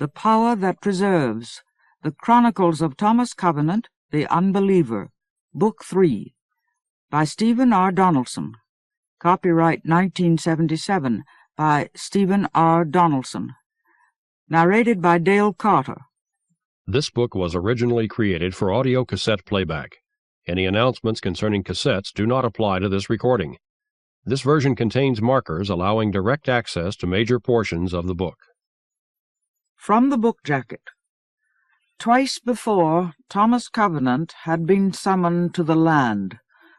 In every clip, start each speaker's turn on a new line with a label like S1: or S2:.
S1: The Power That Preserves, The Chronicles of Thomas Covenant, the Unbeliever, Book 3, by Stephen R. Donaldson. Copyright 1977 by Stephen R. Donaldson. Narrated by Dale Carter.
S2: This book was originally created for audio cassette playback. Any announcements concerning cassettes do not apply to this recording. This version contains markers allowing direct access to major portions of the book.
S1: From the book jacket. Twice before, Thomas Covenant had been summoned to the land,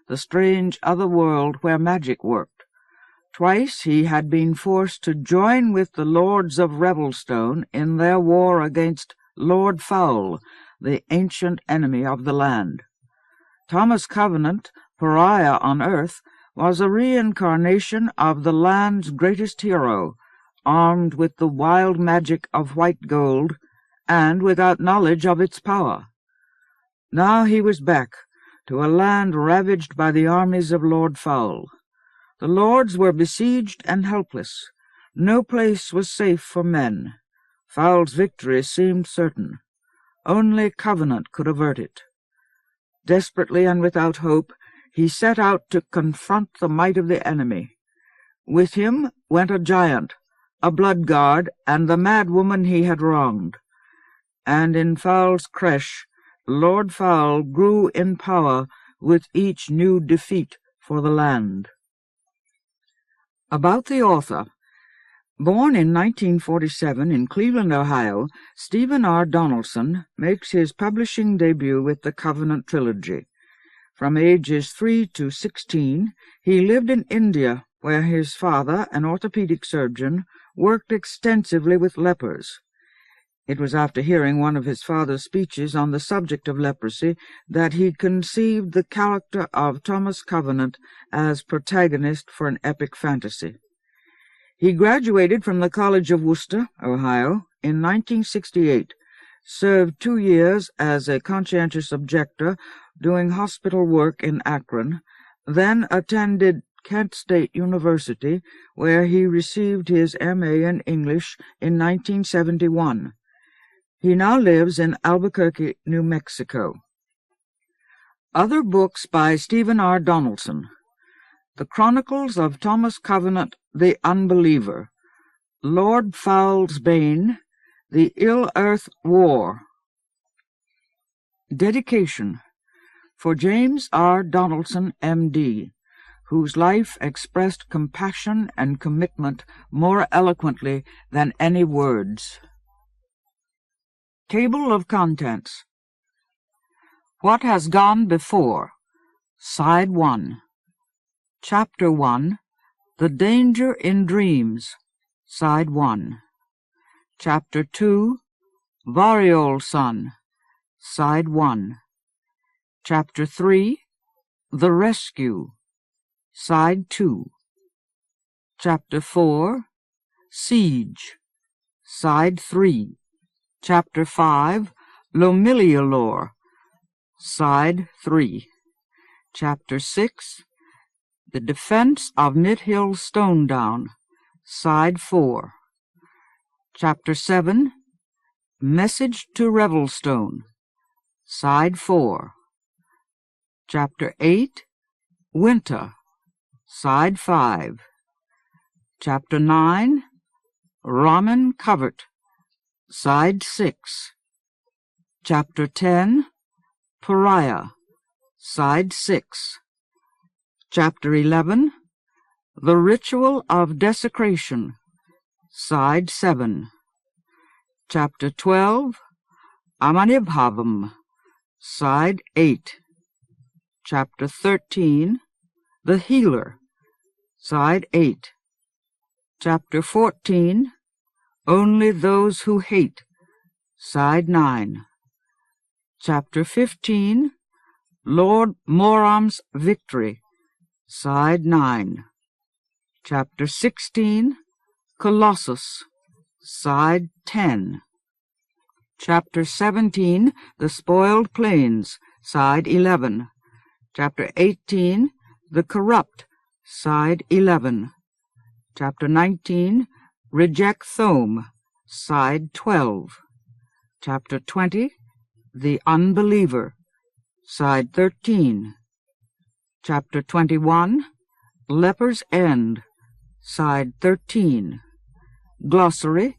S1: the strange other world where magic worked. Twice he had been forced to join with the lords of Revelstone in their war against Lord Foul, the ancient enemy of the land. Thomas Covenant, Pariah on earth, was a reincarnation of the land's greatest hero, armed with the wild magic of white gold, and without knowledge of its power. Now he was back to a land ravaged by the armies of Lord Foul. The lords were besieged and helpless. No place was safe for men. Foul's victory seemed certain. Only Covenant could avert it. Desperately and without hope, he set out to confront the might of the enemy. With him went a giant, a blood guard, and the mad woman he had wronged. And in Foul's creche, Lord Foul grew in power with each new defeat for the land. About the author. Born in 1947 in Cleveland, Ohio, Stephen R. Donaldson makes his publishing debut with the Covenant Trilogy. From ages 3 to 16, he lived in India, where his father, an orthopedic surgeon, worked extensively with lepers. It was after hearing one of his father's speeches on the subject of leprosy that he conceived the character of Thomas Covenant as protagonist for an epic fantasy. He graduated from the College of Worcester, Ohio, in 1968, served 2 years as a conscientious objector doing hospital work in Akron, then attended Kent State University, where he received his M.A. in English in 1971. He now lives in Albuquerque, New Mexico. Other books by Stephen R. Donaldson. The Chronicles of Thomas Covenant, the Unbeliever, Lord Foul's Bane, The Ill-Earth War. Dedication for James R. Donaldson, M.D., whose life expressed compassion and commitment more eloquently than any words. Table of Contents. What Has Gone Before. Side 1. Chapter 1. The Danger in Dreams. Side 1. Chapter 2. Variol-son. Side 1. Chapter 3. The Rescue. Side 2. Chapter 4. Siege. Side 3. Chapter 5. Lomillialor. Side 3. Chapter 6. The Defense of Mithil Stonedown. Side 4. Chapter 7. Message to Revelstone. Side 4. Chapter 8. Winter. Side 5. Chapter 9. Ramen Covert. Side 6. Chapter 10. Pariah. Side 6. Chapter 11. The Ritual of Desecration. Side 7. Chapter 12. Amanibhavam. Side 8. Chapter 13. The Healer. Side 8. Chapter 14. Only Those Who Hate. Side 9. Chapter 15. Lord Moram's Victory. Side 9. Chapter 16. Colossus. Side 10. Chapter 17. The Spoiled Plains. Side 11. Chapter 18. The Corrupt. Side 11. Chapter 19. Reject Thome. side 12. Chapter 20, The Unbeliever, side 13. Chapter 21, Leper's End, side 13. Glossary,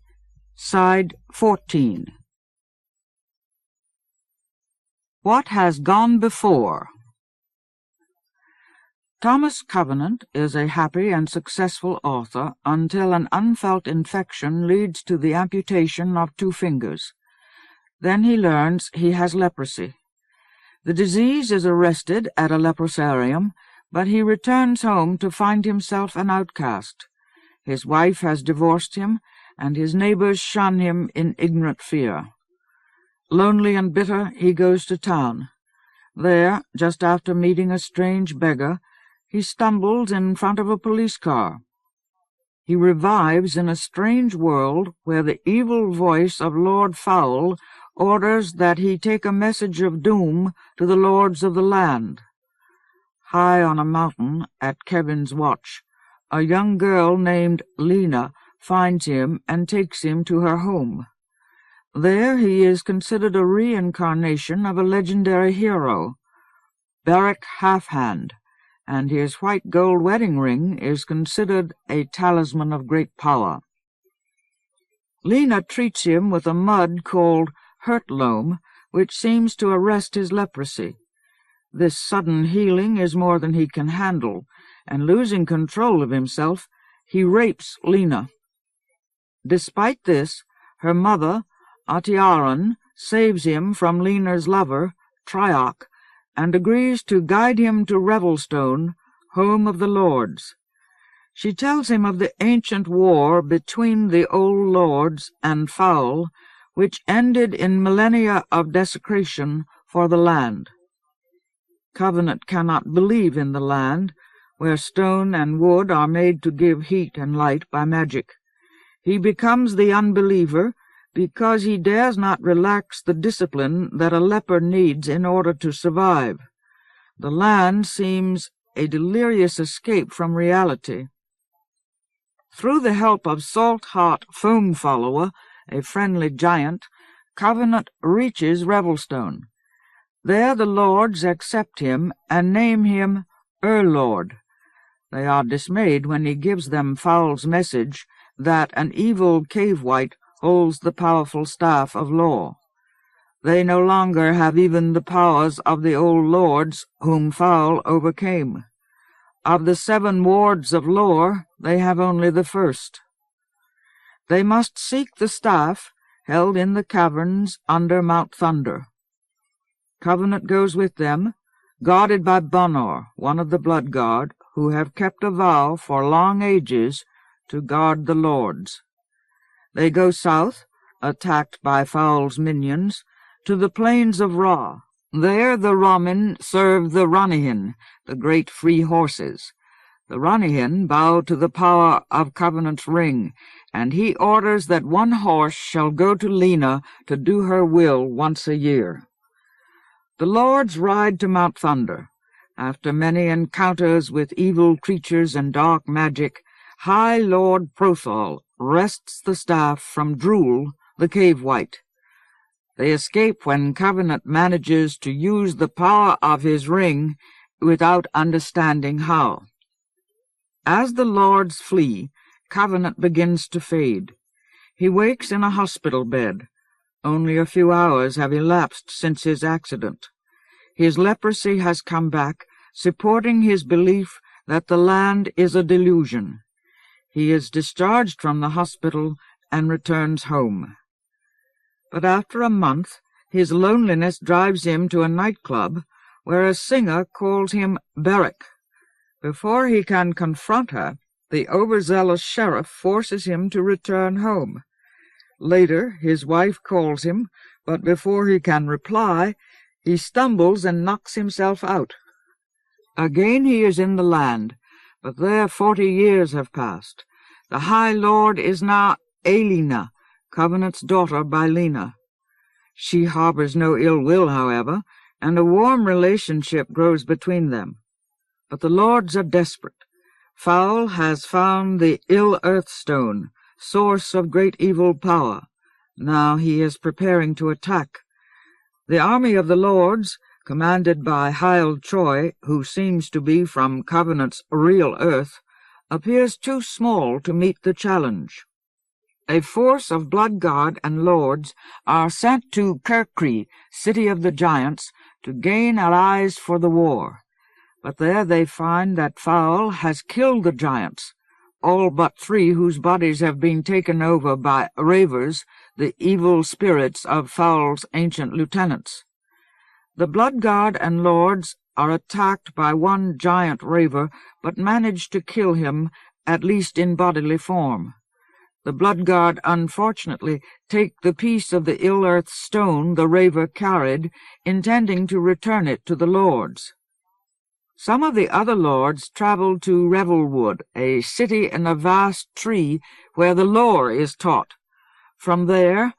S1: side 14. What has gone before? Thomas Covenant is a happy and successful author until an unfelt infection leads to the amputation of 2 fingers. Then he learns he has leprosy. The disease is arrested at a leprosarium, but he returns home to find himself an outcast. His wife has divorced him, and his neighbors shun him in ignorant fear. Lonely and bitter, he goes to town. There, just after meeting a strange beggar, he stumbles in front of a police car. He revives in a strange world where the evil voice of Lord Foul orders that he take a message of doom to the lords of the land. High on a mountain at Kevin's watch, a young girl named Lena finds him and takes him to her home. There he is considered a reincarnation of a legendary hero, Beric Halfhand, and his white gold wedding ring is considered a talisman of great power. Lena treats him with a mud called hurt loam, which seems to arrest his leprosy. This sudden healing is more than he can handle, and losing control of himself, he rapes Lena. Despite this, her mother, Atiaran, saves him from Lena's lover, Trioc, and agrees to guide him to Revelstone, home of the lords. She tells him of the ancient war between the old lords and Foul, which ended in millennia of desecration for the land. Covenant cannot believe in the land, where stone and wood are made to give heat and light by magic. He becomes the unbeliever because he dares not relax the discipline that a leper needs in order to survive. The land seems a delirious escape from reality. Through the help of Salt-Heart Foam Follower, a friendly giant, Covenant reaches Revelstone. There the lords accept him and name him Lord. They are dismayed when he gives them Foul's message that an evil cave-wight holds the powerful staff of law. They no longer have even the powers of the old lords whom Foul overcame. Of the 7 wards of lore, they have only the first. They must seek the staff held in the caverns under Mount Thunder. Covenant goes with them, guarded by Bunor, one of the Blood Guard, who have kept a vow for long ages to guard the lords. They go south, attacked by Foul's minions, to the plains of Ra. There the Ramen serve the Ranihin, the great free horses. The Ranihin bow to the power of Covenant's ring, and he orders that one horse shall go to Lena to do her will once a year. The lords ride to Mount Thunder. After many encounters with evil creatures and dark magic, High Lord Prothol wrests the staff from Drool, the cave-wight. They escape when Covenant manages to use the power of his ring without understanding how. As the lords flee, Covenant begins to fade. He wakes in a hospital bed. Only a few hours have elapsed since his accident. His leprosy has come back, supporting his belief that the land is a delusion. He is discharged from the hospital and returns home. But after a month, his loneliness drives him to a nightclub where a singer calls him Beric. Before he can confront her, the overzealous sheriff forces him to return home. Later, his wife calls him, but before he can reply, he stumbles and knocks himself out. Again he is in the land, but there 40 years have passed. The High Lord is now Alina, Covenant's daughter by Lena. She harbors no ill will, however, and a warm relationship grows between them. But the lords are desperate. Foul has found the ill earth stone, source of great evil power. Now he is preparing to attack. The army of the Lords, commanded by Hyle Troy, who seems to be from Covenant's real earth, appears too small to meet the challenge. A force of blood guard and lords are sent to Kirkree, city of the giants, to gain allies for the war. But there they find that Foul has killed the giants, all but 3 whose bodies have been taken over by ravers, the evil spirits of Foul's ancient lieutenants. The blood guard and lords are attacked by one giant raver, but manage to kill him, at least in bodily form. The blood guard unfortunately take the piece of the ill-earth stone the raver carried, intending to return it to the lords. Some of the other lords travel to Revelwood, a city in a vast tree where the lore is taught. From there,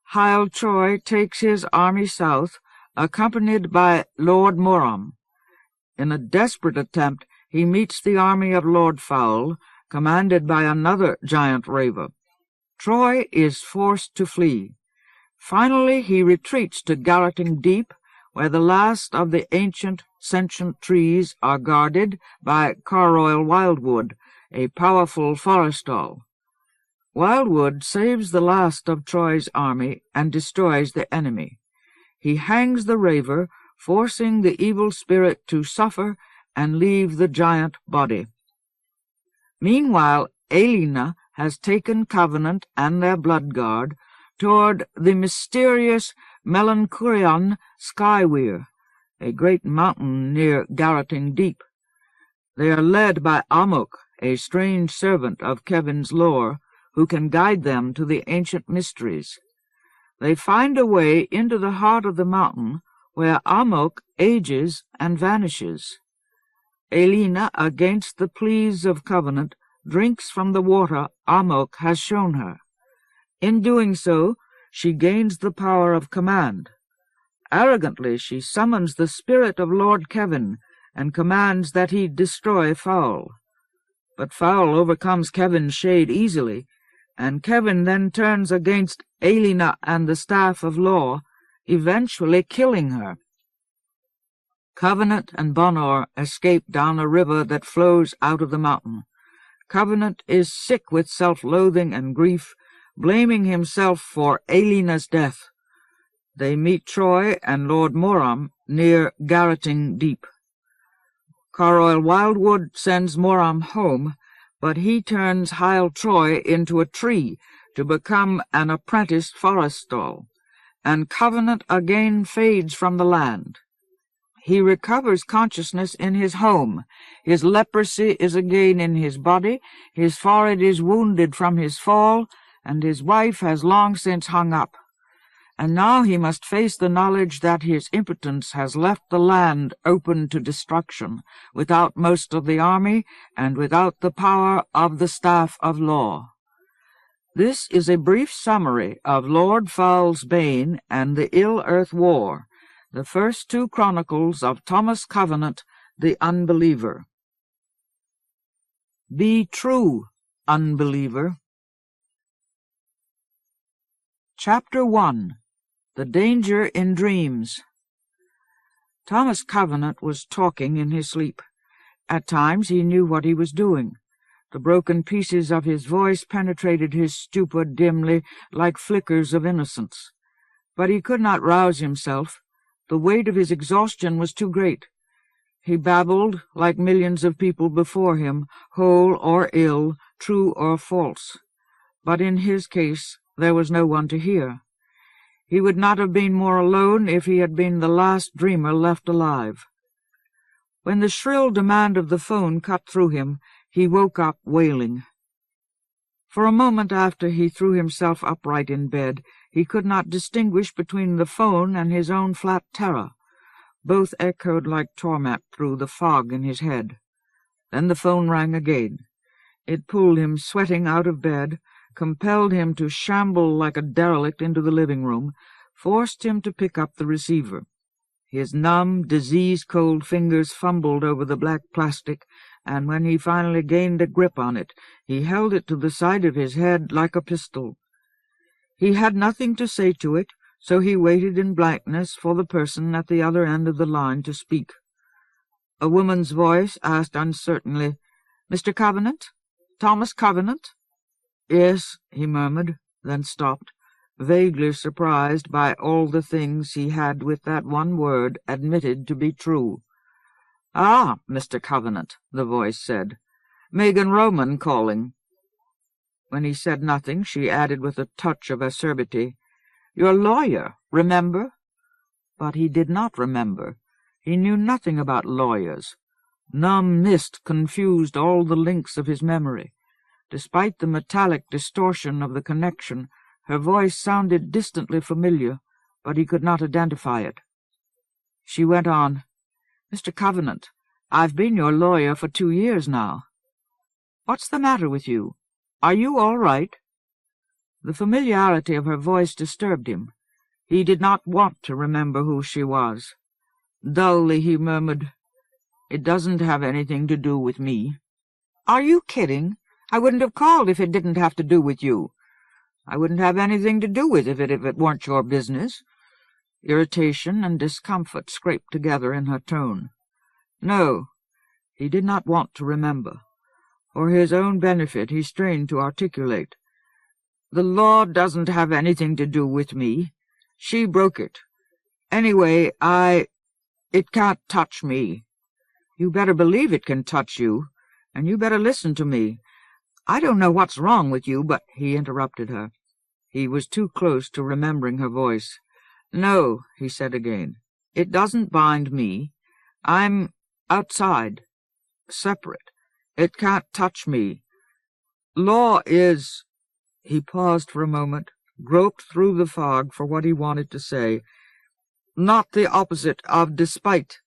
S1: Hyle Troy takes his army south, accompanied by Lord Moram. In a desperate attempt, he meets the army of Lord Foul, commanded by another giant raver. Troy is forced to flee. Finally, he retreats to Garrotting Deep, where the last of the ancient sentient trees are guarded by Carroil Wildwood, a powerful forestall. Wildwood saves the last of Troy's army and destroys the enemy. He hangs the raver, forcing the evil spirit to suffer and leave the giant body. Meanwhile, Aelina has taken Covenant and their blood guard toward the mysterious Melanchurion Skyweir, a great mountain near Garrotting Deep. They are led by Amok, a strange servant of Kevin's lore, who can guide them to the ancient mysteries. They find a way into the heart of the mountain, where Amok ages and vanishes. Aelina, against the pleas of Covenant, drinks from the water Amok has shown her. In doing so, she gains the power of command. Arrogantly she summons the spirit of Lord Kevin and commands that he destroy Foul. But Foul overcomes Kevin's shade easily, and Kevin then turns against Aelina and the Staff of Law, eventually killing her. Covenant and Bonor escape down a river that flows out of the mountain. Covenant is sick with self-loathing and grief, blaming himself for Aelina's death. They meet Troy and Lord Moram near Garrotting Deep. Carroil Wildwood sends Moram home, but he turns Hyle Troy into a tree to become an apprenticed forestall, and Covenant again fades from the land. He recovers consciousness in his home. His leprosy is again in his body, his forehead is wounded from his fall, and his wife has long since hung up. And now he must face the knowledge that his impotence has left the land open to destruction, without most of the army, and without the power of the Staff of Law. This is a brief summary of Lord Foul's Bane and the Ill-Earth War, the first 2 chronicles of Thomas Covenant, the Unbeliever. Be true, Unbeliever. Chapter 1. The Danger in Dreams. Thomas Covenant was talking in his sleep. At times he knew what he was doing. The broken pieces of his voice penetrated his stupor dimly, like flickers of innocence. But he could not rouse himself. The weight of his exhaustion was too great. He babbled, like millions of people before him, whole or ill, true or false. But in his case there was no one to hear. He would not have been more alone if he had been the last dreamer left alive. When the shrill demand of the phone cut through him, he woke up wailing. For a moment after he threw himself upright in bed, he could not distinguish between the phone and his own flat terror. Both echoed like torment through the fog in his head. Then the phone rang again. It pulled him sweating out of bed, compelled him to shamble like a derelict into the living room, forced him to pick up the receiver. His numb, disease-cold fingers fumbled over the black plastic, and when he finally gained a grip on it, he held it to the side of his head like a pistol. He had nothing to say to it, so he waited in blankness for the person at the other end of the line to speak. A woman's voice asked uncertainly, "Mr. Covenant? Thomas Covenant?" "Yes," he murmured, then stopped, vaguely surprised by all the things he had with that one word admitted to be true. "Ah, Mr. Covenant," the voice said. "Megan Roman calling." When he said nothing, she added with a touch of acerbity, "Your lawyer, remember?" But he did not remember. He knew nothing about lawyers. Numb mist confused all the links of his memory. Despite the metallic distortion of the connection, her voice sounded distantly familiar, but he could not identify it. She went on, "Mr. Covenant, I've been your lawyer for 2 years now. What's the matter with you? Are you all right?" The familiarity of her voice disturbed him. He did not want to remember who she was. Dully he murmured, "It doesn't have anything to do with me." "Are you kidding? I wouldn't have called if it didn't have to do with you." "I wouldn't have anything to do with it if it weren't your business." Irritation and discomfort scraped together in her tone. No, he did not want to remember. For his own benefit he strained to articulate. "The law doesn't have anything to do with me. She broke it. Anyway, it can't touch me." "You better believe it can touch you, and you better listen to me. I don't know what's wrong with you, but—" He interrupted her. He was too close to remembering her voice. "No," he said again, "it doesn't bind me. I'm outside, separate. It can't touch me. Law is—" He paused for a moment, groped through the fog for what he wanted to say. "Not the opposite of despite."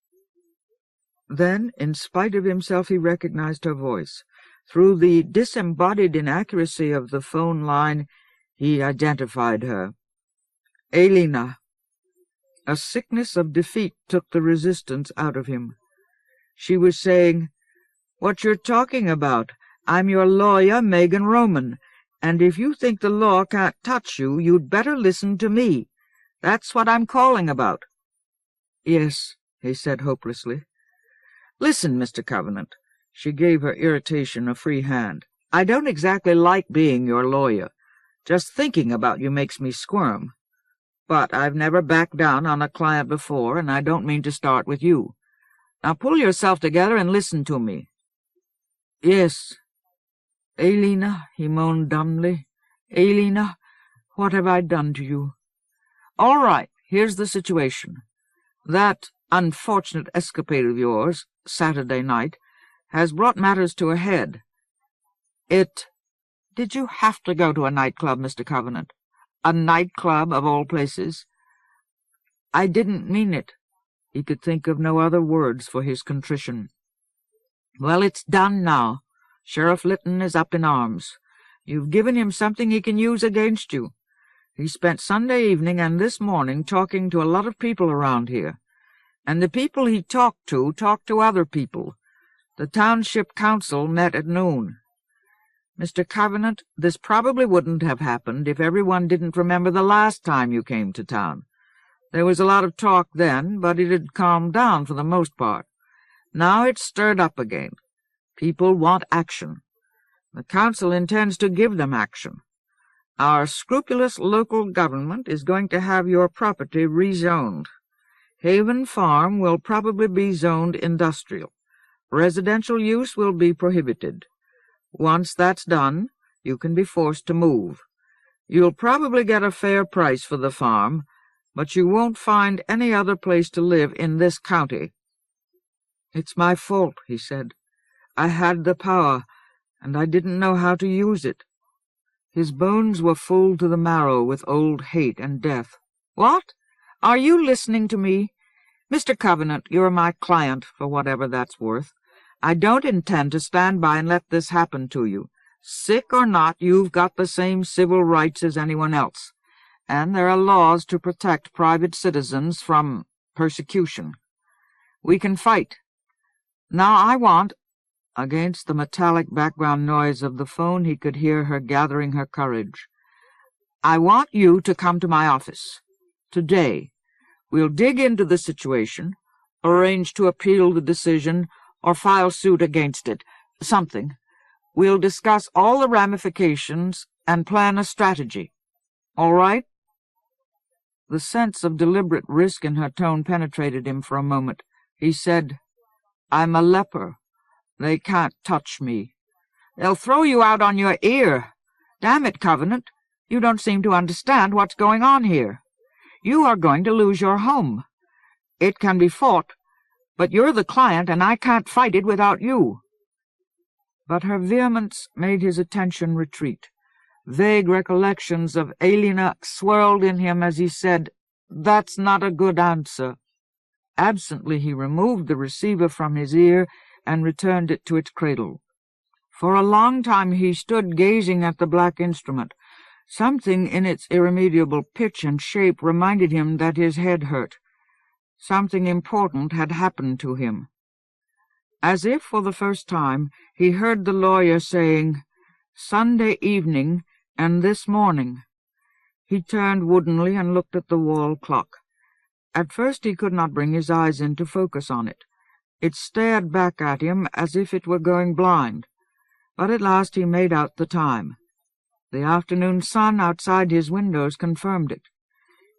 S1: Then, in spite of himself, he recognized her voice. Through the disembodied inaccuracy of the phone line, he identified her. Elena. A sickness of defeat took the resistance out of him. She was saying, "What you're talking about? I'm your lawyer, Megan Roman, and if you think the law can't touch you, you'd better listen to me. That's what I'm calling about." "Yes," he said hopelessly. "Listen, Mr. Covenant." She gave her irritation a free hand. "I don't exactly like being your lawyer. Just thinking about you makes me squirm. But I've never backed down on a client before, and I don't mean to start with you. Now pull yourself together and listen to me." "Yes." "Elena," he moaned dumbly. "Elena, what have I done to you?" "All right, here's the situation. That unfortunate escapade of yours, Saturday night, has brought matters to a head. Did you have to go to a nightclub, Mr. Covenant? A nightclub, of all places?" "I didn't mean it." He could think of no other words for his contrition. "Well, it's done now. Sheriff Litton is up in arms. You've given him something he can use against you. He spent Sunday evening and this morning talking to a lot of people around here. And the people he talked to other people. The township council met at noon. Mr. Covenant, this probably wouldn't have happened if everyone didn't remember the last time you came to town. There was a lot of talk then, but it had calmed down for the most part. Now it's stirred up again. People want action. The council intends to give them action. Our scrupulous local government is going to have your property rezoned. Haven Farm will probably be zoned industrial. Residential use will be prohibited. Once that's done, you can be forced to move. You'll probably get a fair price for the farm, but you won't find any other place to live in this county." "It's my fault," he said. "I had the power, and I didn't know how to use it." His bones were full to the marrow with old hate and death. "What? Are you listening to me? Mr. Covenant, you're my client, for whatever that's worth. I don't intend to stand by and let this happen to you. Sick or not, you've got the same civil rights as anyone else, and there are laws to protect private citizens from persecution. We can fight. Now I want—" Against the metallic background noise of the phone, he could hear her gathering her courage. "I want you to come to my office. Today. We'll dig into the situation, arrange to appeal the decision, or file suit against it. Something. We'll discuss all the ramifications and plan a strategy. All right?" The sense of deliberate risk in her tone penetrated him for a moment. He said, "I'm a leper. They can't touch me. They'll throw you out on your ear. Damn it, Covenant, you don't seem to understand what's going on here. You are going to lose your home. It can be fought, but you're the client, and I can't fight it without you." But her vehemence made his attention retreat. Vague recollections of Elena swirled in him as he said, "That's not a good answer." Absently he removed the receiver from his ear and returned it to its cradle. For a long time he stood gazing at the black instrument. Something in its irremediable pitch and shape reminded him that his head hurt. Something important had happened to him. As if for the first time, he heard the lawyer saying, "Sunday evening and this morning." He turned woodenly and looked at the wall clock. At first he could not bring his eyes into focus on it. It stared back at him as if it were going blind. But at last he made out the time. The afternoon sun outside his windows confirmed it.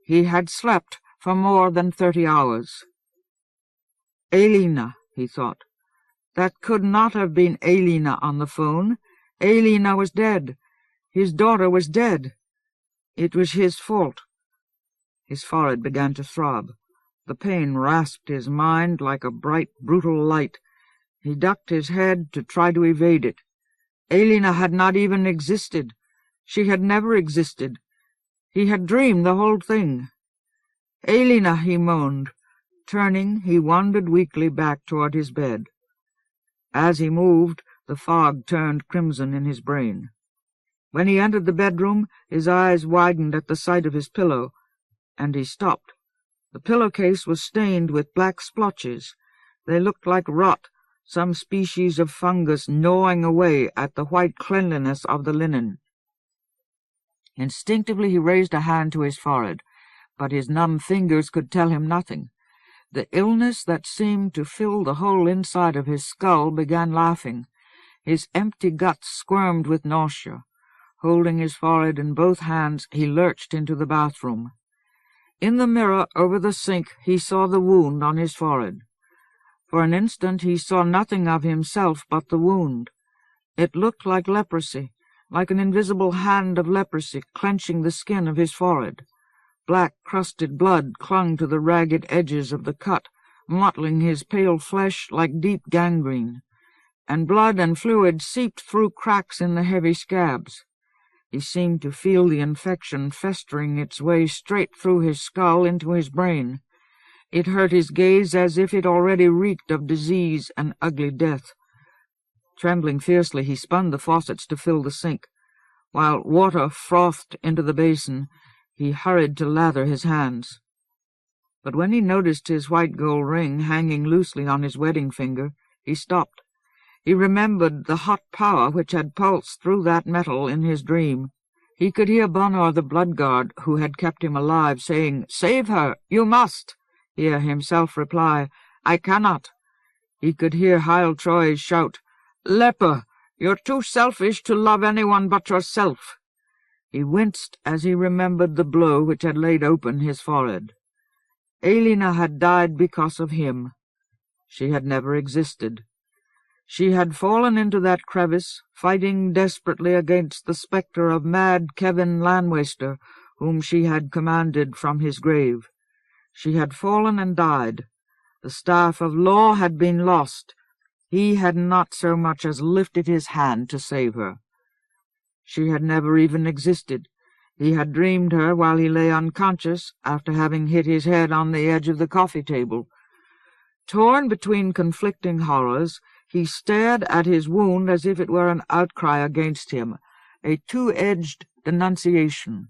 S1: He had slept for more than 30 hours. Elena, he thought. That could not have been Elena on the phone. Elena was dead. His daughter was dead. It was his fault. His forehead began to throb. The pain rasped his mind like a bright, brutal light. He ducked his head to try to evade it. Elena had not even existed. She had never existed. He had dreamed the whole thing. "Elena," he moaned. Turning, he wandered weakly back toward his bed. As he moved, the fog turned crimson in his brain. When he entered the bedroom, his eyes widened at the sight of his pillow, and he stopped. The pillowcase was stained with black splotches. They looked like rot, some species of fungus gnawing away at the white cleanliness of the linen. Instinctively he raised a hand to his forehead, but his numb fingers could tell him nothing. The illness that seemed to fill the whole inside of his skull began laughing. His empty guts squirmed with nausea. Holding his forehead in both hands, he lurched into the bathroom. In the mirror over the sink he saw the wound on his forehead. For an instant he saw nothing of himself but the wound. It looked like leprosy, like an invisible hand of leprosy clenching the skin of his forehead. Black crusted blood clung to the ragged edges of the cut, mottling his pale flesh like deep gangrene, and blood and fluid seeped through cracks in the heavy scabs. He seemed to feel the infection festering its way straight through his skull into his brain. It hurt his gaze as if it already reeked of disease and ugly death. Trembling fiercely, he spun the faucets to fill the sink. While water frothed into the basin, he hurried to lather his hands. But when he noticed his white gold ring hanging loosely on his wedding finger, he stopped. He remembered the hot power which had pulsed through that metal in his dream. He could hear Bonor the bloodguard, who had kept him alive, saying, "Save her! You must!" Hear himself reply, "I cannot." He could hear Heil Troy shout, "Leper! You're too selfish to love anyone but yourself." He winced as he remembered the blow which had laid open his forehead. Elena had died because of him. She had never existed. She had fallen into that crevice, fighting desperately against the spectre of mad Kevin Lanwaster, whom she had commanded from his grave. She had fallen and died. The staff of law had been lost. He had not so much as lifted his hand to save her. She had never even existed. He had dreamed her while he lay unconscious after having hit his head on the edge of the coffee table. Torn between conflicting horrors, he stared at his wound as if it were an outcry against him, a two-edged denunciation.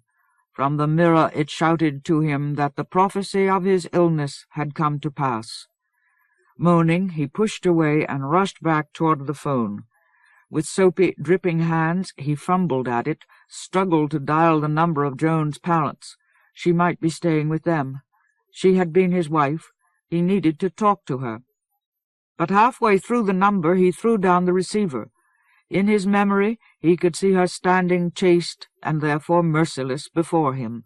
S1: From the mirror it shouted to him that the prophecy of his illness had come to pass. Moaning, he pushed away and rushed back toward the phone. With soapy, dripping hands, he fumbled at it, struggled to dial the number of Joan's parents. She might be staying with them. She had been his wife. He needed to talk to her. But halfway through the number he threw down the receiver. In his memory he could see her standing chaste and therefore merciless before him.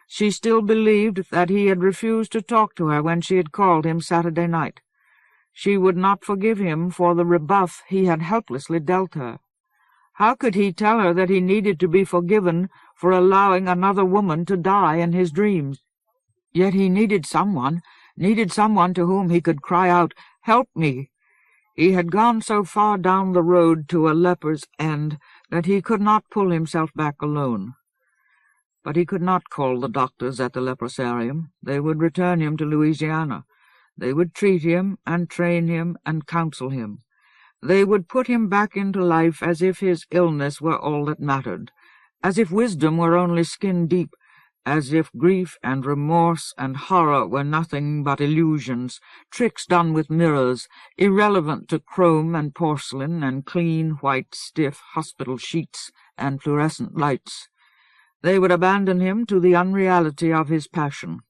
S1: She still believed that he had refused to talk to her when she had called him Saturday night. She would not forgive him for the rebuff he had helplessly dealt her. How could he tell her that he needed to be forgiven for allowing another woman to die in his dreams? Yet he needed someone to whom he could cry out, "Help me!" He had gone so far down the road to a leper's end that he could not pull himself back alone. But he could not call the doctors at the leprosarium. They would return him to Louisiana. They would treat him and train him and counsel him. They would put him back into life as if his illness were all that mattered, as if wisdom were only skin-deep, as if grief and remorse and horror were nothing but illusions, tricks done with mirrors, irrelevant to chrome and porcelain and clean, white, stiff hospital sheets and fluorescent lights. They would abandon him to the unreality of his passion.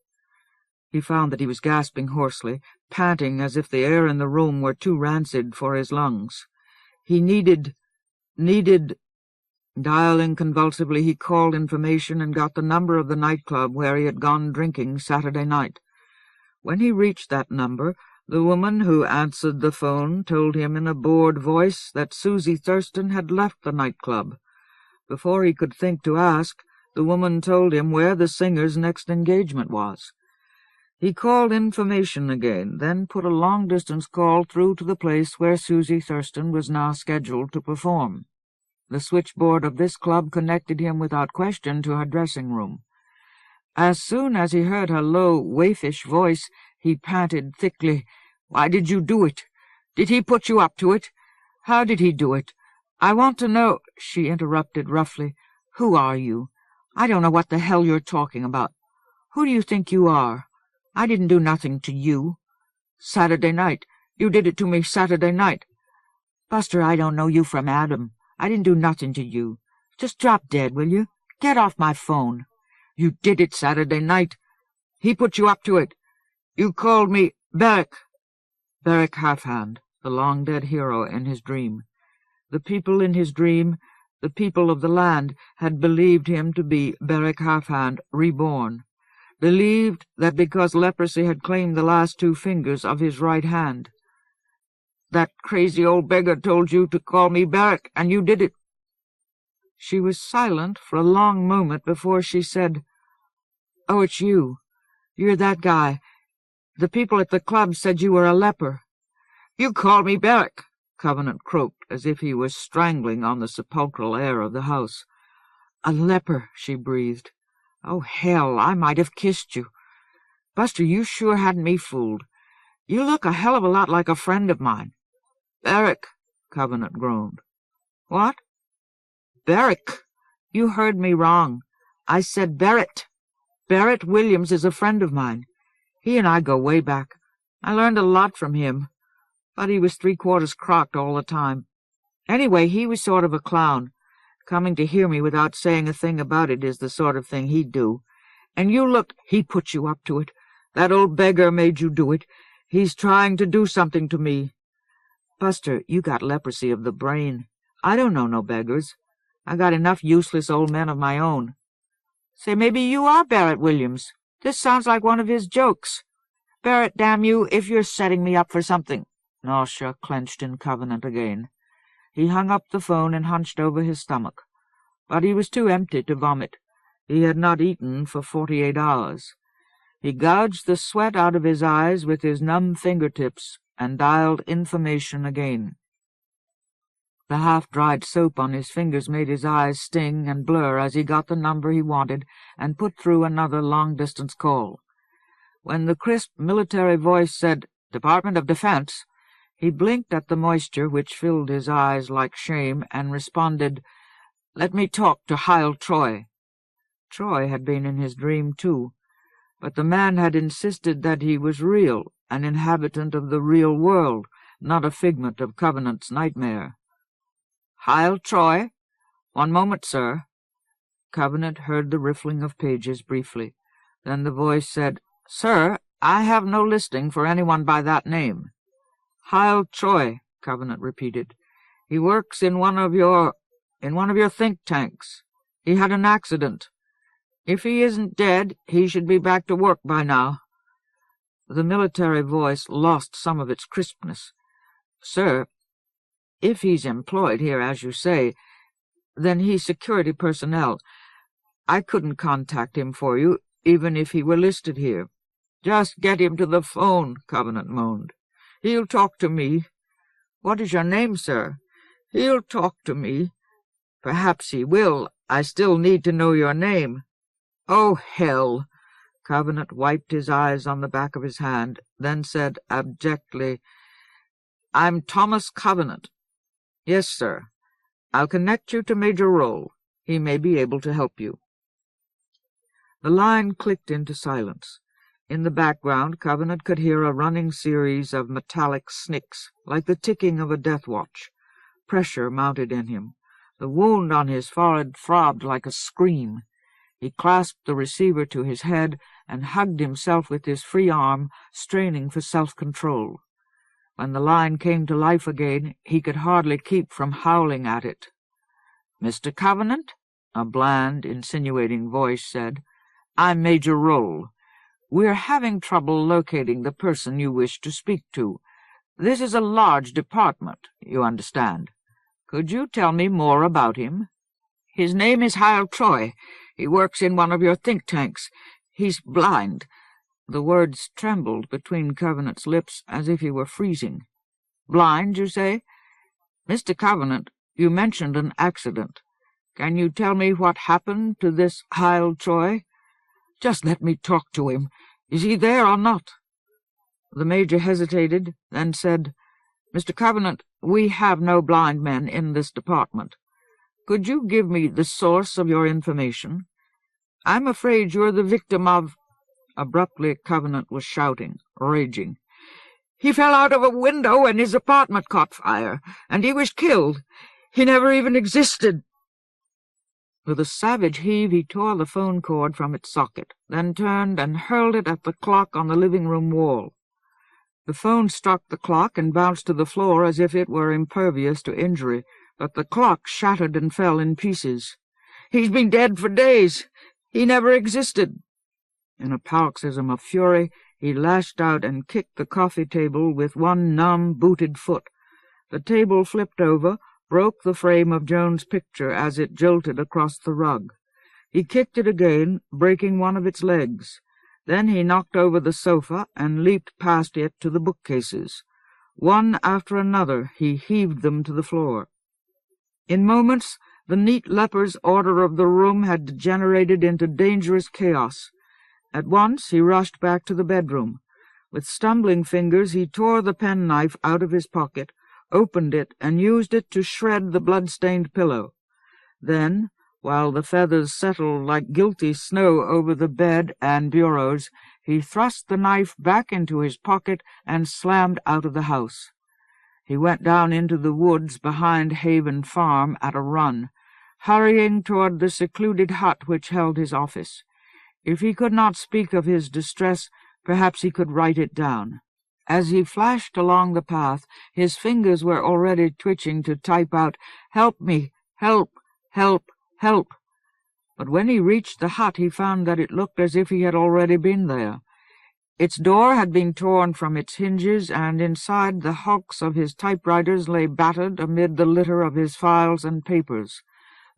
S1: He found that he was gasping hoarsely, panting as if the air in the room were too rancid for his lungs. He needed... Dialing convulsively, he called information and got the number of the nightclub where he had gone drinking Saturday night. When he reached that number, the woman who answered the phone told him in a bored voice that Susie Thurston had left the nightclub. Before he could think to ask, the woman told him where the singer's next engagement was. He called information again, then put a long-distance call through to the place where Susie Thurston was now scheduled to perform. The switchboard of this club connected him without question to her dressing-room. As soon as he heard her low, waifish voice, he panted thickly, "Why did you do it? Did he put you up to it? How did he do it? I want to know—" She interrupted roughly. "Who are you? I don't know what the hell you're talking about. Who do you think you are? I didn't do nothing to you. Saturday night. You did it to me Saturday night. Buster, I don't know you from Adam. I didn't do nothing to you. Just drop dead, will you? Get off my phone. You did it Saturday night. He put you up to it. You called me Beric." Beric Halfhand, the long-dead hero in his dream. The people in his dream, the people of the land, had believed him to be Beric Halfhand reborn, believed that because leprosy had claimed the last 2 fingers of his right hand. "That crazy old beggar told you to call me Beric, and you did it." She was silent for a long moment before she said, "Oh, it's you. You're that guy. The people at the club said you were a leper." "You called me Beric," Covenant croaked, as if he was strangling on the sepulchral air of the house. "A leper," she breathed. "Oh, hell, I might have kissed you. Buster, you sure had me fooled. You look a hell of a lot like a friend of mine." "Beric," Covenant groaned. "What?" "Beric. You heard me wrong. I said Barrett. Barrett Williams is a friend of mine. He and I go way back. I learned a lot from him, but he was 3/4 crocked all the time. Anyway, he was sort of a clown. Coming to hear me without saying a thing about it is the sort of thing he'd do. And you looked— He put you up to it. That old beggar made you do it. He's trying to do something to me." "Buster, you got leprosy of the brain. I don't know no beggars. I got enough useless old men of my own." "Say, maybe you are Barrett Williams. This sounds like one of his jokes. Barrett, damn you, if you're setting me up for something." Nausea clenched in Covenant again. He hung up the phone and hunched over his stomach. But he was too empty to vomit. He had not eaten for 48 hours. He gouged the sweat out of his eyes with his numb fingertips and dialed information again. The half-dried soap on his fingers made his eyes sting and blur as he got the number he wanted and put through another long-distance call. When the crisp military voice said, "Department of Defense," he blinked at the moisture which filled his eyes like shame and responded, "Let me talk to Heil Troy." Troy had been in his dream, too, but the man had insisted that he was real an inhabitant of the real world, not a figment of Covenant's nightmare. "Hyle Troy? One moment, sir." Covenant heard the riffling of pages briefly. Then the voice said, "Sir, I have no listing for anyone by that name." "Hyle Troy," Covenant repeated. "He works in one of your think tanks. He had an accident. If he isn't dead, he should be back to work by now." The military voice lost some of its crispness. "Sir, if he's employed here, as you say, then he's security personnel. I couldn't contact him for you, even if he were listed here." "Just get him to the phone," Covenant moaned. "He'll talk to me." "What is your name, sir?" "He'll talk to me." "Perhaps he will. I still need to know your name." "Oh, hell!" Covenant wiped his eyes on the back of his hand, then said abjectly, "I'm Thomas Covenant." "Yes, sir. I'll connect you to Major Roll. He may be able to help you." The line clicked into silence. In the background, Covenant could hear a running series of metallic snicks, like the ticking of a death watch. Pressure mounted in him. The wound on his forehead throbbed like a scream. He clasped the receiver to his head and hugged himself with his free arm, straining for self-control. When the line came to life again, he could hardly keep from howling at it. "Mr. Covenant?" a bland, insinuating voice said. "I'm Major Roll. We're having trouble locating the person you wish to speak to. This is a large department, you understand. Could you tell me more about him?" "His name is Hyle Troy. He works in one of your think tanks. He's blind." The words trembled between Covenant's lips as if he were freezing. "Blind, you say? Mr. Covenant, you mentioned an accident. Can you tell me what happened to this Hyle Troy? Just let me talk to him. Is he there or not?" The Major hesitated, then said, "Mr. Covenant, we have no blind men in this department. Could you give me the source of your information? I'm afraid you're the victim of—" Abruptly, Covenant was shouting, raging. "He fell out of a window and his apartment caught fire, and he was killed. He never even existed." With a savage heave, he tore the phone cord from its socket, then turned and hurled it at the clock on the living-room wall. The phone struck the clock and bounced to the floor as if it were impervious to injury, but the clock shattered and fell in pieces. "He's been dead for days. He never existed." In a paroxysm of fury, he lashed out and kicked the coffee table with one numb, booted foot. The table flipped over, broke the frame of Joan's picture as it jolted across the rug. He kicked it again, breaking one of its legs. Then he knocked over the sofa and leaped past it to the bookcases. One after another he heaved them to the floor. In moments, the neat leper's order of the room had degenerated into dangerous chaos. At once he rushed back to the bedroom. With stumbling fingers he tore the penknife out of his pocket, opened it, and used it to shred the blood-stained pillow. Then, while the feathers settled like guilty snow over the bed and bureaus, he thrust the knife back into his pocket and slammed out of the house. He went down into the woods behind Haven Farm at a run, hurrying toward the secluded hut which held his office. If he could not speak of his distress, perhaps he could write it down. As he flashed along the path, his fingers were already twitching to type out, "Help me! Help! Help! Help!" But when he reached the hut, he found that it looked as if he had already been there. Its door had been torn from its hinges, and inside the hulks of his typewriters lay battered amid the litter of his files and papers.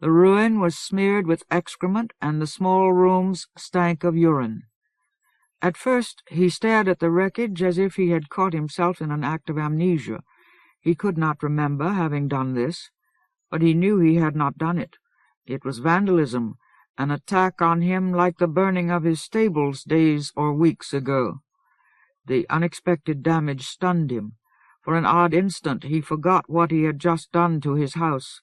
S1: The ruin was smeared with excrement, and the small rooms stank of urine. At first he stared at the wreckage as if he had caught himself in an act of amnesia. He could not remember having done this, but he knew he had not done it. It was vandalism, an attack on him like the burning of his stables days or weeks ago. The unexpected damage stunned him. For an odd instant he forgot what he had just done to his house.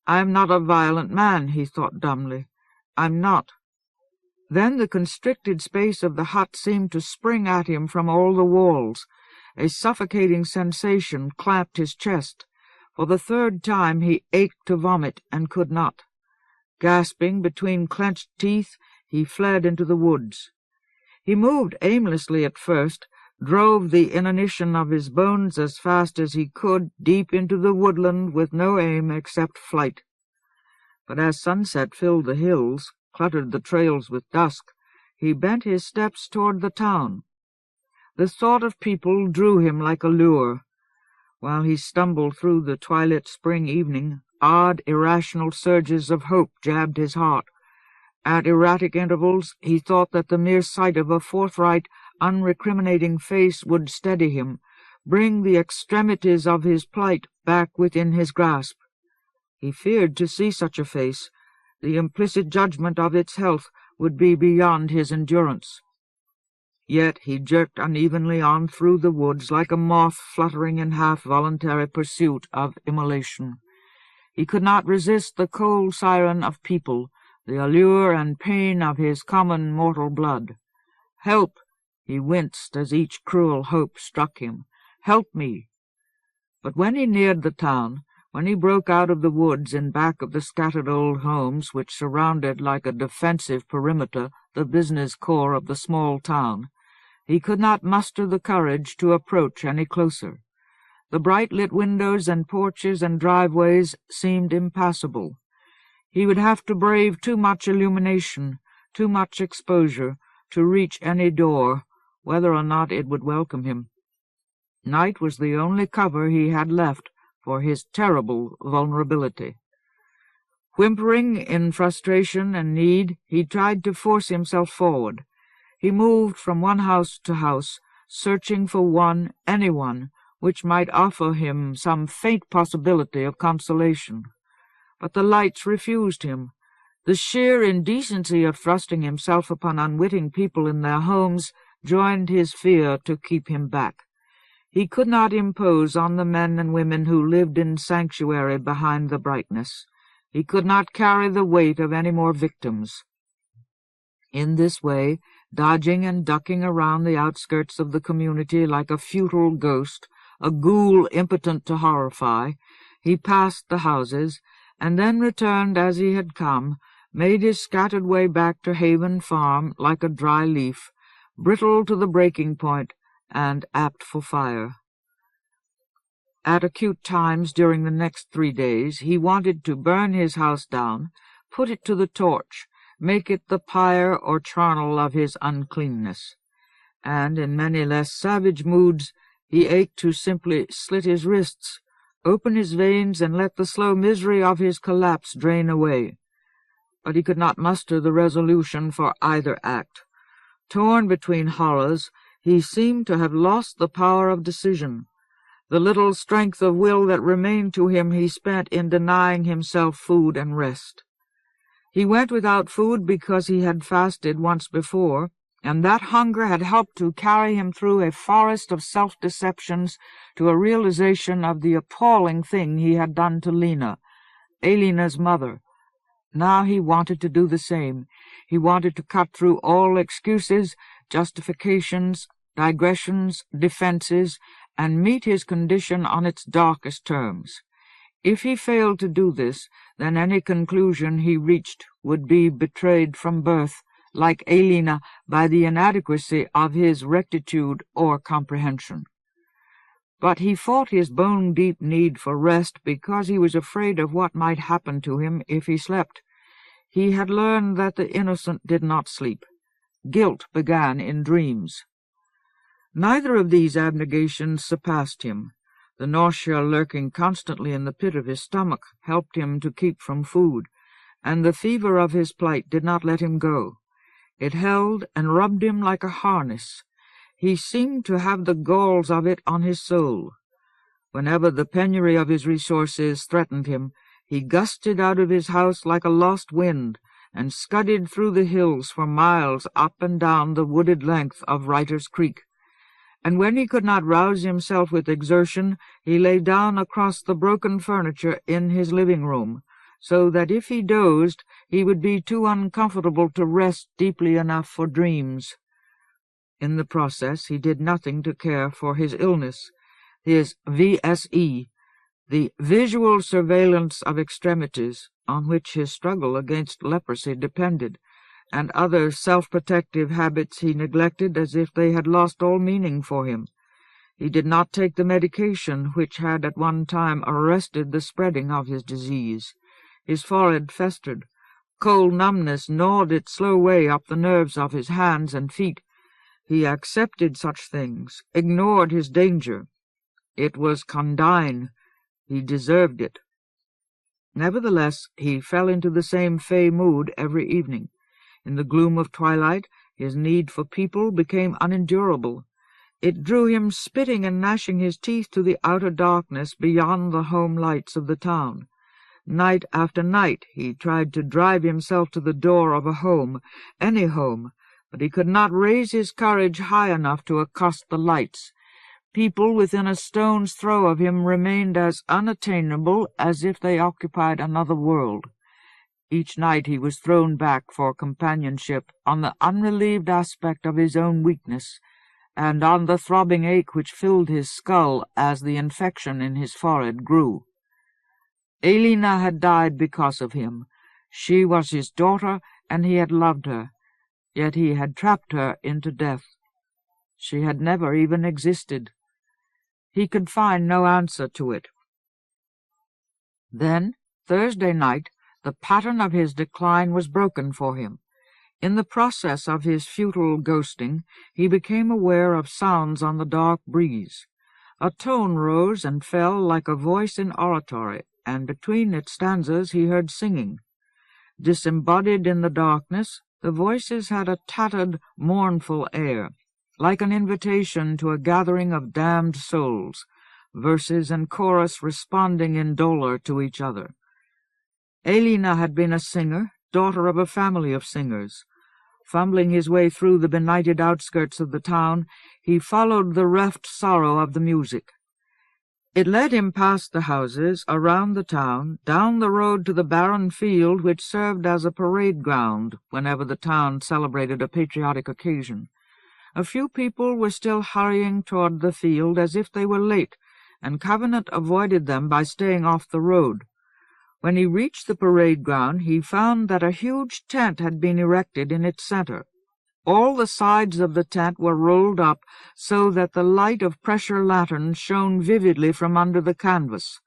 S1: "I'm not a violent man," he thought dumbly. "I'm not." Then the constricted space of the hut seemed to spring at him from all the walls. A suffocating sensation clamped his chest. For the third time he ached to vomit and could not. Gasping between clenched teeth, he fled into the woods. He moved aimlessly at first, drove the inanition of his bones as fast as he could deep into the woodland with no aim except flight. But as sunset filled the hills, cluttered the trails with dusk, he bent his steps toward the town. The thought of people drew him like a lure. While he stumbled through the twilit spring evening, odd, irrational surges of hope jabbed his heart. At erratic intervals he thought that the mere sight of a forthright, unrecriminating face would steady him, bring the extremities of his plight back within his grasp. He feared to see such a face. The implicit judgment of its health would be beyond his endurance. Yet he jerked unevenly on through the woods like a moth fluttering in half-voluntary pursuit of immolation. He could not resist the cold siren of people, the allure and pain of his common mortal blood. "Help!" he winced as each cruel hope struck him. "Help me!" But when he neared the town, when he broke out of the woods in back of the scattered old homes which surrounded like a defensive perimeter the business core of the small town, he could not muster the courage to approach any closer. The bright-lit windows and porches and driveways seemed impassable. He would have to brave too much illumination, too much exposure, to reach any door, whether or not it would welcome him. Night was the only cover he had left for his terrible vulnerability. Whimpering in frustration and need, he tried to force himself forward. He moved from one house to house, searching for anyone, which might offer him some faint possibility of consolation. But the lights refused him. The sheer indecency of thrusting himself upon unwitting people in their homes joined his fear to keep him back. He could not impose on the men and women who lived in sanctuary behind the brightness. He could not carry the weight of any more victims. In this way, dodging and ducking around the outskirts of the community like a futile ghost, a ghoul impotent to horrify, he passed the houses, and then returned as he had come, made his scattered way back to Haven Farm like a dry leaf, brittle to the breaking point, and apt for fire. At acute times during the next 3 days he wanted to burn his house down, put it to the torch, make it the pyre or charnel of his uncleanness. And in many less savage moods he ached to simply slit his wrists, open his veins, and let the slow misery of his collapse drain away. But he could not muster the resolution for either act. Torn between horrors, he seemed to have lost the power of decision. The little strength of will that remained to him he spent in denying himself food and rest. He went without food because he had fasted once before, and that hunger had helped to carry him through a forest of self-deceptions to a realization of the appalling thing he had done to Lena, Alina's mother. Now he wanted to do the same. He wanted to cut through all excuses, justifications, digressions, defenses, and meet his condition on its darkest terms. If he failed to do this, then any conclusion he reached would be betrayed from birth, like Alina, by the inadequacy of his rectitude or comprehension. But he fought his bone-deep need for rest because he was afraid of what might happen to him if he slept. He had learned that the innocent did not sleep. Guilt began in dreams. Neither of these abnegations surpassed him. The nausea lurking constantly in the pit of his stomach helped him to keep from food, and the fever of his plight did not let him go. It held and rubbed him like a harness. He seemed to have the galls of it on his soul. Whenever the penury of his resources threatened him, he gusted out of his house like a lost wind, and scudded through the hills for miles up and down the wooded length of Writer's Creek. And when he could not rouse himself with exertion, he lay down across the broken furniture in his living room, so that if he dozed, he would be too uncomfortable to rest deeply enough for dreams. In the process, he did nothing to care for his illness, his VSE, the visual surveillance of extremities, on which his struggle against leprosy depended, and other self-protective habits he neglected as if they had lost all meaning for him. He did not take the medication which had at one time arrested the spreading of his disease. His forehead festered. Cold numbness gnawed its slow way up the nerves of his hands and feet. He accepted such things, ignored his danger. It was condign. He deserved it. Nevertheless, he fell into the same fey mood every evening. In the gloom of twilight, his need for people became unendurable. It drew him spitting and gnashing his teeth to the outer darkness beyond the home lights of the town. Night after night he tried to drive himself to the door of a home, any home, but he could not raise his courage high enough to accost the lights. People within a stone's throw of him remained as unattainable as if they occupied another world. Each night he was thrown back for companionship on the unrelieved aspect of his own weakness, and on the throbbing ache which filled his skull as the infection in his forehead grew. Elena had died because of him. She was his daughter, and he had loved her, yet he had trapped her into death. She had never even existed. He could find no answer to it. Then, Thursday night, the pattern of his decline was broken for him. In the process of his futile ghosting, he became aware of sounds on the dark breeze. A tone rose and fell like a voice in oratory, and between its stanzas he heard singing. Disembodied in the darkness, the voices had a tattered, mournful air, like an invitation to a gathering of damned souls, verses and chorus responding in dolor to each other. Elena had been a singer, daughter of a family of singers. Fumbling his way through the benighted outskirts of the town, he followed the reft sorrow of the music. It led him past the houses, around the town, down the road to the barren field which served as a parade ground whenever the town celebrated a patriotic occasion. A few people were still hurrying toward the field as if they were late, and Covenant avoided them by staying off the road. When he reached the parade ground, he found that a huge tent had been erected in its center. All the sides of the tent were rolled up so that the light of pressure lanterns shone vividly from under the canvas.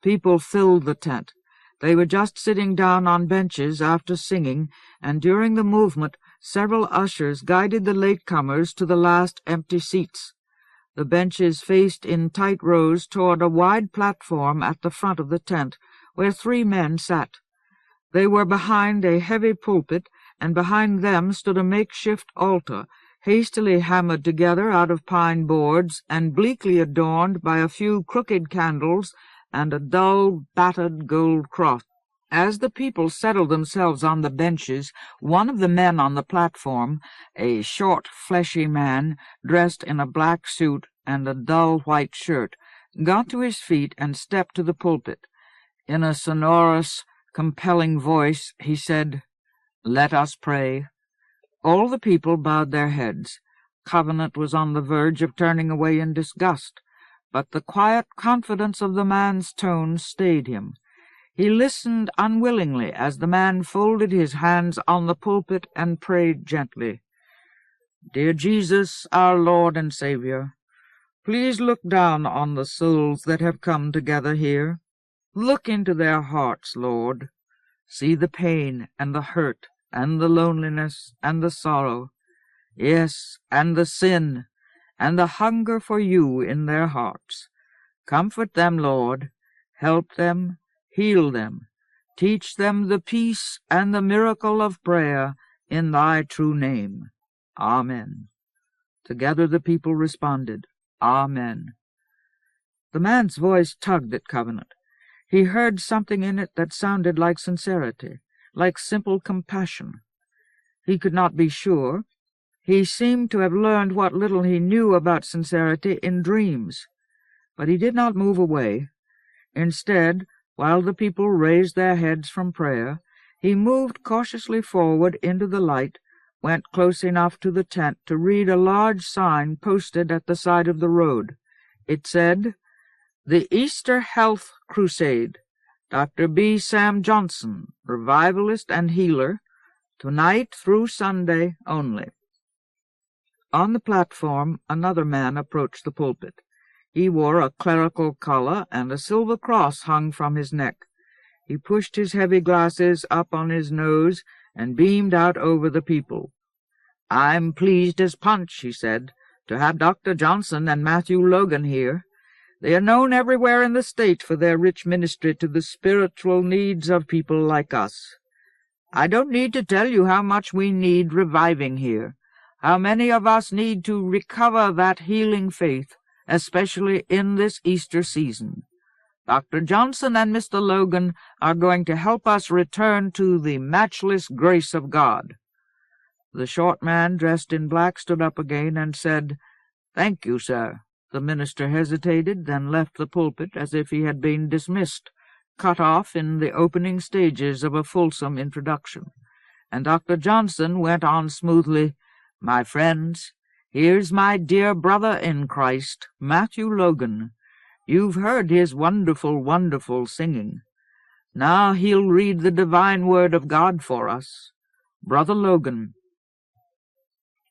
S1: People filled the tent. They were just sitting down on benches after singing, and during the movement several ushers guided the latecomers to the last empty seats. The benches faced in tight rows toward a wide platform at the front of the tent, where 3 men sat. They were behind a heavy pulpit, and behind them stood a makeshift altar, hastily hammered together out of pine boards and bleakly adorned by a few crooked candles and a dull, battered gold cross. As the people settled themselves on the benches, one of the men on the platform, a short, fleshy man, dressed in a black suit and a dull white shirt, got to his feet and stepped to the pulpit. In a sonorous, compelling voice, he said, "Let us pray." All the people bowed their heads. Covenant was on the verge of turning away in disgust, but the quiet confidence of the man's tones stayed him. He listened unwillingly as the man folded his hands on the pulpit and prayed gently. "Dear Jesus, our Lord and Savior, please look down on the souls that have come together here. Look into their hearts, Lord. See the pain and the hurt and the loneliness and the sorrow, yes, and the sin, and the hunger for you in their hearts. Comfort them, Lord. Help them, heal them. Teach them the peace and the miracle of prayer in thy true name. Amen." Together the people responded, "Amen." The man's voice tugged at Covenant. He heard something in it that sounded like sincerity, like simple compassion. He could not be sure. He seemed to have learned what little he knew about sincerity in dreams. But he did not move away. Instead, While the people raised their heads from prayer, he moved cautiously forward into the light, went close enough to the tent to read a large sign posted at the side of the road. It said, "The Easter Health Crusade. Dr. B. Sam Johnson, revivalist and healer, tonight through Sunday only." On the platform another man approached the pulpit. He wore a clerical collar, and a silver cross hung from his neck. He pushed his heavy glasses up on his nose and beamed out over the people. "I'm pleased as punch," he said, "to have Dr. Johnson and Matthew Logan here. They are known everywhere in the state for their rich ministry to the spiritual needs of people like us. I don't need to tell you how much we need reviving here, how many of us need to recover that healing faith, especially in this Easter season. Dr. Johnson and Mr. Logan are going to help us return to the matchless grace of God." The short man dressed in black stood up again and said, "Thank you, sir." The minister hesitated, then left the pulpit as if he had been dismissed, cut off in the opening stages of a fulsome introduction. And Dr. Johnson went on smoothly, "My friends, here's my dear brother in Christ, Matthew Logan. You've heard his wonderful, wonderful singing. Now he'll read the divine word of God for us. Brother Logan."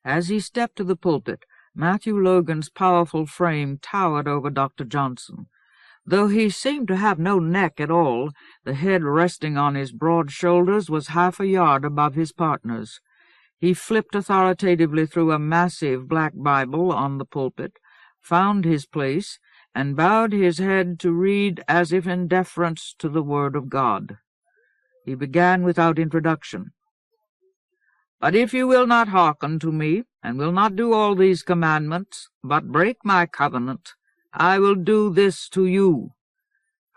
S1: As he stepped to the pulpit, Matthew Logan's powerful frame towered over Dr. Johnson. Though he seemed to have no neck at all, the head resting on his broad shoulders was half a yard above his partner's. He flipped authoritatively through a massive black Bible on the pulpit, found his place, and bowed his head to read as if in deference to the word of God. He began without introduction. "But if you will not hearken to me, and will not do all these commandments, but break my covenant, I will do this to you.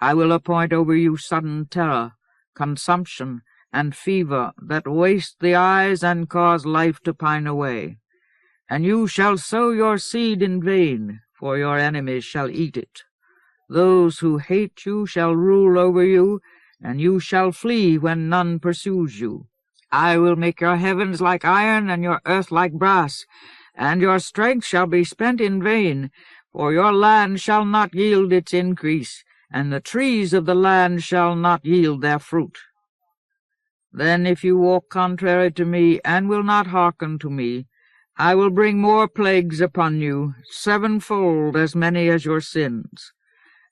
S1: I will appoint over you sudden terror, consumption, and fever that waste the eyes and cause life to pine away. And you shall sow your seed in vain, for your enemies shall eat it. Those who hate you shall rule over you, and you shall flee when none pursues you. I will make your heavens like iron, and your earth like brass, and your strength shall be spent in vain, for your land shall not yield its increase, and the trees of the land shall not yield their fruit. Then if you walk contrary to me, and will not hearken to me, I will bring more plagues upon you, sevenfold as many as your sins.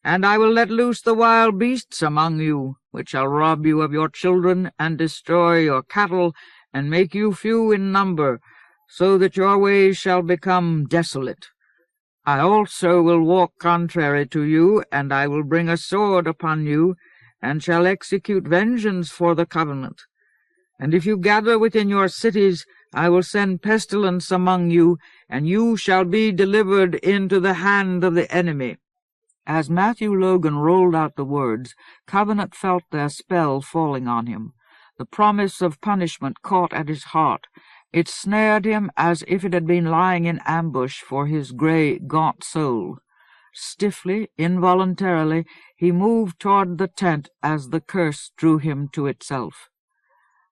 S1: And I will let loose the wild beasts among you, which shall rob you of your children, and destroy your cattle, and make you few in number, so that your ways shall become desolate. I also will walk contrary to you, and I will bring a sword upon you, and shall execute vengeance for the covenant. And if you gather within your cities, I will send pestilence among you, and you shall be delivered into the hand of the enemy." As Matthew Logan rolled out the words, Covenant felt their spell falling on him. The promise of punishment caught at his heart. It snared him as if it had been lying in ambush for his grey, gaunt soul. Stiffly, involuntarily, he moved toward the tent as the curse drew him to itself.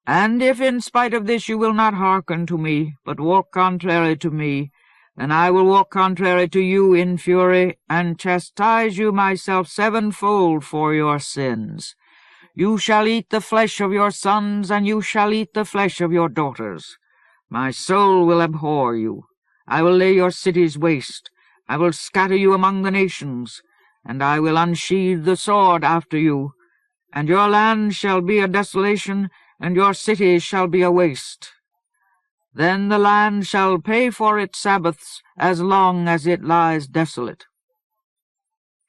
S1: "And if in spite of this you will not hearken to me, but walk contrary to me, then I will walk contrary to you in fury, and chastise you myself sevenfold for your sins. You shall eat the flesh of your sons, and you shall eat the flesh of your daughters. My soul will abhor you. I will lay your cities waste. I will scatter you among the nations, and I will unsheathe the sword after you. And your land shall be a desolation, and your cities shall be a waste. Then the land shall pay for its Sabbaths as long as it lies desolate."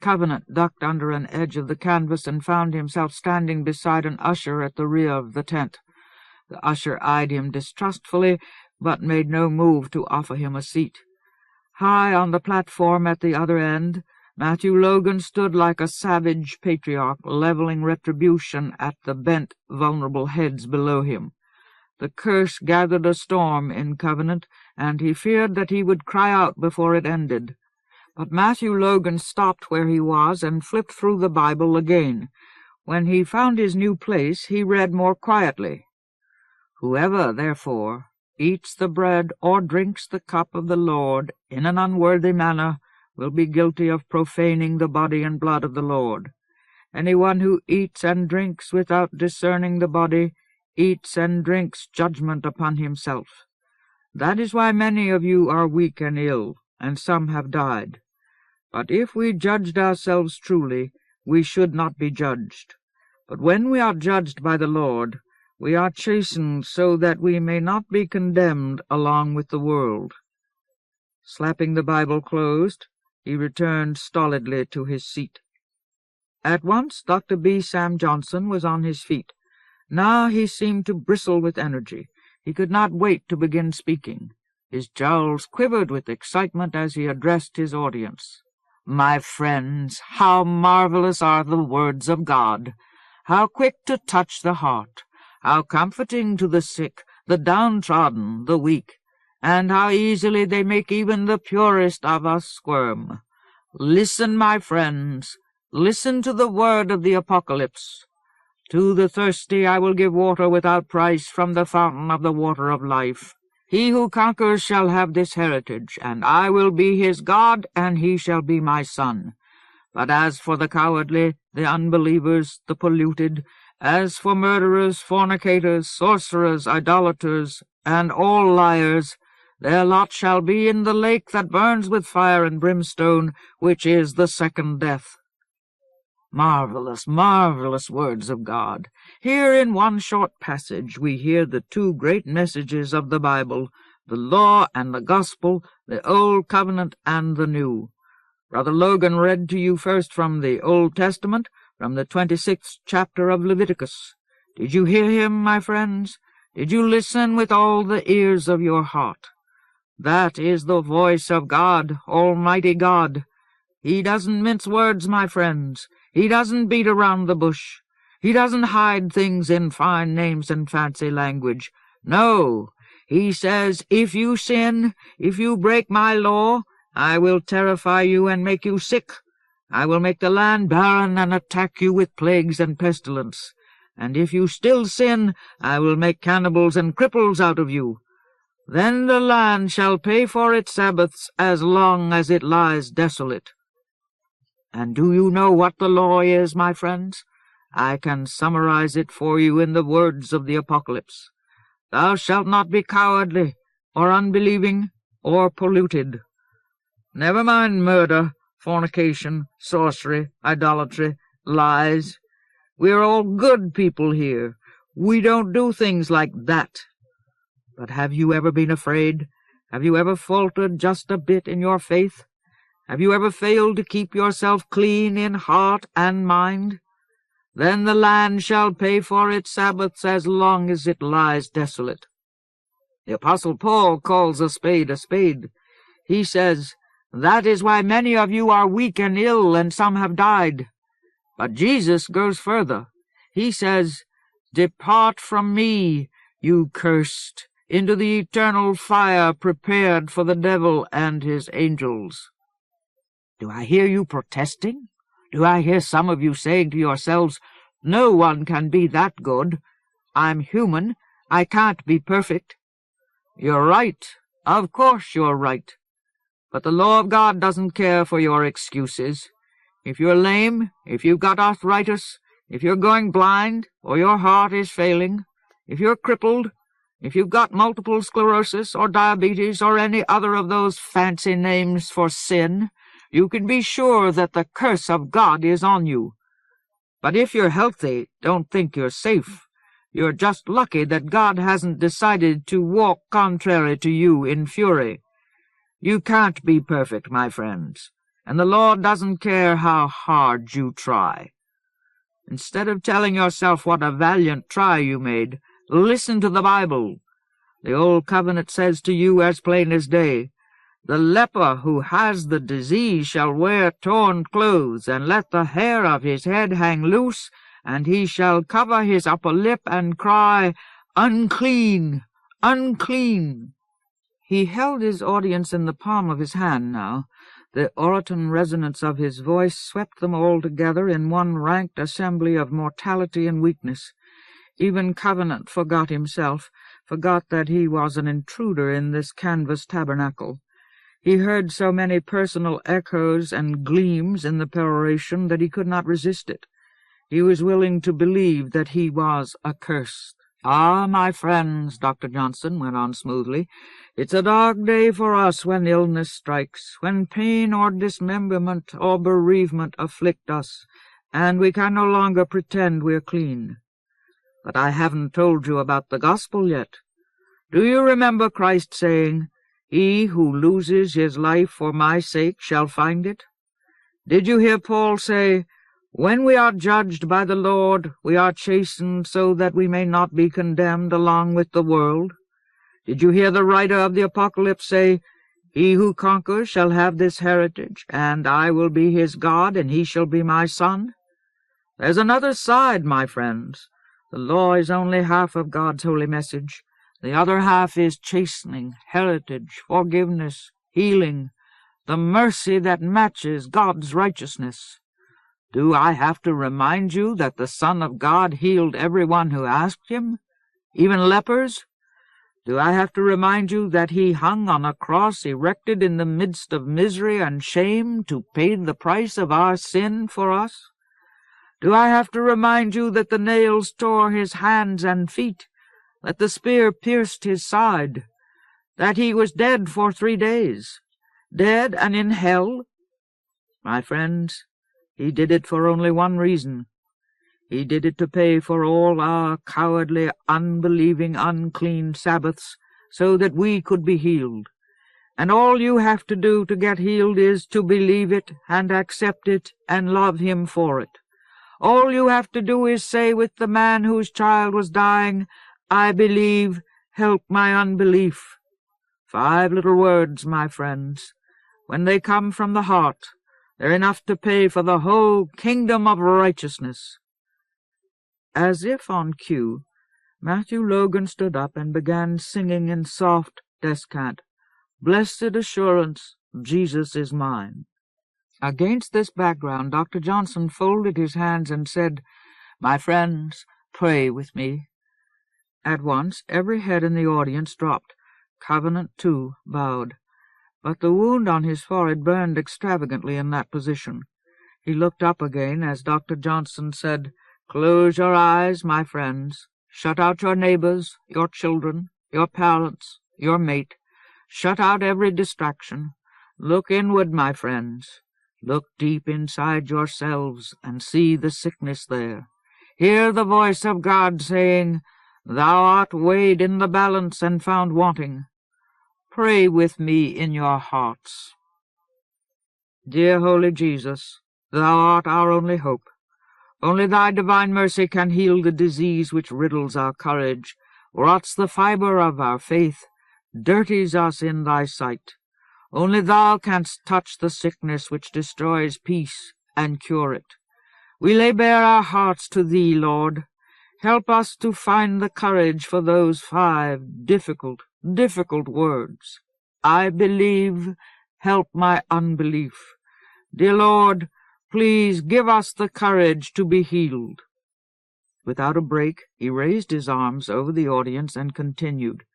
S1: Covenant ducked under an edge of the canvas and found himself standing beside an usher at the rear of the tent. The usher eyed him distrustfully, but made no move to offer him a seat. High on the platform at the other end, Matthew Logan stood like a savage patriarch, leveling retribution at the bent, vulnerable heads below him. The curse gathered a storm in Covenant, and he feared that he would cry out before it ended. But Matthew Logan stopped where he was and flipped through the Bible again. When he found his new place, he read more quietly. "Whoever, therefore, eats the bread or drinks the cup of the Lord in an unworthy manner will be guilty of profaning the body and blood of the Lord. Anyone who eats and drinks without discerning the body eats and drinks judgment upon himself. That is why many of you are weak and ill, and some have died. But if we judged ourselves truly, we should not be judged. But when we are judged by the Lord, we are chastened so that we may not be condemned along with the world." Slapping the Bible closed, he returned stolidly to his seat. At once Dr. B. Sam Johnson was on his feet. Now he seemed to bristle with energy. He could not wait to begin speaking. His jowls quivered with excitement as he addressed his audience. "My friends, how marvelous are the words of God! How quick to touch the heart! How comforting to the sick, the downtrodden, the weak! And how easily they make even the purest of us squirm! Listen, my friends! Listen to the word of the Apocalypse. To the thirsty I will give water without price from the fountain of the water of life. He who conquers shall have this heritage, and I will be his God, and he shall be my son. But as for the cowardly, the unbelievers, the polluted, as for murderers, fornicators, sorcerers, idolaters, and all liars, their lot shall be in the lake that burns with fire and brimstone, which is the second death." Marvelous, marvelous words of God! Here in one short passage we hear the two great messages of the Bible, the law and the gospel, the Old Covenant and the New. Brother Logan read to you first from the Old Testament, from the 26th chapter of Leviticus. Did you hear him, my friends? Did you listen with all the ears of your heart? That is the voice of God, Almighty God. He doesn't mince words, my friends. He doesn't beat around the bush. He doesn't hide things in fine names and fancy language. No, he says, if you sin, if you break my law, I will terrify you and make you sick. I will make the land barren and attack you with plagues and pestilence. And if you still sin, I will make cannibals and cripples out of you. Then the land shall pay for its Sabbaths as long as it lies desolate. And do you know what the law is, my friends? I can summarize it for you in the words of the Apocalypse. Thou shalt not be cowardly, or unbelieving, or polluted. Never mind murder, fornication, sorcery, idolatry, lies. We are all good people here. We don't do things like that. But have you ever been afraid? Have you ever faltered just a bit in your faith? Have you ever failed to keep yourself clean in heart and mind? Then the land shall pay for its Sabbaths as long as it lies desolate. The Apostle Paul calls a spade a spade. He says, "That is why many of you are weak and ill, and some have died." But Jesus goes further. He says, "Depart from me, you cursed, into the eternal fire prepared for the devil and his angels." Do I hear you protesting? Do I hear some of you saying to yourselves, "No one can be that good. I'm human. I can't be perfect"? You're right. Of course you're right. But the law of God doesn't care for your excuses. If you're lame, if you've got arthritis, if you're going blind, or your heart is failing, if you're crippled, if you've got multiple sclerosis or diabetes or any other of those fancy names for sin, you can be sure that the curse of God is on you. But if you're healthy, don't think you're safe. You're just lucky that God hasn't decided to walk contrary to you in fury. You can't be perfect, my friends, and the Lord doesn't care how hard you try. Instead of telling yourself what a valiant try you made, listen to the Bible. The Old Covenant says to you as plain as day, "The leper who has the disease shall wear torn clothes, and let the hair of his head hang loose, and he shall cover his upper lip and cry, 'Unclean, unclean.'" He held his audience in the palm of his hand now. The orotund resonance of his voice swept them all together in one ranked assembly of mortality and weakness. Even Covenant forgot himself, forgot that he was an intruder in this canvas tabernacle. He heard so many personal echoes and gleams in the peroration that he could not resist it. He was willing to believe that he was accursed. "Ah, my friends," Dr. Johnson went on smoothly, "it's a dark day for us when illness strikes, when pain or dismemberment or bereavement afflict us, and we can no longer pretend we're clean. But I haven't told you about the gospel yet. Do you remember Christ saying, 'He who loses his life for my sake shall find it'? Did you hear Paul say, 'When we are judged by the Lord, we are chastened so that we may not be condemned along with the world'? Did you hear the writer of the Apocalypse say, 'He who conquers shall have this heritage, and I will be his God, and he shall be my son'? There's another side, my friends. The law is only half of God's holy message. The other half is chastening, heritage, forgiveness, healing, the mercy that matches God's righteousness. Do I have to remind you that the Son of God healed everyone who asked him, even lepers? Do I have to remind you that he hung on a cross erected in the midst of misery and shame to pay the price of our sin for us? Do I have to remind you that the nails tore his hands and feet, that the spear pierced his side, that he was dead for 3 days, dead and in hell? My friends, he did it for only one reason. He did it to pay for all our cowardly, unbelieving, unclean Sabbaths, so that we could be healed. And all you have to do to get healed is to believe it and accept it and love him for it. All you have to do is say with the man whose child was dying, 'I believe, help my unbelief.' 5 little words, my friends. When they come from the heart, they're enough to pay for the whole kingdom of righteousness." As if on cue, Matthew Logan stood up and began singing in soft descant, "Blessed assurance, Jesus is mine." Against this background, Dr. Johnson folded his hands and said, "My friends, pray with me." At once every head in the audience dropped. Covenant, too, bowed. But the wound on his forehead burned extravagantly in that position. He looked up again as Dr. Johnson said, "Close your eyes, my friends. Shut out your neighbors, your children, your parents, your mate. Shut out every distraction. Look inward, my friends. Look deep inside yourselves and see the sickness there. Hear the voice of God saying, 'Thou art weighed in the balance and found wanting.' Pray with me in your hearts. Dear Holy Jesus, Thou art our only hope. Only Thy divine mercy can heal the disease which riddles our courage, rots the fibre of our faith, dirties us in Thy sight. Only Thou canst touch the sickness which destroys peace and cure it. We lay bare our hearts to Thee, Lord. Help us to find the courage for those 5 difficult words. I believe, help my unbelief. Dear Lord, please give us the courage to be healed." Without a break, he raised his arms over the audience and continued,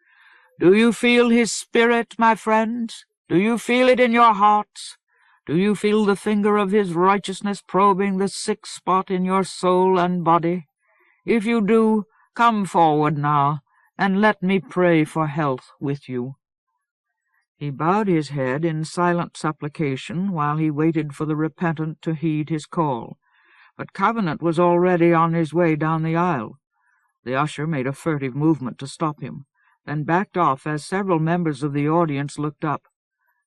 S1: "Do you feel His Spirit, my friends? Do you feel it in your hearts? Do you feel the finger of His righteousness probing the sick spot in your soul and body? If you do, come forward now, and let me pray for health with you." He bowed his head in silent supplication while he waited for the repentant to heed his call. But Covenant was already on his way down the aisle. The usher made a furtive movement to stop him, then backed off as several members of the audience looked up.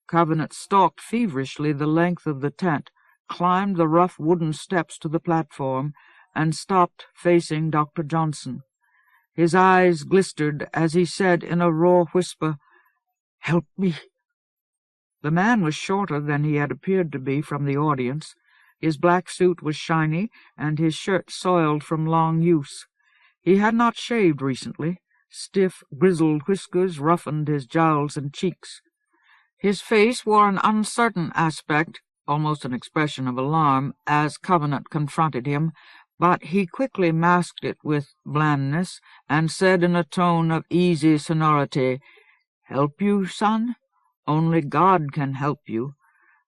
S1: Covenant stalked feverishly the length of the tent, climbed the rough wooden steps to the platform, and stopped facing Dr. Johnson. His eyes glistered as he said in a raw whisper, "Help me." The man was shorter than he had appeared to be from the audience. His black suit was shiny, and his shirt soiled from long use. He had not shaved recently. Stiff, grizzled whiskers roughened his jowls and cheeks. His face wore an uncertain aspect, almost an expression of alarm, as Covenant confronted him, but he quickly masked it with blandness, and said in a tone of easy sonority, "Help you, son? Only God can help you,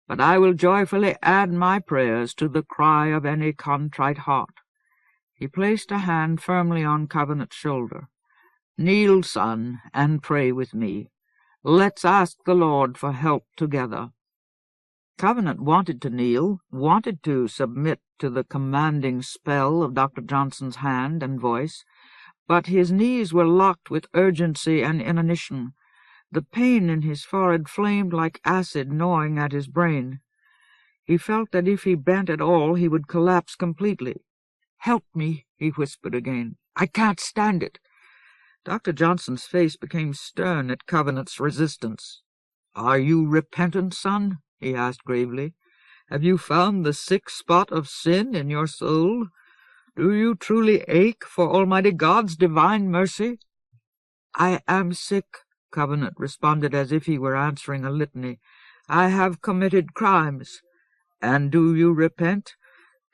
S1: but I will joyfully add my prayers to the cry of any contrite heart." He placed a hand firmly on Covenant's shoulder. "Kneel, son, and pray with me. Let's ask the Lord for help together." Covenant wanted to kneel, wanted to submit to the commanding spell of Dr. Johnson's hand and voice, but his knees were locked with urgency and inanition. The pain in his forehead flamed like acid gnawing at his brain. He felt that if he bent at all he would collapse completely. "Help me," he whispered again. "I can't stand it." Dr. Johnson's face became stern at Covenant's resistance. "Are you repentant, son?" he asked gravely. "Have you found the sick spot of sin in your soul? Do you truly ache for Almighty God's divine mercy?" "I am sick," Covenant responded as if he were answering a litany. "I have committed crimes." "And do you repent?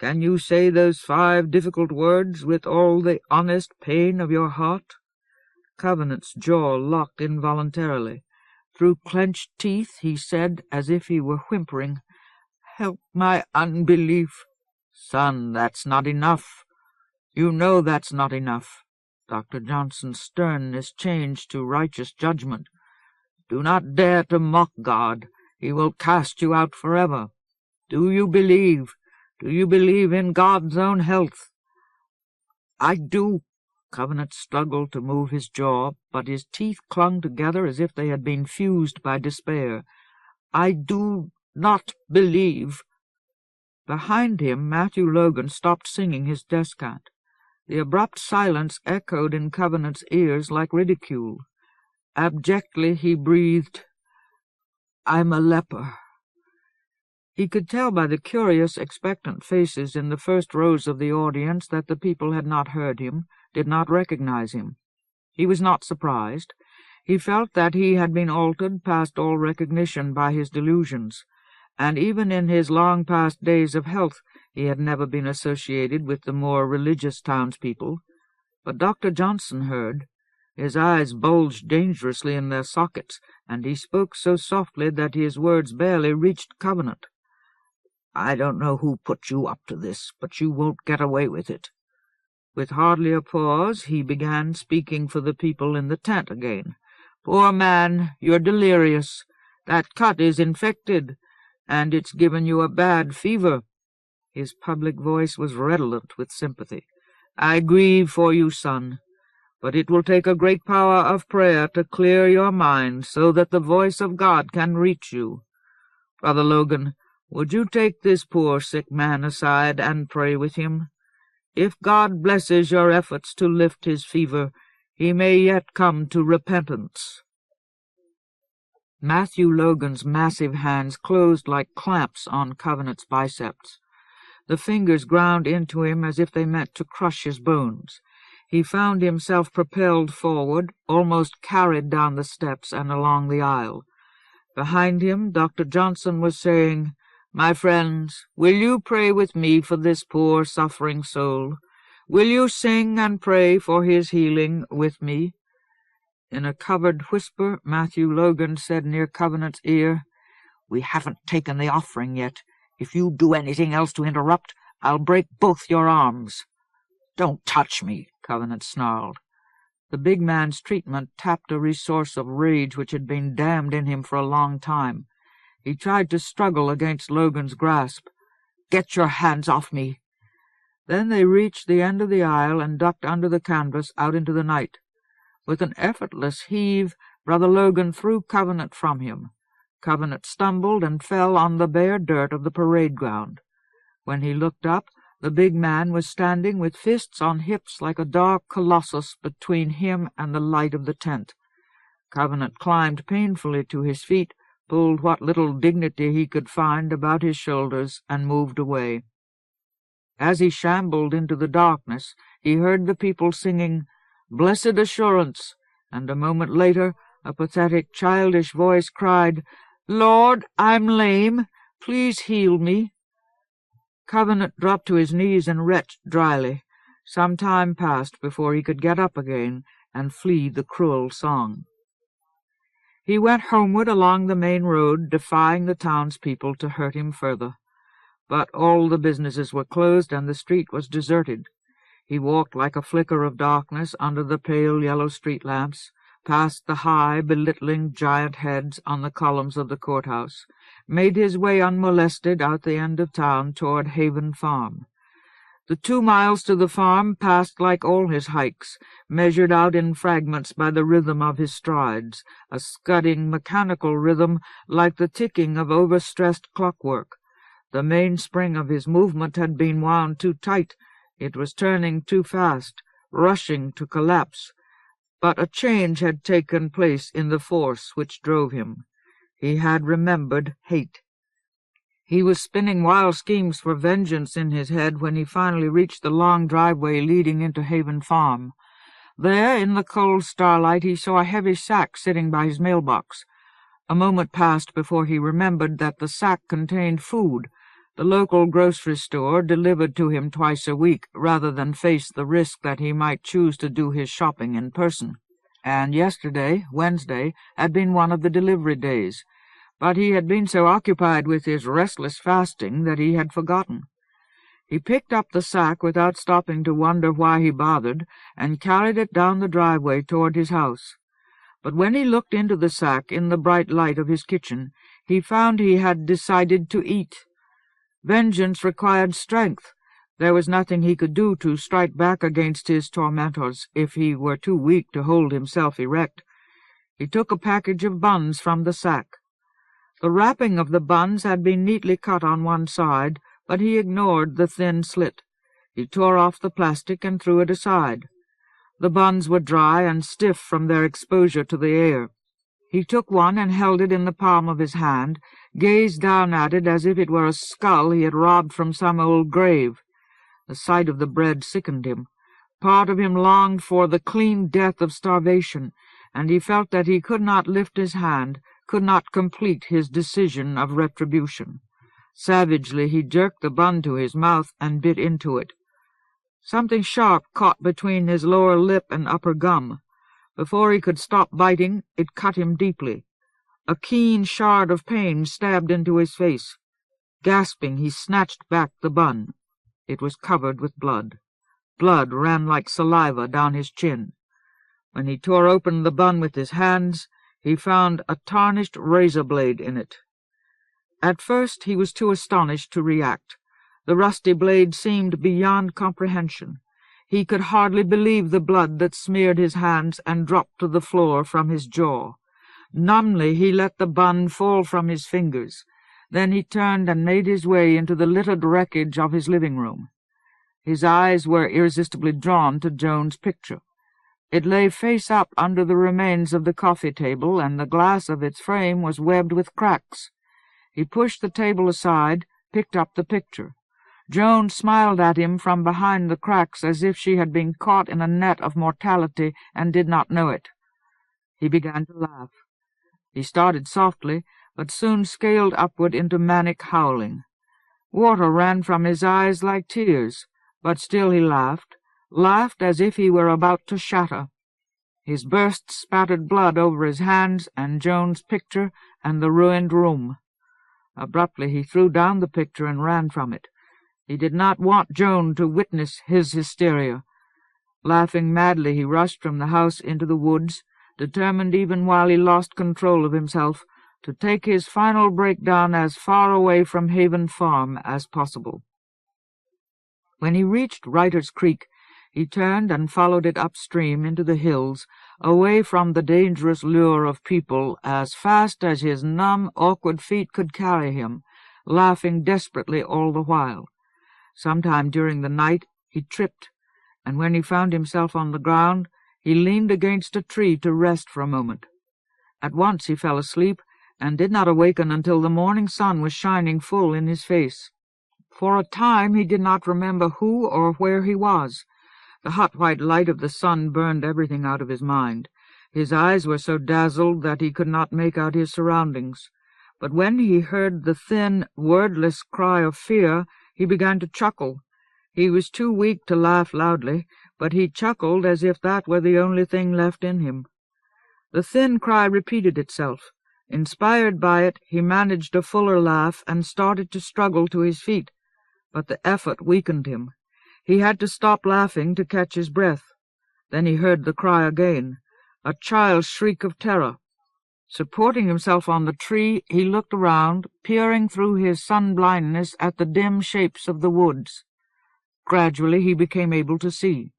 S1: Can you say those 5 difficult words with all the honest pain of your heart?" Covenant's jaw locked involuntarily. Through clenched teeth he said, as if he were whimpering, "Help my unbelief." "Son, that's not enough. You know that's not enough." Dr. Johnson's sternness changed to righteous judgment. "Do not dare to mock God. He will cast you out forever. Do you believe? Do you believe in God's own health?" "I do." Covenant struggled to move his jaw, but his teeth clung together as if they had been fused by despair. "I do not believe." Behind him, Matthew Logan stopped singing his descant. The abrupt silence echoed in Covenant's ears like ridicule. Abjectly he breathed, "I'm a leper." He could tell by the curious, expectant faces in the first rows of the audience that the people had not heard him, did not recognize him. He was not surprised. He felt that he had been altered past all recognition by his delusions, and even in his long-past days of health he had never been associated with the more religious townspeople. But Dr. Johnson heard. His eyes bulged dangerously in their sockets, and he spoke so softly that his words barely reached Covenant. "I don't know who put you up to this, but you won't get away with it." With hardly a pause, he began speaking for the people in the tent again. "Poor man, you're delirious. That cut is infected, and it's given you a bad fever." His public voice was redolent with sympathy. "I grieve for you, son, but it will take a great power of prayer to clear your mind so that the voice of God can reach you. Brother Logan, would you take this poor sick man aside and pray with him? If God blesses your efforts to lift his fever, he may yet come to repentance." Matthew Logan's massive hands closed like clamps on Covenant's biceps. The fingers ground into him as if they meant to crush his bones. He found himself propelled forward, almost carried down the steps and along the aisle. Behind him, Dr. Johnson was saying, "My friends, will you pray with me for this poor suffering soul? Will you sing and pray for his healing with me?" In a covered whisper, Matthew Logan said near Covenant's ear, "We haven't taken the offering yet. If you do anything else to interrupt, I'll break both your arms." "Don't touch me," Covenant snarled. The big man's treatment tapped a resource of rage which had been dammed in him for a long time. He tried to struggle against Logan's grasp. "Get your hands off me." Then they reached the end of the aisle and ducked under the canvas out into the night. With an effortless heave, Brother Logan threw Covenant from him. Covenant stumbled and fell on the bare dirt of the parade ground. When he looked up, the big man was standing with fists on hips like a dark colossus between him and the light of the tent. Covenant climbed painfully to his feet, pulled what little dignity he could find about his shoulders, and moved away. As he shambled into the darkness, he heard the people singing, "Blessed Assurance," and a moment later a pathetic, childish voice cried, "Lord, I'm lame. Please heal me." Covenant dropped to his knees and retched dryly. Some time passed before he could get up again and flee the cruel song. He went homeward along the main road, defying the townspeople to hurt him further. But all the businesses were closed and the street was deserted. He walked like a flicker of darkness under the pale yellow street lamps, past the high, belittling giant heads on the columns of the courthouse, made his way unmolested out the end of town toward Haven Farm. The 2 miles to the farm passed like all his hikes, measured out in fragments by the rhythm of his strides, a scudding, mechanical rhythm like the ticking of overstressed clockwork. The mainspring of his movement had been wound too tight. It was turning too fast, rushing to collapse. But a change had taken place in the force which drove him. He had remembered hate. He was spinning wild schemes for vengeance in his head when he finally reached the long driveway leading into Haven Farm. There, in the cold starlight, he saw a heavy sack sitting by his mailbox. A moment passed before he remembered that the sack contained food. The local grocery store delivered to him twice a week, rather than face the risk that he might choose to do his shopping in person. And yesterday, Wednesday, had been one of the delivery days. But he had been so occupied with his restless fasting that he had forgotten. He picked up the sack without stopping to wonder why he bothered, and carried it down the driveway toward his house. But when he looked into the sack in the bright light of his kitchen, he found he had decided to eat. Vengeance required strength. There was nothing he could do to strike back against his tormentors if he were too weak to hold himself erect. He took a package of buns from the sack. The wrapping of the buns had been neatly cut on one side, but he ignored the thin slit. He tore off the plastic and threw it aside. The buns were dry and stiff from their exposure to the air. He took one and held it in the palm of his hand, gazed down at it as if it were a skull he had robbed from some old grave. The sight of the bread sickened him. Part of him longed for the clean death of starvation, and he felt that he could not lift his hand, could not complete his decision of retribution. Savagely he jerked the bun to his mouth and bit into it. Something sharp caught between his lower lip and upper gum. Before he could stop biting, it cut him deeply. A keen shard of pain stabbed into his face. Gasping, he snatched back the bun. It was covered with blood. Blood ran like saliva down his chin. When he tore open the bun with his hands, he found a tarnished razor blade in it. At first he was too astonished to react. The rusty blade seemed beyond comprehension. He could hardly believe the blood that smeared his hands and dropped to the floor from his jaw. Numbly he let the bun fall from his fingers. Then he turned and made his way into the littered wreckage of his living room. His eyes were irresistibly drawn to Joan's picture. It lay face up under the remains of the coffee table, and the glass of its frame was webbed with cracks. He pushed the table aside, picked up the picture. Joan smiled at him from behind the cracks as if she had been caught in a net of mortality and did not know it. He began to laugh. He started softly, but soon scaled upward into manic howling. Water ran from his eyes like tears, but still he laughed as if he were about to shatter. His bursts spattered blood over his hands and Joan's picture and the ruined room. Abruptly he threw down the picture and ran from it. He did not want Joan to witness his hysteria. Laughing madly, he rushed from the house into the woods, determined even while he lost control of himself to take his final breakdown as far away from Haven Farm as possible. When he reached Writer's Creek, he turned and followed it upstream into the hills, away from the dangerous lure of people, as fast as his numb, awkward feet could carry him, laughing desperately all the while. Sometime during the night he tripped, and when he found himself on the ground, he leaned against a tree to rest for a moment. At once he fell asleep, and did not awaken until the morning sun was shining full in his face. For a time he did not remember who or where he was. The hot white light of the sun burned everything out of his mind. His eyes were so dazzled that he could not make out his surroundings. but when he heard the thin, wordless cry of fear, he began to chuckle. He was too weak to laugh loudly, but he chuckled as if that were the only thing left in him. The thin cry repeated itself. Inspired by it, he managed a fuller laugh and started to struggle to his feet, but the effort weakened him. He had to stop laughing to catch his breath. Then he heard the cry again, a child's shriek of terror. Supporting himself on the tree, he looked around, peering through his sun-blindness at the dim shapes of the woods. Gradually he became able to see.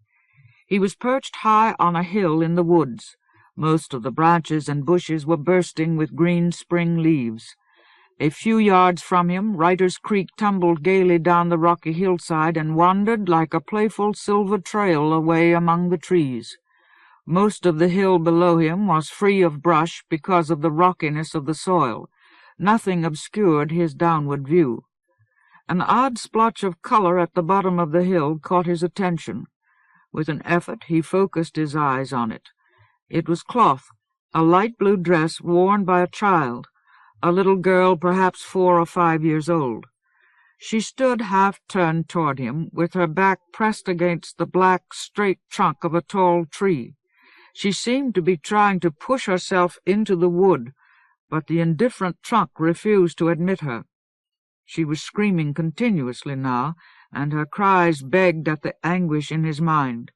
S1: He was perched high on a hill in the woods. Most of the branches and bushes were bursting with green spring leaves. A few yards from him, Writer's Creek tumbled gaily down the rocky hillside and wandered like a playful silver trail away among the trees. Most of the hill below him was free of brush because of the rockiness of the soil. Nothing obscured his downward view. An odd splotch of color at the bottom of the hill caught his attention. With an effort he focused his eyes on it. It was cloth, a light blue dress worn by a child, a little girl perhaps 4 or 5 years old. She stood half-turned toward him, with her back pressed against the black, straight trunk of a tall tree. She seemed to be trying to push herself into the wood, but the indifferent trunk refused to admit her. She was screaming continuously now, and her cries begged at the anguish in his mind.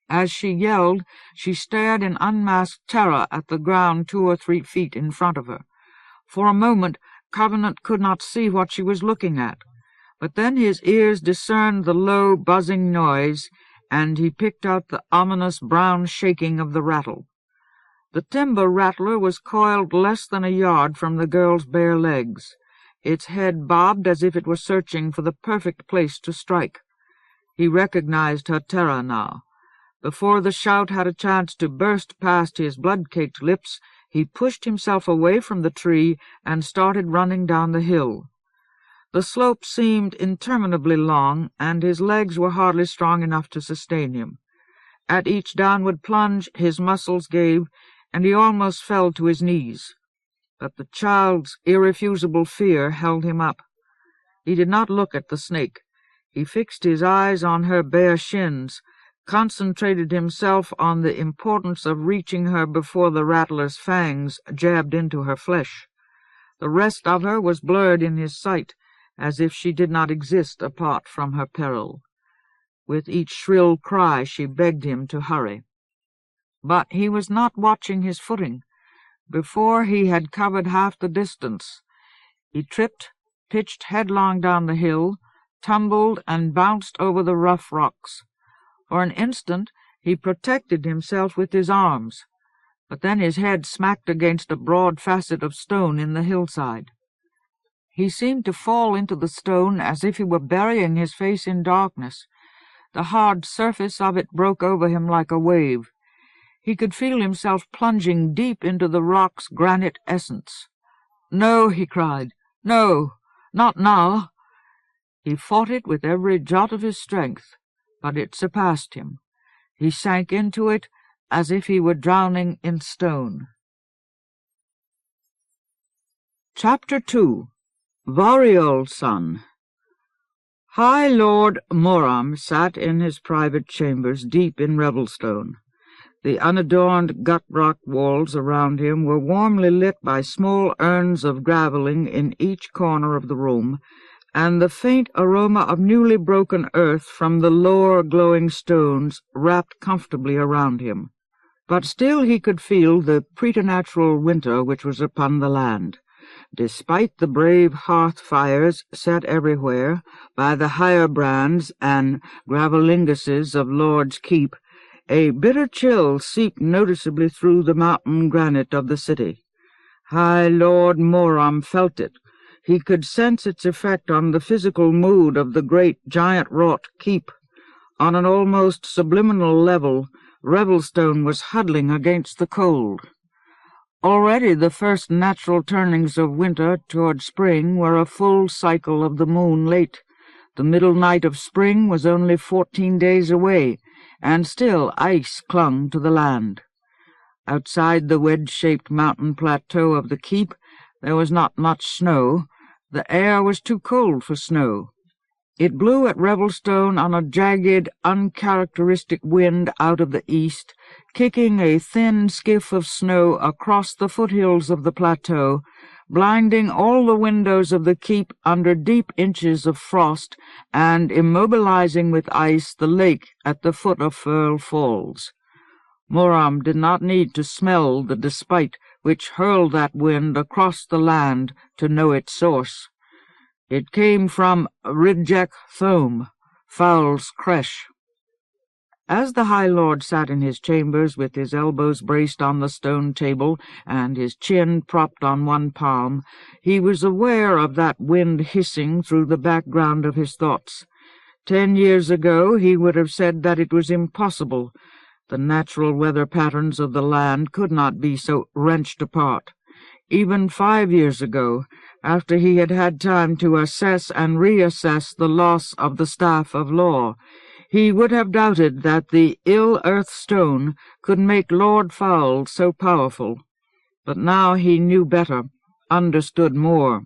S1: As she yelled, she stared in unmasked terror at the ground 2 or 3 feet in front of her. For a moment, Covenant could not see what she was looking at, but then his ears discerned the low, buzzing noise, and he picked out the ominous brown shaking of the rattle. The timber rattler was coiled less than a yard from the girl's bare legs. Its head bobbed as if it were searching for the perfect place to strike. He recognized her terror now. Before the shout had a chance to burst past his blood-caked lips, he pushed himself away from the tree and started running down the hill. The slope seemed interminably long, and his legs were hardly strong enough to sustain him. At each downward plunge his muscles gave, and he almost fell to his knees. But the child's irrefusable fear held him up. He did not look at the snake. He fixed his eyes on her bare shins, concentrated himself on the importance of reaching her before the rattler's fangs jabbed into her flesh. The rest of her was blurred in his sight, as if she did not exist apart from her peril. With each shrill cry she begged him to hurry. But he was not watching his footing. Before he had covered half the distance, he tripped, pitched headlong down the hill, tumbled and bounced over the rough rocks. For an instant he protected himself with his arms, but then his head smacked against a broad facet of stone in the hillside. He seemed to fall into the stone as if he were burying his face in darkness. The hard surface of it broke over him like a wave. He could feel himself plunging deep into the rock's granite essence. "No," he cried. "No, not now." He fought it with every jot of his strength, but it surpassed him. He sank into it as if he were drowning in stone. Chapter 2. Variol-son. High Lord Moram sat in his private chambers deep in Revelstone. The unadorned gut-rock walls around him were warmly lit by small urns of graveling in each corner of the room, and the faint aroma of newly broken earth from the lower glowing stones wrapped comfortably around him. But still he could feel the preternatural winter which was upon the land. Despite the brave hearth fires set everywhere by the higher brands and gravelinguses of Lord's Keep, a bitter chill seeped noticeably through the mountain granite of the city. High Lord Moram felt it. He could sense its effect on the physical mood of the great giant-wrought keep. On an almost subliminal level, Revelstone was huddling against the cold. Already the first natural turnings of winter toward spring were a full cycle of the moon late. The middle night of spring was only 14 days away, and still ice clung to the land. Outside the wedge-shaped mountain plateau of the keep, There was not much snow. The air was too cold for snow. It blew at Revelstone on a jagged, uncharacteristic wind out of the east, kicking a thin skiff of snow across the foothills of the plateau, blinding all the windows of the keep under deep inches of frost, and immobilizing with ice the lake at the foot of Firle Falls. Moram did not need to smell the despite which hurled that wind across the land to know its source. It came from Ridjek Thome, Fowl's Creche. As the High Lord sat in his chambers with his elbows braced on the stone table and his chin propped on one palm, he was aware of that wind hissing through the background of his thoughts. 10 years ago he would have said that it was impossible. The natural weather patterns of the land could not be so wrenched apart. Even 5 years ago, after he had had time to assess and reassess the loss of the staff of law, he would have doubted that the ill-earth stone could make Lord Foul so powerful. But now he knew better, understood more.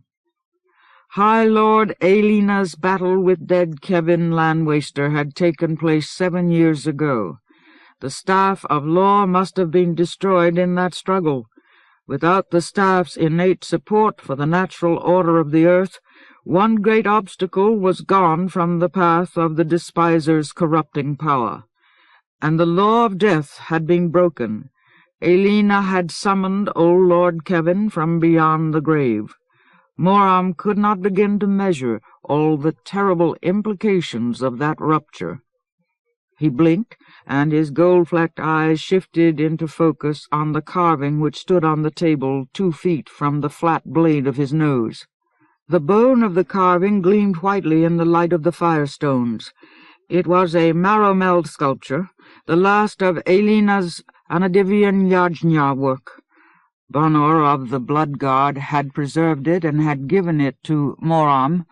S1: High Lord Aelina's battle with dead Kevin Landwaster had taken place 7 years ago. The staff of law must have been destroyed in that struggle. Without the staff's innate support for the natural order of the earth, one great obstacle was gone from the path of the Despiser's corrupting power. And the law of death had been broken. Aelina had summoned old Lord Kevin from beyond the grave. Moram could not begin to measure all the terrible implications of that rupture. He blinked, and his gold-flecked eyes shifted into focus on the carving which stood on the table 2 feet from the flat blade of his nose. The bone of the carving gleamed whitely in the light of the firestones. It was a marrow-meld sculpture, the last of Aelina's Anadivian Yajna work. Bonor of the Blood God had preserved it and had given it to Moram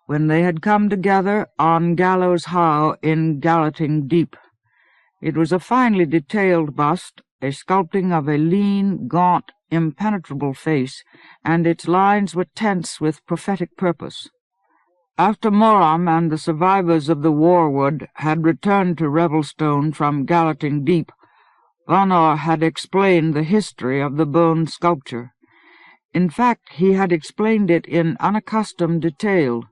S1: when they had come together on Gallows How in Gallating Deep. It was a finely detailed bust, a sculpting of a lean, gaunt, impenetrable face, and its lines were tense with prophetic purpose. After Moram and the survivors of the Warwood had returned to Revelstone from Gallating Deep, Bonor had explained the history of the bone sculpture. In fact, he had explained it in unaccustomed detail.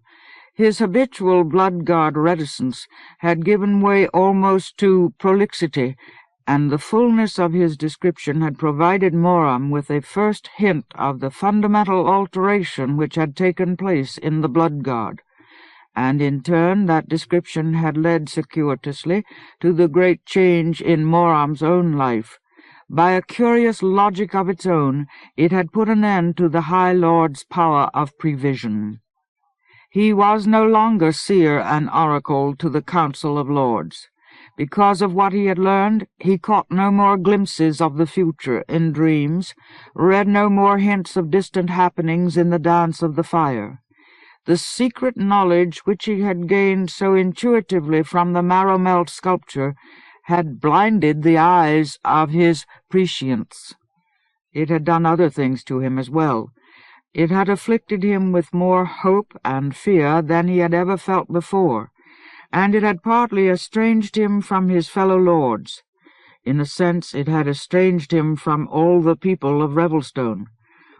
S1: His habitual blood-god reticence had given way almost to prolixity, and the fullness of his description had provided Moram with a first hint of the fundamental alteration which had taken place in the blood god. And in turn that description had led circuitously to the great change in Moram's own life. By a curious logic of its own, it had put an end to the High Lord's power of prevision. He was no longer seer and oracle to the Council of Lords. Because of what he had learned, he caught no more glimpses of the future in dreams, read no more hints of distant happenings in the dance of the fire. The secret knowledge which he had gained so intuitively from the marrow-melt sculpture had blinded the eyes of his prescience. It had done other things to him as well. It had afflicted him with more hope and fear than he had ever felt before, and it had partly estranged him from his fellow lords. In a sense, it had estranged him from all the people of Revelstone.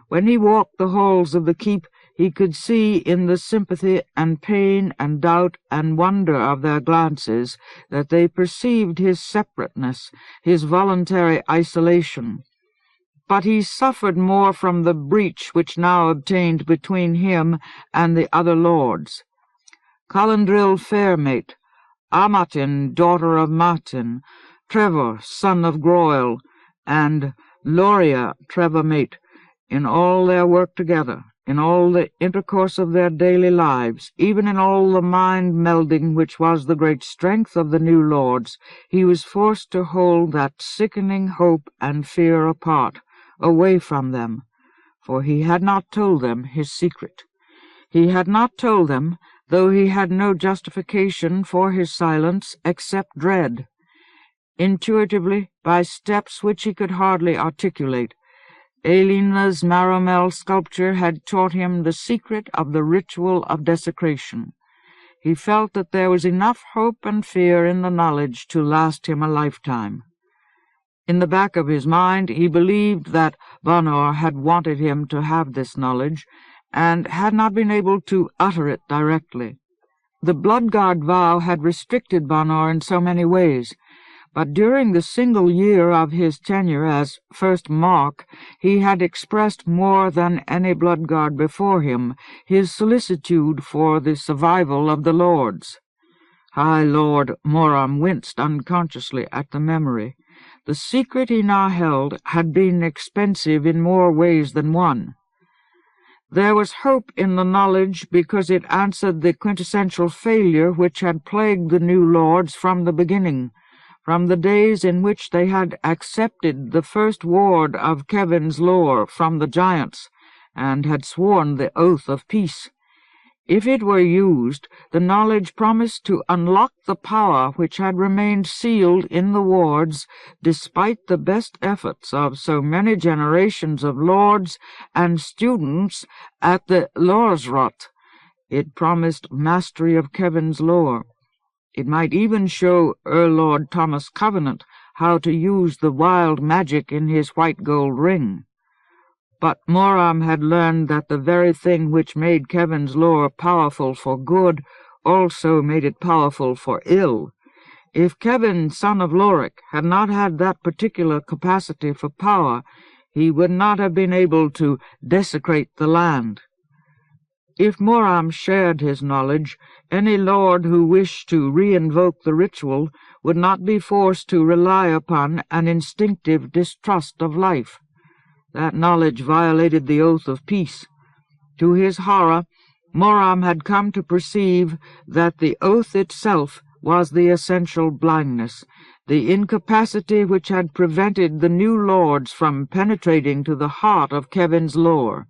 S1: When he walked the halls of the keep, he could see in the sympathy and pain and doubt and wonder of their glances that they perceived his separateness, his voluntary isolation. But he suffered more from the breach which now obtained between him and the other lords. Colindril Fairmate, Amatin, daughter of Martin, Trevor, son of Groil, and Loria, Trevor mate, in all their work together, in all the intercourse of their daily lives, even in all the mind-melding which was the great strength of the new lords, he was forced to hold that sickening hope and fear apart, away from them, for he had not told them his secret. He had not told them, though he had no justification for his silence except dread. Intuitively, by steps which he could hardly articulate, Aelina's Maromel sculpture had taught him the secret of the Ritual of Desecration. He felt that there was enough hope and fear in the knowledge to last him a lifetime. In the back of his mind he believed that Banor had wanted him to have this knowledge, and had not been able to utter it directly. The Bloodguard vow had restricted Banor in so many ways, but during the single year of his tenure as First Mark he had expressed more than any Bloodguard before him his solicitude for the survival of the Lords. High Lord Moram winced unconsciously at the memory. The secret he now held had been expensive in more ways than one. There was hope in the knowledge because it answered the quintessential failure which had plagued the new lords from the beginning, from the days in which they had accepted the first ward of Kevin's lore from the giants, and had sworn the oath of peace. If it were used, the knowledge promised to unlock the power which had remained sealed in the wards, despite the best efforts of so many generations of lords and students at the Loresrot. It promised mastery of Kevin's lore. It might even show Lord Thomas Covenant how to use the wild magic in his white gold ring. But Moram had learned that the very thing which made Kevin's lore powerful for good also made it powerful for ill. If Kevin, son of Lorik, had not had that particular capacity for power, he would not have been able to desecrate the land. If Moram shared his knowledge, any lord who wished to re-invoke the ritual would not be forced to rely upon an instinctive distrust of life. That knowledge violated the oath of peace. To his horror, Moram had come to perceive that the oath itself was the essential blindness, the incapacity which had prevented the new lords from penetrating to the heart of Kevin's lore.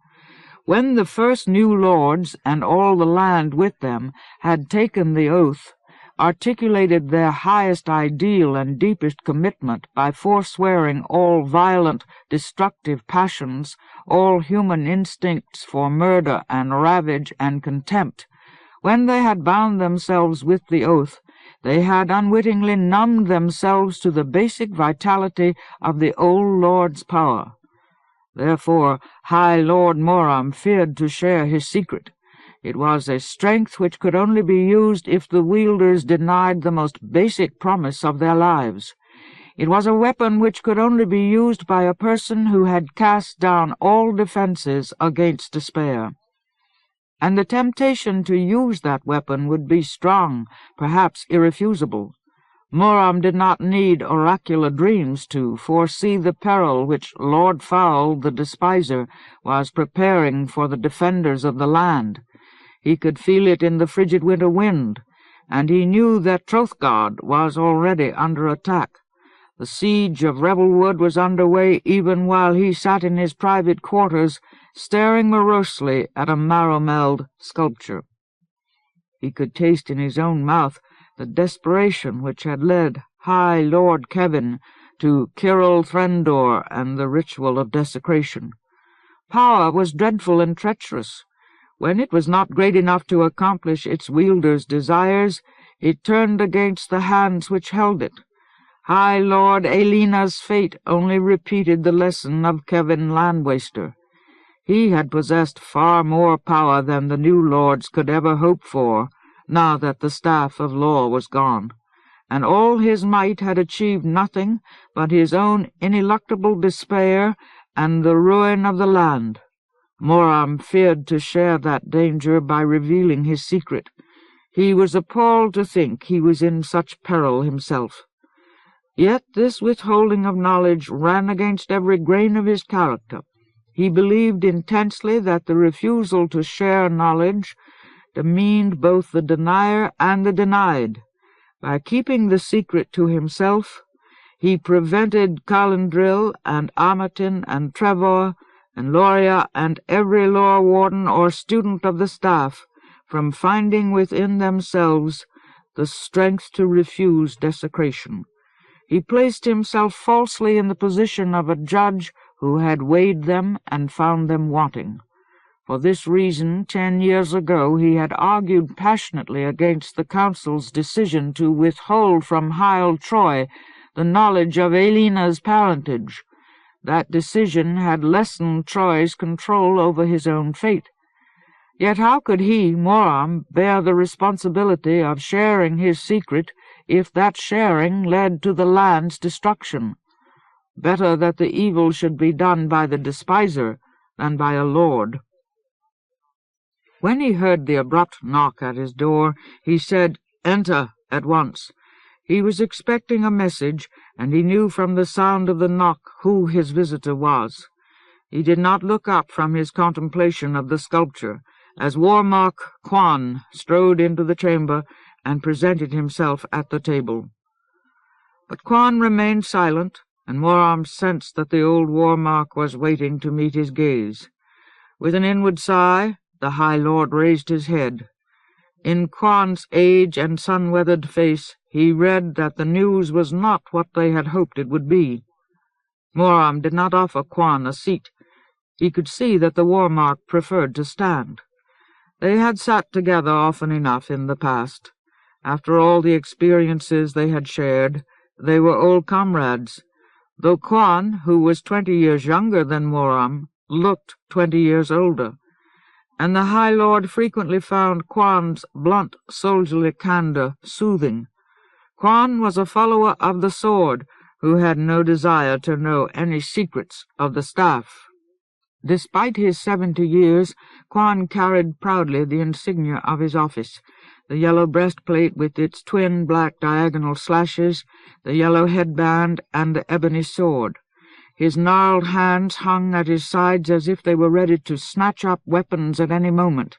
S1: When the first new lords, and all the land with them, had taken the oath, articulated their highest ideal and deepest commitment by forswearing all violent, destructive passions, all human instincts for murder and ravage and contempt, when they had bound themselves with the oath, they had unwittingly numbed themselves to the basic vitality of the old lord's power. Therefore, High Lord Moram feared to share his secret. It was a strength which could only be used if the wielders denied the most basic promise of their lives. It was a weapon which could only be used by a person who had cast down all defenses against despair. And the temptation to use that weapon would be strong, perhaps irrefusable. Moram did not need oracular dreams to foresee the peril which Lord Foul the Despiser was preparing for the defenders of the land. He could feel it in the frigid winter wind, and he knew that Trothgard was already under attack. The siege of Revelwood was under way even while he sat in his private quarters, staring morosely at a maromeld sculpture. He could taste in his own mouth the desperation which had led High Lord Kevin to Kyril Threndor and the Ritual of Desecration. Power was dreadful and treacherous. When it was not great enough to accomplish its wielder's desires, it turned against the hands which held it. High Lord Aelina's fate only repeated the lesson of Kevin Landwaster. He had possessed far more power than the new lords could ever hope for, now that the staff of law was gone, and all his might had achieved nothing but his own ineluctable despair and the ruin of the land. Moram feared to share that danger by revealing his secret. He was appalled to think he was in such peril himself. Yet this withholding of knowledge ran against every grain of his character. He believed intensely that the refusal to share knowledge demeaned both the denier and the denied. By keeping the secret to himself, he prevented Calandril and Amatin and Trevor and Loria and every lore warden or student of the staff from finding within themselves the strength to refuse desecration. He placed himself falsely in the position of a judge who had weighed them and found them wanting. For this reason, 10 years ago, he had argued passionately against the council's decision to withhold from Heil Troy the knowledge of Elena's parentage. That decision had lessened Troy's control over his own fate. Yet how could he, Moram, bear the responsibility of sharing his secret if that sharing led to the land's destruction? Better that the evil should be done by the despiser than by a lord. When he heard the abrupt knock at his door, he said, "Enter at once." He was expecting a message, and he knew from the sound of the knock who his visitor was. He did not look up from his contemplation of the sculpture, as Warmark Quan strode into the chamber and presented himself at the table. But Quan remained silent, and Moram sensed that the old Warmark was waiting to meet his gaze. With an inward sigh, the High Lord raised his head. In Quan's age and sun-weathered face he read that the news was not what they had hoped it would be. Moram did not offer Quan a seat. He could see that the Warmark preferred to stand. They had sat together often enough in the past. After all the experiences they had shared, they were old comrades, though Quan, who was 20 years younger than Moram, looked 20 years older, and the High Lord frequently found Quan's blunt, soldierly candor soothing. Quan was a follower of the sword, who had no desire to know any secrets of the staff. Despite his 70 years, Quan carried proudly the insignia of his office, the yellow breastplate with its twin black diagonal slashes, the yellow headband, and the ebony sword. His gnarled hands hung at his sides as if they were ready to snatch up weapons at any moment,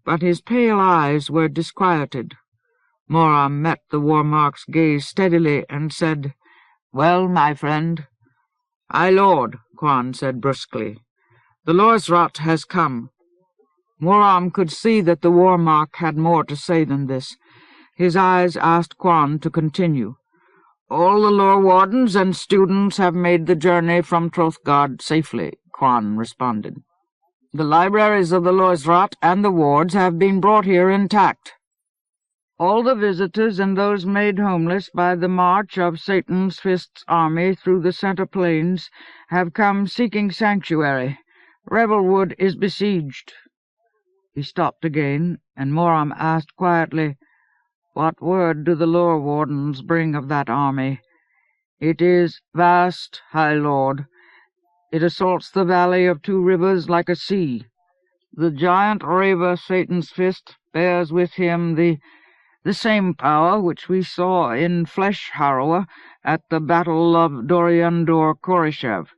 S1: but his pale eyes were disquieted. Moram met the Warmark's gaze steadily and said, "Well, my friend?" "Aye, Lord," Quan said brusquely. "The Lorsrot has come." Moram could see that the Warmark had more to say than this. His eyes asked Quan to continue. "All the lore wardens and students have made the journey from Trothgard safely," Quan responded. "The libraries of the Lorsrot and the wards have been brought here intact. All the visitors and those made homeless by the march of Satan's Fist's army through the Center Plains have come seeking sanctuary. Revelwood is besieged." He stopped again, and Moram asked quietly, "What word do the lore wardens bring of that army?" "It is vast, High Lord. It assaults the valley of 2 rivers like a sea. The giant raver Satan's Fist bears with him the same power which we saw in Flesh Harrower at the battle of Doriandor Korishev.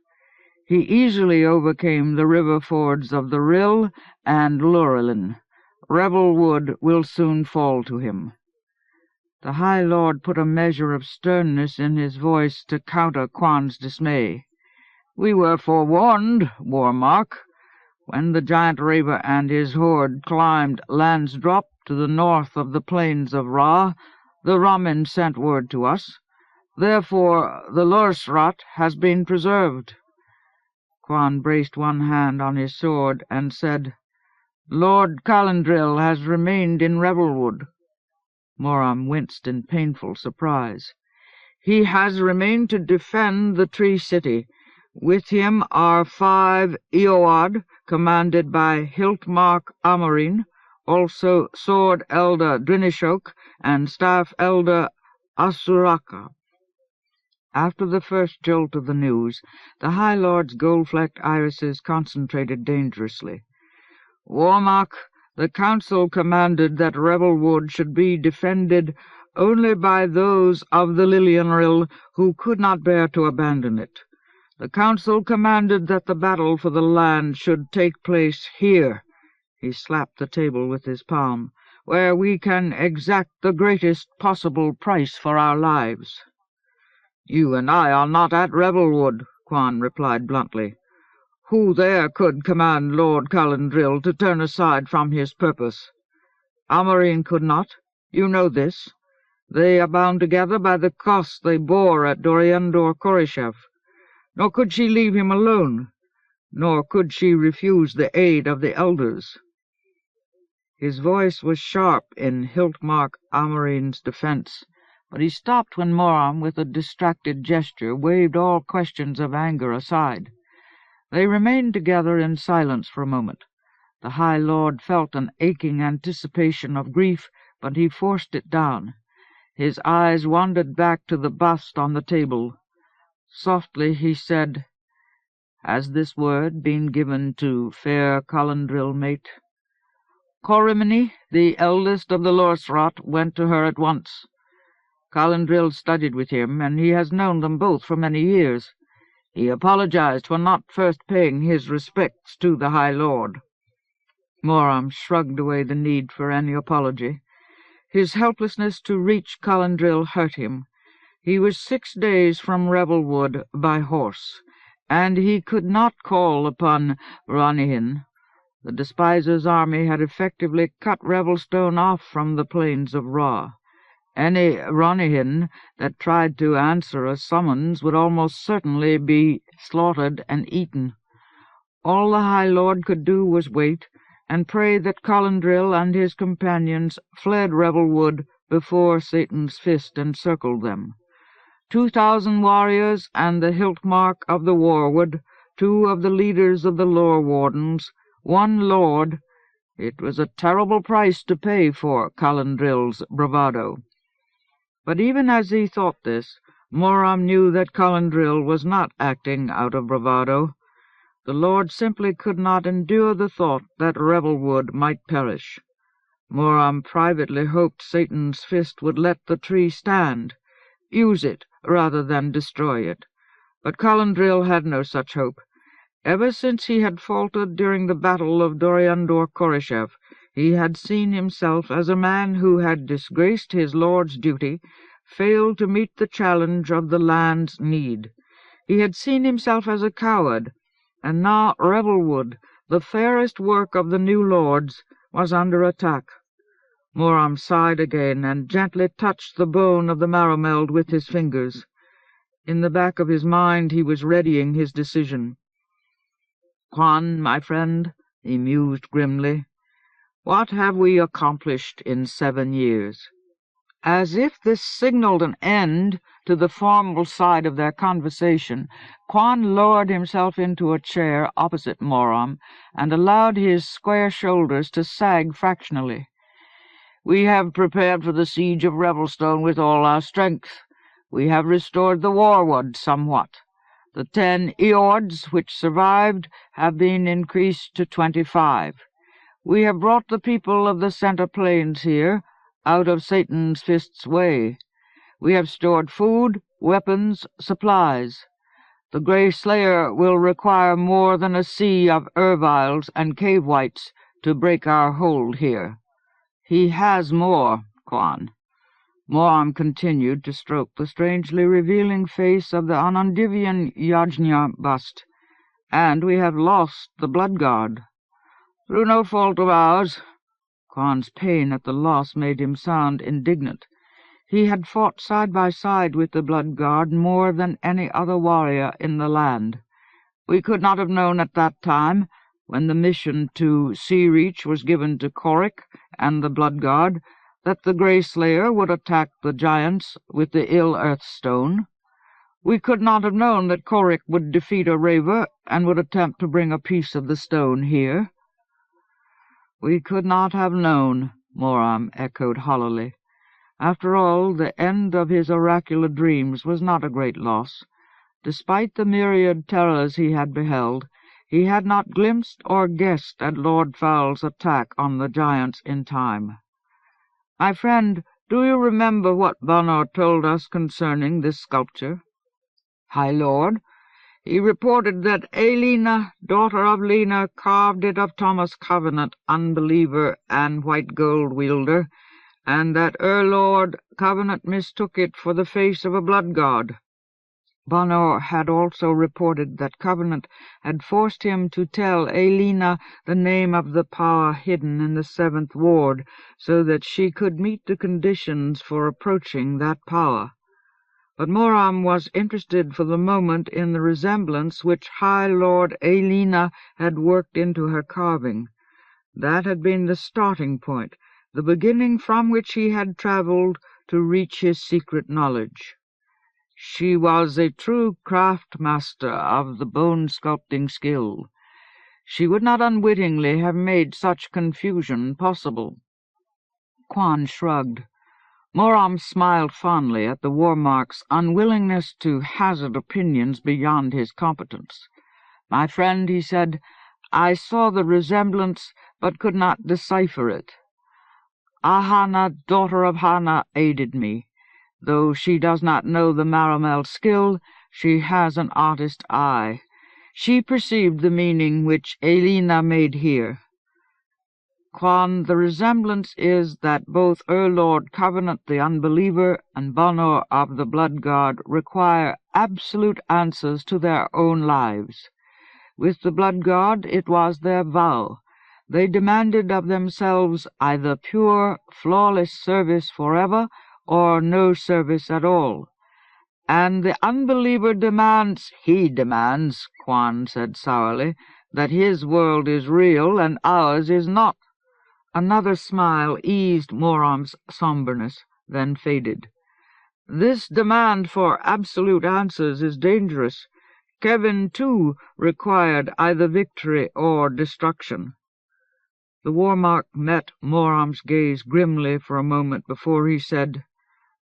S1: He easily overcame the river fords of the Rill and Lurelin. Revelwood will soon fall to him." The High Lord put a measure of sternness in his voice to counter Quan's dismay. "We were forewarned, Warmark. When the giant raver and his horde climbed Landsdrop to the north of the plains of Ra, the Ramen sent word to us. Therefore the Lorsrot has been preserved." Quan braced one hand on his sword and said, "Lord Calendril has remained in Revelwood." Moram winced in painful surprise. "He has remained to defend the Tree City. With him are 5 Eoad, commanded by Hiltmark Amarin, also Sword Elder Drinishok and Staff Elder Asuraka." After the first jolt of the news, the High Lord's gold-flecked irises concentrated dangerously. "Warmark, the council commanded that Revelwood should be defended only by those of the Lilienrill who could not bear to abandon it. The council commanded that the battle for the land should take place here," he slapped the table with his palm, "where we can exact the greatest possible price for our lives." "You and I are not at Revelwood," Quan replied bluntly. "Who there could command Lord Calendril to turn aside from his purpose? Amarin could not. You know this. They are bound together by the cost they bore at Doriandor Korishev. nor could she leave him alone, nor could she refuse the aid of the elders. His voice was sharp in Hiltmark Amarine's defense, but he stopped when Moram, with a distracted gesture, waved all questions of anger aside. They remained together in silence for a moment. The High Lord felt an aching anticipation of grief, but he forced it down. His eyes wandered back to the bust on the table. Softly he said, "Has this word been given to fair Colindril, mate?" Corrimony, the eldest of the Lorsrot, went to her at once. Colindril studied with him, and he has known them both for many years. He apologized for not first paying his respects to the High Lord. Moram shrugged away the need for any apology. His helplessness to reach Colindril hurt him. He was 6 days from Revelwood by horse, and he could not call upon Ronihin. The Despiser's army had effectively cut Revelstone off from the plains of Ra. Any Ronihin that tried to answer a summons would almost certainly be slaughtered and eaten. All the High Lord could do was wait, and pray that Colindril and his companions fled Revelwood before Satan's fist encircled them. 2,000 warriors and the Hiltmark of the Warwood, 2 of the leaders of the Lore Wardens, 1 lord. It was a terrible price to pay for Colindril's bravado. But even as he thought this, Moram knew that Colindril was not acting out of bravado. The Lord simply could not endure the thought that Revelwood might perish. Moram privately hoped Satan's fist would let the tree stand, use it rather than destroy it. But Colindril had no such hope. Ever since he had faltered during the battle of Doriandor-Korishev, he had seen himself as a man who had disgraced his lord's duty, failed to meet the challenge of the land's need. He had seen himself as a coward, and now Revelwood, the fairest work of the new lords, was under attack. Moram sighed again and gently touched the bone of the marrow-meld with his fingers. In the back of his mind he was readying his decision. "Quan, my friend," he mused grimly, "what have we accomplished in 7 years?" As if this signaled an end to the formal side of their conversation, Quan lowered himself into a chair opposite Moram and allowed his square shoulders to sag fractionally. "We have prepared for the siege of Revelstone with all our strength. We have restored the Warwood somewhat. The 10 Eords which survived have been increased to 25. We have brought the people of the Center Plains here, out of Satan's fist's way. We have stored food, weapons, supplies. The Grey Slayer will require more than a sea of Erviles and Cave-Whites to break our hold here. He has more, Quan." Moram continued to stroke the strangely revealing face of the Onondivian Yajna bust. "And we have lost the Blood Guard." "Through no fault of ours." Quan's pain at the loss made him sound indignant. He had fought side by side with the Blood Guard more than any other warrior in the land. "We could not have known at that time, when the mission to Sea Reach was given to Coric and the Blood Guard, that the Grey Slayer would attack the giants with the Ill-Earth Stone. We could not have known that Coric would defeat a Raver and would attempt to bring a piece of the stone here." "We could not have known," Moram echoed hollowly. After all, the end of his oracular dreams was not a great loss. Despite the myriad terrors he had beheld, he had not glimpsed or guessed at Lord Foul's attack on the giants in time. "My friend, do you remember what Banor told us concerning this sculpture?" "High Lord, he reported that Aelina, daughter of Lena, carved it of Thomas Covenant, Unbeliever and White Gold Wielder, and that Lord Covenant mistook it for the face of a blood god. Banor had also reported that Covenant had forced him to tell Aelina the name of the power hidden in the 7th Ward, so that she could meet the conditions for approaching that power. But Moram was interested for the moment in the resemblance which High Lord Aelina had worked into her carving. That had been the starting point, the beginning from which he had travelled to reach his secret knowledge. She was a true craft-master of the bone-sculpting skill. She would not unwittingly have made such confusion possible. Quan shrugged. Moram smiled fondly at the war-mark's unwillingness to hazard opinions beyond his competence. "My friend," he said, "I saw the resemblance, but could not decipher it. Ahana, daughter of Hana, aided me. Though she does not know the Maramel skill, she has an artist eye. She perceived the meaning which Aelina made here. Quan, the resemblance is that both Lord Covenant the Unbeliever and Bonor of the Blood God require absolute answers to their own lives. With the Blood God it was their vow. They demanded of themselves either pure, flawless service forever, or no service at all. And the Unbeliever demands, Quan said sourly, that his world is real and ours is not." Another smile eased Moram's somberness, then faded. "This demand for absolute answers is dangerous. Kevin, too, required either victory or destruction." The war-mark met Moram's gaze grimly for a moment before he said,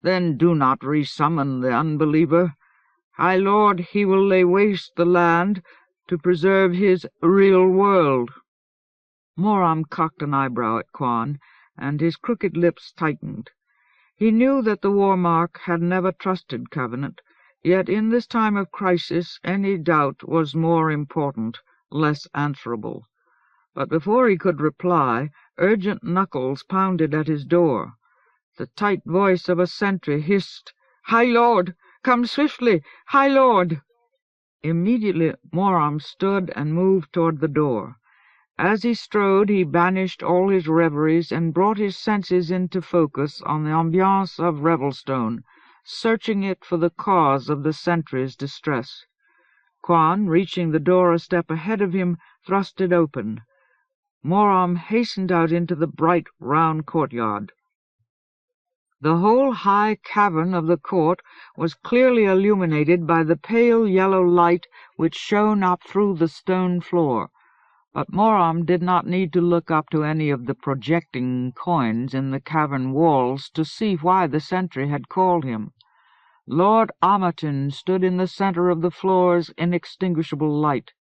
S1: "Then do not resummon the Unbeliever. High Lord, he will lay waste the land to preserve his real world." Moram cocked an eyebrow at Quan, and his crooked lips tightened. He knew that the war-mark had never trusted Covenant, yet in this time of crisis any doubt was more important, less answerable. But before he could reply, urgent knuckles pounded at his door. The tight voice of a sentry hissed, "High Lord! Come swiftly! High Lord!" Immediately Moram stood and moved toward the door. As he strode, he banished all his reveries and brought his senses into focus on the ambiance of Revelstone, searching it for the cause of the sentry's distress. Quan, reaching the door a step ahead of him, thrust it open. Moram hastened out into the bright, round courtyard. The whole high cavern of the court was clearly illuminated by the pale yellow light which shone up through the stone floor. But Moram did not need to look up to any of the projecting coins in the cavern walls to see why the sentry had called him. Lord Amatin stood in the center of the floor's inextinguishable light.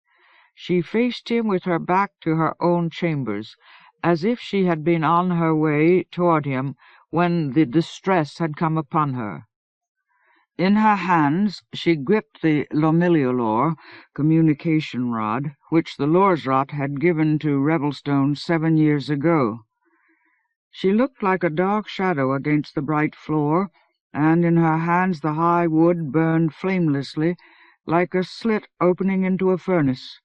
S1: She faced him with her back to her own chambers, as if she had been on her way toward him when the distress had come upon her. In her hands she gripped the Lomillialor communication rod, which the Lorsrot had given to Revelstone 7 years ago. She looked like a dark shadow against the bright floor, and in her hands the high wood burned flamelessly, like a slit opening into a furnace.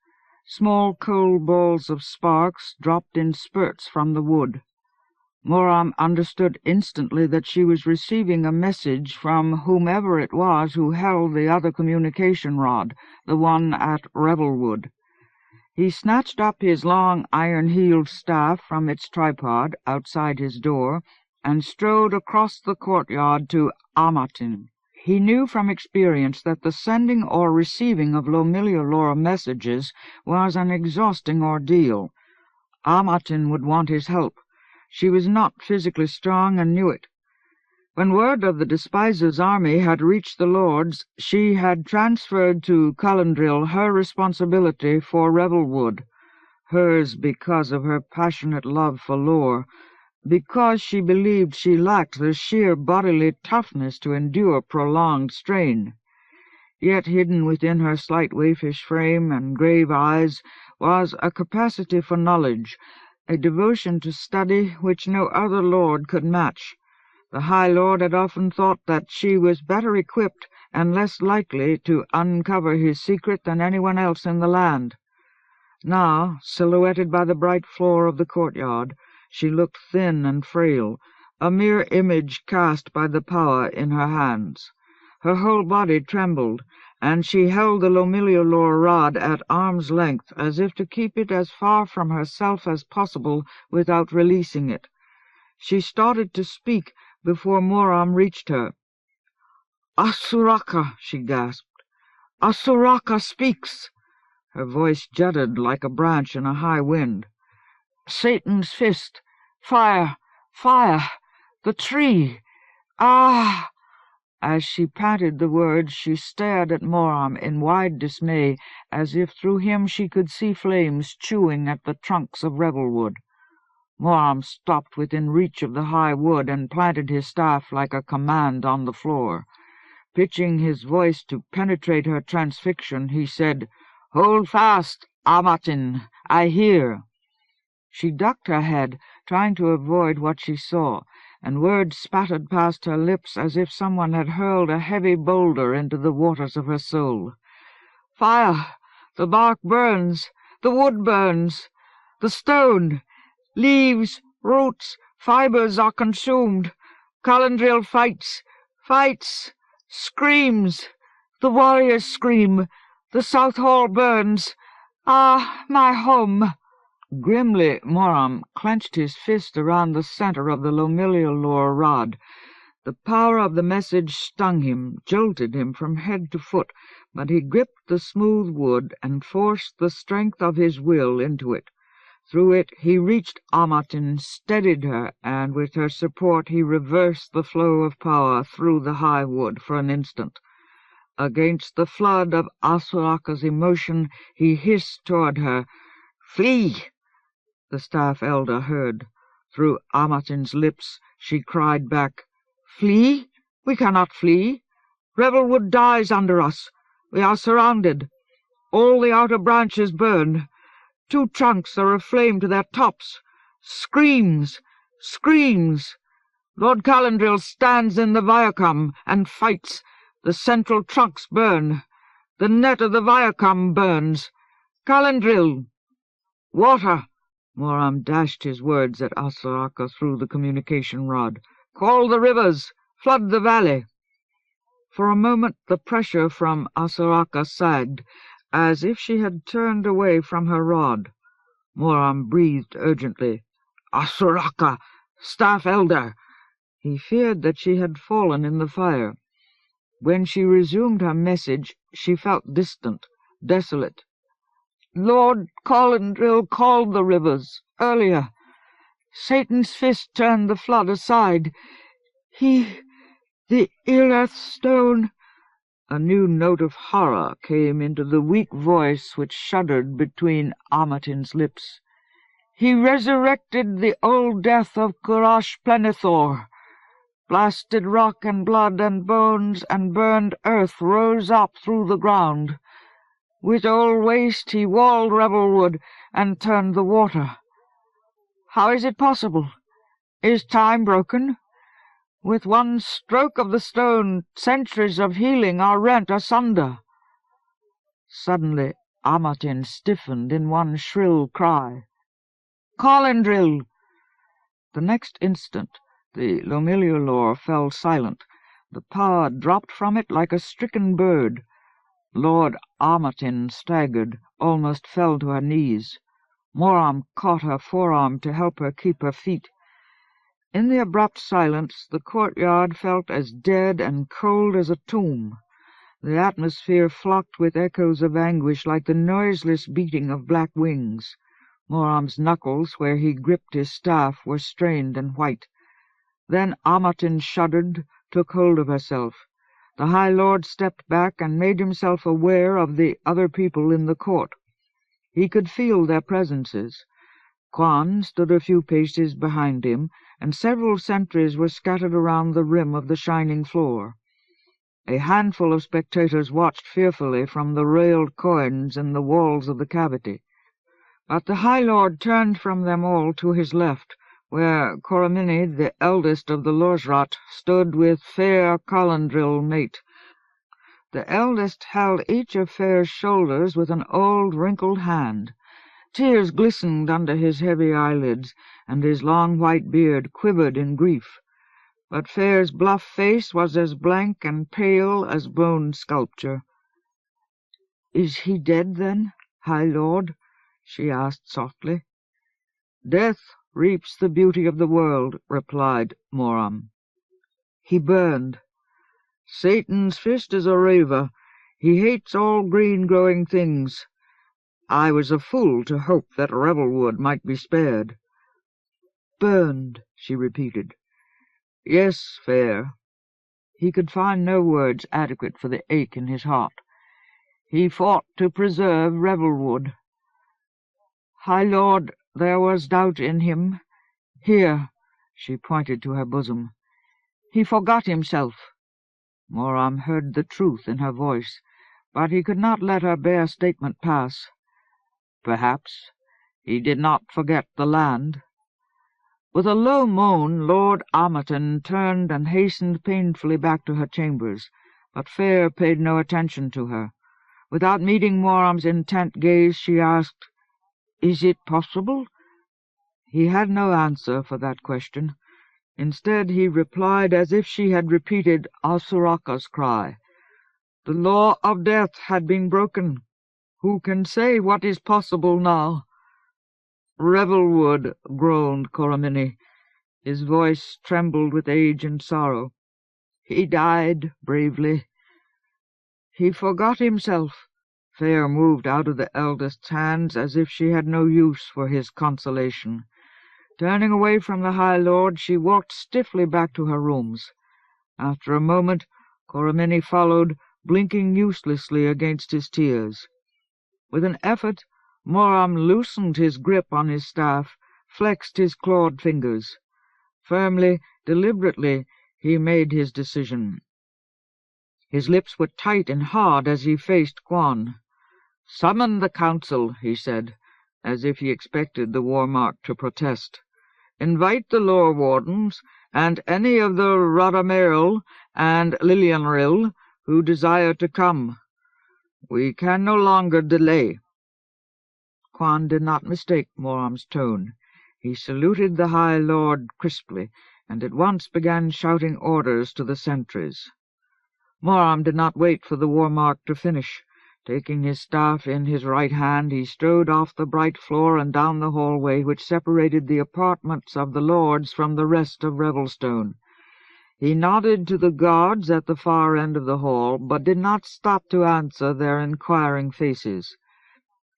S1: Small cold balls of sparks dropped in spurts from the wood. Moram understood instantly that she was receiving a message from whomever it was who held the other communication rod, the one at Revelwood. He snatched up his long iron-heeled staff from its tripod outside his door and strode across the courtyard to Amatin. He knew from experience that the sending or receiving of Lomillialor messages was an exhausting ordeal. Amatin would want his help. She was not physically strong and knew it. When word of the Despiser's army had reached the Lords, she had transferred to Cullendrill her responsibility for Revelwood, hers because of her passionate love for Lore, because she believed she lacked the sheer bodily toughness to endure prolonged strain. Yet hidden within her slight waifish frame and grave eyes was a capacity for knowledge, a devotion to study which no other lord could match. The High Lord had often thought that she was better equipped and less likely to uncover his secret than anyone else in the land. Now, silhouetted by the bright floor of the courtyard, she looked thin and frail, a mere image cast by the power in her hands. Her whole body trembled, and she held the Lomillialor rod at arm's length, as if to keep it as far from herself as possible without releasing it. She started to speak before Moram reached her. "Asuraka," she gasped. "Asuraka speaks." Her voice jutted like a branch in a high wind. "Satan's fist. Fire. Fire. The tree. Ah!" As she panted the words, she stared at Moram in wide dismay, as if through him she could see flames chewing at the trunks of revelwood. Moram stopped within reach of the high wood and planted his staff like a command on the floor. Pitching his voice to penetrate her transfixion, he said, "Hold fast, Amatin, I hear." She ducked her head, trying to avoid what she saw, and words spattered past her lips as if someone had hurled a heavy boulder into the waters of her soul. "Fire! The bark burns! The wood burns! The stone! Leaves, roots, fibers are consumed! Calandril fights! Fights! Screams! The warriors scream! The south hall burns! Ah, my home!" Grimly, Moram clenched his fist around the center of the Lomillialor rod. The power of the message stung him, jolted him from head to foot, but he gripped the smooth wood and forced the strength of his will into it. Through it he reached Amatin, steadied her, and with her support he reversed the flow of power through the high wood for an instant. Against the flood of Asuraka's emotion he hissed toward her, "Flee!" The staff elder heard. Through Amatin's lips she cried back, "Flee? We cannot flee. Revelwood dies under us. We are surrounded. All the outer branches burn. 2 trunks are aflame to their tops. Screams! Screams! Lord Calandril stands in the Viacom and fights. The central trunks burn. The net of the Viacom burns. Calandril! Water!" Moram dashed his words at Asuraka through the communication rod. "Call the rivers! Flood the valley!" For a moment the pressure from Asuraka sagged, as if she had turned away from her rod. Moram breathed urgently. "Asuraka! Staff Elder!" He feared that she had fallen in the fire. When she resumed her message, she felt distant, desolate. "Lord Calandril called the rivers earlier. Satan's fist turned the flood aside. The Illeth stone—" A new note of horror came into the weak voice which shuddered between Amatin's lips. "He resurrected the old death of Kurash Plenithor. Blasted rock and blood and bones and burned earth rose up through the ground. With old waste he walled Revelwood and turned the water. How is it possible? Is time broken? With one stroke of the stone, centuries of healing are rent asunder." Suddenly Amatin stiffened in one shrill cry. "Calandril!" The next instant the Lomillialor fell silent. The power dropped from it like a stricken bird. Lord Amatin staggered, almost fell to her knees. Moram caught her forearm to help her keep her feet. In the abrupt silence the courtyard felt as dead and cold as a tomb. The atmosphere flocked with echoes of anguish like the noiseless beating of black wings. Moram's knuckles, where he gripped his staff, were strained and white. Then Amatin shuddered, took hold of herself. The High Lord stepped back and made himself aware of the other people in the court. He could feel their presences. Quan stood a few paces behind him, and several sentries were scattered around the rim of the shining floor. A handful of spectators watched fearfully from the railed coigns in the walls of the cavity. But the High Lord turned from them all to his left, where Coromini, the eldest of the Lorsrat, stood with fair Calandril mate. The eldest held each of Fair's shoulders with an old wrinkled hand. Tears glistened under his heavy eyelids, and his long white beard quivered in grief. but Fair's bluff face was as blank and pale as bone sculpture. "Is he dead, then, High Lord?" she asked softly. "Death reaps the beauty of the world," replied Moram. "He burned. Satan's fist is a raver. He hates all green-growing things. I was a fool to hope that Revelwood might be spared." "Burned," she repeated. "Yes, Fair." He could find no words adequate for the ache in his heart. "He fought to preserve Revelwood. High Lord, there was doubt in him. Here," she pointed to her bosom. "He forgot himself." Moram heard the truth in her voice, but he could not let her bare statement pass. "Perhaps he did not forget the land." With a low moan, Lord Armerton turned and hastened painfully back to her chambers, but Fair paid no attention to her. Without meeting Moram's intent gaze, she asked, "Is it possible?" He had no answer for that question. Instead, he replied as if she had repeated Asuraka's cry. "The law of death had been broken. Who can say what is possible now?" "Revelwood," groaned Coromini. His voice trembled with age and sorrow. "He died bravely. He forgot himself." Fair moved out of the eldest's hands as if she had no use for his consolation. Turning away from the High Lord, she walked stiffly back to her rooms. After a moment, Coromini followed, blinking uselessly against his tears. With an effort, Moram loosened his grip on his staff, flexed his clawed fingers. Firmly, deliberately, he made his decision. His lips were tight and hard as he faced Quan. "Summon the council," he said, as if he expected the Warmark to protest. "Invite the lore wardens, and any of the Radameril and Lilianril who desire to come. We can no longer delay." Quan did not mistake Moram's tone. He saluted the High Lord crisply, and at once began shouting orders to the sentries. Moram did not wait for the Warmark to finish. Taking his staff in his right hand, he strode off the bright floor and down the hallway which separated the apartments of the lords from the rest of Revelstone. He nodded to the guards at the far end of the hall, but did not stop to answer their inquiring faces.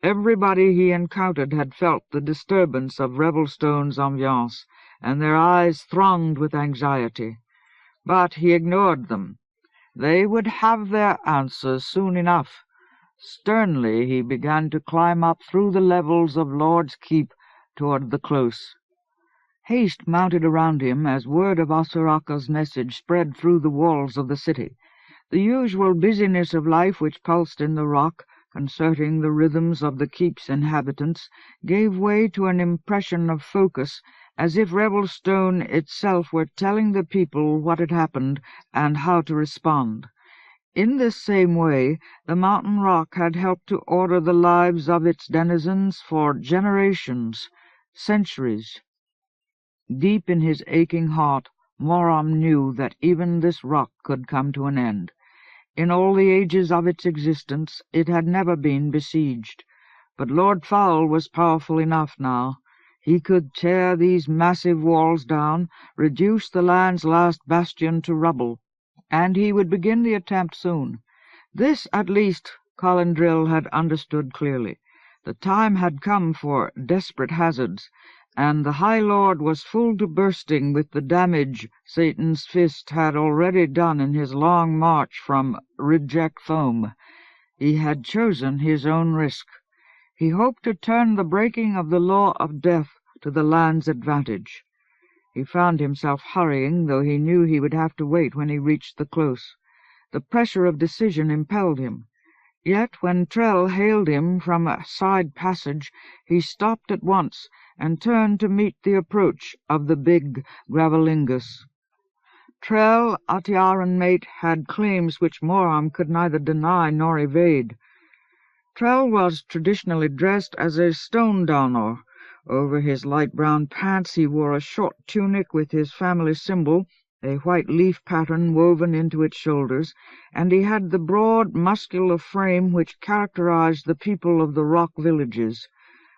S1: Everybody he encountered had felt the disturbance of Revelstone's ambiance, and their eyes thronged with anxiety. But he ignored them. They would have their answers soon enough. Sternly he began to climb up through the levels of Lord's Keep toward the Close. Haste mounted around him as word of Asuraka's message spread through the walls of the city. The usual busyness of life which pulsed in the rock, concerting the rhythms of the keep's inhabitants, gave way to an impression of focus, as if Revelstone itself were telling the people what had happened and how to respond. In this same way, the mountain rock had helped to order the lives of its denizens for generations, centuries. Deep in his aching heart, Moram knew that even this rock could come to an end. In all the ages of its existence, it had never been besieged. But Lord Foul was powerful enough now. He could tear these massive walls down, reduce the land's last bastion to rubble, and he would begin the attempt soon. This, at least, Colindril had understood clearly. The time had come for desperate hazards, and the High Lord was full to bursting with the damage Satan's fist had already done in his long march from Ridgek Foam. He had chosen his own risk. He hoped to turn the breaking of the law of death to the land's advantage. He found himself hurrying, though he knew he would have to wait when he reached the Close. The pressure of decision impelled him. Yet when Trell hailed him from a side passage, he stopped at once and turned to meet the approach of the big Gravelingus. Trell, Atiaran mate, had claims which Moram could neither deny nor evade. Trell was traditionally dressed as a Stonedownor. Over his light brown pants he wore a short tunic with his family symbol, a white leaf pattern woven into its shoulders, and he had the broad, muscular frame which characterized the people of the rock villages.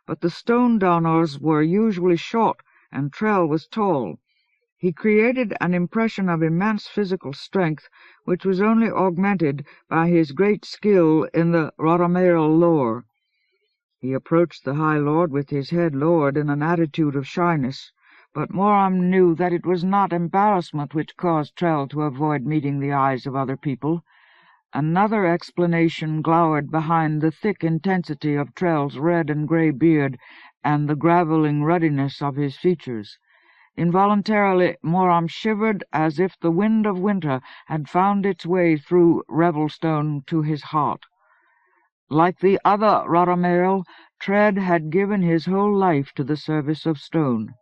S1: But the Stonedowners were usually short, and Trell was tall. He created an impression of immense physical strength, which was only augmented by his great skill in the Variol-lore. He approached the High Lord with his head lowered in an attitude of shyness, but Moram knew that it was not embarrassment which caused Trell to avoid meeting the eyes of other people. Another explanation glowered behind the thick intensity of Trell's red and grey beard and the gravelling ruddiness of his features. Involuntarily Moram shivered as if the wind of winter had found its way through Revelstone to his heart. Like the other Roromeril, Tread had given his whole life to the service of stone.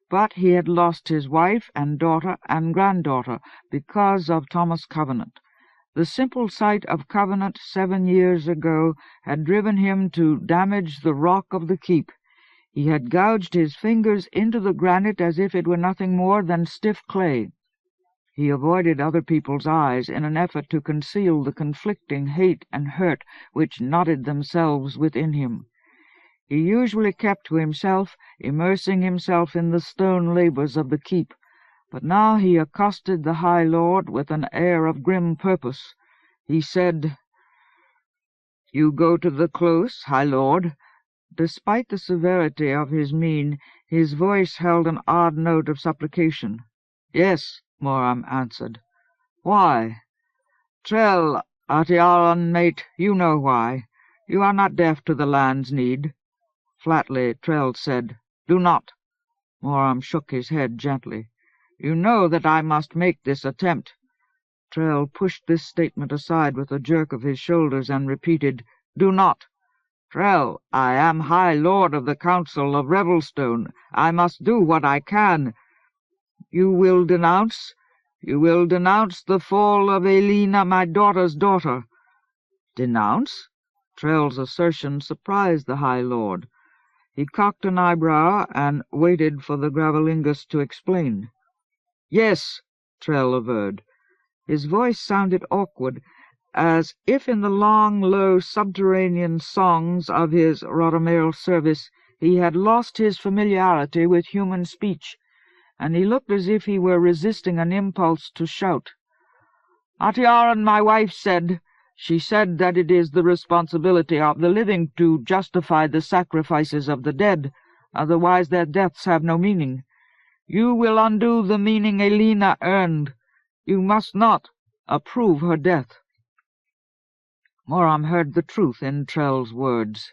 S1: But he had lost his wife and daughter and granddaughter because of Thomas Covenant. The simple sight of Covenant 7 years ago had driven him to damage the rock of the keep. He had gouged his fingers into the granite as if it were nothing more than stiff clay. He avoided other people's eyes in an effort to conceal the conflicting hate and hurt which knotted themselves within him. He usually kept to himself, immersing himself in the stone labours of the keep, but now he accosted the High Lord with an air of grim purpose. He said, "You go to the close, High Lord?" Despite the severity of his mien, his voice held an odd note of supplication. "Yes," Moram answered. "Why?" "Trell, Artiaran, mate, you know why. You are not deaf to the land's need." Flatly, Trell said, "Do not." Moram shook his head gently. "You know that I must make this attempt." Trell pushed this statement aside with a jerk of his shoulders and repeated, "Do not." "Trell, I am High Lord of the Council of Revelstone. I must do what I can." "You will denounce? You will denounce the fall of Elena, my daughter's daughter." "Denounce?" Trell's assertion surprised the High Lord. He cocked an eyebrow and waited for the Gravelingus to explain. "Yes," Trell averred. His voice sounded awkward, as if in the long, low, subterranean songs of his Roromeril service he had lost his familiarity with human speech, and he looked as if he were resisting an impulse to shout. "Artiaran, my wife said. She said that it is the responsibility of the living to justify the sacrifices of the dead, otherwise their deaths have no meaning. You will undo the meaning Elena earned. You must not approve her death." Moram heard the truth in Trell's words.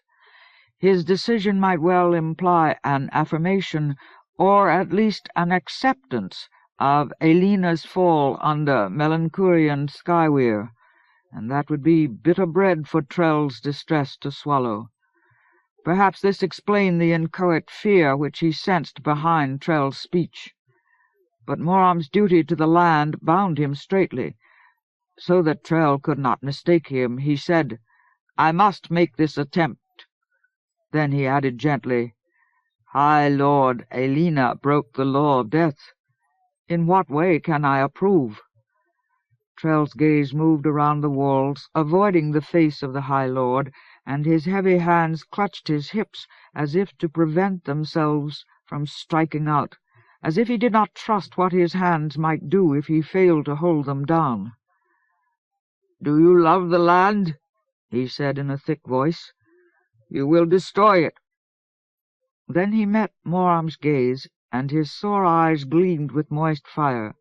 S1: His decision might well imply an affirmation, or at least an acceptance, of Elena's fall under Melanchurian Skyweir, and that would be bitter bread for Trell's distress to swallow. Perhaps this explained the inchoate fear which he sensed behind Trell's speech. But Moram's duty to the land bound him straitly. So that Trell could not mistake him, he said, "I must make this attempt." Then he added gently, "High Lord, Elena broke the law of death. In what way can I approve?" Trell's gaze moved around the walls, avoiding the face of the High Lord, and his heavy hands clutched his hips as if to prevent themselves from striking out, as if he did not trust what his hands might do if he failed to hold them down. "Do you love the land?" he said in a thick voice. "You will destroy it." Then he met Moram's gaze, and his sore eyes gleamed with moist fire.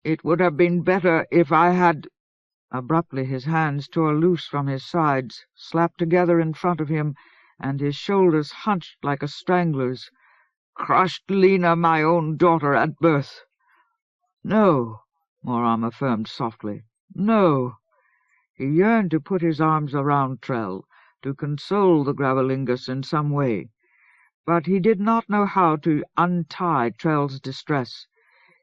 S1: "It would have been better if I had—" Abruptly his hands tore loose from his sides, slapped together in front of him, and his shoulders hunched like a strangler's. "Crushed Lena, my own daughter, at birth." "No," Moram affirmed softly. "No." He yearned to put his arms around Trell, to console the Gravelingus in some way, but he did not know how to untie Trell's distress.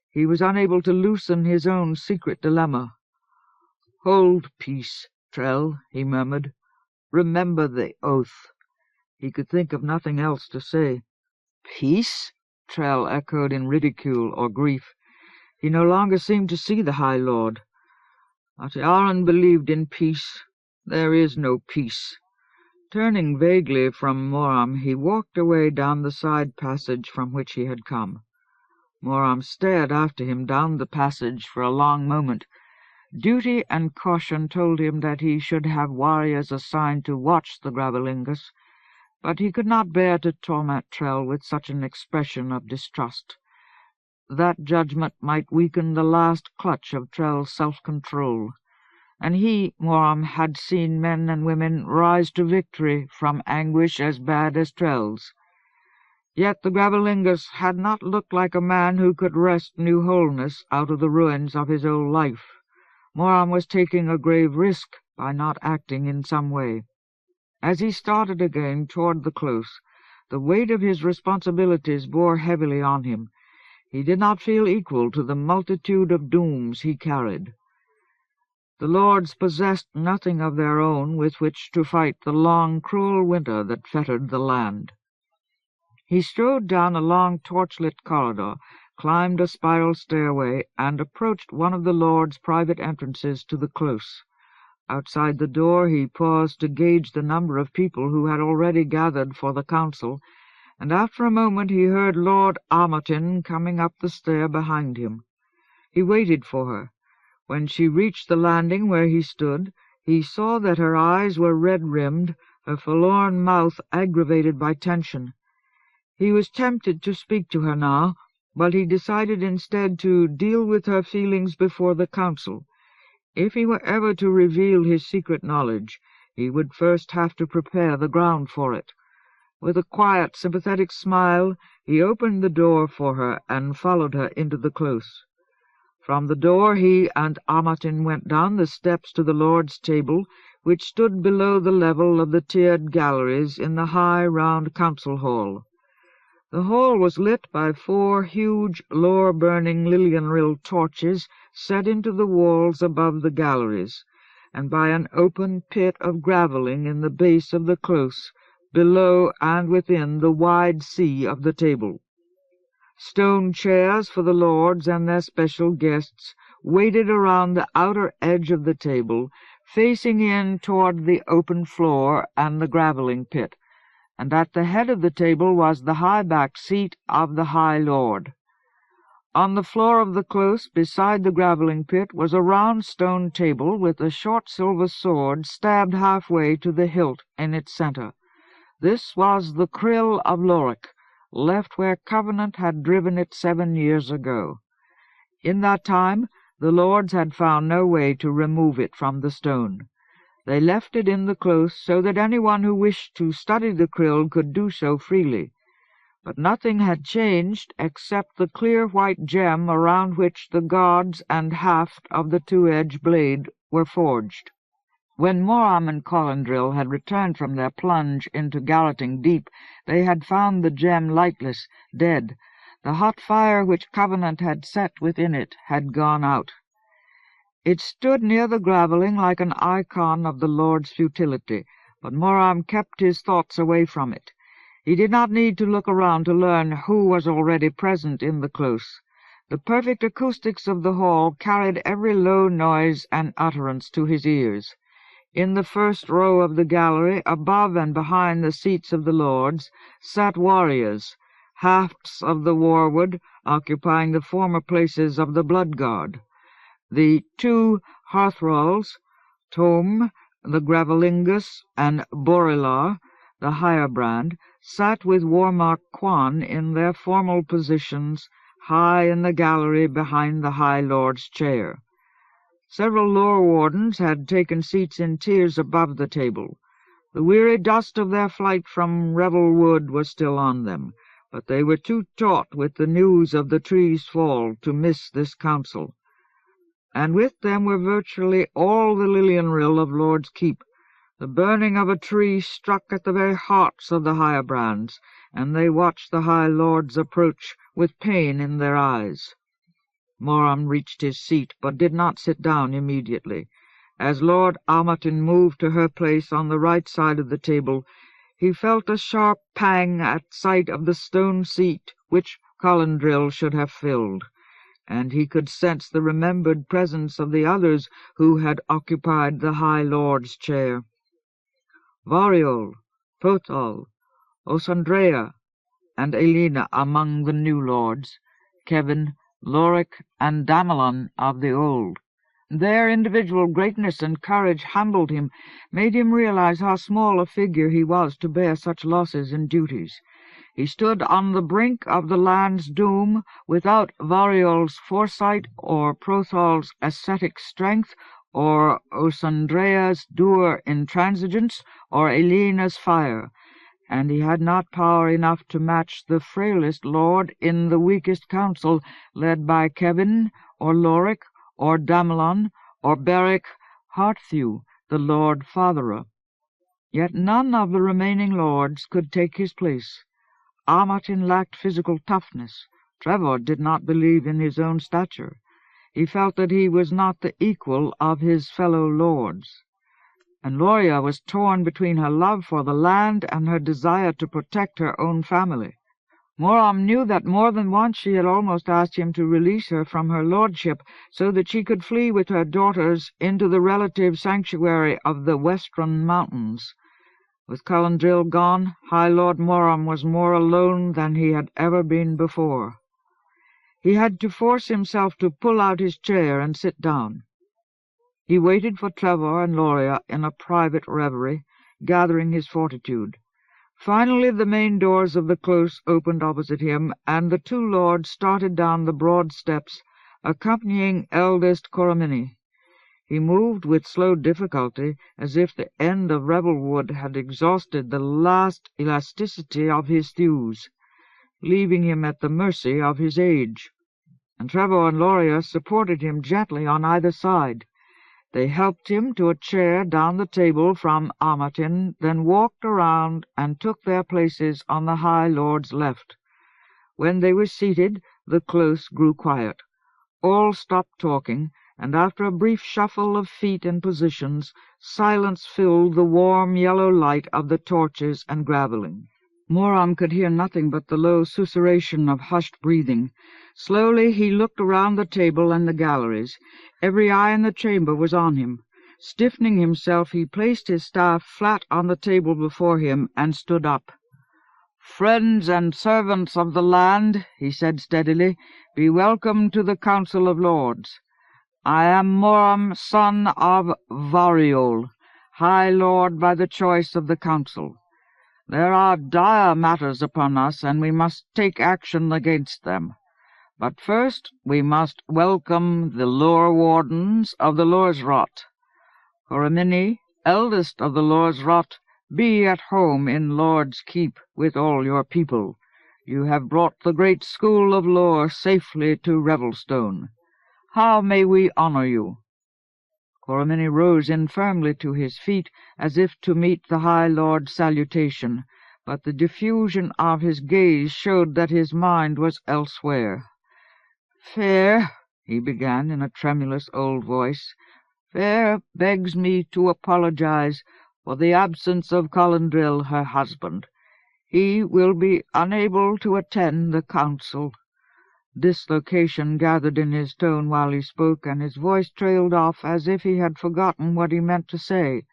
S1: He was unable to loosen his own secret dilemma. "Hold peace, Trell," he murmured. "Remember the oath." He could think of nothing else to say. "Peace?" Trell echoed in ridicule or grief. He no longer seemed to see the High Lord. But Aaron believed in peace. There is no peace. Turning vaguely from Moram, he walked away down the side passage from which he had come. Moram stared after him down the passage for a long moment. Duty and caution told him that he should have warriors assigned to watch the Gravelingus, but he could not bear to torment Trell with such an expression of distrust. That judgment might weaken the last clutch of Trell's self-control, and he, Moram, had seen men and women rise to victory from anguish as bad as Trell's. Yet the Gravelingus had not looked like a man who could wrest new wholeness out of the ruins of his old life. Moram was taking a grave risk by not acting in some way. As he started again toward the close, the weight of his responsibilities bore heavily on him. He did not feel equal to the multitude of dooms he carried. The lords possessed nothing of their own with which to fight the long, cruel winter that fettered the land. He strode down a long torch-lit corridor, climbed a spiral stairway, and approached one of the lords' private entrances to the close. Outside the door he paused to gauge the number of people who had already gathered for the council, and after a moment he heard Lord Armiton coming up the stair behind him. He waited for her. When she reached the landing where he stood, he saw that her eyes were red-rimmed, her forlorn mouth aggravated by tension. He was tempted to speak to her now, but he decided instead to deal with her feelings before the council. If he were ever to reveal his secret knowledge, he would first have to prepare the ground for it. With a quiet, sympathetic smile, he opened the door for her and followed her into the close. From the door he and Armiton went down the steps to the Lord's table, which stood below the level of the tiered galleries in the high, round council hall. The hall was lit by 4 huge, lower-burning Lilienrill torches set into the walls above the galleries, and by an open pit of gravelling in the base of the close, below and within the wide sea of the table. Stone chairs for the lords and their special guests waited around the outer edge of the table, facing in toward the open floor and the gravelling pit, and at the head of the table was the high-backed seat of the High Lord. On the floor of the close, beside the gravelling pit, was a round stone table with a short silver sword stabbed halfway to the hilt in its centre. This was the Krill of Lorik, left where Covenant had driven it 7 years ago. In that time the lords had found no way to remove it from the stone. They left it in the close so that anyone who wished to study the krill could do so freely. But nothing had changed except the clear white gem around which the guards and haft of the 2-edged blade were forged. When Moram and Colindril had returned from their plunge into Garroting Deep, they had found the gem lightless, dead. The hot fire which Covenant had set within it had gone out. It stood near the gravelling like an icon of the Lord's futility, but Moram kept his thoughts away from it. He did not need to look around to learn who was already present in the close. The perfect acoustics of the hall carried every low noise and utterance to his ears. In the first row of the gallery, above and behind the seats of the lords, sat warriors, hafts of the warwood occupying the former places of the blood guard. The 2 hearthralls, Tom, the Gravelingus, and Borilar, the Hirebrand, sat with Warmark Quan in their formal positions high in the gallery behind the High Lord's chair. Several lore wardens had taken seats in tiers above the table. The weary dust of their flight from Revel Wood was still on them, but they were too taut with the news of the tree's fall to miss this council. And with them were virtually all the Lilienrill of Lord's Keep. The burning of a tree struck at the very hearts of the Hirebrands, and they watched the High Lord's approach with pain in their eyes. Moram reached his seat, but did not sit down immediately. As Lord Armiton moved to her place on the right side of the table, he felt a sharp pang at sight of the stone seat which Colindril should have filled. and he could sense the remembered presence of the others who had occupied the High Lord's chair. Variol, Pothol, Osandrea, and Elena among the new lords, Kevin, Loric, and Damelon of the old. Their individual greatness and courage humbled him, made him realize how small a figure he was to bear such losses and duties. He stood on the brink of the land's doom, without Variol's foresight, or Prothol's ascetic strength, or Osandrea's dour intransigence, or Elena's fire, and he had not power enough to match the frailest lord in the weakest council, led by Kevin, or Loric, or Damelon, or Beric Heartthew, the Lord Fatherer. Yet none of the remaining lords could take his place. Armartin lacked physical toughness. Trevor did not believe in his own stature. He felt that he was not the equal of his fellow lords. And Loria was torn between her love for the land and her desire to protect her own family. Moram knew that more than once she had almost asked him to release her from her lordship so that she could flee with her daughters into the relative sanctuary of the Western Mountains. With Calandril gone, High Lord Moram was more alone than he had ever been before. He had to force himself to pull out his chair and sit down. He waited for Trevor and Loria in a private reverie, gathering his fortitude. Finally the main doors of the close opened opposite him, and the two lords started down the broad steps, accompanying eldest Coromini. He moved with slow difficulty, as if the end of Revelwood had exhausted the last elasticity of his thews, leaving him at the mercy of his age. And Trevor and Loria supported him gently on either side. They helped him to a chair down the table from Armartin, then walked around and took their places on the High Lord's left. When they were seated, the close grew quiet. All stopped talking, and after a brief shuffle of feet and positions, silence filled the warm yellow light of the torches and gravelling. Moram could hear nothing but the low susurration of hushed breathing. Slowly he looked around the table and the galleries. Every eye in the chamber was on him. Stiffening himself, he placed his staff flat on the table before him and stood up. "Friends and servants of the land," he said steadily, "be welcome to the Council of Lords. I am Moram, son of Variol, High Lord by the choice of the Council. There are dire matters upon us, and we must take action against them. But first we must welcome the Lore Wardens of the Lore's Rot. Coromini, eldest of the Lore's Rot, be at home in Lord's Keep with all your people. You have brought the great school of lore safely to Revelstone. How may we honor you?" Coromini rose infirmly to his feet, as if to meet the High Lord's salutation, but the diffusion of his gaze showed that his mind was elsewhere. "Fair," he began in a tremulous old voice, "Fair begs me to apologize for the absence of Calandril, her husband. He will be unable to attend the council." Dislocation gathered in his tone while he spoke, and his voice trailed off as if he had forgotten what he meant to say.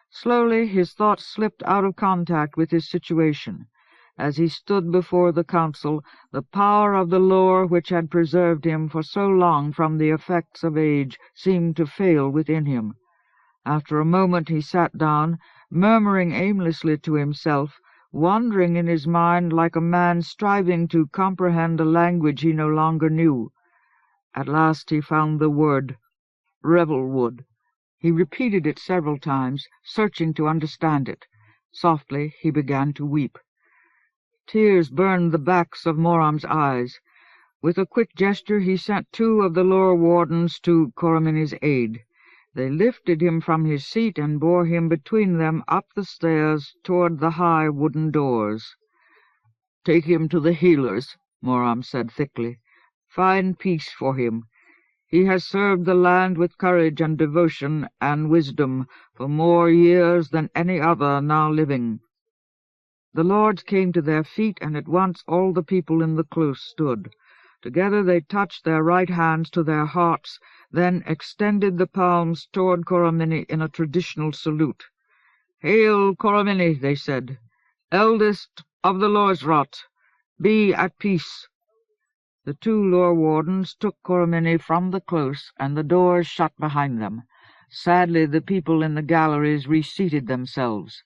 S1: Slowly his thoughts slipped out of contact with his situation. As he stood before the council, the power of the lore which had preserved him for so long from the effects of age seemed to fail within him. After a moment he sat down, murmuring aimlessly to himself, wandering in his mind like a man striving to comprehend a language he no longer knew. At last he found the word, Revelwood. He repeated it several times, searching to understand it. Softly he began to weep. Tears burned the backs of Moram's eyes. With a quick gesture he sent two of the Lore Wardens to Coromini's aid. They lifted him from his seat and bore him between them up the stairs toward the high wooden doors. "Take him to the healers," Moram said thickly. "Find peace for him. He has served the land with courage and devotion and wisdom for more years than any other now living." The lords came to their feet, and at once all the people in the close stood. Together they touched their right hands to their hearts, then extended the palms toward Coromini in a traditional salute. "Hail, Coromini," they said, "eldest of the Lordsrot. Be at peace." The two lore wardens took Coromini from the close, and the doors shut behind them. Sadly the people in the galleries reseated themselves.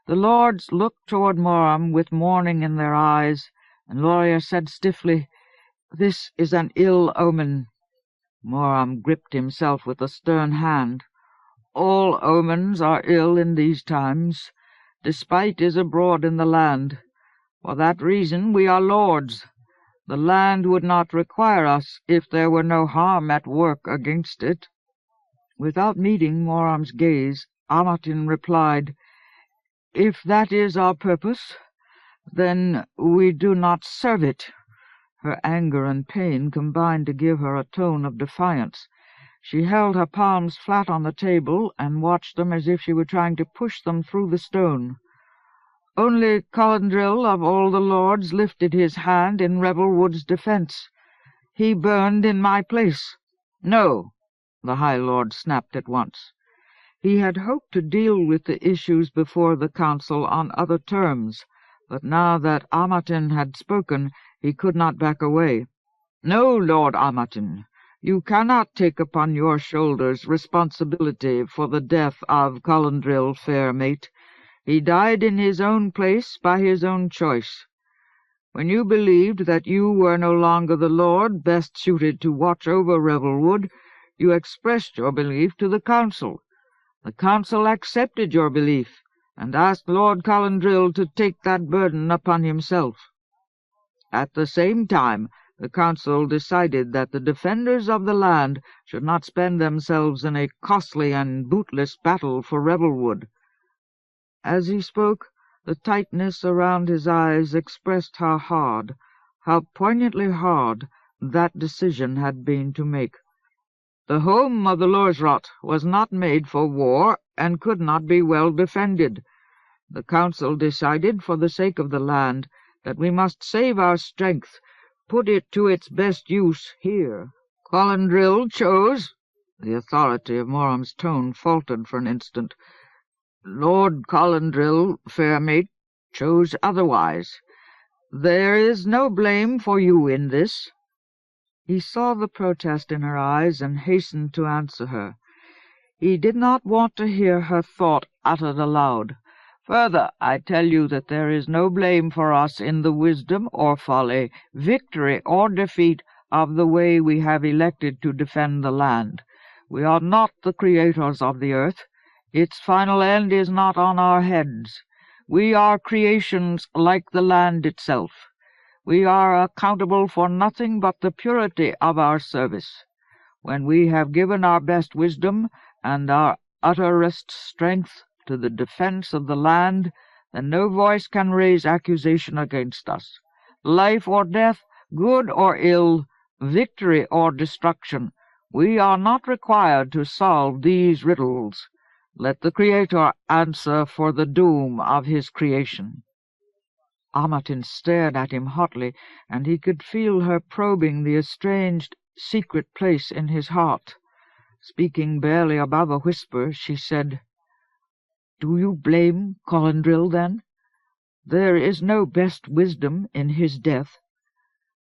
S1: The lords looked toward Moram with mourning in their eyes, and Loria said stiffly, "This is an ill omen." Moram gripped himself with a stern hand. "All omens are ill in these times. Despite is abroad in the land. For that reason we are lords. The land would not require us if there were no harm at work against it." Without meeting Moram's gaze, Amatin replied, "If that is our purpose, then we do not serve it." Her anger and pain combined to give her a tone of defiance. She held her palms flat on the table and watched them as if she were trying to push them through the stone. Only Colindril of all the lords lifted his hand in Revelwood's defense. He burned in my place. "No," the High Lord snapped at once. He had hoped to deal with the issues before the council on other terms, but now that Amatin had spoken, he could not back away. "No, Lord Amatin, you cannot take upon your shoulders responsibility for the death of Colindril, fair mate. He died in his own place by his own choice. When you believed that you were no longer the lord best suited to watch over Revelwood, you expressed your belief to the council. The council accepted your belief, and asked Lord Colindril to take that burden upon himself. At the same time, the council decided that the defenders of the land should not spend themselves in a costly and bootless battle for Revelwood." As he spoke, the tightness around his eyes expressed how hard, how poignantly hard, that decision had been to make. The home of the Lordsrot was not made for war, and could not be well defended. The council decided, for the sake of the land, that we must save our strength, put it to its best use here. Colindril chose— The authority of Moram's tone faltered for an instant. "Lord Colindril, fair mate, chose otherwise. There is no blame for you in this." He saw the protest in her eyes and hastened to answer her. He did not want to hear her thought uttered aloud. "Further, I tell you that there is no blame for us in the wisdom or folly, victory or defeat of the way we have elected to defend the land. We are not the creators of the earth. Its final end is not on our heads. We are creations like the land itself. We are accountable for nothing but the purity of our service. When we have given our best wisdom and our utterest strength to the defense of the land, then no voice can raise accusation against us. Life or death, good or ill, victory or destruction, we are not required to solve these riddles. Let the Creator answer for the doom of his creation." Amatin stared at him hotly, and he could feel her probing the estranged, secret place in his heart. Speaking barely above a whisper, she said, "Do you blame Colindril, then? There is no best wisdom in his death."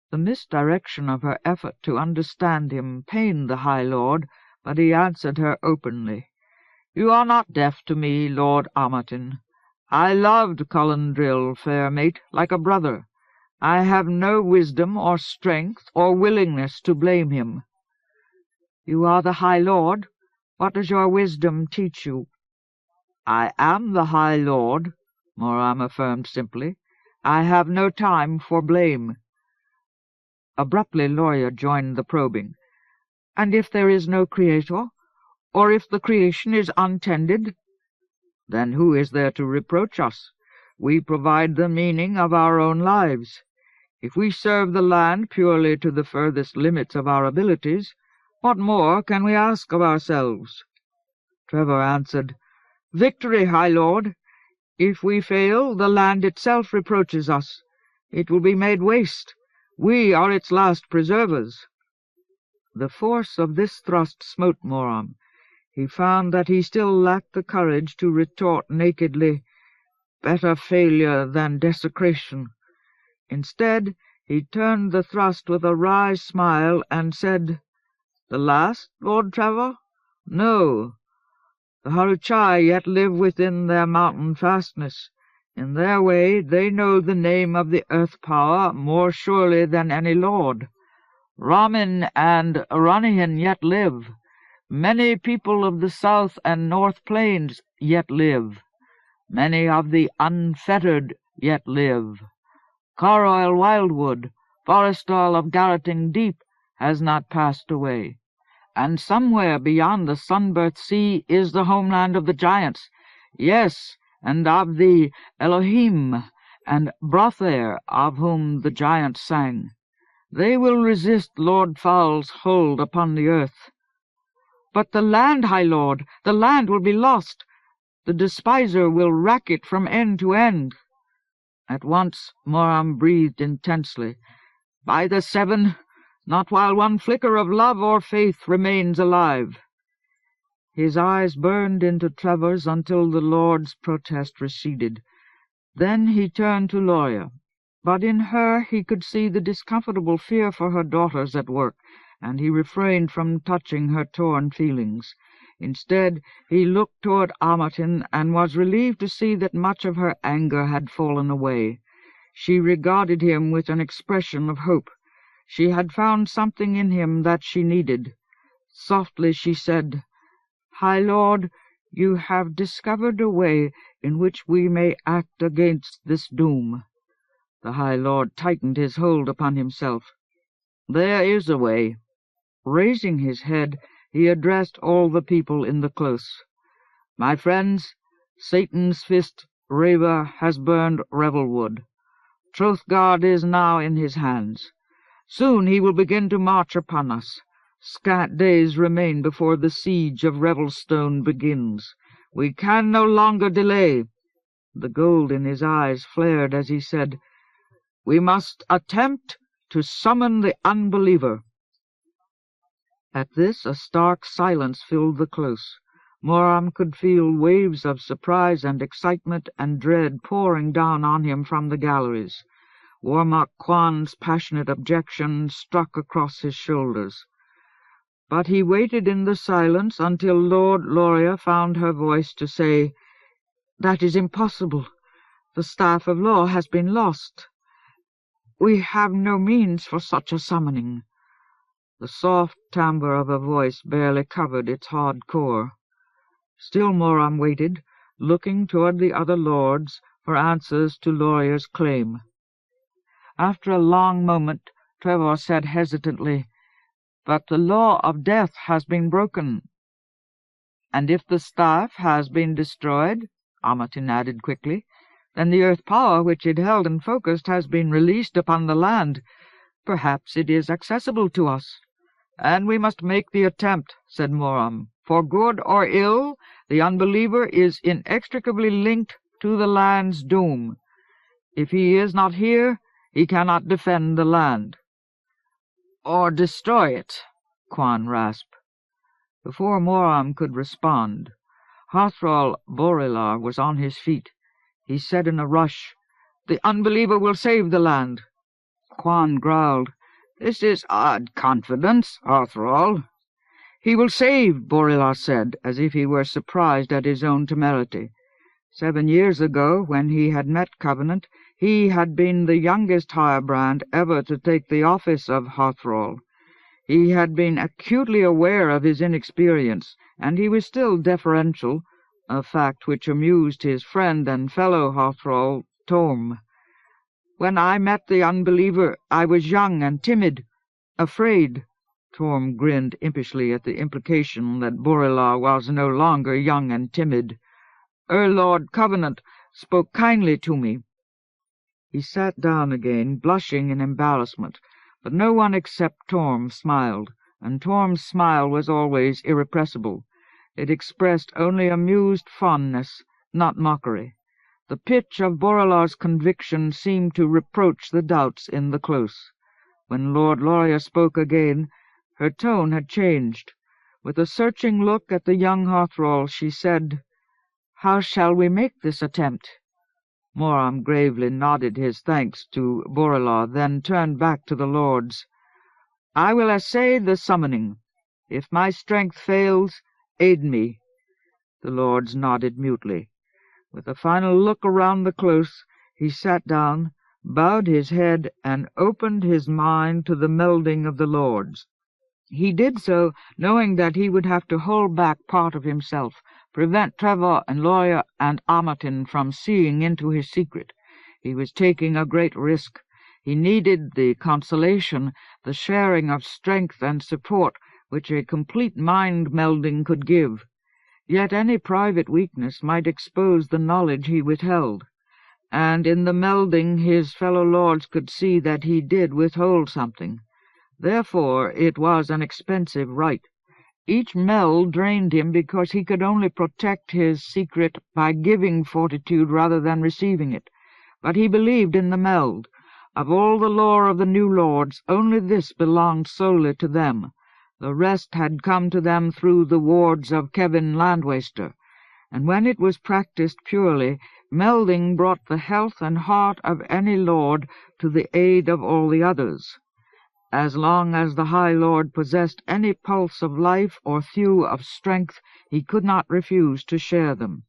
S1: The misdirection of her effort to understand him pained the High Lord, but he answered her openly. "You are not deaf to me, Lord Amatin. I loved Colindril, fair mate, like a brother. I have no wisdom or strength or willingness to blame him." "You are the High Lord. What does your wisdom teach you?" "I am the High Lord," Moram affirmed simply. "I have no time for blame." Abruptly Loria joined the probing. "And if there is no Creator? Or if the creation is untended?" "Then who is there to reproach us? We provide the meaning of our own lives. If we serve the land purely to the furthest limits of our abilities, what more can we ask of ourselves?" Trevor answered, "Victory, High Lord. If we fail, the land itself reproaches us. It will be made waste. We are its last preservers." The force of this thrust smote Moram. He found that he still lacked the courage to retort nakedly, "Better failure than desecration." Instead, he turned the thrust with a wry smile and said, "The last, Lord Trevor? No. The Haruchai yet live within their mountain fastness. In their way they know the name of the earth power more surely than any lord. Ramen and Ranihan yet live. Many people of the south and north plains yet live. Many of the unfettered yet live. Caroil Wildwood, Forestall of Garroting Deep, has not passed away. And somewhere beyond the sunburnt sea is the homeland of the giants, yes, and of the Elohim and Brothair, of whom the giants sang. They will resist Lord Foul's hold upon the earth." "But the land, High Lord, the land will be lost. The Despiser will rack it from end to end." At once Moram breathed intensely. "By the Seven, not while one flicker of love or faith remains alive." His eyes burned into Trevor's until the Lord's protest receded. Then he turned to Loria, but in her he could see the discomfortable fear for her daughters at work, and he refrained from touching her torn feelings. Instead, he looked toward Amartin and was relieved to see that much of her anger had fallen away. She regarded him with an expression of hope. She had found something in him that she needed. Softly she said, "High Lord, you have discovered a way in which we may act against this doom." The High Lord tightened his hold upon himself. "There is a way." Raising his head, he addressed all the people in the close. "My friends, Satan's fist, Reva, has burned Revelwood. Trothgard is now in his hands. Soon he will begin to march upon us. Scant days remain before the siege of Revelstone begins. We can no longer delay." The gold in his eyes flared as he said, "We must attempt to summon the Unbeliever." At this a stark silence filled the close. Moram could feel waves of surprise and excitement and dread pouring down on him from the galleries. Warmok Kwan's passionate objection struck across his shoulders. But he waited in the silence until Lord Loria found her voice to say, "That is impossible. The staff of law has been lost. We have no means for such a summoning." The soft timbre of her voice barely covered its hard core. Still Moram waited, looking toward the other lords for answers to Loria's claim. After a long moment, Trevor said hesitantly, "But the law of death has been broken." "And if the staff has been destroyed," Amartin added quickly, "then the earth power which it held and focused has been released upon the land. Perhaps it is accessible to us." "And we must make the attempt," said Moram. "For good or ill, the Unbeliever is inextricably linked to the land's doom. If he is not here, he cannot defend the land." "Or destroy it," Kwan rasped. Before Moram could respond, Hathral Borilar was on his feet. He said in a rush, "The Unbeliever will save the land." Kwan growled, "This is odd confidence, Hathral." "He will save," Borilar said, as if he were surprised at his own temerity. 7 years ago, when he had met Covenant, he had been the youngest Firebrand ever to take the office of Hathral. He had been acutely aware of his inexperience, and he was still deferential, a fact which amused his friend and fellow Hathral, Torm. "When I met the Unbeliever, I was young and timid, afraid." Torm grinned impishly at the implication that Borilar was no longer young and timid. "Lord Covenant spoke kindly to me." He sat down again, blushing in embarrassment, but no one except Torm smiled, and Torm's smile was always irrepressible. It expressed only amused fondness, not mockery. The pitch of Borilar's conviction seemed to reproach the doubts in the close. When Lord Loria spoke again, her tone had changed. With a searching look at the young Hothrall, she said, "How shall we make this attempt?" Moram gravely nodded his thanks to Variol, then turned back to the lords. "I will essay the summoning. If my strength fails, aid me." The lords nodded mutely. With a final look around the close, he sat down, bowed his head, and opened his mind to the melding of the lords. He did so, knowing that he would have to hold back part of himself, prevent Trevor and Loria and Amerton from seeing into his secret. He was taking a great risk. He needed the consolation, the sharing of strength and support which a complete mind-melding could give. Yet any private weakness might expose the knowledge he withheld, and in the melding his fellow lords could see that he did withhold something. Therefore it was an expensive rite. Each meld drained him because he could only protect his secret by giving fortitude rather than receiving it. But he believed in the meld. Of all the lore of the new lords, only this belonged solely to them. The rest had come to them through the wards of Kevin Landwaster, and when it was practiced purely, melding brought the health and heart of any lord to the aid of all the others. As long as the High Lord possessed any pulse of life or thew of strength, he could not refuse to share them.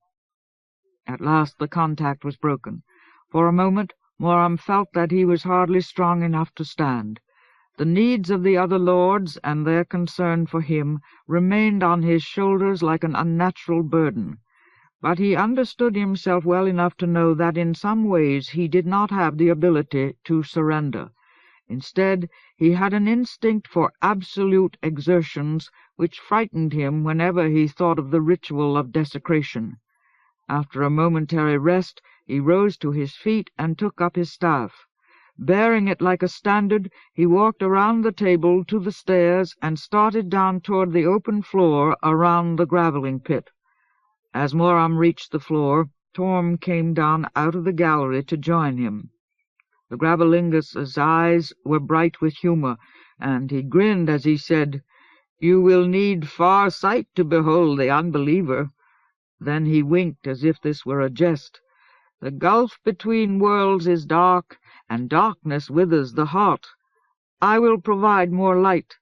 S1: At last the contact was broken. For a moment Moram felt that he was hardly strong enough to stand. The needs of the other lords and their concern for him remained on his shoulders like an unnatural burden. But he understood himself well enough to know that in some ways he did not have the ability to surrender. Instead, he had an instinct for absolute exertions which frightened him whenever he thought of the ritual of desecration. After a momentary rest, he rose to his feet and took up his staff. Bearing it like a standard, he walked around the table to the stairs and started down toward the open floor around the graveling pit. As Moram reached the floor, Torm came down out of the gallery to join him. The Gravelingus's eyes were bright with humor, and he grinned as he said, "You will need far sight to behold the Unbeliever." Then he winked as if this were a jest. "The gulf between worlds is dark, and darkness withers the heart. I will provide more light."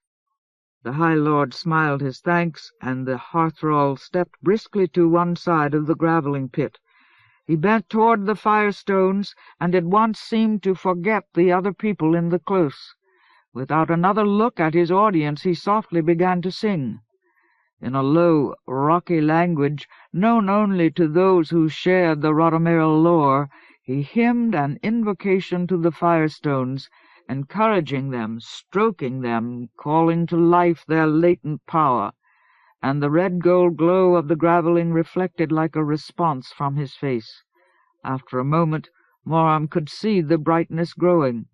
S1: The High Lord smiled his thanks, and the Hothrall stepped briskly to one side of the graveling pit. He bent toward the firestones, and at once seemed to forget the other people in the close. Without another look at his audience, he softly began to sing. In a low, rocky language, known only to those who shared the Ritual lore, he hymned an invocation to the firestones, encouraging them, stroking them, calling to life their latent power, and the red-gold glow of the graveling reflected like a response from his face. After a moment, Moram could see the brightness growing.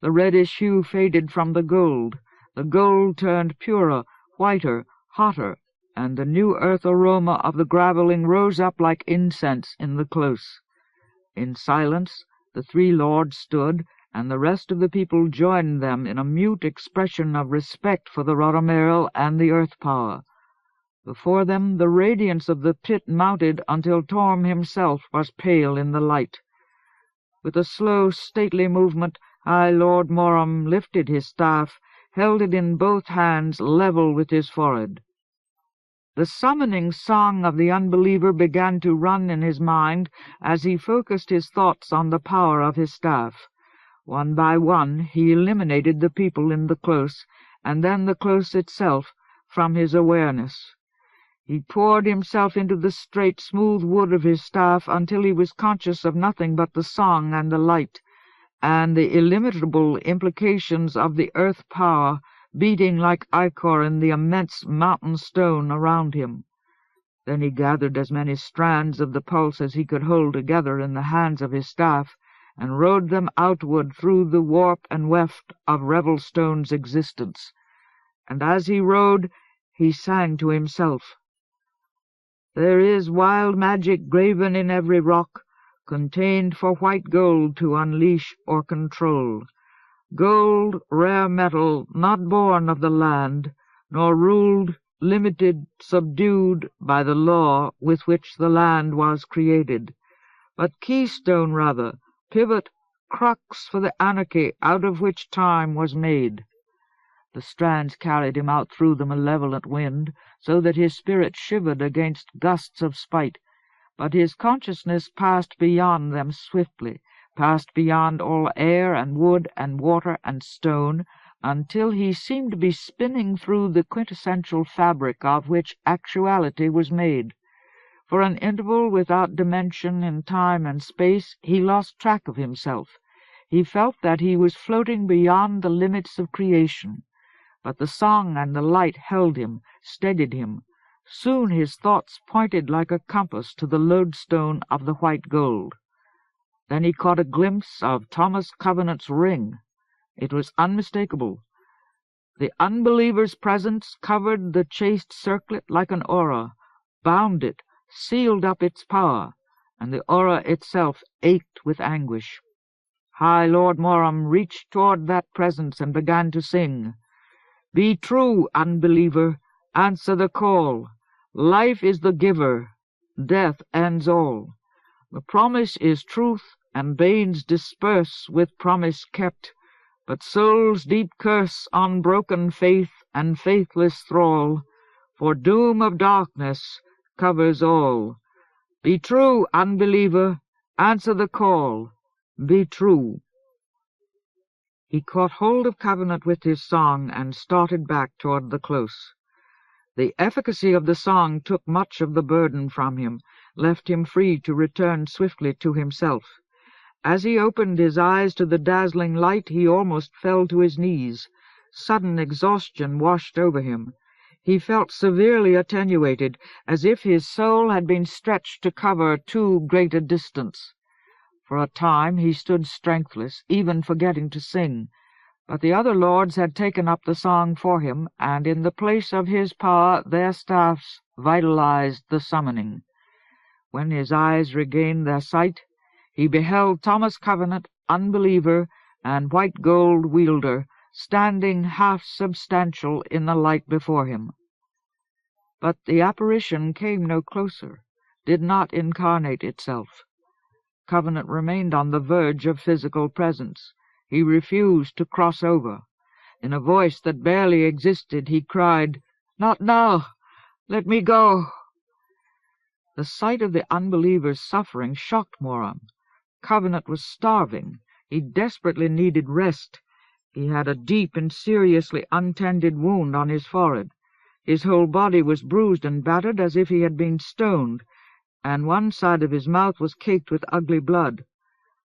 S1: The reddish hue faded from the gold turned purer, whiter, hotter, and the new earth aroma of the graveling rose up like incense in the close. In silence, the three lords stood, and the rest of the people joined them in a mute expression of respect for the Ritual and the earth power. Before them the radiance of the pit mounted until Torm himself was pale in the light. With a slow, stately movement, High Lord Moram lifted his staff, held it in both hands level with his forehead. The summoning song of the Unbeliever began to run in his mind as he focused his thoughts on the power of his staff. One by one he eliminated the people in the close, and then the close itself, from his awareness. He poured himself into the straight, smooth wood of his staff until he was conscious of nothing but the song and the light, and the illimitable implications of the earth power beating like ichor in the immense mountain stone around him. Then he gathered as many strands of the pulse as he could hold together in the hands of his staff, and rode them outward through the warp and weft of Revelstone's existence. And as he rode, he sang to himself, "There is wild magic graven in every rock, contained for white gold to unleash or control. gold, rare metal, not born of the land, nor ruled, limited, subdued by the law with which the land was created, but keystone rather, pivot, crux for the anarchy out of which time was made. The strands carried him out through the malevolent wind, so that his spirit shivered against gusts of spite, but his consciousness passed beyond them swiftly, passed beyond all air and wood and water and stone, until he seemed to be spinning through the quintessential fabric of which actuality was made. For an interval without dimension in time and space, he lost track of himself. He felt that he was floating beyond the limits of creation. But the song and the light held him, steadied him. Soon his thoughts pointed like a compass to the lodestone of the white gold. Then he caught a glimpse of Thomas Covenant's ring. It was unmistakable. The Unbeliever's presence covered the chaste circlet like an aura, bound it, sealed up its power, and the aura itself ached with anguish. High Lord Moram reached toward that presence and began to sing. Be true, Unbeliever, answer the call. Life is the giver, death ends all. The promise is truth, and banes disperse with promise kept, but soul's deep curse on broken faith and faithless thrall, for doom of darkness covers all. Be true, Unbeliever, answer the call. Be true. He caught hold of Covenant with his song and started back toward the close. The efficacy of the song took much of the burden from him, left him free to return swiftly to himself. As he opened his eyes to the dazzling light, he almost fell to his knees. Sudden exhaustion washed over him. He felt severely attenuated, as if his soul had been stretched to cover too great a distance. For a time he stood strengthless, even forgetting to sing, but the other lords had taken up the song for him, and in the place of his power their staffs vitalized the summoning. When his eyes regained their sight, he beheld Thomas Covenant, Unbeliever, and white gold wielder, standing half substantial in the light before him. But the apparition came no closer, did not incarnate itself. Covenant remained on the verge of physical presence. He refused to cross over. In a voice that barely existed, he cried, Not now! Let me go! The sight of the Unbeliever's suffering shocked Moram. Covenant was starving. He desperately needed rest. He had a deep and seriously untended wound on his forehead. His whole body was bruised and battered as if he had been stoned, and one side of his mouth was caked with ugly blood.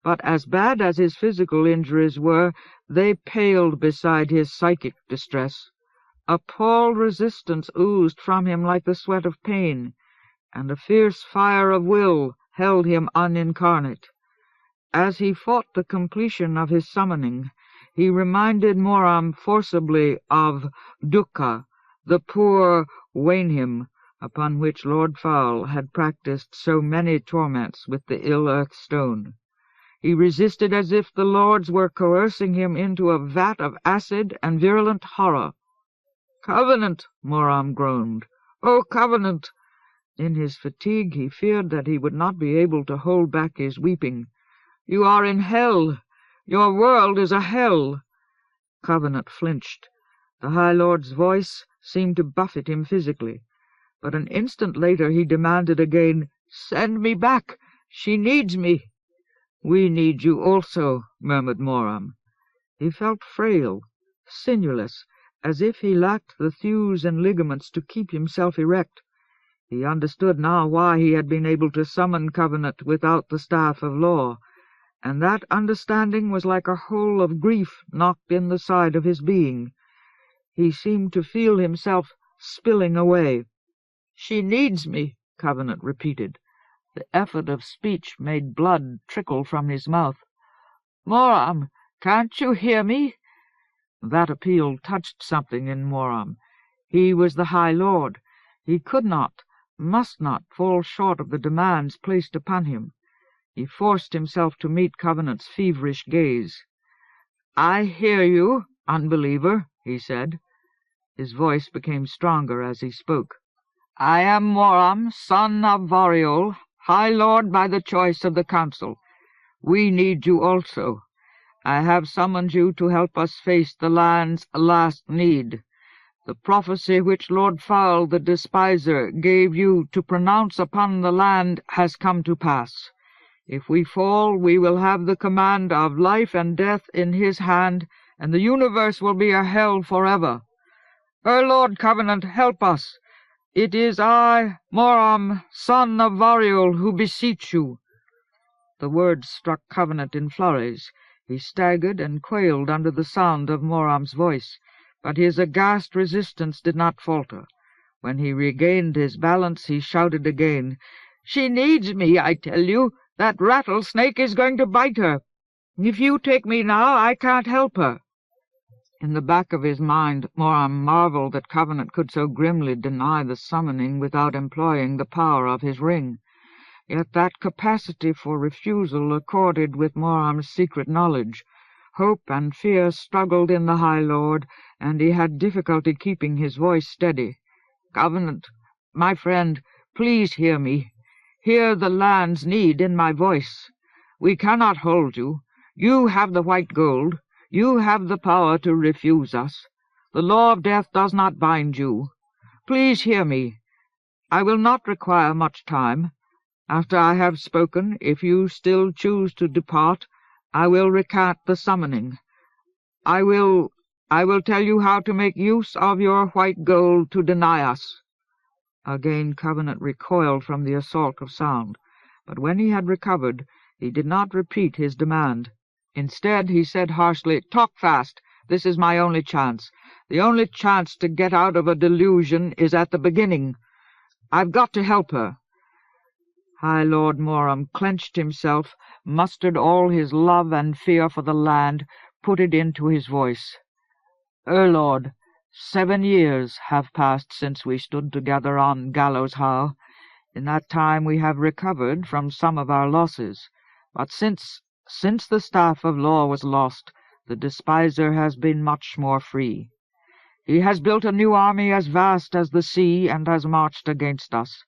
S1: But as bad as his physical injuries were, they paled beside his psychic distress. Appalled resistance oozed from him like the sweat of pain, and a fierce fire of will held him unincarnate. As he fought the completion of his summoning, he reminded Moram forcibly of Dukkha, the poor Wainhim, upon which Lord Foul had practiced so many torments with the ill-earth stone. He resisted as if the lords were coercing him into a vat of acid and virulent horror. "Covenant!" Moram groaned. "Oh, Covenant!" In his fatigue he feared that he would not be able to hold back his weeping. "You are in hell! Your world is a hell!" Covenant flinched. The High Lord's voice seemed to buffet him physically. But an instant later he demanded again, "Send me back! She needs me!" "We need you also," murmured Moram. He felt frail, sinewless, as if he lacked the thews and ligaments to keep himself erect. He understood now why he had been able to summon Covenant without the staff of law, and that understanding was like a hole of grief knocked in the side of his being. He seemed to feel himself spilling away. "She needs me," Covenant repeated. The effort of speech made blood trickle from his mouth. "Moram, can't you hear me?" That appeal touched something in Moram. He was the High Lord. He could not, must not, fall short of the demands placed upon him. He forced himself to meet Covenant's feverish gaze. "I hear you, Unbeliever," he said. His voice became stronger as he spoke. "I am Moram, son of Variol, High Lord by the choice of the Council. We need you also. I have summoned you to help us face the land's last need. The prophecy which Lord Foul the Despiser gave you to pronounce upon the land has come to pass. If we fall, we will have the command of life and death in his hand, and the universe will be a hell forever. Lord Covenant, help us! It is I, Moram, son of Variol, who beseech you." The words struck Covenant in flurries. He staggered and quailed under the sound of Moram's voice, but his aghast resistance did not falter. When he regained his balance, he shouted again, "She needs me, I tell you. That rattlesnake is going to bite her. If you take me now, I can't help her." In the back of his mind, Moram marveled that Covenant could so grimly deny the summoning without employing the power of his ring. Yet that capacity for refusal accorded with Moram's secret knowledge. Hope and fear struggled in the High Lord, and he had difficulty keeping his voice steady. "Covenant, my friend, please hear me. Hear the land's need in my voice. We cannot hold you. You have the white gold. You have the power to refuse us. The law of death does not bind you. Please hear me. I will not require much time. After I have spoken, if you still choose to depart, I will recant the summoning. I will tell you how to make use of your white gold to deny us." Again Covenant recoiled from the assault of sound, but when he had recovered, he did not repeat his demand. Instead, he said harshly, "Talk fast. This is my only chance. The only chance to get out of a delusion is at the beginning. I've got to help her." High Lord Moram clenched himself, mustered all his love and fear for the land, put it into his voice. "Lord, 7 years have passed since we stood together on Gallows How. In that time we have recovered from some of our losses, but since the staff of law was lost, the Despiser has been much more free. He has built a new army as vast as the sea and has marched against us.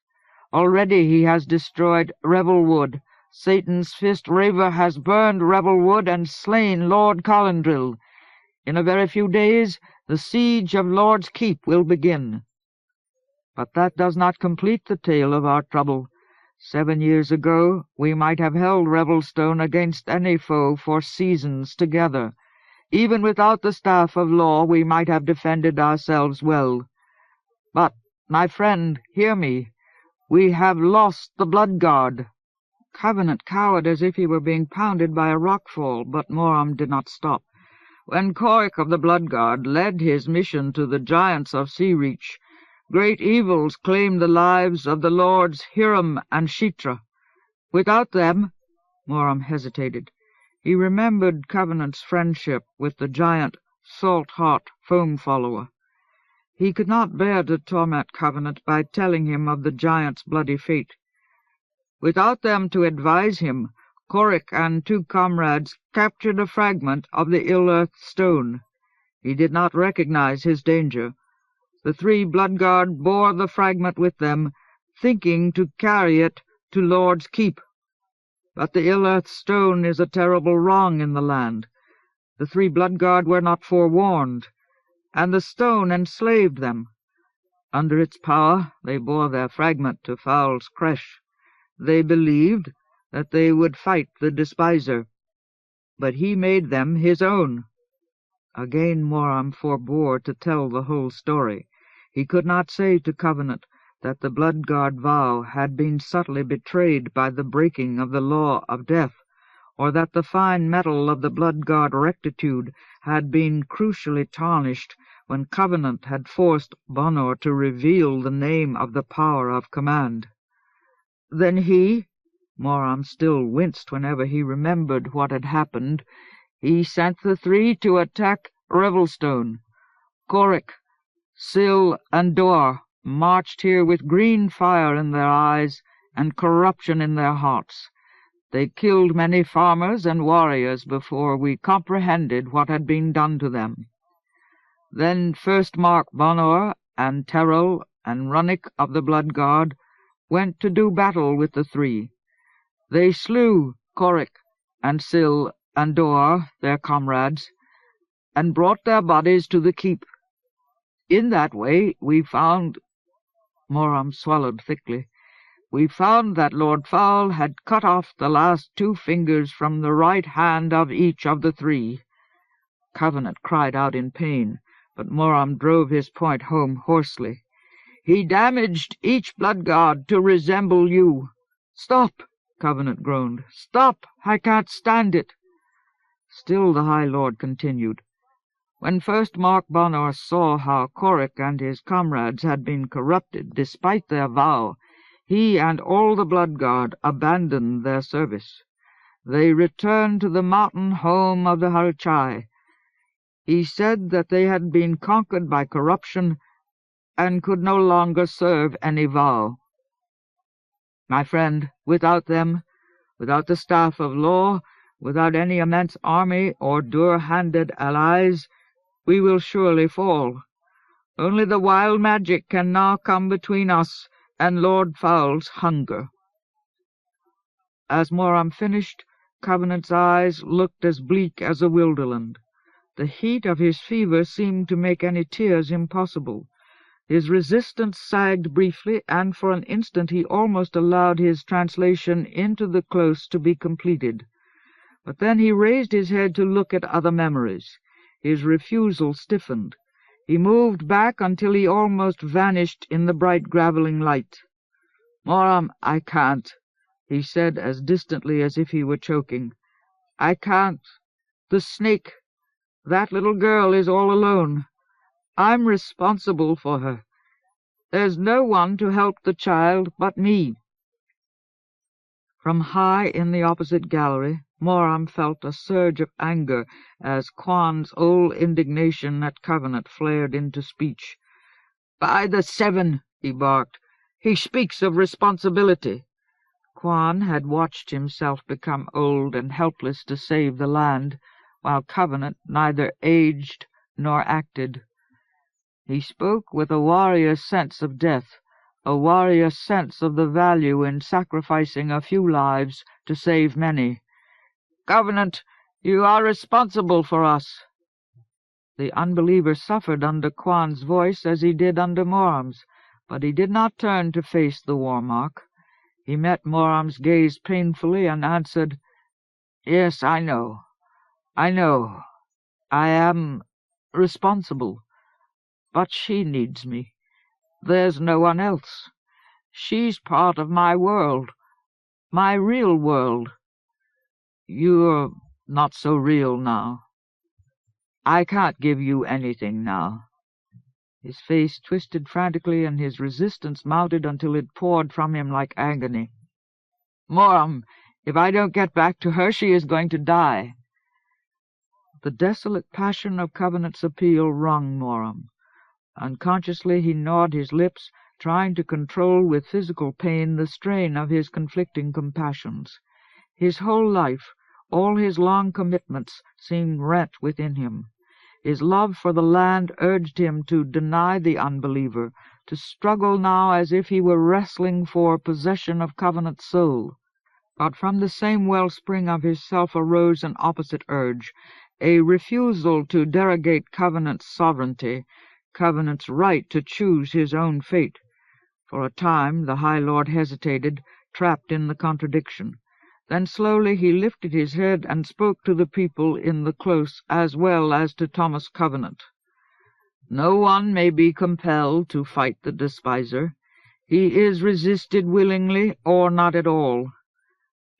S1: Already he has destroyed Revelwood. Satan's fist Raver has burned Revelwood and slain Lord Colindril. In a very few days the siege of Lord's Keep will begin. But that does not complete the tale of our trouble. 7 years ago we might have held Revelstone against any foe for seasons together. Even without the staff of law we might have defended ourselves well. But, my friend, hear me. We have lost the Blood Guard." Covenant cowered as if he were being pounded by a rockfall, but Moram did not stop. "When Corric of the Blood Guard led his mission to the giants of Sea Reach, great evils claimed the lives of the lords Hiram and Shitra. Without them—" Moram hesitated. He remembered Covenant's friendship with the giant Salt-Heart Foam-Follower. He could not bear to torment Covenant by telling him of the giant's bloody fate. Without them to advise him, Corric and 2 comrades captured a fragment of the ill-earthed stone. He did not recognize his danger. The 3 Blood Guard bore the fragment with them, thinking to carry it to Lord's Keep. But the ill-earthed stone is a terrible wrong in the land. The 3 Blood Guard were not forewarned, and the stone enslaved them. Under its power they bore their fragment to Foul's Creche. They believed that they would fight the Despiser, but he made them his own." Again Moram forbore to tell the whole story. He could not say to Covenant that the Blood Guard vow had been subtly betrayed by the breaking of the law of death, or that the fine metal of the Blood Guard rectitude had been crucially tarnished when Covenant had forced Bonor to reveal the name of the power of command. "Then he—" Moram still winced whenever he remembered what had happened. "He sent the 3 to attack Revelstone. Corric, Syl, and Dor marched here with green fire in their eyes and corruption in their hearts. They killed many farmers and warriors before we comprehended what had been done to them. Then first Mark Bonor and Terrell and Runnick of the Blood Guard went to do battle with the three. They slew Corrick and Sil and Dor, their comrades, and brought their bodies to the keep. In that way we found— Moram swallowed thickly. We found that Lord Foul had cut off the last 2 fingers from the right hand of each of the 3. Covenant cried out in pain, but Moram drove his point home hoarsely. He damaged each blood god to resemble you. Stop, Covenant groaned. Stop, I can't stand it. Still the High Lord continued. When first Mark Bonor saw how Corrick and his comrades had been corrupted despite their vow, he and all the Blood Guard abandoned their service. They returned to the mountain home of the Harchai. He said that they had been conquered by corruption and could no longer serve any vow. My friend, without them, without the staff of law, without any immense army or dure-handed allies, we will surely fall. Only the wild magic can now come between us and Lord Foul's hunger. As Moram finished, Covenant's eyes looked as bleak as a wilderland. The heat of his fever seemed to make any tears impossible. His resistance sagged briefly, and for an instant he almost allowed his translation into the close to be completed. But then he raised his head to look at other memories. His refusal stiffened. He moved back until he almost vanished in the bright graveling light. "Moram, I can't," he said as distantly as if he were choking. "I can't. The snake. That little girl is all alone. I'm responsible for her. There's no one to help the child but me." From high in the opposite gallery, Moram felt a surge of anger as Quan's old indignation at Covenant flared into speech. "By the 7," he barked, "he speaks of responsibility." Quan had watched himself become old and helpless to save the land, while Covenant neither aged nor acted. He spoke with a warrior's sense of death, a warrior's sense of the value in sacrificing a few lives to save many. "Covenant, you are responsible for us." The Unbeliever suffered under Quan's voice as he did under Moram's, but he did not turn to face the war mark. He met Moram's gaze painfully and answered, "Yes, I know. I know. I am responsible. But she needs me. There's no one else. She's part of my world, my real world. You're not so real now. I can't give you anything now." His face twisted frantically, and his resistance mounted until it poured from him like agony. "Moram, if I don't get back to her, she is going to die." The desolate passion of Covenant's appeal wrung Moram. Unconsciously he gnawed his lips, trying to control with physical pain the strain of his conflicting compassions. His whole life, all his long commitments, seemed rent within him. His love for the land urged him to deny the Unbeliever, to struggle now as if he were wrestling for possession of Covenant's soul. But from the same wellspring of his self arose an opposite urge, a refusal to derogate Covenant's sovereignty, Covenant's right to choose his own fate. For a time the High Lord hesitated, trapped in the contradiction. Then slowly he lifted his head and spoke to the people in the close as well as to Thomas Covenant. "No one may be compelled to fight the Despiser. He is resisted willingly or not at all.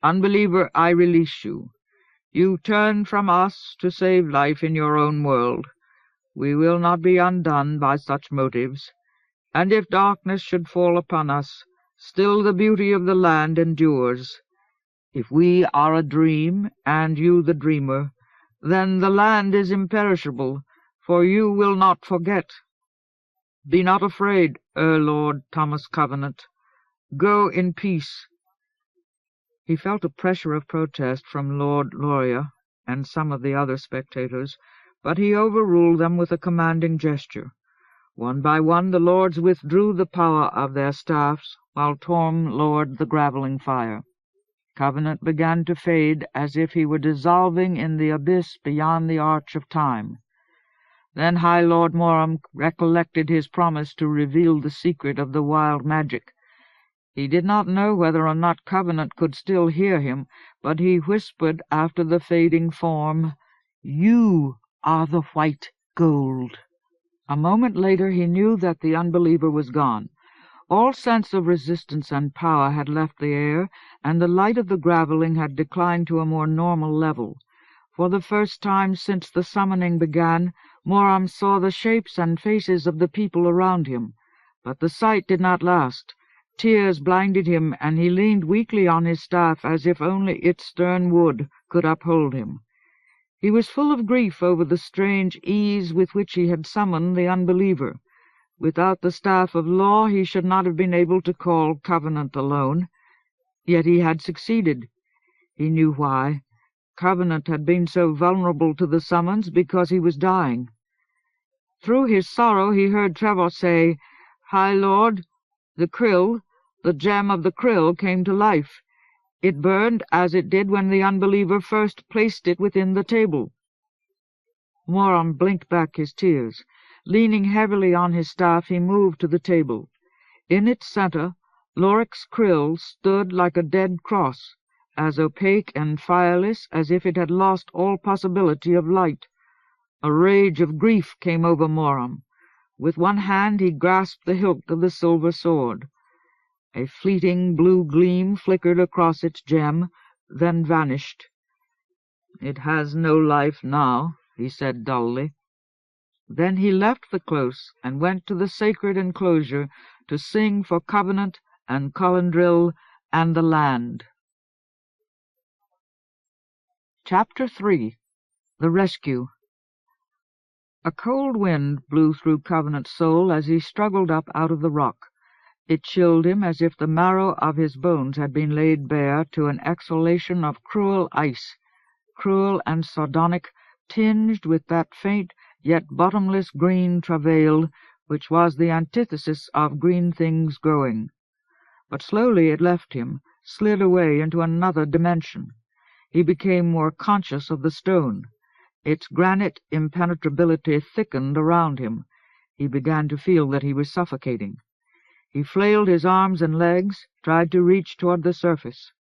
S1: Unbeliever, I release you. You turn from us to save life in your own world. We will not be undone by such motives. And if darkness should fall upon us, still the beauty of the land endures. If we are a dream, and you the dreamer, then the land is imperishable, for you will not forget. Be not afraid, Lord Thomas Covenant. Go in peace." He felt a pressure of protest from Lord Loria and some of the other spectators, but he overruled them with a commanding gesture. One by one the lords withdrew the power of their staffs, while Torm lowered the graveling fire. Covenant began to fade as if he were dissolving in the abyss beyond the arch of time. Then High Lord Moram recollected his promise to reveal the secret of the wild magic. He did not know whether or not Covenant could still hear him, but he whispered after the fading form, "You are the white gold." A moment later he knew that the Unbeliever was gone. All sense of resistance and power had left the air, and the light of the graveling had declined to a more normal level. For the first time since the summoning began, Moram saw the shapes and faces of the people around him. But the sight did not last. Tears blinded him, and he leaned weakly on his staff as if only its stern wood could uphold him. He was full of grief over the strange ease with which he had summoned the Unbeliever. Without the staff of law he should not have been able to call Covenant alone. Yet he had succeeded. He knew why. Covenant had been so vulnerable to the summons because he was dying. Through his sorrow he heard Trevor say, "High Lord, the krill, the gem of the krill, came to life. It burned as it did when the Unbeliever first placed it within the table." Moram blinked back his tears. Leaning heavily on his staff, he moved to the table. In its center, Loric's krill stood like a dead cross, as opaque and fireless as if it had lost all possibility of light. A rage of grief came over Moram. With one hand he grasped the hilt of the silver sword. A fleeting blue gleam flickered across its gem, then vanished. "It has no life now," he said dully. Then he left the close and went to the sacred enclosure to sing for Covenant and Colandril and the land. Chapter 3. The Rescue. A cold wind blew through Covenant's soul as he struggled up out of the rock. It chilled him as if the marrow of his bones had been laid bare to an exhalation of cruel ice, cruel and sardonic, tinged with that faint yet bottomless green travail which was the antithesis of green things growing. But slowly it left him, slid away into another dimension. He became more conscious of the stone. Its granite impenetrability thickened around him. He began to feel that he was suffocating. He flailed his arms and legs, tried to reach toward the surface.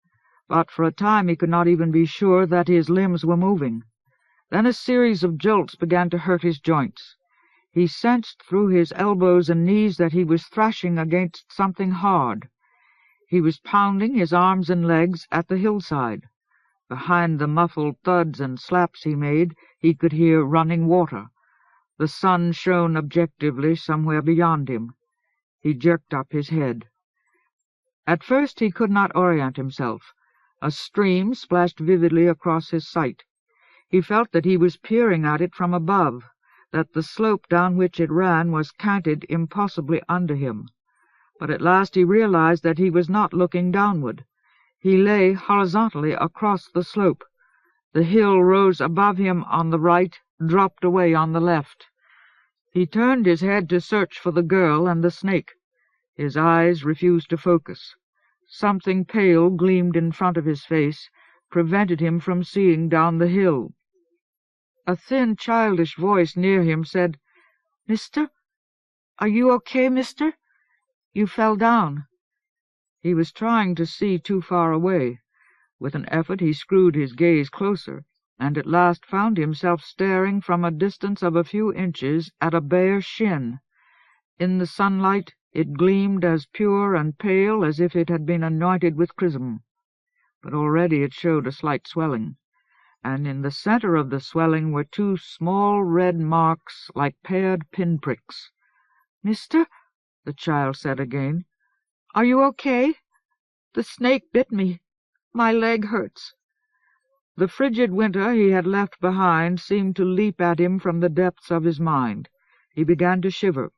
S1: But for a time he could not even be sure that his limbs were moving. Then a series of jolts began to hurt his joints. He sensed through his elbows and knees that he was thrashing against something hard. He was pounding his arms and legs at the hillside. Behind the muffled thuds and slaps he made, he could hear running water. The sun shone objectively somewhere beyond him. He jerked up his head. At first he could not orient himself. A stream splashed vividly across his sight. He felt that he was peering at it from above, that the slope down which it ran was canted impossibly under him. But at last he realized that he was not looking downward. He lay horizontally across the slope. The hill rose above him on the right, dropped away on the left. He turned his head to search for the girl and the snake. His eyes refused to focus. Something pale gleamed in front of his face, prevented him from seeing down the hill. A thin, childish voice near him said, "Mister? Are you okay, mister? You fell down." He was trying to see too far away. With an effort he screwed his gaze closer, and at last found himself staring from a distance of a few inches at a bare shin. In the sunlight it gleamed as pure and pale as if it had been anointed with chrism. But already it showed a slight swelling, and in the center of the swelling were two small red marks like paired pinpricks. "Mister," the child said again, "are you okay? The snake bit me. My leg hurts." The frigid winter he had left behind seemed to leap at him from the depths of his mind. He began to shiver,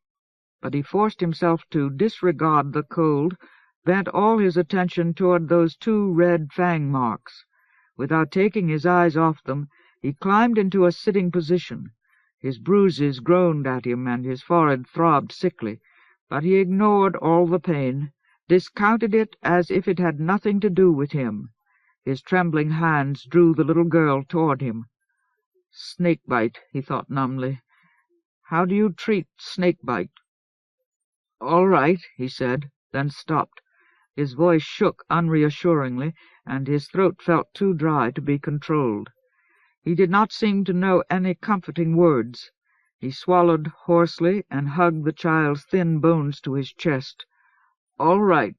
S1: but he forced himself to disregard the cold, bent all his attention toward those 2 red fang marks. Without taking his eyes off them, he climbed into a sitting position. His bruises groaned at him, and his forehead throbbed sickly, but he ignored all the pain, discounted it as if it had nothing to do with him. His trembling hands drew the little girl toward him. "Snake-bite," he thought numbly. "How do you treat snake-bite?" "All right," he said, then stopped. His voice shook unreassuringly, and his throat felt too dry to be controlled. He did not seem to know any comforting words. He swallowed hoarsely and hugged the child's thin bones to his chest. "All right.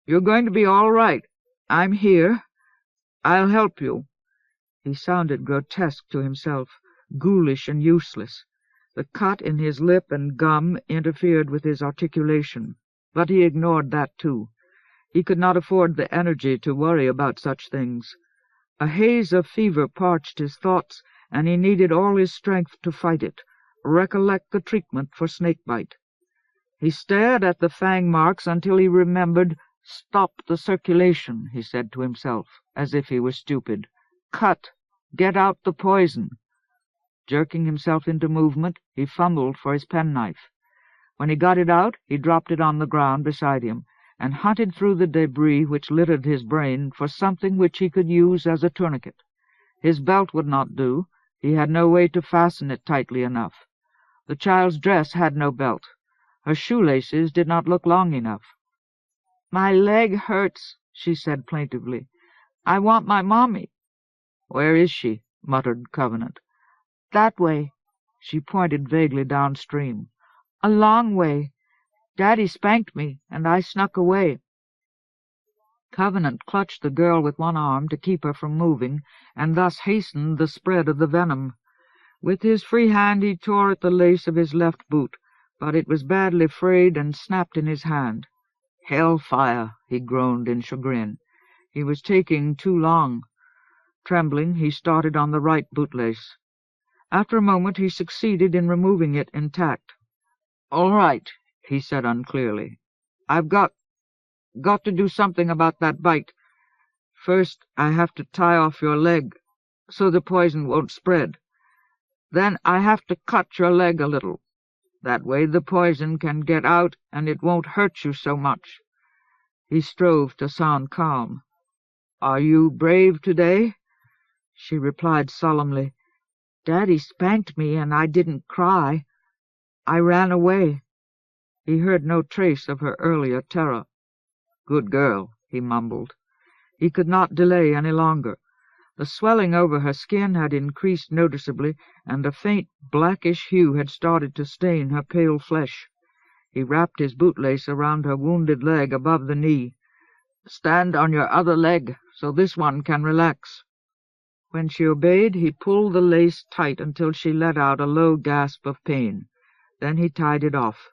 S1: You're going to be all right. I'm here. I'll help you." He sounded grotesque to himself, ghoulish and useless. The cut in his lip and gum interfered with his articulation, but he ignored that too. He could not afford the energy to worry about such things. A haze of fever parched his thoughts, and he needed all his strength to fight it, recollect the treatment for snake-bite. He stared at the fang marks until he remembered. "Stop the circulation," he said to himself, as if he were stupid. "Cut! Get out the poison!" Jerking himself into movement, he fumbled for his penknife. When he got it out, he dropped it on the ground beside him, and hunted through the debris which littered his brain for something which he could use as a tourniquet. His belt would not do. He had no way to fasten it tightly enough. The child's dress had no belt. Her shoelaces did not look long enough. "My leg hurts," she said plaintively. "I want my mommy." "Where is she?" muttered Covenant. "That way." She pointed vaguely downstream. "A long way. Daddy spanked me, and I snuck away." Covenant clutched the girl with one arm to keep her from moving, and thus hastened the spread of the venom. With his free hand he tore at the lace of his left boot, but it was badly frayed and snapped in his hand. "Hellfire!" he groaned in chagrin. He was taking too long. Trembling, he started on the right bootlace. After a moment he succeeded in removing it intact. "All right," he said unclearly. "I've got to do something about that bite. First, I have to tie off your leg, so the poison won't spread. Then I have to cut your leg a little. That way the poison can get out, and it won't hurt you so much." He strove to sound calm. "Are you brave today?" She replied solemnly, "Daddy spanked me, and I didn't cry. I ran away." He heard no trace of her earlier terror. "Good girl," he mumbled. He could not delay any longer. The swelling over her skin had increased noticeably, and a faint blackish hue had started to stain her pale flesh. He wrapped his bootlace around her wounded leg above the knee. "Stand on your other leg, so this one can relax." When she obeyed, he pulled the lace tight until she let out a low gasp of pain. Then he tied it off.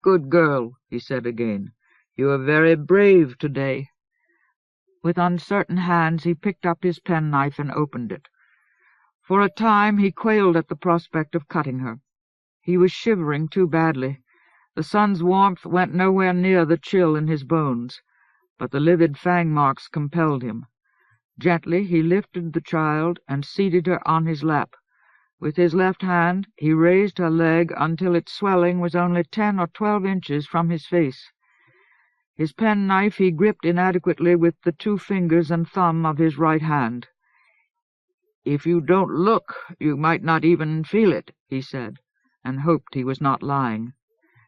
S1: "Good girl," he said again. "You are very brave today." With uncertain hands he picked up his penknife and opened it. For a time he quailed at the prospect of cutting her. He was shivering too badly. The sun's warmth went nowhere near the chill in his bones, but the livid fang marks compelled him. Gently he lifted the child and seated her on his lap. With his left hand he raised her leg until its swelling was only 10 or 12 inches from his face. His penknife he gripped inadequately with the 2 fingers and thumb of his right hand. "If you don't look, you might not even feel it," he said, and hoped he was not lying.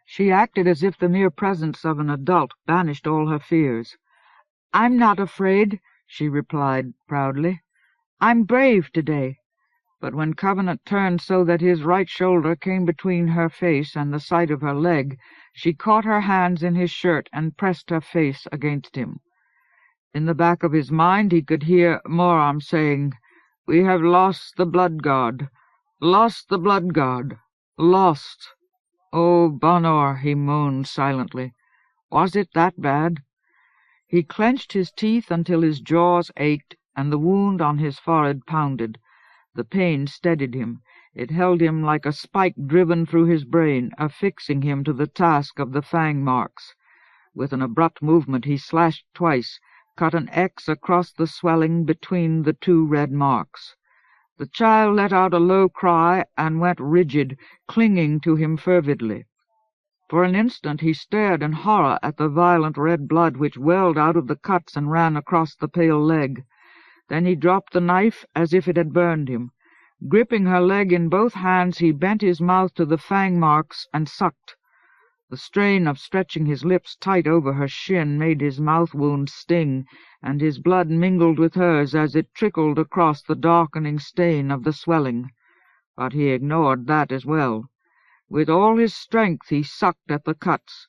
S1: She acted as if the mere presence of an adult banished all her fears. "I'm not afraid," she replied proudly. "I'm brave today." But when Covenant turned so that his right shoulder came between her face and the sight of her leg, she caught her hands in his shirt and pressed her face against him. In the back of his mind he could hear Moram saying, "We have lost the blood god, lost the blood god, lost." "Oh, Bonor," he moaned silently. Was it that bad? He clenched his teeth until his jaws ached, and the wound on his forehead pounded. The pain steadied him. It held him like a spike driven through his brain, affixing him to the task of the fang marks. With an abrupt movement he slashed twice, cut an X across the swelling between the two red marks. The child let out a low cry and went rigid, clinging to him fervidly. For an instant he stared in horror at the violent red blood which welled out of the cuts and ran across the pale leg. Then he dropped the knife as if it had burned him. Gripping her leg in both hands, he bent his mouth to the fang marks and sucked. The strain of stretching his lips tight over her shin made his mouth wound sting, and his blood mingled with hers as it trickled across the darkening stain of the swelling. But he ignored that as well. With all his strength he sucked at the cuts.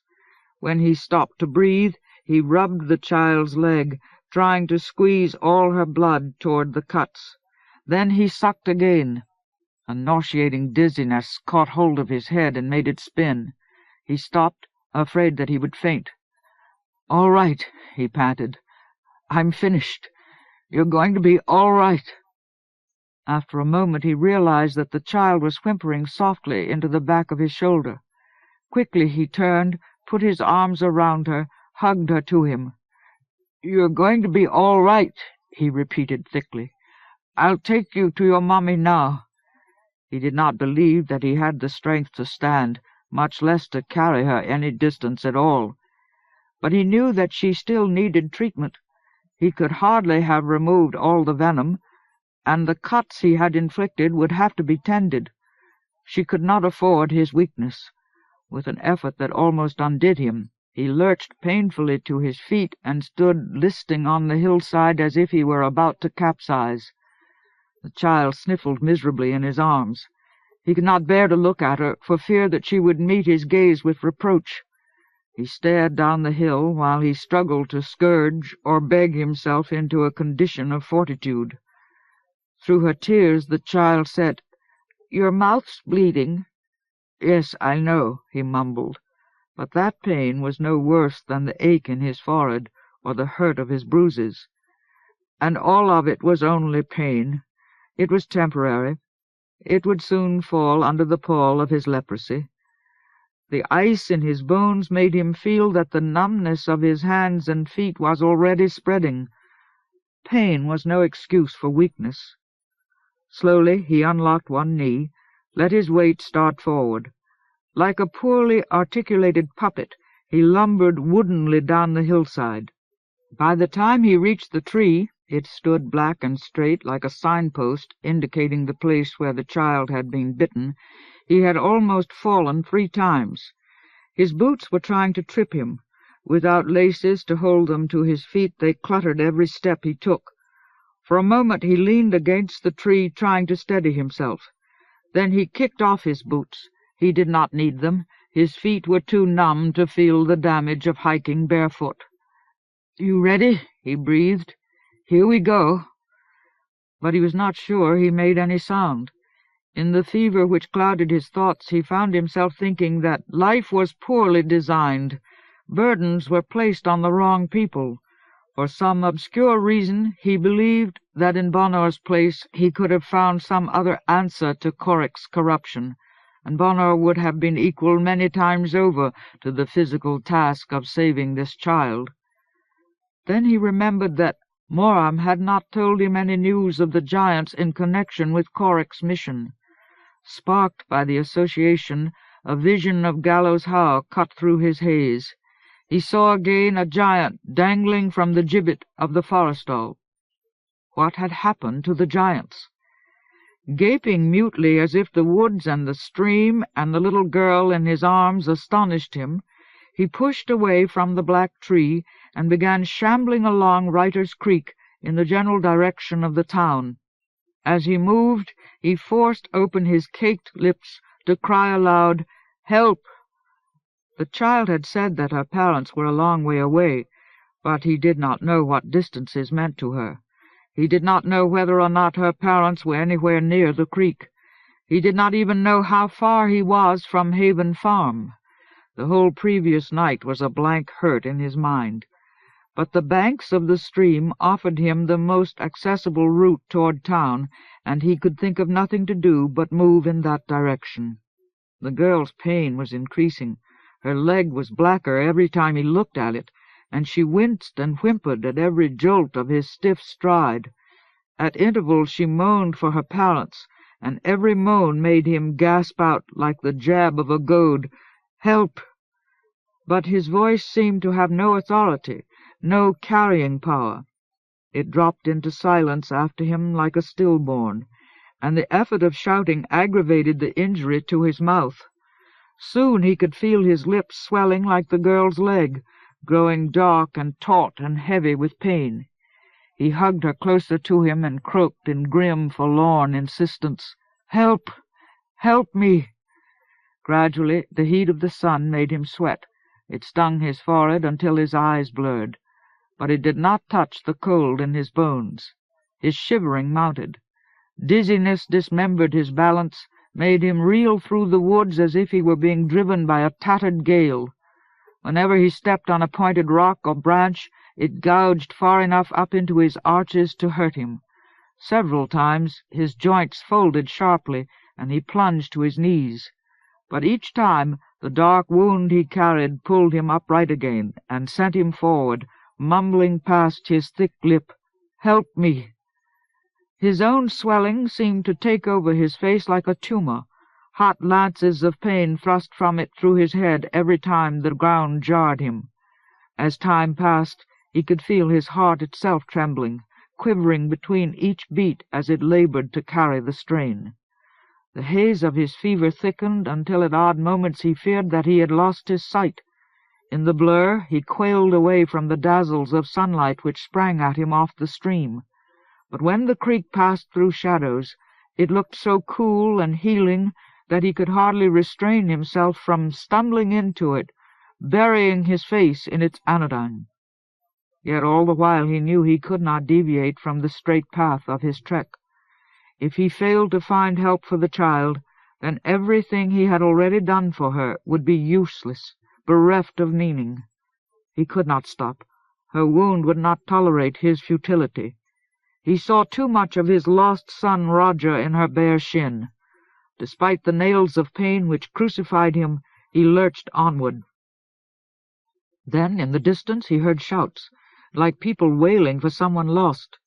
S1: When he stopped to breathe, he rubbed the child's leg, trying to squeeze all her blood toward the cuts. Then he sucked again. A nauseating dizziness caught hold of his head and made it spin. He stopped, afraid that he would faint. "All right," he panted. "I'm finished. You're going to be all right." After a moment he realized that the child was whimpering softly into the back of his shoulder. Quickly he turned, put his arms around her, hugged her to him. "You're going to be all right," he repeated thickly. "I'll take you to your mommy now." He did not believe that he had the strength to stand, much less to carry her any distance at all. But he knew that she still needed treatment. He could hardly have removed all the venom, and the cuts he had inflicted would have to be tended. She could not afford his weakness. With an effort that almost undid him, he lurched painfully to his feet and stood listing on the hillside as if he were about to capsize. The child sniffled miserably in his arms. He could not bear to look at her, for fear that she would meet his gaze with reproach. He stared down the hill while he struggled to scourge or beg himself into a condition of fortitude. Through her tears the child said, "Your mouth's bleeding." "Yes, I know," he mumbled, but that pain was no worse than the ache in his forehead or the hurt of his bruises. And all of it was only pain. It was temporary. It would soon fall under the pall of his leprosy. The ice in his bones made him feel that the numbness of his hands and feet was already spreading. Pain was no excuse for weakness. Slowly he unlocked one knee, let his weight start forward. Like a poorly articulated puppet, he lumbered woodenly down the hillside. By the time he reached the tree, it stood black and straight like a signpost indicating the place where the child had been bitten. He had almost fallen 3 times. His boots were trying to trip him. Without laces to hold them to his feet, they cluttered every step he took. For a moment he leaned against the tree, trying to steady himself. Then he kicked off his boots. He did not need them. His feet were too numb to feel the damage of hiking barefoot. "You ready?" he breathed. "Here we go." But he was not sure he made any sound. In the fever which clouded his thoughts, he found himself thinking that life was poorly designed. Burdens were placed on the wrong people. For some obscure reason, he believed that in Bonor's place he could have found some other answer to Corac's corruption, and Bonor would have been equal many times over to the physical task of saving this child. Then he remembered that Moram had not told him any news of the giants in connection with Corac's mission. Sparked by the association, a vision of Gallows Howe cut through his haze. He saw again a giant dangling from the gibbet of the forestall. What had happened to the giants? Gaping mutely as if the woods and the stream and the little girl in his arms astonished him, he pushed away from the black tree and began shambling along Writer's Creek in the general direction of the town. As he moved, he forced open his caked lips to cry aloud, "Help!" The child had said that her parents were a long way away, but he did not know what distances meant to her. He did not know whether or not her parents were anywhere near the creek. He did not even know how far he was from Haven Farm. The whole previous night was a blank hurt in his mind. But the banks of the stream offered him the most accessible route toward town, and he could think of nothing to do but move in that direction. The girl's pain was increasing. Her leg was blacker every time he looked at it, and she winced and whimpered at every jolt of his stiff stride. At intervals she moaned for her parents, and every moan made him gasp out, like the jab of a goad, "Help!" But his voice seemed to have no authority, no carrying power. It dropped into silence after him like a stillborn, and the effort of shouting aggravated the injury to his mouth. Soon he could feel his lips swelling like the girl's leg, growing dark and taut and heavy with pain. He hugged her closer to him and croaked in grim, forlorn insistence, "Help! Help me!" Gradually the heat of the sun made him sweat. It stung his forehead until his eyes blurred, but it did not touch the cold in his bones. His shivering mounted. Dizziness dismembered his balance, made him reel through the woods as if he were being driven by a tattered gale. Whenever he stepped on a pointed rock or branch, it gouged far enough up into his arches to hurt him. Several times his joints folded sharply, and he plunged to his knees. But each time the dark wound he carried pulled him upright again and sent him forward, mumbling past his thick lip, "Help me!" His own swelling seemed to take over his face like a tumor. Hot lances of pain thrust from it through his head every time the ground jarred him. As time passed, he could feel his heart itself trembling, quivering between each beat as it labored to carry the strain. The haze of his fever thickened until at odd moments he feared that he had lost his sight. In the blur he quailed away from the dazzles of sunlight which sprang at him off the stream. But when the creek passed through shadows, it looked so cool and healing that he could hardly restrain himself from stumbling into it, burying his face in its anodyne. Yet all the while he knew he could not deviate from the straight path of his trek. If he failed to find help for the child, then everything he had already done for her would be useless, bereft of meaning. He could not stop. Her wound would not tolerate his futility. He saw too much of his lost son Roger in her bare shin. Despite the nails of pain which crucified him, he lurched onward. Then, in the distance, he heard shouts, like people wailing for someone lost.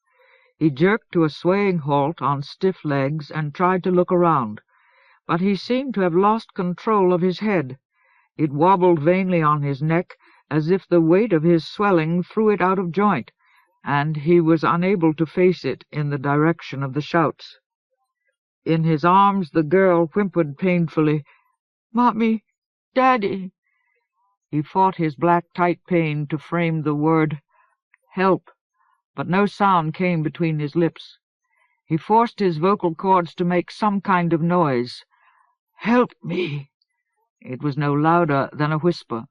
S1: He jerked to a swaying halt on stiff legs and tried to look around, but he seemed to have lost control of his head. It wobbled vainly on his neck, as if the weight of his swelling threw it out of joint, and he was unable to face it in the direction of the shouts. In his arms the girl whimpered painfully, "Mommy, Daddy." He fought his black tight pain to frame the word "help," but no sound came between his lips. He forced his vocal cords to make some kind of noise. "Help me!" It was no louder than a whisper.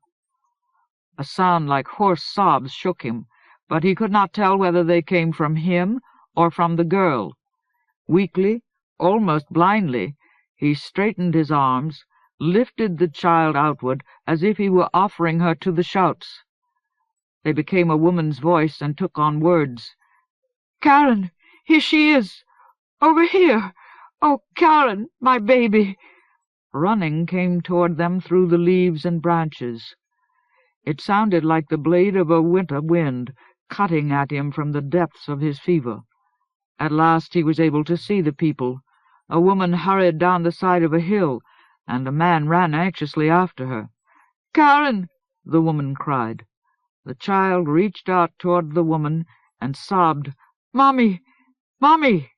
S1: A sound like hoarse sobs shook him, but he could not tell whether they came from him or from the girl. Weakly, almost blindly, he straightened his arms, lifted the child outward as if he were offering her to the shouts. They became a woman's voice and took on words. "Karen, here she is! Over here! Oh, Karen, my baby!" Running came toward them through the leaves and branches. It sounded like the blade of a winter wind, cutting at him from the depths of his fever. At last he was able to see the people. A woman hurried down the side of a hill, and a man ran anxiously after her. "Karen!" the woman cried. The child reached out toward the woman and sobbed, "Mommy! Mommy!"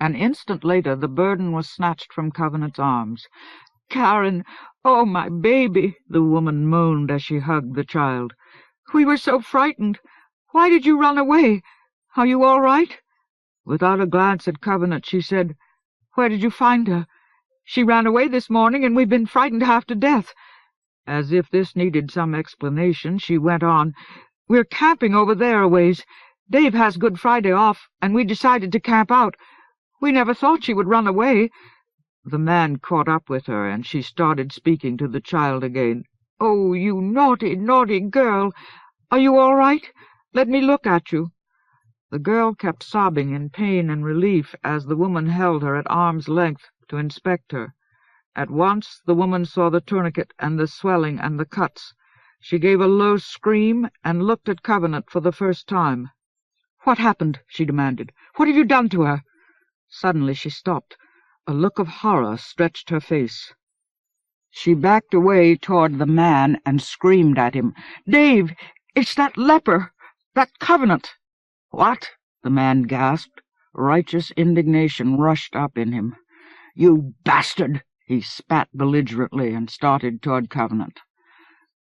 S1: An instant later the burden was snatched from Covenant's arms. "Karen! Oh, my baby!" the woman moaned as she hugged the child. "We were so frightened. Why did you run away? Are you all right?" Without a glance at Covenant, she said, "Where did you find her? She ran away this morning, and we've been frightened half to death." As if this needed some explanation, she went on, "We're camping over there a ways. Dave has Good Friday off, and we decided to camp out. We never thought she would run away." The man caught up with her, and she started speaking to the child again. "Oh, you naughty, naughty girl! Are you all right? Let me look at you." The girl kept sobbing in pain and relief as the woman held her at arm's length to inspect her. At once the woman saw the tourniquet and the swelling and the cuts. She gave a low scream and looked at Covenant for the first time. "What happened?" she demanded. "What have you done to her?" Suddenly she stopped. A look of horror stretched her face. She backed away toward the man and screamed at him. "Dave, it's that leper! That Covenant!" "What?" the man gasped. Righteous indignation rushed up in him. "You bastard!" He spat belligerently and started toward Covenant.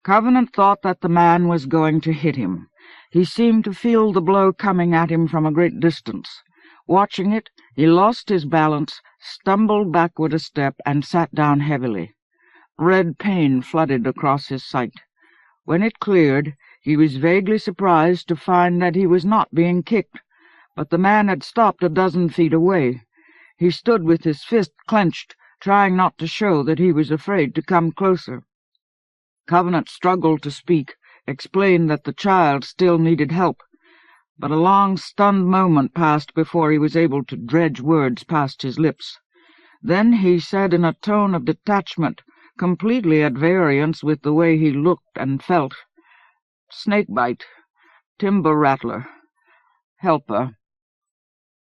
S1: Covenant thought that the man was going to hit him. He seemed to feel the blow coming at him from a great distance. Watching it, he lost his balance, stumbled backward a step, and sat down heavily. Red pain flooded across his sight. When it cleared, he was vaguely surprised to find that he was not being kicked, but the man had stopped a dozen feet away. He stood with his fist clenched, trying not to show that he was afraid to come closer. Covenant struggled to speak, explained that the child still needed help, but a long, stunned moment passed before he was able to dredge words past his lips. Then he said in a tone of detachment, completely at variance with the way he looked and felt, "Snakebite, timber rattler, helper."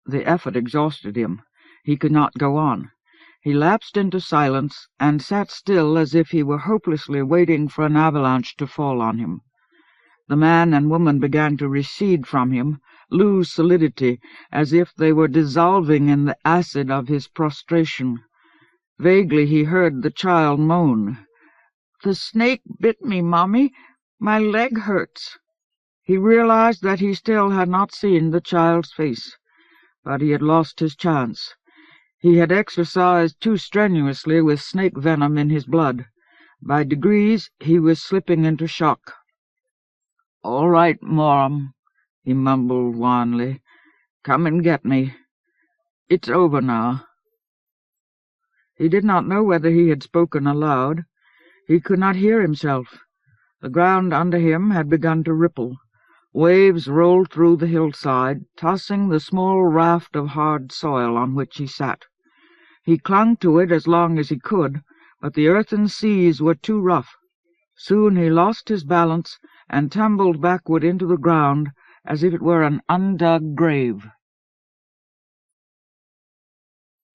S1: The effort exhausted him. He could not go on. He lapsed into silence and sat still as if he were hopelessly waiting for an avalanche to fall on him. The man and woman began to recede from him, lose solidity, as if they were dissolving in the acid of his prostration. Vaguely he heard the child moan, "The snake bit me, Mommy. My leg hurts." He realized that he still had not seen the child's face, but he had lost his chance. He had exercised too strenuously with snake venom in his blood. By degrees he was slipping into shock. "All right, Mom," he mumbled wanly. "Come and get me. It's over now." He did not know whether he had spoken aloud. He could not hear himself. The ground under him had begun to ripple. Waves rolled through the hillside, tossing the small raft of hard soil on which he sat. He clung to it as long as he could, but the earthen seas were too rough. Soon he lost his balance and tumbled backward into the ground as if it were an undug grave.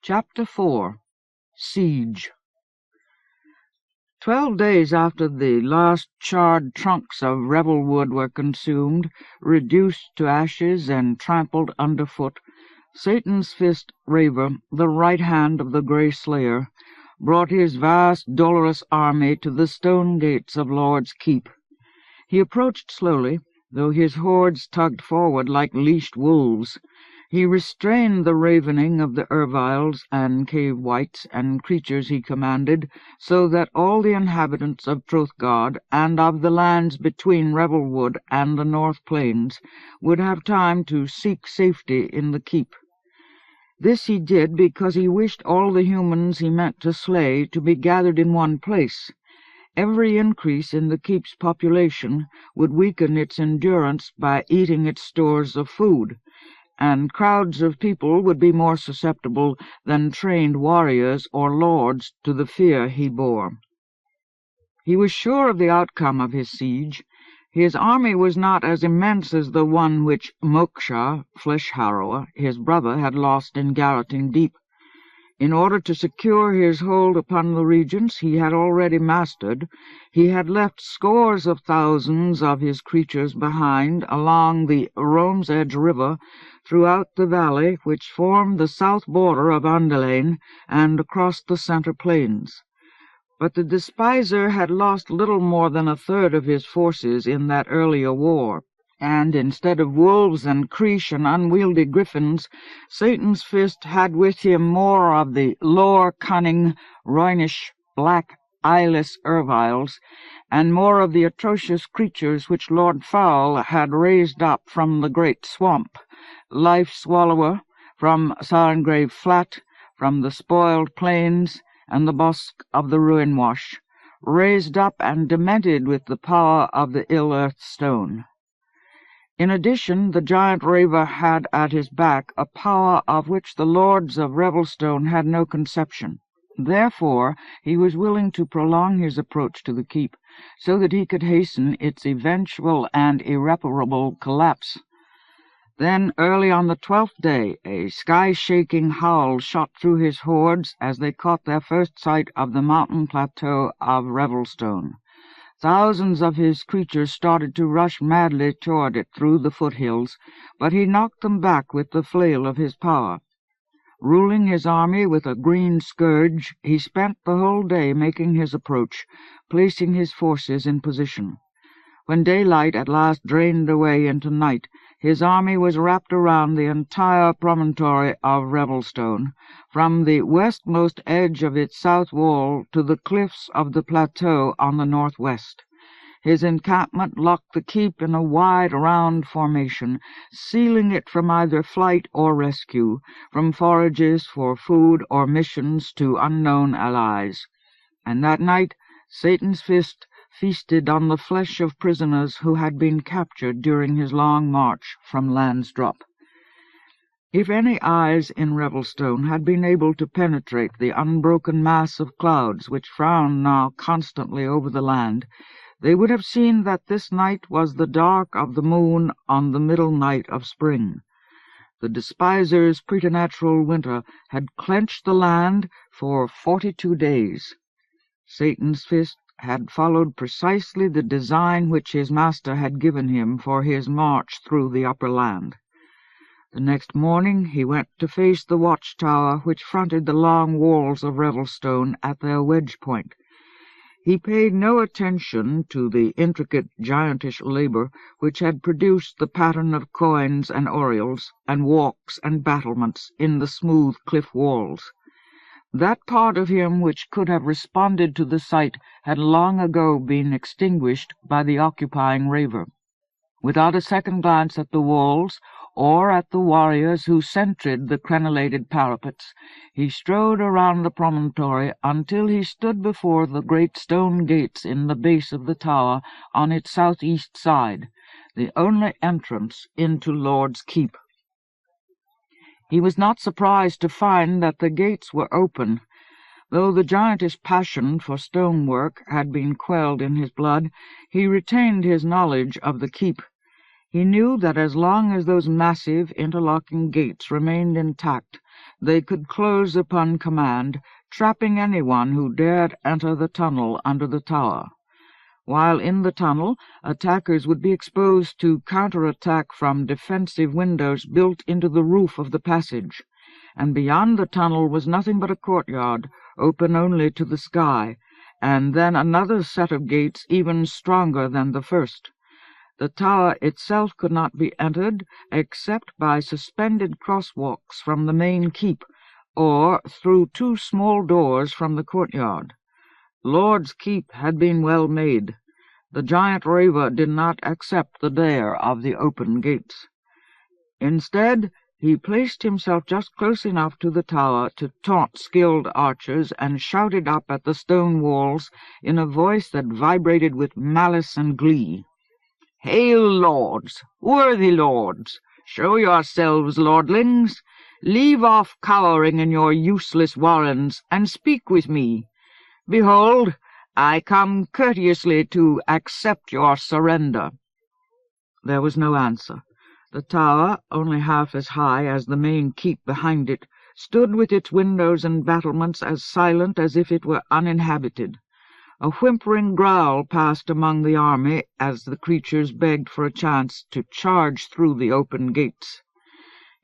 S1: Chapter 4. Siege. 12 days after the last charred trunks of revelwood were consumed, reduced to ashes and trampled underfoot, Satan's fist Raver, the right hand of the Grey Slayer, brought his vast, dolorous army to the stone gates of Lord's Keep. He approached slowly, though his hordes tugged forward like leashed wolves. He restrained the ravening of the Erviles and cave wights and creatures he commanded, so that all the inhabitants of Trothgard and of the lands between Revelwood and the North Plains would have time to seek safety in the keep. This he did because he wished all the humans he meant to slay to be gathered in one place. Every increase in the keep's population would weaken its endurance by eating its stores of food, and crowds of people would be more susceptible than trained warriors or lords to the fear he bore. He was sure of the outcome of his siege. His army was not as immense as the one which Moksha, Flesh-Harrower, his brother, had lost in Garroting Deep. In order to secure his hold upon the regions he had already mastered, he had left scores of thousands of his creatures behind along the Rome's Edge River, throughout the valley which formed the south border of Underlane, and across the center plains. But the Despiser had lost little more than a third of his forces in that earlier war, and instead of wolves and Creesh and unwieldy griffins, Satan's fist had with him more of the lore-cunning, Roynish, black, eyeless Erviles, and more of the atrocious creatures which Lord Foul had raised up from the great swamp, Life-Swallower, from Sarngrave Flat, from the spoiled plains, and the bosque of the Ruin-Wash, raised up and demented with the power of the ill-earthed stone. In addition, the giant Raver had at his back a power of which the lords of Revelstone had no conception. Therefore he was willing to prolong his approach to the keep, so that he could hasten its eventual and irreparable collapse. Then, early on the 12th day, a sky-shaking howl shot through his hordes as they caught their first sight of the mountain plateau of Revelstone. Thousands of his creatures started to rush madly toward it through the foothills, but he knocked them back with the flail of his power. Ruling his army with a green scourge, he spent the whole day making his approach, placing his forces in position. When daylight at last drained away into night, his army was wrapped around the entire promontory of Revelstone, from the westmost edge of its south wall to the cliffs of the plateau on the northwest. His encampment locked the keep in a wide, round formation, sealing it from either flight or rescue, from forages for food or missions to unknown allies. And that night Satan's fist feasted on the flesh of prisoners who had been captured during his long march from Landsdrop. If any eyes in Revelstone had been able to penetrate the unbroken mass of clouds which frowned now constantly over the land, they would have seen that this night was the dark of the moon on the middle night of spring. The Despiser's preternatural winter had clenched the land for 42 days. Satan's fist had followed precisely the design which his master had given him for his march through the upper land. The next morning he went to face the watchtower which fronted the long walls of Revelstone at their wedge point. He paid no attention to the intricate giantish labor which had produced the pattern of coins and oriels, and walks and battlements in the smooth cliff walls. That part of him which could have responded to the sight had long ago been extinguished by the occupying raver. Without a second glance at the walls, or at the warriors who sentried the crenellated parapets, he strode around the promontory until he stood before the great stone gates in the base of the tower on its southeast side, the only entrance into Lord's Keep. He was not surprised to find that the gates were open. Though the giantish passion for stonework had been quelled in his blood, he retained his knowledge of the keep. He knew that as long as those massive interlocking gates remained intact, they could close upon command, trapping anyone who dared enter the tunnel under the tower. While in the tunnel, attackers would be exposed to counterattack from defensive windows built into the roof of the passage, and beyond the tunnel was nothing but a courtyard, open only to the sky, and then another set of gates even stronger than the first. The tower itself could not be entered except by suspended crosswalks from the main keep, or through two small doors from the courtyard. Lord's Keep had been well made. The giant raver did not accept the dare of the open gates. Instead, he placed himself just close enough to the tower to taunt skilled archers, and shouted up at the stone walls in a voice that vibrated with malice and glee. "Hail, lords! Worthy lords! Show yourselves, lordlings! Leave off cowering in your useless warrens, and speak with me. Behold, I come courteously to accept your surrender." There was no answer. The tower, only half as high as the main keep behind it, stood with its windows and battlements as silent as if it were uninhabited. A whimpering growl passed among the army as the creatures begged for a chance to charge through the open gates.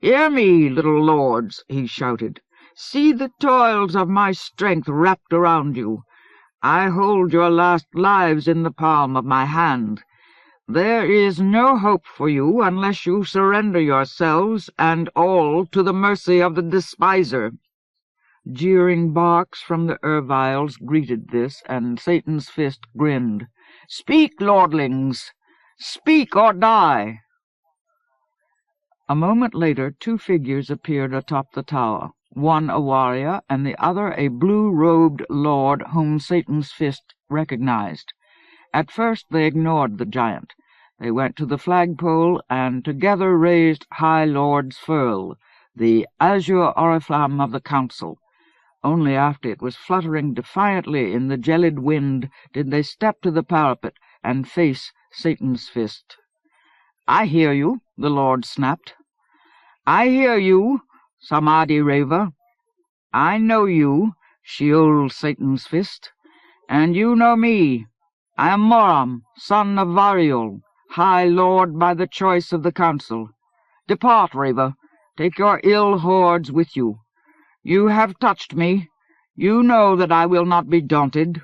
S1: "Hear me, little lords," he shouted. "See the toils of my strength wrapped around you. I hold your last lives in the palm of my hand. There is no hope for you unless you surrender yourselves and all to the mercy of the Despiser." Jeering barks from the Erviles greeted this, and Satan's fist grinned. "Speak, lordlings! Speak or die!" A moment later 2 figures appeared atop the tower, one a warrior and the other a blue-robed lord whom Satan's fist recognized. At first they ignored the giant. They went to the flagpole and together raised High Lord's Furl, the azure oriflamme of the council. Only after it was fluttering defiantly in the gelid wind did they step to the parapet and face Satan's fist. "I hear you," the Lord snapped. "I hear you, Samadhi Raver. I know you, Sheol Satan's fist, and you know me. I am Moram, son of Variol, High Lord by the choice of the council. Depart, Raver, take your ill hordes with you. You have touched me. You know that I will not be daunted."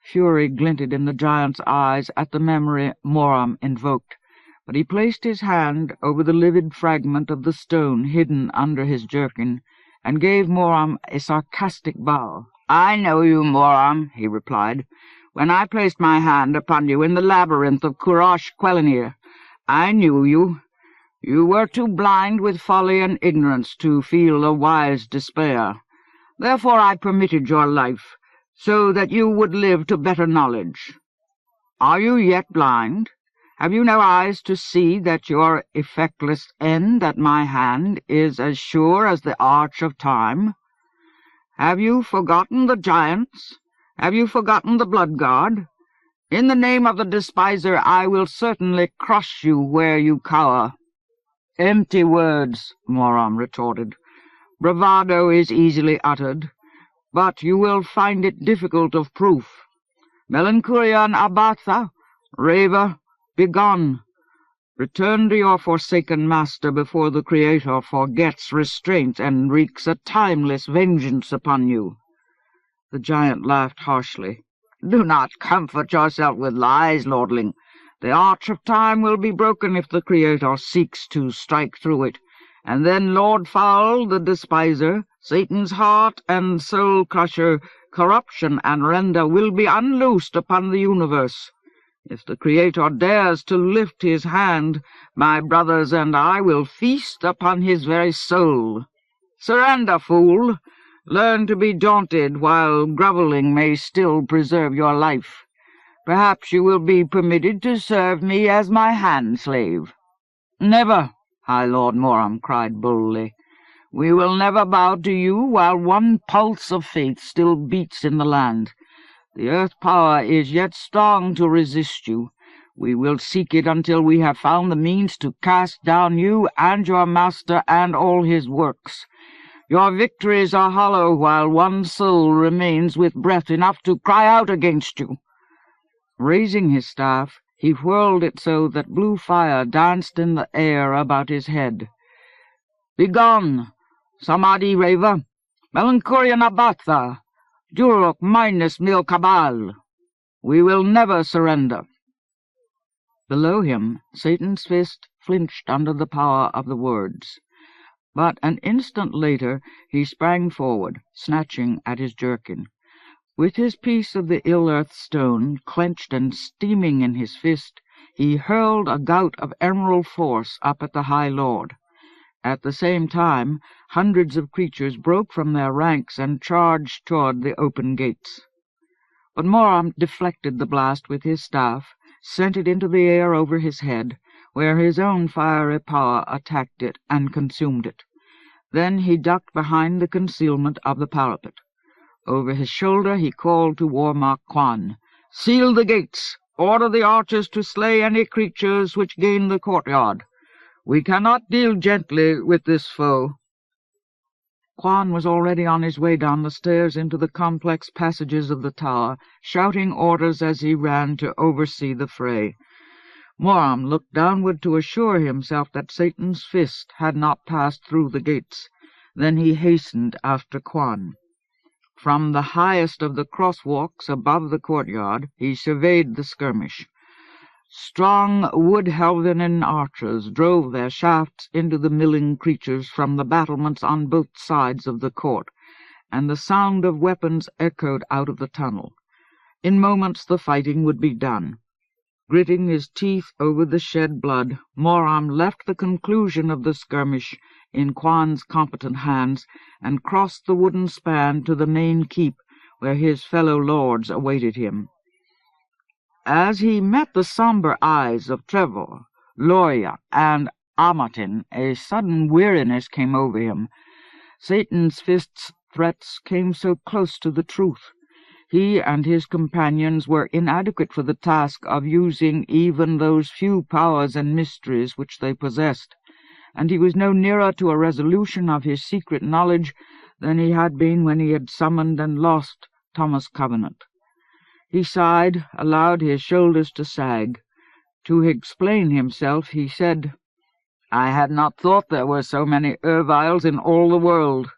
S1: Fury glinted in the giant's eyes at the memory Moram invoked, but he placed his hand over the livid fragment of the stone hidden under his jerkin, and gave Moram a sarcastic bow. "I know you, Moram," he replied. "When I placed my hand upon you in the labyrinth of Kurash Quellenir, I knew you. You were too blind with folly and ignorance to feel a wise despair. Therefore I permitted your life, so that you would live to better knowledge. Are you yet blind? Have you no eyes to see that your effectless end at my hand is as sure as the arch of time? Have you forgotten the giants? Have you forgotten the blood god? In the name of the Despiser I will certainly crush you where you cower." "Empty words," Moram retorted. "Bravado is easily uttered, but you will find it difficult of proof. Melanchurian Abatha, Raver, begone. Return to your forsaken master before the Creator forgets restraint and wreaks a timeless vengeance upon you." The giant laughed harshly. "Do not comfort yourself with lies, lordling. The arch of time will be broken if the Creator seeks to strike through it, and then Lord Foul the Despiser, Satan's heart and soul-crusher, corruption and render will be unloosed upon the universe. If the Creator dares to lift his hand, my brothers and I will feast upon his very soul. Surrender, fool! Learn to be daunted while grovelling may still preserve your life. Perhaps you will be permitted to serve me as my hand-slave." "Never!" High Lord Moram cried boldly. "We will never bow to you while one pulse of faith still beats in the land. The earth power is yet strong to resist you. We will seek it until we have found the means to cast down you and your master and all his works. Your victories are hollow while one soul remains with breath enough to cry out against you." Raising his staff, he whirled it so that blue fire danced in the air about his head. "Begone, Samadhi Raver, Melanchurian Abatha, Durok minus Mil Kabal. We will never surrender." Below him, Satan's fist flinched under the power of the words. But an instant later he sprang forward, snatching at his jerkin. With his piece of the ill-earthed stone clenched and steaming in his fist, he hurled a gout of emerald force up at the High Lord. At the same time, hundreds of creatures broke from their ranks and charged toward the open gates. But Moram deflected the blast with his staff, sent it into the air over his head, where his own fiery power attacked it and consumed it. Then he ducked behind the concealment of the parapet. Over his shoulder he called to Warmark Quan, "Seal the gates! Order the archers to slay any creatures which gain the courtyard. We cannot deal gently with this foe." Quan was already on his way down the stairs into the complex passages of the tower, shouting orders as he ran to oversee the fray. Moram looked downward to assure himself that Satan's fist had not passed through the gates. Then he hastened after Quan. From the highest of the crosswalks above the courtyard he surveyed the skirmish. Strong wood-helvinen archers drove their shafts into the milling creatures from the battlements on both sides of the court, and the sound of weapons echoed out of the tunnel. In moments the fighting would be done. Gritting his teeth over the shed blood, Moram left the conclusion of the skirmish in Quan's competent hands and crossed the wooden span to the main keep, where his fellow lords awaited him. As he met the somber eyes of Trevor, Loria, and Amatin, a sudden weariness came over him. Satan's fist's threats came so close to the truth. He and his companions were inadequate for the task of using even those few powers and mysteries which they possessed, and he was no nearer to a resolution of his secret knowledge than he had been when he had summoned and lost Thomas Covenant. He sighed, allowed his shoulders to sag. To explain himself, he said, "I had not thought there were so many Erviles in all the world."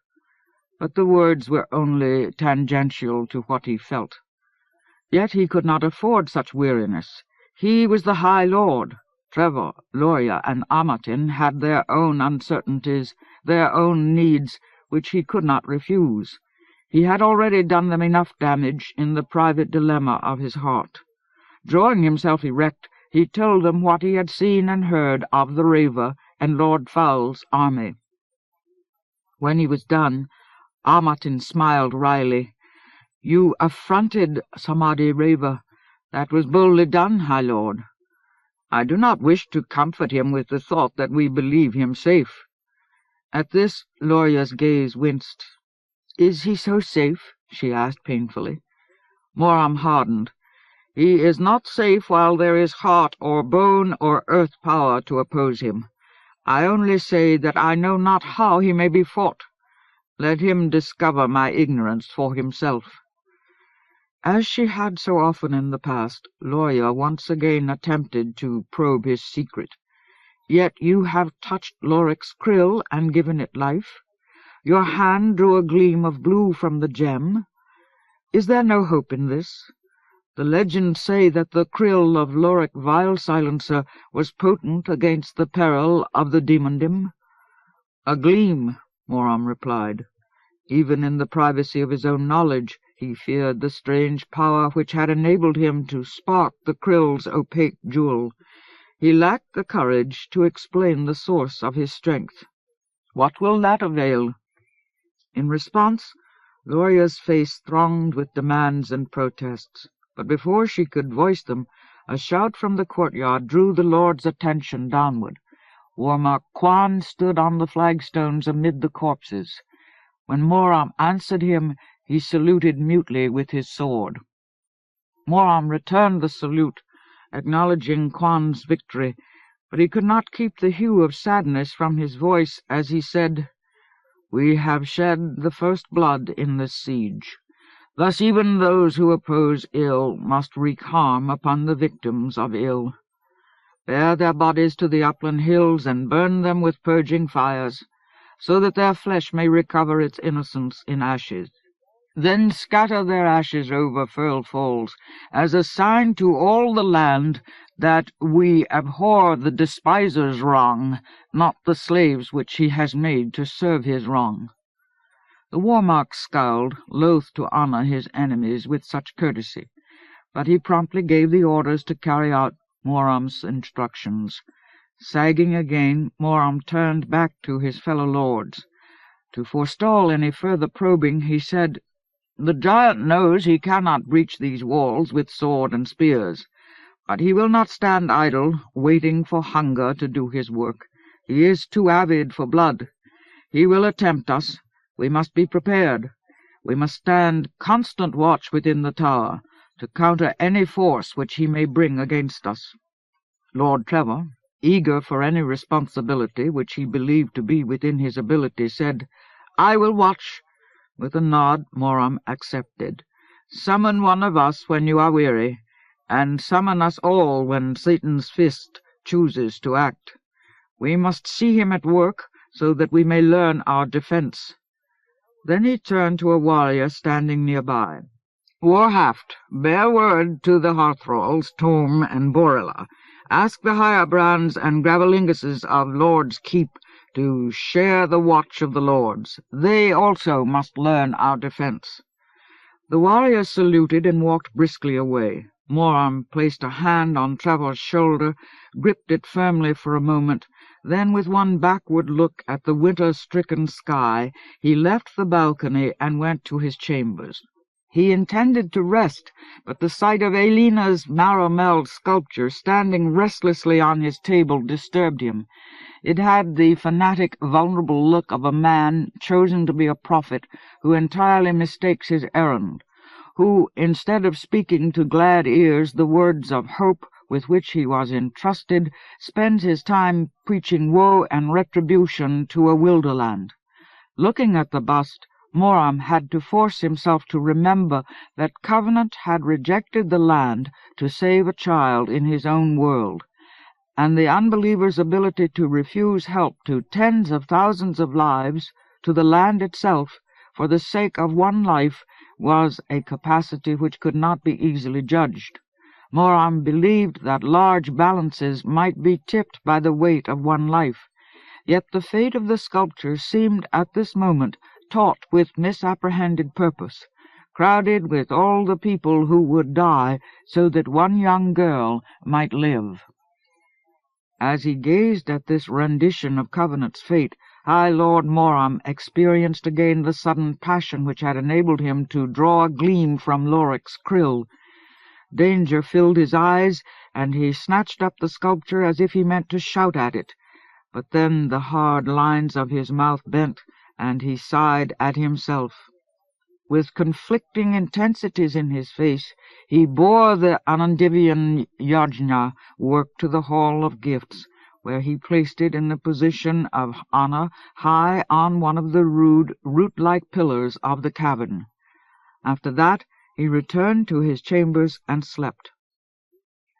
S1: But the words were only tangential to what he felt. Yet he could not afford such weariness. He was the High Lord. Trevor, Loria, and Amatin had their own uncertainties, their own needs, which he could not refuse. He had already done them enough damage in the private dilemma of his heart. Drawing himself erect, he told them what he had seen and heard of the Raver and Lord Foul's army. When he was done, Amatin smiled wryly. "You affronted Samadhi Raver. That was boldly done, High Lord. I do not wish to comfort him with the thought that we believe him safe." At this, Loria's gaze winced. "Is he so safe?" she asked painfully. Moram hardened. "He is not safe while there is heart or bone or earth power to oppose him. I only say that I know not how he may be fought. Let him discover my ignorance for himself." As she had so often in the past, Loria once again attempted to probe his secret. "Yet you have touched Loric's krill and given it life. Your hand drew a gleam of blue from the gem. Is there no hope in this? The legends say that the krill of Loric Vile-silencer was potent against the peril of the demondom." "A gleam," Moram replied. Even in the privacy of his own knowledge, he feared the strange power which had enabled him to spark the krill's opaque jewel. He lacked the courage to explain the source of his strength. "What will that avail?" In response, Loria's face thronged with demands and protests, but before she could voice them, a shout from the courtyard drew the Lord's attention downward. Warmark Quan stood on the flagstones amid the corpses. When Moram answered him, he saluted mutely with his sword. Moram returned the salute, acknowledging Quan's victory, but he could not keep the hue of sadness from his voice as he said, "We have shed the first blood in this siege. Thus even those who oppose ill must wreak harm upon the victims of ill. Bear their bodies to the upland hills and burn them with purging fires, so that their flesh may recover its innocence in ashes. Then scatter their ashes over Furl Falls, as a sign to all the land that we abhor the despiser's wrong, not the slaves which he has made to serve his wrong." The Warmark scowled, loath to honor his enemies with such courtesy, but he promptly gave the orders to carry out Moram's instructions. Sagging again, Moram turned back to his fellow lords. To forestall any further probing, he said, "The giant knows he cannot breach these walls with sword and spears, but he will not stand idle, waiting for hunger to do his work. He is too avid for blood. He will attempt us. We must be prepared. We must stand constant watch within the tower, to counter any force which he may bring against us." Lord Trevor, eager for any responsibility which he believed to be within his ability, said, "I will watch." With a nod, Moram accepted. "Summon one of us when you are weary, and summon us all when Satan's fist chooses to act. We must see him at work, so that we may learn our defense." Then he turned to a warrior standing nearby. "Warhaft, bear word to the Hearthralls, Tom and Borilla. Ask the higher brands and Gravelinguses of Lord's Keep to share the watch of the lords. They also must learn our defense." The warrior saluted and walked briskly away. Moram placed a hand on Trevor's shoulder, gripped it firmly for a moment, then with one backward look at the winter-stricken sky, he left the balcony and went to his chambers. He intended to rest, but the sight of Elina's marrow-meld sculpture standing restlessly on his table disturbed him. It had the fanatic, vulnerable look of a man chosen to be a prophet who entirely mistakes his errand, who, instead of speaking to glad ears the words of hope with which he was entrusted, spends his time preaching woe and retribution to a wilderland. Looking at the bust, Moram had to force himself to remember that Covenant had rejected the land to save a child in his own world, and the unbeliever's ability to refuse help to tens of thousands of lives, to the land itself, for the sake of one life, was a capacity which could not be easily judged. Moram believed that large balances might be tipped by the weight of one life, yet the fate of the sculpture seemed at this moment taut with misapprehended purpose, crowded with all the people who would die so that one young girl might live. As he gazed at this rendition of Covenant's fate, High Lord Moram experienced again the sudden passion which had enabled him to draw a gleam from Loric's krill. Danger filled his eyes, and he snatched up the sculpture as if he meant to shout at it. But then the hard lines of his mouth bent, and he sighed at himself. With conflicting intensities in his face, he bore the Anandivian yajna work to the Hall of Gifts, where he placed it in the position of honor high on one of the rude, root-like pillars of the cavern. After that, he returned to his chambers and slept.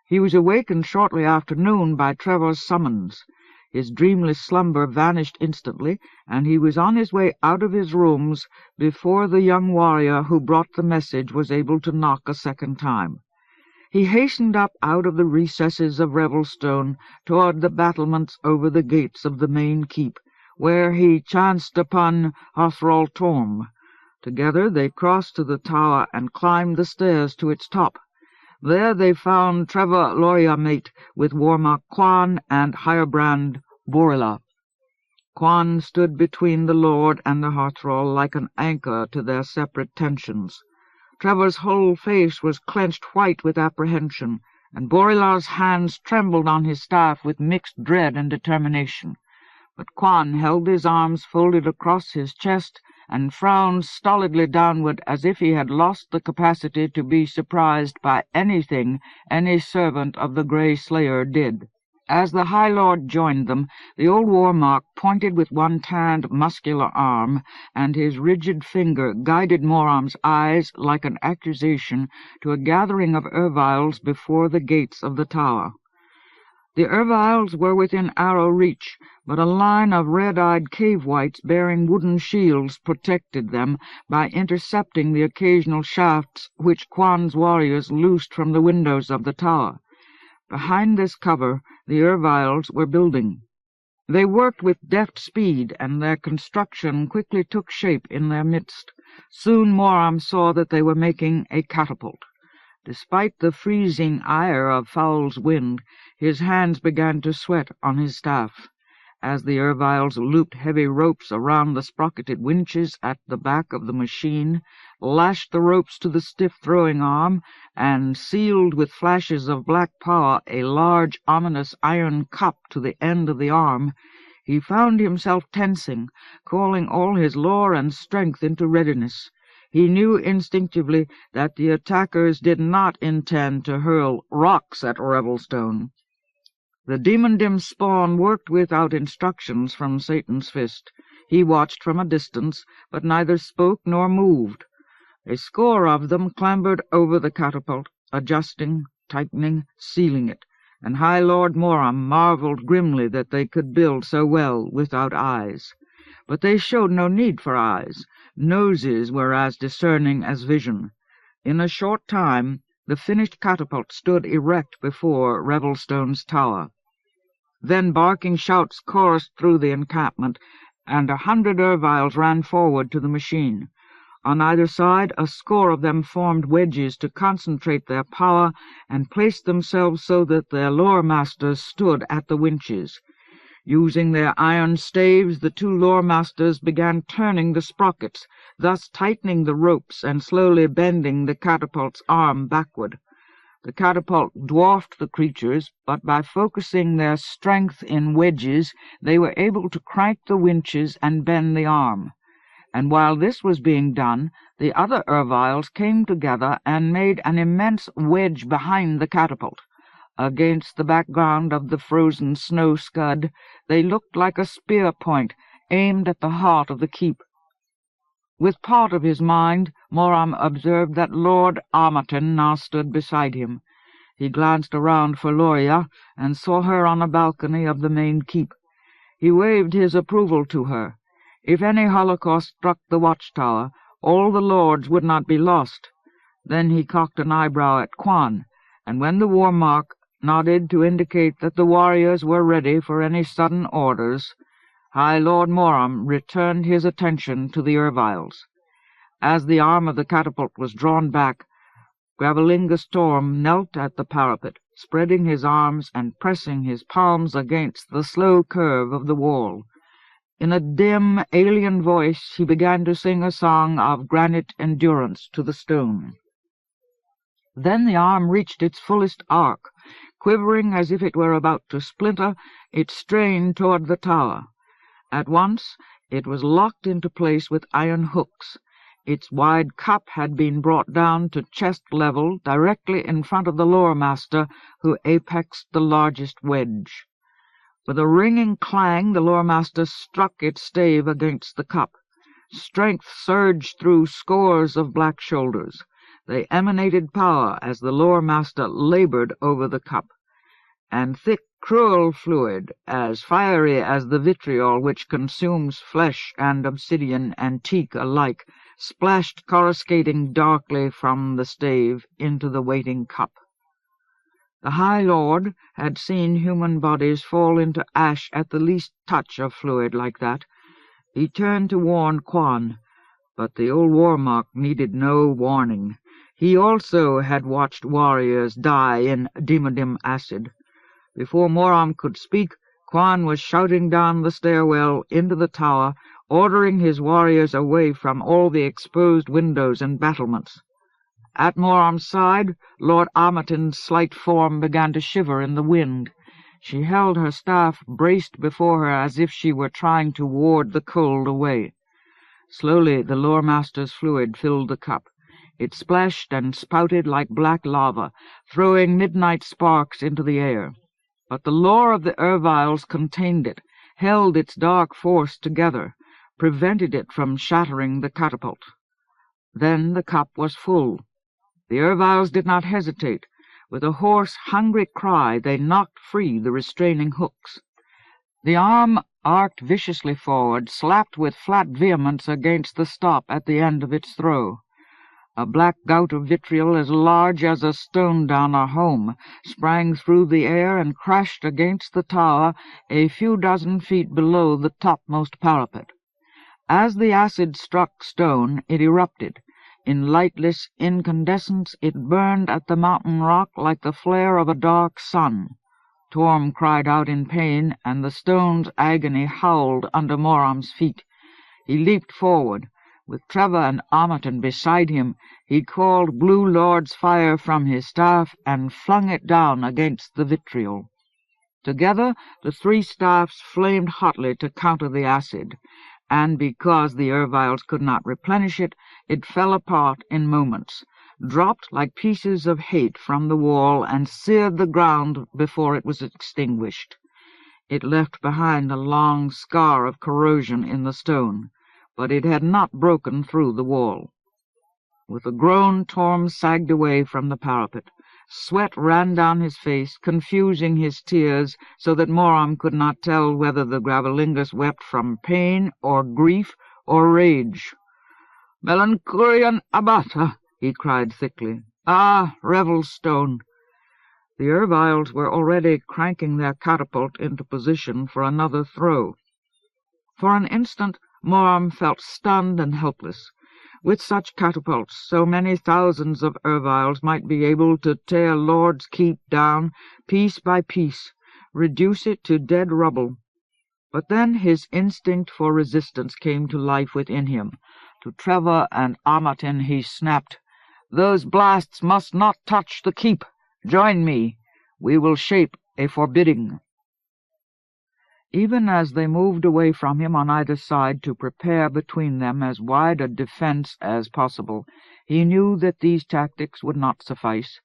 S1: He was awakened shortly after noon by Trevor's summons. His dreamless slumber vanished instantly, and he was on his way out of his rooms before the young warrior who brought the message was able to knock a second time. He hastened up out of the recesses of Revelstone toward the battlements over the gates of the main keep, where he chanced upon Hothrol-Torm. Together they crossed to the tower and climbed the stairs to its top. There they found Trevor Loriamate with Warmark Quan and Hirebrand Borilla. Quan stood between the Lord and the Hothrol like an anchor to their separate tensions. Trevor's whole face was clenched white with apprehension, and Borilla's hands trembled on his staff with mixed dread and determination. But Quan held his arms folded across his chest and frowned stolidly downward as if he had lost the capacity to be surprised by anything any servant of the Grey Slayer did. As the High Lord joined them, the old Warmark pointed with one tanned, muscular arm, and his rigid finger guided Moram's eyes like an accusation to a gathering of Erviles before the gates of the tower. The Erviles were within arrow reach, but a line of red-eyed cave-whites bearing wooden shields protected them by intercepting the occasional shafts which Quan's warriors loosed from the windows of the tower. Behind this cover the Erviles were building. They worked with deft speed, and their construction quickly took shape in their midst. Soon Moram saw that they were making a catapult. Despite the freezing ire of Foul's wind, his hands began to sweat on his staff. As the Erviles looped heavy ropes around the sprocketed winches at the back of the machine, lashed the ropes to the stiff throwing arm, and sealed with flashes of black power a large, ominous iron cup to the end of the arm, he found himself tensing, calling all his lore and strength into readiness. He knew instinctively that the attackers did not intend to hurl rocks at Revelstone. The demon-dim spawn worked without instructions from Satan's fist. He watched from a distance, but neither spoke nor moved. A score of them clambered over the catapult, adjusting, tightening, sealing it, and High Lord Moram marveled grimly that they could build so well without eyes. But they showed no need for eyes. Noses were as discerning as vision. In a short time the finished catapult stood erect before Revelstone's tower. Then barking shouts chorused through the encampment, and 100 Erviles ran forward to the machine. On either side a score of them formed wedges to concentrate their power and placed themselves so that their lore-masters stood at the winches. Using their iron staves, the two lore-masters began turning the sprockets, thus tightening the ropes and slowly bending the catapult's arm backward. The catapult dwarfed the creatures, but by focusing their strength in wedges, they were able to crank the winches and bend the arm. And while this was being done, the other Erviles came together and made an immense wedge behind the catapult. Against the background of the frozen snow scud, they looked like a spear point aimed at the heart of the keep. With part of his mind, Moram observed that Lord Armaton now stood beside him. He glanced around for Loria, and saw her on a balcony of the main keep. He waved his approval to her. If any holocaust struck the watchtower, all the lords would not be lost. Then he cocked an eyebrow at Quan, and when the war mark nodded to indicate that the warriors were ready for any sudden orders, High Lord Moram returned his attention to the Erviles. As the arm of the catapult was drawn back, Gravelinga Storm knelt at the parapet, spreading his arms and pressing his palms against the slow curve of the wall. In a dim, alien voice he began to sing a song of granite endurance to the stone. Then the arm reached its fullest arc. Quivering as if it were about to splinter, it strained toward the tower. At once it was locked into place with iron hooks. Its wide cup had been brought down to chest level directly in front of the lore-master, who apexed the largest wedge. With a ringing clang the lore-master struck its stave against the cup. Strength surged through scores of black shoulders. They emanated power as the lore-master labored over the cup, and thick, cruel fluid, as fiery as the vitriol which consumes flesh and obsidian and teak alike, splashed coruscating darkly from the stave into the waiting cup. The High Lord had seen human bodies fall into ash at the least touch of fluid like that. He turned to warn Quan, but the old warmark needed no warning. He also had watched warriors die in Dimodim acid. Before Moram could speak, Quan was shouting down the stairwell into the tower, ordering his warriors away from all the exposed windows and battlements. At Moram's side, Lord Armaton's slight form began to shiver in the wind. She held her staff braced before her as if she were trying to ward the cold away. Slowly the lore-master's fluid filled the cup. It splashed and spouted like black lava, throwing midnight sparks into the air. But the lore of the Erviles contained it, held its dark force together, prevented it from shattering the catapult. Then the cup was full. The Erviles did not hesitate. With a hoarse, hungry cry, they knocked free the restraining hooks. The arm arced viciously forward, slapped with flat vehemence against the stop at the end of its throw. A black gout of vitriol as large as a Stonedown or home sprang through the air and crashed against the tower a few dozen feet below the topmost parapet. As the acid struck stone, it erupted. In lightless incandescence it burned at the mountain rock like the flare of a dark sun. Torm cried out in pain, and the stone's agony howled under Moram's feet. He leaped forward. With Trevor and Armaton beside him, he called Blue Lord's fire from his staff and flung it down against the vitriol. Together the three staffs flamed hotly to counter the acid, and because the Erviles could not replenish it, it fell apart in moments, dropped like pieces of hate from the wall, and seared the ground before it was extinguished. It left behind a long scar of corrosion in the stone, but it had not broken through the wall. With a groan, Torm sagged away from the parapet. Sweat ran down his face, confusing his tears, so that Moram could not tell whether the Gravelingus wept from pain or grief or rage. "Melancholian Abata!" he cried thickly. "Ah, Revelstone!" The Erviles were already cranking their catapult into position for another throw. For an instant Moram felt stunned and helpless. With such catapults, so many thousands of Erviles might be able to tear Lord's Keep down, piece by piece, reduce it to dead rubble. But then his instinct for resistance came to life within him. To Trevor and Armaton he snapped, "Those blasts must not touch the keep. Join me. We will shape a forbidding." Even as they moved away from him on either side to prepare between them as wide a defence as possible, he knew that these tactics would not suffice.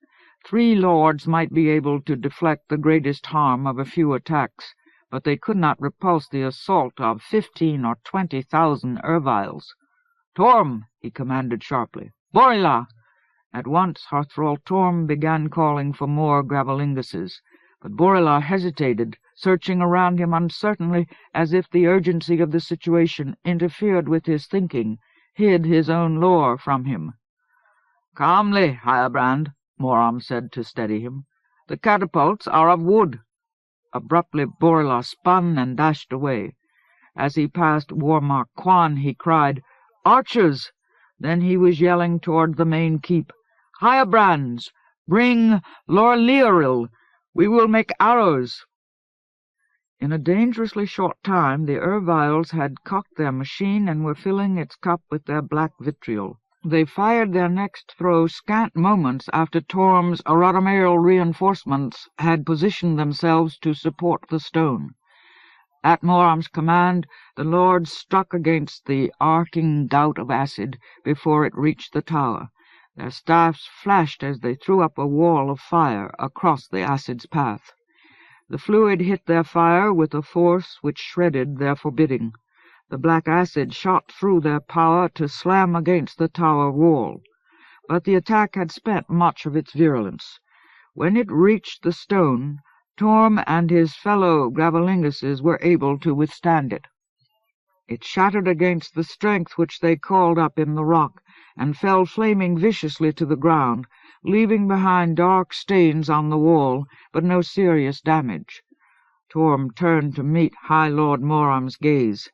S1: 3 lords might be able to deflect the greatest harm of a few attacks, but they could not repulse the assault of 15 or 20,000 Erviles. "Torm!" he commanded sharply. "Borila!" At once Hothrol Torm began calling for more Gravelinguses, but Borila hesitated, searching around him uncertainly, as if the urgency of the situation interfered with his thinking, hid his own lore from him. "Calmly, Hirebrand," Moram said to steady him. "The catapults are of wood." Abruptly Borila spun and dashed away. As he passed Warmark Quan, he cried, "Archers!" Then he was yelling toward the main keep, "Hirebrands! Bring Lomillialor! We will make arrows!" In a dangerously short time the Erviles had cocked their machine and were filling its cup with their black vitriol. They fired their next throw scant moments after Torm's Ritual reinforcements had positioned themselves to support the stone. At Moram's command, the lords struck against the arcing gout of acid before it reached the tower. Their staffs flashed as they threw up a wall of fire across the acid's path. The fluid hit their fire with a force which shredded their forbidding. The black acid shot through their power to slam against the tower wall. But the attack had spent much of its virulence. When it reached the stone, Torm and his fellow Gravelinguses were able to withstand it. It shattered against the strength which they called up in the rock, and fell flaming viciously to the ground, leaving behind dark stains on the wall, but no serious damage. Torm turned to meet High Lord Moram's gaze.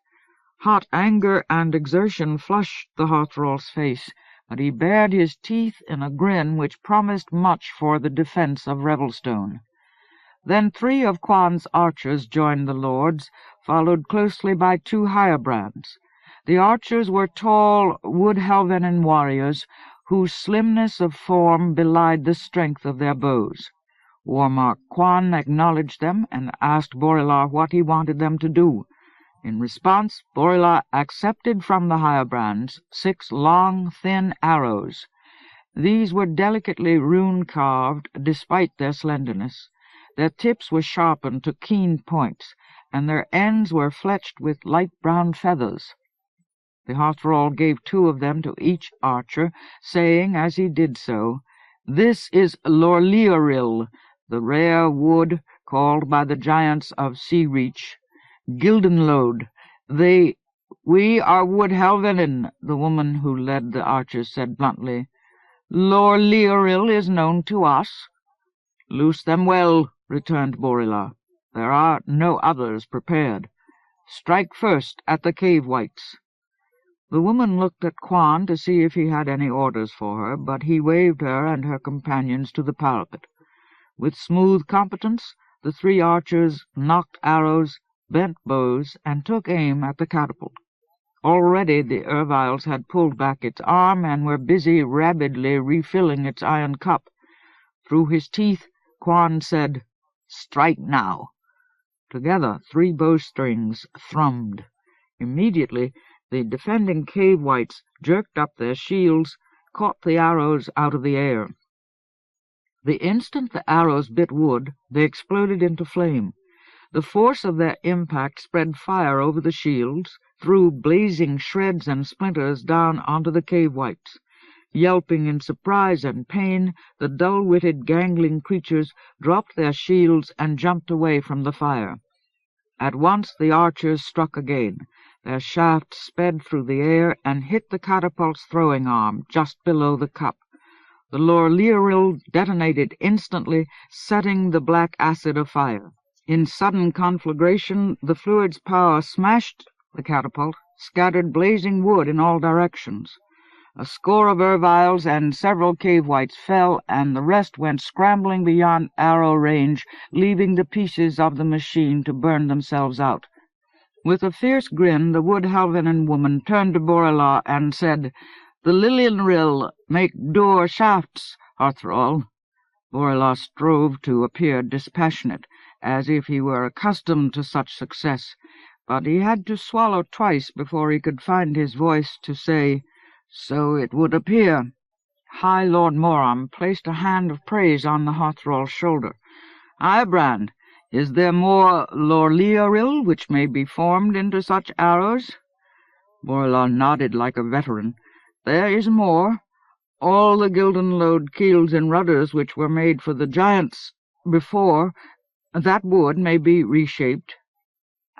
S1: Hot anger and exertion flushed the Hothrol's face, but he bared his teeth in a grin which promised much for the defence of Revelstone. Then 3 of Quan's archers joined the lords, followed closely by 2 Hirebrands. The archers were tall wood-Helvenin warriors, whose slimness of form belied the strength of their bows. Warmark Quan acknowledged them and asked Borila what he wanted them to do. In response, Borila accepted from the Hirebrands 6 long, thin arrows. These were delicately rune-carved, despite their slenderness. Their tips were sharpened to keen points, and their ends were fletched with light brown feathers. The Hothrol gave 2 of them to each archer, saying as he did so, "This is Lomillialor, the rare wood called by the giants of Sea-Reach Gildenlode. We are wood-Helvenin," the woman who led the archers said bluntly. "Lomillialor is known to us." "Loose them well," returned Borila. "There are no others prepared. Strike first at the cave-whites." The woman looked at Quan to see if he had any orders for her, but he waved her and her companions to the parapet. With smooth competence, the 3 archers knocked arrows, bent bows, and took aim at the catapult. Already the Erviles had pulled back its arm and were busy rapidly refilling its iron cup. Through his teeth, Quan said, "Strike now." Together 3 bowstrings thrummed. Immediately the defending cave-whites jerked up their shields, caught the arrows out of the air. The instant the arrows bit wood, they exploded into flame. The force of their impact spread fire over the shields, threw blazing shreds and splinters down onto the cave-whites. Yelping in surprise and pain, the dull-witted, gangling creatures dropped their shields and jumped away from the fire. At once the archers struck again. Their shafts sped through the air and hit the catapult's throwing arm just below the cup. The Lomillialor detonated instantly, setting the black acid afire. In sudden conflagration, the fluid's power smashed the catapult, scattered blazing wood in all directions. A score of Erviles and several cave-whites fell, and the rest went scrambling beyond arrow range, leaving the pieces of the machine to burn themselves out. With a fierce grin, the wood-Helvenin woman turned to Borila and said, "The Lilienrill make door shafts, Hothrol." Variol strove to appear dispassionate, as if he were accustomed to such success, but he had to swallow twice before he could find his voice to say, "So it would appear." High Lord Moram placed a hand of praise on the Hothrol's shoulder. "Hirebrand, is there more Lomillialor which may be formed into such arrows?" Variol nodded like a veteran. "There is more. All the Gildenload keels and rudders which were made for the giants before, that wood may be reshaped."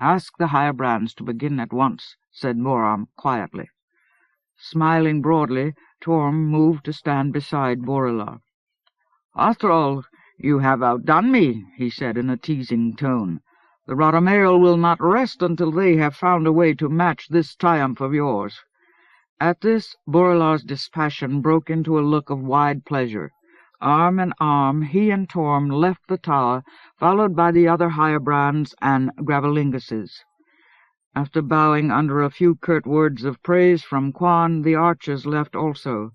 S1: "Ask the Hirebrands to begin at once," said Moram quietly. Smiling broadly, Torm moved to stand beside Variol. "Hothrol, you have outdone me," he said in a teasing tone. "The Ritual will not rest until they have found a way to match this triumph of yours." At this, Variol's dispassion broke into a look of wide pleasure. Arm in arm, he and Torm left the tower, followed by the other Hirebrands and Gravelinguses. After bowing under a few curt words of praise from Quan, the archers left also.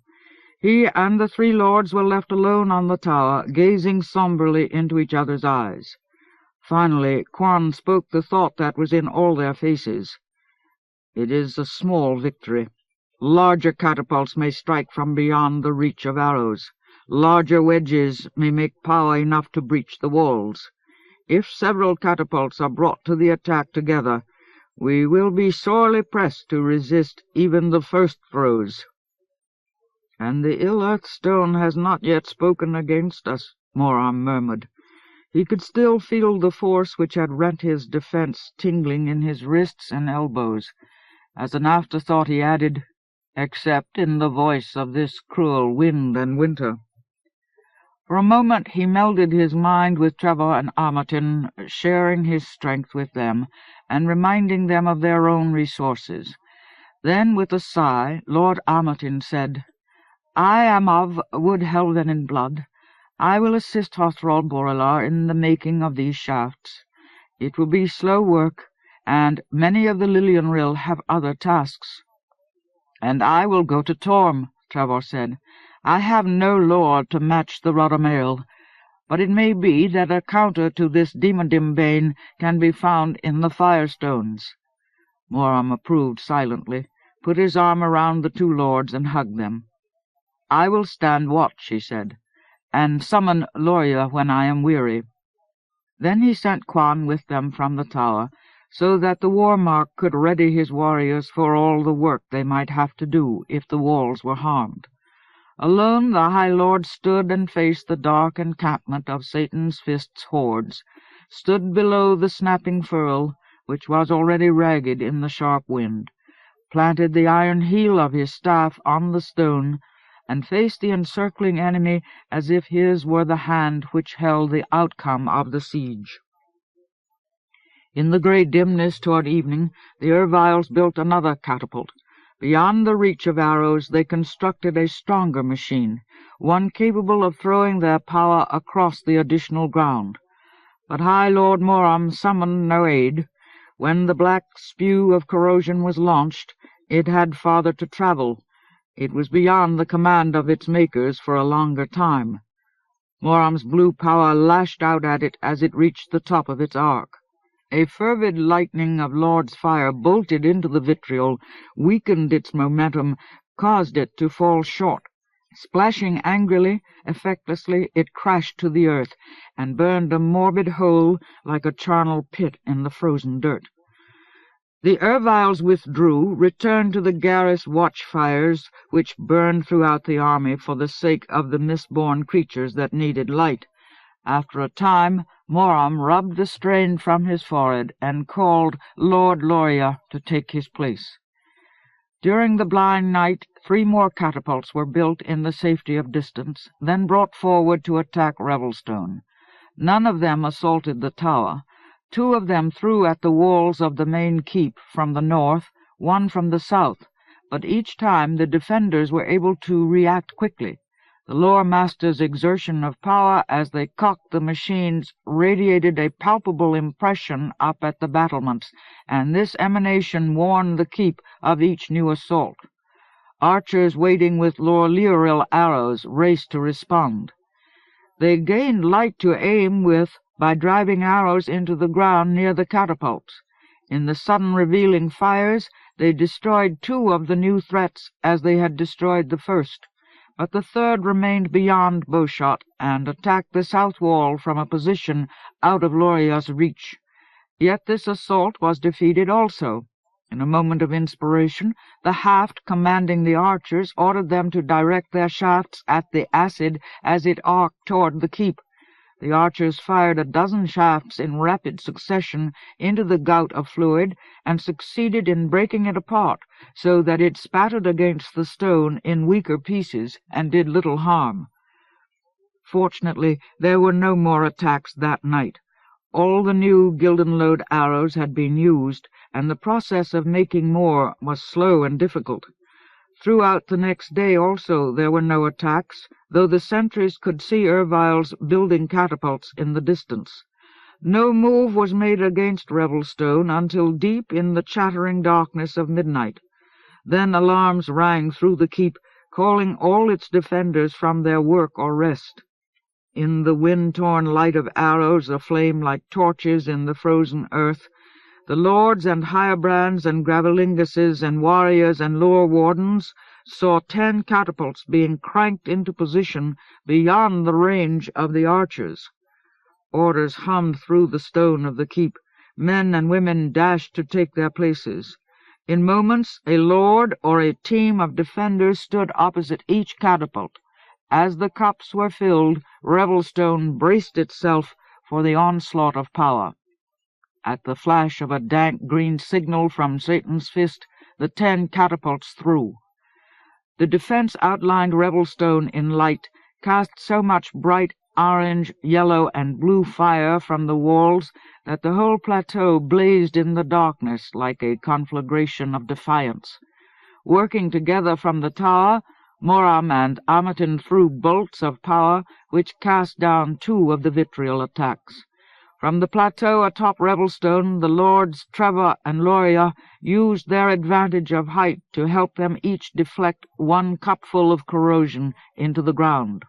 S1: He and the three lords were left alone on the tower, gazing somberly into each other's eyes. Finally, Quan spoke the thought that was in all their faces. "It is a small victory. Larger catapults may strike from beyond the reach of arrows. Larger wedges may make power enough to breach the walls. If several catapults are brought to the attack together, we will be sorely pressed to resist even the first throws." "And the ill-earth stone has not yet spoken against us," Moram murmured. He could still feel the force which had rent his defence tingling in his wrists and elbows. As an afterthought he added, "Except in the voice of this cruel wind and winter." For a moment he melded his mind with Trevor and Armiton, sharing his strength with them, and reminding them of their own resources. Then, with a sigh, Lord Armiton said, "I am of wood Helven in blood. I will assist Hothrol Variol in the making of these shafts. It will be slow work, and many of the Lilienrill have other tasks." "And I will go to Torm," Trevor said. "I have no lord to match the Ritual, but it may be that a counter to this Demodim bane can be found in the Firestones." Moram approved silently, put his arm around the two lords, and hugged them. "I will stand watch," he said, "and summon Loria when I am weary." Then he sent Quan with them from the tower, so that the Warmark could ready his warriors for all the work they might have to do if the walls were harmed. Alone the High Lord stood and faced the dark encampment of Satan's Fist's hordes, stood below the snapping furl, which was already ragged in the sharp wind, planted the iron heel of his staff on the stone, and faced the encircling enemy as if his were the hand which held the outcome of the siege. In the grey dimness toward evening, the Erviles built another catapult. Beyond the reach of arrows they constructed a stronger machine, one capable of throwing their power across the additional ground. But High Lord Moram summoned no aid. When the black spew of corrosion was launched, it had farther to travel. It was beyond the command of its makers for a longer time. Moram's blue power lashed out at it as it reached the top of its arc. A fervid lightning of Lord's fire bolted into the vitriol, weakened its momentum, caused it to fall short. Splashing angrily, effectlessly, it crashed to the earth, and burned a morbid hole like a charnel pit in the frozen dirt. The Erviles withdrew, returned to the Garrus watchfires which burned throughout the army for the sake of the mistborn creatures that needed light. After a time, Moram rubbed the strain from his forehead and called Lord Loria to take his place. During the blind night, 3 more catapults were built in the safety of distance, then brought forward to attack Revelstone. None of them assaulted the tower. 2 of them threw at the walls of the main keep from the north, 1 from the south, but each time the defenders were able to react quickly. The lore master's exertion of power as they cocked the machines radiated a palpable impression up at the battlements, and this emanation warned the keep of each new assault. Archers waiting with Lomillialor arrows raced to respond. They gained light to aim with by driving arrows into the ground near the catapults. In the sudden revealing fires, they destroyed 2 of the new threats as they had destroyed the first, but the third remained beyond bowshot and attacked the south wall from a position out of Loria's reach. Yet this assault was defeated also. In a moment of inspiration, the haft commanding the archers ordered them to direct their shafts at the acid as it arced toward the keep. The archers fired a dozen shafts in rapid succession into the gout of fluid, and succeeded in breaking it apart, so that it spattered against the stone in weaker pieces, and did little harm. Fortunately, there were no more attacks that night. All the new Gildenlode arrows had been used, and the process of making more was slow and difficult. Throughout the next day also there were no attacks, though the sentries could see Ervile's building catapults in the distance. No move was made against Revelstone until deep in the chattering darkness of midnight. Then alarms rang through the keep, calling all its defenders from their work or rest. In the wind-torn light of arrows aflame like torches in the frozen earth, the lords and hirebrands and gravelinguses and warriors and lore wardens saw 10 catapults being cranked into position beyond the range of the archers. Orders hummed through the stone of the keep. Men and women dashed to take their places. In moments, a lord or a team of defenders stood opposite each catapult. As the cups were filled, Revelstone braced itself for the onslaught of power. At the flash of a dank green signal from Satan's fist, the 10 catapults threw. The defense outlined Revelstone in light, cast so much bright orange, yellow, and blue fire from the walls that the whole plateau blazed in the darkness like a conflagration of defiance. Working together from the tower, Moram and Amerton threw bolts of power which cast down 2 of the vitriol attacks. From the plateau atop Revelstone, the lords Trevor and Loria used their advantage of height to help them each deflect 1 cupful of corrosion into the ground.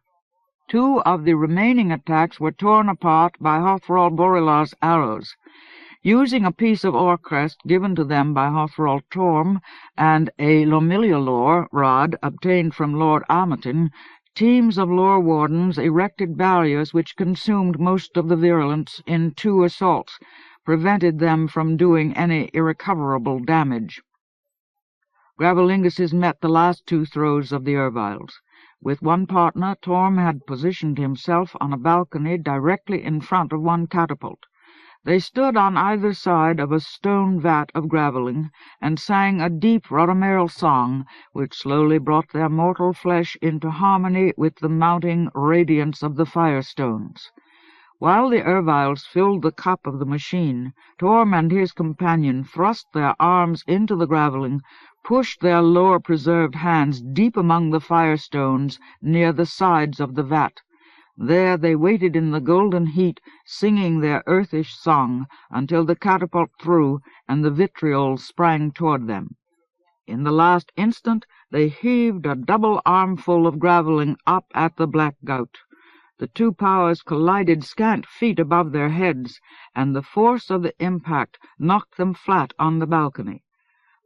S1: 2 of the remaining attacks were torn apart by Hothrol Borilar's arrows. Using a piece of oar-crest given to them by Hothrol Torm and a Lomillialor rod obtained from Lord Amerton, teams of lore wardens erected barriers which consumed most of the virulence in 2 assaults, prevented them from doing any irrecoverable damage. Gravelinguses met the last 2 throws of the Erviles. With 1 partner, Torm had positioned himself on a balcony directly in front of 1 catapult. They stood on either side of a stone vat of graveling, and sang a deep Ritual song, which slowly brought their mortal flesh into harmony with the mounting radiance of the firestones. While the Erviles filled the cup of the machine, Torm and his companion thrust their arms into the graveling, pushed their lore-preserved hands deep among the firestones near the sides of the vat. There they waited in the golden heat, singing their earthish song, until the catapult threw, and the vitriol sprang toward them. In the last instant they heaved a double armful of graveling up at the black gout. The 2 powers collided scant feet above their heads, and the force of the impact knocked them flat on the balcony.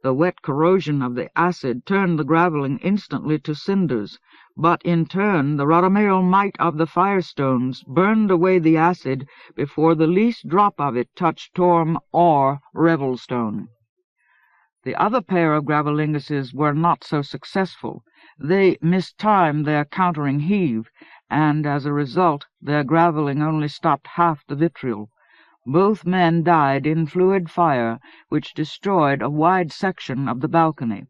S1: The wet corrosion of the acid turned the graveling instantly to cinders, but in turn the rhodomeal might of the firestones burned away the acid before the least drop of it touched Torm or Revelstone. The other pair of gravelinguses were not so successful. They mistimed their countering heave, and as a result their graveling only stopped half the vitriol. Both men died in fluid fire, which destroyed a wide section of the balcony.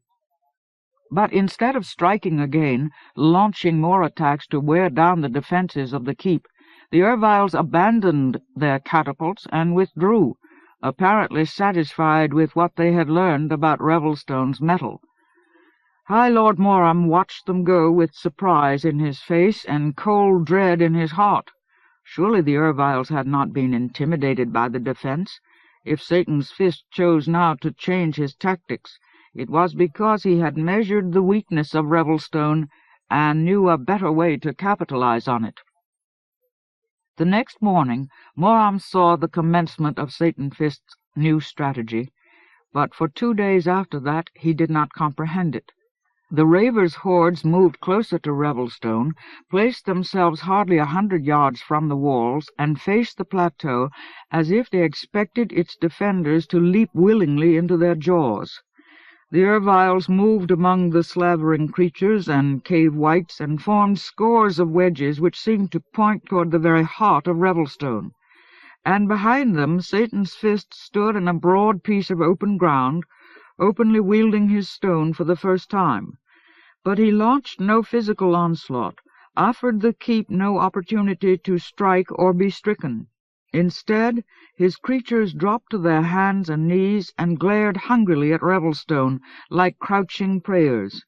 S1: But instead of striking again, launching more attacks to wear down the defences of the keep, the Erviles abandoned their catapults and withdrew, apparently satisfied with what they had learned about Revelstone's metal. High Lord Moram watched them go with surprise in his face and cold dread in his heart. Surely the Erviles had not been intimidated by the defence. If Satan's fist chose now to change his tactics, it was because he had measured the weakness of Revelstone and knew a better way to capitalize on it. The next morning Moram saw the commencement of Satan Fist's new strategy, but for 2 days after that he did not comprehend it. The ravers' hordes moved closer to Revelstone, placed themselves hardly 100 yards from the walls, and faced the plateau as if they expected its defenders to leap willingly into their jaws. The Erviles moved among the slavering creatures and cave wights, and formed scores of wedges which seemed to point toward the very heart of Revelstone. And behind them Satan's Fist stood in a broad piece of open ground, openly wielding his stone for the first time. But he launched no physical onslaught, offered the keep no opportunity to strike or be stricken. Instead, his creatures dropped to their hands and knees and glared hungrily at Revelstone like crouching prayers.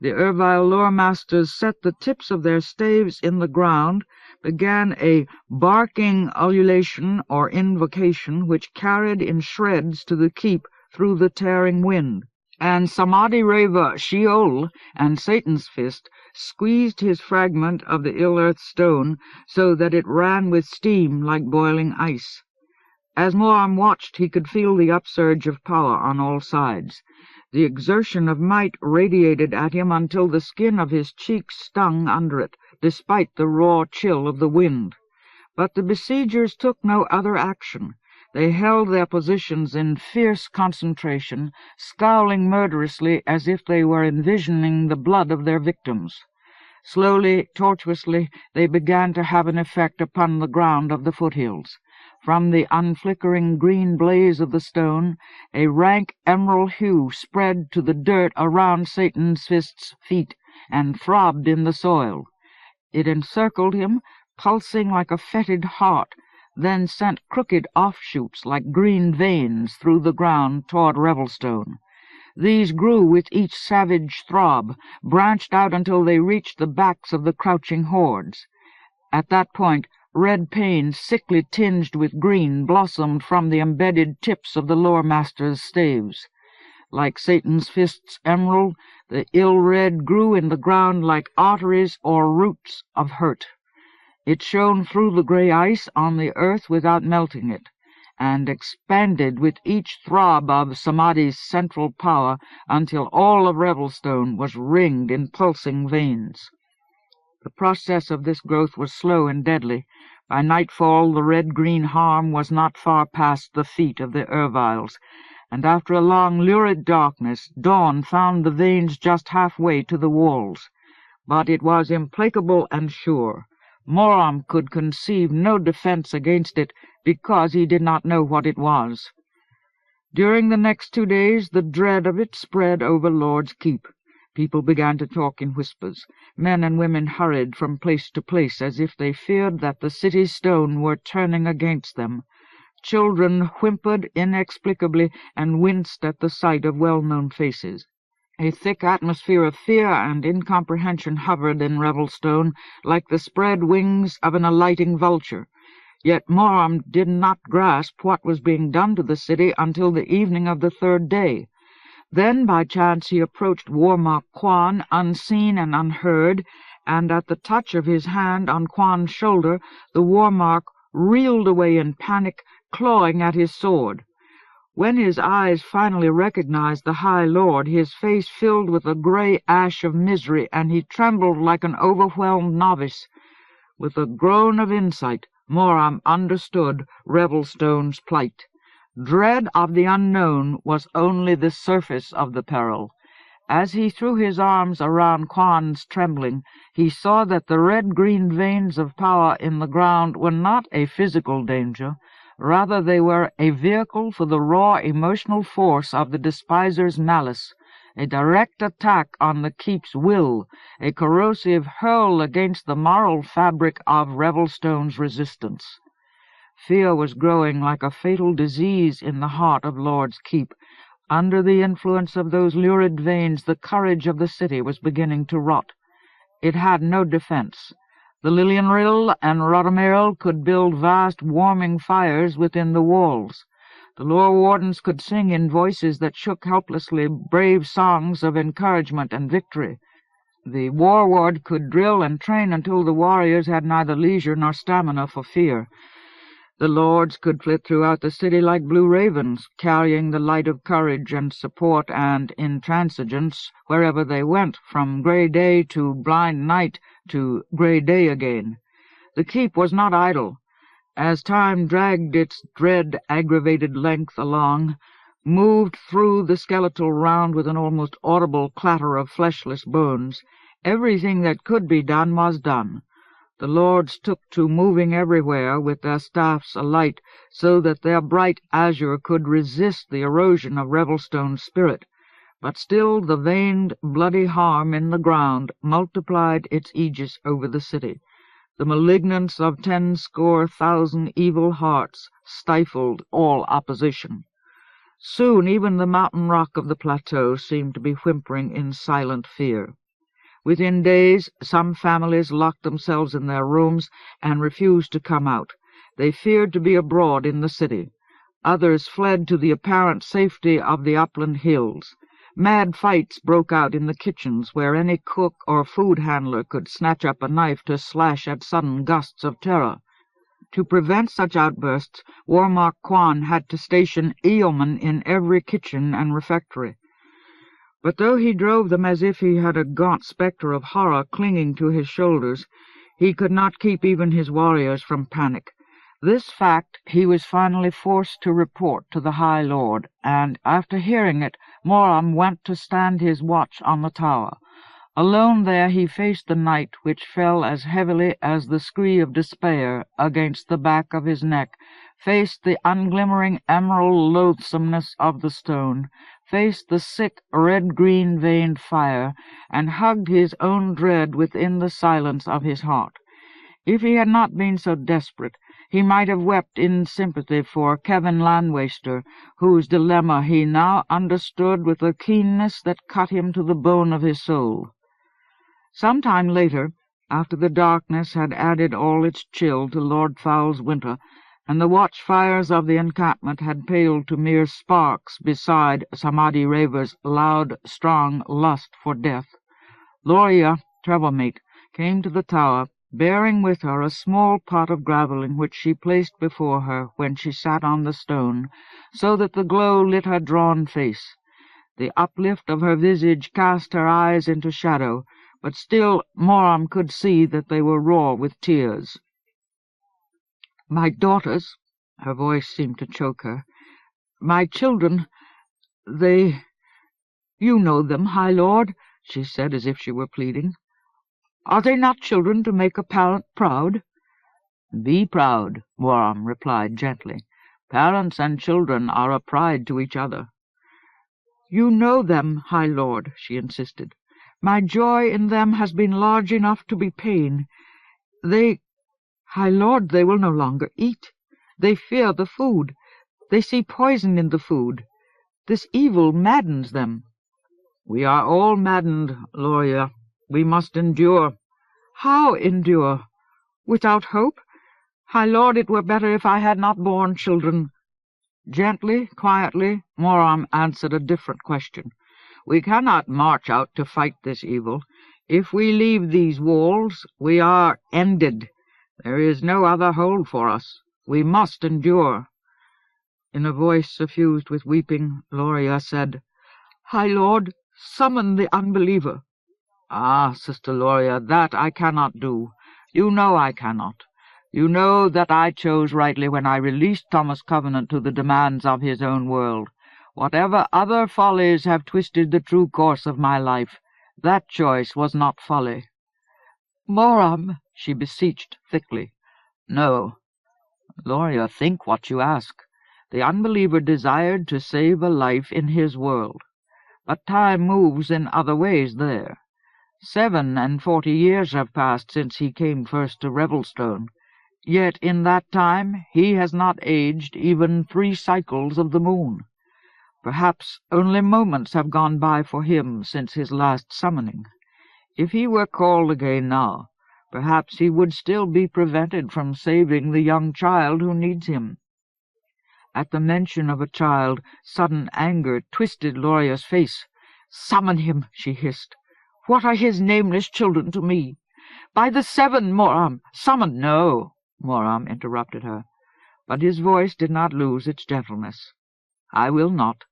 S1: The Variol masters set the tips of their staves in the ground, began a barking ululation or invocation which carried in shreds to the keep through the tearing wind, and Samadhi Raver Sheol and Satan's Fist squeezed his fragment of the ill-earth stone so that it ran with steam like boiling ice. As Moram watched, he could feel the upsurge of power on all sides. The exertion of might radiated at him until the skin of his cheeks stung under it, despite the raw chill of the wind. But the besiegers took no other action. They held their positions in fierce concentration, scowling murderously as if they were envisioning the blood of their victims. Slowly, tortuously, they began to have an effect upon the ground of the foothills. From the unflickering green blaze of the stone, a rank emerald hue spread to the dirt around Satan's Fist's feet and throbbed in the soil. It encircled him, pulsing like a fetid heart, then sent crooked offshoots like green veins through the ground toward Revelstone. These grew with each savage throb, branched out until they reached the backs of the crouching hordes. At that point, red pain, sickly tinged with green, blossomed from the embedded tips of the lore master's staves. Like Satan's Fist's emerald, the ill-red grew in the ground like arteries or roots of hurt. It shone through the gray ice on the earth without melting it, and expanded with each throb of Samadhi's central power until all of Revelstone was ringed in pulsing veins. The process of this growth was slow and deadly. By nightfall the red-green harm was not far past the feet of the Erviles, and after a long lurid darkness, dawn found the veins just halfway to the walls. But it was implacable and sure. Moram could conceive no defense against it because he did not know what it was. During the next 2 days the dread of it spread over Lord's Keep. People began to talk in whispers. Men and women hurried from place to place as if they feared that the city stone were turning against them. Children whimpered inexplicably and winced at the sight of well-known faces. A thick atmosphere of fear and incomprehension hovered in Revelstone like the spread wings of an alighting vulture. Yet Moram did not grasp what was being done to the city until the evening of the 3rd day. Then by chance he approached Warmark Quan, unseen and unheard, and at the touch of his hand on Quan's shoulder the Warmark reeled away in panic, clawing at his sword. When his eyes finally recognized the High Lord, his face filled with a gray ash of misery, and he trembled like an overwhelmed novice. With a groan of insight, Moram understood Revelstone's plight. Dread of the unknown was only the surface of the peril. As he threw his arms around Quan's trembling, he saw that the red-green veins of power in the ground were not a physical danger. Rather, they were a vehicle for the raw emotional force of the despiser's malice, a direct attack on the keep's will, a corrosive hurl against the moral fabric of Revelstone's resistance. Fear was growing like a fatal disease in the heart of Lord's Keep. Under the influence of those lurid veins, the courage of the city was beginning to rot. It had no defense. The Lilienrill and Rodomeril could build vast warming fires within the walls. The lore wardens could sing in voices that shook helplessly brave songs of encouragement and victory. The war-ward could drill and train until the warriors had neither leisure nor stamina for fear. The lords could flit throughout the city like blue ravens, carrying the light of courage and support and intransigence wherever they went, from grey day to blind night to grey day again. The keep was not idle. As time dragged its dread aggravated length along, moved through the skeletal round with an almost audible clatter of fleshless bones, everything that could be done was done. The lords took to moving everywhere with their staffs alight, so that their bright azure could resist the erosion of Revelstone's spirit. But still the veined, bloody harm in the ground multiplied its aegis over the city. The malignance of 10,000 evil hearts stifled all opposition. Soon even the mountain rock of the plateau seemed to be whimpering in silent fear. Within days, some families locked themselves in their rooms and refused to come out. They feared to be abroad in the city. Others fled to the apparent safety of the upland hills. Mad fights broke out in the kitchens, where any cook or food handler could snatch up a knife to slash at sudden gusts of terror. To prevent such outbursts, Warmark Quan had to station yeomen in every kitchen and refectory. But though he drove them as if he had a gaunt spectre of horror clinging to his shoulders, he could not keep even his warriors from panic. This fact he was finally forced to report to the High Lord, and after hearing it, Moram went to stand his watch on the tower. Alone there he faced the night, which fell as heavily as the scree of despair against the back of his neck, faced the unglimmering emerald loathsomeness of the stone, faced the sick red-green veined fire, and hugged his own dread within the silence of his heart. If he had not been so desperate, he might have wept in sympathy for Kevin Landwaster, whose dilemma he now understood with a keenness that cut him to the bone of his soul. Some time later, after the darkness had added all its chill to Lord Foul's winter, and the watchfires of the encampment had paled to mere sparks beside Samadhi Raver's loud, strong lust for death, Loria, travel-mate, came to the tower, bearing with her a small pot of gravel in which she placed before her when she sat on the stone, so that the glow lit her drawn face. The uplift of her visage cast her eyes into shadow, but still Moram could see that they were raw with tears. "My daughters," her voice seemed to choke her, "my children, they— You know them, High Lord," she said as if she were pleading. "Are they not children to make a parent proud?" "Be proud," Moram replied gently. "Parents and children are a pride to each other." "You know them, High Lord," she insisted. "My joy in them has been large enough to be pain. High Lord, they will no longer eat. They fear the food. They see poison in the food. This evil maddens them." "We are all maddened, Loria. We must endure." "How endure? Without hope? High Lord, it were better if I had not borne children." Gently, quietly, Moram answered a different question. "We cannot march out to fight this evil. If we leave these walls, we are ended. There is no other hold for us. We must endure." In a voice suffused with weeping, Loria said, "High Lord, summon the Unbeliever." "Ah, Sister Loria, that I cannot do. You know I cannot. You know that I chose rightly when I released Thomas Covenant to the demands of his own world. Whatever other follies have twisted the true course of my life, that choice was not folly." "Moram," she beseeched thickly. "No. Loria, think what you ask. The Unbeliever desired to save a life in his world. But time moves in other ways there. 47 years have passed since he came first to Revelstone, yet in that time he has not aged even 3 cycles of the moon. Perhaps only moments have gone by for him since his last summoning. If he were called again now, perhaps he would still be prevented from saving the young child who needs him." At the mention of a child, sudden anger twisted Loria's face. "Summon him," she hissed. What are his nameless children to me? By the seven, Moram, summon—" "No," Moram interrupted her, but his voice did not lose its gentleness. "I will not.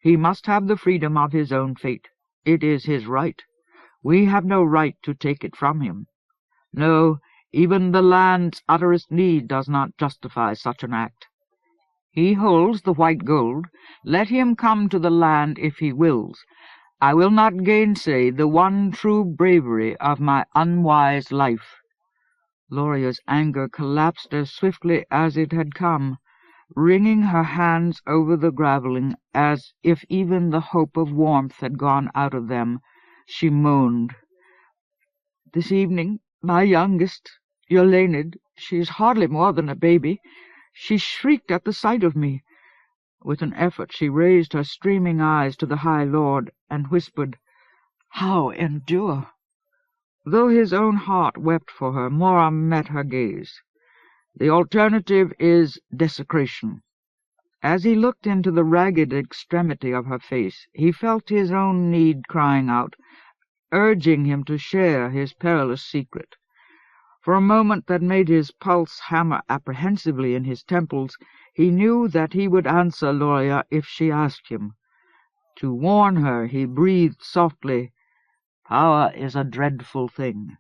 S1: He must have the freedom of his own fate. It is his right. We have no right to take it from him. No, even the land's utterest need does not justify such an act. He holds the white gold. Let him come to the land if he wills. I will not gainsay the one true bravery of my unwise life." Loria's anger collapsed as swiftly as it had come. Wringing her hands over the graveling, as if even the hope of warmth had gone out of them, she moaned. "This evening, my youngest, Yollanid, she is hardly more than a baby, she shrieked at the sight of me." With an effort she raised her streaming eyes to the High Lord, and whispered, "How endure?" Though his own heart wept for her, Moram met her gaze. "The alternative is desecration." As he looked into the ragged extremity of her face, he felt his own need crying out, urging him to share his perilous secret. For a moment that made his pulse hammer apprehensively in his temples, he knew that he would answer Loria if she asked him. To warn her, he breathed softly, "Power is a dreadful thing."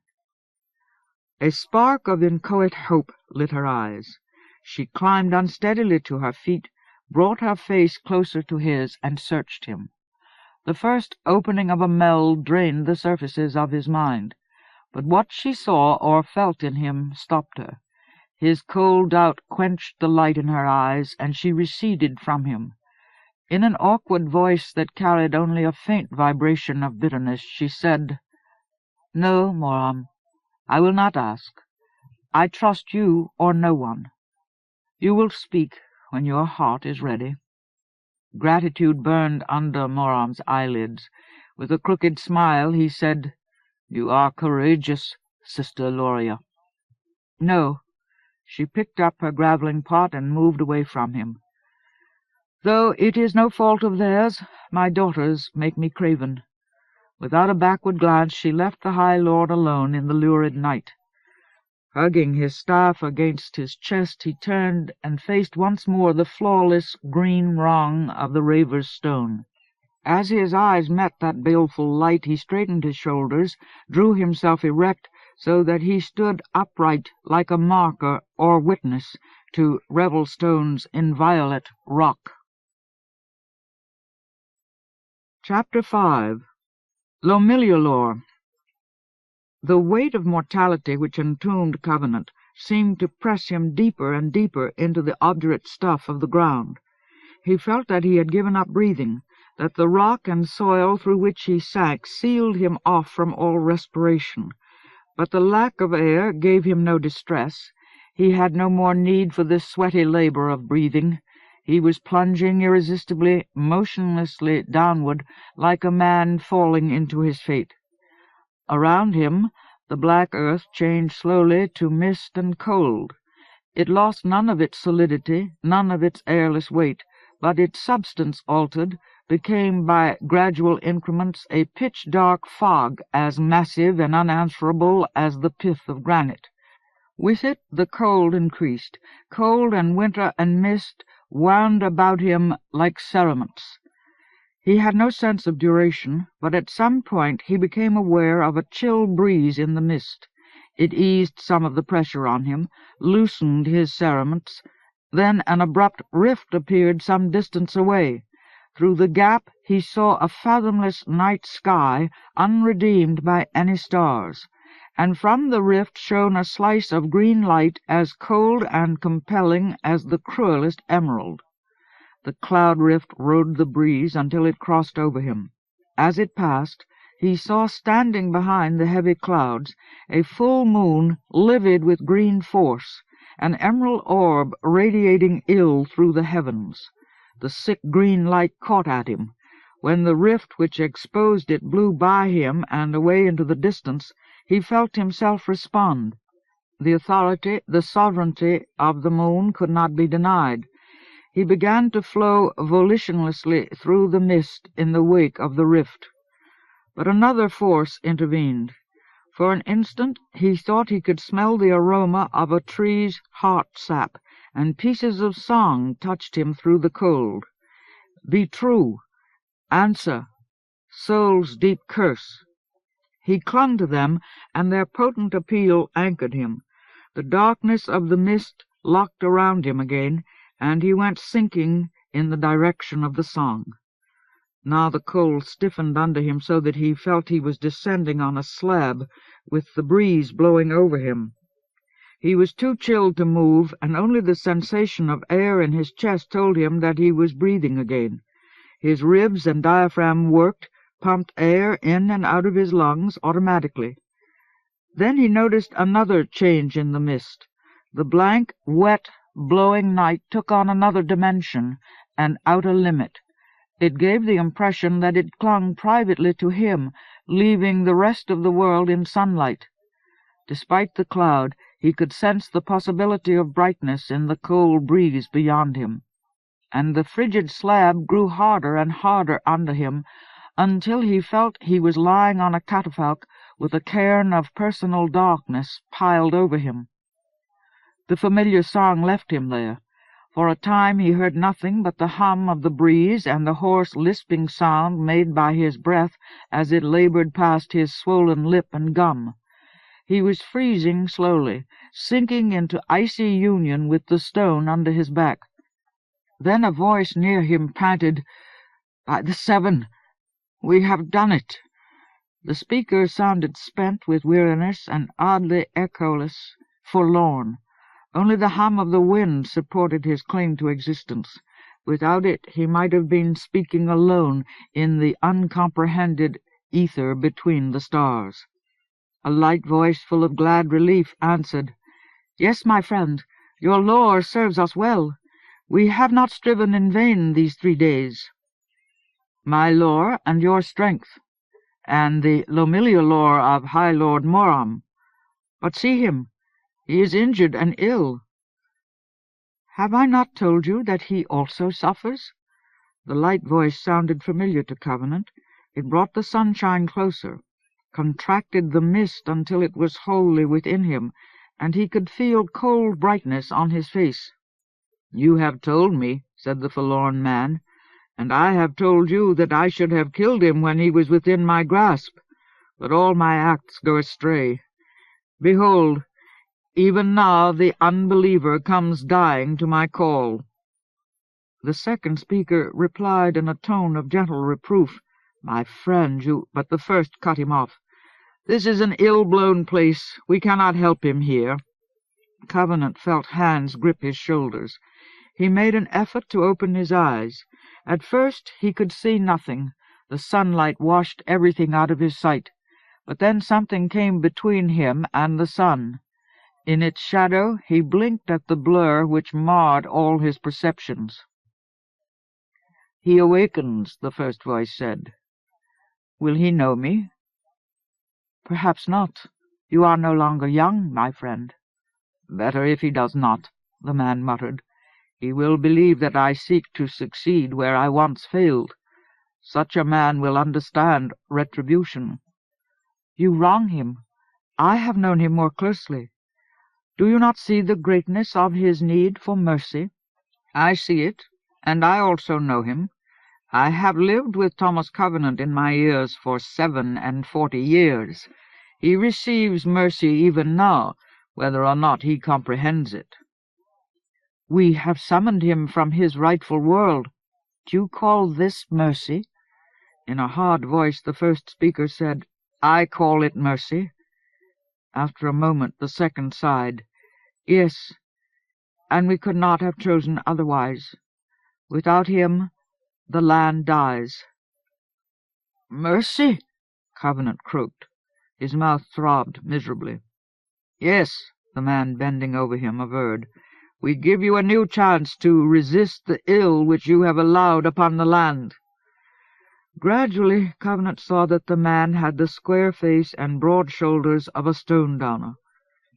S1: A spark of inchoate hope lit her eyes. She climbed unsteadily to her feet, brought her face closer to his, and searched him. The first opening of a meld drained the surfaces of his mind, but what she saw or felt in him stopped her. His cold doubt quenched the light in her eyes, and she receded from him. In an awkward voice that carried only a faint vibration of bitterness, she said, "No, Moram, I will not ask. I trust you or no one. You will speak when your heart is ready." Gratitude burned under Moram's eyelids. With a crooked smile he said, "You are courageous, Sister Loria." "No." She picked up her graveling pot and moved away from him. "Though it is no fault of theirs, my daughters make me craven." Without a backward glance she left the High Lord alone in the lurid night. Hugging his staff against his chest, he turned and faced once more the flawless green rung of the Revelstone. As his eyes met that baleful light, he straightened his shoulders, drew himself erect, so that he stood upright like a marker or witness to Revelstone's inviolate rock. Chapter 5. Lomillialor. The weight of mortality which entombed Covenant seemed to press him deeper and deeper into the obdurate stuff of the ground. He felt that he had given up breathing, that the rock and soil through which he sank sealed him off from all respiration. But the lack of air gave him no distress. He had no more need for this sweaty labor of breathing. He was plunging irresistibly, motionlessly downward, like a man falling into his fate. Around him the black earth changed slowly to mist and cold. It lost none of its solidity, none of its airless weight, but its substance altered, became by gradual increments a pitch-dark fog as massive and unanswerable as the pith of granite. With it the cold increased. Cold and winter and mist wound about him like cerements. He had no sense of duration, but at some point he became aware of a chill breeze in the mist. It eased some of the pressure on him, loosened his cerements. Then an abrupt rift appeared some distance away. Through the gap he saw a fathomless night sky, unredeemed by any stars, and from the rift shone a slice of green light as cold and compelling as the cruelest emerald. The cloud rift rode the breeze until it crossed over him. As it passed, he saw standing behind the heavy clouds a full moon livid with green force, an emerald orb radiating ill through the heavens. The sick green light caught at him. When the rift which exposed it blew by him and away into the distance, he felt himself respond. The authority, the sovereignty of the moon could not be denied. He began to flow volitionlessly through the mist in the wake of the rift. But another force intervened. For an instant he thought he could smell the aroma of a tree's heart sap, and pieces of song touched him through the cold. Be true. Answer. Soul's deep curse. He clung to them, and their potent appeal anchored him. The darkness of the mist locked around him again, and he went sinking in the direction of the song. Now the cold stiffened under him so that he felt he was descending on a slab, with the breeze blowing over him. He was too chilled to move, and only the sensation of air in his chest told him that he was breathing again. His ribs and diaphragm worked, pumped air in and out of his lungs automatically. Then he noticed another change in the mist. The blank, wet, blowing night took on another dimension, an outer limit. It gave the impression that it clung privately to him, leaving the rest of the world in sunlight. Despite the cloud, he could sense the possibility of brightness in the cold breeze beyond him. And the frigid slab grew harder and harder under him, until he felt he was lying on a catafalque with a cairn of personal darkness piled over him. The familiar song left him there. For a time he heard nothing but the hum of the breeze and the hoarse lisping sound made by his breath as it labored past his swollen lip and gum. He was freezing slowly, sinking into icy union with the stone under his back. Then a voice near him panted, "By the Seven, we have done it." The speaker sounded spent with weariness and oddly echoless, forlorn. Only the hum of the wind supported his claim to existence. Without it he might have been speaking alone in the uncomprehended ether between the stars. A light voice full of glad relief answered, "Yes, my friend, your lore serves us well. We have not striven in vain these 3 days." "My lore and your strength, and the Lomillialor of High Lord Moram. But see him. He is injured and ill." "Have I not told you that he also suffers?" The light voice sounded familiar to Covenant. It brought the sunshine closer, contracted the mist until it was wholly within him, and he could feel cold brightness on his face. "You have told me," said the forlorn man, "and I have told you that I should have killed him when he was within my grasp, but all my acts go astray. Behold, even now the Unbeliever comes dying to my call." The second speaker replied in a tone of gentle reproof, "My friend, you—" But the first cut him off. "This is an ill-blown place. We cannot help him here." Covenant felt hands grip his shoulders. He made an effort to open his eyes. At first he could see nothing. The sunlight washed everything out of his sight. But then something came between him and the sun. In its shadow he blinked at the blur which marred all his perceptions. "He awakens," the first voice said. "Will he know me?" "Perhaps not. You are no longer young, my friend." "Better if he does not," the man muttered. "He will believe that I seek to succeed where I once failed. Such a man will understand retribution." "You wrong him. I have known him more closely. Do you not see the greatness of his need for mercy?" "I see it, and I also know him. I have lived with Thomas Covenant in my ears for 47 years. He receives mercy even now, whether or not he comprehends it." "We have summoned him from his rightful world. Do you call this mercy?" In a hard voice the first speaker said, "I call it mercy." After a moment the second sighed. "Yes, and we could not have chosen otherwise. Without him, the land dies." "Mercy?" Covenant croaked. His mouth throbbed miserably. "Yes," the man bending over him averred. "We give you a new chance to resist the ill which you have allowed upon the land." Gradually Covenant saw that the man had the square face and broad shoulders of a Stonedowner.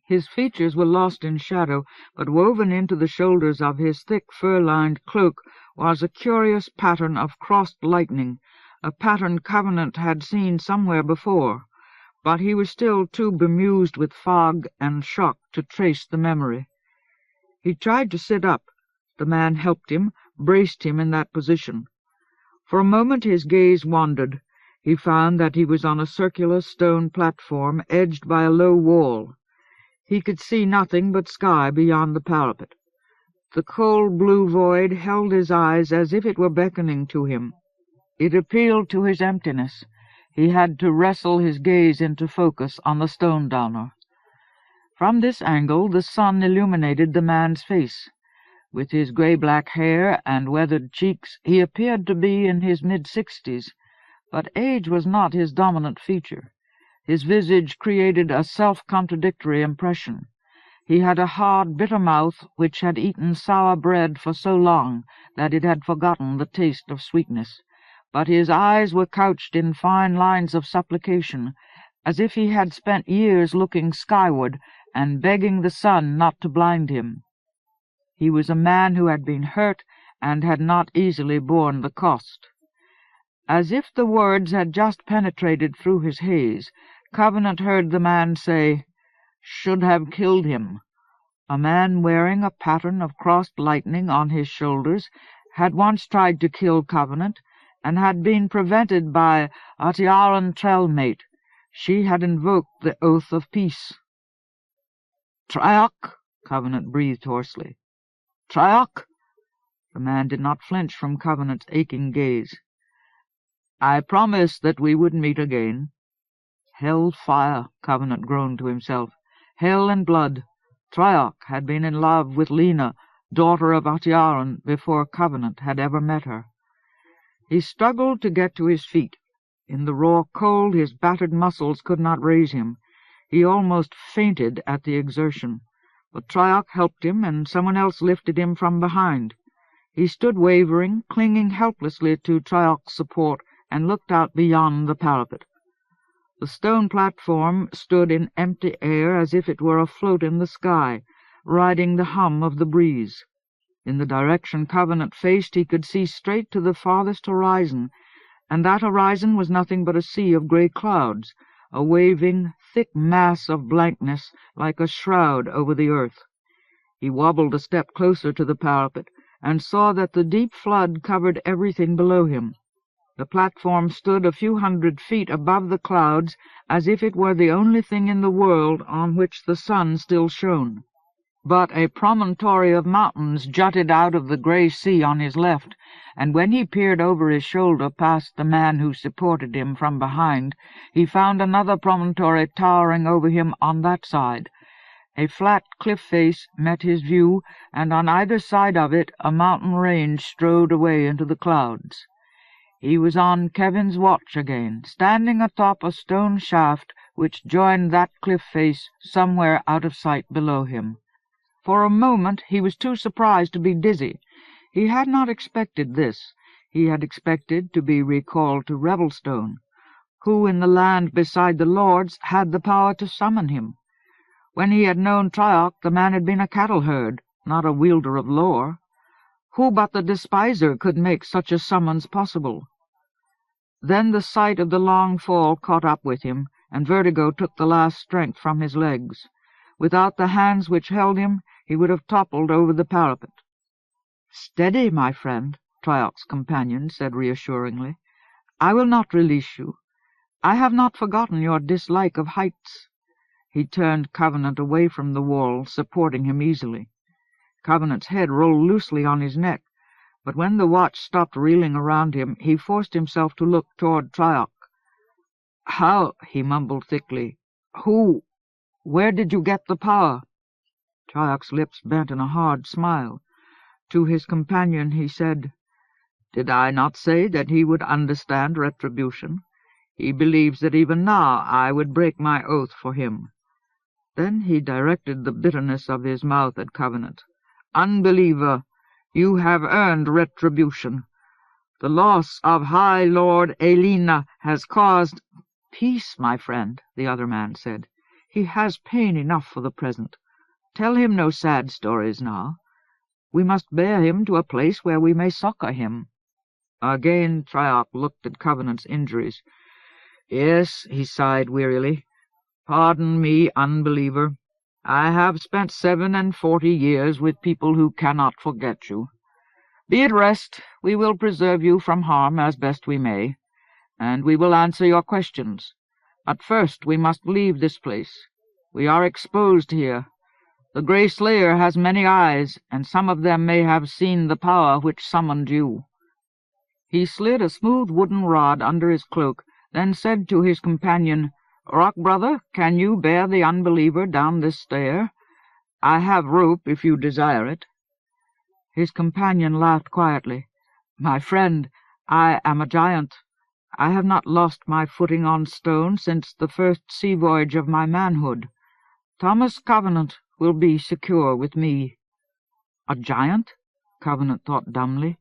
S1: His features were lost in shadow, but woven into the shoulders of his thick fur-lined cloak was a curious pattern of crossed lightning, a pattern Covenant had seen somewhere before, but he was still too bemused with fog and shock to trace the memory. He tried to sit up. The man helped him, braced him in that position. For a moment his gaze wandered. He found that he was on a circular stone platform edged by a low wall. He could see nothing but sky beyond the parapet. The cold blue void held his eyes as if it were beckoning to him. It appealed to his emptiness. He had to wrestle his gaze into focus on the Stonedowner. From this angle the sun illuminated the man's face. With his grey-black hair and weathered cheeks, he appeared to be in his mid-60s, but age was not his dominant feature. His visage created a self-contradictory impression. He had a hard, bitter mouth which had eaten sour bread for so long that it had forgotten the taste of sweetness, but his eyes were couched in fine lines of supplication, as if he had spent years looking skyward and begging the sun not to blind him. He was a man who had been hurt and had not easily borne the cost. As if the words had just penetrated through his haze, Covenant heard the man say, "Should have killed him." A man wearing a pattern of crossed lightning on his shoulders had once tried to kill Covenant, and had been prevented by a Tiaran trailmate. She had invoked the oath of peace. "Trioc!" Covenant breathed hoarsely. "Trioc!" The man did not flinch from Covenant's aching gaze. "I promised that we would meet again." "Hell fire," Covenant groaned to himself. "Hell and blood." Trioc had been in love with Lena, daughter of Atiaran, before Covenant had ever met her. He struggled to get to his feet. In the raw cold his battered muscles could not raise him. He almost fainted at the exertion. But Trioc helped him, and someone else lifted him from behind. He stood wavering, clinging helplessly to Trioc's support, and looked out beyond the parapet. The stone platform stood in empty air as if it were afloat in the sky, riding the hum of the breeze. In the direction Covenant faced he could see straight to the farthest horizon, and that horizon was nothing but a sea of grey clouds, a waving, thick mass of blankness like a shroud over the earth. He wobbled a step closer to the parapet, and saw that the deep flood covered everything below him. The platform stood a few 100 feet above the clouds, as if it were the only thing in the world on which the sun still shone. But a promontory of mountains jutted out of the grey sea on his left, and when he peered over his shoulder past the man who supported him from behind, he found another promontory towering over him on that side. A flat cliff face met his view, and on either side of it a mountain range strode away into the clouds. He was on Kevin's watch again, standing atop a stone shaft which joined that cliff face somewhere out of sight below him. For a moment he was too surprised to be dizzy. He had not expected this. He had expected to be recalled to Revelstone. Who in the land beside the lords had the power to summon him? When he had known Trioc, the man had been a cattle-herd, not a wielder of lore. Who but the Despiser could make such a summons possible? Then the sight of the long fall caught up with him, and vertigo took the last strength from his legs. Without the hands which held him, he would have toppled over the parapet. "Steady, my friend," Trioc's companion said reassuringly. "I will not release you. I have not forgotten your dislike of heights." He turned Covenant away from the wall, supporting him easily. Covenant's head rolled loosely on his neck, but when the watch stopped reeling around him, he forced himself to look toward Trioc. "How?" he mumbled thickly. "Who? Where did you get the power?" Trioc's lips bent in a hard smile. To his companion he said, "Did I not say that he would understand retribution? He believes that even now I would break my oath for him." Then he directed the bitterness of his mouth at Covenant. "Unbeliever, you have earned retribution. The loss of High Lord Elena has caused—" "Peace, my friend," the other man said. "He has pain enough for the present. Tell him no sad stories now. We must bear him to a place where we may succor him." Again Triarch looked at Covenant's injuries. "Yes," he sighed wearily. "Pardon me, Unbeliever. I have spent 47 years with people who cannot forget you. Be at rest. We will preserve you from harm as best we may, and we will answer your questions. But first we must leave this place. We are exposed here. The Grey Slayer has many eyes, and some of them may have seen the power which summoned you." He slid a smooth wooden rod under his cloak, then said to his companion, "Rock brother, can you bear the Unbeliever down this stair? I have rope if you desire it." His companion laughed quietly. "My friend, I am a giant. I have not lost my footing on stone since the first sea voyage of my manhood. Thomas Covenant will be secure with me." A giant? Covenant thought dumbly.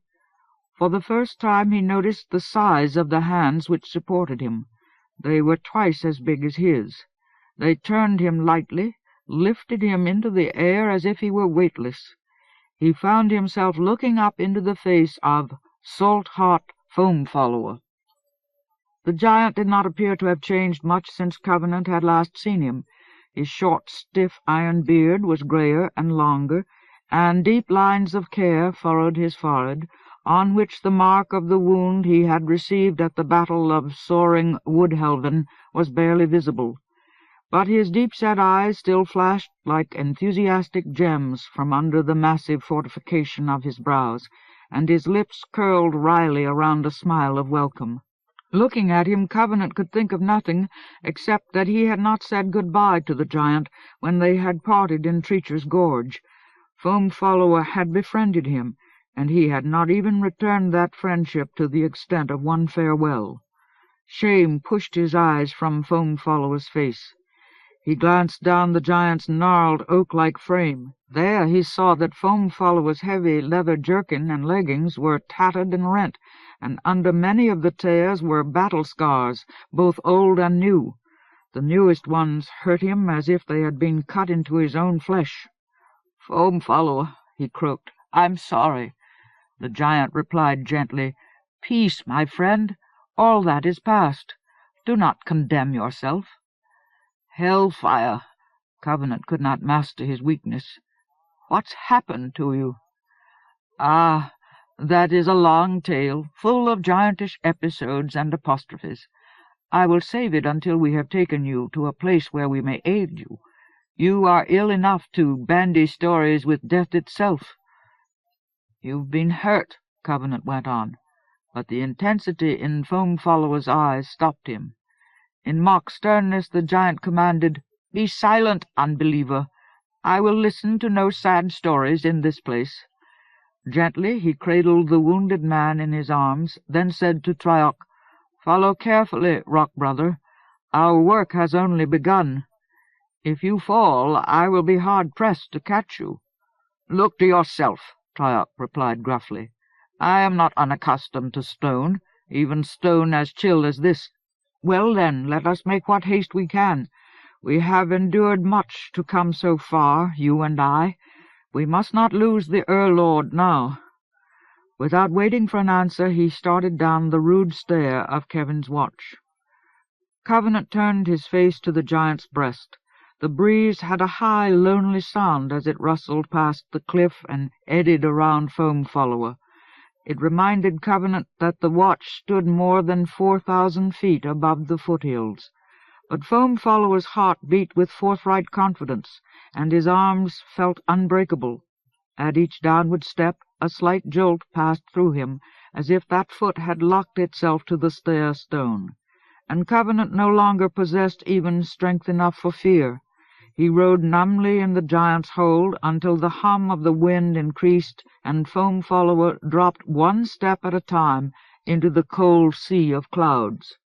S1: For the first time he noticed the size of the hands which supported him. They were twice as big as his. They turned him lightly, lifted him into the air as if he were weightless. He found himself looking up into the face of Salt-Heart Foam-Follower. The giant did not appear to have changed much since Covenant had last seen him. His short, stiff iron beard was greyer and longer, and deep lines of care furrowed his forehead, on which the mark of the wound he had received at the battle of Soaring Woodhelven was barely visible. But his deep-set eyes still flashed like enthusiastic gems from under the massive fortification of his brows, and his lips curled wryly around a smile of welcome. Looking at him, Covenant could think of nothing except that he had not said good-bye to the giant when they had parted in Treacher's Gorge. Foam-Follower had befriended him, and he had not even returned that friendship to the extent of one farewell. Shame pushed his eyes from Foam-Follower's face. He glanced down the giant's gnarled, oak-like frame. There he saw that Foam-Follower's heavy leather jerkin and leggings were tattered and rent, and under many of the tears were battle-scars, both old and new. The newest ones hurt him as if they had been cut into his own flesh. "Foam-Follower," he croaked, "I'm sorry." The giant replied gently, "Peace, my friend. All that is past. Do not condemn yourself." "Hellfire!" Covenant could not master his weakness. "What's happened to you?" "Ah, that is a long tale, full of giantish episodes and apostrophes. I will save it until we have taken you to a place where we may aid you. You are ill enough to bandy stories with death itself." "You've been hurt," Covenant went on, but the intensity in Foam-Follower's eyes stopped him. In mock sternness the giant commanded, "Be silent, Unbeliever. I will listen to no sad stories in this place." Gently he cradled the wounded man in his arms, then said to Triarch, "Follow carefully, Rock Brother. Our work has only begun. If you fall, I will be hard-pressed to catch you." "Look to yourself," Triarch replied gruffly. "I am not unaccustomed to stone, even stone as chill as this." "Well, then, let us make what haste we can. We have endured much to come so far, you and I. We must not lose the Lord now." Without waiting for an answer, he started down the rude stair of Kevin's watch. Covenant turned his face to the giant's breast. The breeze had a high, lonely sound as it rustled past the cliff and eddied around Foam-Follower. It reminded Covenant that the watch stood more than 4,000 feet above the foothills. But Foam-Follower's heart beat with forthright confidence, and his arms felt unbreakable. At each downward step a slight jolt passed through him, as if that foot had locked itself to the stair stone. And Covenant no longer possessed even strength enough for fear. He rode numbly in the giant's hold until the hum of the wind increased and Foam-Follower dropped one step at a time into the cold sea of clouds.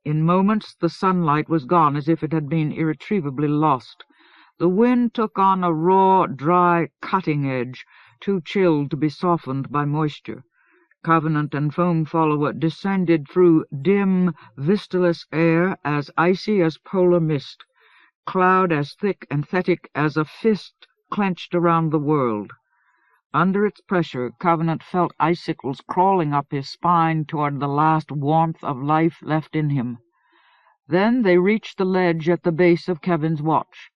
S1: In moments the sunlight was gone as if it had been irretrievably lost. The wind took on a raw, dry, cutting edge, too chilled to be softened by moisture. Covenant and Foam-Follower descended through dim, vistaless air as icy as polar mist, cloud as thick and thetic as a fist clenched around the world. Under its pressure, Covenant felt icicles crawling up his spine toward the last warmth of life left in him. Then they reached the ledge at the base of Kevin's watch.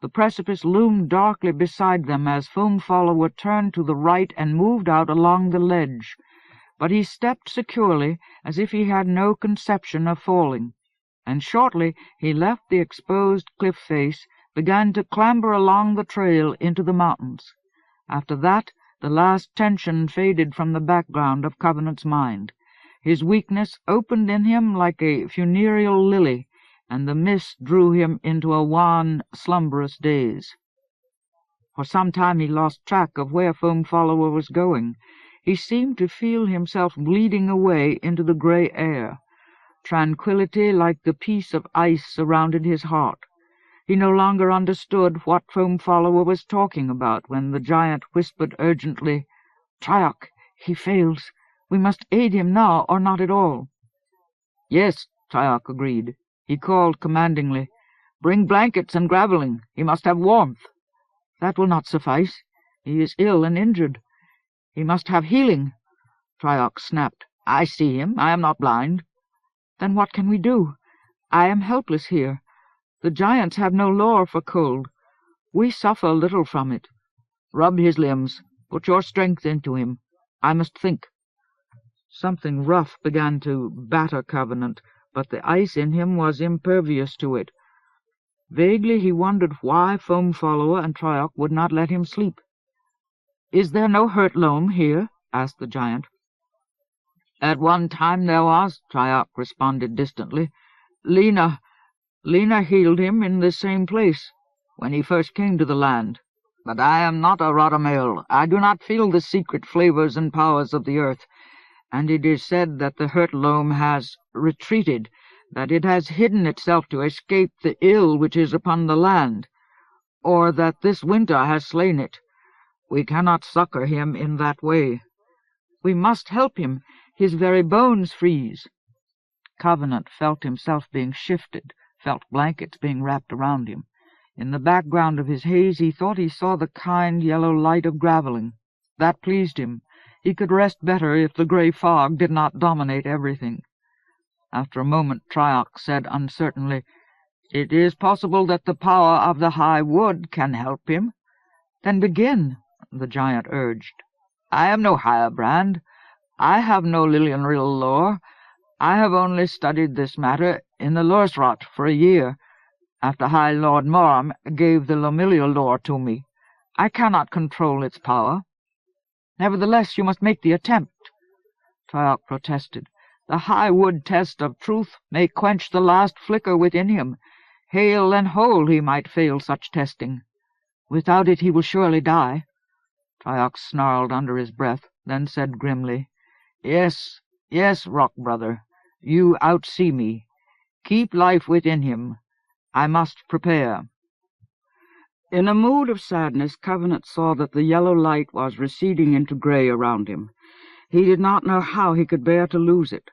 S1: The precipice loomed darkly beside them as Foam Follower turned to the right and moved out along the ledge. But he stepped securely, as if he had no conception of falling, and shortly he left the exposed cliff face, began to clamber along the trail into the mountains. After that, the last tension faded from the background of Covenant's mind. His weakness opened in him like a funereal lily, and the mist drew him into a wan, slumberous daze. For some time he lost track of where Foam Follower was going. He seemed to feel himself bleeding away into the grey air. Tranquillity like the peace of ice surrounded his heart. He no longer understood what Foam Follower was talking about when the giant whispered urgently, "Triarch, he fails. We must aid him now or not at all." "Yes," Triarch agreed. He called commandingly, "Bring blankets and graveling. He must have warmth." "That will not suffice. He is ill and injured. He must have healing." Triarch snapped, "I see him. I am not blind." "Then what can we do? I am helpless here. The giants have no lore for cold. We suffer little from it." "Rub his limbs. Put your strength into him. I must think." Something rough began to batter Covenant, but the ice in him was impervious to it. Vaguely he wondered why Foam Follower and Triarch would not let him sleep. "Is there no hurt loam here?" asked the giant. "At one time there was," Triarch responded distantly. Lena healed him in this same place, when he first came to the land. But I am not a Radameal. I do not feel the secret flavors and powers of the earth, and it is said that the hurt loam has retreated, that it has hidden itself to escape the ill which is upon the land, or that this winter has slain it. We cannot succor him in that way. We must help him. His very bones freeze." Covenant felt himself being shifted, felt blankets being wrapped around him. In the background of his haze he thought he saw the kind yellow light of graveling. That pleased him. He could rest better if the grey fog did not dominate everything. After a moment Triarch said uncertainly, "It is possible that the power of the High Wood can help him." "Then begin," the giant urged. "I am no Hirebrand. I have no Lomillialor lore. I have only studied this matter in the Lorsrot for a year, after High Lord Moram gave the Lomillialor to me. I cannot control its power." "Nevertheless, you must make the attempt." Triarch protested. "The High Wood test of truth may quench the last flicker within him. Hale and whole he might fail such testing. Without it he will surely die." Triarch snarled under his breath, then said grimly, Yes, Rock Brother, you outsee me. Keep life within him. I must prepare." In a mood of sadness, Covenant saw that the yellow light was receding into grey around him. He did not know how he could bear to lose it.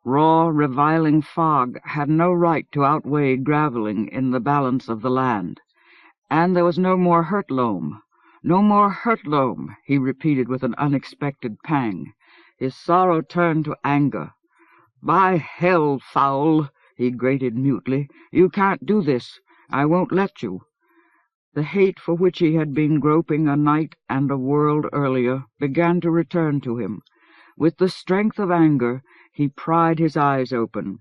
S1: Raw, reviling fog had no right to outweigh graveling in the balance of the land. And there was no more hurt loam. "No more hurt loam," he repeated with an unexpected pang. His sorrow turned to anger. "By hell, Foul," he grated mutely, "you can't do this. I won't let you." The hate for which he had been groping a night and a world earlier began to return to him. With the strength of anger, he pried his eyes open.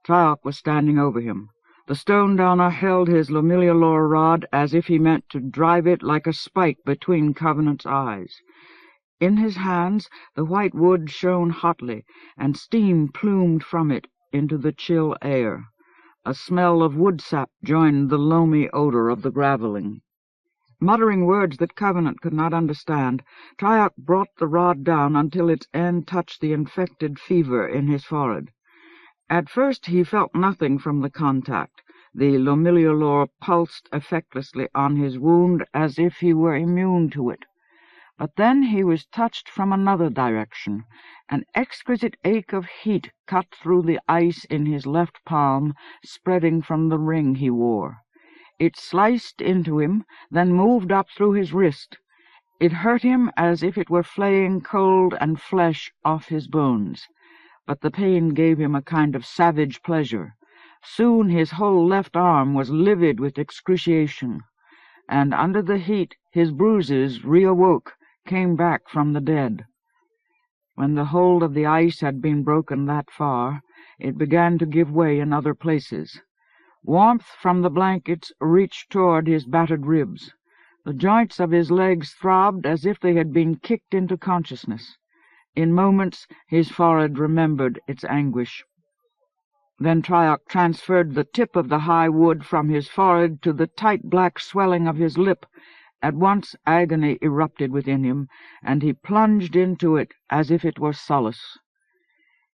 S1: Triarch was standing over him. The Stonedowner held his Lomillialor rod as if he meant to drive it like a spike between Covenant's eyes. In his hands the white wood shone hotly, and steam plumed from it into the chill air. A smell of wood-sap joined the loamy odor of the graveling. Muttering words that Covenant could not understand, Triarch brought the rod down until its end touched the infected fever in his forehead. At first he felt nothing from the contact. The Lomillialor pulsed effectlessly on his wound as if he were immune to it. But then he was touched from another direction. An exquisite ache of heat cut through the ice in his left palm, spreading from the ring he wore. It sliced into him, then moved up through his wrist. It hurt him as if it were flaying cold and flesh off his bones, but the pain gave him a kind of savage pleasure. Soon his whole left arm was livid with excruciation, and under the heat his bruises reawoke, came back from the dead. When the hold of the ice had been broken that far, it began to give way in other places. Warmth from the blankets reached toward his battered ribs. The joints of his legs throbbed as if they had been kicked into consciousness. In moments his forehead remembered its anguish. Then Tryock transferred the tip of the high wood from his forehead to the tight black swelling of his lip. At once agony erupted within him, and he plunged into it as if it were solace.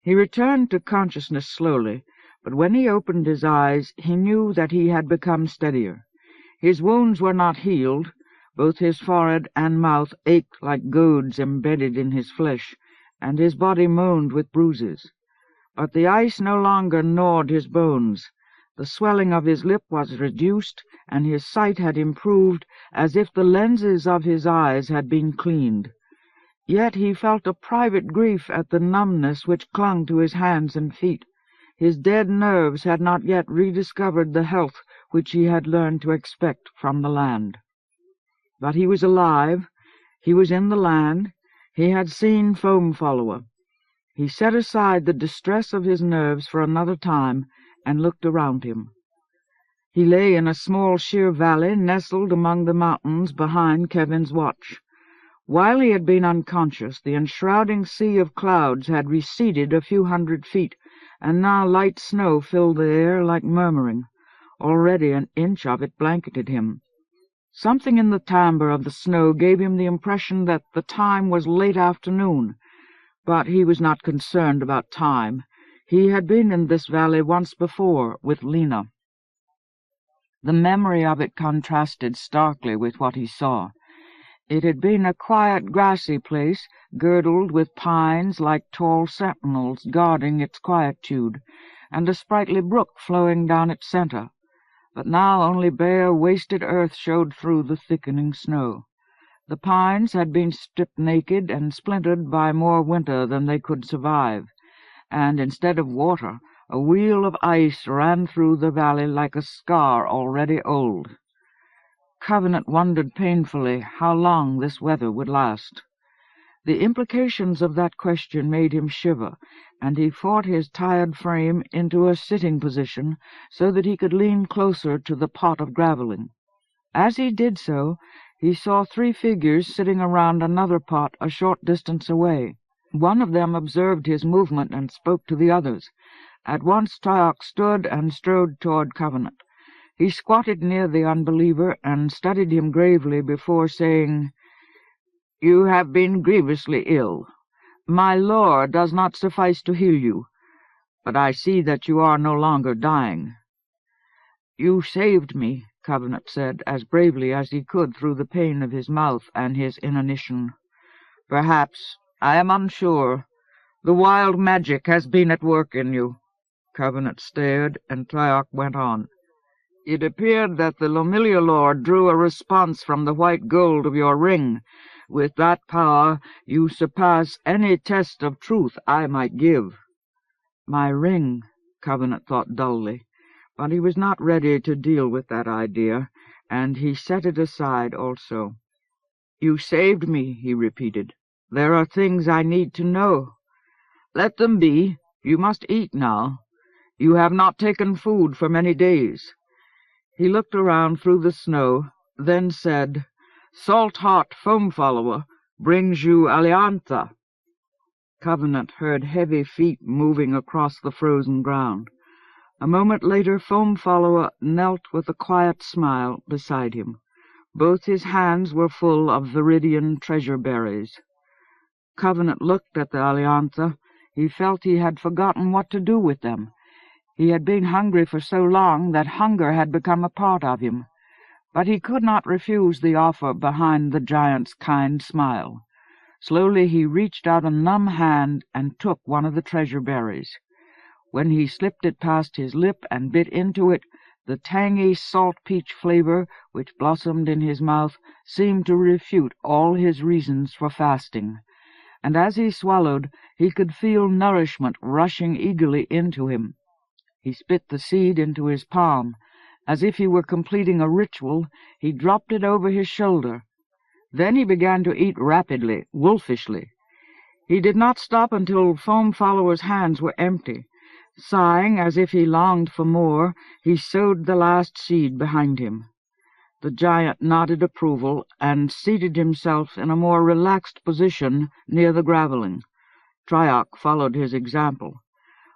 S1: He returned to consciousness slowly, but when he opened his eyes he knew that he had become steadier. His wounds were not healed. Both his forehead and mouth ached like goads embedded in his flesh, and his body moaned with bruises. But the ice no longer gnawed his bones. The swelling of his lip was reduced, and his sight had improved, as if the lenses of his eyes had been cleaned. Yet he felt a private grief at the numbness which clung to his hands and feet. His dead nerves had not yet rediscovered the health which he had learned to expect from the land. But he was alive. He was in the land. He had seen Foam Follower. He set aside the distress of his nerves for another time, and looked around him. He lay in a small sheer valley nestled among the mountains behind Kevin's watch. While he had been unconscious, the enshrouding sea of clouds had receded a few hundred feet, and now light snow filled the air like murmuring. Already an inch of it blanketed him. Something in the timbre of the snow gave him the impression that the time was late afternoon, but he was not concerned about time. He had been in this valley once before, with Lena. The memory of it contrasted starkly with what he saw. It had been a quiet, grassy place, girdled with pines like tall sentinels guarding its quietude, and a sprightly brook flowing down its center. But now only bare, wasted earth showed through the thickening snow. The pines had been stripped naked and splintered by more winter than they could survive, and instead of water, a wheel of ice ran through the valley like a scar already old. Covenant wondered painfully how long this weather would last. The implications of that question made him shiver, and he fought his tired frame into a sitting position so that he could lean closer to the pot of graveling. As he did so, he saw 3 figures sitting around another pot a short distance away. One of them observed his movement and spoke to the others. At once Tryock stood and strode toward Covenant. He squatted near the Unbeliever and studied him gravely before saying, "You have been grievously ill. My lore does not suffice to heal you, but I see that you are no longer dying." "You saved me," Covenant said, as bravely as he could through the pain of his mouth and his inanition. "Perhaps. I am unsure. The wild magic has been at work in you." Covenant stared, and Tryock went on. "It appeared that the Lomillialor drew a response from the white gold of your ring. With that power you surpass any test of truth I might give." "My ring," Covenant thought dully, but he was not ready to deal with that idea, and he set it aside also. "You saved me," he repeated. "There are things I need to know." "Let them be. You must eat now. You have not taken food for many days." He looked around through the snow, then said, "Salt-hot Foam Follower brings you aliantha." Covenant heard heavy feet moving across the frozen ground. A moment later Foam Follower knelt with a quiet smile beside him. Both his hands were full of Viridian treasure berries. Covenant looked at the aliantha. He felt he had forgotten what to do with them. He had been hungry for so long that hunger had become a part of him. But he could not refuse the offer behind the giant's kind smile. Slowly he reached out a numb hand and took one of the treasure berries. When he slipped it past his lip and bit into it, The tangy salt peach flavor which blossomed in his mouth seemed to refute all his reasons for fasting, and as he swallowed he could feel nourishment rushing eagerly into him. He spit the seed into his palm. As if he were completing a ritual, he dropped it over his shoulder. Then he began to eat rapidly, wolfishly. He did not stop until Foam Follower's hands were empty. Sighing as if he longed for more, he sowed the last seed behind him. The giant nodded approval and seated himself in a more relaxed position near the graveling. Trioc followed his example.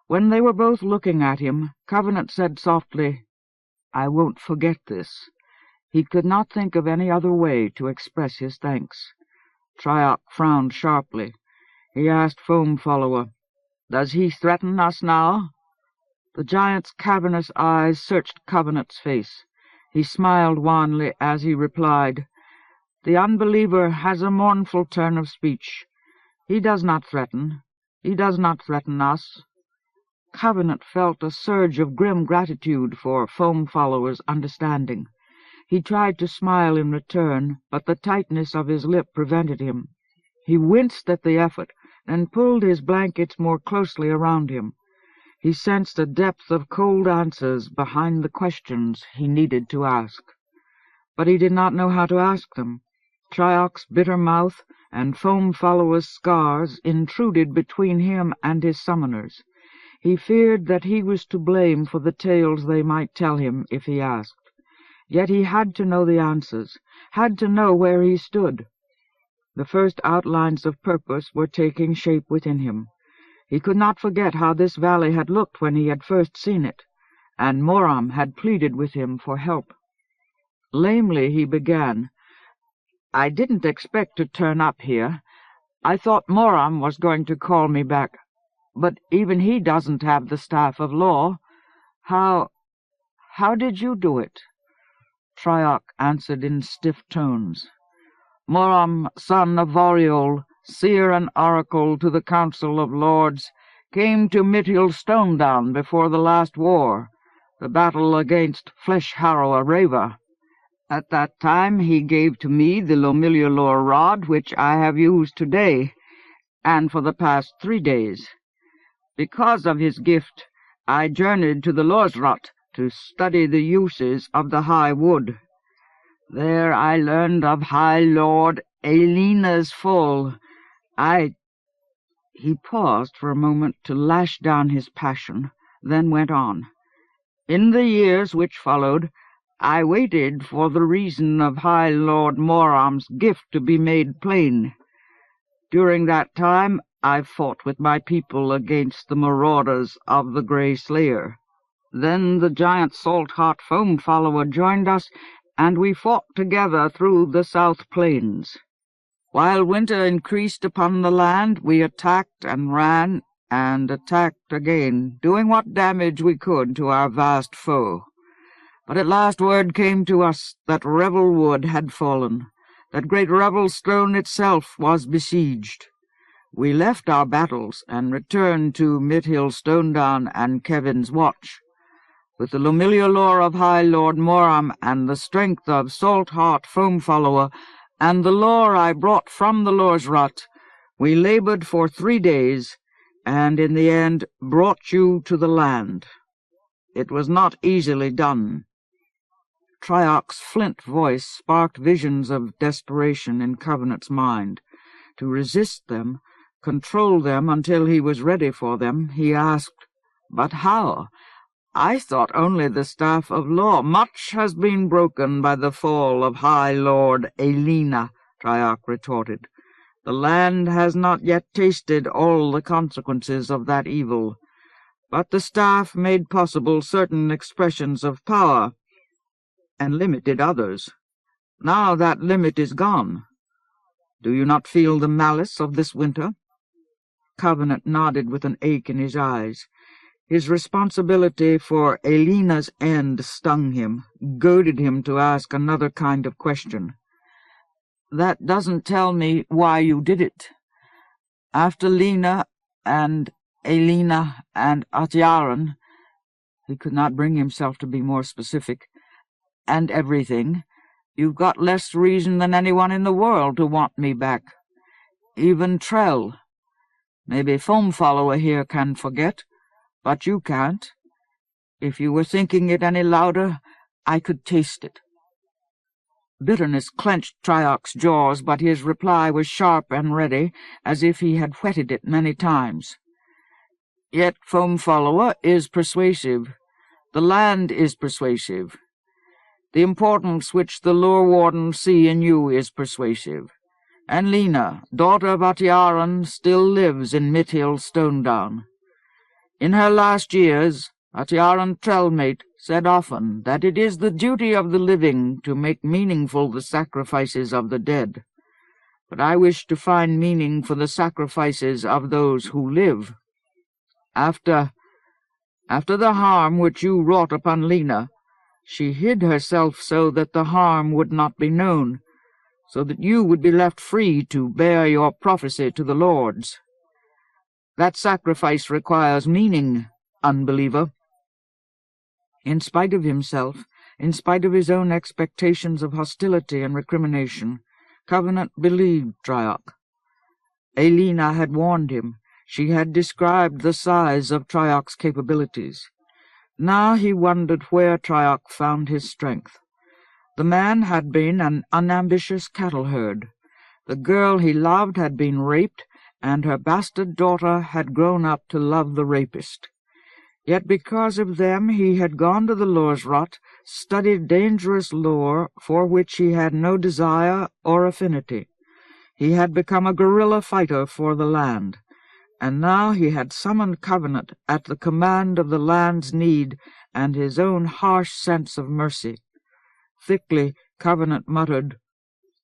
S1: When they were both looking at him, Covenant said softly, "I won't forget this." He could not think of any other way to express his thanks. Trioc frowned sharply. He asked Foam Follower, "Does he threaten us now?" The giant's cavernous eyes searched Covenant's face. He smiled wanly as he replied, "The Unbeliever has a mournful turn of speech. He does not threaten. He does not threaten us." Covenant felt a surge of grim gratitude for Foam Follower's understanding. He tried to smile in return, but the tightness of his lip prevented him. He winced at the effort, then pulled his blankets more closely around him. He sensed a depth of cold answers behind the questions he needed to ask. But he did not know how to ask them. Trioc's bitter mouth and Foam Follower's scars intruded between him and his summoners. He feared that he was to blame for the tales they might tell him if he asked. Yet he had to know the answers, had to know where he stood. The first outlines of purpose were taking shape within him. He could not forget how this valley had looked when he had first seen it, and Moram had pleaded with him for help. Lamely he began, "I didn't expect to turn up here. I thought Moram was going to call me back. But even he doesn't have the staff of law. How did you do it?" Trioc answered in stiff tones. "Moram, son of Variol, seer and oracle to the Council of Lords, came to Mithil Stonedown before the last war, the battle against Flesh-Harrower Raver. At that time he gave to me the Lomillialor rod which I have used today, and for the past 3 days. Because of his gift, I journeyed to the Lorsrot to study the uses of the High Wood. There I learned of High Lord Elina's fall. He paused for a moment to lash down his passion, then went on. "In the years which followed, I waited for the reason of High Lord Moram's gift to be made plain. During that time I fought with my people against the marauders of the Grey Slayer. Then the giant Salt-Heart Foam Follower joined us, and we fought together through the South Plains. While winter increased upon the land, we attacked and ran, and attacked again, doing what damage we could to our vast foe. But at last word came to us that Revelwood had fallen, that great Revelstone itself was besieged. We left our battles and returned to Mithil Stonedown and Kevin's Watch. With the Lomillialor of High Lord Moram and the strength of Salt-Heart Foam Follower and the lore I brought from the Lorsrot, we labored for 3 days, and in the end brought you to the land. It was not easily done." Trioc's flint voice sparked visions of desperation in Covenant's mind. To resist them, control them until he was ready for them, he asked, "But how? I thought only the staff of law." "Much has been broken by the fall of High Lord Elina," Trioc retorted. "The land has not yet tasted all the consequences of that evil. But the staff made possible certain expressions of power, and limited others. Now that limit is gone. Do you not feel the malice of this winter?" Covenant nodded with an ache in his eyes. His responsibility for Elina's end stung him, goaded him to ask another kind of question. "That doesn't tell me why you did it. After Lena and Elina and Atjaran, He could not bring himself to be more specific. "And everything. You've got less reason than anyone in the world to want me back. Even Trell. Maybe Foam Follower here can forget, but you can't. If you were thinking it any louder, I could taste it." Bitterness clenched Triarch's jaws, but his reply was sharp and ready, as if he had whetted it many times. "Yet Foam Follower is persuasive. The land is persuasive. The importance which the Lore Wardens see in you is persuasive. And Lena, daughter of Atiaran, still lives in Mithil Stonedown. In her last years, Atiaran Trellmate said often that it is the duty of the living to make meaningful the sacrifices of the dead. But I wish to find meaning for the sacrifices of those who live. After the harm which you wrought upon Lena, she hid herself so that the harm would not be known, so that you would be left free to bear your prophecy to the lords. That sacrifice requires meaning, Unbeliever." In spite of himself, in spite of his own expectations of hostility and recrimination, Covenant believed Triarch. Elena had warned him. She had described the size of Triarch's capabilities. Now he wondered where Triarch found his strength. The man had been an unambitious cattle herd. The girl he loved had been raped, and her bastard daughter had grown up to love the rapist. Yet because of them he had gone to the Loresrot, studied dangerous lore for which he had no desire or affinity. He had become a guerrilla fighter for the land, and now he had summoned Covenant at the command of the land's need and his own harsh sense of mercy. Thickly, Covenant muttered,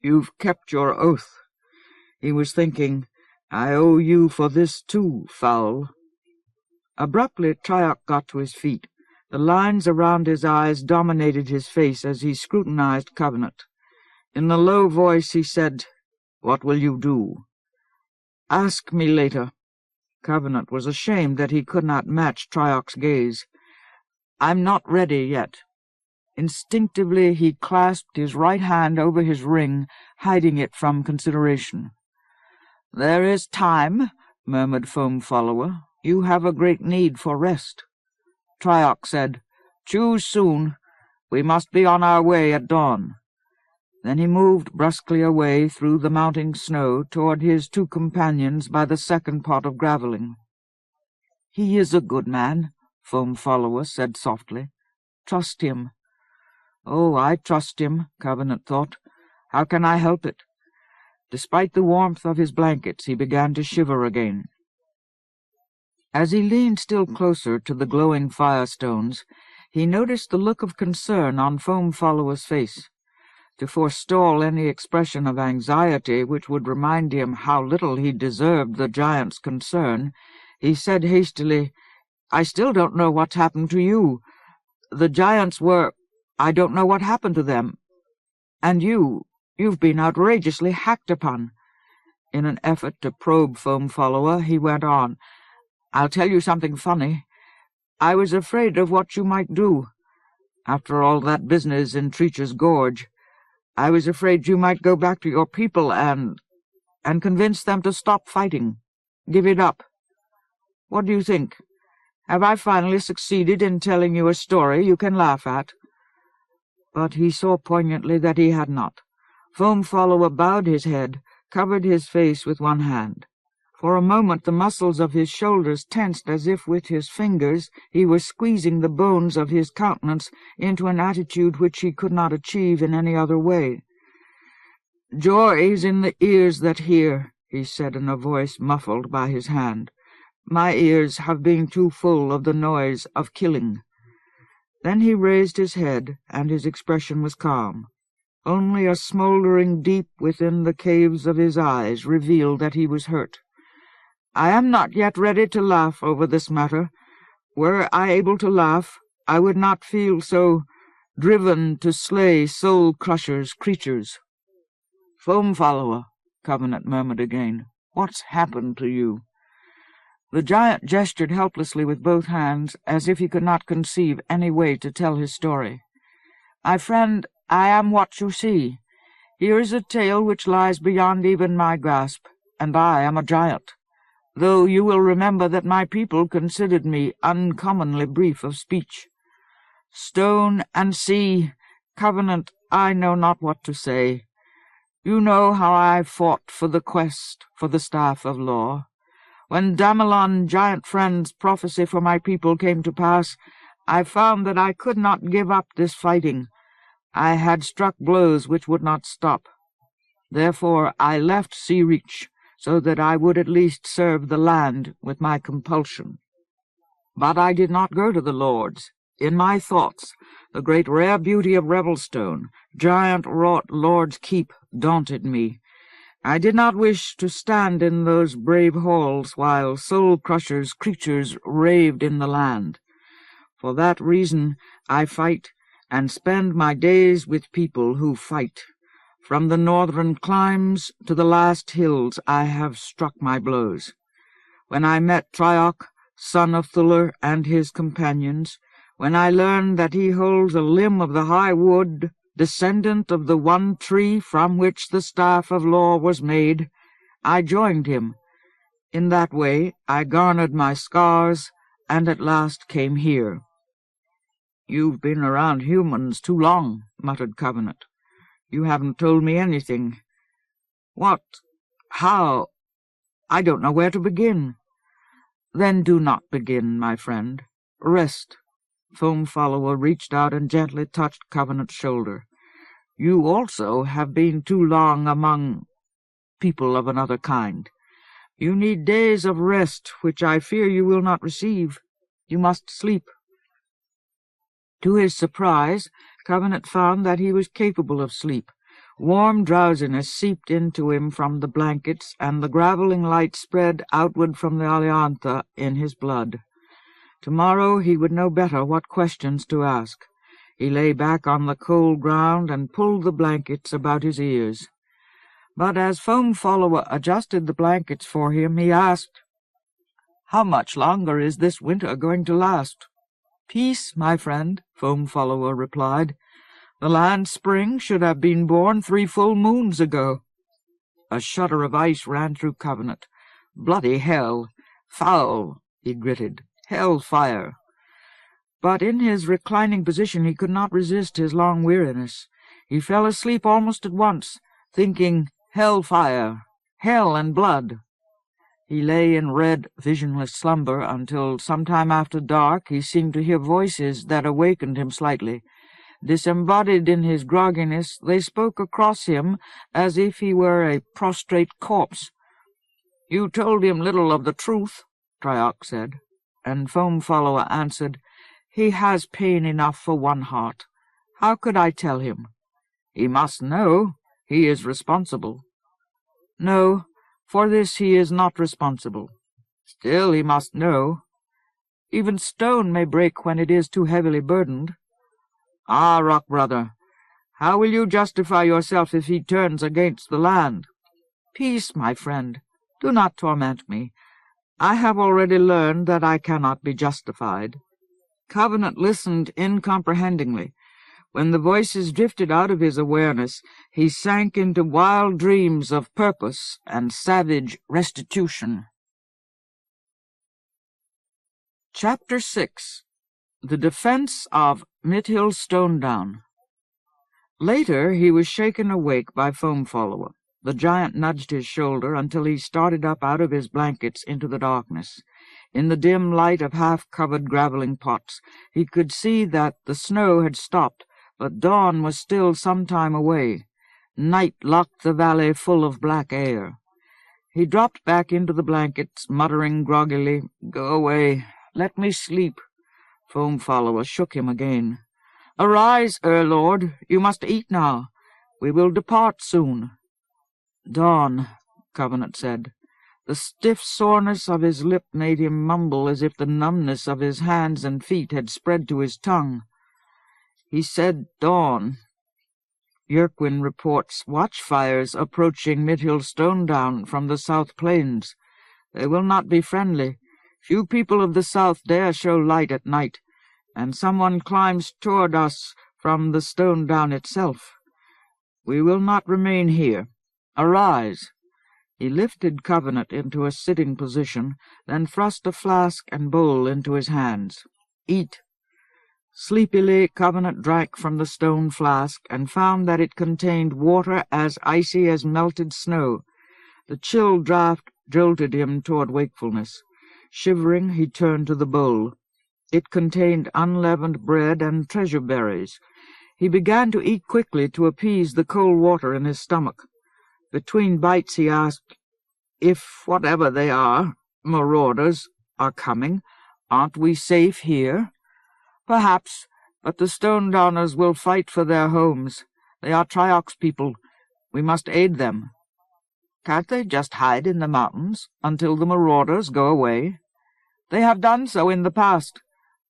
S1: "You've kept your oath." He was thinking, "I owe you for this too, Foul." Abruptly, Triarch got to his feet. The lines around his eyes dominated his face as he scrutinized Covenant. In a low voice he said, "What will you do?" "Ask me later." Covenant was ashamed that he could not match Triarch's gaze. "I'm not ready yet." Instinctively he clasped his right hand over his ring, hiding it from consideration. "There is time," murmured Foam Follower. "You have a great need for rest." Triarch said, "Choose soon. We must be on our way at dawn." Then he moved brusquely away through the mounting snow toward his two companions by the second pot of graveling. "He is a good man," Foam Follower said softly. "Trust him." "Oh, I trust him," Covenant thought. "How can I help it?" Despite the warmth of his blankets, he began to shiver again. As he leaned still closer to the glowing firestones, he noticed the look of concern on Foam Follower's face. To forestall any expression of anxiety which would remind him how little he deserved the giant's concern, he said hastily, "I still don't know what's happened to you. The giants I don't know what happened to them. And you've been outrageously hacked upon." In an effort to probe Foam Follower, he went on, "I'll tell you something funny. I was afraid of what you might do. After all that business in Treacher's Gorge, I was afraid you might go back to your people and convince them to stop fighting, give it up. What do you think? Have I finally succeeded in telling you a story you can laugh at?" But he saw poignantly that he had not. Foam Follower bowed his head, covered his face with one hand. For a moment the muscles of his shoulders tensed as if with his fingers he were squeezing the bones of his countenance into an attitude which he could not achieve in any other way. "Joy is in the ears that hear," he said in a voice muffled by his hand. "My ears have been too full of the noise of killing." Then he raised his head, and his expression was calm. Only a smouldering deep within the caves of his eyes revealed that he was hurt. "I am not yet ready to laugh over this matter. Were I able to laugh, I would not feel so driven to slay soul-crushers' creatures." "Foam Follower," Covenant murmured again, "what's happened to you?" The giant gestured helplessly with both hands, as if he could not conceive any way to tell his story. "My friend, I am what you see. Here is a tale which lies beyond even my grasp, and I am a giant, though you will remember that my people considered me uncommonly brief of speech. Stone and sea, covenant, I know not what to say. You know how I fought for the quest for the staff of law. When Damelon, giant friend's prophecy for my people came to pass, I found that I could not give up this fighting. I had struck blows which would not stop. Therefore I left Sea Reach, so that I would at least serve the land with my compulsion. But I did not go to the lords. In my thoughts, the great rare beauty of Revelstone, giant-wrought Lord's Keep, daunted me. I did not wish to stand in those brave halls while soul-crushers' creatures raved in the land. For that reason I fight, and spend my days with people who fight. From the northern climes to the last hills I have struck my blows. When I met Trioc, son of Thuller, and his companions, when I learned that he holds a limb of the high wood, descendant of the one tree from which the staff of law was made, I joined him. In that way I garnered my scars, and at last came here." "You've been around humans too long," muttered Covenant. "You haven't told me anything. What? How? I don't know where to begin." "Then do not begin, my friend. Rest." Foam Follower reached out and gently touched Covenant's shoulder. "You also have been too long among people of another kind. You need days of rest, which I fear you will not receive. You must sleep." To his surprise, Covenant found that he was capable of sleep. Warm drowsiness seeped into him from the blankets, and the graveling light spread outward from the Aliantha in his blood. Tomorrow he would know better what questions to ask. He lay back on the cold ground and pulled the blankets about his ears. But as Foam Follower adjusted the blankets for him, he asked, "How much longer is this winter going to last?" "Peace, my friend," Foam Follower replied. "The land spring should have been born 3 full moons ago." A shudder of ice ran through Covenant. "Bloody hell! Foul!" he gritted. "Hell fire!" But in his reclining position he could not resist his long weariness. He fell asleep almost at once, thinking, "Hell fire! Hell and blood!" He lay in red, visionless slumber until sometime after dark he seemed to hear voices that awakened him slightly. Disembodied in his grogginess, they spoke across him as if he were a prostrate corpse. "You told him little of the truth," Trioc said, and Foam Follower answered, "He has pain enough for one heart. How could I tell him? He must know. He is responsible." "No, for this he is not responsible. Still he must know. Even stone may break when it is too heavily burdened." "Ah, Rock Brother, how will you justify yourself if he turns against the land?" "Peace, my friend. Do not torment me. I have already learned that I cannot be justified." Covenant listened incomprehendingly. When the voices drifted out of his awareness, he sank into wild dreams of purpose and savage restitution. Chapter 6. The Defense of Mithil Stonedown. Later he was shaken awake by Foam Follower. The giant nudged his shoulder until he started up out of his blankets into the darkness. In the dim light of half-covered graveling pots, he could see that the snow had stopped, but dawn was still some time away. Night locked the valley full of black air. He dropped back into the blankets, muttering groggily, "Go away. Let me sleep." Foam Follower shook him again. "Arise, Lord. You must eat now. We will depart soon." "Dawn," Covenant said. The stiff soreness of his lip made him mumble as if the numbness of his hands and feet had spread to his tongue. He said dawn. Yerquin reports watchfires approaching Mithil Stonedown from the south plains. They will not be friendly. Few people of the south dare show light at night, and someone climbs toward us from the Stonedown itself. We will not remain here. Arise." He lifted Covenant into a sitting position, then thrust a flask and bowl into his hands. "Eat." Sleepily Covenant drank from the stone flask, and found that it contained water as icy as melted snow. The chill draught jolted him toward wakefulness. Shivering, he turned to the bowl. It contained unleavened bread and treasure berries. He began to eat quickly to appease the cold water in his stomach. Between bites he asked, "If, whatever they are, marauders are coming, aren't we safe here?" "Perhaps, but the Stonedowners will fight for their homes. They are Trioch's people. We must aid them." "Can't they just hide in the mountains until the marauders go away?" "They have done so in the past,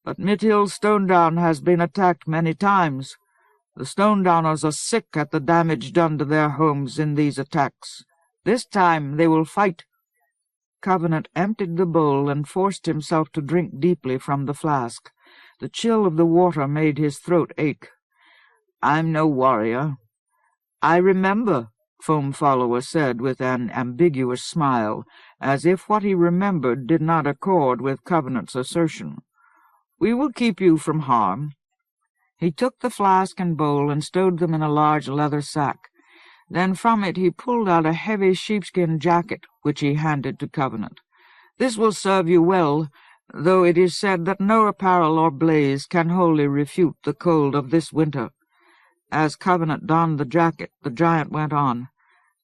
S1: but Mithil Stonedown has been attacked many times. The Stonedowners are sick at the damage done to their homes in these attacks. This time they will fight." Covenant emptied the bowl and forced himself to drink deeply from the flask. The chill of the water made his throat ache. "I'm no warrior." "I remember," Foam Follower said with an ambiguous smile, as if what he remembered did not accord with Covenant's assertion. "We will keep you from harm." He took the flask and bowl and stowed them in a large leather sack. Then from it he pulled out a heavy sheepskin jacket, which he handed to Covenant. "This will serve you well, though it is said that no apparel or blaze can wholly refute the cold of this winter." As Covenant donned the jacket, the giant went on,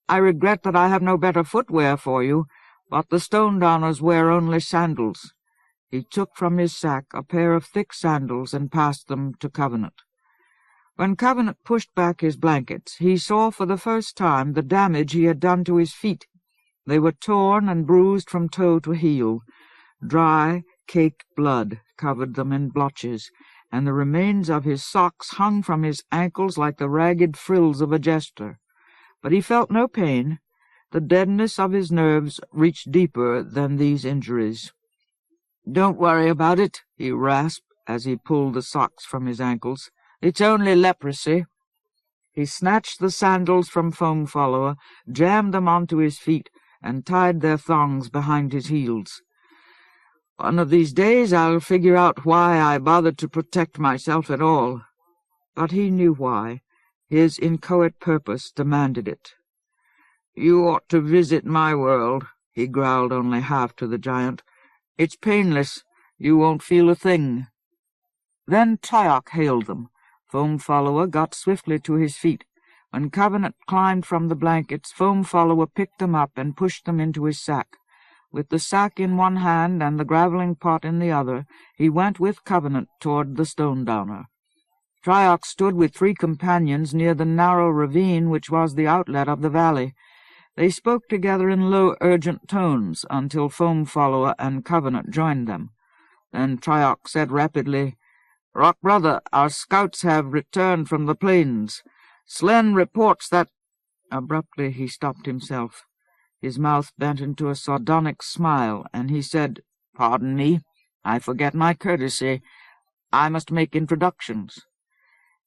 S1: "I regret that I have no better footwear for you, but the Stonedowners wear only sandals." He took from his sack a pair of thick sandals and passed them to Covenant. When Covenant pushed back his blankets, he saw for the first time the damage he had done to his feet. They were torn and bruised from toe to heel. Dry, caked blood covered them in blotches, and the remains of his socks hung from his ankles like the ragged frills of a jester. But he felt no pain. The deadness of his nerves reached deeper than these injuries. "Don't worry about it," he rasped as he pulled the socks from his ankles. "It's only leprosy." He snatched the sandals from Foam Follower, jammed them onto his feet, and tied their thongs behind his heels. "One of these days I'll figure out why I bothered to protect myself at all." But he knew why. His inchoate purpose demanded it. "You ought to visit my world," he growled only half to the giant. "It's painless. You won't feel a thing." Then Trioch hailed them. Foam Follower got swiftly to his feet. When Covenant climbed from the blankets, Foam Follower picked them up and pushed them into his sack. With the sack in one hand and the gravelling pot in the other, he went with Covenant toward the Stonedowner. Trioch stood with 3 companions near the narrow ravine which was the outlet of the valley. They spoke together in low, urgent tones until Foam Follower and Covenant joined them. Then Trioch said rapidly, "Rock Brother, our scouts have returned from the plains. Slen reports that—" Abruptly he stopped himself. His mouth bent into a sardonic smile, and he said, "Pardon me, I forget my courtesy. I must make introductions."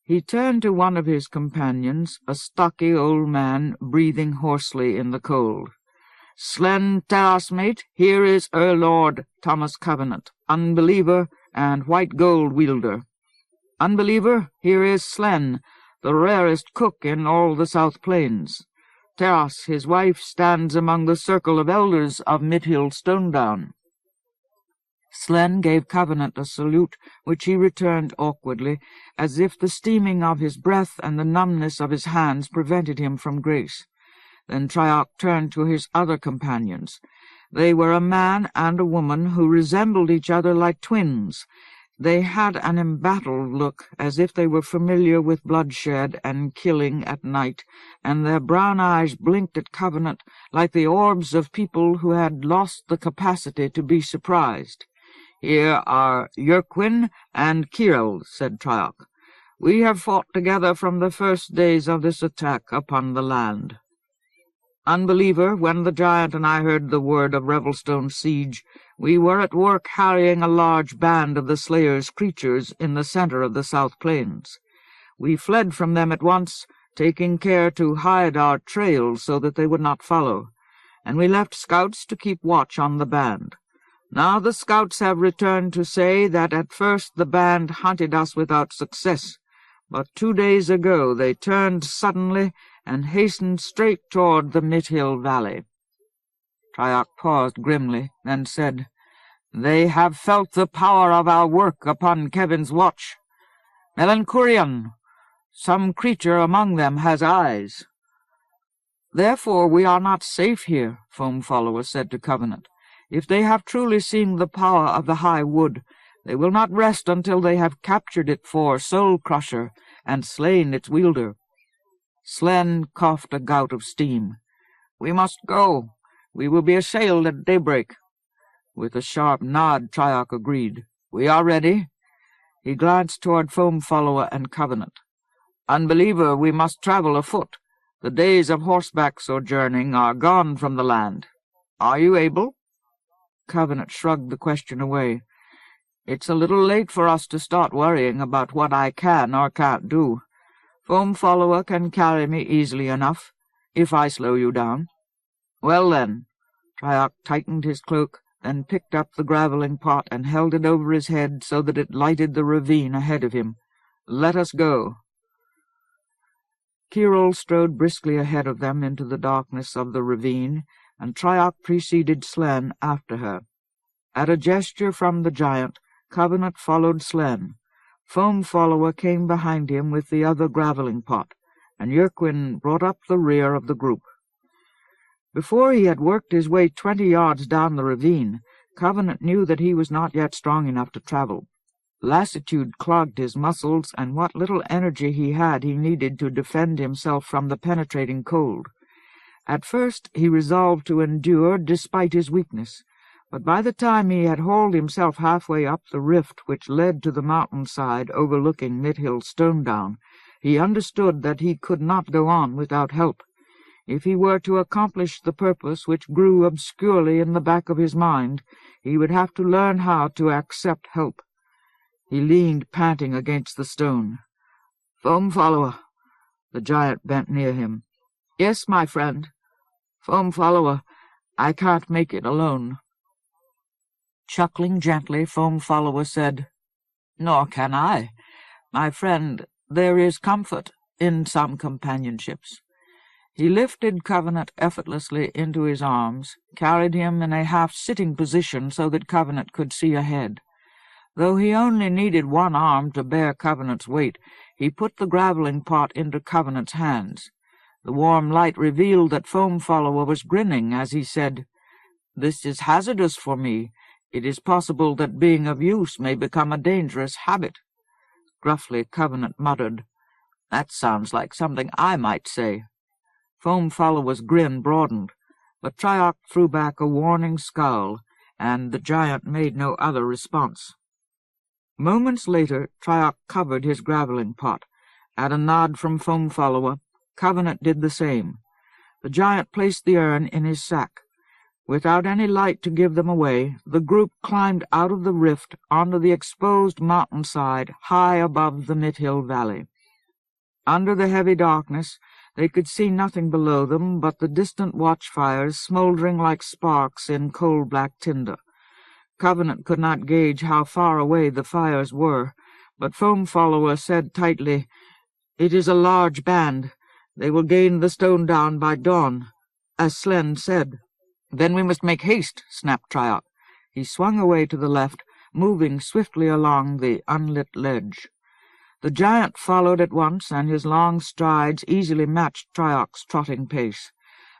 S1: He turned to one of his companions, a stocky old man breathing hoarsely in the cold. "Slen Terras, mate, here is Lord Thomas Covenant, Unbeliever and White Gold Wielder. Unbeliever, here is Slen, the rarest cook in all the South Plains. Terras, his wife, stands among the circle of elders of Mithil Stonedown." Slen gave Covenant a salute, which he returned awkwardly, as if the steaming of his breath and the numbness of his hands prevented him from grace. Then Trioch turned to his other companions. They were a man and a woman who resembled each other like twins. They had an embattled look, as if they were familiar with bloodshed and killing at night, and their brown eyes blinked at Covenant like the orbs of people who had lost the capacity to be surprised. "Here are Yerquin and Kirel," said Trioch. "We have fought together from the first days of this attack upon the land. Unbeliever, when the giant and I heard the word of Revelstone's siege, We were at work harrying a large band of the Slayer's creatures in the center of the South Plains. We fled from them at once, taking care to hide our trails so that they would not follow, and we left scouts to keep watch on the band. Now the scouts have returned to say that at first the band hunted us without success, but 2 days ago they turned suddenly and hastened straight toward the Mithil valley." Triarch paused grimly, then said, "They have felt the power of our work upon Kevin's watch. Melancurion, some creature among them has eyes." "Therefore we are not safe here," Foam Follower said to Covenant. "If they have truly seen the power of the High Wood, they will not rest until they have captured it for soul-crusher and slain its wielder." Slen coughed a gout of steam. "We must go. We will be assailed at daybreak." With a sharp nod, Triarch agreed. "We are ready." He glanced toward Foam Follower and Covenant. "Unbeliever, we must travel afoot. The days of horseback sojourning are gone from the land. Are you able?" Covenant shrugged the question away. "It's a little late for us to start worrying about what I can or can't do. Foam Follower can carry me easily enough, if I slow you down." "Well, then." Triarch tightened his cloak, then picked up the graveling pot and held it over his head so that it lighted the ravine ahead of him. "Let us go." Kirol strode briskly ahead of them into the darkness of the ravine, and Triarch preceded Slen after her. At a gesture from the giant, Covenant followed Slen. Foam Follower came behind him with the other graveling pot, and Yerquin brought up the rear of the group. Before he had worked his way 20 yards down the ravine, Covenant knew that he was not yet strong enough to travel. Lassitude clogged his muscles, and what little energy he had he needed to defend himself from the penetrating cold. At first he resolved to endure despite his weakness, but by the time he had hauled himself halfway up the rift which led to the mountainside overlooking Mithil Stonedown, he understood that he could not go on without help. If he were to accomplish the purpose which grew obscurely in the back of his mind, he would have to learn how to accept help. He leaned panting against the stone. "Foam Follower." The giant bent near him. "Yes, my friend." "Foam Follower, I can't make it alone." Chuckling gently, Foam Follower said, "Nor can I. My friend, there is comfort in some companionships." He lifted Covenant effortlessly into his arms, carried him in a half-sitting position so that Covenant could see ahead. Though he only needed one arm to bear Covenant's weight, he put the graveling pot into Covenant's hands. The warm light revealed that Foam Follower was grinning as he said, "This is hazardous for me. It is possible that being of use may become a dangerous habit." Gruffly, Covenant muttered, "That sounds like something I might say." Foam Follower's grin broadened, but Triarch threw back a warning scowl, and the giant made no other response. Moments later, Triarch covered his graveling pot. At a nod from Foam Follower, Covenant did the same. The giant placed the urn in his sack. Without any light to give them away, the group climbed out of the rift onto the exposed mountainside high above the Mithil valley. Under the heavy darkness, they could see nothing below them but the distant watchfires smoldering like sparks in coal-black tinder. Covenant could not gauge how far away the fires were, but Foam Follower said tightly, "It is a large band. They will gain the Stonedown by dawn, as Slen said." "Then we must make haste," snapped Triarch. He swung away to the left, moving swiftly along the unlit ledge. The giant followed at once, and his long strides easily matched Triarch's trotting pace.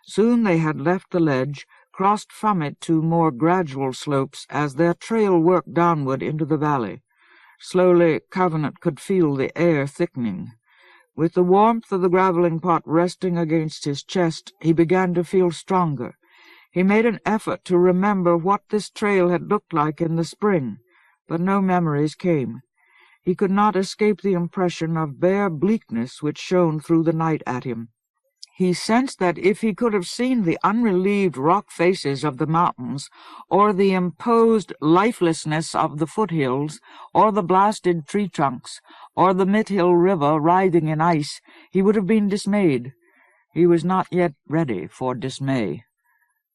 S1: Soon they had left the ledge, crossed from it to more gradual slopes as their trail worked downward into the valley. Slowly, Covenant could feel the air thickening. With the warmth of the graveling pot resting against his chest, he began to feel stronger. He made an effort to remember what this trail had looked like in the spring, but no memories came. He could not escape the impression of bare bleakness which shone through the night at him. He sensed that if he could have seen the unrelieved rock faces of the mountains, or the imposed lifelessness of the foothills, or the blasted tree trunks, or the Mithil river writhing in ice, he would have been dismayed. He was not yet ready for dismay.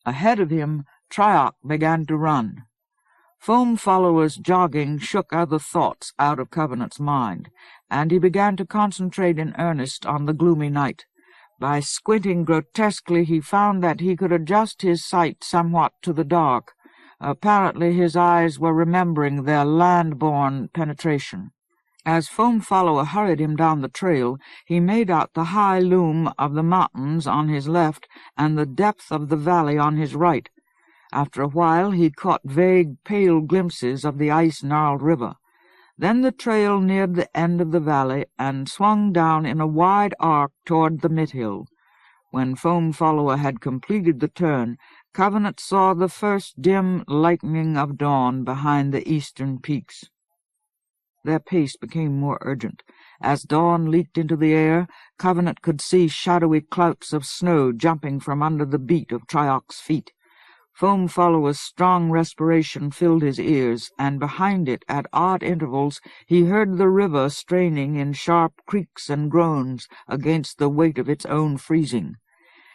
S1: Ahead of him, Triarch began to run. Foam Follower's jogging shook other thoughts out of Covenant's mind, and he began to concentrate in earnest on the gloomy night. By squinting grotesquely, he found that he could adjust his sight somewhat to the dark. Apparently his eyes were remembering their land-born penetration. As Foam Follower hurried him down the trail, he made out the high loom of the mountains on his left and the depth of the valley on his right. After a while he caught vague, pale glimpses of the ice-gnarled river. Then the trail neared the end of the valley and swung down in a wide arc toward the Mithil. When Foam Follower had completed the turn, Covenant saw the first dim lightening of dawn behind the eastern peaks. Their pace became more urgent. As dawn leaked into the air, Covenant could see shadowy clouts of snow jumping from under the beat of Triarch's feet. Foam Follower's strong respiration filled his ears, and behind it, at odd intervals, he heard the river straining in sharp creaks and groans against the weight of its own freezing.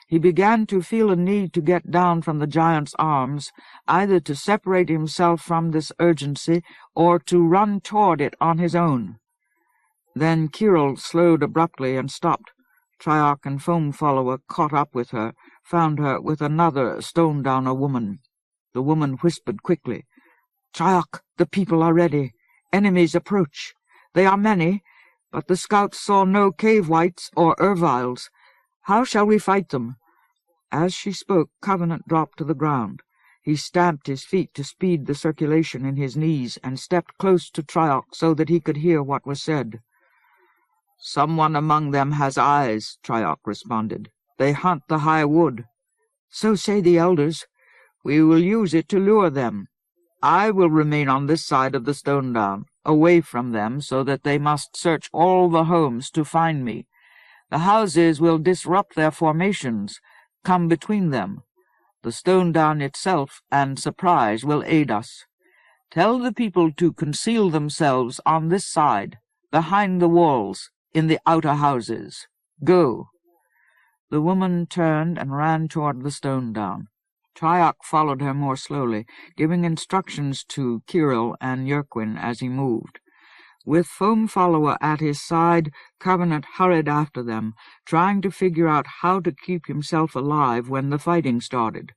S1: He began to feel a need to get down from the giant's arms, either to separate himself from this urgency or to run toward it on his own. Then Kyril slowed abruptly and stopped. Triarch and Foam Follower caught up with her, found her with another Stonedowner woman. The woman whispered quickly, "Triarch, the people are ready. Enemies approach. They are many, but the scouts saw no cave-whites or Erviles. How shall we fight them?" As she spoke, Covenant dropped to the ground. He stamped his feet to speed the circulation in his knees and stepped close to Triarch so that he could hear what was said. "Someone among them has eyes," Triarch responded. "They hunt the high wood." "So say the elders." "We will use it to lure them. I will remain on this side of the Stonedown, away from them, so that they must search all the homes to find me. The houses will disrupt their formations, come between them. The Stonedown itself and surprise will aid us. Tell the people to conceal themselves on this side, behind the walls, in the outer houses. Go." The woman turned and ran toward the Stonedown. Triarch followed her more slowly, giving instructions to Kyril and Yerquin as he moved. With Foam Follower at his side, Covenant hurried after them, trying to figure out how to keep himself alive when the fighting started.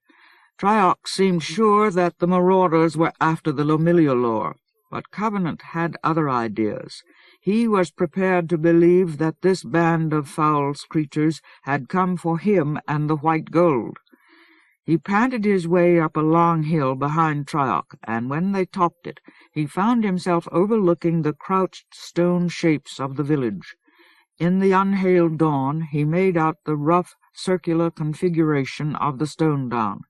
S1: Triarch seemed sure that the marauders were after the Lomillialor, but Covenant had other ideas. He was prepared to believe that this band of foul creatures had come for him and the white gold. He panted his way up a long hill behind Triarch, and when they topped it, he found himself overlooking the crouched stone shapes of the village. In the unhailed dawn he made out the rough, circular configuration of the Stonedown.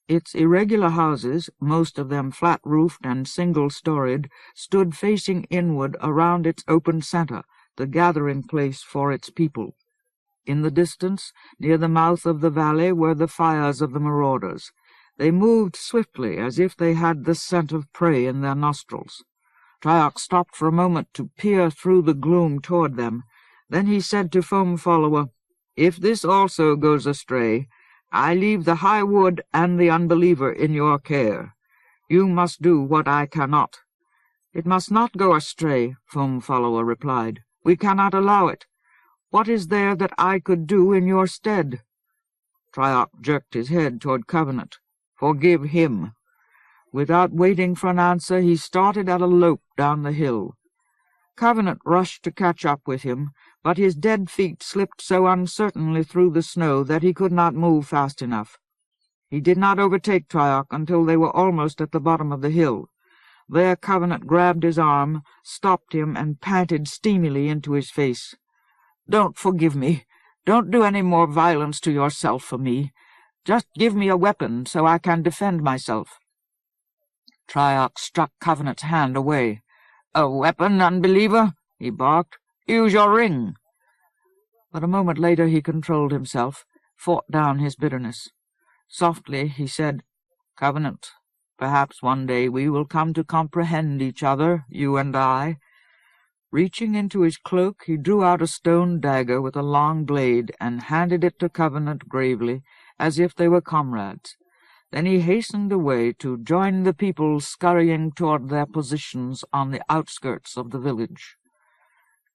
S1: Its irregular houses, most of them flat-roofed and single-storied, stood facing inward around its open center, the gathering place for its people. In the distance, near the mouth of the valley, were the fires of the marauders. They moved swiftly, as if they had the scent of prey in their nostrils. Triarch stopped for a moment to peer through the gloom toward them. Then he said to Foam Follower, "If this also goes astray, I leave the high wood and the Unbeliever in your care. You must do what I cannot." "It must not go astray," Foam Follower replied. "We cannot allow it. What is there that I could do in your stead?" Triarch jerked his head toward Covenant. "Forgive him." Without waiting for an answer, he started at a lope down the hill. Covenant rushed to catch up with him, but his dead feet slipped so uncertainly through the snow that he could not move fast enough. He did not overtake Triarch until they were almost at the bottom of the hill. There Covenant grabbed his arm, stopped him, and panted steamily into his face. "Don't forgive me. Don't do any more violence to yourself for me. Just give me a weapon so I can defend myself." Triarch struck Covenant's hand away. "A weapon, Unbeliever?" he barked. "Use your ring." But a moment later he controlled himself, fought down his bitterness. Softly he said, "Covenant, perhaps one day we will come to comprehend each other, you and I." Reaching into his cloak, he drew out a stone dagger with a long blade and handed it to Covenant gravely, as if they were comrades. Then he hastened away to join the people scurrying toward their positions on the outskirts of the village.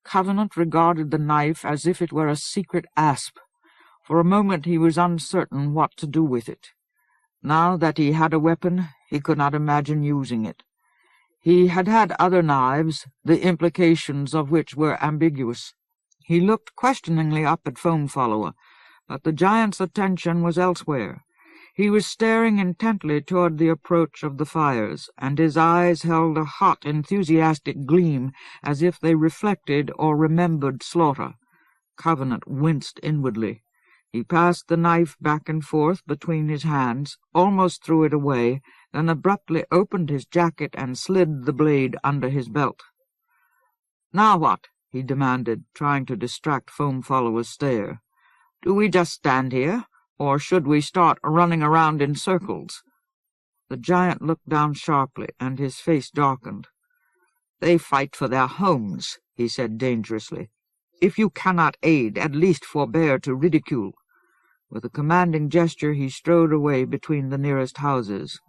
S1: Covenant regarded the knife as if it were a secret asp. For a moment he was uncertain what to do with it. Now that he had a weapon, he could not imagine using it. He had had other knives, the implications of which were ambiguous. He looked questioningly up at Foam Follower, but the giant's attention was elsewhere. He was staring intently toward the approach of the fires, and his eyes held a hot, enthusiastic gleam, as if they reflected or remembered slaughter. Covenant winced inwardly. He passed the knife back and forth between his hands, almost threw it away, then abruptly opened his jacket and slid the blade under his belt. "Now what?" he demanded, trying to distract Foam Follower's stare. "Do we just stand here, or should we start running around in circles?" The giant looked down sharply, and his face darkened. "They fight for their homes," he said dangerously. "If you cannot aid, at least forbear to ridicule." With a commanding gesture he strode away between the nearest houses.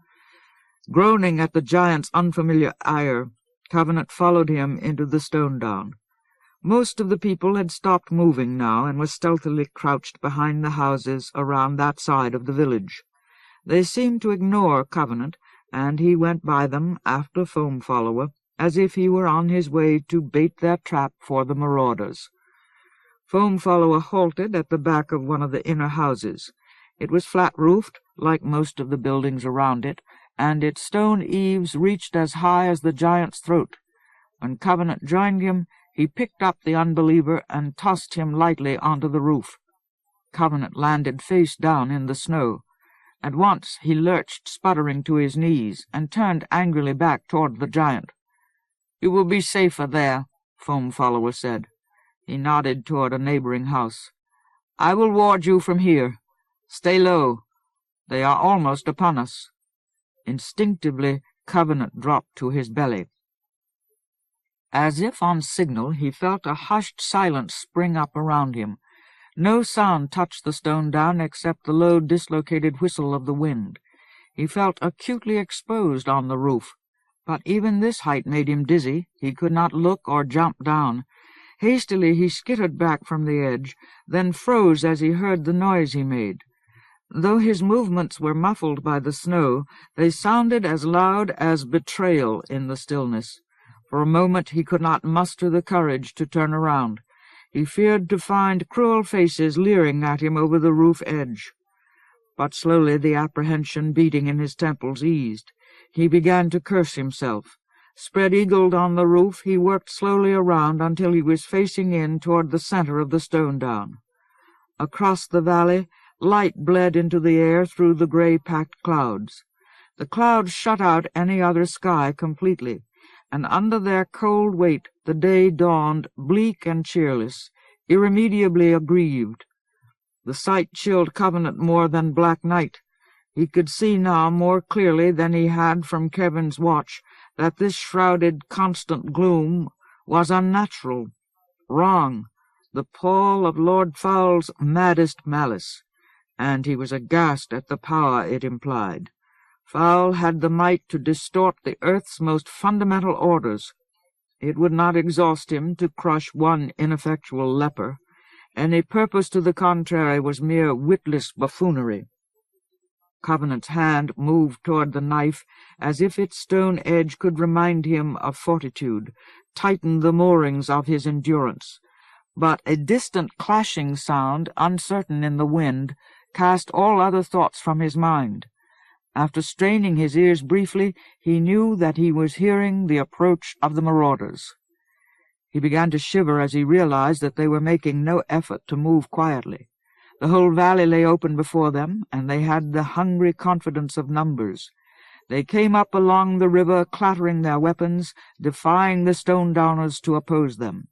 S1: Groaning at the giant's unfamiliar ire, Covenant followed him into the Stonedown. Most of the people had stopped moving now and were stealthily crouched behind the houses around that side of the village. They seemed to ignore Covenant, and he went by them after Foam Follower, as if he were on his way to bait their trap for the marauders. Foam Follower halted at the back of one of the inner houses. It was flat-roofed, like most of the buildings around it, and its stone eaves reached as high as the giant's throat. When Covenant joined him, he picked up the Unbeliever and tossed him lightly onto the roof. Covenant landed face down in the snow. At once he lurched sputtering to his knees and turned angrily back toward the giant. "You will be safer there," Foam Follower said. He nodded toward a neighboring house. "I will ward you from here. Stay low. They are almost upon us." Instinctively, Covenant dropped to his belly. As if on signal, he felt a hushed silence spring up around him. No sound touched the Stonedown except the low, dislocated whistle of the wind. He felt acutely exposed on the roof, but even this height made him dizzy. He could not look or jump down. Hastily he skittered back from the edge, then froze as he heard the noise he made. Though his movements were muffled by the snow, they sounded as loud as betrayal in the stillness. For a moment he could not muster the courage to turn around. He feared to find cruel faces leering at him over the roof edge. But slowly the apprehension beating in his temples eased. He began to curse himself. Spread-eagled on the roof, he worked slowly around until he was facing in toward the center of the Stonedown. Across the valley, light bled into the air through the gray-packed clouds. The clouds shut out any other sky completely, and under their cold weight the day dawned bleak and cheerless, irremediably aggrieved. The sight chilled Covenant more than black night. He could see now more clearly than he had from Kevin's watch that this shrouded, constant gloom was unnatural, wrong, the pall of Lord Foul's maddest malice, and he was aghast at the power it implied. Foul had the might to distort the earth's most fundamental orders. It would not exhaust him to crush one ineffectual leper. Any purpose to the contrary was mere witless buffoonery. Covenant's hand moved toward the knife as if its stone edge could remind him of fortitude, tighten the moorings of his endurance. But a distant clashing sound, uncertain in the wind, cast all other thoughts from his mind. After straining his ears briefly, he knew that he was hearing the approach of the marauders. He began to shiver as he realized that they were making no effort to move quietly. The whole valley lay open before them, and they had the hungry confidence of numbers. They came up along the river, clattering their weapons, defying the Stonedowners to oppose them.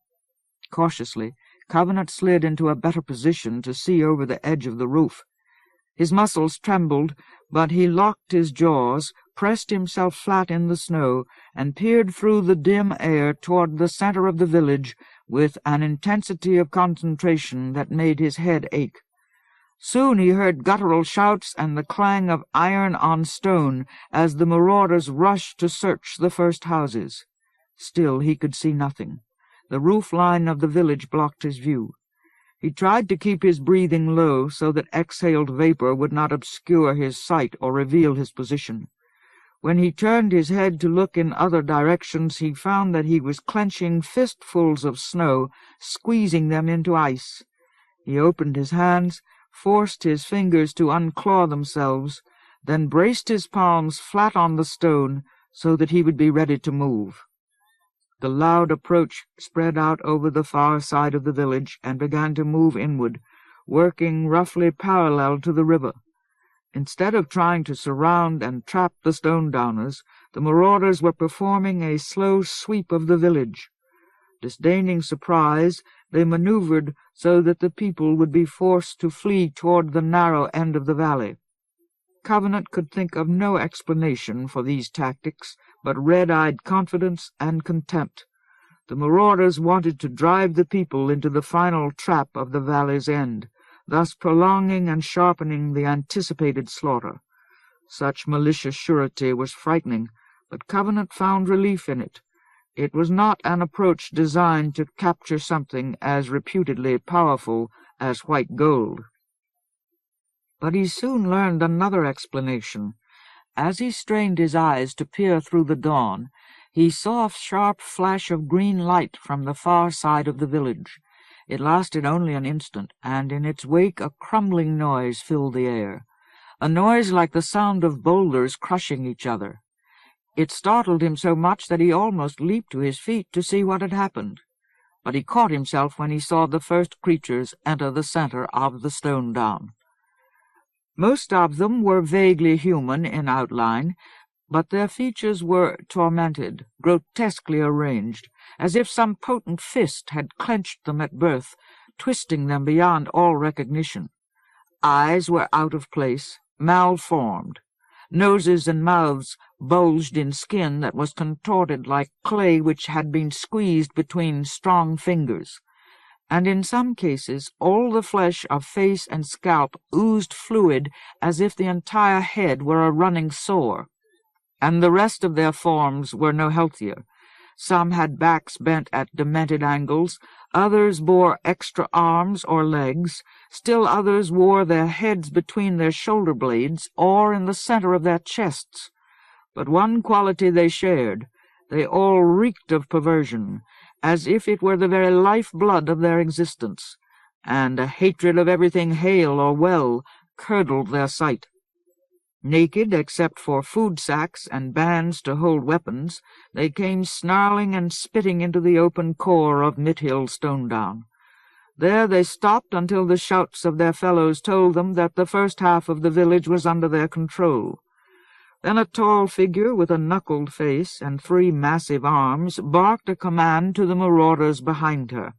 S1: Cautiously, Covenant slid into a better position to see over the edge of the roof. His muscles trembled, but he locked his jaws, pressed himself flat in the snow, and peered through the dim air toward the center of the village with an intensity of concentration that made his head ache. Soon he heard guttural shouts and the clang of iron on stone as the marauders rushed to search the first houses. Still he could see nothing. The roof line of the village blocked his view. He tried to keep his breathing low so that exhaled vapor would not obscure his sight or reveal his position. When he turned his head to look in other directions, he found that he was clenching fistfuls of snow, squeezing them into ice. He opened his hands, forced his fingers to unclaw themselves, then braced his palms flat on the stone so that he would be ready to move. The loud approach spread out over the far side of the village and began to move inward, working roughly parallel to the river. Instead of trying to surround and trap the Stonedowners, the marauders were performing a slow sweep of the village. Disdaining surprise, they maneuvered so that the people would be forced to flee toward the narrow end of the valley. Covenant could think of no explanation for these tactics but red-eyed confidence and contempt. The marauders wanted to drive the people into the final trap of the valley's end, thus prolonging and sharpening the anticipated slaughter. Such malicious surety was frightening, but Covenant found relief in it. It was not an approach designed to capture something as reputedly powerful as white gold. But he soon learned another explanation. As he strained his eyes to peer through the dawn, he saw a sharp flash of green light from the far side of the village. It lasted only an instant, and in its wake a crumbling noise filled the air, a noise like the sound of boulders crushing each other. It startled him so much that he almost leaped to his feet to see what had happened. But he caught himself when he saw the first creatures enter the center of the Stonedown. Most of them were vaguely human in outline, but their features were tormented, grotesquely arranged, as if some potent fist had clenched them at birth, twisting them beyond all recognition. Eyes were out of place, malformed. Noses and mouths bulged in skin that was contorted like clay which had been squeezed between strong fingers. And in some cases all the flesh of face and scalp oozed fluid as if the entire head were a running sore. And the rest of their forms were no healthier. Some had backs bent at demented angles, others bore extra arms or legs, still others wore their heads between their shoulder blades or in the center of their chests. But one quality they shared: they all reeked of perversion, as if it were the very life-blood of their existence, and a hatred of everything hale or well curdled their sight. Naked except for food sacks and bands to hold weapons, they came snarling and spitting into the open core of Mithil Stonedown. There they stopped until the shouts of their fellows told them that the first half of the village was under their control. Then a tall figure with a knuckled face and 3 massive arms barked a command to the marauders behind her.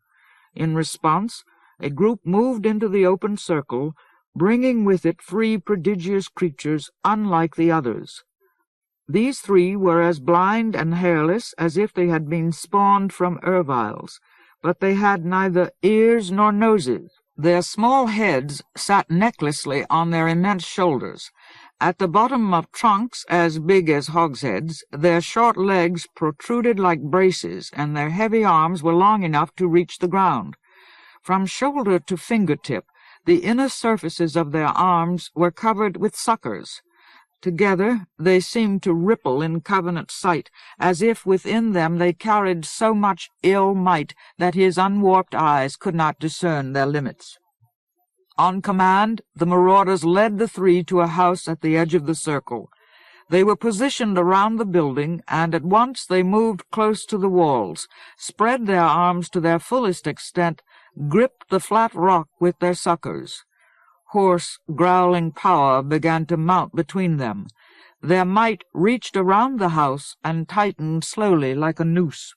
S1: In response, a group moved into the open circle, bringing with it 3 prodigious creatures unlike the others. These 3 were as blind and hairless as if they had been spawned from erviles, but they had neither ears nor noses. Their small heads sat necklessely on their immense shoulders. At the bottom of trunks as big as hogsheads, their short legs protruded like braces, and their heavy arms were long enough to reach the ground. From shoulder to fingertip, the inner surfaces of their arms were covered with suckers. Together they seemed to ripple in Covenant's sight, as if within them they carried so much ill might that his unwarped eyes could not discern their limits. On command, the marauders led the 3 to a house at the edge of the circle. They were positioned around the building, and at once they moved close to the walls, spread their arms to their fullest extent, gripped the flat rock with their suckers. Hoarse, growling power began to mount between them. Their might reached around the house and tightened slowly like a noose.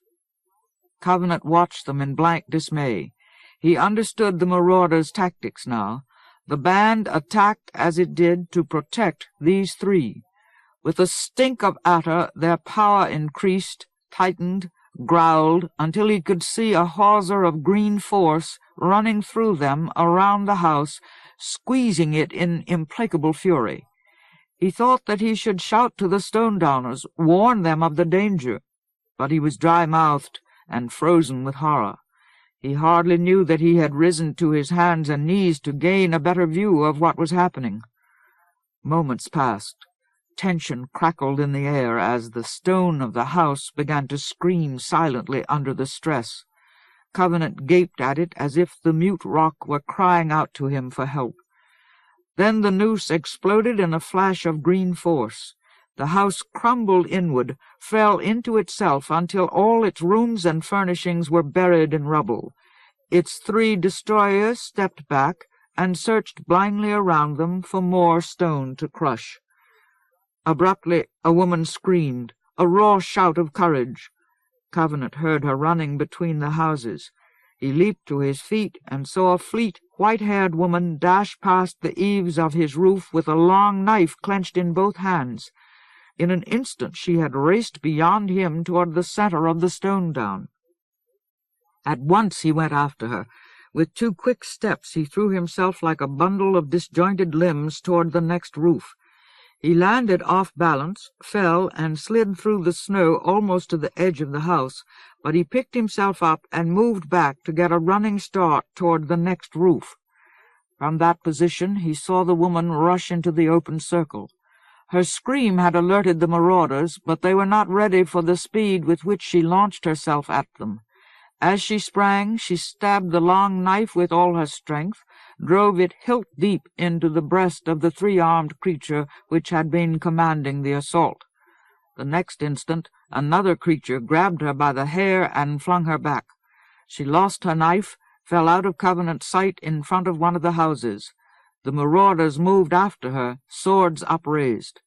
S1: Covenant watched them in blank dismay. He understood the marauders' tactics now. The band attacked as it did to protect these three. With the stink of Atta, their power increased, tightened, growled, until he could see a hawser of green force running through them around the house, squeezing it in implacable fury. He thought that he should shout to the Stonedowners, warn them of the danger, but he was dry-mouthed and frozen with horror. He hardly knew that he had risen to his hands and knees to gain a better view of what was happening. Moments passed. Tension crackled in the air as the stone of the house began to scream silently under the stress. Covenant gaped at it as if the mute rock were crying out to him for help. Then the noose exploded in a flash of green force. The house crumbled inward, fell into itself until all its rooms and furnishings were buried in rubble. Its three destroyers stepped back and searched blindly around them for more stone to crush. Abruptly, a woman screamed, a raw shout of courage. Covenant heard her running between the houses. He leaped to his feet and saw a fleet, white-haired woman dash past the eaves of his roof with a long knife clenched in both hands. In an instant she had raced beyond him toward the center of the Stonedown. At once he went after her. With 2 quick steps he threw himself like a bundle of disjointed limbs toward the next roof. He landed off balance, fell, and slid through the snow almost to the edge of the house, but he picked himself up and moved back to get a running start toward the next roof. From that position he saw the woman rush into the open circle. Her scream had alerted the marauders, but they were not ready for the speed with which she launched herself at them. As she sprang, she stabbed the long knife with all her strength, drove it hilt-deep into the breast of the 3-armed creature which had been commanding the assault. The next instant, another creature grabbed her by the hair and flung her back. She lost her knife, fell out of Covenant's sight in front of one of the houses. The marauders moved after her, swords upraised.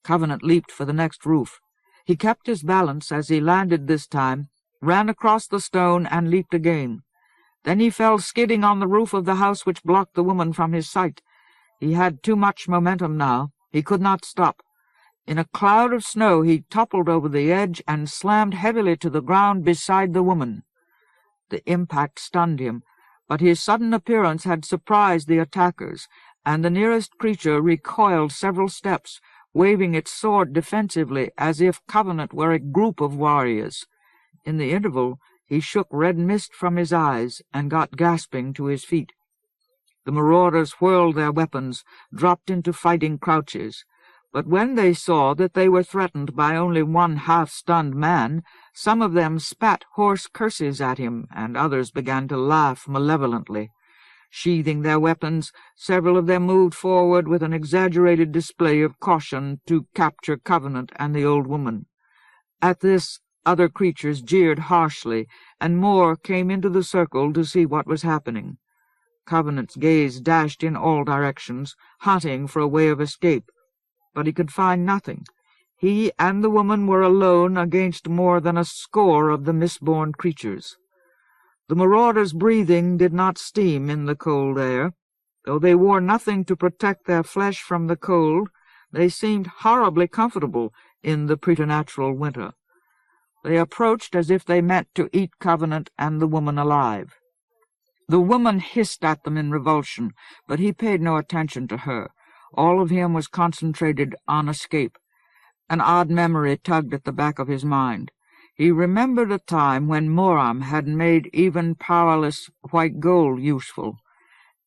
S1: Covenant leaped for the next roof. He kept his balance as he landed this time, ran across the stone, and leaped again. Then he fell skidding on the roof of the house which blocked the woman from his sight. He had too much momentum now. He could not stop. In a cloud of snow he toppled over the edge and slammed heavily to the ground beside the woman. The impact stunned him, but his sudden appearance had surprised the attackers, and the nearest creature recoiled several steps, waving its sword defensively as if Covenant were a group of warriors. In the interval he shook red mist from his eyes and got gasping to his feet. The marauders whirled their weapons, dropped into fighting crouches. But when they saw that they were threatened by only one half-stunned man, some of them spat hoarse curses at him, and others began to laugh malevolently. Sheathing their weapons, several of them moved forward with an exaggerated display of caution to capture Covenant and the old woman. At this, other creatures jeered harshly, and more came into the circle to see what was happening. Covenant's gaze dashed in all directions, hunting for a way of escape. But he could find nothing. He and the woman were alone against more than a score of the mistborn creatures. The marauders' breathing did not steam in the cold air. Though they wore nothing to protect their flesh from the cold, they seemed horribly comfortable in the preternatural winter. They approached as if they meant to eat Covenant and the woman alive. The woman hissed at them in revulsion, but he paid no attention to her. All of him was concentrated on escape. An odd memory tugged at the back of his mind. He remembered a time when Moram had made even powerless white gold useful.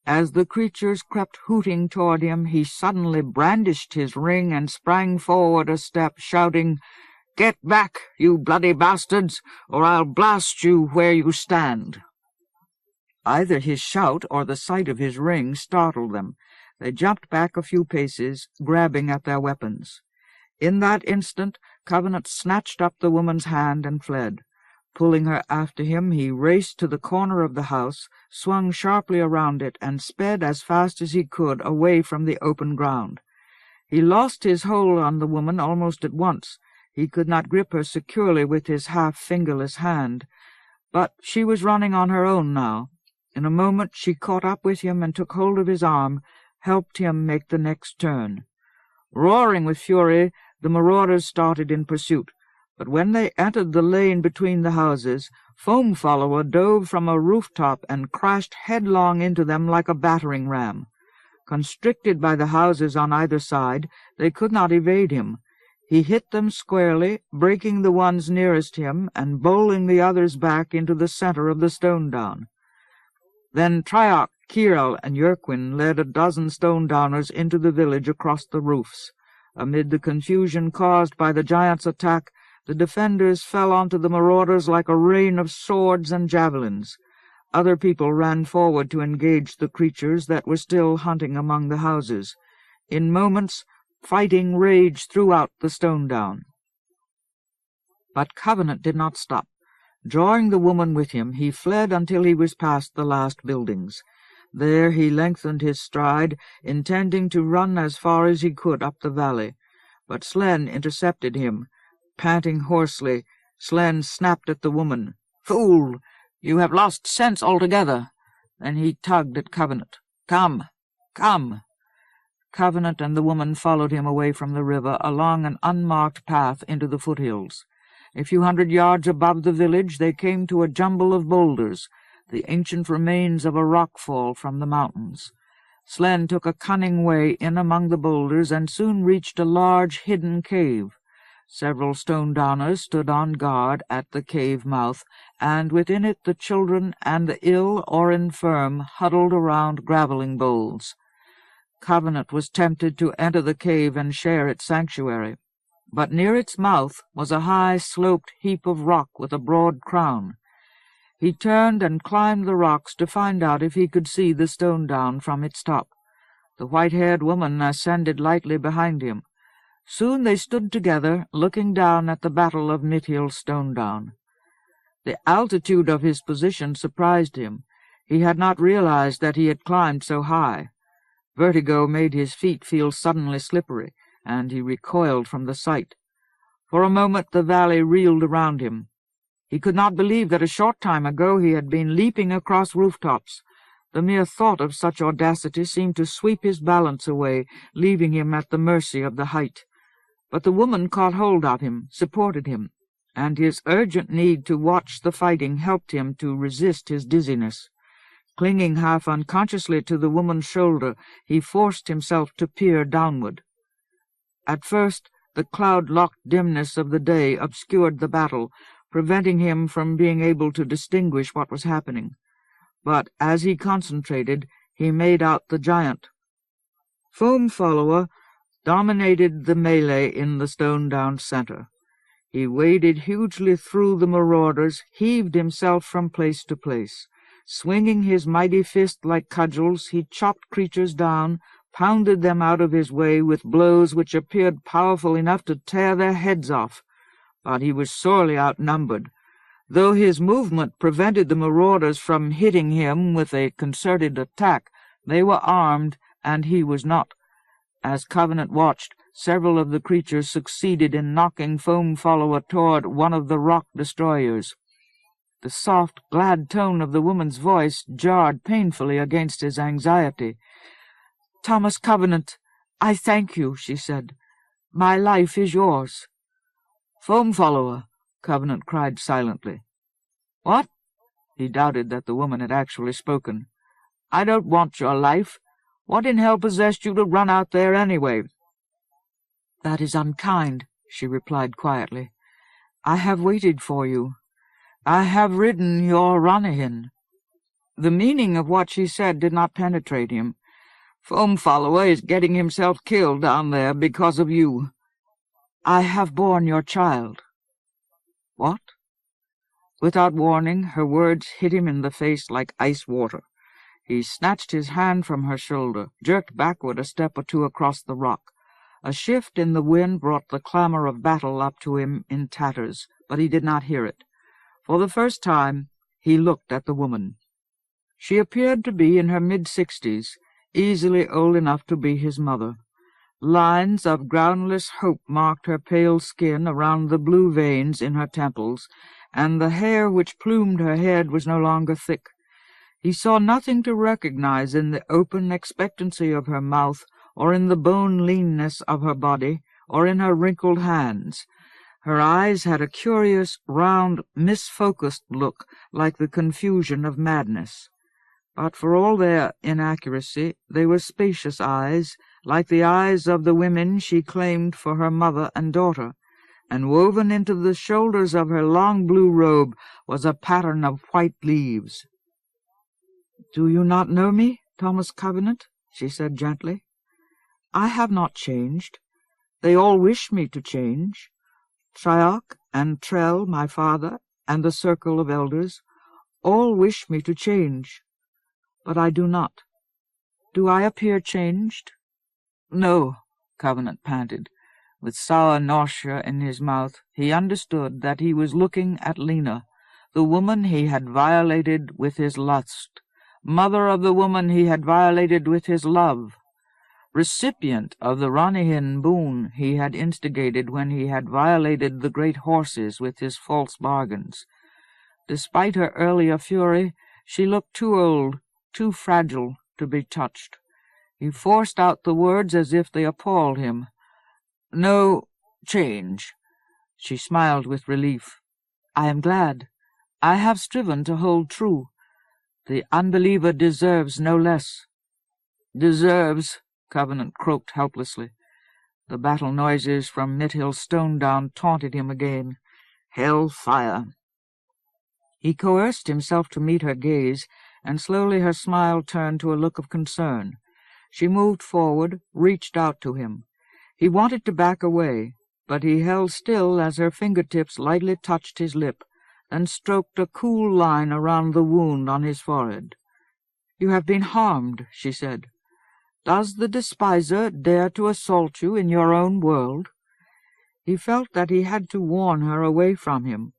S1: As the creatures crept hooting toward him, he suddenly brandished his ring and sprang forward a step, shouting, "Get back, you bloody bastards, or I'll blast you where you stand." Either his shout or the sight of his ring startled them. They jumped back a few paces, grabbing at their weapons. In that instant, Covenant snatched up the woman's hand and fled. Pulling her after him, he raced to the corner of the house, swung sharply around it, and sped as fast as he could away from the open ground. He lost his hold on the woman almost at once. He could not grip her securely with his half-fingerless hand. But she was running on her own now. In a moment she caught up with him and took hold of his arm, helped him make the next turn. Roaring with fury, the marauders started in pursuit, but when they entered the lane between the houses, Foam Follower dove from a rooftop and crashed headlong into them like a battering ram. Constricted by the houses on either side, they could not evade him. He hit them squarely, breaking the ones nearest him and bowling the others back into the center of the Stonedown. Then Trioc, Kirill, and Yerquin led a dozen Stonedowners into the village across the roofs. Amid the confusion caused by the giant's attack, the defenders fell onto the marauders like a rain of swords and javelins. Other people ran forward to engage the creatures that were still hunting among the houses. In moments, fighting raged throughout the Stonedown. But Covenant did not stop. Drawing the woman with him, he fled until he was past the last buildings. There he lengthened his stride, intending to run as far as he could up the valley. But Slen intercepted him. Panting hoarsely, Slen snapped at the woman. "Fool! You have lost sense altogether." Then he tugged at Covenant. "Come! Come!" Covenant and the woman followed him away from the river along an unmarked path into the foothills. A few hundred yards above the village they came to a jumble of boulders, the ancient remains of a rockfall from the mountains. Slen took a cunning way in among the boulders and soon reached a large hidden cave. Several Stonedowners stood on guard at the cave mouth, and within it the children and the ill or infirm huddled around graveling bowls. Covenant was tempted to enter the cave and share its sanctuary, but near its mouth was a high, sloped heap of rock with a broad crown. He turned and climbed the rocks to find out if he could see the Stonedown from its top. The white-haired woman ascended lightly behind him. Soon they stood together, looking down at the battle of Mithil Stonedown. The altitude of his position surprised him. He had not realized that he had climbed so high. Vertigo made his feet feel suddenly slippery, and he recoiled from the sight. For a moment the valley reeled around him. He could not believe that a short time ago he had been leaping across rooftops. The mere thought of such audacity seemed to sweep his balance away, leaving him at the mercy of the height. But the woman caught hold of him, supported him, and his urgent need to watch the fighting helped him to resist his dizziness. Clinging half unconsciously to the woman's shoulder, he forced himself to peer downward. At first, the cloud-locked dimness of the day obscured the battle, preventing him from being able to distinguish what was happening. But as he concentrated, he made out the giant. Foam Follower dominated the melee in the Stonedown center. He waded hugely through the marauders, heaved himself from place to place. Swinging his mighty fist like cudgels, he chopped creatures down, pounded them out of his way with blows which appeared powerful enough to tear their heads off. But he was sorely outnumbered. Though his movement prevented the marauders from hitting him with a concerted attack, they were armed, and he was not. As Covenant watched, several of the creatures succeeded in knocking Foam Follower toward one of the rock destroyers. The soft, glad tone of the woman's voice jarred painfully against his anxiety. "Thomas Covenant, I thank you," she said. "My life is yours." "Foam Follower," Covenant cried silently. "What?" He doubted that the woman had actually spoken. "I don't want your life. What in hell possessed you to run out there anyway?" "That is unkind," she replied quietly. "I have waited for you. I have ridden your Ranahin." The meaning of what she said did not penetrate him. "Foam Follower is getting himself killed down there because of you." "I have borne your child." "What?" Without warning, her words hit him in the face like ice water. He snatched his hand from her shoulder, jerked backward a step or two across the rock. A shift in the wind brought the clamor of battle up to him in tatters, but he did not hear it. For the first time, he looked at the woman. She appeared to be in her mid-60s, easily old enough to be his mother. Lines of groundless hope marked her pale skin around the blue veins in her temples, and the hair which plumed her head was no longer thick. He saw nothing to recognize in the open expectancy of her mouth, or in the bone leanness of her body, or in her wrinkled hands. Her eyes had a curious, round, misfocused look, like the confusion of madness. But for all their inaccuracy, they were spacious eyes, like the eyes of the women she claimed for her mother and daughter, and woven into the shoulders of her long blue robe was a pattern of white leaves. "Do you not know me, Thomas Covenant?" she said gently. "I have not changed. They all wish me to change. Trioc and Trell, my father, and the circle of elders, all wish me to change. But I do not. Do I appear changed?" "No," Covenant panted. With sour nausea in his mouth, he understood that he was looking at Lena, the woman he had violated with his lust, mother of the woman he had violated with his love, recipient of the Ronihin boon he had instigated when he had violated the great horses with his false bargains. Despite her earlier fury, she looked too old, too fragile to be touched. He forced out the words as if they appalled him. "No change." She smiled with relief. "I am glad. I have striven to hold true. The Unbeliever deserves no less." "Deserves," Covenant croaked helplessly. The battle noises from Mithil Stonedown taunted him again. Hell fire. He coerced himself to meet her gaze, and slowly her smile turned to a look of concern. She moved forward, reached out to him. He wanted to back away, but he held still as her fingertips lightly touched his lip, then stroked a cool line around the wound on his forehead. "You have been harmed," she said. "Does the despiser dare to assault you in your own world?" He felt that he had to warn her away from him.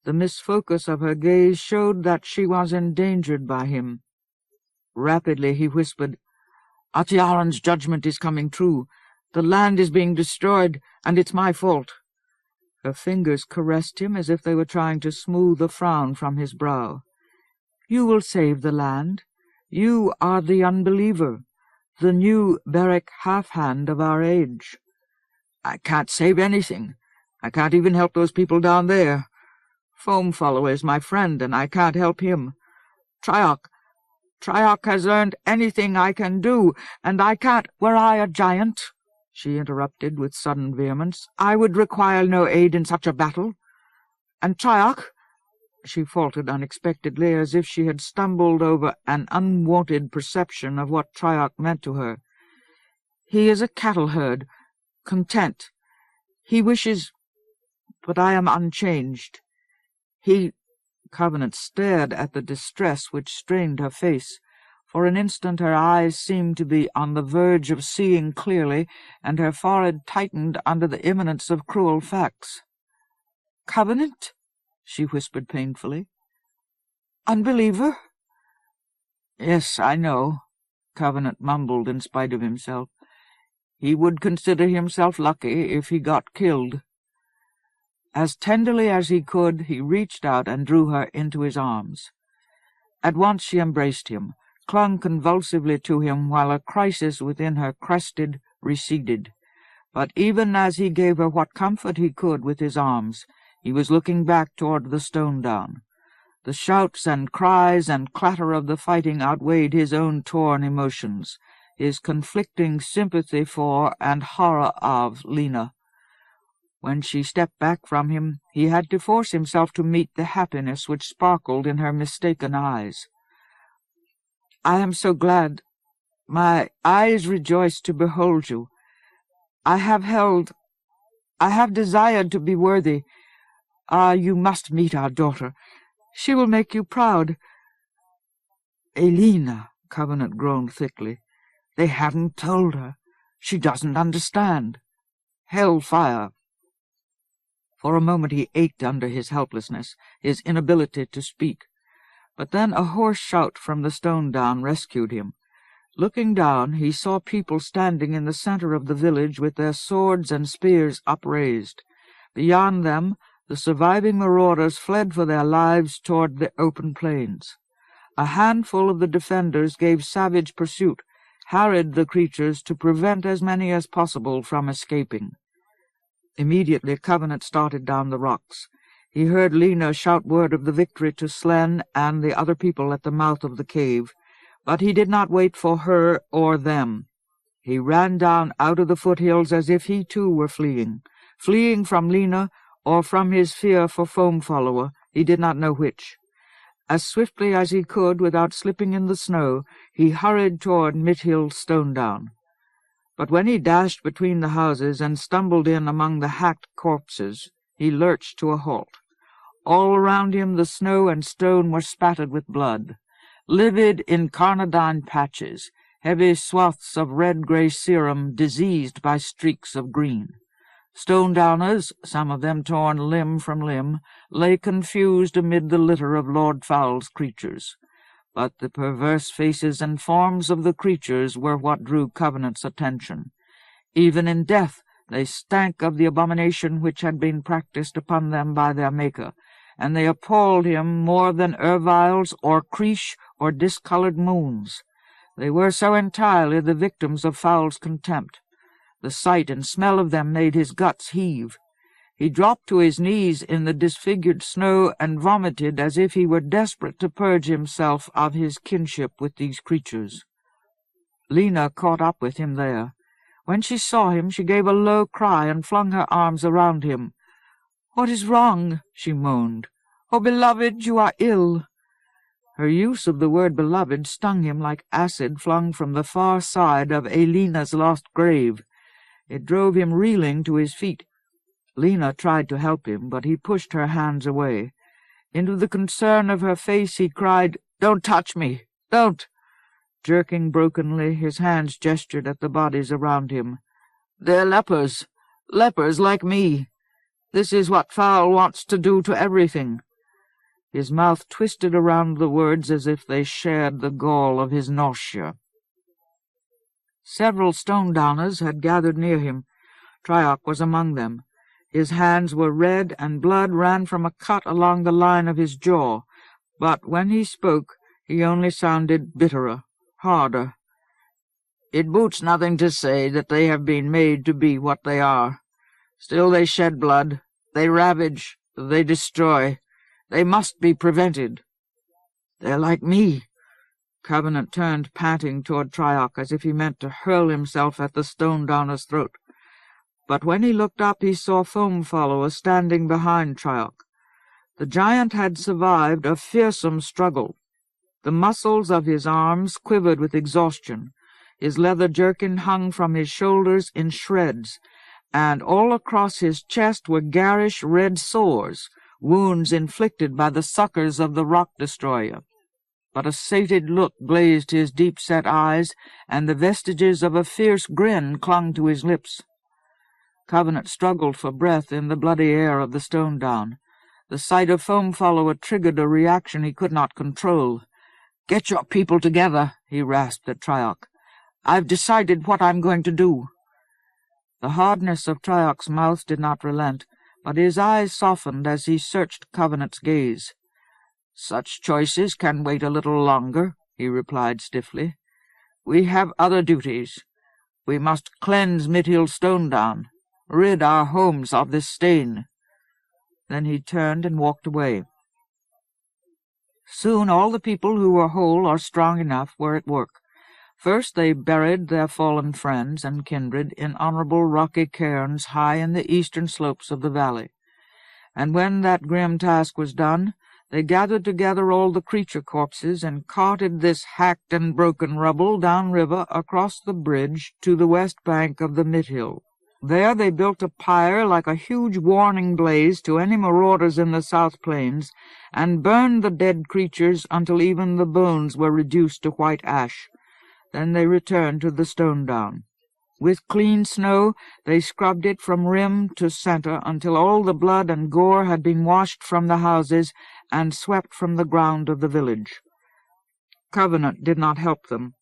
S1: The misfocus of her gaze showed that she was endangered by him. Rapidly he whispered, "Atiaran's judgment is coming true. The land is being destroyed, and it's my fault." Her fingers caressed him as if they were trying to smooth a frown from his brow. "You will save the land. You are the Unbeliever, the new Beric half-hand of our age." "I can't save anything. I can't even help those people down there. Foamfollower is my friend, and I can't help him. Trioc has learned anything I can do, and I can't—" "Were I a giant," she interrupted with sudden vehemence, "I would require no aid in such a battle. And Trioc," she faltered unexpectedly, as if she had stumbled over an unwonted perception of what Trioc meant to her. "He is a cattle herd, content. He wishes— but I am unchanged. He—" Covenant stared at the distress which strained her face. For an instant her eyes seemed to be on the verge of seeing clearly, and her forehead tightened under the imminence of cruel facts. "Covenant?" she whispered painfully. "Unbeliever?" "Yes, I know," Covenant mumbled in spite of himself. He would consider himself lucky if he got killed. As tenderly as he could, he reached out and drew her into his arms. At once she embraced him, clung convulsively to him while a crisis within her crested, receded. But even as he gave her what comfort he could with his arms, he was looking back toward the Stonedown. The shouts and cries and clatter of the fighting outweighed his own torn emotions, his conflicting sympathy for and horror of Lena. When she stepped back from him, he had to force himself to meet the happiness which sparkled in her mistaken eyes. "I am so glad. My eyes rejoice to behold you. I have desired to be worthy. Ah, you must meet our daughter. She will make you proud." "Elena," Covenant groaned thickly. "They haven't told her. She doesn't understand. Hell fire." For a moment he ached under his helplessness, his inability to speak. But then a hoarse shout from the Stonedown rescued him. Looking down, he saw people standing in the center of the village with their swords and spears upraised. Beyond them, the surviving marauders fled for their lives toward the open plains. A handful of the defenders gave savage pursuit, harried the creatures to prevent as many as possible from escaping. Immediately Covenant started down the rocks. He heard Lena shout word of the victory to Slen and the other people at the mouth of the cave, but he did not wait for her or them. He ran down out of the foothills as if he too were fleeing from Lena or from his fear for Foam Follower, he did not know which. As swiftly as he could, without slipping in the snow, he hurried toward Mithil Stonedown. But when he dashed between the houses and stumbled in among the hacked corpses, he lurched to a halt. All around him the snow and stone were spattered with blood, livid incarnadine patches, heavy swaths of red-gray serum diseased by streaks of green. Stonedowners, some of them torn limb from limb, lay confused amid the litter of Lord Foul's creatures. But the perverse faces and forms of the creatures were what drew Covenant's attention. Even in death they stank of the abomination which had been practiced upon them by their Maker, and they appalled him more than Erviles or Creesh or discolored moons. They were so entirely the victims of Foul's contempt. The sight and smell of them made his guts heave. He dropped to his knees in the disfigured snow and vomited as if he were desperate to purge himself of his kinship with these creatures. Lena caught up with him there. When she saw him, she gave a low cry and flung her arms around him. "What is wrong?" she moaned. "Oh, beloved, you are ill." Her use of the word beloved stung him like acid flung from the far side of Elena's lost grave. It drove him reeling to his feet. Lena tried to help him, but he pushed her hands away. Into the concern of her face he cried, "Don't touch me! Don't!" Jerking brokenly, his hands gestured at the bodies around him. "They're lepers like me. This is what Foul wants to do to everything." His mouth twisted around the words as if they shared the gall of his nausea. Several Stonedowners had gathered near him. Trioc was among them. His hands were red, and blood ran from a cut along the line of his jaw, but when he spoke he only sounded bitterer, harder. "It boots nothing to say that they have been made to be what they are. Still they shed blood, they ravage, they destroy. They must be prevented." "They're like me." Covenant turned panting toward Trioc as if he meant to hurl himself at the Stonedowner's throat. But when he looked up he saw Foam Follower standing behind Trioc. The giant had survived a fearsome struggle. The muscles of his arms quivered with exhaustion. His leather jerkin hung from his shoulders in shreds, and all across his chest were garish red sores, wounds inflicted by the suckers of the rock-destroyer. But a sated look glazed his deep-set eyes, and the vestiges of a fierce grin clung to his lips. Covenant struggled for breath in the bloody air of the Stonedown. The sight of Foam Follower triggered a reaction he could not control. "Get your people together," he rasped at Trioc. "I've decided what I'm going to do." The hardness of Trioc's mouth did not relent, but his eyes softened as he searched Covenant's gaze. "Such choices can wait a little longer," he replied stiffly. "We have other duties. We must cleanse Mithil Stonedown, rid our homes of this stain." Then he turned and walked away. Soon all the people who were whole or strong enough were at work. First they buried their fallen friends and kindred in honorable rocky cairns high in the eastern slopes of the valley. And when that grim task was done, they gathered together all the creature corpses and carted this hacked and broken rubble downriver across the bridge to the west bank of the Mithil. There they built a pyre like a huge warning blaze to any marauders in the South Plains, and burned the dead creatures until even the bones were reduced to white ash. Then they returned to the Stonedown. With clean snow they scrubbed it from rim to center until all the blood and gore had been washed from the houses and swept from the ground of the village. Covenant did not help them.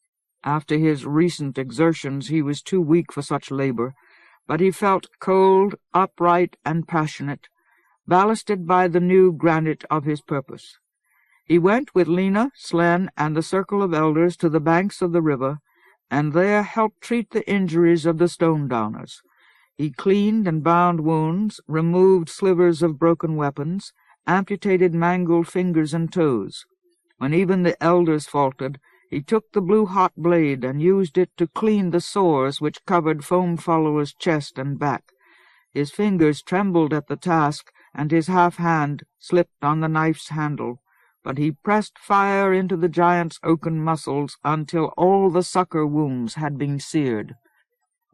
S1: After his recent exertions he was too weak for such labor, but he felt cold, upright, and passionate, ballasted by the new granite of his purpose. He went with Lena, Slen, and the circle of elders to the banks of the river, and there helped treat the injuries of the Stonedowners. He cleaned and bound wounds, removed slivers of broken weapons, amputated mangled fingers and toes. When even the elders faltered, he took the blue-hot blade and used it to clean the sores which covered Foam Follower's chest and back. His fingers trembled at the task, and his half-hand slipped on the knife's handle, but he pressed fire into the giant's oaken muscles until all the sucker wounds had been seared.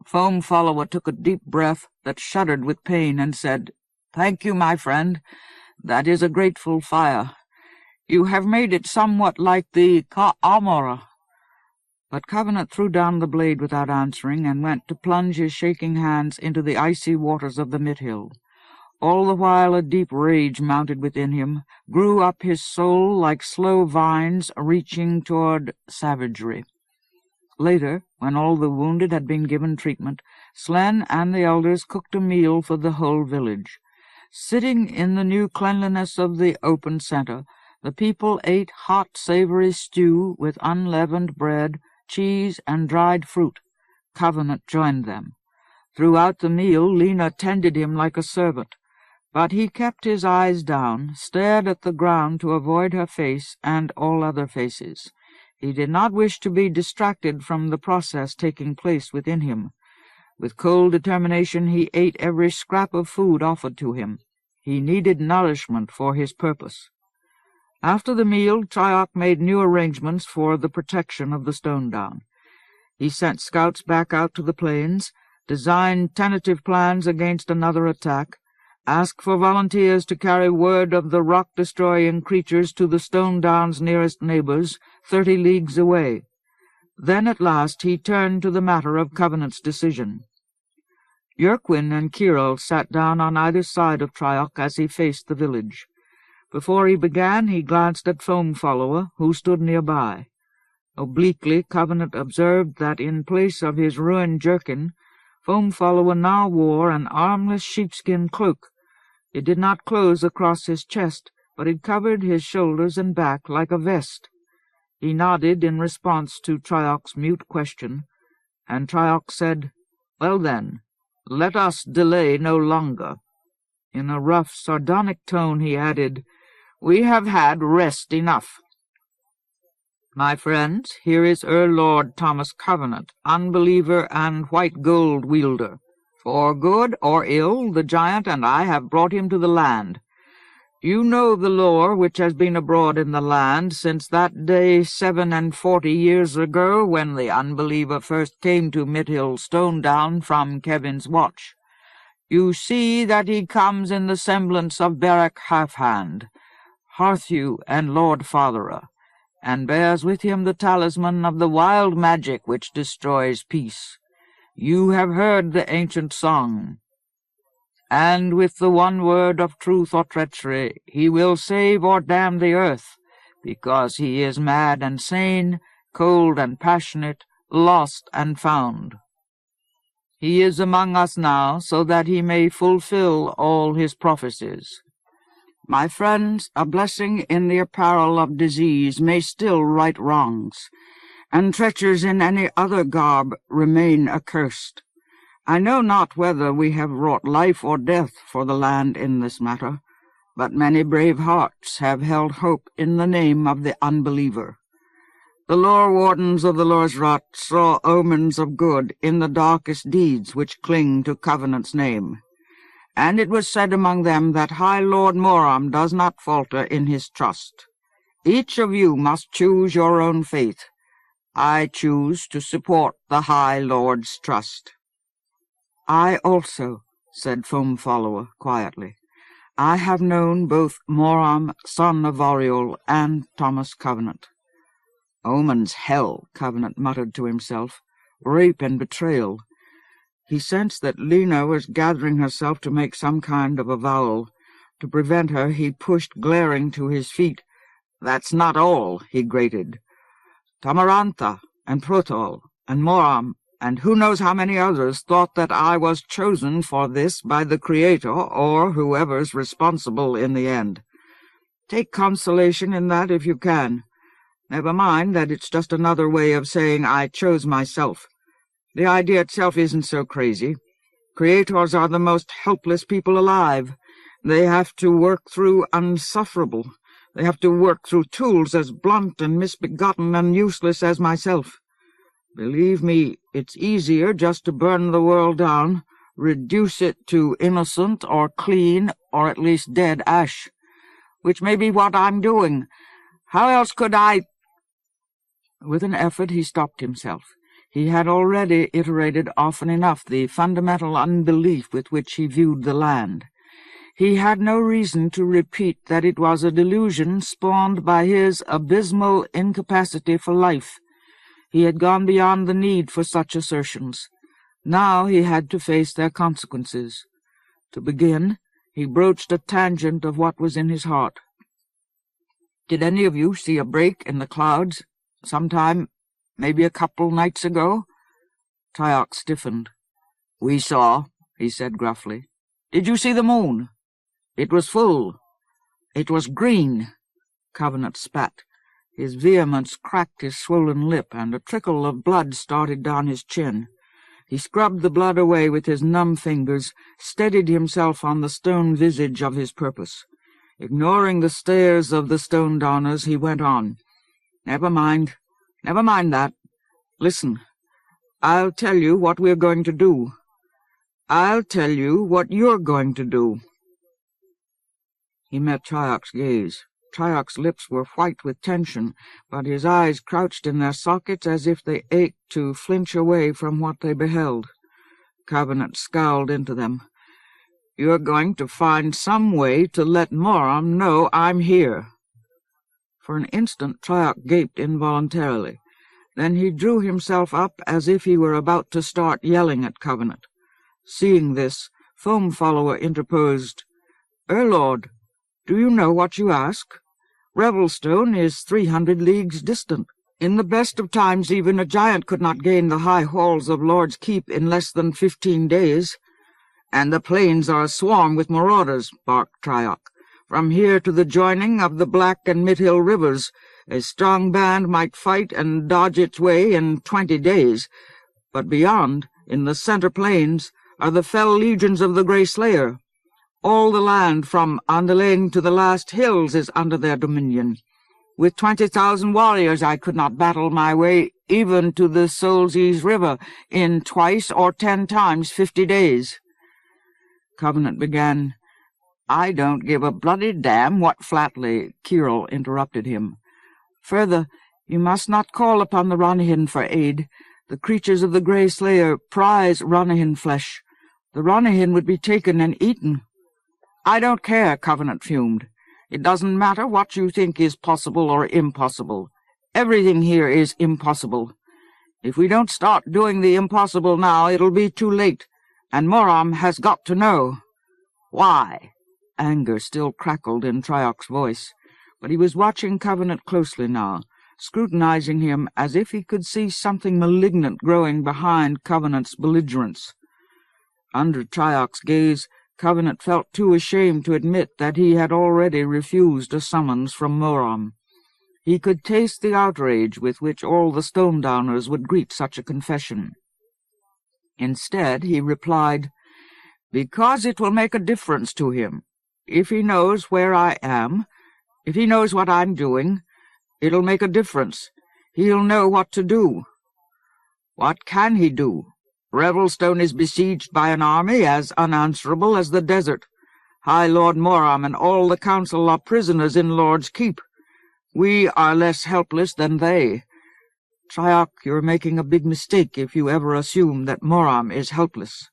S1: Foam Follower took a deep breath that shuddered with pain and said, "Thank you, my friend. That is a grateful fire. You have made it somewhat like the Ka'amora." But Covenant threw down the blade without answering and went to plunge his shaking hands into the icy waters of the Mithil. All the while a deep rage mounted within him, grew up his soul like slow vines reaching toward savagery. Later, when all the wounded had been given treatment, Slen and the elders cooked a meal for the whole village. Sitting in the new cleanliness of the open center, the people ate hot, savory stew with unleavened bread, cheese, and dried fruit. Covenant joined them. Throughout the meal Lena tended him like a servant, but he kept his eyes down, stared at the ground to avoid her face and all other faces. He did not wish to be distracted from the process taking place within him. With cold determination he ate every scrap of food offered to him. He needed nourishment for his purpose. After the meal, Triarch made new arrangements for the protection of the Stonedown. He sent scouts back out to the plains, designed tentative plans against another attack, asked for volunteers to carry word of the rock-destroying creatures to the Stonedown's nearest neighbors, 30 leagues away. Then at last he turned to the matter of Covenant's decision. Yerquin and Kiril sat down on either side of Triarch as he faced the village. Before he began, he glanced at Foam Follower, who stood nearby. Obliquely, Covenant observed that in place of his ruined jerkin, Foam Follower now wore an armless sheepskin cloak. It did not close across his chest, but it covered his shoulders and back like a vest. He nodded in response to Triarch's mute question, and Triarch said, "Well then, let us delay no longer." In a rough, sardonic tone he added, "We have had rest enough. My friends, here is Lord Thomas Covenant, Unbeliever and White Gold wielder. For good or ill, the giant and I have brought him to the land. You know the lore which has been abroad in the land since that day 47 years ago when the Unbeliever first came to Mithil Stonedown from Kevin's watch. You see that he comes in the semblance of Beric Halfhand, Hearthew, and Lord Foul, and bears with him the talisman of the wild magic which destroys peace. You have heard the ancient song. And with the one word of truth or treachery, he will save or damn the earth, because he is mad and sane, cold and passionate, lost and found. He is among us now, so that he may fulfill all his prophecies. My friends, a blessing in the apparel of disease may still right wrongs, and treachers in any other garb remain accursed. I know not whether we have wrought life or death for the land in this matter, but many brave hearts have held hope in the name of the Unbeliever. The lore wardens of the Lorsrot saw omens of good in the darkest deeds which cling to Covenant's name, and it was said among them that High Lord Moram does not falter in his trust. Each of you must choose your own faith. I choose to support the High Lord's trust. I also, said Foam Follower quietly. I have known both Moram, son of Variol, and Thomas Covenant. Omen's hell, Covenant muttered to himself. Rape and betrayal. He sensed that Lena was gathering herself to make some kind of avowal. To prevent her, he pushed glaring to his feet. That's not all, he grated. Tamarantha, and Protol, and Moram, and who knows how many others thought that I was chosen for this by the Creator or whoever's responsible in the end. Take consolation in that if you can. Never mind that it's just another way of saying I chose myself. The idea itself isn't so crazy. Creators are the most helpless people alive. They have to work through unsufferable. They have to work through tools as blunt and misbegotten and useless as myself. Believe me, it's easier just to burn the world down, reduce it to innocent or clean or at least dead ash, which may be what I'm doing. How else could I— With an effort he stopped himself. He had already iterated often enough the fundamental unbelief with which he viewed the land. He had no reason to repeat that it was a delusion spawned by his abysmal incapacity for life. He had gone beyond the need for such assertions. Now he had to face their consequences. To begin, he broached a tangent of what was in his heart. "Did any of you see a break in the clouds sometime, maybe a couple nights ago?" Tyok stiffened. "We saw," he said gruffly. "Did you see the moon? It was full. It was green." Covenant spat. His vehemence cracked his swollen lip, and a trickle of blood started down his chin. He scrubbed the blood away with his numb fingers, steadied himself on the stone visage of his purpose. Ignoring the stares of the Stonedowners, he went on. Never mind that. Listen, I'll tell you what we're going to do. I'll tell you what you're going to do." He met Tyok's gaze. Tyok's lips were white with tension, but his eyes crouched in their sockets as if they ached to flinch away from what they beheld. Covenant scowled into them. "You're going to find some way to let Moram know I'm here." For an instant Tyok gaped involuntarily. Then he drew himself up as if he were about to start yelling at Covenant. Seeing this, Foam Follower interposed. "Lord, do you know what you ask? Revelstone is 300 leagues distant. In the best of times even a giant could not gain the high halls of Lord's Keep in less than 15 days. And the plains are aswarm with marauders," barked Tyok. "From here to the joining of the Black and Mithil rivers, a strong band might fight and dodge its way in 20 days. But beyond, in the center plains, are the fell legions of the Grey Slayer. All the land from Andalain to the last hills is under their dominion. With 20,000 warriors I could not battle my way even to the Solzes River in twice or 10 times 50 days. Covenant began. "I don't give a bloody damn what flatly," Kirill interrupted him. "Further, you must not call upon the Ranahin for aid. The creatures of the Grey Slayer prize Ranahin flesh. The Ranahin would be taken and eaten." "I don't care," Covenant fumed. "It doesn't matter what you think is possible or impossible. Everything here is impossible. If we don't start doing the impossible now, it'll be too late, and Moram has got to know." "Why?" Anger still crackled in Tyok's voice, but he was watching Covenant closely now, scrutinizing him as if he could see something malignant growing behind Covenant's belligerence. Under Tyok's gaze, Covenant felt too ashamed to admit that he had already refused a summons from Moram. He could taste the outrage with which all the Stonedowners would greet such a confession. Instead, he replied, "Because it will make a difference to him. If he knows where I am, if he knows what I'm doing, it'll make a difference. He'll know what to do." "What can he do? Revelstone is besieged by an army as unanswerable as the desert. High Lord Moram and all the council are prisoners in Lord's Keep. We are less helpless than they. Tyok, you're making a big mistake if you ever assume that Moram is helpless."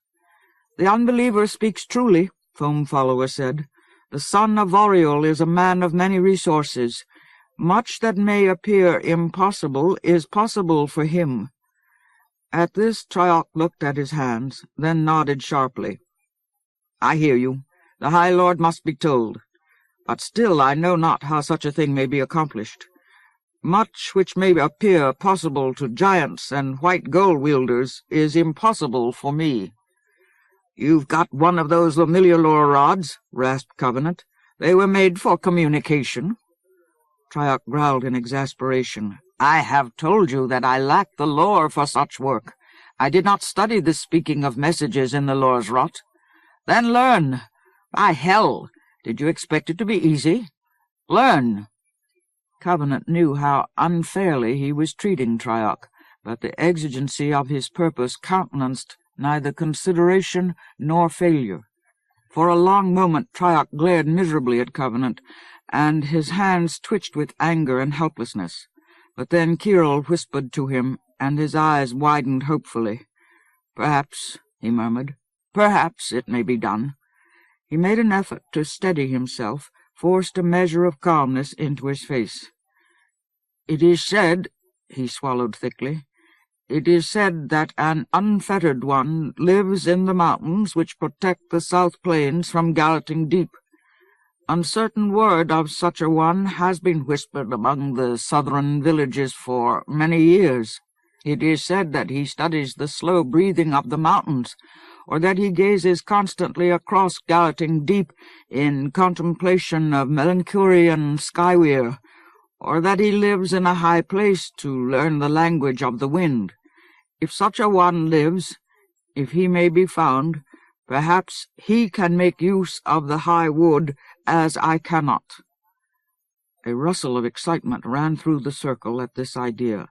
S1: "The Unbeliever speaks truly," Foam Follower said. "The son of Variol is a man of many resources. Much that may appear impossible is possible for him." At this, Tyok looked at his hands, then nodded sharply. "I hear you. The High Lord must be told. But still I know not how such a thing may be accomplished. Much which may appear possible to giants and white gold-wielders is impossible for me." "You've got one of those Lomillialor rods," rasped Covenant. They were made for communication." Triarch growled in exasperation. "I have told you that I lack the lore for such work. I did not study the speaking of messages in the lore's rot." "Then learn. By hell, did you expect it to be easy? Learn." Covenant knew how unfairly he was treating Triarch, but the exigency of his purpose countenanced neither consideration nor failure. For a long moment Triarch glared miserably at Covenant, and his hands twitched with anger and helplessness. But then Kyril whispered to him, and his eyes widened hopefully. "Perhaps," he murmured, "perhaps it may be done." He made an effort to steady himself, forced a measure of calmness into his face. "It is said," he swallowed thickly, "it is said that an unfettered one lives in the mountains which protect the South Plains from Gallatin Deep. Uncertain word of such a one has been whispered among the southern villages for many years. It is said that he studies the slow breathing of the mountains, or that he gazes constantly across Gallatin Deep in contemplation of Melanchurian skyweir, or that he lives in a high place to learn the language of the wind. If such a one lives, if he may be found, perhaps he can make use of the high wood as I cannot." A rustle of excitement ran through the circle at this idea.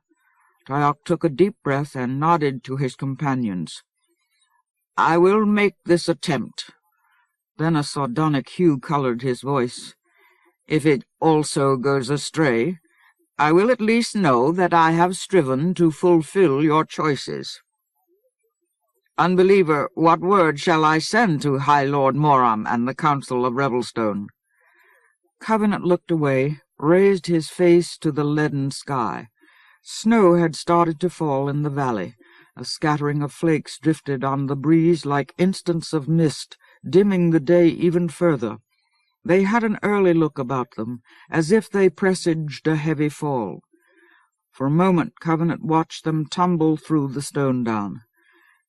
S1: Triarch took a deep breath and nodded to his companions. "I will make this attempt." Then a sardonic hue colored his voice. "If it also goes astray, I will at least know that I have striven to fulfill your choices. Unbeliever, what word shall I send to High Lord Moram and the Council of Revelstone?" Covenant looked away, raised his face to the leaden sky. Snow had started to fall in the valley. A scattering of flakes drifted on the breeze like instants of mist, dimming the day even further. They had an early look about them, as if they presaged a heavy fall. For a moment Covenant watched them tumble through the Stonedown.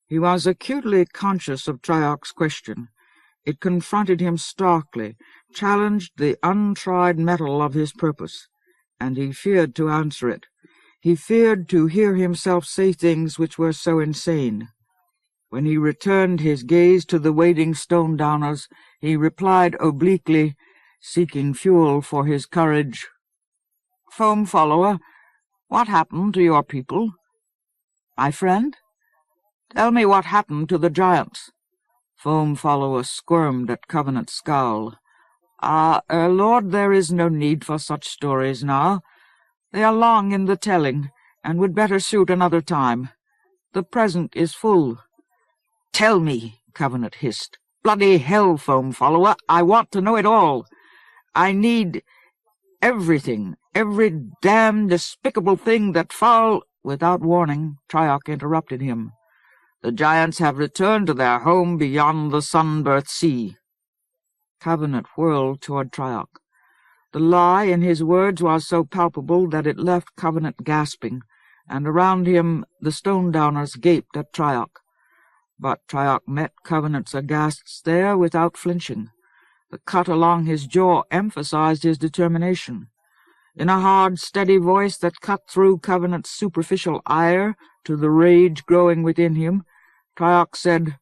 S1: He was acutely conscious of Triarch's question. It confronted him starkly, challenged the untried mettle of his purpose, and he feared to answer it. He feared to hear himself say things which were so insane. When he returned his gaze to the waiting Stonedowners, he replied obliquely, seeking fuel for his courage, "Foam Follower, what happened to your people?" "My friend? Tell me what happened to the giants." Foam Follower squirmed at Covenant's scowl. Lord, there is no need for such stories now. They are long in the telling, and would better suit another time. The present is full." "Tell me," Covenant hissed. "Bloody hell, Foam Follower, I want to know it all. I need everything, every damned despicable thing that foul—" Without warning, Triarch interrupted him. "The giants have returned to their home beyond the Sunbirth Sea." Covenant whirled toward Triarch. The lie in his words was so palpable that it left Covenant gasping, and around him the Stonedowners gaped at Triarch. But Triarch met Covenant's aghast stare without flinching. The cut along his jaw emphasized his determination. In a hard, steady voice that cut through Covenant's superficial ire to the rage growing within him, Triarch said,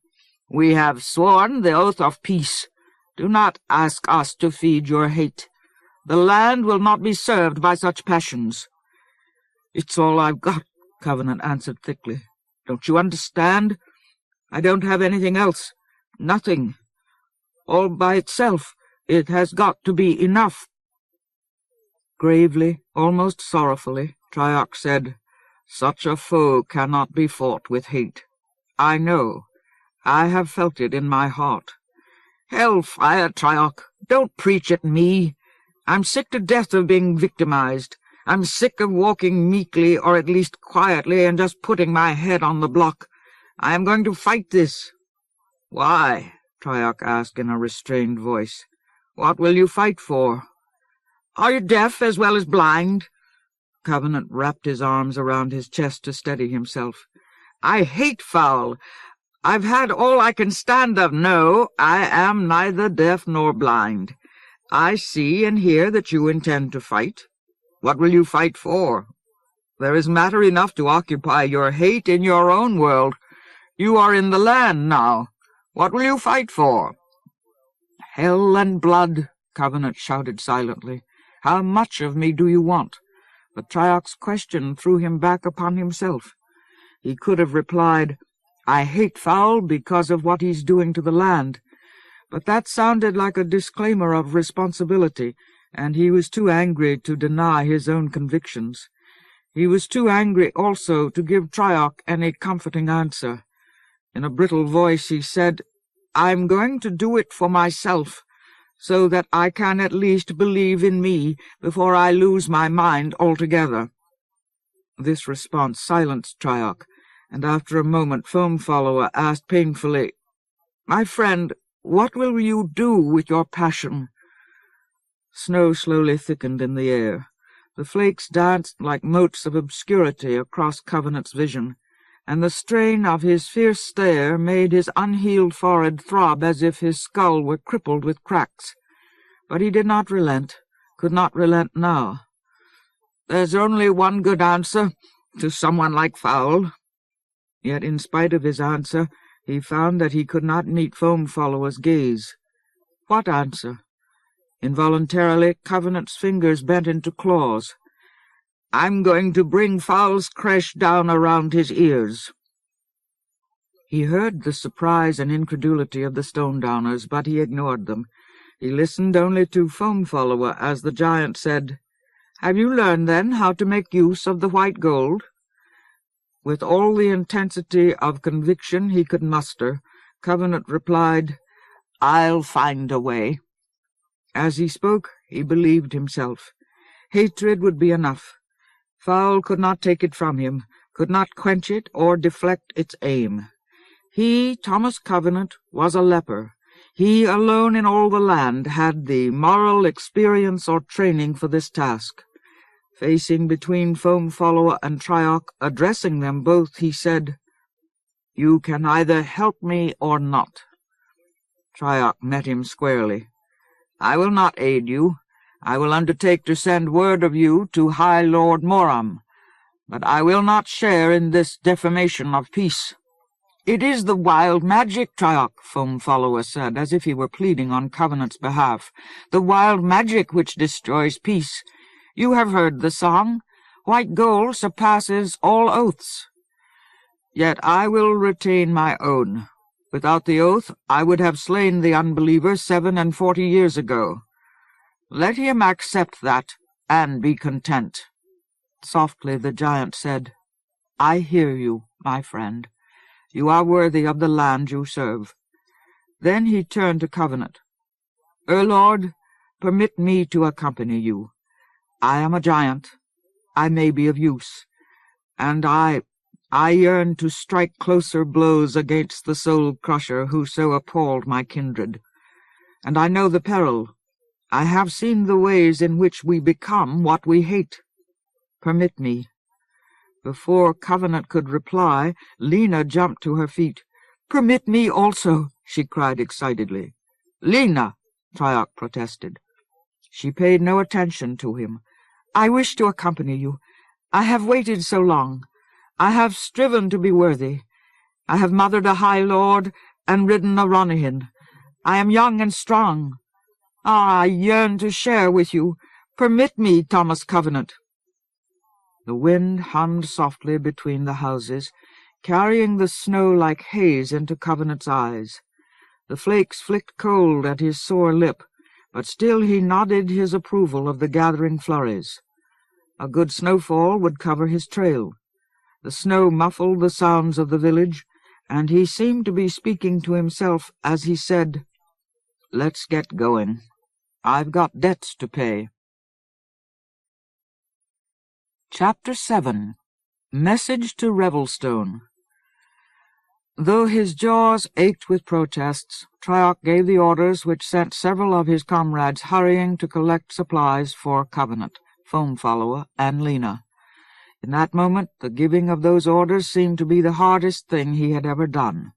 S1: "We have sworn the oath of peace. Do not ask us to feed your hate. The land will not be served by such passions." "It's all I've got," Covenant answered thickly. "Don't you understand? I don't have anything else. Nothing. All by itself. It has got to be enough." Gravely, almost sorrowfully, Triarch said, "Such a foe cannot be fought with hate. I know. I have felt it in my heart. Hellfire, Triarch, don't preach at me. I'm sick to death of being victimized. I'm sick of walking meekly, or at least quietly, and just putting my head on the block. I am going to fight this." "Why?" Triarch asked in a restrained voice. "What will you fight for?" "Are you deaf as well as blind?" Covenant wrapped his arms around his chest to steady himself. "I hate foul. I've had all I can stand of. No, I am neither deaf nor blind. I see and hear that you intend to fight. What will you fight for? There is matter enough to occupy your hate in your own world. You are in the land now. What will you fight for? Hell and blood, Covenant shouted silently. How much of me do you want? But Triarch's question threw him back upon himself. He could have replied, I hate Foul because of what he's doing to the land. But that sounded like a disclaimer of responsibility, and he was too angry to deny his own convictions. He was too angry also to give Triarch any comforting answer. In a brittle voice he said, I'm going to do it for myself, so that I can at least believe in me before I lose my mind altogether. This response silenced Triarch, and after a moment Foam Follower asked painfully, My friend, what will you do with your passion? Snow slowly thickened in the air. The flakes danced like motes of obscurity across Covenant's vision, and the strain of his fierce stare made his unhealed forehead throb as if his skull were crippled with cracks. But he did not relent, could not relent now. There's only one good answer to someone like Foul. Yet in spite of his answer, he found that he could not meet Foam Follower's gaze. What answer? Involuntarily, Covenant's fingers bent into claws. I'm going to bring Foul's crash down around his ears. He heard the surprise and incredulity of the Stonedowners, but he ignored them. He listened only to Foam Follower as the giant said, Have you learned, then, how to make use of the white gold? With all the intensity of conviction he could muster, Covenant replied, I'll find a way. As he spoke, he believed himself. Hatred would be enough. Foul could not take it from him, could not quench it or deflect its aim. He, Thomas Covenant, was a leper. He alone in all the land had the moral experience or training for this task. Facing between Foam Follower and Triarch, addressing them both, he said, You can either help me or not. Triarch met him squarely. I will not aid you. I will undertake to send word of you to High Lord Moram, but I will not share in this defamation of peace. It is the wild magic, Triarch, Foam Follower said, as if he were pleading on Covenant's behalf. The wild magic which destroys peace. You have heard the song. White gold surpasses all oaths. Yet I will retain my own. Without the oath, I would have slain the Unbeliever 47 years ago. Let him accept that, and be content. Softly the giant said, I hear you, my friend. You are worthy of the land you serve. Then he turned to Covenant. Lord, permit me to accompany you. I am a giant. I may be of use. And I yearn to strike closer blows against the soul-crusher who so appalled my kindred. And I know the peril. I have seen the ways in which we become what we hate. Permit me. Before Covenant could reply, Lena jumped to her feet. Permit me also, she cried excitedly. Lena, Triarch protested. She paid no attention to him. I wish to accompany you. I have waited so long. I have striven to be worthy. I have mothered a High Lord and ridden a Ronihin. I am young and strong. I yearn to share with you. Permit me, Thomas Covenant. The wind hummed softly between the houses, carrying the snow like haze into Covenant's eyes. The flakes flicked cold at his sore lip, but still he nodded his approval of the gathering flurries. A good snowfall would cover his trail. The snow muffled the sounds of the village, and he seemed to be speaking to himself as he said, Let's get going. I've got debts to pay. Chapter 7. Message to Revelstone. Though his jaws ached with protests, Triarch gave the orders which sent several of his comrades hurrying to collect supplies for Covenant, Foam Follower, and Lena. In that moment, the giving of those orders seemed to be the hardest thing he had ever done.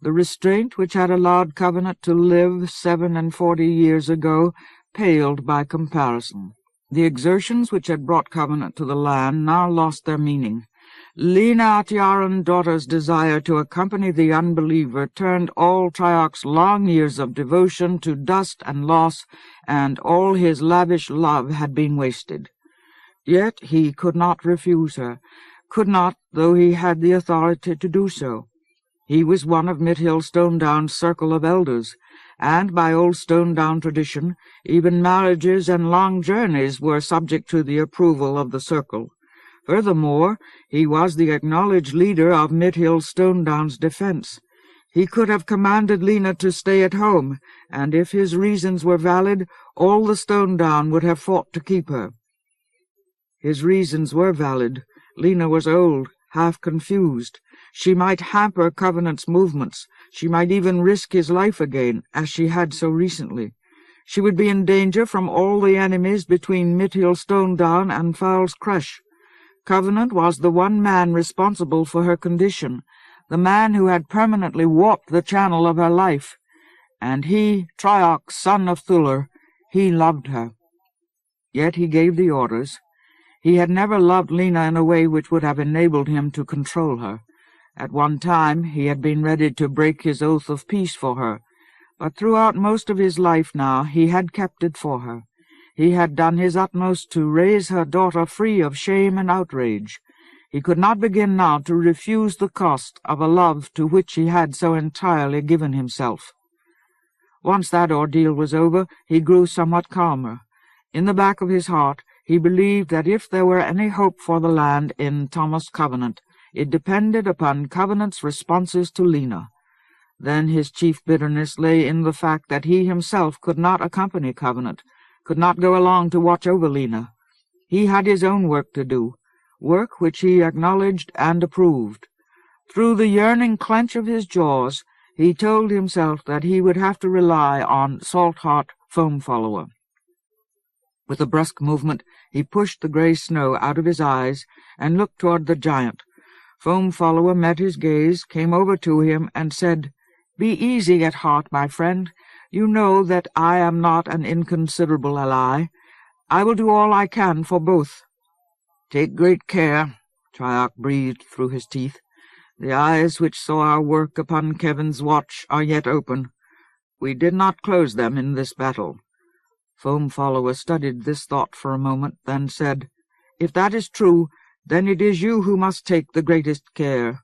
S1: The restraint which had allowed Covenant to live 47 years ago paled by comparison. The exertions which had brought Covenant to the land now lost their meaning. Lena Atiaran daughter's desire to accompany the Unbeliever turned all Triarch's long years of devotion to dust and loss, and all his lavish love had been wasted. Yet he could not refuse her, could not, though he had the authority to do so. He was one of Mithil Stonedown's circle of elders, and by old Stonedown tradition, even marriages and long journeys were subject to the approval of the circle. Furthermore, he was the acknowledged leader of Mithil Stonedown's defense. He could have commanded Lena to stay at home, and if his reasons were valid, all the Stonedown would have fought to keep her. His reasons were valid. Lena was old, half confused. She might hamper Covenant's movements. She might even risk his life again, as she had so recently. She would be in danger from all the enemies between Mithil Stonedown and Foul's Crush. Covenant was the one man responsible for her condition, the man who had permanently warped the channel of her life. And he, Triarch, son of Thuller, he loved her. Yet he gave the orders. He had never loved Lena in a way which would have enabled him to control her. At one time he had been ready to break his oath of peace for her, but throughout most of his life now he had kept it for her. He had done his utmost to raise her daughter free of shame and outrage. He could not begin now to refuse the cost of a love to which he had so entirely given himself. Once that ordeal was over, he grew somewhat calmer. In the back of his heart, he believed that if there were any hope for the land in Thomas Covenant, it depended upon Covenant's responses to Lena. Then his chief bitterness lay in the fact that he himself could not accompany Covenant, could not go along to watch over Lena. He had his own work to do, work which he acknowledged and approved. Through the yearning clench of his jaws, he told himself that he would have to rely on Saltheart Foamfollower. With a brusque movement, he pushed the grey snow out of his eyes and looked toward the giant. Foamfollower met his gaze, came over to him, and said, "Be easy at heart, my friend. You know that I am not an inconsiderable ally. I will do all I can for both." "Take great care," Triarch breathed through his teeth. "The eyes which saw our work upon Kevin's watch are yet open. We did not close them in this battle." Foamfollower studied this thought for a moment, then said, "If that is true, then it is you who must take the greatest care.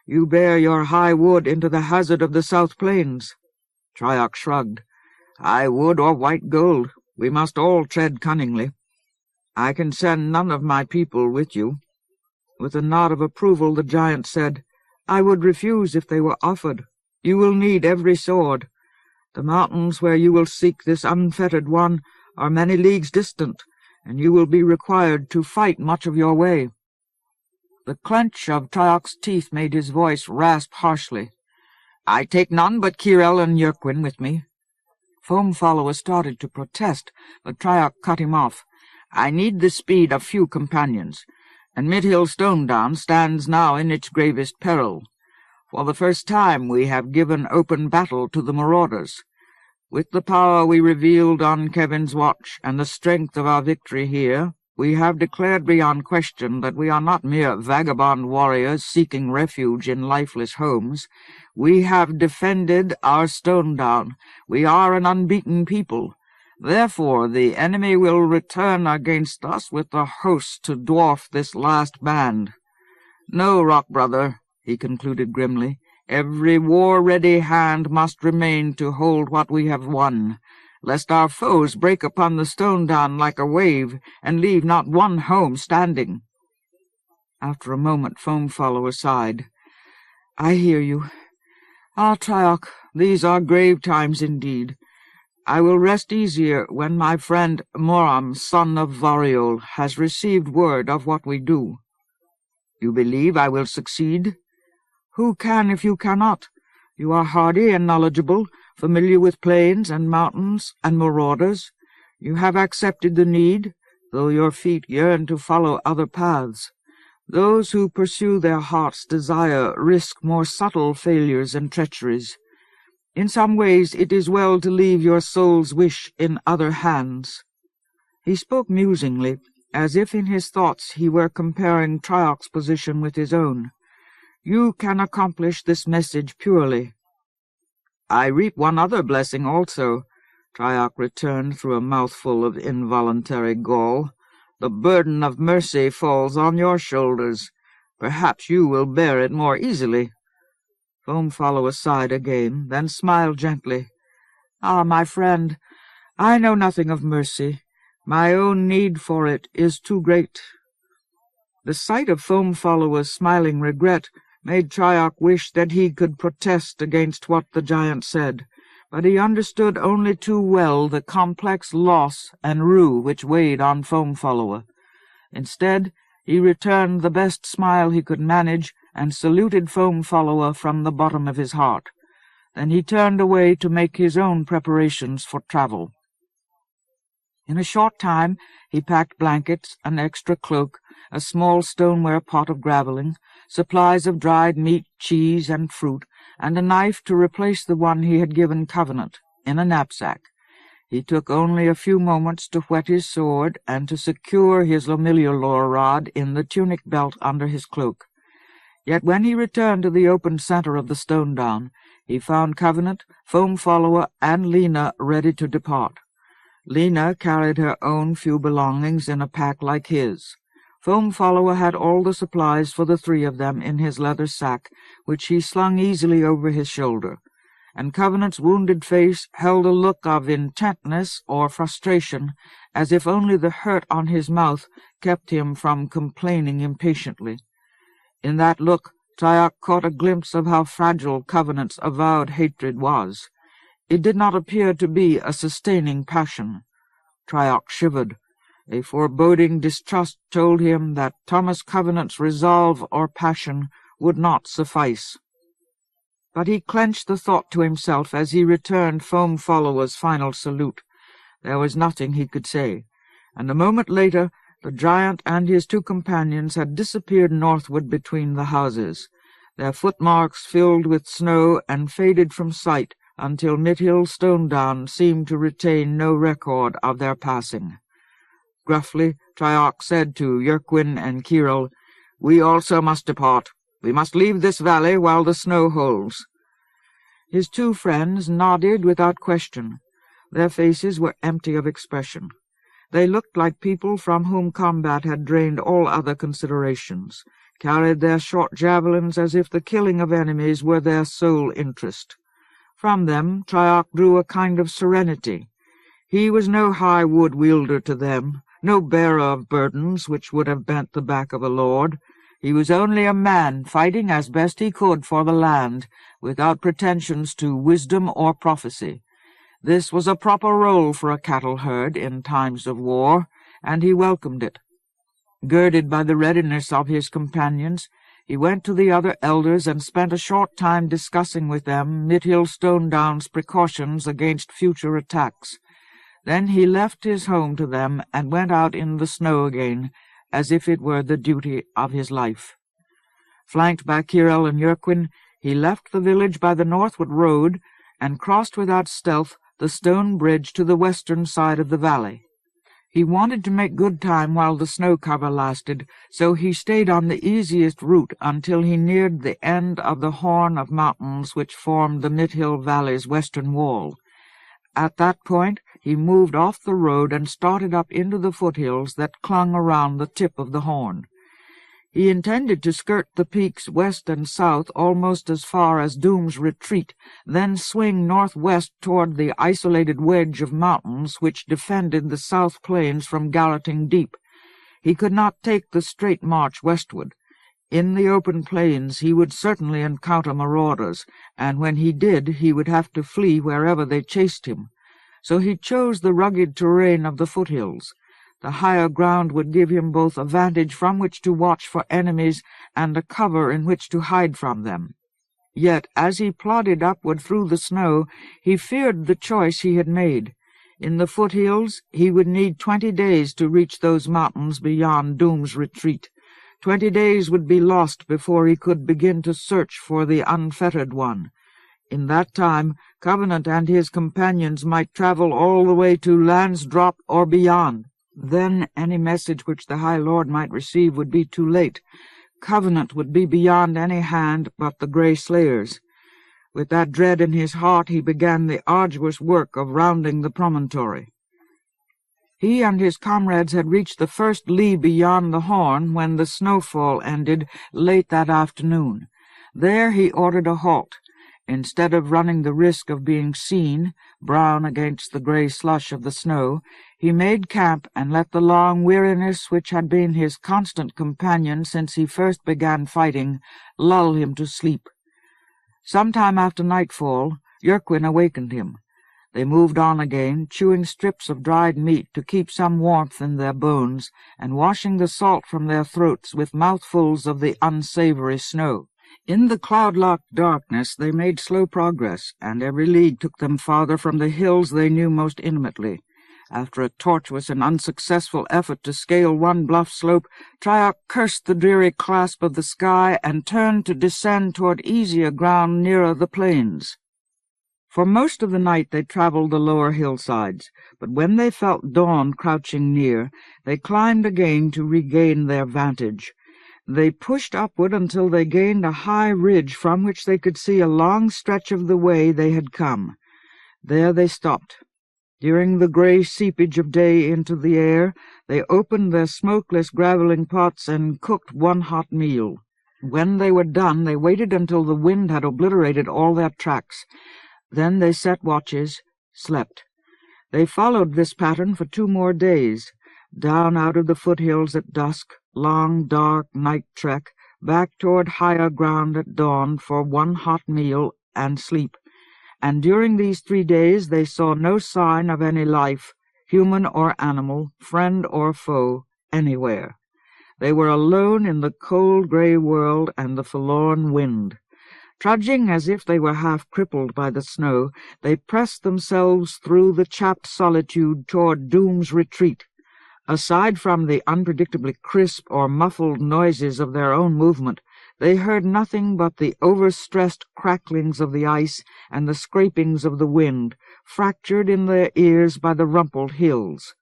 S1: You bear your high wood into the hazard of the South Plains." Triarch shrugged. "High wood or white gold, we must all tread cunningly. I can send none of my people with you." With a nod of approval the giant said, "I would refuse if they were offered. You will need every sword. The mountains where you will seek this unfettered one are many leagues distant, and you will be required to fight much of your way." The clench of Triarch's teeth made his voice rasp harshly. "I take none but Kirel and Yerquin with me." Foamfollower started to protest, but Triarch cut him off. "I need the speed of few companions, and Mithil Stonedown stands now in its gravest peril. For the first time we have given open battle to the marauders. With the power we revealed on Kevin's watch and the strength of our victory here, we have declared beyond question that we are not mere vagabond warriors seeking refuge in lifeless homes. We have defended our Stonedown. We are an unbeaten people. Therefore the enemy will return against us with a host to dwarf this last band. No, Rock Brother," he concluded grimly, "every war-ready hand must remain to hold what we have won, lest our foes break upon the Stonedown like a wave, and leave not one home standing." After a moment Foamfollower sighed. "I hear you. Ah, Triarch, these are grave times indeed. I will rest easier when my friend Moram, son of Variol, has received word of what we do." "You believe I will succeed?" "Who can if you cannot? You are hardy and knowledgeable, familiar with plains and mountains and marauders. You have accepted the need, though your feet yearn to follow other paths. Those who pursue their heart's desire risk more subtle failures and treacheries. In some ways it is well to leave your soul's wish in other hands." He spoke musingly, as if in his thoughts he were comparing Triarch's position with his own. "You can accomplish this message purely." "I reap one other blessing also," Triarch returned through a mouthful of involuntary gall. "The burden of mercy falls on your shoulders. Perhaps you will bear it more easily." Foam Follower sighed again, then smiled gently. "Ah, my friend, I know nothing of mercy. My own need for it is too great." The sight of Foam Follower's smiling regret made Triarch wish that he could protest against what the giant said, but he understood only too well the complex loss and rue which weighed on Foam Follower. Instead, he returned the best smile he could manage and saluted Foam Follower from the bottom of his heart. Then he turned away to make his own preparations for travel. In a short time he packed blankets, an extra cloak, a small stoneware pot of graveling, supplies of dried meat, cheese, and fruit, and a knife to replace the one he had given Covenant, in a knapsack. He took only a few moments to whet his sword and to secure his Lomillialor rod in the tunic belt under his cloak. Yet when he returned to the open center of the Stonedown, he found Covenant, Foam Follower, and Lena ready to depart. Lena carried her own few belongings in a pack like his. Foam Follower had all the supplies for the three of them in his leather sack, which he slung easily over his shoulder, and Covenant's wounded face held a look of intentness or frustration, as if only the hurt on his mouth kept him from complaining impatiently. In that look, Triarch caught a glimpse of how fragile Covenant's avowed hatred was. It did not appear to be a sustaining passion. Triarch shivered. A foreboding distrust told him that Thomas Covenant's resolve or passion would not suffice. But he clenched the thought to himself as he returned Foam Follower's final salute. There was nothing he could say, and a moment later the giant and his two companions had disappeared northward between the houses. Their footmarks filled with snow and faded from sight until Mithil Stonedown seemed to retain no record of their passing. Gruffly, Triarch said to Yerquin and Kirill, "We also must depart. We must leave this valley while the snow holds." His two friends nodded without question. Their faces were empty of expression. They looked like people from whom combat had drained all other considerations, carried their short javelins as if the killing of enemies were their sole interest. From them Triarch drew a kind of serenity. He was no high wood wielder to them, no bearer of burdens which would have bent the back of a lord. He was only a man fighting as best he could for the land, without pretensions to wisdom or prophecy. This was a proper role for a cattle herd in times of war, and he welcomed it. Girded by the readiness of his companions, he went to the other elders and spent a short time discussing with them Mithil Stonedown's precautions against future attacks. Then he left his home to them and went out in the snow again, as if it were the duty of his life. Flanked by Kirill and Yerquin, he left the village by the northward road and crossed without stealth the stone bridge to the western side of the valley. He wanted to make good time while the snow cover lasted, so he stayed on the easiest route until he neared the end of the horn of mountains which formed the Mithil Valley's western wall. At that point he moved off the road and started up into the foothills that clung around the tip of the horn. He intended to skirt the peaks west and south almost as far as Doom's Retreat, then swing northwest toward the isolated wedge of mountains which defended the South Plains from Garroting Deep. He could not take the straight march westward. In the open plains he would certainly encounter marauders, and when he did he would have to flee wherever they chased him. So he chose the rugged terrain of the foothills. The higher ground would give him both a vantage from which to watch for enemies and a cover in which to hide from them. Yet, as he plodded upward through the snow, he feared the choice he had made. In the foothills he would need 20 days to reach those mountains beyond Doom's Retreat. 20 days would be lost before he could begin to search for the unfettered one. In that time, Covenant and his companions might travel all the way to Landsdrop or beyond. Then any message which the High Lord might receive would be too late. Covenant would be beyond any hand but the Grey Slayers. With that dread in his heart, he began the arduous work of rounding the promontory. He and his comrades had reached the first lee beyond the Horn when the snowfall ended late that afternoon. There he ordered a halt. Instead of running the risk of being seen, brown against the grey slush of the snow, he made camp and let the long weariness which had been his constant companion since he first began fighting lull him to sleep. Some time after nightfall, Yerquin awakened him. They moved on again, chewing strips of dried meat to keep some warmth in their bones, and washing the salt from their throats with mouthfuls of the unsavory snow. In the cloud-locked darkness they made slow progress, and every league took them farther from the hills they knew most intimately. After a tortuous and unsuccessful effort to scale one bluff slope, Triarch cursed the dreary clasp of the sky and turned to descend toward easier ground nearer the plains. For most of the night they traveled the lower hillsides, but when they felt dawn crouching near, they climbed again to regain their vantage. They pushed upward until they gained a high ridge from which they could see a long stretch of the way they had come. There they stopped. During the grey seepage of day into the air, they opened their smokeless gravelling pots and cooked one hot meal. When they were done, they waited until the wind had obliterated all their tracks. Then they set watches, slept. They followed this pattern for 2 more days, down out of the foothills at dusk, long, dark night trek, back toward higher ground at dawn for one hot meal and sleep. And during these 3 days they saw no sign of any life, human or animal, friend or foe, anywhere. They were alone in the cold grey world and the forlorn wind. Trudging as if they were half crippled by the snow, they pressed themselves through the chapped solitude toward Doom's retreat. Aside from the unpredictably crisp or muffled noises of their own movement, they heard nothing but the overstressed cracklings of the ice and the scrapings of the wind, fractured in their ears by the rumpled hills.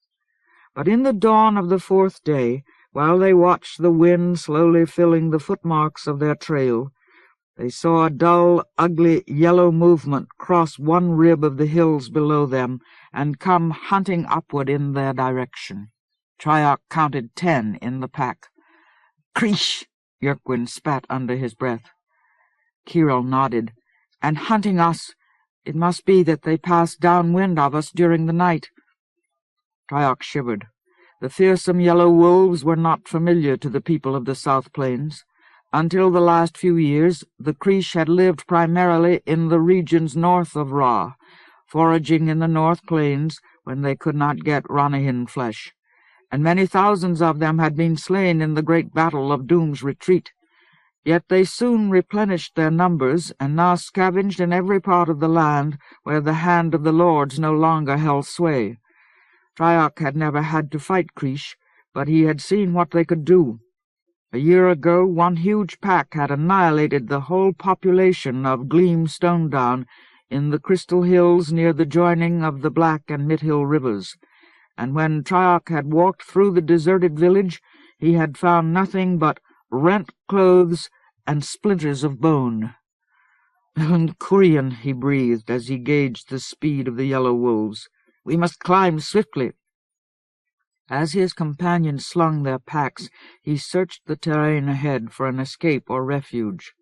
S1: But in the dawn of the 4th day, while they watched the wind slowly filling the footmarks of their trail, they saw a dull, ugly, yellow movement cross one rib of the hills below them and come hunting upward in their direction. Triarch counted 10 in the pack. "Krish!" Yerquin spat under his breath. Kirill nodded. "And hunting us. It must be that they passed downwind of us during the night." Triarch shivered. The fearsome yellow wolves were not familiar to the people of the South Plains. Until the last few years, the Krish had lived primarily in the regions north of Ra, foraging in the North Plains when they could not get Ranahin flesh, and many thousands of them had been slain in the great battle of Doom's retreat. Yet they soon replenished their numbers, and now scavenged in every part of the land where the hand of the lords no longer held sway. Triarch had never had to fight Krish, but he had seen what they could do. A year ago, one huge pack had annihilated the whole population of Gleam Stonedown in the Crystal Hills near the joining of the Black and Mithil rivers, and when Triarch had walked through the deserted village, he had found nothing but rent clothes and splinters of bone. "Kurian," he breathed as he gauged the speed of the yellow wolves. "We must climb swiftly." As his companions slung their packs, he searched the terrain ahead for an escape or refuge.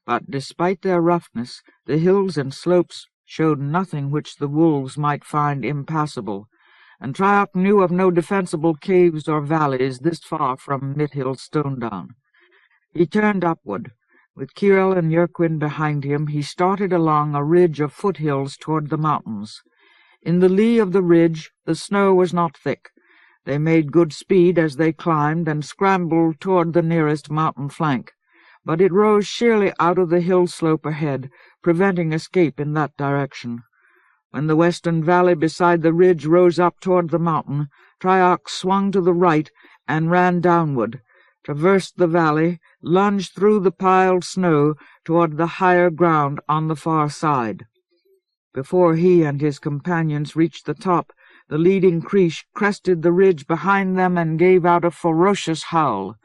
S1: But despite their roughness, the hills and slopes showed nothing which the wolves might find impassable, and Triarch knew of no defensible caves or valleys this far from Mithil Stonedown. He turned upward. With Kirill and Yerquin behind him, he started along a ridge of foothills toward the mountains. In the lee of the ridge, the snow was not thick. They made good speed as they climbed and scrambled toward the nearest mountain flank, but it rose sheerly out of the hill slope ahead, preventing escape in that direction. When the western valley beside the ridge rose up toward the mountain, Triarch swung to the right and ran downward. traversed the valley, lunged through the piled snow toward the higher ground on the far side. Before he and his companions reached the top, the leading Creesh crested the ridge behind them and gave out a ferocious howl.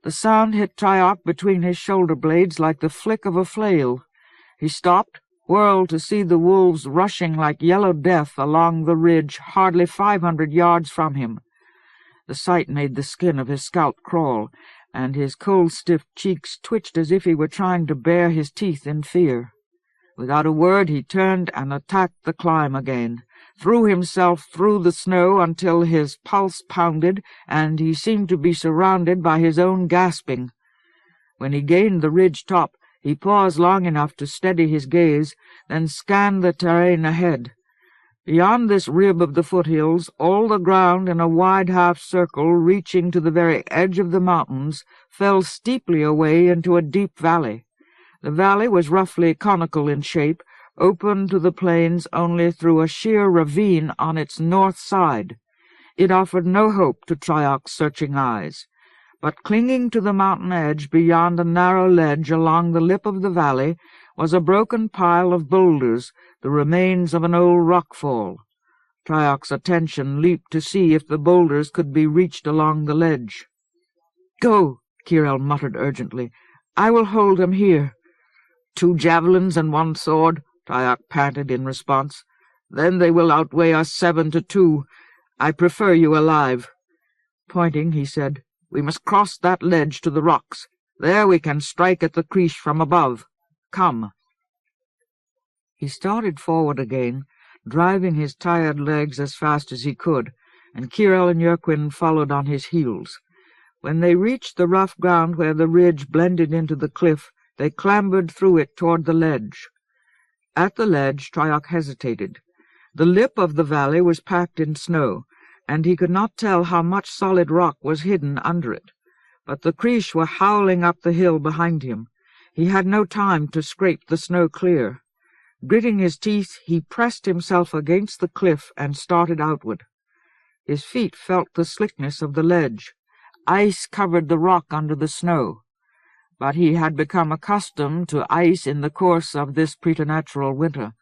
S1: The sound hit Triarch between his shoulder blades like the flick of a flail. He stopped, whirled to see the wolves rushing like yellow death along the ridge hardly 500 yards from him. The sight made the skin of his scalp crawl, and his cold-stiff cheeks twitched as if he were trying to bare his teeth in fear. Without a word he turned and attacked the climb again, threw himself through the snow until his pulse pounded, and he seemed to be surrounded by his own gasping. When he gained the ridge top, he paused long enough to steady his gaze, then scanned the terrain ahead. Beyond this rib of the foothills, all the ground in a wide half-circle reaching to the very edge of the mountains fell steeply away into a deep valley. The valley was roughly conical in shape, open to the plains only through a sheer ravine on its north side. It offered no hope to Triarch's searching eyes. But clinging to the mountain edge beyond a narrow ledge along the lip of the valley was a broken pile of boulders, the remains of an old rockfall. Triarch's attention leaped to see if the boulders could be reached along the ledge. "Go," Kirel muttered urgently. "I will hold him here." "2 javelins and 1 sword," Triarch panted in response. "Then they will outweigh us 7 to 2. I prefer you alive." Pointing, he said, "We must cross that ledge to the rocks. There we can strike at the Creesh from above. Come." He started forward again, driving his tired legs as fast as he could, and Kirel and Yerquin followed on his heels. When they reached the rough ground where the ridge blended into the cliff, they clambered through it toward the ledge. At the ledge, Triarch hesitated. The lip of the valley was packed in snow, and he could not tell how much solid rock was hidden under it. But the Creesh were howling up the hill behind him. He had no time to scrape the snow clear. Gritting his teeth, he pressed himself against the cliff and started outward. His feet felt the slickness of the ledge. Ice covered the rock under the snow. But he had become accustomed to ice in the course of this preternatural winter.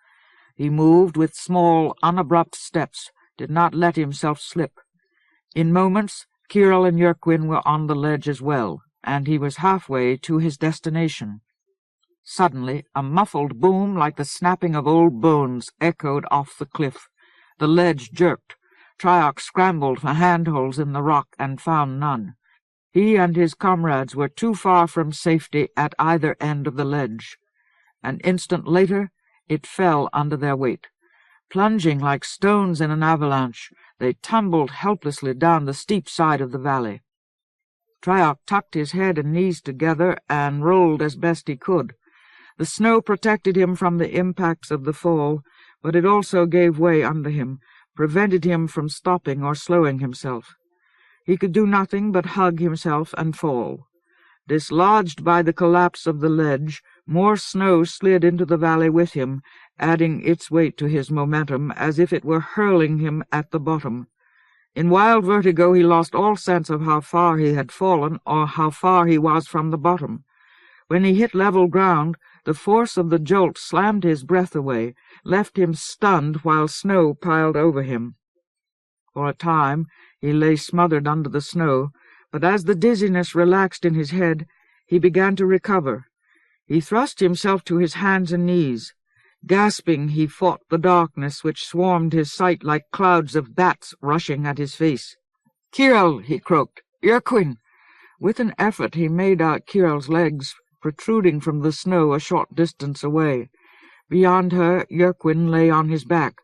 S1: He moved with small, unabrupt steps, did not let himself slip. In moments, Kirel and Yerquin were on the ledge as well, and he was halfway to his destination. Suddenly, a muffled boom like the snapping of old bones echoed off the cliff. The ledge jerked. Triarch scrambled for handholds in the rock and found none. He and his comrades were too far from safety at either end of the ledge. An instant later, it fell under their weight. Plunging like stones in an avalanche, they tumbled helplessly down the steep side of the valley. Triarch tucked his head and knees together and rolled as best he could. The snow protected him from the impacts of the fall, but it also gave way under him, prevented him from stopping or slowing himself. He could do nothing but hug himself and fall. Dislodged by the collapse of the ledge, more snow slid into the valley with him, adding its weight to his momentum as if it were hurling him at the bottom. In wild vertigo he lost all sense of how far he had fallen or how far he was from the bottom. When he hit level ground, the force of the jolt slammed his breath away, left him stunned while snow piled over him. For a time he lay smothered under the snow, but as the dizziness relaxed in his head, he began to recover. He thrust himself to his hands and knees. Gasping, he fought the darkness which swarmed his sight like clouds of bats rushing at his face. "Kirel!" he croaked. "Yerquin!" With an effort he made out Kirel's legs protruding from the snow a short distance away. Beyond her, Yerquin lay on his back.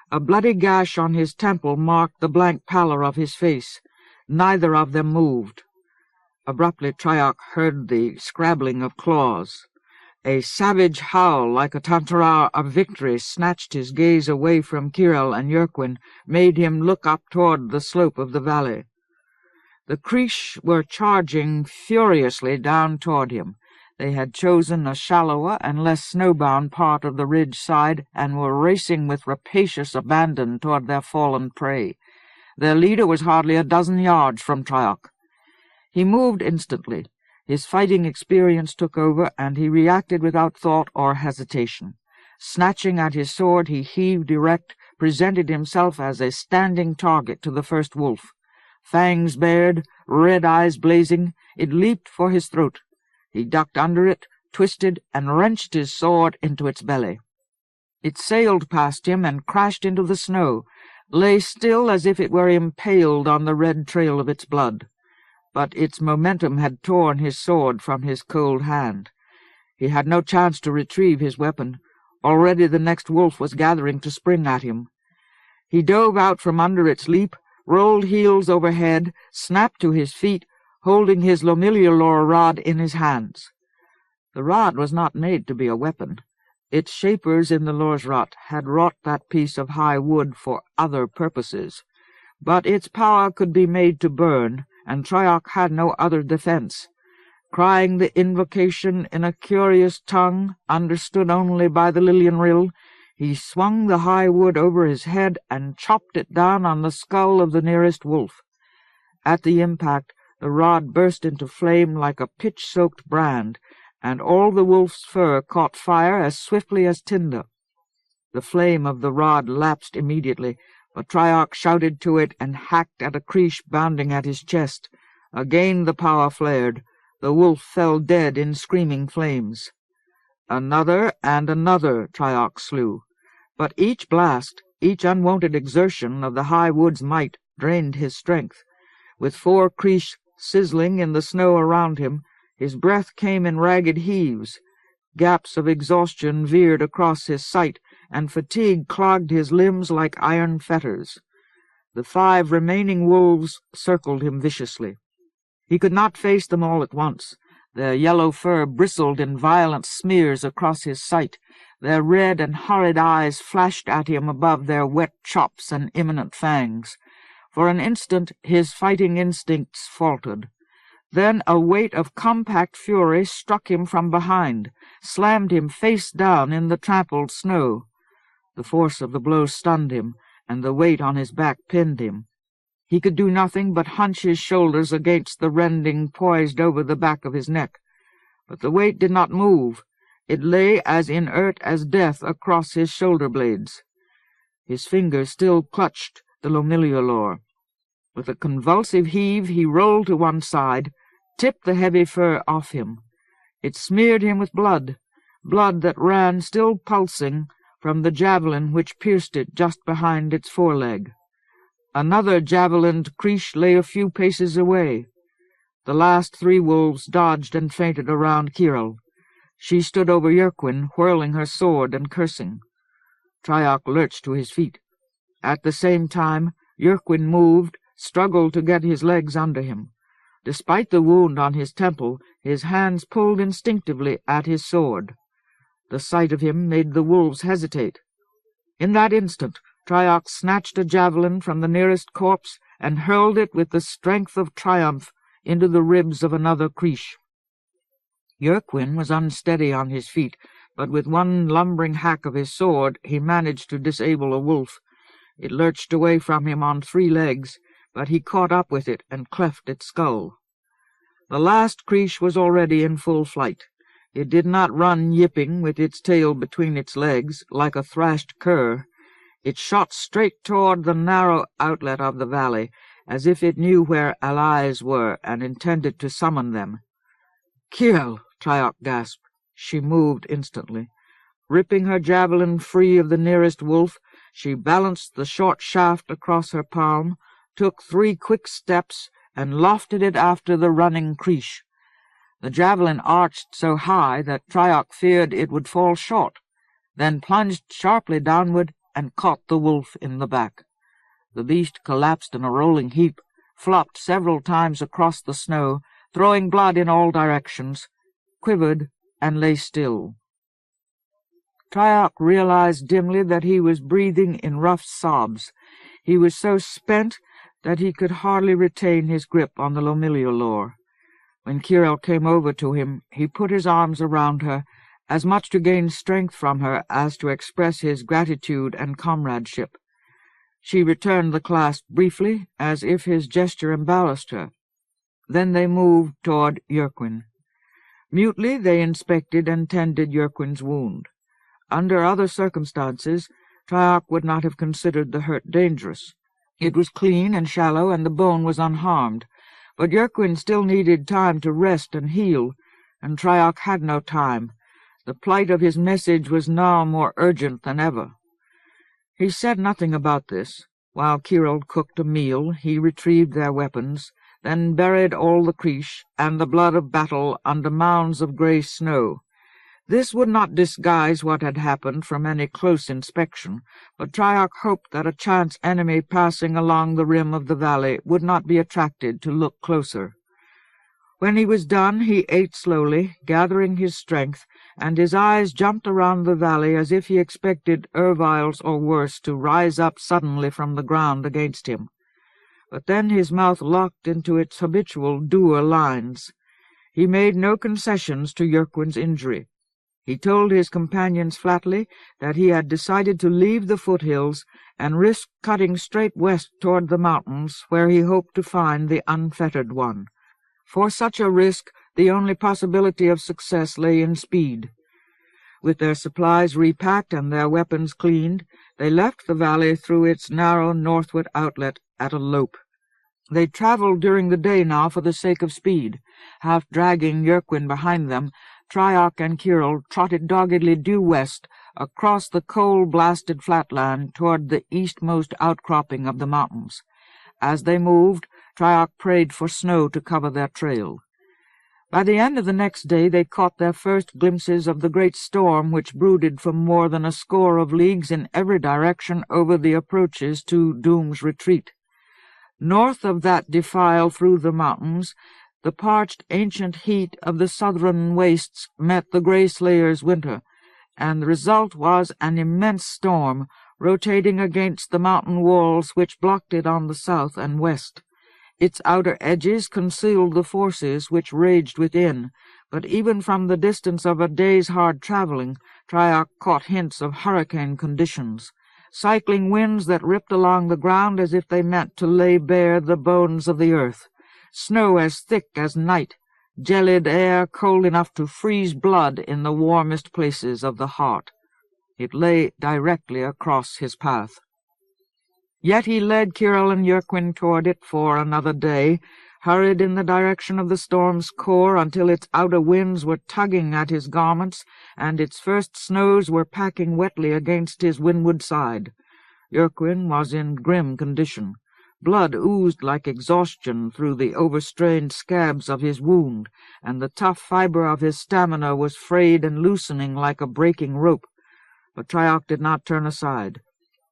S1: A bloody gash on his temple marked the blank pallor of his face. Neither of them moved. Abruptly Triarch heard the scrabbling of claws. A savage howl like a tantarau of victory snatched his gaze away from Kirel and Yerquin, made him look up toward the slope of the valley. The Creesh were charging furiously down toward him. They had chosen a shallower and less snowbound part of the ridge side and were racing with rapacious abandon toward their fallen prey. Their leader was hardly a dozen yards from Triarch. He moved instantly. His fighting experience took over, and he reacted without thought or hesitation. Snatching at his sword, he heaved erect, presented himself as a standing target to the first wolf. Fangs bared, red eyes blazing, it leaped for his throat. He ducked under it, twisted, and wrenched his sword into its belly. It sailed past him and crashed into the snow, lay still as if it were impaled on the red trail of its blood. But its momentum had torn his sword from his cold hand. He had no chance to retrieve his weapon. Already the next wolf was gathering to spring at him. He dove out from under its leap, rolled heels overhead, snapped to his feet, holding his Lomillialor rod in his hands. The rod was not made to be a weapon. Its shapers in the Lorsrot had wrought that piece of high wood for other purposes, but its power could be made to burn, and Triarch had no other defense. Crying the invocation in a curious tongue, understood only by the Lillian Rill, he swung the high wood over his head and chopped it down on the skull of the nearest wolf. At the impact, the rod burst into flame like a pitch-soaked brand, and all the wolf's fur caught fire as swiftly as tinder. The flame of the rod lapsed immediately, but Triarch shouted to it and hacked at a creesh bounding at his chest. Again the power flared. The wolf fell dead in screaming flames. Another and another Triarch slew, but each blast, each unwonted exertion of the high wood's might drained his strength. With 4 creesh sizzling in the snow around him, his breath came in ragged heaves. Gaps of exhaustion veered across his sight, and fatigue clogged his limbs like iron fetters. The 5 remaining wolves circled him viciously. He could not face them all at once. Their yellow fur bristled in violent smears across his sight. Their red and horrid eyes flashed at him above their wet chops and imminent fangs. For an instant his fighting instincts faltered. Then a weight of compact fury struck him from behind, slammed him face down in the trampled snow. The force of the blow stunned him, and the weight on his back pinned him. He could do nothing but hunch his shoulders against the rending poised over the back of his neck. But the weight did not move. It lay as inert as death across his shoulder-blades. His fingers still clutched the Lomillialor. With a convulsive heave he rolled to one side, tipped the heavy fur off him. It smeared him with blood that ran, still pulsing, from the javelin which pierced it just behind its foreleg. Another javelined creesh lay a few paces away. The last 3 wolves dodged and feinted around Kyril. She stood over Yerquin, whirling her sword and cursing. Triarch lurched to his feet. At the same time, Yerquin moved, struggled to get his legs under him. Despite the wound on his temple, his hands pulled instinctively at his sword. The sight of him made the wolves hesitate. In that instant, Triarch snatched a javelin from the nearest corpse and hurled it with the strength of triumph into the ribs of another creesh. Yerquin was unsteady on his feet, but with one lumbering hack of his sword he managed to disable a wolf. It lurched away from him on 3 legs, but he caught up with it and cleft its skull. The last creesh was already in full flight. It did not run yipping with its tail between its legs, like a thrashed cur. It shot straight toward the narrow outlet of the valley, as if it knew where allies were and intended to summon them. "Kill!" Triarch gasped. She moved instantly. Ripping her javelin free of the nearest wolf, she balanced the short shaft across her palm, took 3 quick steps, and lofted it after the running creesh. The javelin arched so high that Triarch feared it would fall short, then plunged sharply downward and caught the wolf in the back. The beast collapsed in a rolling heap, flopped several times across the snow, throwing blood in all directions, quivered, and lay still. Triarch realized dimly that he was breathing in rough sobs. He was so spent that he could hardly retain his grip on the Lomillialor. When Kyril came over to him, he put his arms around her, as much to gain strength from her as to express his gratitude and comradeship. She returned the clasp briefly, as if his gesture embarrassed her. Then they moved toward Yerquin. Mutely they inspected and tended Yerquin's wound. Under other circumstances, Triarch would not have considered the hurt dangerous. It was clean and shallow, and the bone was unharmed. But Yerquin still needed time to rest and heal, and Triarch had no time. The plight of his message was now more urgent than ever. He said nothing about this. While Kirill cooked a meal, he retrieved their weapons, then buried all the creesh and the blood of battle under mounds of grey snow. This would not disguise what had happened from any close inspection, but Triarch hoped that a chance enemy passing along the rim of the valley would not be attracted to look closer. When he was done, he ate slowly, gathering his strength, and his eyes jumped around the valley as if he expected erviles or worse to rise up suddenly from the ground against him. But then his mouth locked into its habitual dour lines. He made no concessions to Yerquin's injury. He told his companions flatly that he had decided to leave the foothills and risk cutting straight west toward the mountains, where he hoped to find the unfettered one. For such a risk, the only possibility of success lay in speed. With their supplies repacked and their weapons cleaned, they left the valley through its narrow northward outlet at a lope. They traveled during the day now for the sake of speed. Half dragging Yerquin behind them, Triarch and Kirill trotted doggedly due west, across the coal-blasted flatland toward the eastmost outcropping of the mountains. As they moved, Triarch prayed for snow to cover their trail. By the end of the next day they caught their first glimpses of the great storm which brooded for more than a score of leagues in every direction over the approaches to Doom's retreat. North of that defile through the mountains, the parched ancient heat of the southern wastes met the Grey Slayer's winter, and the result was an immense storm, rotating against the mountain walls which blocked it on the south and west. Its outer edges concealed the forces which raged within, but even from the distance of a day's hard travelling, Triarch caught hints of hurricane conditions, cycling winds that ripped along the ground as if they meant to lay bare the bones of the earth, snow as thick as night, gelid air cold enough to freeze blood in the warmest places of the heart. It lay directly across his path. Yet he led Kirill and Yerquin toward it for another day, hurried in the direction of the storm's core until its outer winds were tugging at his garments, and its first snows were packing wetly against his windward side. Yerquin was in grim condition. Blood oozed like exhaustion through the overstrained scabs of his wound, and the tough fibre of his stamina was frayed and loosening like a breaking rope. But Triarch did not turn aside.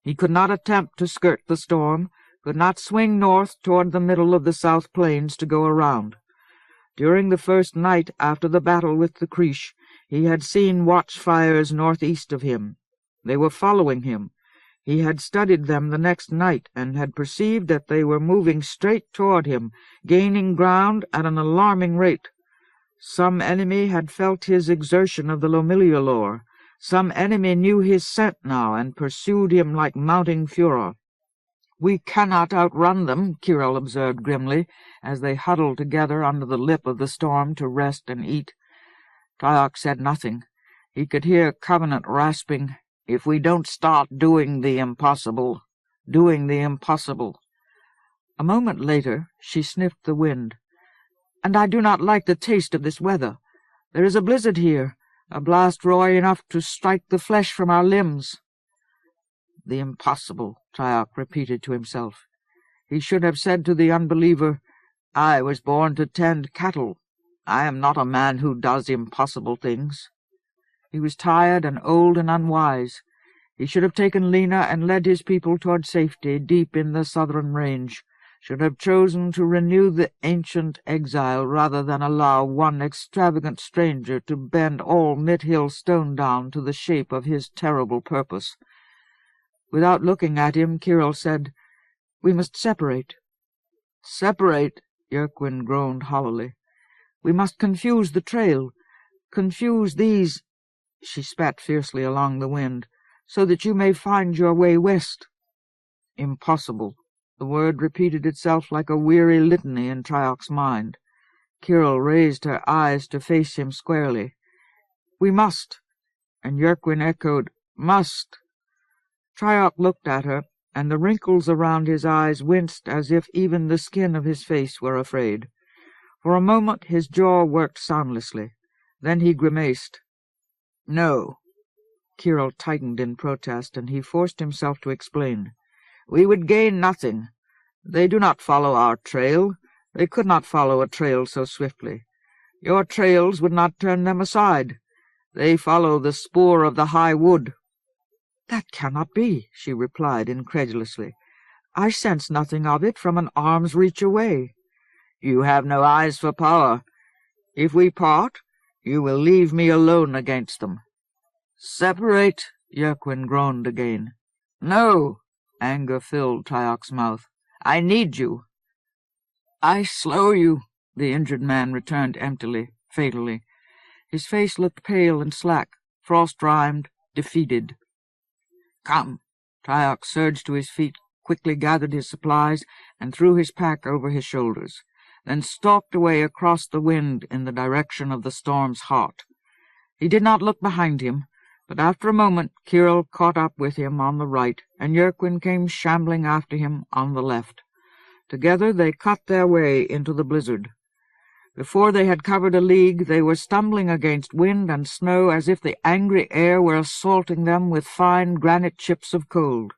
S1: He could not attempt to skirt the storm, could not swing north toward the middle of the South Plains to go around. During the first night after the battle with the Creesh, he had seen watchfires northeast of him. They were following him. He had studied them the next night, and had perceived that they were moving straight toward him, gaining ground at an alarming rate. Some enemy had felt his exertion of the Lomillialor. Some enemy knew his scent now, and pursued him like mounting furor. "We cannot outrun them," Kirill observed grimly, as they huddled together under the lip of the storm to rest and eat. Triarch said nothing. He could hear Covenant rasping, "If we don't start doing the impossible, doing the impossible." A moment later she sniffed the wind. "And I do not like the taste of this weather. There is a blizzard here, a blast roy enough to strike the flesh from our limbs." "The impossible," Triarch repeated to himself. He should have said to the Unbeliever, "I was born to tend cattle. I am not a man who does impossible things." He was tired and old and unwise. He should have taken Lena and led his people toward safety deep in the southern range, should have chosen to renew the ancient exile rather than allow one extravagant stranger to bend all Mithil Stonedown to the shape of his terrible purpose. Without looking at him, Kirill said, "We must separate." "Separate?" Yerquin groaned hollowly. "We must confuse the trail, confuse these—" she spat fiercely along the wind, "so that you may find your way west." Impossible. The word repeated itself like a weary litany in Triarch's mind. Kyril raised her eyes to face him squarely. "We must." And Yerquin echoed, "Must." Triarch looked at her, and the wrinkles around his eyes winced as if even the skin of his face were afraid. For a moment his jaw worked soundlessly. Then he grimaced. "No." Kyril tightened in protest, and he forced himself to explain. "We would gain nothing. They do not follow our trail. They could not follow a trail so swiftly. Your trails would not turn them aside. They follow the spoor of the high wood." "That cannot be," she replied incredulously. "I sense nothing of it from an arm's reach away." "You have no eyes for power. If we part, you will leave me alone against them." "Separate," Yerquin groaned again. "No," anger filled Triarch's mouth. "I need you." "I slow you," the injured man returned emptily, fatally. His face looked pale and slack, frost-rimed, defeated. "Come." Triarch surged to his feet, quickly gathered his supplies, and threw his pack over his shoulders, then stalked away across the wind in the direction of the storm's heart. He did not look behind him, but after a moment Kyril caught up with him on the right, and Yerquin came shambling after him on the left. Together they cut their way into the blizzard. Before they had covered a league, they were stumbling against wind and snow as if the angry air were assaulting them with fine granite chips of cold.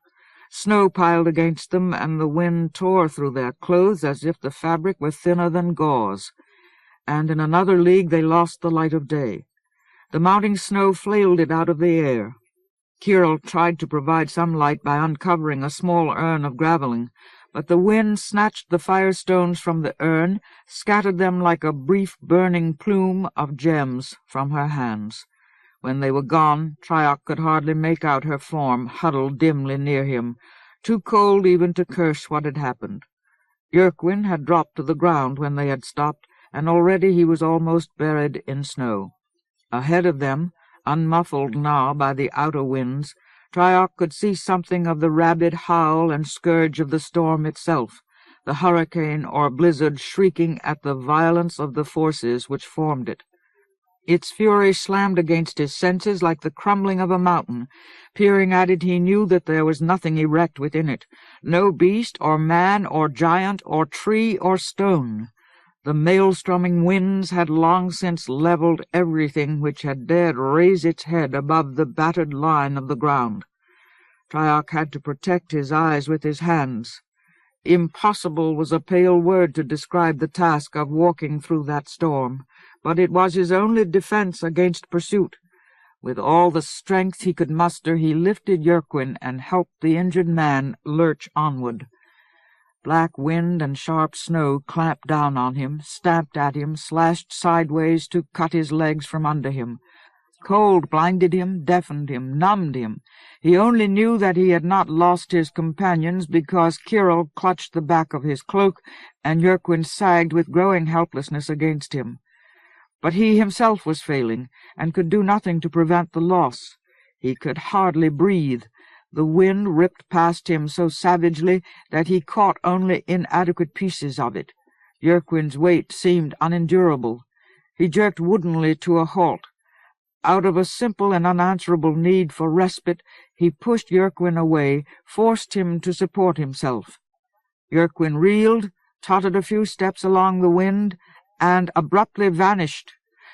S1: Snow piled against them, and the wind tore through their clothes as if the fabric were thinner than gauze. And in another league they lost the light of day. The mounting snow flailed it out of the air. Kyril tried to provide some light by uncovering a small urn of graveling, but the wind snatched the firestones from the urn, scattered them like a brief burning plume of gems from her hands. When they were gone, Triarch could hardly make out her form huddled dimly near him, too cold even to curse what had happened. Yerquin had dropped to the ground when they had stopped, and already he was almost buried in snow. Ahead of them, unmuffled now by the outer winds, Triarch could see something of the rabid howl and scourge of the storm itself, the hurricane or blizzard shrieking at the violence of the forces which formed it. Its fury slammed against his senses like the crumbling of a mountain. Peering at it, he knew that there was nothing erect within it, no beast or man or giant or tree or stone. The maelstroming winds had long since leveled everything which had dared raise its head above the battered line of the ground. Triarch had to protect his eyes with his hands. Impossible was a pale word to describe the task of walking through that storm, but it was his only defense against pursuit. With all the strength he could muster, he lifted Yerquin and helped the injured man lurch onward. Black wind and sharp snow clamped down on him, stamped at him, slashed sideways to cut his legs from under him. Cold blinded him, deafened him, numbed him. He only knew that he had not lost his companions because Kyril clutched the back of his cloak, and Yerquin sagged with growing helplessness against him. But he himself was failing, and could do nothing to prevent the loss. He could hardly breathe. The wind ripped past him so savagely that he caught only inadequate pieces of it. Yerquin's weight seemed unendurable. He jerked woodenly to a halt. Out of a simple and unanswerable need for respite, he pushed Yerquin away, forced him to support himself. Yerquin reeled, tottered a few steps along the wind, and abruptly vanished,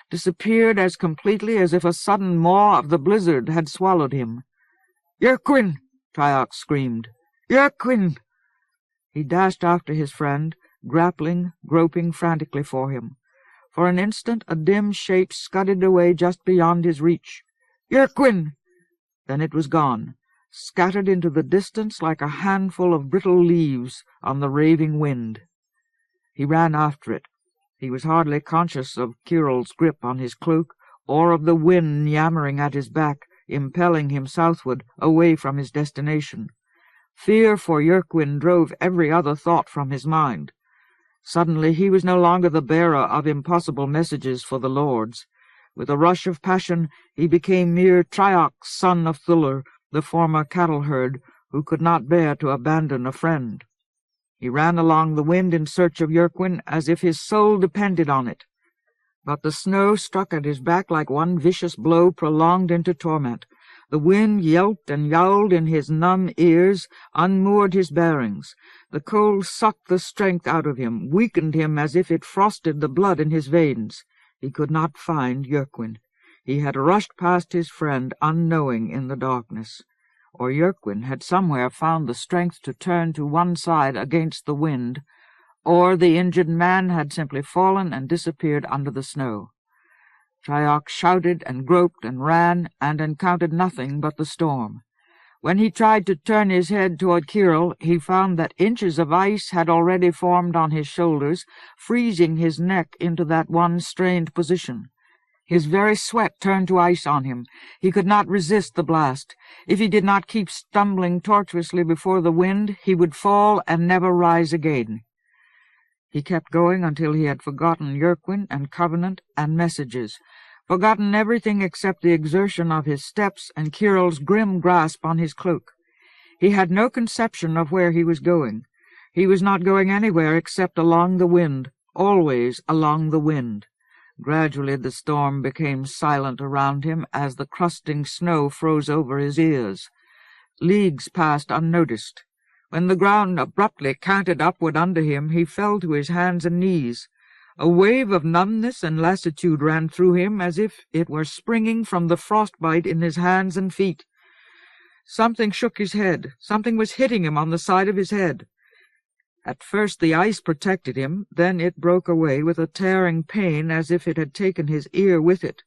S1: disappeared as completely as if a sudden maw of the blizzard had swallowed him. "Yerquin!" Triarch screamed. "Yerquin!" He dashed after his friend, grappling, groping frantically for him. For an instant a dim shape scudded away just beyond his reach. "Yerquin!" Then it was gone, scattered into the distance like a handful of brittle leaves on the raving wind. He ran after it. He was hardly conscious of Kyril's grip on his cloak, or of the wind yammering at his back, impelling him southward, away from his destination. Fear for Yerquin drove every other thought from his mind. Suddenly he was no longer the bearer of impossible messages for the lords. With a rush of passion he became mere Triarch, son of Thuller, the former cattle-herd, who could not bear to abandon a friend. He ran along the wind in search of Yerquin as if his soul depended on it. But the snow struck at his back like one vicious blow prolonged into torment. The wind yelped and yowled in his numb ears, unmoored his bearings. The cold sucked the strength out of him, weakened him as if it frosted the blood in his veins. He could not find Yerquin. He had rushed past his friend unknowing in the darkness. Or Yerquin had somewhere found the strength to turn to one side against the wind, or the injured man had simply fallen and disappeared under the snow. Triarch shouted and groped and ran, and encountered nothing but the storm. When he tried to turn his head toward Kirill, he found that inches of ice had already formed on his shoulders, freezing his neck into that one strained position. His very sweat turned to ice on him. He could not resist the blast. If he did not keep stumbling tortuously before the wind, he would fall and never rise again. He kept going until he had forgotten Yerquin and Covenant and messages, forgotten everything except the exertion of his steps and Kirill's grim grasp on his cloak. He had no conception of where he was going. He was not going anywhere except along the wind, always along the wind. Gradually the storm became silent around him as the crusting snow froze over his ears. Leagues passed unnoticed. When the ground abruptly canted upward under him, he fell to his hands and knees. A wave of numbness and lassitude ran through him as if it were springing from the frostbite in his hands and feet. Something shook his head. Something was hitting him on the side of his head. At first the ice protected him, then it broke away with a tearing pain as if it had taken his ear with it.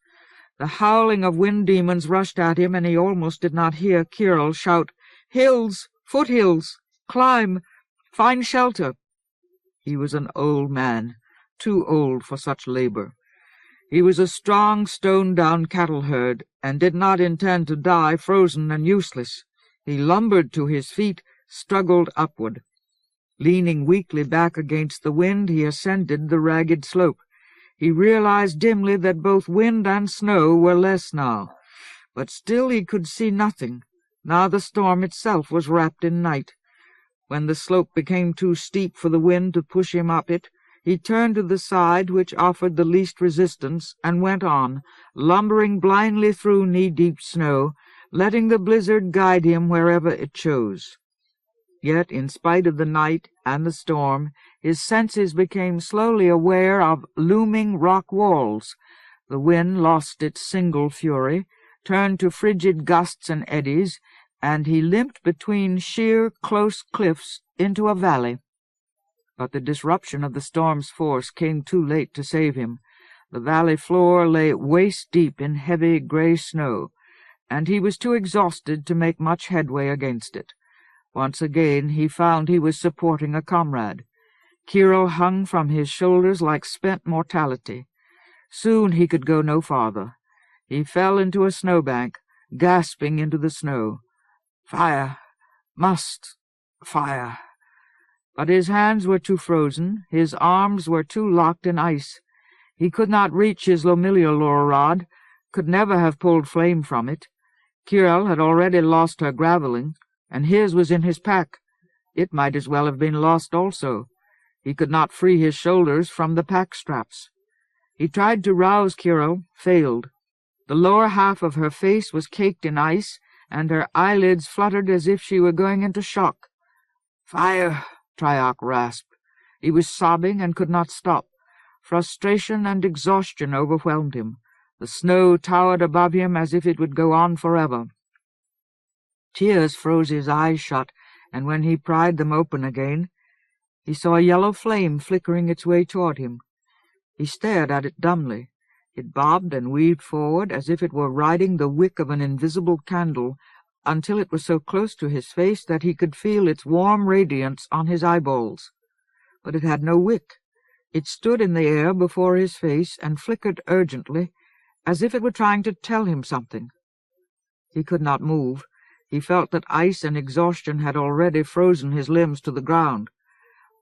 S1: The howling of wind demons rushed at him, and he almost did not hear Kirill shout, "Hills! Foothills! Climb! Find shelter!" He was an old man, too old for such labor. He was a strong, stone-down cattle herd, and did not intend to die frozen and useless. He lumbered to his feet, struggled upward. Leaning weakly back against the wind, he ascended the ragged slope. He realized dimly that both wind and snow were less now, but still he could see nothing. Now the storm itself was wrapped in night. When the slope became too steep for the wind to push him up it, he turned to the side which offered the least resistance and went on, lumbering blindly through knee-deep snow, letting the blizzard guide him wherever it chose. Yet, in spite of the night and the storm, his senses became slowly aware of looming rock walls. The wind lost its single fury, turned to frigid gusts and eddies, and he limped between sheer, close cliffs into a valley. But the disruption of the storm's force came too late to save him. The valley floor lay waist-deep in heavy gray snow, and he was too exhausted to make much headway against it. Once again he found he was supporting a comrade. Kirill hung from his shoulders like spent mortality. Soon he could go no farther. He fell into a snowbank, gasping into the snow. Fire! Must! Fire! But his hands were too frozen, his arms were too locked in ice. He could not reach his Lomillialor rod, could never have pulled flame from it. Kirill had already lost her graveling, and his was in his pack. It might as well have been lost also. He could not free his shoulders from the pack straps. He tried to rouse Kirill, failed. The lower half of her face was caked in ice, and her eyelids fluttered as if she were going into shock. "Fire!" Triarch rasped. He was sobbing and could not stop. Frustration and exhaustion overwhelmed him. The snow towered above him as if it would go on forever. Tears froze his eyes shut, and when he pried them open again, he saw a yellow flame flickering its way toward him. He stared at it dumbly. It bobbed and weaved forward as if it were riding the wick of an invisible candle, until it was so close to his face that he could feel its warm radiance on his eyeballs. But it had no wick. It stood in the air before his face and flickered urgently, as if it were trying to tell him something. He could not move. He felt that ice and exhaustion had already frozen his limbs to the ground.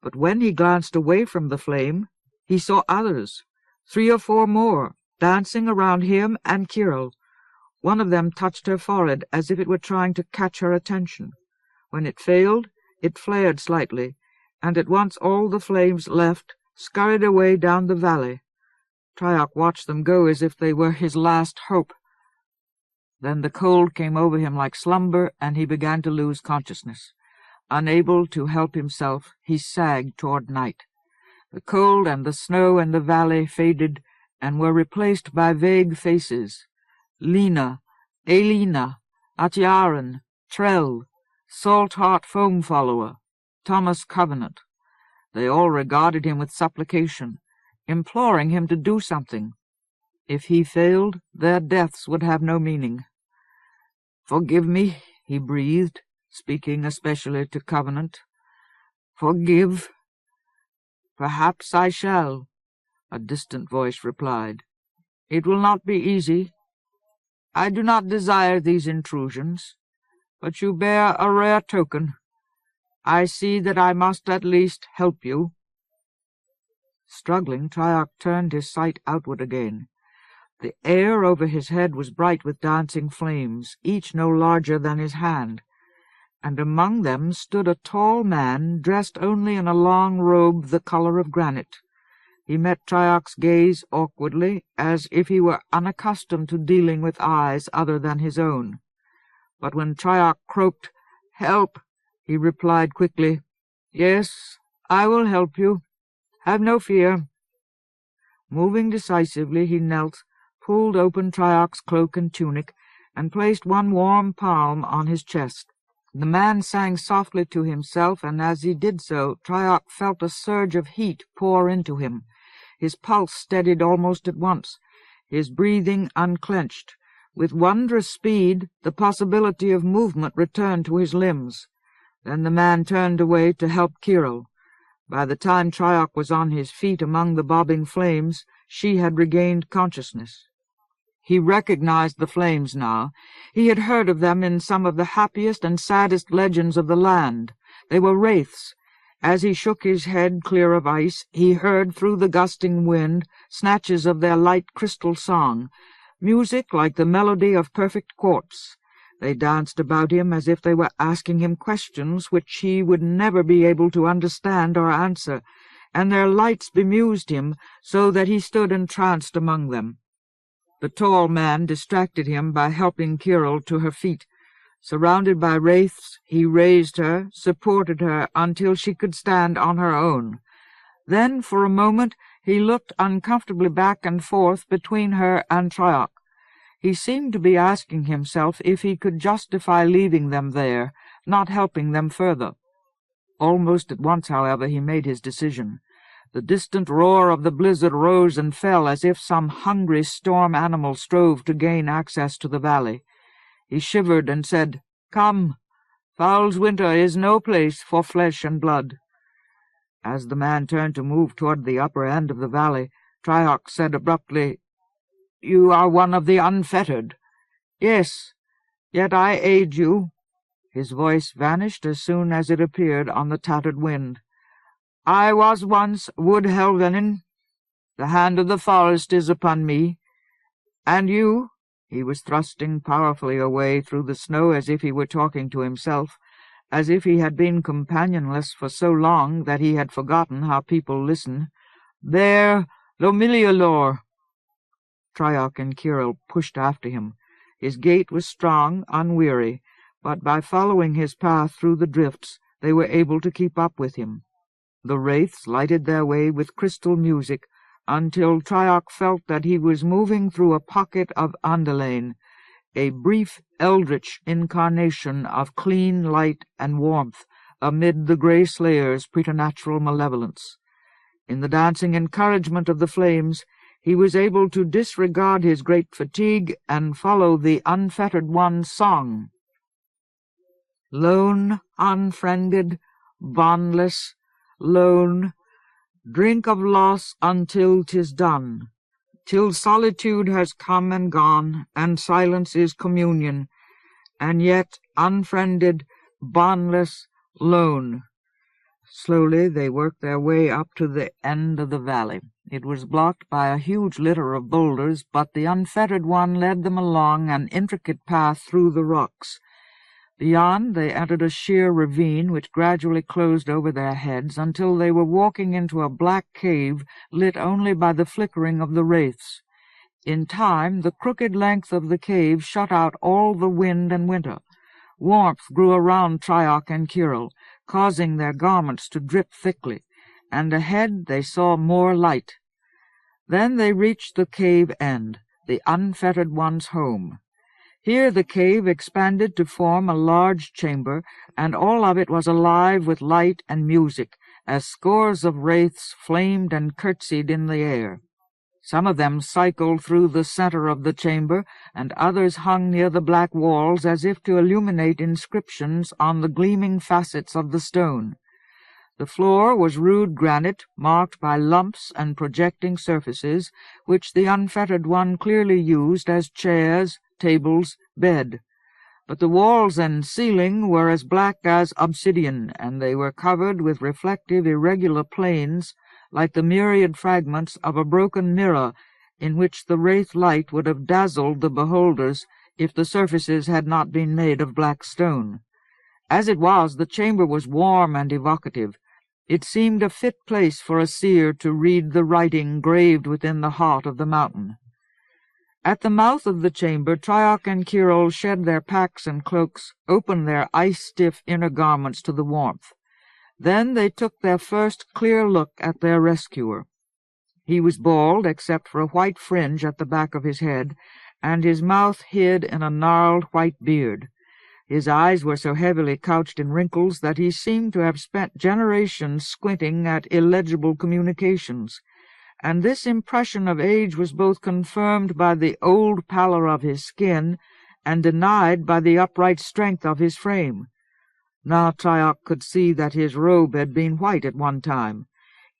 S1: But when he glanced away from the flame, he saw others, 3 or 4 more, dancing around him and Kirill. One of them touched her forehead as if it were trying to catch her attention. When it failed, it flared slightly, and at once all the flames left, scurried away down the valley. Triarch watched them go as if they were his last hope. Then the cold came over him like slumber, and he began to lose consciousness. Unable to help himself, he sagged toward night. The cold and the snow in the valley faded and were replaced by vague faces. Lena, Elena, Atjaran, Trell, Salt-Heart Foam-Follower, Thomas Covenant. They all regarded him with supplication, imploring him to do something. If he failed, their deaths would have no meaning. "Forgive me," he breathed, speaking especially to Covenant. "Forgive." "Perhaps I shall," a distant voice replied. "It will not be easy. I do not desire these intrusions, but you bear a rare token. I see that I must at least help you." Struggling, Triarch turned his sight outward again. The air over his head was bright with dancing flames, each no larger than his hand, and among them stood a tall man dressed only in a long robe the color of granite. He met Triarch's gaze awkwardly, as if he were unaccustomed to dealing with eyes other than his own. But when Triarch croaked, "Help," he replied quickly, "Yes, I will help you. Have no fear." Moving decisively, he knelt, pulled open Triarch's cloak and tunic, and placed one warm palm on his chest. The man sang softly to himself, and as he did so, Triarch felt a surge of heat pour into him. His pulse steadied almost at once, his breathing unclenched. With wondrous speed, the possibility of movement returned to his limbs. Then the man turned away to help Kirill. By the time Triarch was on his feet among the bobbing flames, she had regained consciousness. He recognized the flames now. He had heard of them in some of the happiest and saddest legends of the land. They were wraiths. As he shook his head clear of ice, he heard through the gusting wind snatches of their light crystal song, music like the melody of perfect quartz. They danced about him as if they were asking him questions which he would never be able to understand or answer, and their lights bemused him so that he stood entranced among them. The tall man distracted him by helping Kirill to her feet. Surrounded by wraiths, he raised her, supported her until she could stand on her own. Then, for a moment, he looked uncomfortably back and forth between her and Triarch. He seemed to be asking himself if he could justify leaving them there, not helping them further. Almost at once, however, he made his decision. The distant roar of the blizzard rose and fell as if some hungry storm animal strove to gain access to the valley. He shivered and said, "Come, Foul's winter is no place for flesh and blood." As the man turned to move toward the upper end of the valley, Triarch said abruptly, "You are one of the unfettered." "Yes, yet I aid you." His voice vanished as soon as it appeared on the tattered wind. "I was once Wood Helvenin. The hand of the forest is upon me. And you—" He was thrusting powerfully away through the snow as if he were talking to himself, as if he had been companionless for so long that he had forgotten how people listen. "There, Lomillialor." Triarch and Kirill pushed after him. His gait was strong, unweary, but by following his path through the drifts, they were able to keep up with him. The wraiths lighted their way with crystal music until Triarch felt that he was moving through a pocket of Andalane, a brief eldritch incarnation of clean light and warmth amid the grey slayer's preternatural malevolence. In the dancing encouragement of the flames, he was able to disregard his great fatigue and follow the unfettered one's song. Lone, unfriended, bondless, lone, drink of loss until 'tis done, till solitude has come and gone, and silence is communion, and yet unfriended, bondless, lone. Slowly they worked their way up to the end of the valley. It was blocked by a huge litter of boulders, but the unfettered one led them along an intricate path through the rocks. Beyond, they entered a sheer ravine which gradually closed over their heads until they were walking into a black cave lit only by the flickering of the wraiths. In time, the crooked length of the cave shut out all the wind and winter. Warmth grew around Trioc and Kyril, causing their garments to drip thickly, and ahead they saw more light. Then they reached the cave end, the Unfettered One's home. Here the cave expanded to form a large chamber, and all of it was alive with light and music, as scores of wraiths flamed and curtsied in the air. Some of them cycled through the center of the chamber, and others hung near the black walls as if to illuminate inscriptions on the gleaming facets of the stone. The floor was rude granite, marked by lumps and projecting surfaces, which the Unfettered One clearly used as chairs, tables, bed. But the walls and ceiling were as black as obsidian, and they were covered with reflective irregular planes, like the myriad fragments of a broken mirror, in which the wraith light would have dazzled the beholders if the surfaces had not been made of black stone. As it was, the chamber was warm and evocative. It seemed a fit place for a seer to read the writing graved within the heart of the mountain. At the mouth of the chamber, Trioc and Kyril shed their packs and cloaks, opened their ice-stiff inner garments to the warmth. Then they took their first clear look at their rescuer. He was bald, except for a white fringe at the back of his head, and his mouth hid in a gnarled white beard. His eyes were so heavily couched in wrinkles that he seemed to have spent generations squinting at illegible communications, and this impression of age was both confirmed by the old pallor of his skin and denied by the upright strength of his frame. Now Trioc could see that his robe had been white at one time.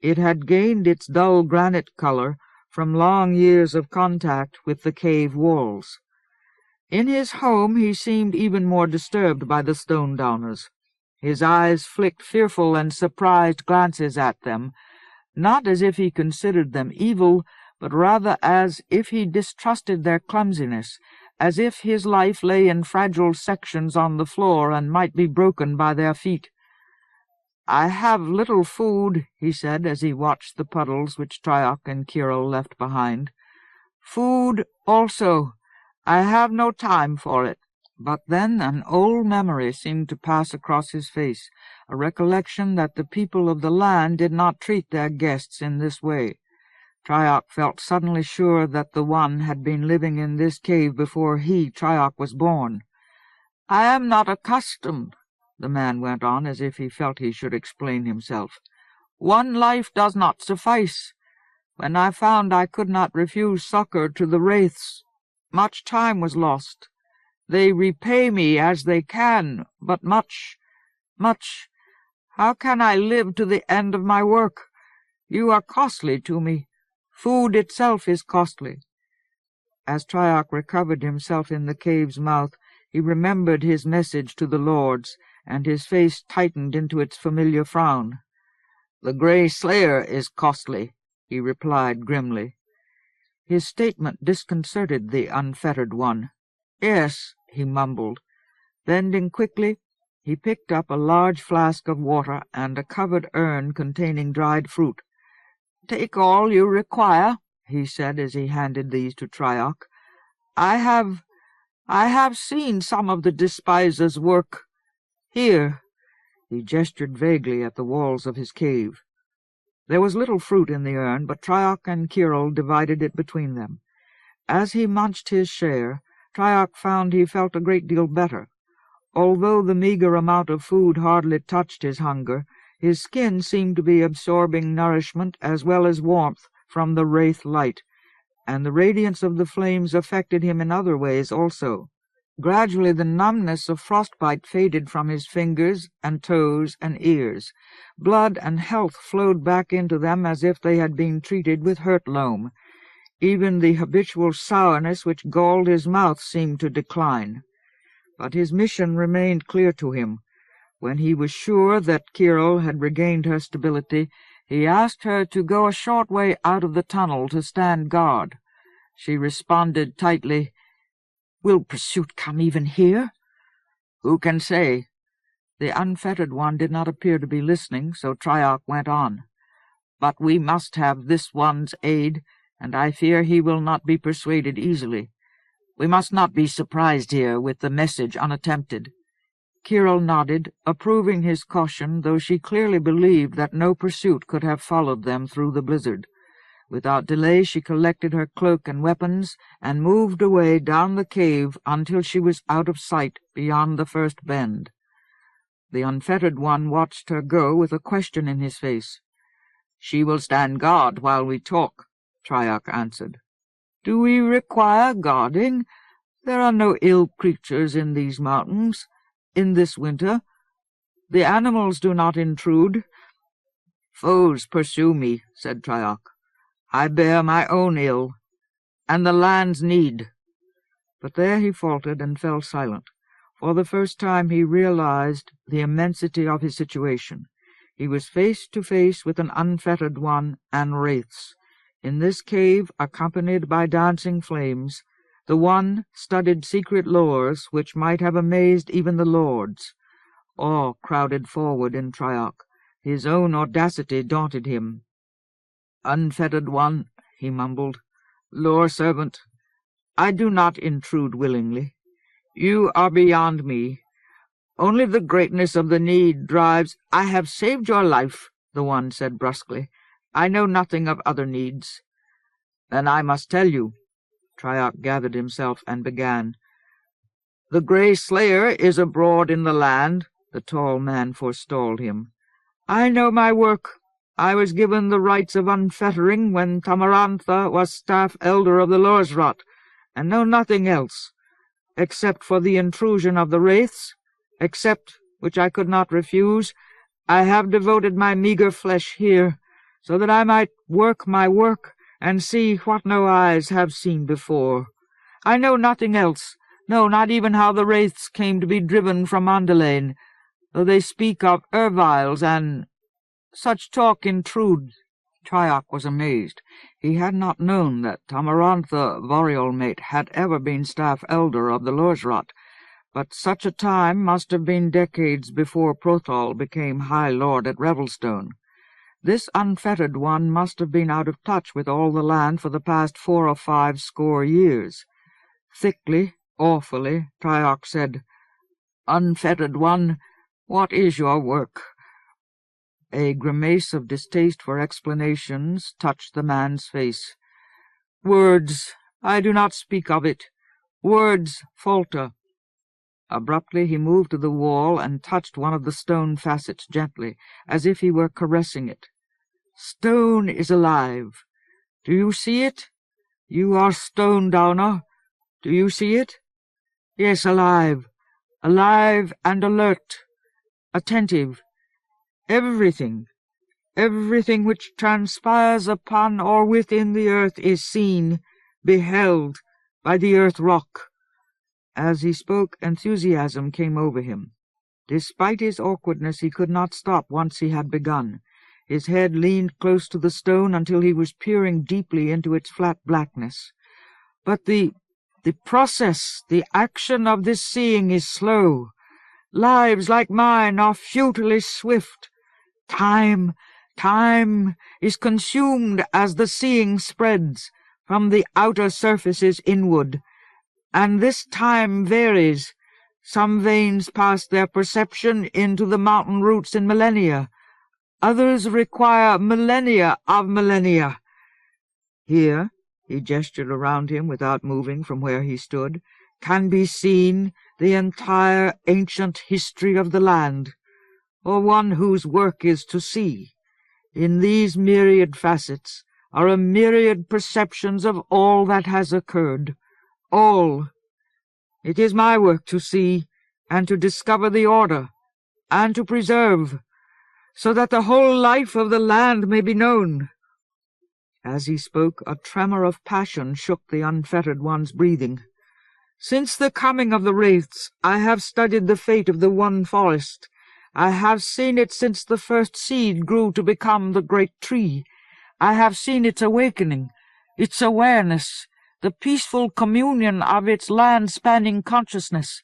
S1: It had gained its dull granite color from long years of contact with the cave walls. In his home he seemed even more disturbed by the Stonedowners. His eyes flicked fearful and surprised glances at them, not as if he considered them evil, but rather as if he distrusted their clumsiness, as if his life lay in fragile sections on the floor and might be broken by their feet. "I have little food," he said as he watched the puddles which Trioc and Kyril left behind. "Food also. I have no time for it." But then an old memory seemed to pass across his face, a recollection that the people of the land did not treat their guests in this way. Trioc felt suddenly sure that the One had been living in this cave before he, Trioc, was born. "I am not accustomed," the man went on, as if he felt he should explain himself. "One life does not suffice. When I found I could not refuse succor to the wraiths, much time was lost. They repay me as they can, but much. How can I live to the end of my work? You are costly to me. Food itself is costly." As Trioc recovered himself in the cave's mouth, he remembered his message to the lords, and his face tightened into its familiar frown. "The Grey Slayer is costly," he replied grimly. His statement disconcerted the Unfettered One. "Yes," he mumbled. Bending quickly, he picked up a large flask of water and a covered urn containing dried fruit. "Take all you require," he said as he handed these to Trioc. I have seen some of the Despiser's work. Here." He gestured vaguely at the walls of his cave. There was little fruit in the urn, but Trioc and Kyril divided it between them. As he munched his share, Trioc found he felt a great deal better. Although the meager amount of food hardly touched his hunger, his skin seemed to be absorbing nourishment as well as warmth from the wraith light, and the radiance of the flames affected him in other ways also. Gradually the numbness of frostbite faded from his fingers and toes and ears. Blood and health flowed back into them as if they had been treated with hurt loam. Even the habitual sourness which galled his mouth seemed to decline. But his mission remained clear to him. When he was sure that Kyril had regained her stability, he asked her to go a short way out of the tunnel to stand guard. She responded tightly, "Will pursuit come even here?" Who can say? The unfettered one did not appear to be listening, so Triarch went on. But we must have this one's aid, and I fear he will not be persuaded easily. We must not be surprised here with the message unattempted. Kyril nodded, approving his caution, though she clearly believed that no pursuit could have followed them through the blizzard. Without delay she collected her cloak and weapons, and moved away down the cave until she was out of sight beyond the first bend. The unfettered one watched her go with a question in his face. "She will stand guard while we talk," Triarch answered. "Do we require guarding? There are no ill creatures in these mountains, in this winter. The animals do not intrude." "Foes pursue me," said Triarch. "I bear my own ill, and the land's need." But there he faltered and fell silent. For the first time he realized the immensity of his situation. He was face to face with an unfettered one and wraiths. In this cave, accompanied by dancing flames, the one studied secret lores which might have amazed even the lords. Awe crowded forward in Triarch. His own audacity daunted him. "Unfettered one," he mumbled, "lore servant, I do not intrude willingly. You are beyond me. Only the greatness of the need drives—" "I have saved your life," the one said brusquely. "I know nothing of other needs." "Then I must tell you." Triarch gathered himself and began. "The Grey Slayer is abroad in the land," the tall man forestalled him. "I know my work. I was given the rights of unfettering when Tamarantha was staff elder of the Lorsrot, and know nothing else, except for the intrusion of the wraiths, except, which I could not refuse, I have devoted my meagre flesh here, so that I might work my work and see what no eyes have seen before. I know nothing else, no, not even how the wraiths came to be driven from Andalain, though they speak of Erviles and such talk intrudes." Triarch was amazed. He had not known that Tamarantha Variol-mate had ever been staff elder of the Lorsrot, but such a time must have been decades before Prothal became High Lord at Revelstone. This unfettered one must have been out of touch with all the land for the past 4 or 5 score years. Thickly, awfully, Triarch said, "Unfettered one, what is your work?" A grimace of distaste for explanations touched the man's face. "Words, I do not speak of it. Words falter." Abruptly he moved to the wall and touched one of the stone facets gently, as if he were caressing it. "Stone is alive. Do you see it? You are Stonedowner. Do you see it? Yes, alive. Alive and alert. Attentive. Everything which transpires upon or within the earth is seen, beheld, by the earth rock." As he spoke, enthusiasm came over him. Despite his awkwardness, he could not stop once he had begun. His head leaned close to the stone until he was peering deeply into its flat blackness. "But the process, the action of this seeing is slow. Lives like mine are futilely swift. Time is consumed as the seeing spreads from the outer surfaces inward, and this time varies. Some veins pass their perception into the mountain roots in millennia. Others require millennia of millennia." Here, he gestured around him without moving from where he stood, "can be seen the entire ancient history of the land, or one whose work is to see. In these myriad facets are a myriad perceptions of all that has occurred. All. It is my work to see, and to discover the order, and to preserve, so that the whole life of the land may be known." As he spoke, a tremor of passion shook the unfettered one's breathing. "Since the coming of the wraiths, I have studied the fate of the one forest. I have seen it since the first seed grew to become the great tree. I have seen its awakening, its awareness, the peaceful communion of its land-spanning consciousness.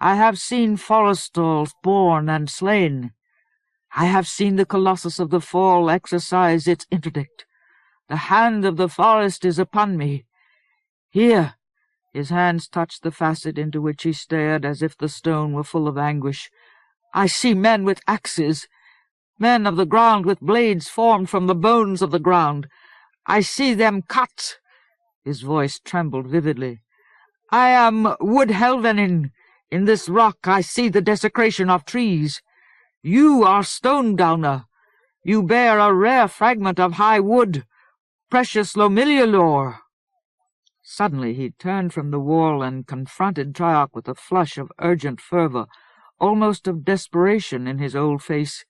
S1: I have seen forestalls born and slain. I have seen the Colossus of the Fall exercise its interdict. The hand of the forest is upon me. Here," his hands touched the facet into which he stared as if the stone were full of anguish, "I see men with axes, men of the ground with blades formed from the bones of the ground. I see them cut." His voice trembled vividly. "I am wood-helvening. In this rock I see the desecration of trees. You are Stonedowner. You bear a rare fragment of high wood, precious Lomillialor." Suddenly he turned from the wall and confronted Triarch with a flush of urgent fervor, almost of desperation in his old face.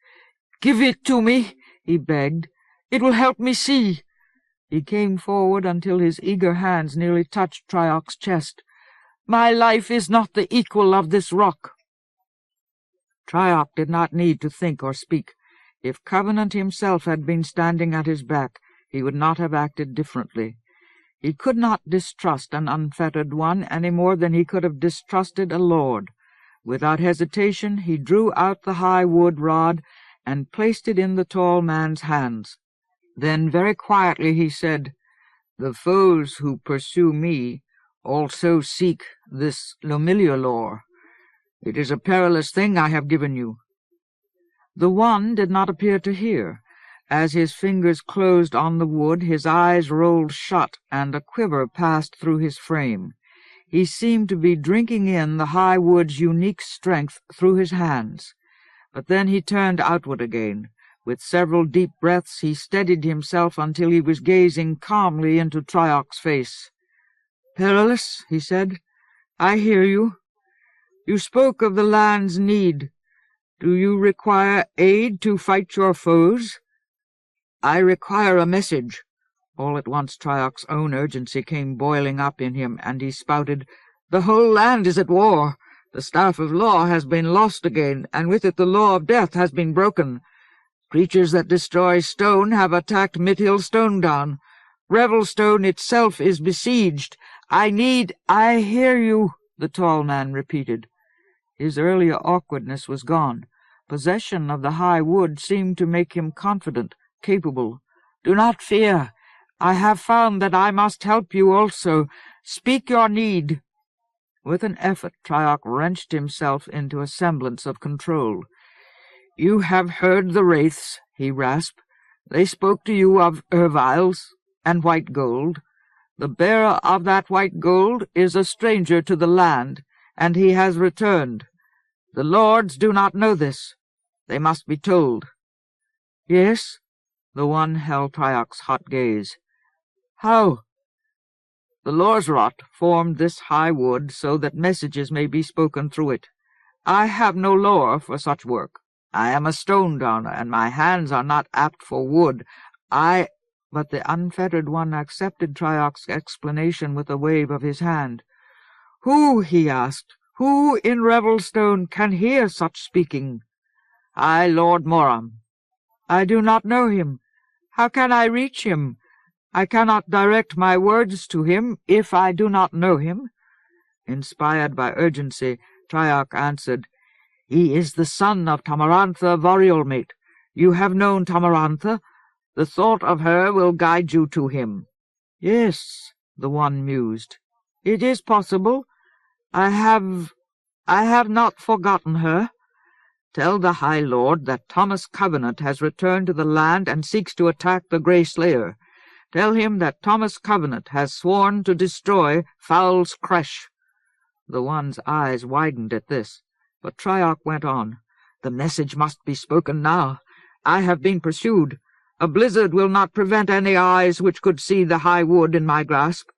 S1: "Give it to me," he begged. "It will help me see." He came forward until his eager hands nearly touched Triarch's chest. "My life is not the equal of this rock." Triarch did not need to think or speak. If Covenant himself had been standing at his back, he would not have acted differently. He could not distrust an unfettered one any more than he could have distrusted a lord. Without hesitation he drew out the high wood rod and placed it in the tall man's hands. Then very quietly he said, "The foes who pursue me also seek this Lomillialor. It is a perilous thing I have given you." The one did not appear to hear. As his fingers closed on the wood, his eyes rolled shut, and a quiver passed through his frame. He seemed to be drinking in the high wood's unique strength through his hands. But then he turned outward again. With several deep breaths he steadied himself until he was gazing calmly into Triarch's face. "Perilous," he said. "I hear you. You spoke of the land's need. Do you require aid to fight your foes?" "I require a message." All at once Triarch's own urgency came boiling up in him, and he spouted, "The whole land is at war. The staff of law has been lost again, and with it the law of death has been broken. Creatures that destroy stone have attacked Mithil Stonedown. Revelstone itself is besieged. I hear you," the tall man repeated. His earlier awkwardness was gone. Possession of the high wood seemed to make him confident, capable. "Do not fear. I have found that I must help you also. Speak your need." With an effort, Triarch wrenched himself into a semblance of control. "You have heard the wraiths," he rasped. "They spoke to you of erviles and white gold. The bearer of that white gold is a stranger to the land, and he has returned. The lords do not know this. They must be told." "Yes?" The one held Triarch's hot gaze. "How?" "The Lorsrot formed this high wood so that messages may be spoken through it. I have no lore for such work. I am a Stonedowner, and my hands are not apt for wood. But the unfettered one accepted Triarch's explanation with a wave of his hand. "Who," he asked, "who in Revelstone can hear such speaking?" "I, Lord Moram." "I do not know him. How can I reach him? I cannot direct my words to him if I do not know him." Inspired by urgency, Triarch answered, "He is the son of Tamarantha Variol-mate. You have known Tamarantha. The thought of her will guide you to him." "Yes," the one mused. "It is possible. I have not forgotten her." "Tell the High Lord that Thomas Covenant has returned to the land and seeks to attack the Grey Slayer. Tell him that Thomas Covenant has sworn to destroy Foul's Creche." The one's eyes widened at this, but Triarch went on. "The message must be spoken now. I have been pursued. A blizzard will not prevent any eyes which could see the high wood in my grasp."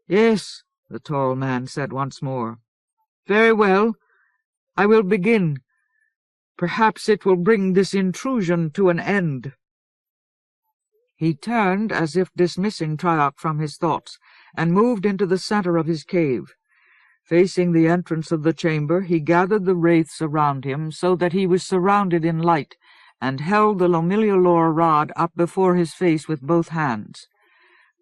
S1: "Yes," the tall man said once more. "Very well. I will begin. Perhaps it will bring this intrusion to an end." He turned as if dismissing Triarch from his thoughts, and moved into the center of his cave. Facing the entrance of the chamber, he gathered the wraiths around him so that he was surrounded in light, and held the Lomillialor rod up before his face with both hands.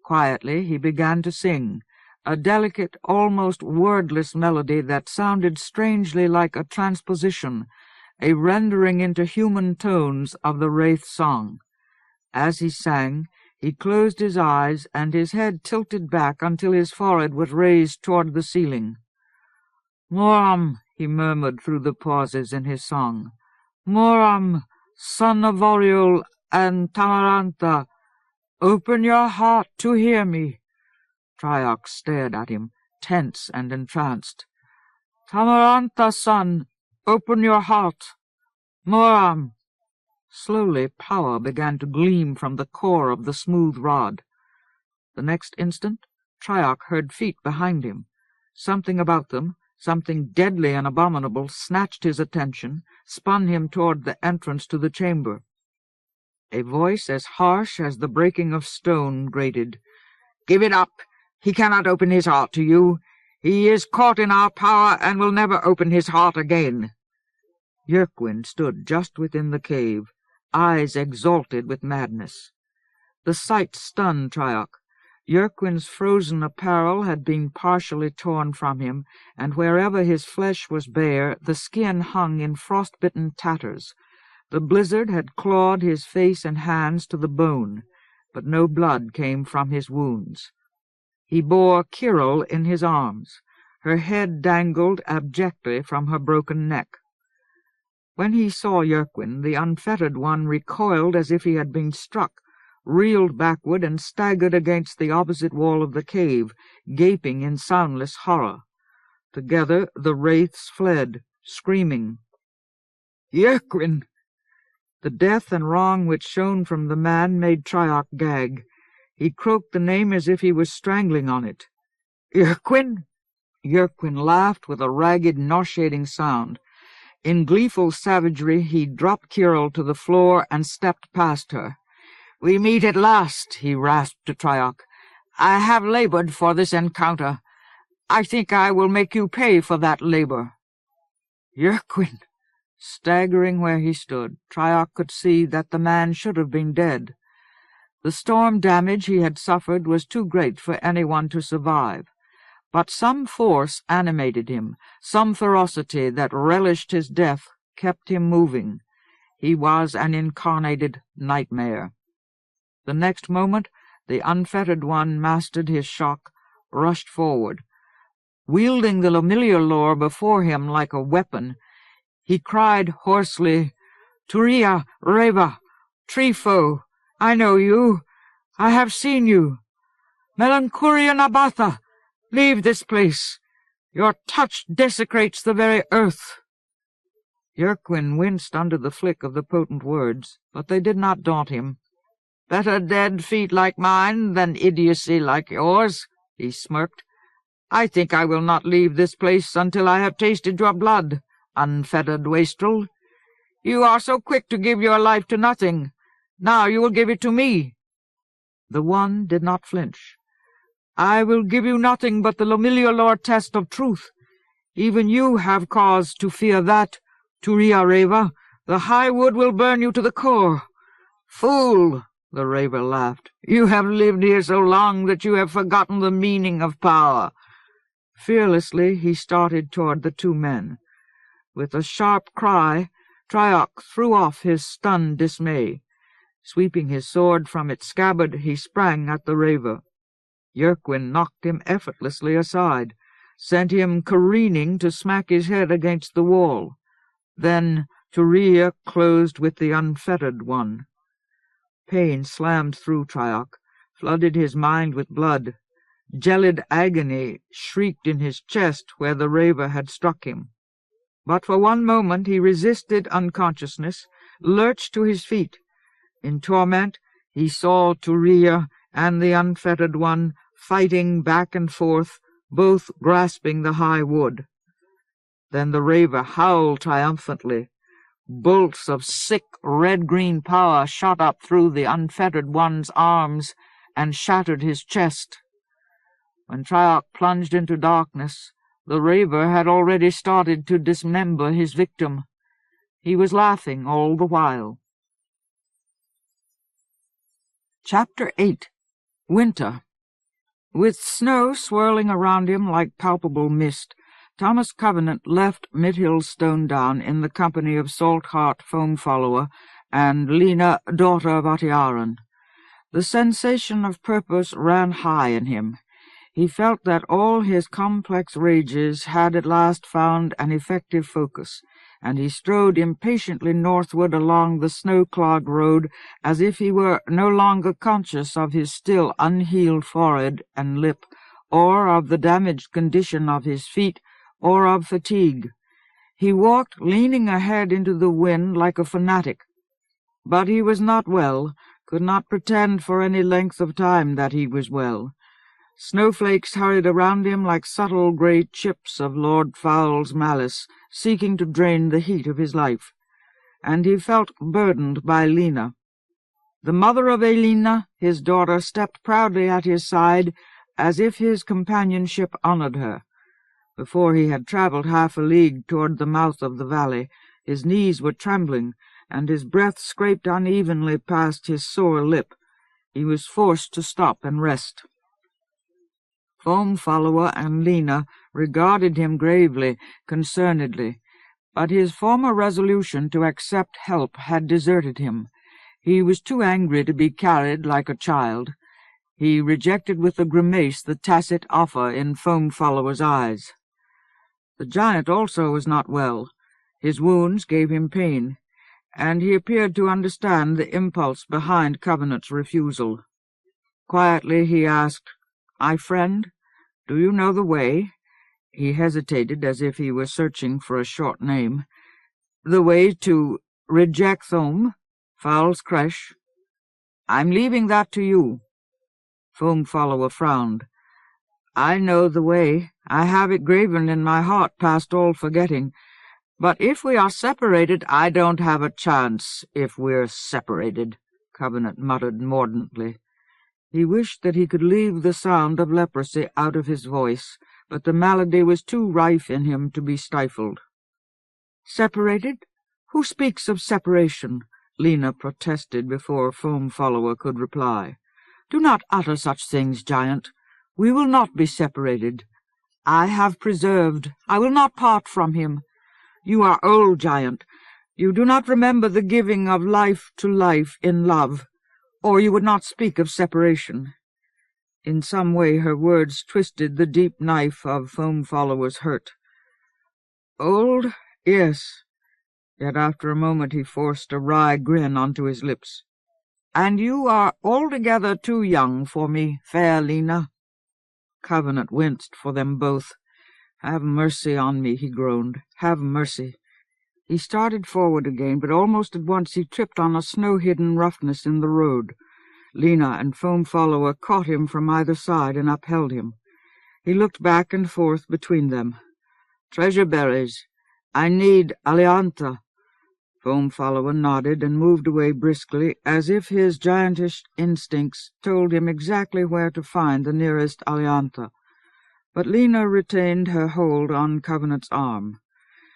S1: Quietly he began to sing, a delicate, almost wordless melody that sounded strangely like a transposition, a rendering into human tones of the wraith song. As he sang, he closed his eyes and his head tilted back until his forehead was raised toward the ceiling. "Moram," he murmured through the pauses in his song. "Moram, son of Variol and Tamarantha, open your heart to hear me." Triarch stared at him, tense and entranced. "Tamarantha, son, open your heart. Moram." Slowly power began to gleam from the core of the smooth rod. The next instant Triarch heard feet behind him. Something about them, something deadly and abominable, snatched his attention, spun him toward the entrance to the chamber. A voice as harsh as the breaking of stone grated. "Give it up! He cannot open his heart to you. He is caught in our power and will never open his heart again." Yerquin stood just within the cave, eyes exalted with madness. The sight stunned Triarch. Yerquin's frozen apparel had been partially torn from him, and wherever his flesh was bare, the skin hung in frost-bitten tatters. The blizzard had clawed his face and hands to the bone, but no blood came from his wounds. He bore Kyril in his arms. Her head dangled abjectly from her broken neck. When he saw Yerquin, the unfettered one recoiled as if he had been struck, reeled backward and staggered against the opposite wall of the cave, gaping in soundless horror. Together the wraiths fled, screaming. "Yerquin!" The death and wrong which shone from the man made Triarch gag. He croaked the name as if he was strangling on it. "Yerquin!" Yerquin laughed with a ragged, nauseating sound. In gleeful savagery he dropped Kyril to the floor and stepped past her. "We meet at last," he rasped to Triarch. "I have labored for this encounter. I think I will make you pay for that labor." Yerquin! Staggering where he stood, Triarch could see that the man should have been dead. The storm damage he had suffered was too great for anyone to survive. But some force animated him, some ferocity that relished his death kept him moving. He was an incarnated nightmare. The next moment the unfettered one mastered his shock, rushed forward. Wielding the Lomillialor before him like a weapon, he cried hoarsely, "Turia, Reva, Trifo, I know you. I have seen you. Melancholia Nabatha, leave this place. Your touch desecrates the very earth." Yerquin winced under the flick of the potent words, but they did not daunt him. "Better dead feet like mine than idiocy like yours," he smirked. "I think I will not leave this place until I have tasted your blood, unfettered wastrel. You are so quick to give your life to nothing. Now you will give it to me." The one did not flinch. "I will give you nothing but the Lomillialor test of truth. Even you have cause to fear that, Turia Reva. The high wood will burn you to the core." "Fool!" the Raver laughed. "You have lived here so long that you have forgotten the meaning of power." Fearlessly he started toward the two men. With a sharp cry, Triarch threw off his stunned dismay. Sweeping his sword from its scabbard, he sprang at the Raver. Yerquin knocked him effortlessly aside, sent him careening to smack his head against the wall. Then Turia closed with the unfettered one. Pain slammed through Triarch, flooded his mind with blood. Gelid agony shrieked in his chest where the Raver had struck him. But for one moment he resisted unconsciousness, lurched to his feet. In torment he saw Turia and the unfettered one fighting back and forth, both grasping the high wood. Then the Raver howled triumphantly. Bolts of sick red-green power shot up through the unfettered one's arms and shattered his chest. When Triarch plunged into darkness, the Raver had already started to dismember his victim. He was laughing all the while. Chapter 8. Winter. With snow swirling around him like palpable mist, Thomas Covenant left Mithil's Stonedown in the company of Saltheart Foamfollower and Lena, daughter of Atiaran. The sensation of purpose ran high in him. He felt that all his complex rages had at last found an effective focus, and he strode impatiently northward along the snow-clogged road as if he were no longer conscious of his still unhealed forehead and lip, or of the damaged condition of his feet, or of fatigue. He walked leaning ahead into the wind like a fanatic. But he was not well, could not pretend for any length of time that he was well. Snowflakes hurried around him like subtle grey chips of Lord Foul's malice, seeking to drain the heat of his life. And he felt burdened by Lena. The mother of Elena, his daughter, stepped proudly at his side, as if his companionship honoured her. Before he had travelled half a league toward the mouth of the valley, his knees were trembling, and his breath scraped unevenly past his sore lip. He was forced to stop and rest. Foamfollower and Lena regarded him gravely, concernedly, but his former resolution to accept help had deserted him. He was too angry to be carried like a child. He rejected with a grimace the tacit offer in Foamfollower's eyes. The giant also was not well. His wounds gave him pain, and he appeared to understand the impulse behind Covenant's refusal. Quietly he asked, "My friend, do you know the way?" He hesitated as if he were searching for a short name. "The way to Rejecthome, Foul's Creche?" "I'm leaving that to you." Foamfollower frowned. "I know the way. I have it graven in my heart past all forgetting. But if we are separated, I don't have a chance if we're separated," Covenant muttered mordantly. He wished that he could leave the sound of leprosy out of his voice, but the malady was too rife in him to be stifled. "Separated? Who speaks of separation?" Lena protested before Foamfollower could reply. "Do not utter such things, giant. We will not be separated. I have preserved. I will not part from him. You are old, giant. You do not remember the giving of life to life in love, or you would not speak of separation." In some way her words twisted the deep knife of Foamfollower's hurt. "Old? Yes." Yet after a moment he forced a wry grin onto his lips. "And you are altogether too young for me, fair Lena." Covenant winced for them both. "Have mercy on me," he groaned. "Have mercy." He started forward again, but almost at once he tripped on a snow-hidden roughness in the road. Lena and Foamfollower caught him from either side and upheld him. He looked back and forth between them. "Treasure berries. I need Alianta." Foamfollower nodded and moved away briskly, as if his giantish instincts told him exactly where to find the nearest Alianta. But Lena retained her hold on Covenant's arm.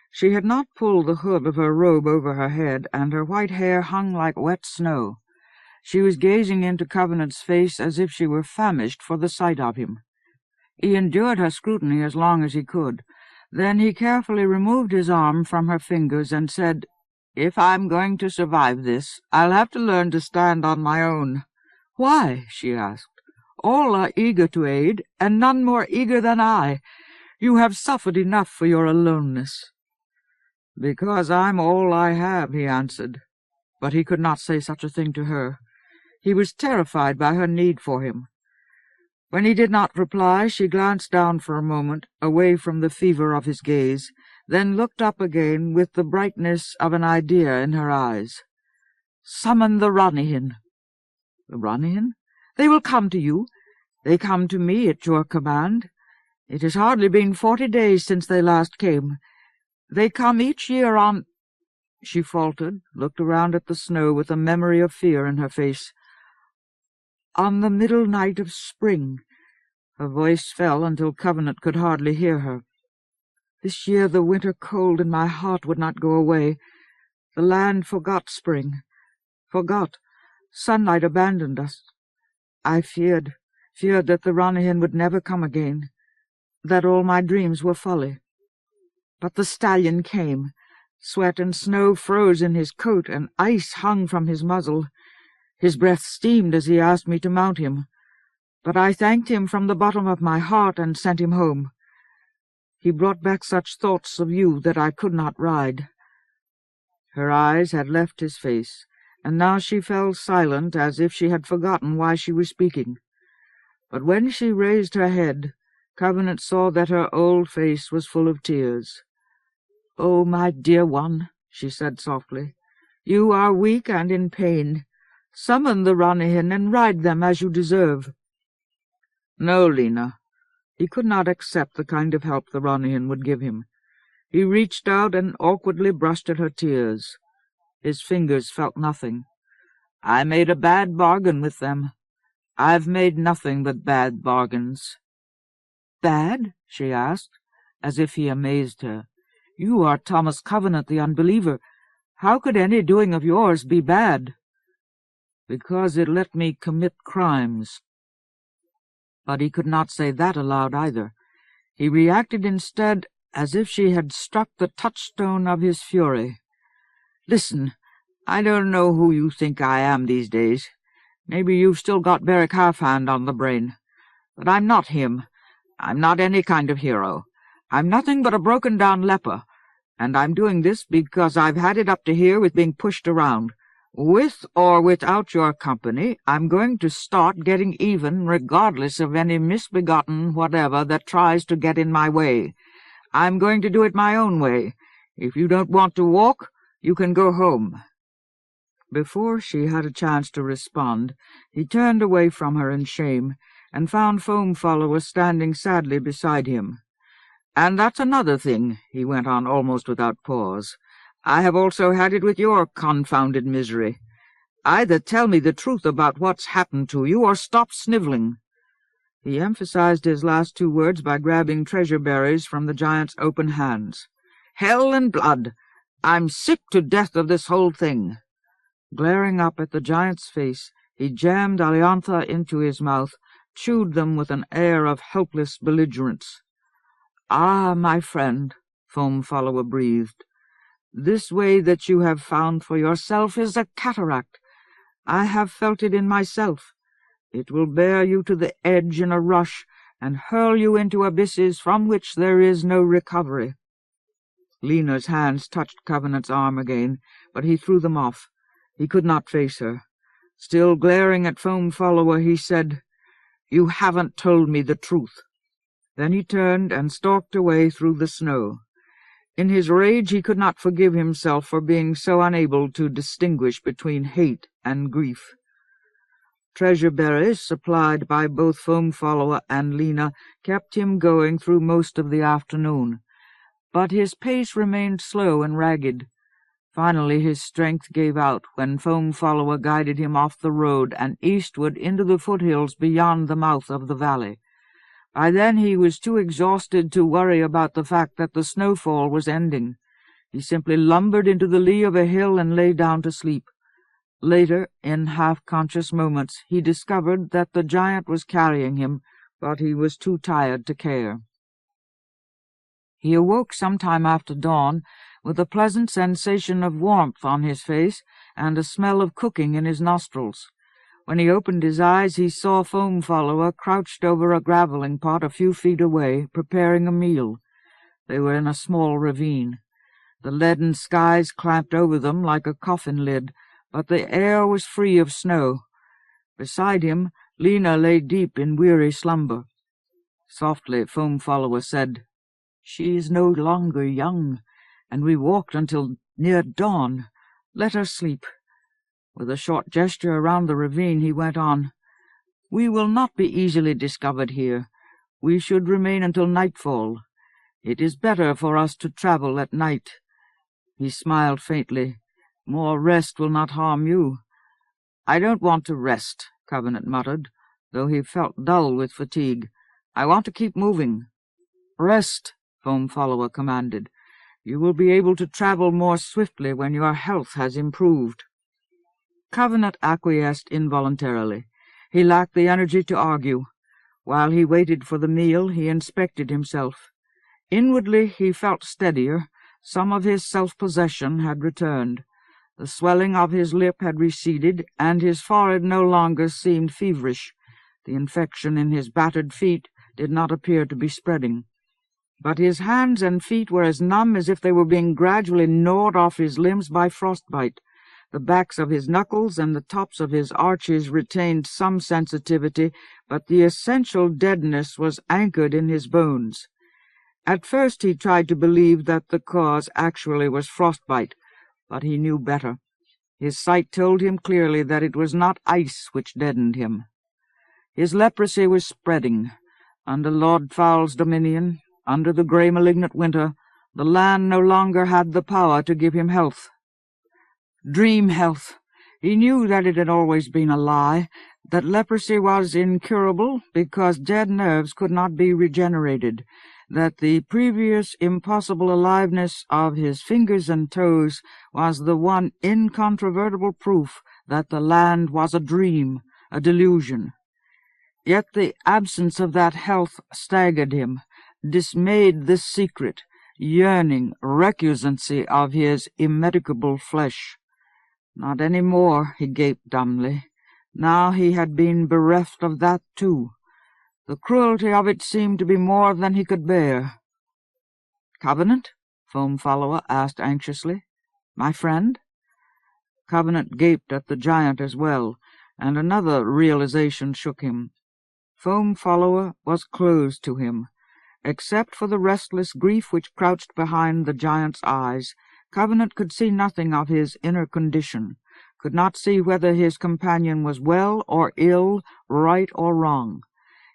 S1: She had not pulled the hood of her robe over her head, and her white hair hung like wet snow. She was gazing into Covenant's face as if she were famished for the sight of him. He endured her scrutiny as long as he could. Then he carefully removed his arm from her fingers and said, "If I'm going to survive this, I'll have to learn to stand on my own." "Why?" she asked. "All are eager to aid, and none more eager than I. You have suffered enough for your aloneness." "Because I'm all I have," he answered. But he could not say such a thing to her. He was terrified by her need for him. When he did not reply, she glanced down for a moment, away from the fever of his gaze, then looked up again with the brightness of an idea in her eyes. "Summon the Ranihin." "The Ranihin? They will come to you. They come to me at your command. It has hardly been 40 days since they last came. They come each year on—" She faltered, looked around at the snow with a memory of fear in her face. "On the middle night of spring." Her voice fell until Covenant could hardly hear her. "This year the winter cold in my heart would not go away. The land forgot spring. Forgot. Sunlight abandoned us. I feared. feared that the Ranahin would never come again, that all my dreams were folly. But the stallion came. Sweat and snow froze in his coat, and ice hung from his muzzle. His breath steamed as he asked me to mount him, but I thanked him from the bottom of my heart and sent him home. He brought back such thoughts of you that I could not ride." Her eyes had left his face, and now she fell silent as if she had forgotten why she was speaking. But when she raised her head, Covenant saw that her old face was full of tears. "Oh, my dear one," she said softly, "you are weak and in pain. Summon the Ranahin and ride them as you deserve." "No, Lena." He could not accept the kind of help the Ranahin would give him. He reached out and awkwardly brushed at her tears. His fingers felt nothing. "I made a bad bargain with them. I've made nothing but bad bargains." "Bad?" she asked, as if he amazed her. "You are Thomas Covenant the Unbeliever. How could any doing of yours be bad?" "Because it let me commit crimes." But he could not say that aloud either. He reacted instead as if she had struck the touchstone of his fury. "Listen, I don't know who you think I am these days. Maybe you've still got Beric Halfhand on the brain. But I'm not him. I'm not any kind of hero. I'm nothing but a broken-down leper, and I'm doing this because I've had it up to here with being pushed around. With or without your company, I'm going to start getting even regardless of any misbegotten whatever that tries to get in my way. I'm going to do it my own way. If you don't want to walk, you can go home." Before she had a chance to respond, he turned away from her in shame and found Foam Follower standing sadly beside him. "And that's another thing," he went on almost without pause. "I have also had it with your confounded misery. Either tell me the truth about what's happened to you, or stop sniveling." He emphasized his last two words by grabbing treasure berries from the giant's open hands. "Hell and blood! I'm sick to death of this whole thing." Glaring up at the giant's face, he jammed Aliantha into his mouth, chewed them with an air of helpless belligerence. "Ah, my friend," Foam Follower breathed, "this way that you have found for yourself is a cataract. I have felt it in myself. It will bear you to the edge in a rush and hurl you into abysses from which there is no recovery." Lena's hands touched Covenant's arm again, but he threw them off. He could not face her. Still glaring at Foam Follower, he said, "You haven't told me the truth." Then he turned and stalked away through the snow. In his rage he could not forgive himself for being so unable to distinguish between hate and grief. Treasure berries, supplied by both Foam Follower and Lena, kept him going through most of the afternoon. But his pace remained slow and ragged. Finally his strength gave out when Foam Follower guided him off the road and eastward into the foothills beyond the mouth of the valley. By then he was too exhausted to worry about the fact that the snowfall was ending. He simply lumbered into the lee of a hill and lay down to sleep. Later, in half-conscious moments, he discovered that the giant was carrying him, but he was too tired to care. He awoke some time after dawn, with a pleasant sensation of warmth on his face and a smell of cooking in his nostrils. When he opened his eyes, he saw Foam Follower crouched over a graveling pot a few feet away, preparing a meal. They were in a small ravine. The leaden skies clamped over them like a coffin lid, but the air was free of snow. Beside him, Lena lay deep in weary slumber. Softly, Foam Follower said, "She is no longer young, and we walked until near dawn. Let her sleep." With a short gesture around the ravine, he went on, "We will not be easily discovered here. We should remain until nightfall. It is better for us to travel at night." He smiled faintly. "More rest will not harm you." "I don't want to rest," Covenant muttered, though he felt dull with fatigue. "I want to keep moving." "Rest," Foam Follower commanded. "You will be able to travel more swiftly when your health has improved." Covenant acquiesced involuntarily. He lacked the energy to argue. While he waited for the meal, he inspected himself. Inwardly he felt steadier. Some of his self-possession had returned. The swelling of his lip had receded, and his forehead no longer seemed feverish. The infection in his battered feet did not appear to be spreading. But his hands and feet were as numb as if they were being gradually gnawed off his limbs by frostbite. The backs of his knuckles and the tops of his arches retained some sensitivity, but the essential deadness was anchored in his bones. At first he tried to believe that the cause actually was frostbite, but he knew better. His sight told him clearly that it was not ice which deadened him. His leprosy was spreading. Under Lord Foul's dominion, under the grey malignant winter, the land no longer had the power to give him health. Dream health. He knew that it had always been a lie, that leprosy was incurable because dead nerves could not be regenerated, that the previous impossible aliveness of his fingers and toes was the one incontrovertible proof that the land was a dream, a delusion. Yet the absence of that health staggered him, dismayed this secret, yearning recusancy of his immedicable flesh. Not any more, he gaped dumbly. Now he had been bereft of that too. The cruelty of it seemed to be more than he could bear. "Covenant?" Foam Follower asked anxiously. "My friend?" Covenant gaped at the giant as well, and another realization shook him. Foam Follower was closed to him. Except for the restless grief which crouched behind the giant's eyes, Covenant could see nothing of his inner condition, could not see whether his companion was well or ill, right or wrong.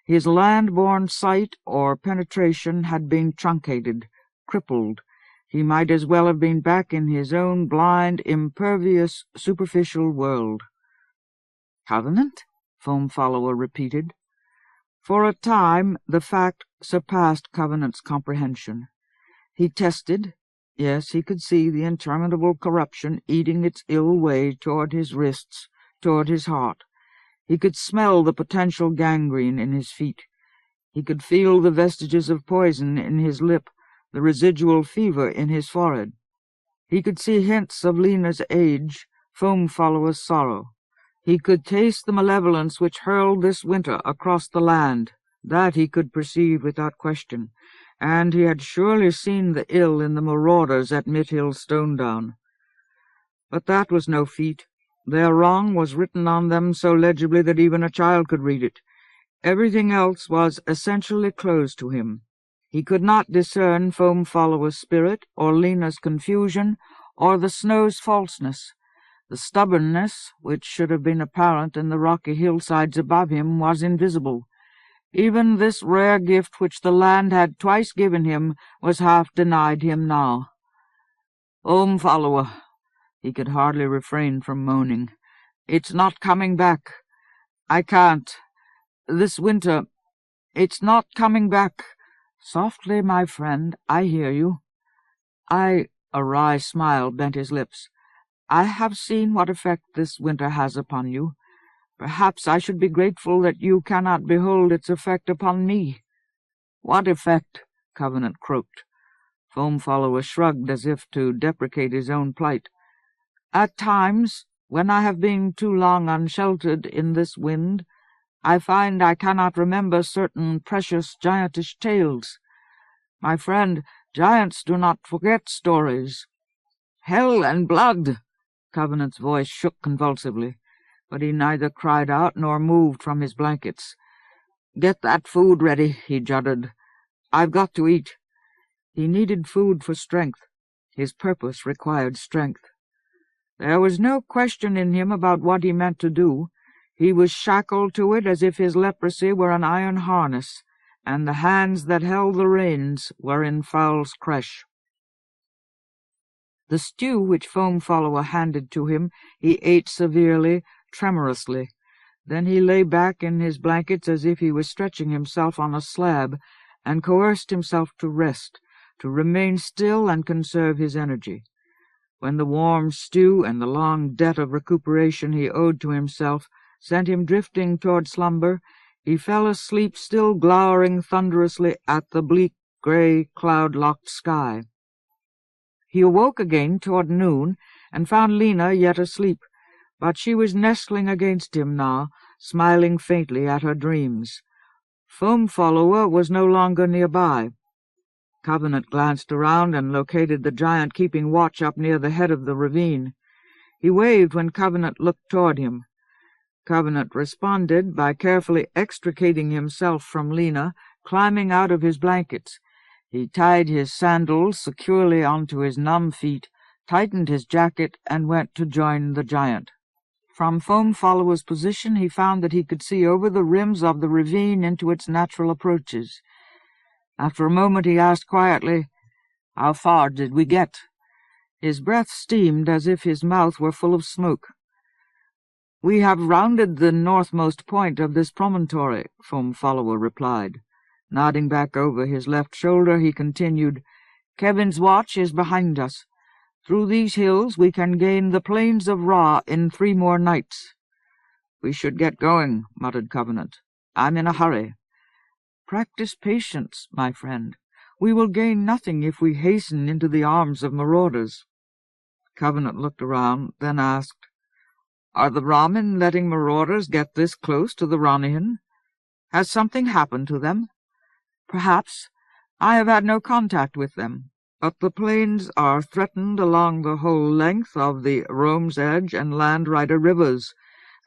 S1: His land-born sight or penetration had been truncated, crippled. He might as well have been back in his own blind, impervious, superficial world. "Covenant?" Foam Follower repeated. For a time the fact surpassed Covenant's comprehension. He tested. Yes, he could see the interminable corruption eating its ill way toward his wrists, toward his heart. He could smell the potential gangrene in his feet. He could feel the vestiges of poison in his lip, the residual fever in his forehead. He could see hints of Lena's age, Foam Follower's sorrow. He could taste the malevolence which hurled this winter across the land. That he could perceive without question, and he had surely seen the ill in the marauders at Mithil Stonedown. But that was no feat. Their wrong was written on them so legibly that even a child could read it. Everything else was essentially closed to him. He could not discern Foam Follower's spirit, or Lena's confusion, or the snow's falseness. The stubbornness, which should have been apparent in the rocky hillsides above him, was invisible. Even this rare gift which the land had twice given him was half denied him now. "Foam Follower," he could hardly refrain from moaning. "It's not coming back. I can't. This winter, it's not coming back. Softly, my friend, I hear you." A wry smile bent his lips. "I have seen what effect this winter has upon you. Perhaps I should be grateful that you cannot behold its effect upon me." "What effect?" Covenant croaked. Foam Follower shrugged as if to deprecate his own plight. "At times, when I have been too long unsheltered in this wind, I find I cannot remember certain precious giantish tales. My friend, giants do not forget stories." "Hell and blood!" Covenant's voice shook convulsively, but he neither cried out nor moved from his blankets. "Get that food ready," he juddered. "I've got to eat." He needed food for strength. His purpose required strength. There was no question in him about what he meant to do. He was shackled to it as if his leprosy were an iron harness, and the hands that held the reins were in Foul's creche. The stew which Foam Follower handed to him he ate severely, tremorously. Then he lay back in his blankets as if he was stretching himself on a slab, and coerced himself to rest, to remain still and conserve his energy. When the warm stew and the long debt of recuperation he owed to himself sent him drifting toward slumber, He fell asleep, still glowering thunderously at the bleak, grey, cloud-locked sky. He awoke again toward noon, and found Lena yet asleep, but she was nestling against him now, smiling faintly at her dreams. Foam-follower was no longer nearby. Covenant glanced around and located the giant keeping watch up near the head of the ravine. He waved when Covenant looked toward him. Covenant responded by carefully extricating himself from Lena, climbing out of his blankets. He tied his sandals securely onto his numb feet, tightened his jacket, and went to join the giant. From Foam-follower's position he found that he could see over the rims of the ravine into its natural approaches. After a moment he asked quietly, "How far did we get?" His breath steamed as if his mouth were full of smoke. "We have rounded the northmost point of this promontory," Foam-follower replied. Nodding back over his left shoulder, he continued, "Kevin's watch is behind us. Through these hills we can gain the plains of Ra in 3 more nights." "We should get going," muttered Covenant. "I'm in a hurry." "Practice patience, my friend. We will gain nothing if we hasten into the arms of marauders." Covenant looked around, then asked, "Are the Ramen letting marauders get this close to the Ranihan? Has something happened to them?" "Perhaps. I have had no contact with them. But the plains are threatened along the whole length of the Rome's Edge and Land Rider rivers,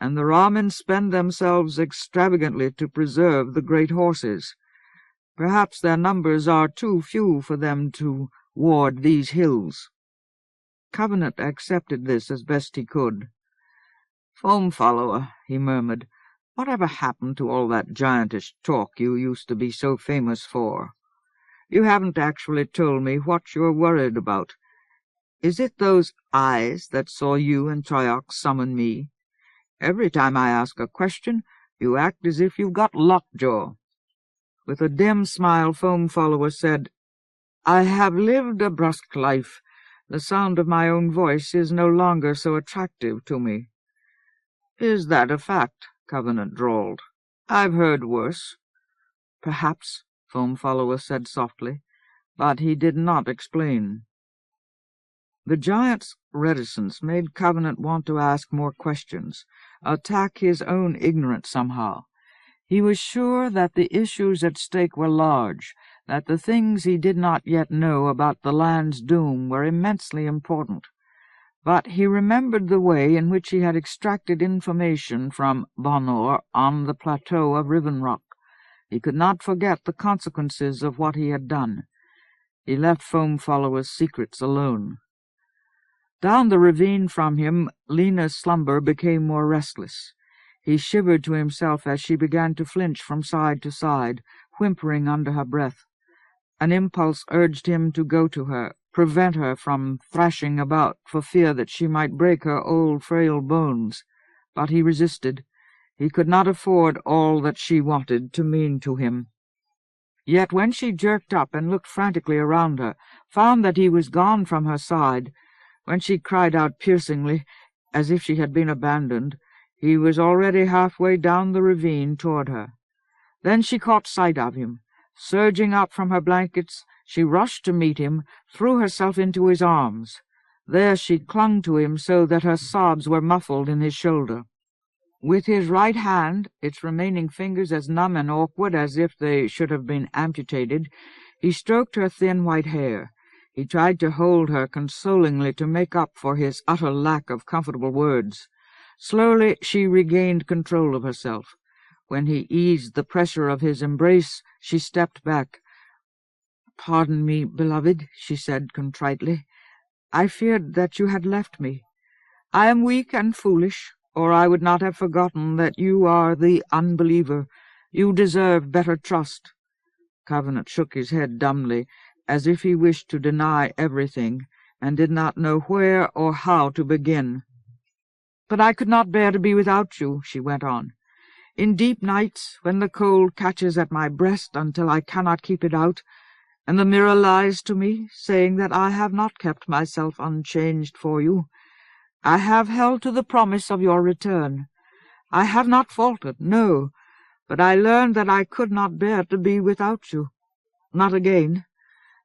S1: and the Ramen spend themselves extravagantly to preserve the great horses. Perhaps their numbers are too few for them to ward these hills." Covenant accepted this as best he could. "Foam-follower," he murmured, "whatever happened to all that giantish talk you used to be so famous for? You haven't actually told me what you're worried about. Is it those eyes that saw you and Triox summon me? Every time I ask a question, you act as if you've got lockjaw." With a dim smile, Foam-follower said, "I have lived a brusque life. The sound of my own voice is no longer so attractive to me." "Is that a fact?" Covenant drawled. "I've heard worse." "Perhaps," Foam-follower said softly, but he did not explain. The giant's reticence made Covenant want to ask more questions, attack his own ignorance somehow. He was sure that the issues at stake were large, that the things he did not yet know about the land's doom were immensely important. But he remembered the way in which he had extracted information from Bonor on the plateau of Rivenrock. He could not forget the consequences of what he had done. He left Foam-follower's secrets alone. Down the ravine from him, Lena's slumber became more restless. He shivered to himself as she began to flinch from side to side, whimpering under her breath. An impulse urged him to go to her, prevent her from thrashing about for fear that she might break her old frail bones. But he resisted. He could not afford all that she wanted to mean to him. Yet when she jerked up and looked frantically around her, found that he was gone from her side, when she cried out piercingly, as if she had been abandoned, he was already halfway down the ravine toward her. Then she caught sight of him. Surging up from her blankets, she rushed to meet him, threw herself into his arms. There she clung to him so that her sobs were muffled in his shoulder. With his right hand, its remaining fingers as numb and awkward as if they should have been amputated, he stroked her thin white hair. He tried to hold her consolingly to make up for his utter lack of comfortable words. Slowly she regained control of herself. When he eased the pressure of his embrace, she stepped back. "Pardon me, beloved," she said contritely. "I feared that you had left me. I am weak and foolish, or I would not have forgotten that you are the Unbeliever. You deserve better trust." Covenant shook his head dumbly, as if he wished to deny everything, and did not know where or how to begin. "But I could not bear to be without you," she went on. "In deep nights, when the cold catches at my breast until I cannot keep it out, and the mirror lies to me, saying that I have not kept myself unchanged for you, I have held to the promise of your return. I have not faltered, no, but I learned that I could not bear to be without you. Not again.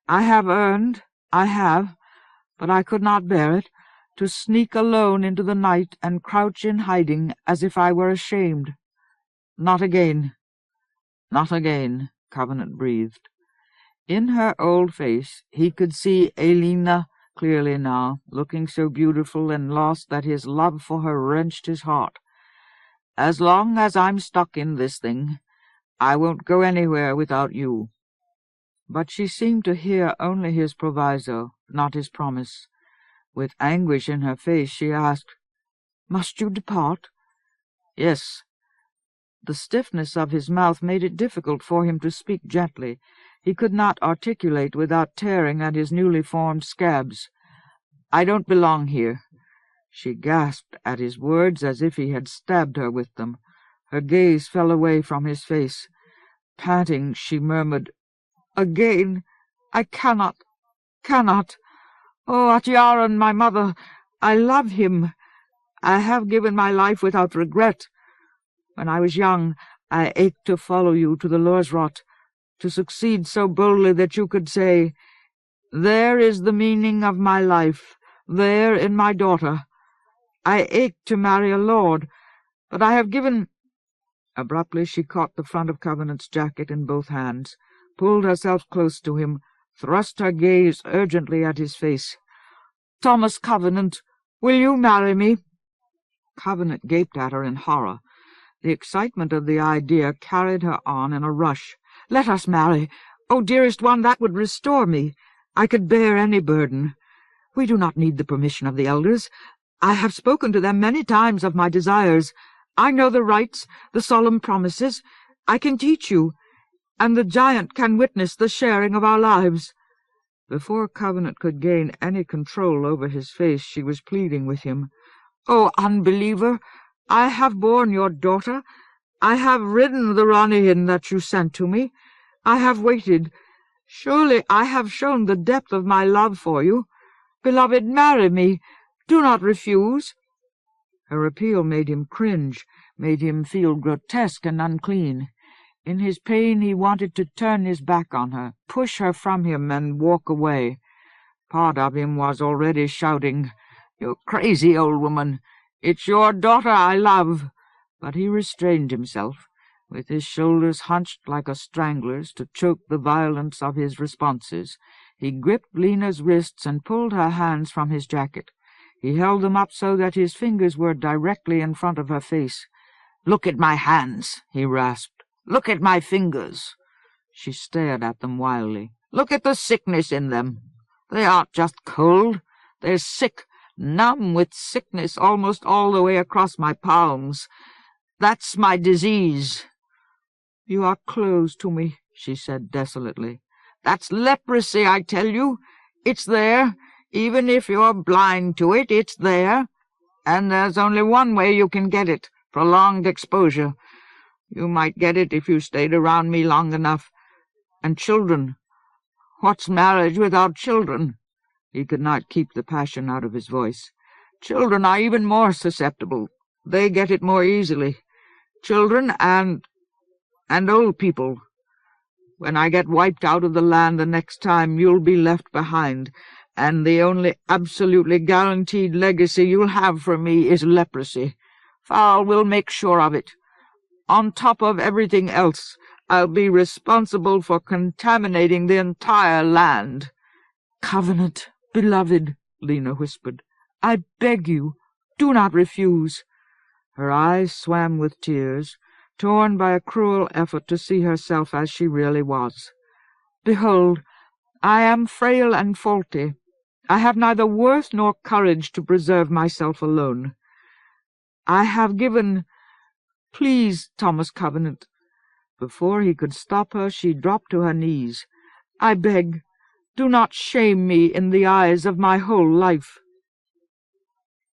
S1: I have, but I could not bear it, to sneak alone into the night and crouch in hiding as if I were ashamed. Not again. Not again, Covenant breathed. In her old face he could see Elena clearly now, looking so beautiful and lost that his love for her wrenched his heart. As long as I'm stuck in this thing, I won't go anywhere without you. But she seemed to hear only his proviso, not his promise. With anguish in her face, she asked, "Must you depart?" "Yes." The stiffness of his mouth made it difficult for him to speak gently. He could not articulate without tearing at his newly formed scabs. "I don't belong here." She gasped at his words as if he had stabbed her with them. Her gaze fell away from his face. Panting, she murmured, "Again, I cannot. Oh, Atyaran, my mother, I love him. I have given my life without regret. When I was young, I ached to follow you to the Lorsrot, to succeed so boldly that you could say, 'There is the meaning of my life, there in my daughter.' I ached to marry a lord, but I have given—" Abruptly she caught the front of Covenant's jacket in both hands, pulled herself close to him, thrust her gaze urgently at his face. "Thomas Covenant, will you marry me?" Covenant gaped at her in horror. The excitement of the idea carried her on in a rush. "Let us marry. Oh, dearest one, that would restore me. I could bear any burden. We do not need the permission of the elders. I have spoken to them many times of my desires. I know the rites, the solemn promises. I can teach you, and the giant can witness the sharing of our lives." Before Covenant could gain any control over his face, she was pleading with him. "Oh, Unbeliever, I have borne your daughter. I have ridden the Ranihin that you sent to me. I have waited. Surely I have shown the depth of my love for you. Beloved, marry me. Do not refuse." Her appeal made him cringe, made him feel grotesque and unclean. In his pain he wanted to turn his back on her, push her from him and walk away. Part of him was already shouting, "You crazy old woman! It's your daughter I love!" But he restrained himself, with his shoulders hunched like a strangler's to choke the violence of his responses. He gripped Lena's wrists and pulled her hands from his jacket. He held them up so that his fingers were directly in front of her face. "Look at my hands," he rasped. "Look at my fingers." She stared at them wildly. "Look at the sickness in them. They aren't just cold. They're sick, numb with sickness almost all the way across my palms. That's my disease." "You are closed to me," she said desolately. "That's leprosy, I tell you. It's there. Even if you're blind to it, it's there. And there's only one way you can get it, prolonged exposure. You might get it if you stayed around me long enough. And children. What's marriage without children?" He could not keep the passion out of his voice. "Children are even more susceptible. They get it more easily. Children and old people. When I get wiped out of the land the next time, you'll be left behind, and the only absolutely guaranteed legacy you'll have from me is leprosy. Foul will make sure of it. On top of everything else, I'll be responsible for contaminating the entire land." "Covenant, beloved," Lena whispered, "I beg you, do not refuse." Her eyes swam with tears, torn by a cruel effort to see herself as she really was. "Behold, I am frail and faulty. I have neither worth nor courage to preserve myself alone. I have given— Please, Thomas Covenant." Before he could stop her, she dropped to her knees. "I beg, do not shame me in the eyes of my whole life."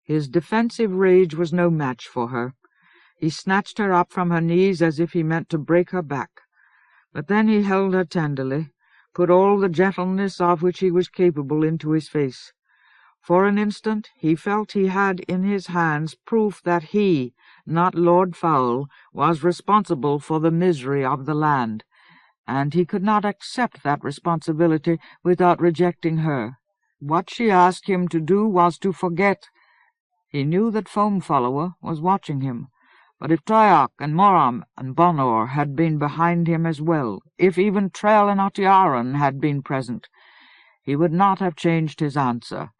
S1: His defensive rage was no match for her. He snatched her up from her knees as if he meant to break her back. But then he held her tenderly, put all the gentleness of which he was capable into his face. For an instant he felt he had in his hands proof that he, not Lord Foul, was responsible for the misery of the land, and he could not accept that responsibility without rejecting her. What she asked him to do was to forget. He knew that Foam Follower was watching him, but if Toyak and Moram and Bonor had been behind him as well, if even Trell and Otiaran had been present, he would not have changed his answer.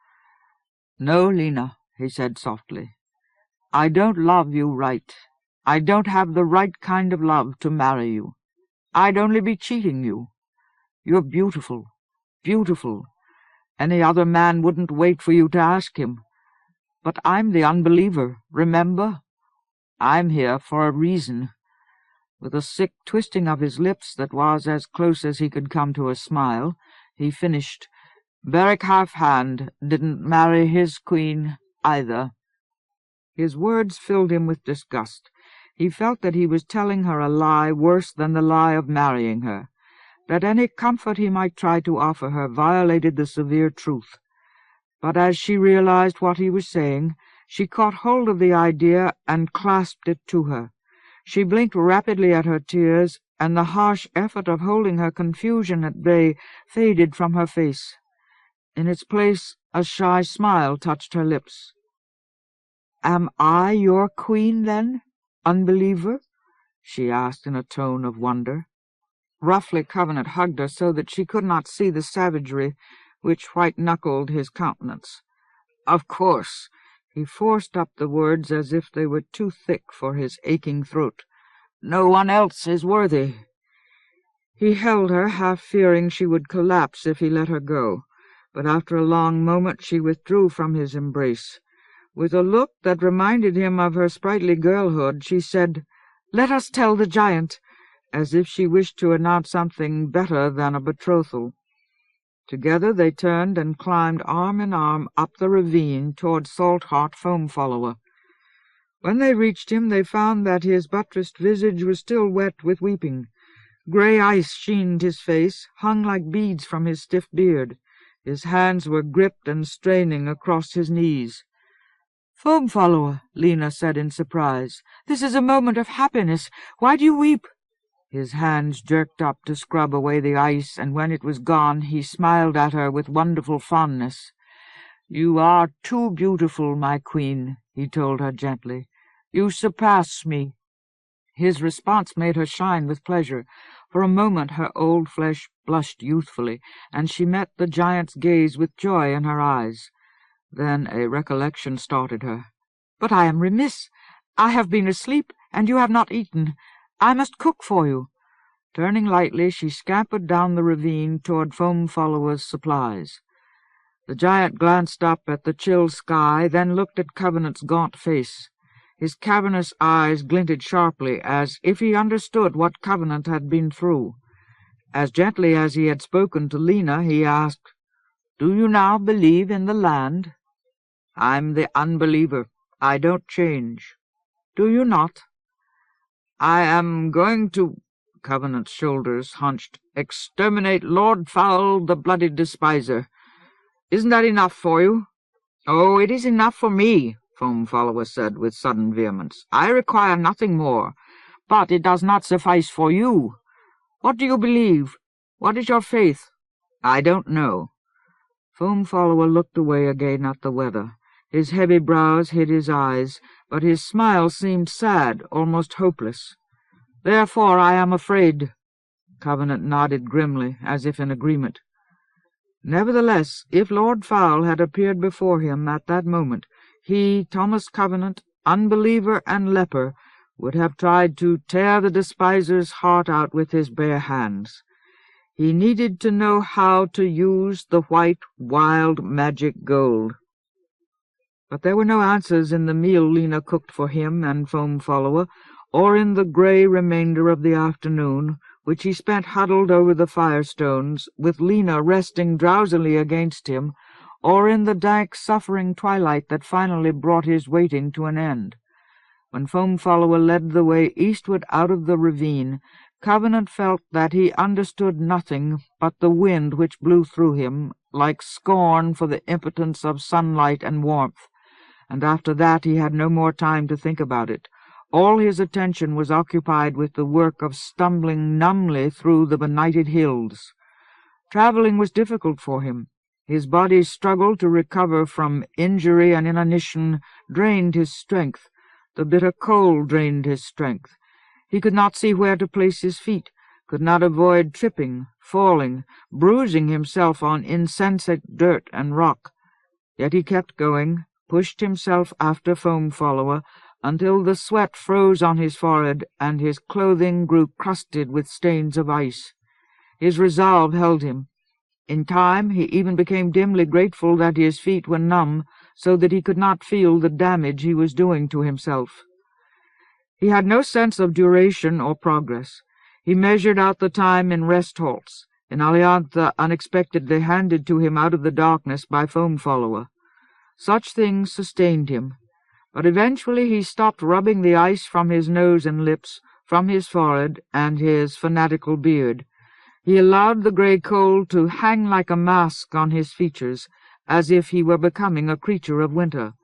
S1: "No, Lena," he said softly. "I don't love you right. I don't have the right kind of love to marry you. I'd only be cheating you. You're beautiful, beautiful. Any other man wouldn't wait for you to ask him. But I'm the Unbeliever, remember? I'm here for a reason." With a sick twisting of his lips that was as close as he could come to a smile, he finished, "Beric Half-Hand didn't marry his queen either." His words filled him with disgust. He felt that he was telling her a lie worse than the lie of marrying her, that any comfort he might try to offer her violated the severe truth. But as she realized what he was saying, she caught hold of the idea and clasped it to her. She blinked rapidly at her tears, and the harsh effort of holding her confusion at bay faded from her face. In its place, a shy smile touched her lips. "Am I your queen, then, Unbeliever?" she asked in a tone of wonder. Roughly Covenant hugged her so that she could not see the savagery which white-knuckled his countenance. "Of course." He forced up the words as if they were too thick for his aching throat. "No one else is worthy." He held her, half fearing she would collapse if he let her go, but after a long moment she withdrew from his embrace. With a look that reminded him of her sprightly girlhood, she said, "Let us tell the giant," as if she wished to announce something better than a betrothal. Together they turned and climbed arm in arm up the ravine toward Salt-Heart Foam Follower. When they reached him, they found that his buttressed visage was still wet with weeping. Grey ice sheened his face, hung like beads from his stiff beard. His hands were gripped and straining across his knees. "Foam Follower," Lena said in surprise, "this is a moment of happiness. Why do you weep?" His hands jerked up to scrub away the ice, and when it was gone he smiled at her with wonderful fondness. "You are too beautiful, my queen," he told her gently. "You surpass me." His response made her shine with pleasure. For a moment her old flesh blushed youthfully, and she met the giant's gaze with joy in her eyes. Then a recollection started her. "But I am remiss. I have been asleep, and you have not eaten. I must cook for you." Turning lightly, she scampered down the ravine toward Foam Follower's supplies. The giant glanced up at the chill sky, then looked at Covenant's gaunt face. His cavernous eyes glinted sharply, as if he understood what Covenant had been through. As gently as he had spoken to Lena, he asked, "Do you now believe in the land?" "I'm the Unbeliever. I don't change." "Do you not?" "I am going to—" Covenant's shoulders hunched. "Exterminate Lord Foul the Bloody Despiser. Isn't that enough for you?" "Oh, it is enough for me," Foam Follower said with sudden vehemence. "I require nothing more. But it does not suffice for you. What do you believe? What is your faith?" "I don't know." Foam Follower looked away again at the weather. His heavy brows hid his eyes, but his smile seemed sad, almost hopeless. "Therefore I am afraid." Covenant nodded grimly, as if in agreement. Nevertheless, if Lord Foul had appeared before him at that moment, he, Thomas Covenant, Unbeliever and leper, would have tried to tear the despiser's heart out with his bare hands. He needed to know how to use the white, wild magic gold. But there were no answers in the meal Lena cooked for him and Foam Follower, or in the grey remainder of the afternoon, which he spent huddled over the firestones, with Lena resting drowsily against him, or in the dank, suffering twilight that finally brought his waiting to an end. When Foam Follower led the way eastward out of the ravine, Covenant felt that he understood nothing but the wind which blew through him, like scorn for the impotence of sunlight and warmth, and after that he had no more time to think about it, All his attention was occupied with the work of stumbling numbly through the benighted hills. Travelling was difficult for him. His body's struggle to recover from injury and inanition drained his strength. The bitter cold drained his strength. He could not see where to place his feet, could not avoid tripping, falling, bruising himself on insensate dirt and rock. Yet he kept going, pushed himself after Foam Follower, until the sweat froze on his forehead and his clothing grew crusted with stains of ice. His resolve held him. In time he even became dimly grateful that his feet were numb, so that he could not feel the damage he was doing to himself. He had no sense of duration or progress. He measured out the time in rest halts, an aliantha unexpectedly handed to him out of the darkness by Foam Follower. Such things sustained him. But eventually he stopped rubbing the ice from his nose and lips, from his forehead and his fanatical beard. He allowed the grey cold to hang like a mask on his features, as if he were becoming a creature of winter,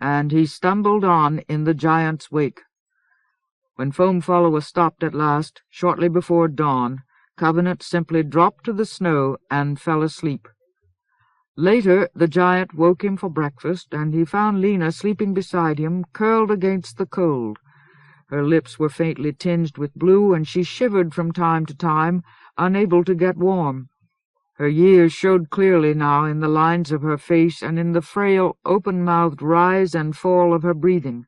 S1: and he stumbled on in the giant's wake. When Foam Follower stopped at last, shortly before dawn, Covenant simply dropped to the snow and fell asleep. Later the giant woke him for breakfast, and he found Lena sleeping beside him, curled against the cold. Her lips were faintly tinged with blue, and she shivered from time to time, unable to get warm. Her years showed clearly now in the lines of her face and in the frail, open-mouthed rise and fall of her breathing.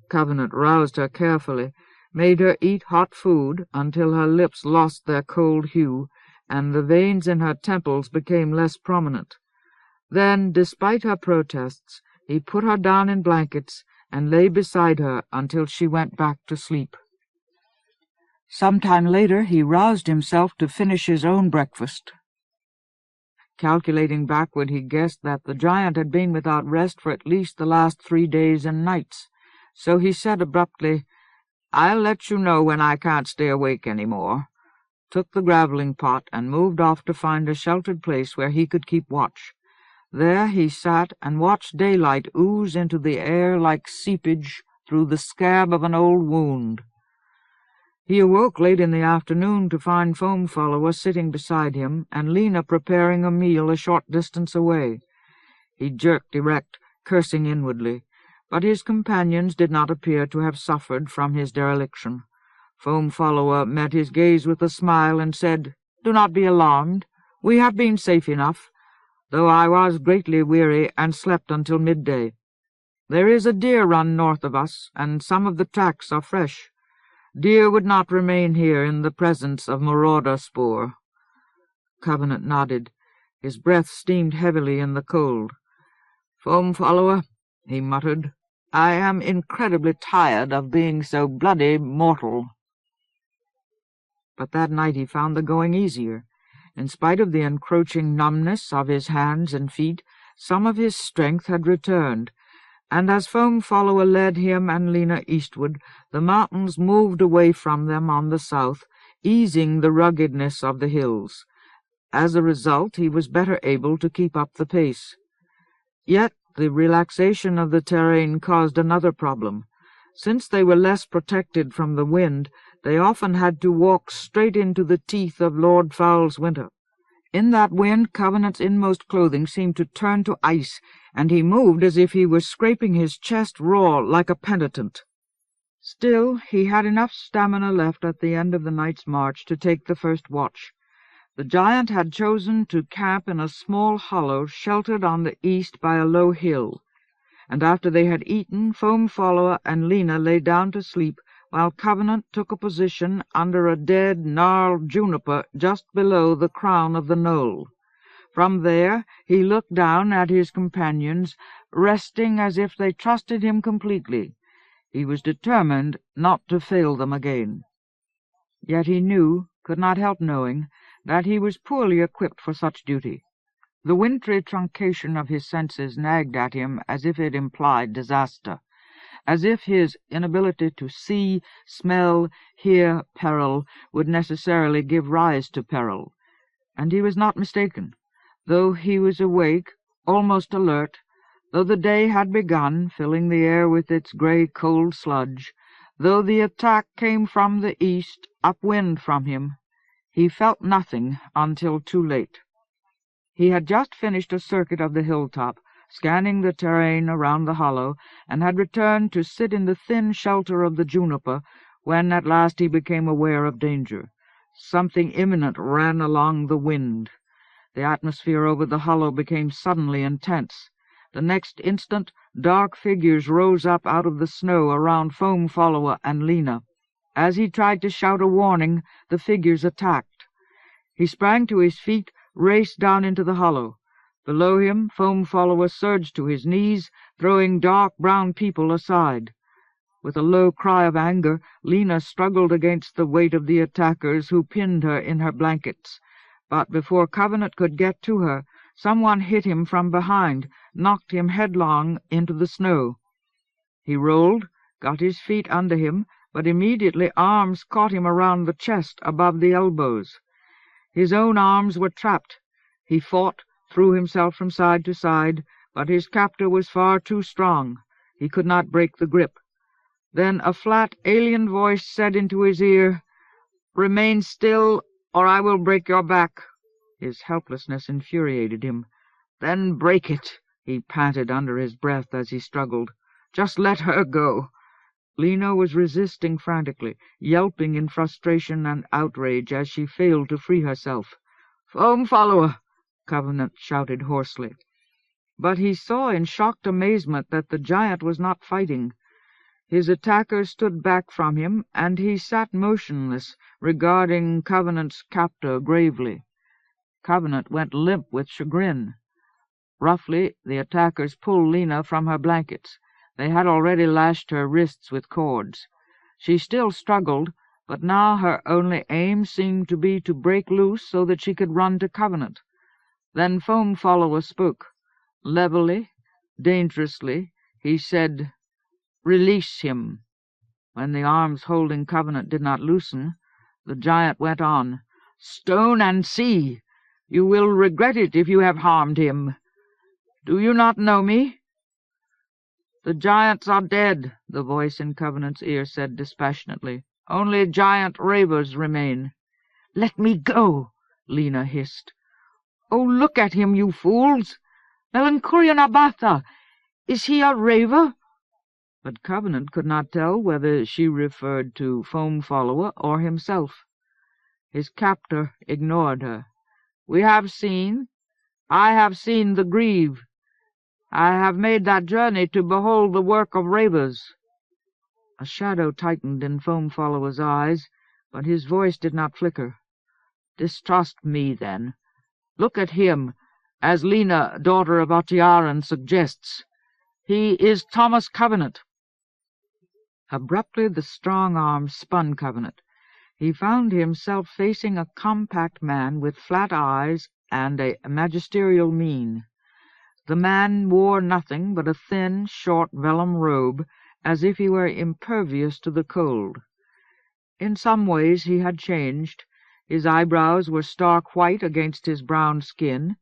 S1: Covenant roused her carefully, made her eat hot food until her lips lost their cold hue, and the veins in her temples became less prominent. Then, despite her protests, he put her down in blankets and lay beside her until she went back to sleep. Some time later he roused himself to finish his own breakfast. Calculating backward, he guessed that the giant had been without rest for at least the last 3 days and nights, so he said abruptly, "I'll let you know when I can't stay awake any more," took the graveling pot and moved off to find a sheltered place where he could keep watch. There he sat and watched daylight ooze into the air like seepage through the scab of an old wound. He awoke late in the afternoon to find Foam Follower sitting beside him and Lena preparing a meal a short distance away. He jerked erect, cursing inwardly, but his companions did not appear to have suffered from his dereliction. Foam Follower met his gaze with a smile and said, "Do not be alarmed. We have been safe enough, though I was greatly weary and slept until midday. There is a deer run north of us, and some of the tracks are fresh. Deer would not remain here in the presence of marauder spoor." Covenant nodded. His breath steamed heavily in the cold. "Foam Follower," he muttered, "I am incredibly tired of being so bloody mortal." But that night he found the going easier. In spite of the encroaching numbness of his hands and feet, some of his strength had returned, and as Foam Follower led him and Lena eastward, the mountains moved away from them on the south, easing the ruggedness of the hills. As a result, he was better able to keep up the pace. Yet the relaxation of the terrain caused another problem. Since they were less protected from the wind, they often had to walk straight into the teeth of Lord Foul's winter. In that wind, Covenant's inmost clothing seemed to turn to ice, and he moved as if he were scraping his chest raw like a penitent. Still, he had enough stamina left at the end of the night's march to take the first watch. The giant had chosen to camp in a small hollow sheltered on the east by a low hill, and after they had eaten, Foam Follower and Lena lay down to sleep, while Covenant took a position under a dead, gnarled juniper just below the crown of the knoll. From there he looked down at his companions, resting as if they trusted him completely. He was determined not to fail them again. Yet he knew, could not help knowing, that he was poorly equipped for such duty. The wintry truncation of his senses nagged at him as if it implied disaster, as if his inability to see, smell, hear peril would necessarily give rise to peril. And he was not mistaken. Though he was awake, almost alert, though the day had begun, filling the air with its grey, cold sludge, Though the attack came from the east, upwind from him, he felt nothing until too late. He had just finished a circuit of the hilltop, scanning the terrain around the hollow, and had returned to sit in the thin shelter of the juniper, when at last he became aware of danger. Something imminent ran along the wind. The atmosphere over the hollow became suddenly intense. The next instant dark figures rose up out of the snow around Foam Follower and Lena. As he tried to shout a warning, the figures attacked. He sprang to his feet, raced down into the hollow. Below him, Foam Follower surged to his knees, throwing dark brown people aside. With a low cry of anger, Lena struggled against the weight of the attackers, who pinned her in her blankets. But before Covenant could get to her, someone hit him from behind, knocked him headlong into the snow. He rolled, got his feet under him, but immediately arms caught him around the chest above the elbows. His own arms were trapped. He fought, threw himself from side to side, but his captor was far too strong. He could not break the grip. Then a flat, alien voice said into his ear, "Remain still, or I will break your back." His helplessness infuriated him. "Then break it," he panted under his breath as he struggled. "Just let her go." Lena was resisting frantically, yelping in frustration and outrage as she failed to free herself. "Foam Follower!" Covenant shouted hoarsely. But he saw in shocked amazement that the giant was not fighting. His attackers stood back from him, and he sat motionless, regarding Covenant's captor gravely. Covenant went limp with chagrin. Roughly, the attackers pulled Lena from her blankets. They had already lashed her wrists with cords. She still struggled, but now her only aim seemed to be to break loose so that she could run to Covenant. Then Foam Follower spoke. Levelly, dangerously, he said, "Release him." When the arms holding Covenant did not loosen, the giant went on, "Stone and see! You will regret it if you have harmed him. Do you not know me?" "The giants are dead," the voice in Covenant's ear said dispassionately. "Only giant ravers remain." "Let me go," Lena hissed. "Oh, look at him, you fools! Melanchorianabatha! Is he a raver?" But Covenant could not tell whether she referred to Foam Follower or himself. His captor ignored her. "We have seen. I have seen the Grieve. I have made that journey to behold the work of ravers." A shadow tightened in Foam Follower's eyes, but his voice did not flicker. "Distrust me, then. Look at him, as Lena, daughter of Otiaran, suggests. He is Thomas Covenant." Abruptly the strong arm spun Covenant. He found himself facing a compact man with flat eyes and a magisterial mien. The man wore nothing but a thin, short vellum robe, as if he were impervious to the cold. In some ways he had changed. His eyebrows were stark white against his brown skin.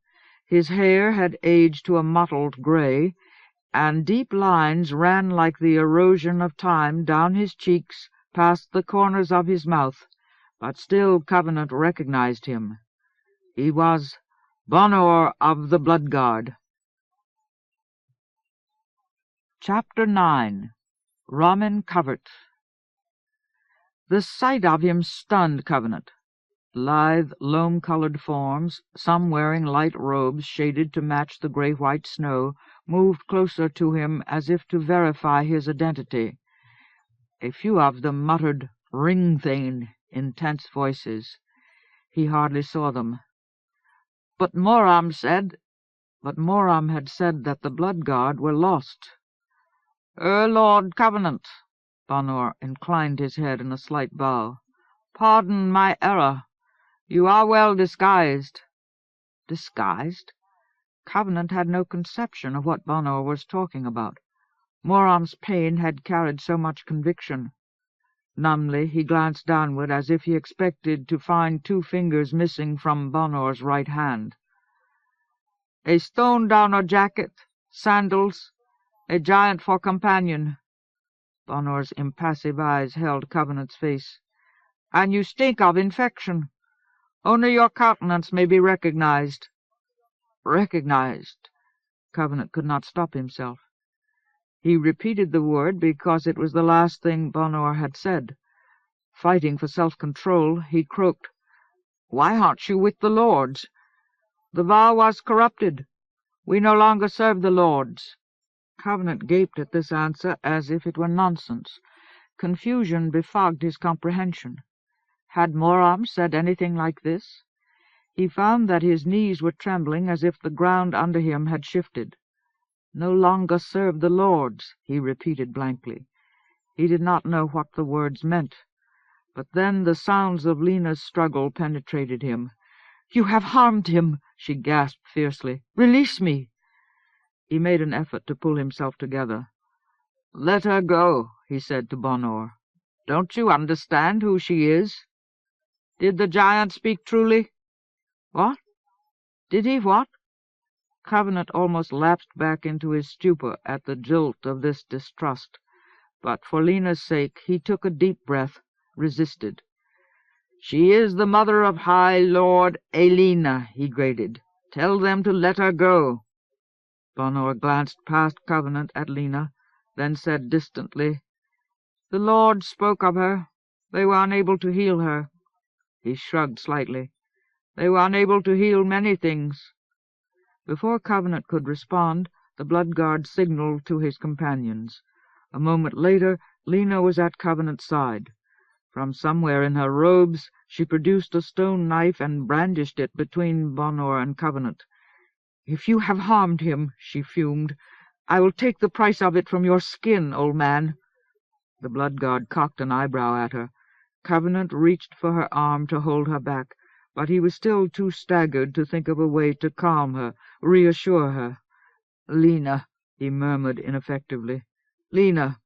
S1: His hair had aged to a mottled gray, and deep lines ran like the erosion of time down his cheeks, past the corners of his mouth, but still Covenant recognized him. He was Bonor of the Bloodguard. Chapter 9. Ramen Covert. The sight of him stunned Covenant. Lithe, loam-colored forms, some wearing light robes shaded to match the gray-white snow, moved closer to him as if to verify his identity. A few of them muttered, "Ring-thane," in tense voices. He hardly saw them. But Moram had said that the Bloodguard were lost. Lord Covenant," Bonor inclined his head in a slight bow. "Pardon my error. You are well disguised." Disguised? Covenant had no conception of what Bonor was talking about. Moram's pain had carried so much conviction. Numbly he glanced downward as if he expected to find 2 fingers missing from Bonor's right hand. "A Stonedowner jacket, sandals, a giant for companion." Bonor's impassive eyes held Covenant's face. "And you stink of infection. Only your countenance may be recognized." "Recognized?" Covenant could not stop himself. He repeated the word because it was the last thing Bonor had said. Fighting for self-control, he croaked, "Why aren't you with the Lords? The vow was corrupted. We no longer serve the Lords." Covenant gaped at this answer as if it were nonsense. Confusion befogged his comprehension. Had Moram said anything like this? He found that his knees were trembling as if the ground under him had shifted. "No longer serve the Lords," he repeated blankly. He did not know what the words meant. But then the sounds of Lena's struggle penetrated him. "You have harmed him," she gasped fiercely. "Release me." He made an effort to pull himself together. "Let her go," he said to Bonor. "Don't you understand who she is?" "Did the giant speak truly?" "What? Did he what?" Covenant almost lapsed back into his stupor at the jolt of this distrust, but for Lena's sake he took a deep breath, resisted. "She is the mother of High Lord Elena," he grated. "Tell them to let her go." Bonor glanced past Covenant at Lena, then said distantly, "The Lord spoke of her. They were unable to heal her." He shrugged slightly. "They were unable to heal many things." Before Covenant could respond, the Blood Guard signaled to his companions. A moment later, Lena was at Covenant's side. From somewhere in her robes she produced a stone knife and brandished it between Bonor and Covenant. "If you have harmed him," she fumed, "I will take the price of it from your skin, old man." The Blood Guard cocked an eyebrow at her. Covenant reached for her arm to hold her back, but he was still too staggered to think of a way to calm her, reassure her. "Lena," he murmured ineffectively. "Lena."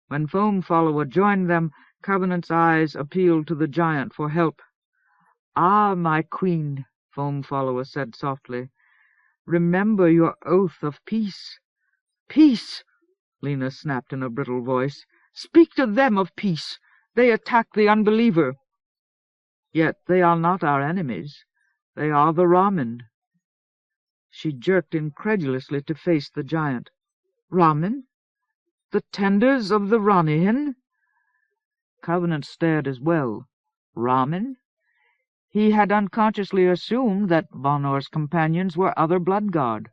S1: When Foam Follower joined them, Covenant's eyes appealed to the giant for help. "Ah, my queen," Foam Follower said softly, "remember your oath of peace." "Peace!" Lena snapped in a brittle voice. "Speak to them of peace. They attack the Unbeliever." "Yet they are not our enemies. They are the Ramen." She jerked incredulously to face the giant. "Ramen? The tenders of the Ranihin?" Covenant stared as well. Ramen? He had unconsciously assumed that Bonor's companions were other Blood Guard.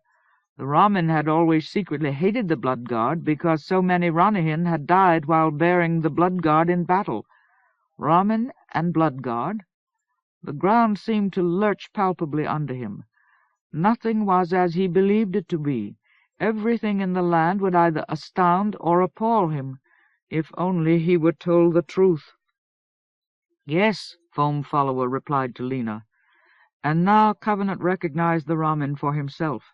S1: The Ramen had always secretly hated the Blood Guard because so many Ranihin had died while bearing the Blood Guard in battle. Ramen and Blood Guard? The ground seemed to lurch palpably under him. Nothing was as he believed it to be. Everything in the land would either astound or appall him, if only he were told the truth. "Yes," Foam Follower replied to Lena. And now Covenant recognized the Ramen for himself.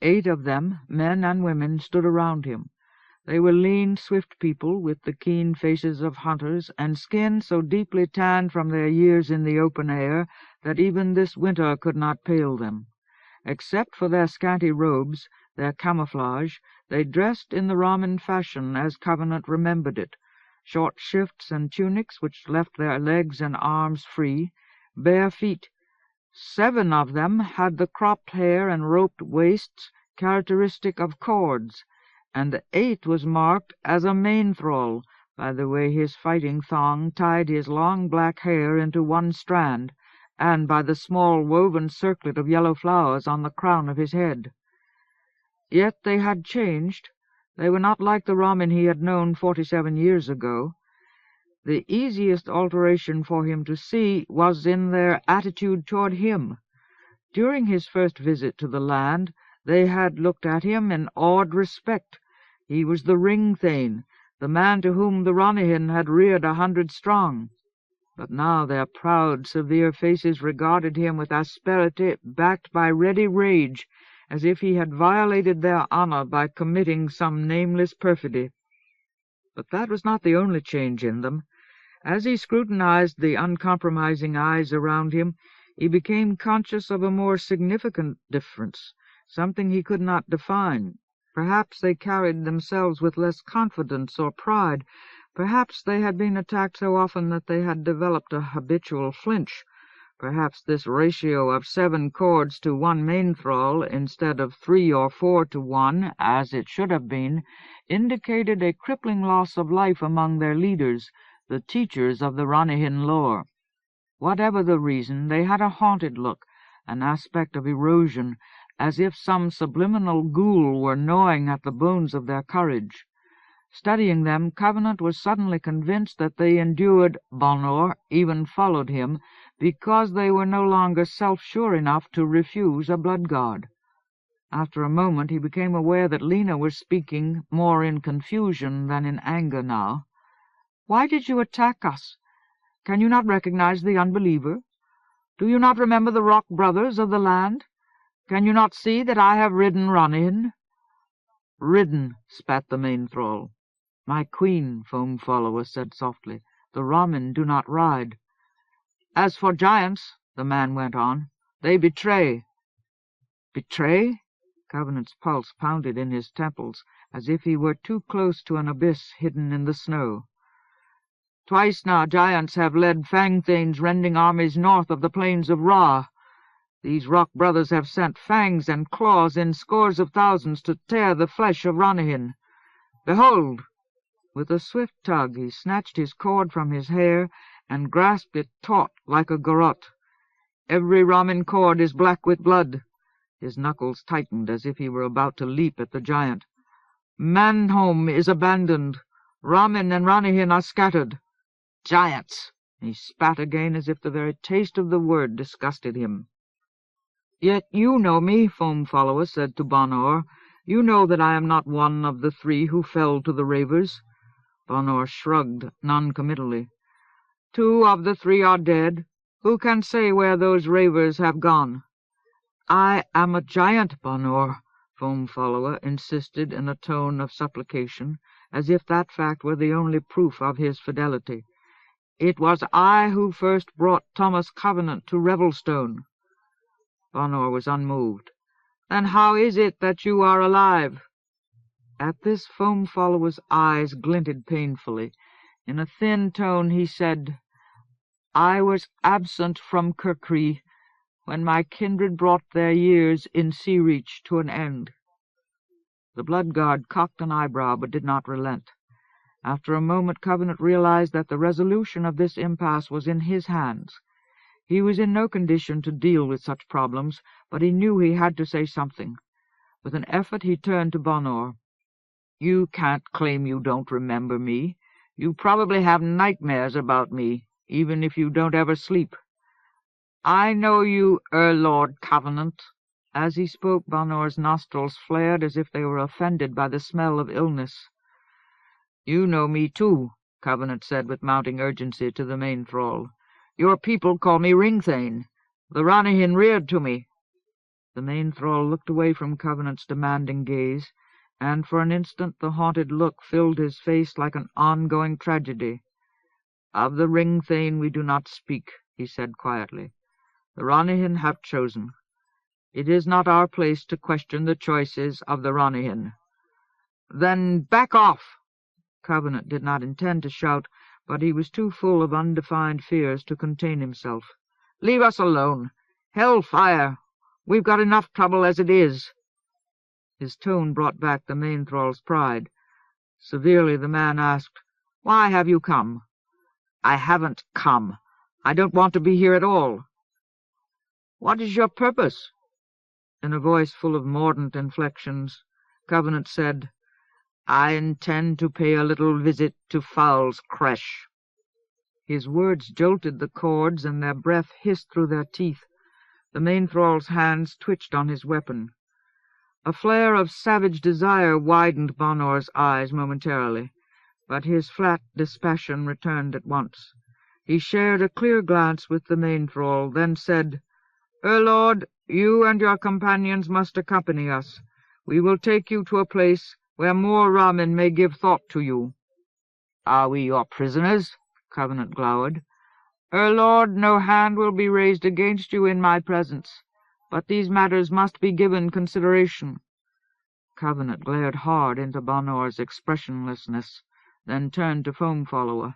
S1: 8 of them, men and women, stood around him. They were lean, swift people, with the keen faces of hunters, and skin so deeply tanned from their years in the open air that even this winter could not pale them. Except for their scanty robes, their camouflage, they dressed in the Ramen fashion as Covenant remembered it, short shifts and tunics which left their legs and arms free, bare feet. 7 of them had the cropped hair and roped waists characteristic of cords, and the 8th was marked as a main thrall by the way his fighting thong tied his long black hair into one strand, and by the small woven circlet of yellow flowers on the crown of his head. Yet they had changed. They were not like the Ramen he had known 47 years ago. The easiest alteration for him to see was in their attitude toward him. During his first visit to the land, they had looked at him in awed respect. He was the Ring Thane, the man to whom the Ranihin had reared 100 strong. But now their proud, severe faces regarded him with asperity backed by ready rage, as if he had violated their honor by committing some nameless perfidy. But that was not the only change in them. As he scrutinized the uncompromising eyes around him, he became conscious of a more significant difference, something he could not define. Perhaps they carried themselves with less confidence or pride. Perhaps they had been attacked so often that they had developed a habitual flinch. Perhaps this ratio of 7 cords to 1 main thrall, instead of 3 or 4 to 1, as it should have been, indicated a crippling loss of life among their leaders, the teachers of the Ranihin lore. Whatever the reason, they had a haunted look, an aspect of erosion, as if some subliminal ghoul were gnawing at the bones of their courage. Studying them, Covenant was suddenly convinced that they endured Bonor, even followed him, because they were no longer self-sure enough to refuse a blood god. After a moment he became aware that Lena was speaking more in confusion than in anger now. "Why did you attack us? Can you not recognize the Unbeliever? Do you not remember the Rock Brothers of the land? Can you not see that I have ridden Ranihin?" "Ridden," spat the main thrall. "My queen," Foam Follower said softly, "the Ramen do not ride." "As for giants," the man went on, "they betray." "Betray?" Covenant's pulse pounded in his temples, as if he were too close to an abyss hidden in the snow. "Twice now giants have led Fangthane's rending armies north of the plains of Ra. These Rock Brothers have sent fangs and claws in scores of thousands to tear the flesh of Ranihin. Behold!" With a swift tug he snatched his cord from his hair and grasped it taut like a garrote. "Every Ramen cord is black with blood." His knuckles tightened as if he were about to leap at the giant. "Manholm is abandoned. Ramen and Ranihin are scattered. Giants!" He spat again as if the very taste of the word disgusted him. "Yet you know me," Foam Follower said to Bonor. "You know that I am not one of the 3 who fell to the Ravers." Bonor shrugged noncommittally. "2 of the 3 are dead. Who can say where those Ravers have gone?" "I am a giant, Bonor," Foam Follower insisted in a tone of supplication, as if that fact were the only proof of his fidelity. "It was I who first brought Thomas Covenant to Revelstone." Bonor was unmoved. "Then how is it that you are alive?" At this Foam Follower's eyes glinted painfully. In a thin tone he said, "I was absent from Kirkree when my kindred brought their years in Sea Reach to an end." The blood guard cocked an eyebrow but did not relent. After a moment Covenant realized that the resolution of this impasse was in his hands. He was in no condition to deal with such problems, but he knew he had to say something. With an effort he turned to Bonor. "You can't claim you don't remember me. You probably have nightmares about me, even if you don't ever sleep." "I know you, Lord Covenant." As he spoke, Bonor's nostrils flared as if they were offended by the smell of illness. "You know me, too," Covenant said with mounting urgency to the main thrall. "Your people call me Ringthane. The Ranihin reared to me." The main thrall looked away from Covenant's demanding gaze, and for an instant the haunted look filled his face like an ongoing tragedy. "Of the Ringthane we do not speak," he said quietly. "The Ranihin have chosen. It is not our place to question the choices of the Ranihin." "Then back off!" Covenant did not intend to shout, but he was too full of undefined fears to contain himself. "Leave us alone. Hell fire! We've got enough trouble as it is." His tone brought back the main thrall's pride. Severely the man asked, "Why have you come?" "I haven't come. I don't want to be here at all." "What is your purpose?" In a voice full of mordant inflections, Covenant said, "I intend to pay a little visit to Foul's creche." His words jolted the cords, and their breath hissed through their teeth. The main thrall's hands twitched on his weapon. A flare of savage desire widened Bonor's eyes momentarily, but his flat dispassion returned at once. He shared a clear glance with the main thrall, then said, "Lord, you and your companions must accompany us. We will take you to a place where more Ramen may give thought to you." "Are we your prisoners?" Covenant glowered. "Lord, no hand will be raised against you in my presence, but these matters must be given consideration." Covenant glared hard into Bonor's expressionlessness, then turned to Foam Follower.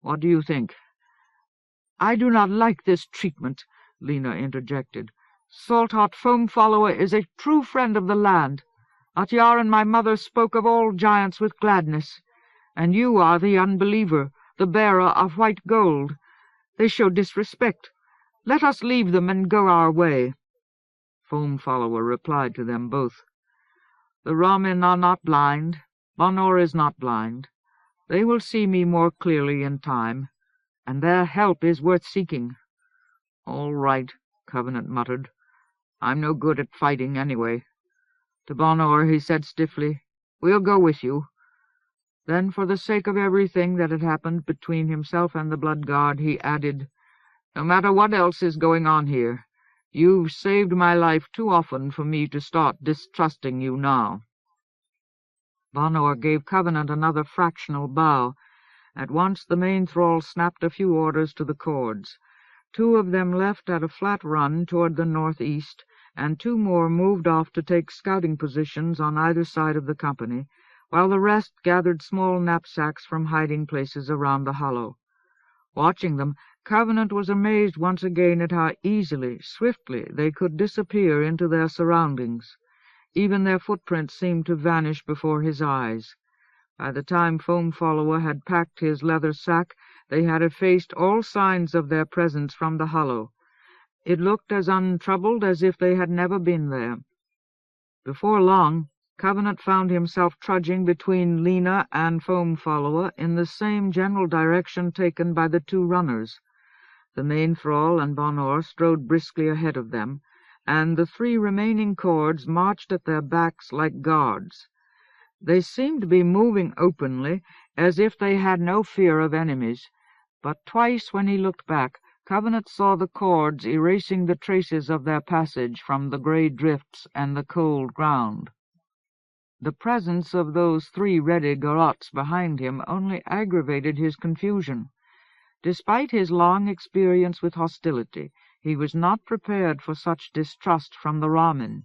S1: "What do you think?" "I do not like this treatment," Lena interjected. "Salt-Hot Foam Follower is a true friend of the land. Atyar and my mother spoke of all giants with gladness. And you are the Unbeliever, the bearer of white gold. They show disrespect. Let us leave them and go our way." Foam Follower replied to them both. "The Ramen are not blind. Bonor is not blind. They will see me more clearly in time, and their help is worth seeking." "All right," Covenant muttered. "I'm no good at fighting anyway." To Bonor he said stiffly, "We'll go with you." Then, for the sake of everything that had happened between himself and the Blood Guard, he added, "No matter what else is going on here, you've saved my life too often for me to start distrusting you now." Bonor gave Covenant another fractional bow. At once the main thrall snapped a few orders to the cords. 2 of them left at a flat run toward the northeast, and 2 more moved off to take scouting positions on either side of the company, while the rest gathered small knapsacks from hiding places around the hollow. Watching them, Covenant was amazed once again at how easily, swiftly, they could disappear into their surroundings. Even their footprints seemed to vanish before his eyes. By the time Foam Follower had packed his leather sack, they had effaced all signs of their presence from the hollow. It looked as untroubled as if they had never been there. Before long, Covenant found himself trudging between Lena and Foam Follower in the same general direction taken by the 2 runners. The main thrall and Bonor strode briskly ahead of them, and the 3 remaining cords marched at their backs like guards. They seemed to be moving openly, as if they had no fear of enemies, but twice when he looked back, Covenant saw the cords erasing the traces of their passage from the gray drifts and the cold ground. The presence of those 3 ready garottes behind him only aggravated his confusion. Despite his long experience with hostility, he was not prepared for such distrust from the Ramen.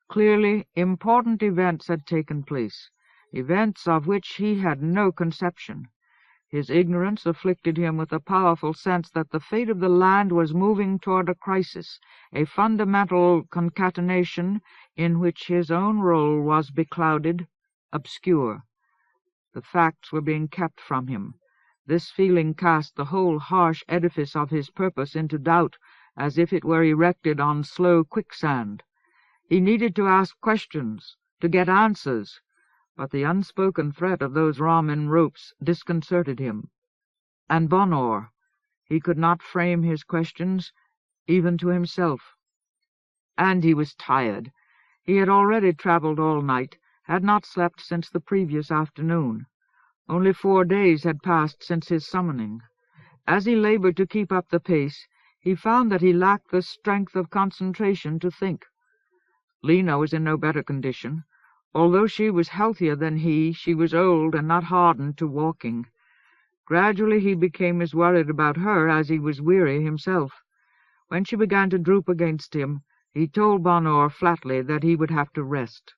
S1: Clearly, important events had taken place, events of which he had no conception. His ignorance afflicted him with a powerful sense that the fate of the land was moving toward a crisis, a fundamental concatenation in which his own role was beclouded, obscure. The facts were being kept from him. This feeling cast the whole harsh edifice of his purpose into doubt, as if it were erected on slow quicksand. He needed to ask questions, to get answers, but the unspoken threat of those Ramen ropes disconcerted him. And Bonor, he could not frame his questions, even to himself. And he was tired. He had already traveled all night, had not slept since the previous afternoon. Only 4 days had passed since his summoning. As he labored to keep up the pace, he found that he lacked the strength of concentration to think. Lena was in no better condition. Although she was healthier than he, she was old and not hardened to walking. Gradually he became as worried about her as he was weary himself. When she began to droop against him, he told Bonor flatly that he would have to rest.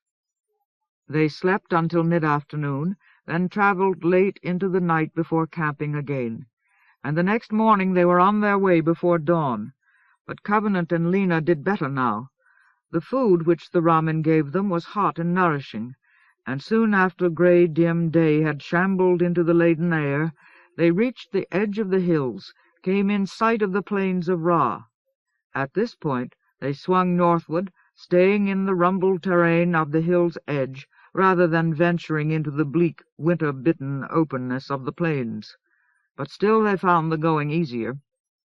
S1: They slept until mid-afternoon, then traveled late into the night before camping again, and the next morning they were on their way before dawn. But Covenant and Lena did better now. The food which the Ramen gave them was hot and nourishing, and soon after gray, dim day had shambled into the laden air, they reached the edge of the hills, came in sight of the plains of Ra. At this point they swung northward, staying in the rumbled terrain of the hill's edge, rather than venturing into the bleak, winter-bitten openness of the plains. But still they found the going easier.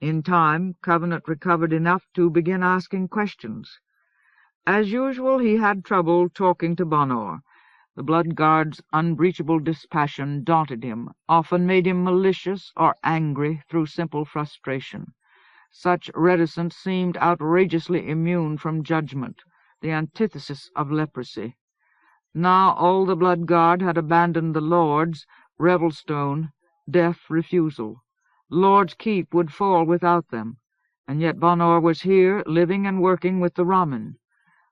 S1: In time, Covenant recovered enough to begin asking questions. As usual, he had trouble talking to Bonor. The Blood Guard's unbreachable dispassion daunted him, often made him malicious or angry through simple frustration. Such reticence seemed outrageously immune from judgment, the antithesis of leprosy. Now all the Blood Guard had abandoned the Lords, Revelstone, deaf refusal. Lord's Keep would fall without them, and yet Bonor was here, living and working with the Ramen.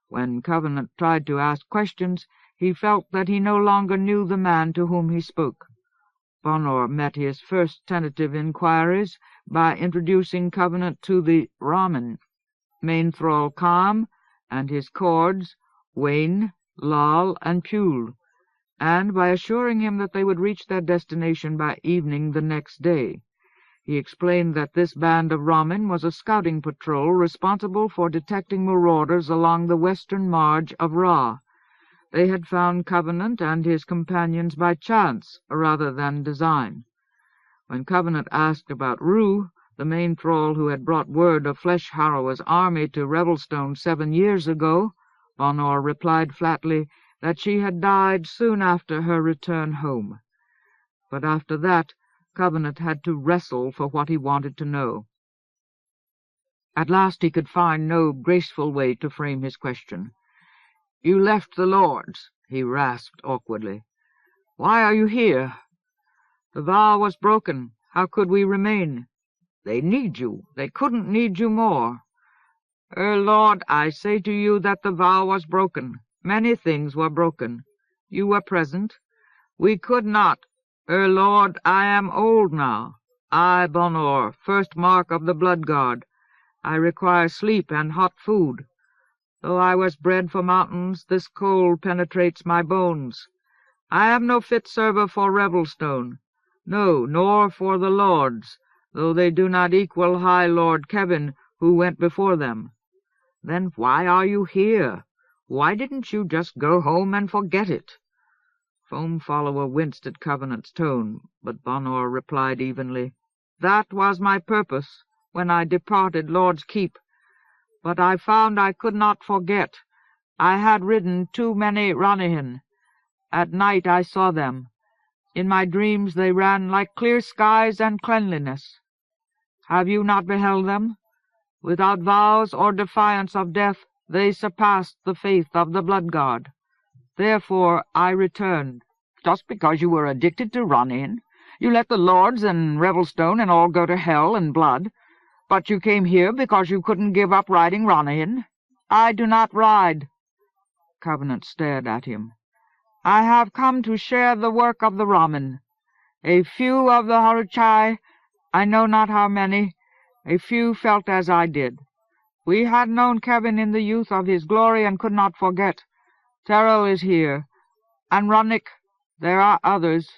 S1: When Covenant tried to ask questions, he felt that he no longer knew the man to whom he spoke. Bonor met his first tentative inquiries by introducing Covenant to the Ramen, main thrall Calm, and his cords, Wayne, Lal, and Pule, and by assuring him that they would reach their destination by evening the next day. He explained that this band of Ramen was a scouting patrol responsible for detecting marauders along the western marge of Ra. They had found Covenant and his companions by chance rather than design. When Covenant asked about Rue, the main thrall who had brought word of Flesh-Harrower's army to Revelstone 7 years ago, Bonor replied flatly that she had died soon after her return home. But after that, Covenant had to wrestle for what he wanted to know. At last he could find no graceful way to frame his question. "You left the Lords," he rasped awkwardly. "Why are you here?" "The vow was broken. How could we remain?" "They need you. They couldn't need you more." Lord, I say to you that the vow was broken. Many things were broken. You were present. We could not. Lord, I am old now. I, Bonor, first mark of the blood god. I require sleep and hot food. Though I was bred for mountains, this cold penetrates my bones. I am no fit server for Revelstone, no, nor for the Lords, though they do not equal High Lord Kevin, who went before them. Then why are you here? Why didn't you just go home and forget it?" Foam Follower winced at Covenant's tone, but Bonor replied evenly, "That was my purpose when I departed Lord's Keep. But I found I could not forget. I had ridden too many Ranihin. At night I saw them. In my dreams they ran like clear skies and cleanliness. Have you not beheld them? Without vows or defiance of death, they surpassed the faith of the blood god. Therefore I returned." "Just because you were addicted to Ranihin? You let the Lords and Revelstone and all go to hell and blood. But you came here because you couldn't give up riding Ranihin?" "I do not ride." Covenant stared at him. "I have come to share the work of the Ramen. A few of the Haruchai, I know not how many, a few felt as I did. We had known Kevin in the youth of his glory and could not forget. Terrell is here, and Runnick. There are others.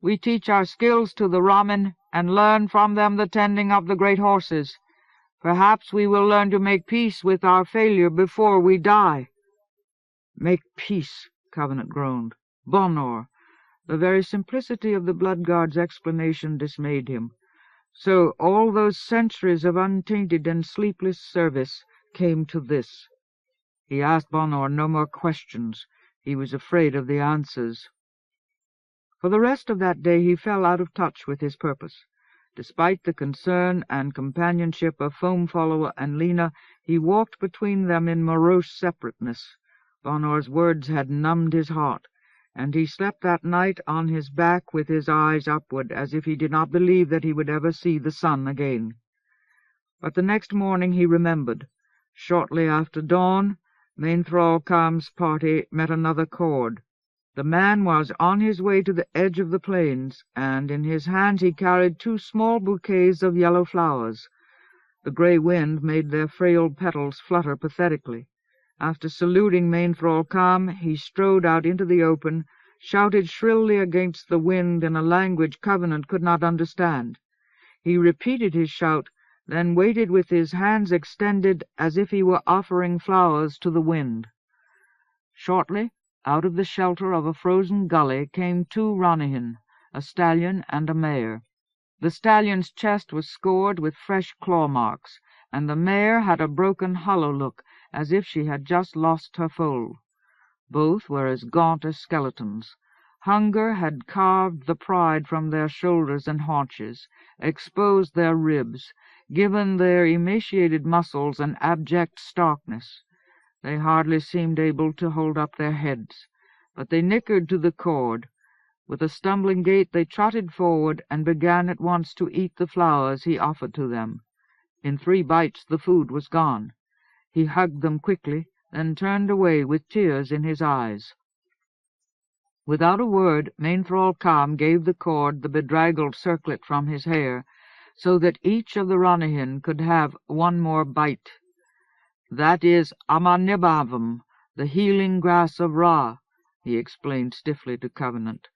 S1: We teach our skills to the Ramen and learn from them the tending of the great horses. Perhaps we will learn to make peace with our failure before we die." "Make peace," Covenant groaned. "Bonor!" The very simplicity of the blood god's explanation dismayed him. So all those centuries of untainted and sleepless service came to this. He asked Bonor no more questions. He was afraid of the answers. For the rest of that day he fell out of touch with his purpose. Despite the concern and companionship of Foam Follower and Lena, he walked between them in morose separateness. Bonor's words had numbed his heart, and he slept that night on his back with his eyes upward, as if he did not believe that he would ever see the sun again. But the next morning he remembered. Shortly after dawn, main thrall Kam's party met another cord. The man was on his way to the edge of the plains, and in his hands he carried 2 small bouquets of yellow flowers. The grey wind made their frail petals flutter pathetically. After saluting main thrall Kam, he strode out into the open, shouted shrilly against the wind in a language Covenant could not understand. He repeated his shout, then waited with his hands extended as if he were offering flowers to the wind. Shortly, out of the shelter of a frozen gully came 2 Ranihin, a stallion and a mare. The stallion's chest was scored with fresh claw marks, and the mare had a broken, hollow look, as if she had just lost her foal. Both were as gaunt as skeletons. Hunger had carved the pride from their shoulders and haunches, exposed their ribs, given their emaciated muscles an abject starkness. They hardly seemed able to hold up their heads, but they nickered to the cord. With a stumbling gait they trotted forward and began at once to eat the flowers he offered to them. In 3 bites the food was gone. He hugged them quickly, then turned away with tears in his eyes. Without a word, Main-Thrall Calm gave the cord the bedraggled circlet from his hair, so that each of the Ronihin could have one more bite. "That is Aman-Nibhavim, the healing grass of Ra," he explained stiffly to Covenant.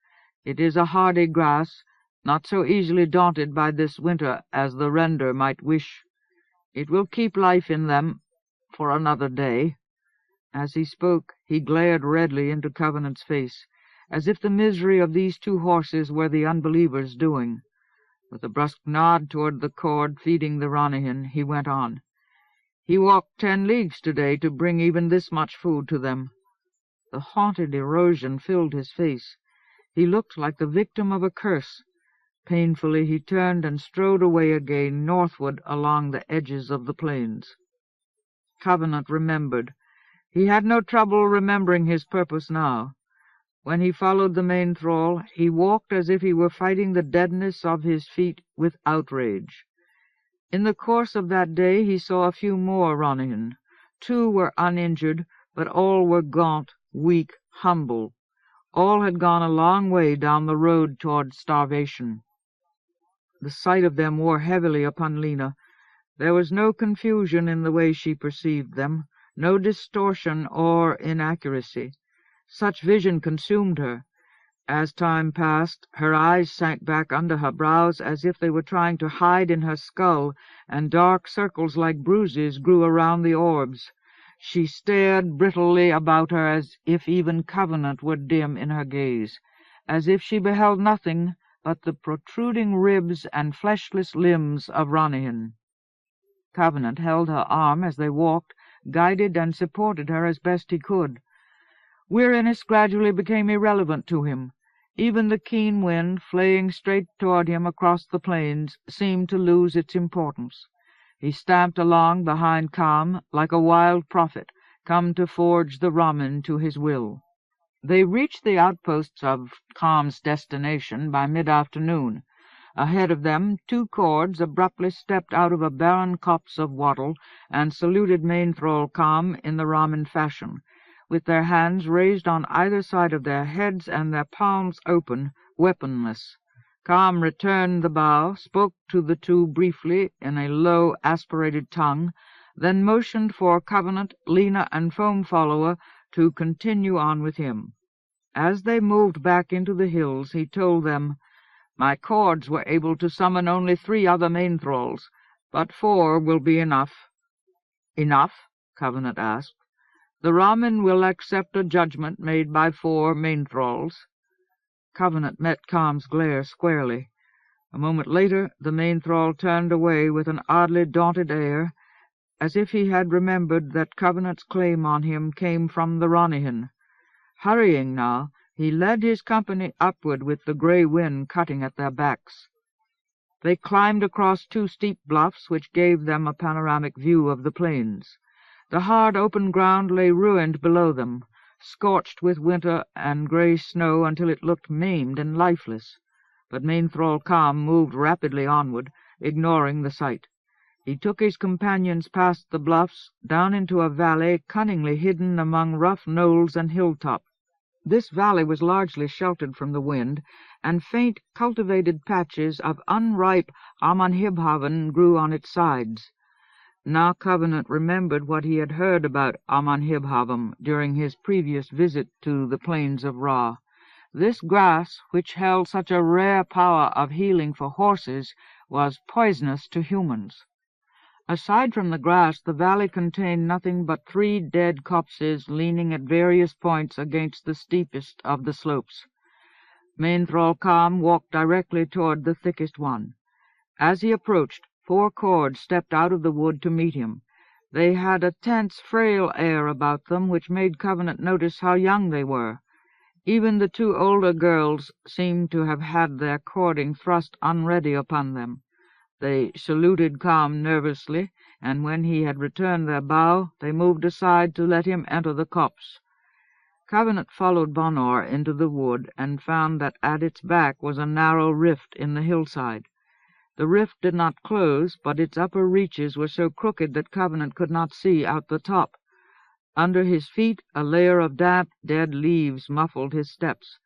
S1: "It is a hardy grass, not so easily daunted by this winter as the render might wish. It will keep life in them for another day." As he spoke, he glared redly into Covenant's face, as if the misery of these two horses were the Unbeliever's doing. With a brusque nod toward the cord feeding the Ronihin, he went on. "He walked 10 leagues today to bring even this much food to them." The haunted erosion filled his face. He looked like the victim of a curse. Painfully he turned and strode away again northward along the edges of the plains. Covenant remembered. He had no trouble remembering his purpose now. When he followed the main thrall, he walked as if he were fighting the deadness of his feet with outrage. In the course of that day he saw a few more Ronihin. 2 were uninjured, but all were gaunt, weak, humble. All had gone a long way down the road toward starvation. The sight of them wore heavily upon Lena. There was no confusion in the way she perceived them, no distortion or inaccuracy. Such vision consumed her. As time passed, her eyes sank back under her brows as if they were trying to hide in her skull, and dark circles like bruises grew around the orbs. She stared brittlely about her as if even Covenant were dim in her gaze, as if she beheld nothing but the protruding ribs and fleshless limbs of Ronihin. Covenant held her arm as they walked, guided and supported her as best he could. Weariness gradually became irrelevant to him. Even the keen wind, flaying straight toward him across the plains, seemed to lose its importance. He stamped along behind Calm like a wild prophet, come to forge the Ramen to his will. They reached the outposts of Calm's destination by mid-afternoon. Ahead of them 2 cords abruptly stepped out of a barren copse of wattle and saluted Main-Thrall Calm in the Ramen fashion, with their hands raised on either side of their heads and their palms open, weaponless. Calm returned the bow, spoke to the 2 briefly in a low, aspirated tongue, then motioned for Covenant, Lena, and Foam Follower to continue on with him. As they moved back into the hills, he told them, "My cords were able to summon only 3 other main thralls, but 4 will be enough." "Enough?" Covenant asked. "The Ramen will accept a judgment made by 4 main thralls." Covenant met Calm's glare squarely. A moment later the main thrall turned away with an oddly daunted air, as if he had remembered that Covenant's claim on him came from the Ronihin. Hurrying now, he led his company upward with the gray wind cutting at their backs. They climbed across 2 steep bluffs which gave them a panoramic view of the plains. The hard open ground lay ruined below them, scorched with winter and gray snow until it looked maimed and lifeless. But Main-Thrall Calm moved rapidly onward, ignoring the sight. He took his companions past the bluffs, down into a valley cunningly hidden among rough knolls and hilltops. This valley was largely sheltered from the wind, and faint cultivated patches of unripe Aman-Nibhavim grew on its sides. Now Covenant remembered what he had heard about Aman-Nibhavim during his previous visit to the plains of Ra. This grass, which held such a rare power of healing for horses, was poisonous to humans. Aside from the grass, the valley contained nothing but 3 dead copses leaning at various points against the steepest of the slopes. Main-Thrall Calm walked directly toward the thickest one. As he approached, 4 cords stepped out of the wood to meet him. They had a tense, frail air about them which made Covenant notice how young they were. Even the 2 older girls seemed to have had their cording thrust unready upon them. They saluted Calm nervously, and when he had returned their bow, they moved aside to let him enter the copse. Covenant followed Bonor into the wood and found that at its back was a narrow rift in the hillside. The rift did not close, but its upper reaches were so crooked that Covenant could not see out the top. Under his feet a layer of damp, dead leaves muffled his steps.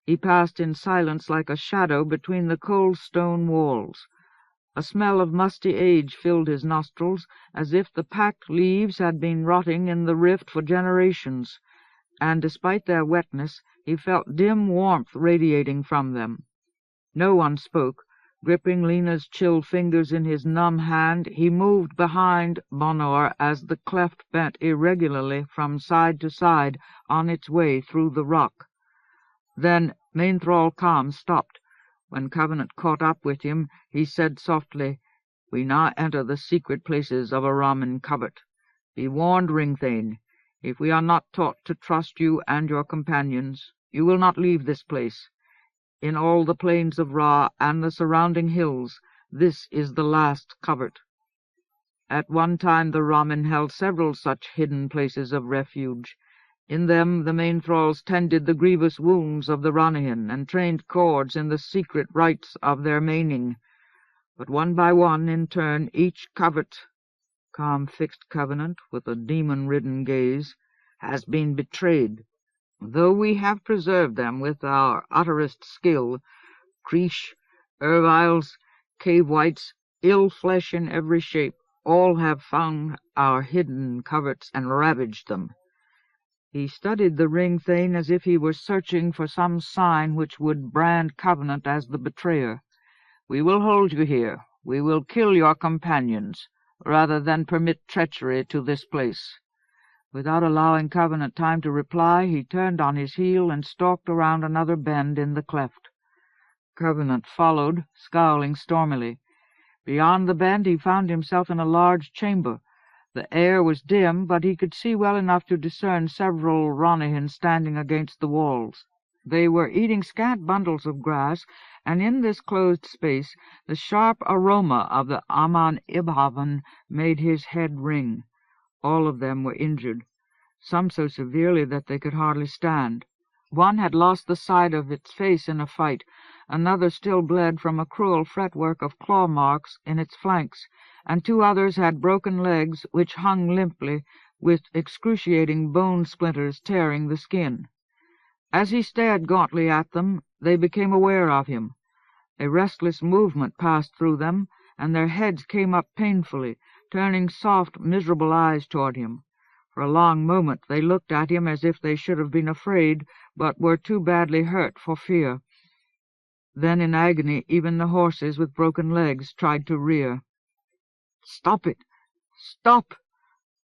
S1: He passed in silence like a shadow between the cold stone walls. A smell of musty age filled his nostrils, as if the packed leaves had been rotting in the rift for generations, and despite their wetness he felt dim warmth radiating from them. No one spoke. Gripping Lena's chill fingers in his numb hand, he moved behind Bonor as the cleft bent irregularly from side to side on its way through the rock. Then Raven stopped. When Covenant caught up with him, he said softly, "We now enter the secret places of a Ramen Covert. Be warned, Ringthane. If we are not taught to trust you and your companions, you will not leave this place. In all the plains of Ra and the surrounding hills, this is the last covert." At one time the Ramen held several such hidden places of refuge. In them the main thralls tended the grievous wounds of the Ranahin and trained cords in the secret rites of their maining. But one by one, in turn, each covert, calm-fixed Covenant with a demon-ridden gaze, has been betrayed. Though we have preserved them with our utterest skill, Creesh, Erviles, cave-whites, ill flesh in every shape, all have found our hidden coverts and ravaged them. He studied the Ringthane as if he were searching for some sign which would brand Covenant as the betrayer. "We will hold you here. We will kill your companions, rather than permit treachery to this place." Without allowing Covenant time to reply, he turned on his heel and stalked around another bend in the cleft. Covenant followed, scowling stormily. Beyond the bend he found himself in a large chamber. The air was dim, but he could see well enough to discern several Ranahin standing against the walls. They were eating scant bundles of grass, and in this closed space the sharp aroma of the Aman Ibhavan made his head ring. All of them were injured, some so severely that they could hardly stand. One had lost the side of its face in a fight, another still bled from a cruel fretwork of claw marks in its flanks, and two others had broken legs which hung limply, with excruciating bone splinters tearing the skin. As he stared gauntly at them, they became aware of him. A restless movement passed through them, and their heads came up painfully, turning soft, miserable eyes toward him. For a long moment they looked at him as if they should have been afraid, but were too badly hurt for fear. Then in agony even the horses with broken legs tried to rear. "Stop it! Stop!"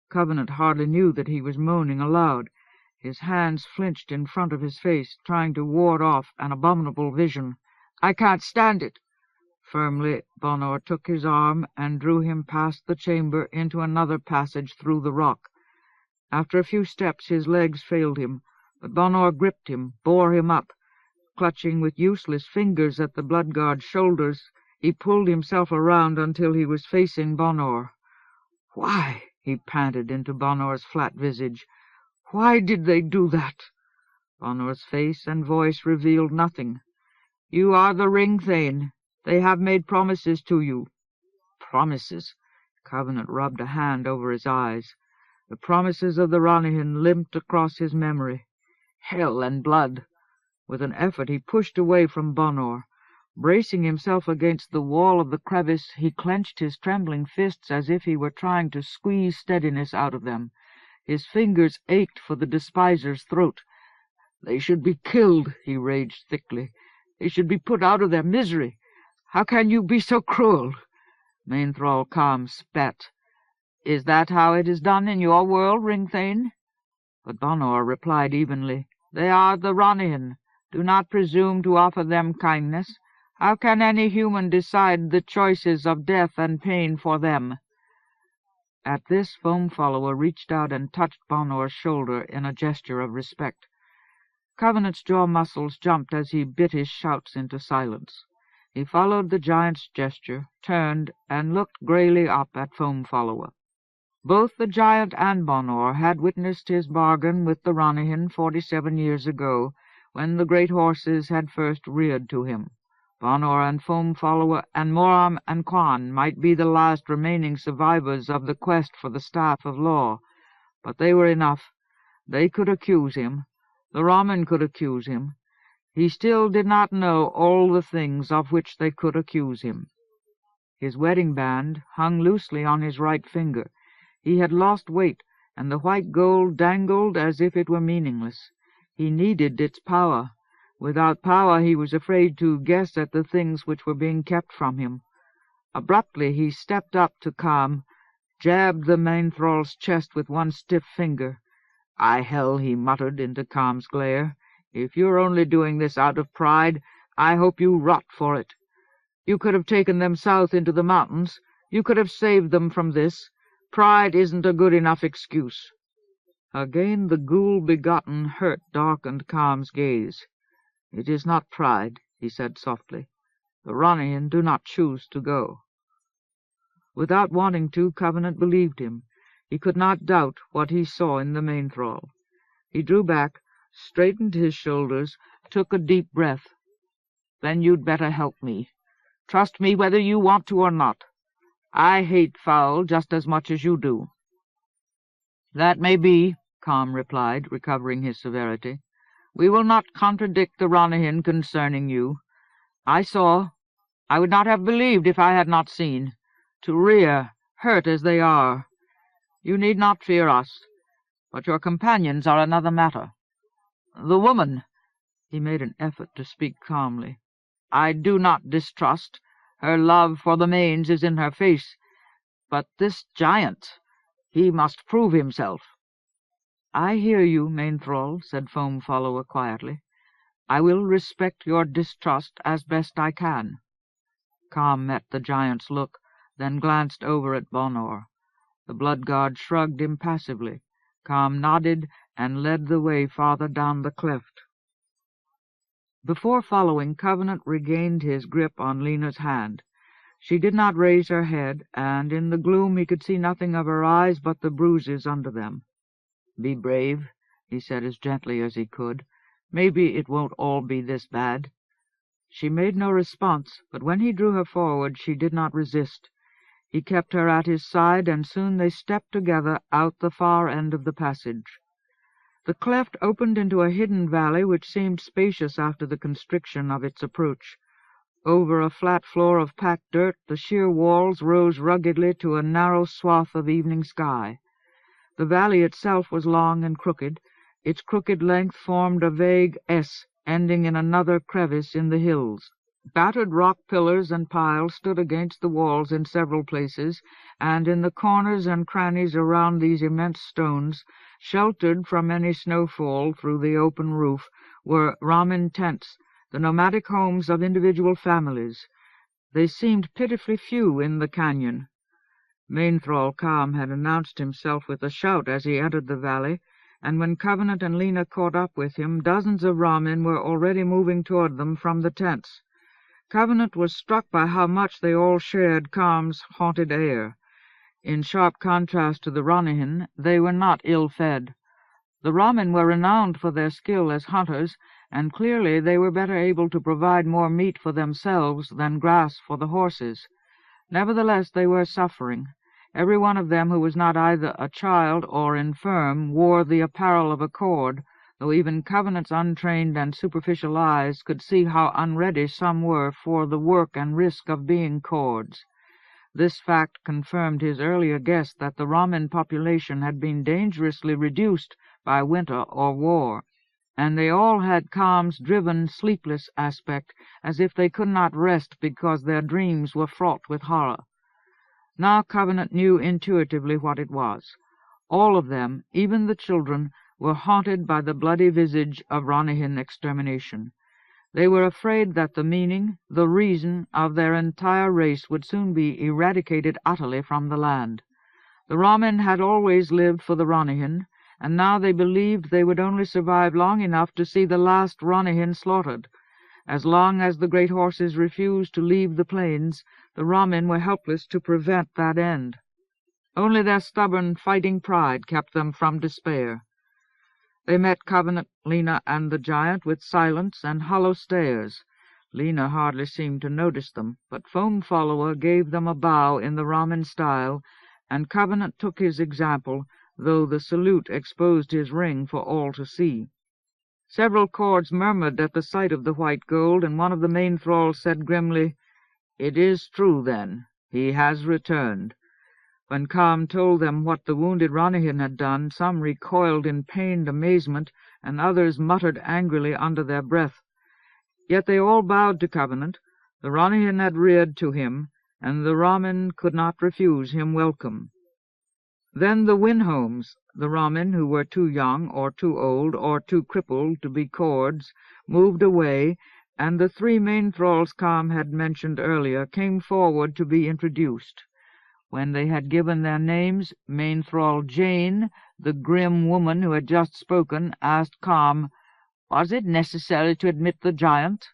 S1: Covenant hardly knew that he was moaning aloud. His hands flinched in front of his face, trying to ward off an abominable vision. "I can't stand it!" Firmly Bonor took his arm and drew him past the chamber into another passage through the rock. After a few steps his legs failed him, but Bonor gripped him, bore him up. Clutching with useless fingers at the Bloodguard's shoulders, he pulled himself around until he was facing Bonor. "Why?" he panted into Bonor's flat visage. "Why did they do that?" Bonor's face and voice revealed nothing. "You are the Ringthane. They have made promises to you." "Promises?" Covenant rubbed a hand over his eyes. The promises of the Ranahin limped across his memory. Hell and blood! With an effort he pushed away from Bonor. Bracing himself against the wall of the crevice, he clenched his trembling fists as if he were trying to squeeze steadiness out of them. His fingers ached for the Despiser's throat. "They should be killed," he raged thickly. "They should be put out of their misery. How can you be so cruel?" Main Thrall Calm spat. "Is that how it is done in your world, Ringthane?" But Bonor replied evenly, "They are the Ranahin. Do not presume to offer them kindness. How can any human decide the choices of death and pain for them?" At this, Foam Follower reached out and touched Bonor's shoulder in a gesture of respect. Covenant's jaw muscles jumped as he bit his shouts into silence. He followed the giant's gesture, turned, and looked greyly up at Foam Follower. Both the giant and Bonor had witnessed his bargain with the Ranahin 47 years ago, when the great horses had first reared to him. Bonor and Foam Follower and Moram and Quan might be the last remaining survivors of the quest for the Staff of Law, but they were enough. They could accuse him. The Ramen could accuse him. he still did not know all the things of which they could accuse him. His wedding band hung loosely on his right finger. He had lost weight, and the white gold dangled as if it were meaningless. He needed its power. Without power he was afraid to guess at the things which were being kept from him. Abruptly he stepped up to Calm, jabbed the main thrall's chest with one stiff finger. "I hell," he muttered into Calm's glare. "If you're only doing this out of pride, I hope you rot for it. You could have taken them south into the mountains. You could have saved them from this. Pride isn't a good enough excuse." Again the ghoul-begotten hurt darkened Calm's gaze. "It is not pride," he said softly. "The Ronihan do not choose to go." Without wanting to, Covenant believed him. He could not doubt what he saw in the main thrall. He drew back, straightened his shoulders, took a deep breath. "Then you'd better help me. Trust me whether you want to or not. I hate Foul just as much as you do." "That may be," Calm replied, recovering his severity. "We will not contradict the Ronihan concerning you. I saw. I would not have believed if I had not seen. To rear, hurt as they are. You need not fear us. But your companions are another matter. The woman—" He made an effort to speak calmly. "I do not distrust. Her love for the mains is in her face. But this giant, he must prove himself." "I hear you, main thrall," said Foam Follower quietly. "I will respect your distrust as best I can." Calm met the giant's look, then glanced over at Bonor. The blood-guard shrugged impassively. Calm nodded and led the way farther down the cleft. Before following, Covenant regained his grip on Lena's hand. She did not raise her head, and in the gloom he could see nothing of her eyes but the bruises under them. "Be brave," he said as gently as he could. "Maybe it won't all be this bad." She made no response, but when he drew her forward she did not resist. He kept her at his side, and soon they stepped together out the far end of the passage. The cleft opened into a hidden valley which seemed spacious after the constriction of its approach. Over a flat floor of packed dirt the sheer walls rose ruggedly to a narrow swath of evening sky. The valley itself was long and crooked. Its crooked length formed a vague S, ending in another crevice in the hills. Battered rock pillars and piles stood against the walls in several places, and in the corners and crannies around these immense stones, sheltered from any snowfall through the open roof, were Ramen tents, the nomadic homes of individual families. They seemed pitifully few in the canyon. Main thrall Calm had announced himself with a shout as he entered the valley, and when Covenant and Lena caught up with him, dozens of Ramen were already moving toward them from the tents. Covenant was struck by how much they all shared Calm's haunted air. In sharp contrast to the Ronihan, they were not ill-fed. The Ramen were renowned for their skill as hunters, and clearly they were better able to provide more meat for themselves than grass for the horses. Nevertheless, they were suffering. Every one of them who was not either a child or infirm wore the apparel of a cord, though even Covenant's untrained and superficial eyes could see how unready some were for the work and risk of being cords. This fact confirmed his earlier guess that the Ramen population had been dangerously reduced by winter or war, and they all had Calm's driven, sleepless aspect, as if they could not rest because their dreams were fraught with horror. Now Covenant knew intuitively what it was. All of them, even the children, were haunted by the bloody visage of Ronihan extermination. They were afraid that the meaning, the reason, of their entire race would soon be eradicated utterly from the land. The Ramen had always lived for the Ronihan, and now they believed they would only survive long enough to see the last Ronihan slaughtered. As long as the great horses refused to leave the plains, the Ramen were helpless to prevent that end. Only their stubborn fighting pride kept them from despair. They met Covenant, Lena, and the giant with silence and hollow stares. Lena hardly seemed to notice them, but Foam Follower gave them a bow in the Ramen style, and Covenant took his example, though the salute exposed his ring for all to see. Several chords murmured at the sight of the white gold, and one of the main thralls said grimly, "It is true, then. He has returned." When Calm told them what the wounded Ronihin had done, some recoiled in pained amazement, and others muttered angrily under their breath. Yet they all bowed to Covenant. The Ronihin had reared to him, and the Ramen could not refuse him welcome. Then the Winholmes, the Ramen who were too young or too old or too crippled to be cords, moved away, and the three main thralls Calm had mentioned earlier came forward to be introduced. When they had given their names, main thrall Jane, the grim woman who had just spoken, asked Calm, "Was it necessary to admit the giant?"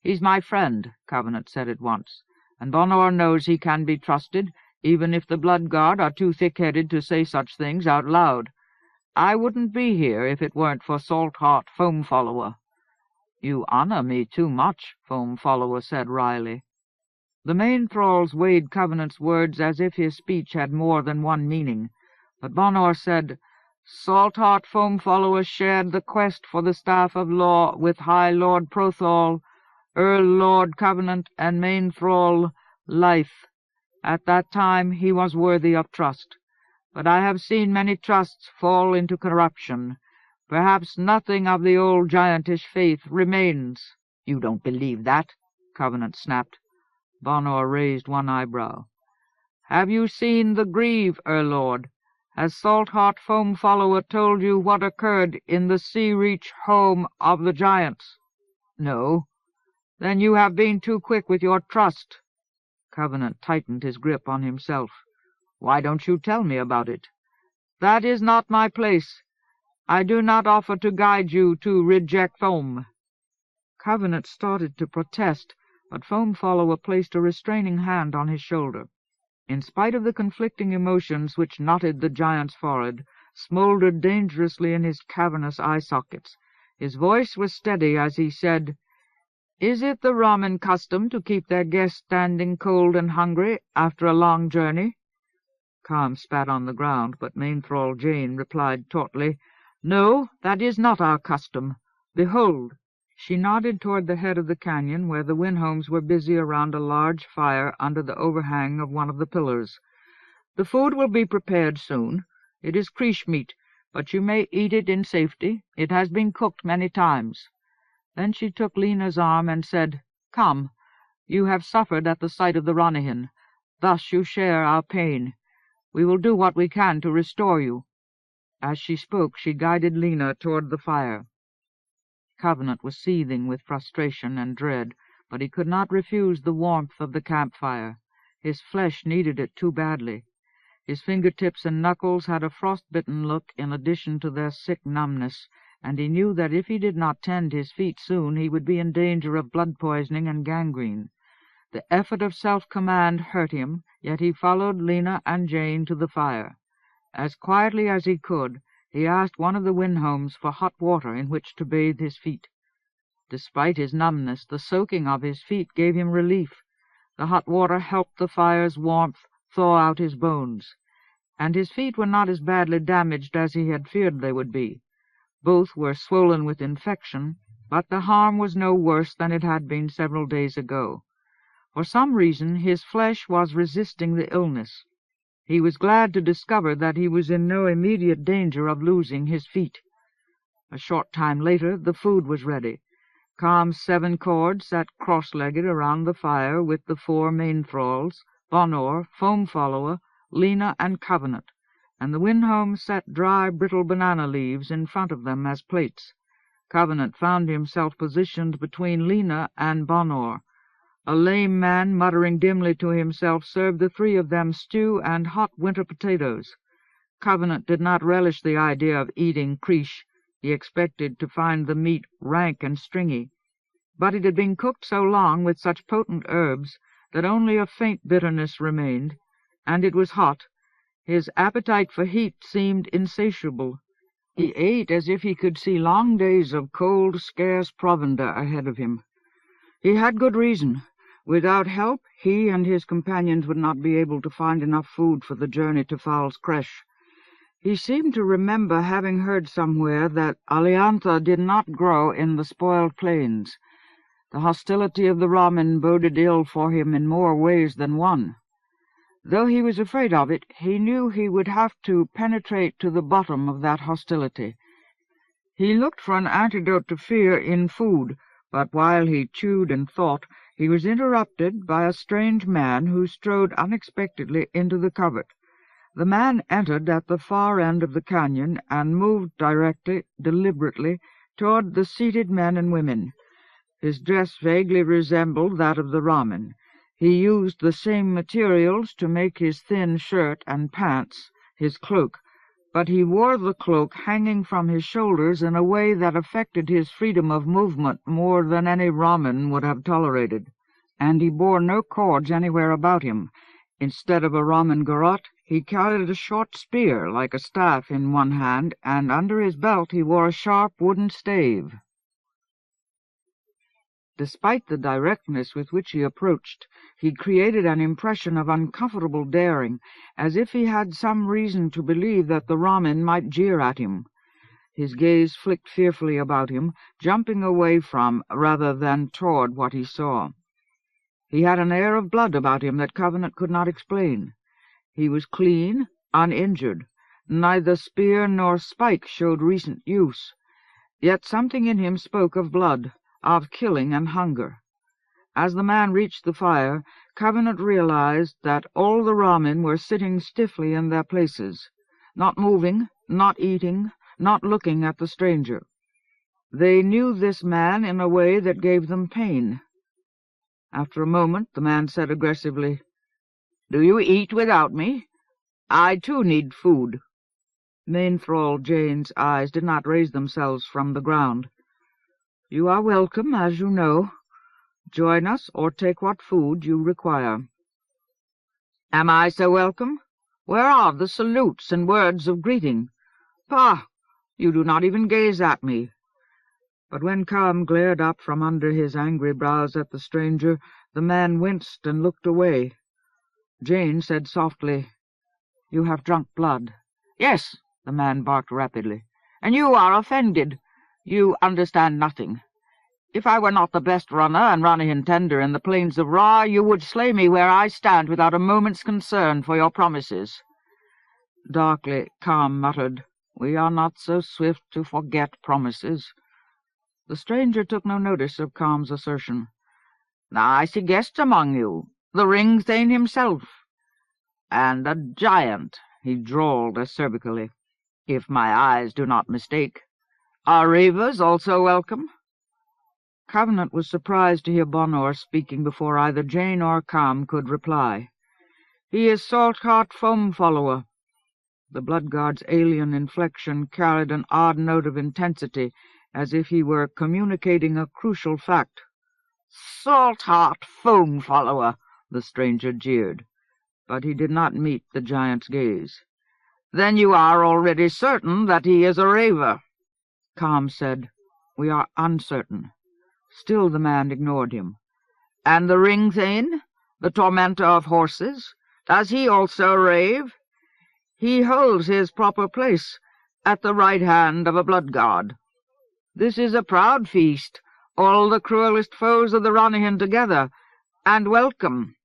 S1: "He's my friend," Covenant said at once, "and Bonor knows he can be trusted, even if the Blood Guard are too thick-headed to say such things out loud. I wouldn't be here if it weren't for Salt-Heart Foam-Follower." "You honor me too much," Foam-Follower said wryly. The main thralls weighed Covenant's words as if his speech had more than one meaning, but Bonor said, "Salt-Heart Foam-Follower shared the quest for the Staff of Law with High Lord Prothal, Earl Lord Covenant, and main thrall Leith. At that time he was worthy of trust, but I have seen many trusts fall into corruption. Perhaps nothing of the old giantish faith remains." "You don't believe that?" Covenant snapped. Bonor raised one eyebrow. "Have you seen the Grieve, Lord? Has Salt-Heart Foam-Follower told you what occurred in the Sea-Reach home of the giants?" "No." "Then you have been too quick with your trust." Covenant tightened his grip on himself. "Why don't you tell me about it?" "That is not my place. I do not offer to guide you to reject Foam." Covenant started to protest, but Foam-Follower placed a restraining hand on his shoulder. In spite of the conflicting emotions which knotted the giant's forehead, smoldered dangerously in his cavernous eye-sockets, his voice was steady as he said, "Is it the Ramen custom to keep their guests standing cold and hungry after a long journey?" Calm spat on the ground, but main thrall Jane replied tautly, "No, that is not our custom. Behold." She nodded toward the head of the canyon, where the Winholmes were busy around a large fire under the overhang of one of the pillars. "The food will be prepared soon. It is Krish meat, but you may eat it in safety. It has been cooked many times." Then she took Lena's arm and said, "Come, you have suffered at the sight of the Ronihin. Thus you share our pain. We will do what we can to restore you." As she spoke, she guided Lena toward the fire. Covenant was seething with frustration and dread, but he could not refuse the warmth of the campfire. His flesh needed it too badly. His fingertips and knuckles had a frostbitten look in addition to their sick numbness, and he knew that if he did not tend his feet soon he would be in danger of blood poisoning and gangrene. The effort of self-command hurt him, yet he followed Lena and Jane to the fire. As quietly as he could, he asked one of the Winholmes for hot water in which to bathe his feet. Despite his numbness, the soaking of his feet gave him relief. The hot water helped the fire's warmth thaw out his bones, and his feet were not as badly damaged as he had feared they would be. Both were swollen with infection, but the harm was no worse than it had been several days ago. For some reason his flesh was resisting the illness. He was glad to discover that he was in no immediate danger of losing his feet. A short time later the food was ready. Calm's 7 cords sat cross-legged around the fire with the 4 main thralls, Bonor, Foam-Follower, Lena, and Covenant, and the Winholmes set dry, brittle banana leaves in front of them as plates. Covenant found himself positioned between Lena and Bonor. A lame man, muttering dimly to himself, served the 3 of them stew and hot winter potatoes. Covenant did not relish the idea of eating Krish. He expected to find the meat rank and stringy. But it had been cooked so long with such potent herbs that only a faint bitterness remained, and it was hot. His appetite for heat seemed insatiable. He ate as if he could see long days of cold, scarce provender ahead of him. He had good reason. Without help, he and his companions would not be able to find enough food for the journey to Fowl's Creche. He seemed to remember having heard somewhere that aliantha did not grow in the spoiled plains. The hostility of the Ramen boded ill for him in more ways than one. Though he was afraid of it, he knew he would have to penetrate to the bottom of that hostility. He looked for an antidote to fear in food, but while he chewed and thought, he was interrupted by a strange man who strode unexpectedly into the covert. The man entered at the far end of the canyon and moved directly, deliberately, toward the seated men and women. His dress vaguely resembled that of the Ramen. He used the same materials to make his thin shirt and pants, his cloak, but he wore the cloak hanging from his shoulders in a way that affected his freedom of movement more than any Ramen would have tolerated, and he bore no cords anywhere about him. Instead of a Ramen garrote, he carried a short spear like a staff in one hand, and under his belt he wore a sharp wooden stave. Despite the directness with which he approached, he created an impression of uncomfortable daring, as if he had some reason to believe that the Ramen might jeer at him. His gaze flicked fearfully about him, jumping away from rather than toward what he saw. He had an air of blood about him that Covenant could not explain. He was clean, uninjured. Neither spear nor spike showed recent use. Yet something in him spoke of blood, of killing and hunger. As the man reached the fire, Covenant realized that all the Ramen were sitting stiffly in their places, not moving, not eating, not looking at the stranger. They knew this man in a way that gave them pain. After a moment, the man said aggressively, "Do you eat without me? I, too, need food." Main Thrall Jane's eyes did not raise themselves from the ground. "You are welcome, as you know. Join us, or take what food you require." "Am I so welcome? Where are the salutes and words of greeting? Pah! You do not even gaze at me." But when Kam glared up from under his angry brows at the stranger, the man winced and looked away. Jane said softly, "You have drunk blood." "Yes," the man barked rapidly, "and you are offended. You understand nothing. If I were not the best runner and Ranahin tender in the plains of Ra, you would slay me where I stand without a moment's concern for your promises." Darkly, Kam muttered, "We are not so swift to forget promises." The stranger took no notice of Kam's assertion. "I see guests among you, the Ring Thane himself, and a giant," he drawled acerbically, "if my eyes do not mistake. Are Ravers also welcome?" Covenant was surprised to hear Bonor speaking before either Jane or Kam could reply. "He is Saltheart Foam-follower." The Bloodguard's alien inflection carried an odd note of intensity, as if he were communicating a crucial fact. "Saltheart Foam-follower," the stranger jeered, but he did not meet the giant's gaze. "Then you are already certain that he is a Raver?" Kam said, "We are uncertain." Still the man ignored him. "And the Ring Thane, the tormentor of horses, does he also rave?" "He holds his proper place, at the right hand of a Bloodguard. This is a proud feast, all the cruelest foes of the Ranahin together, and welcome."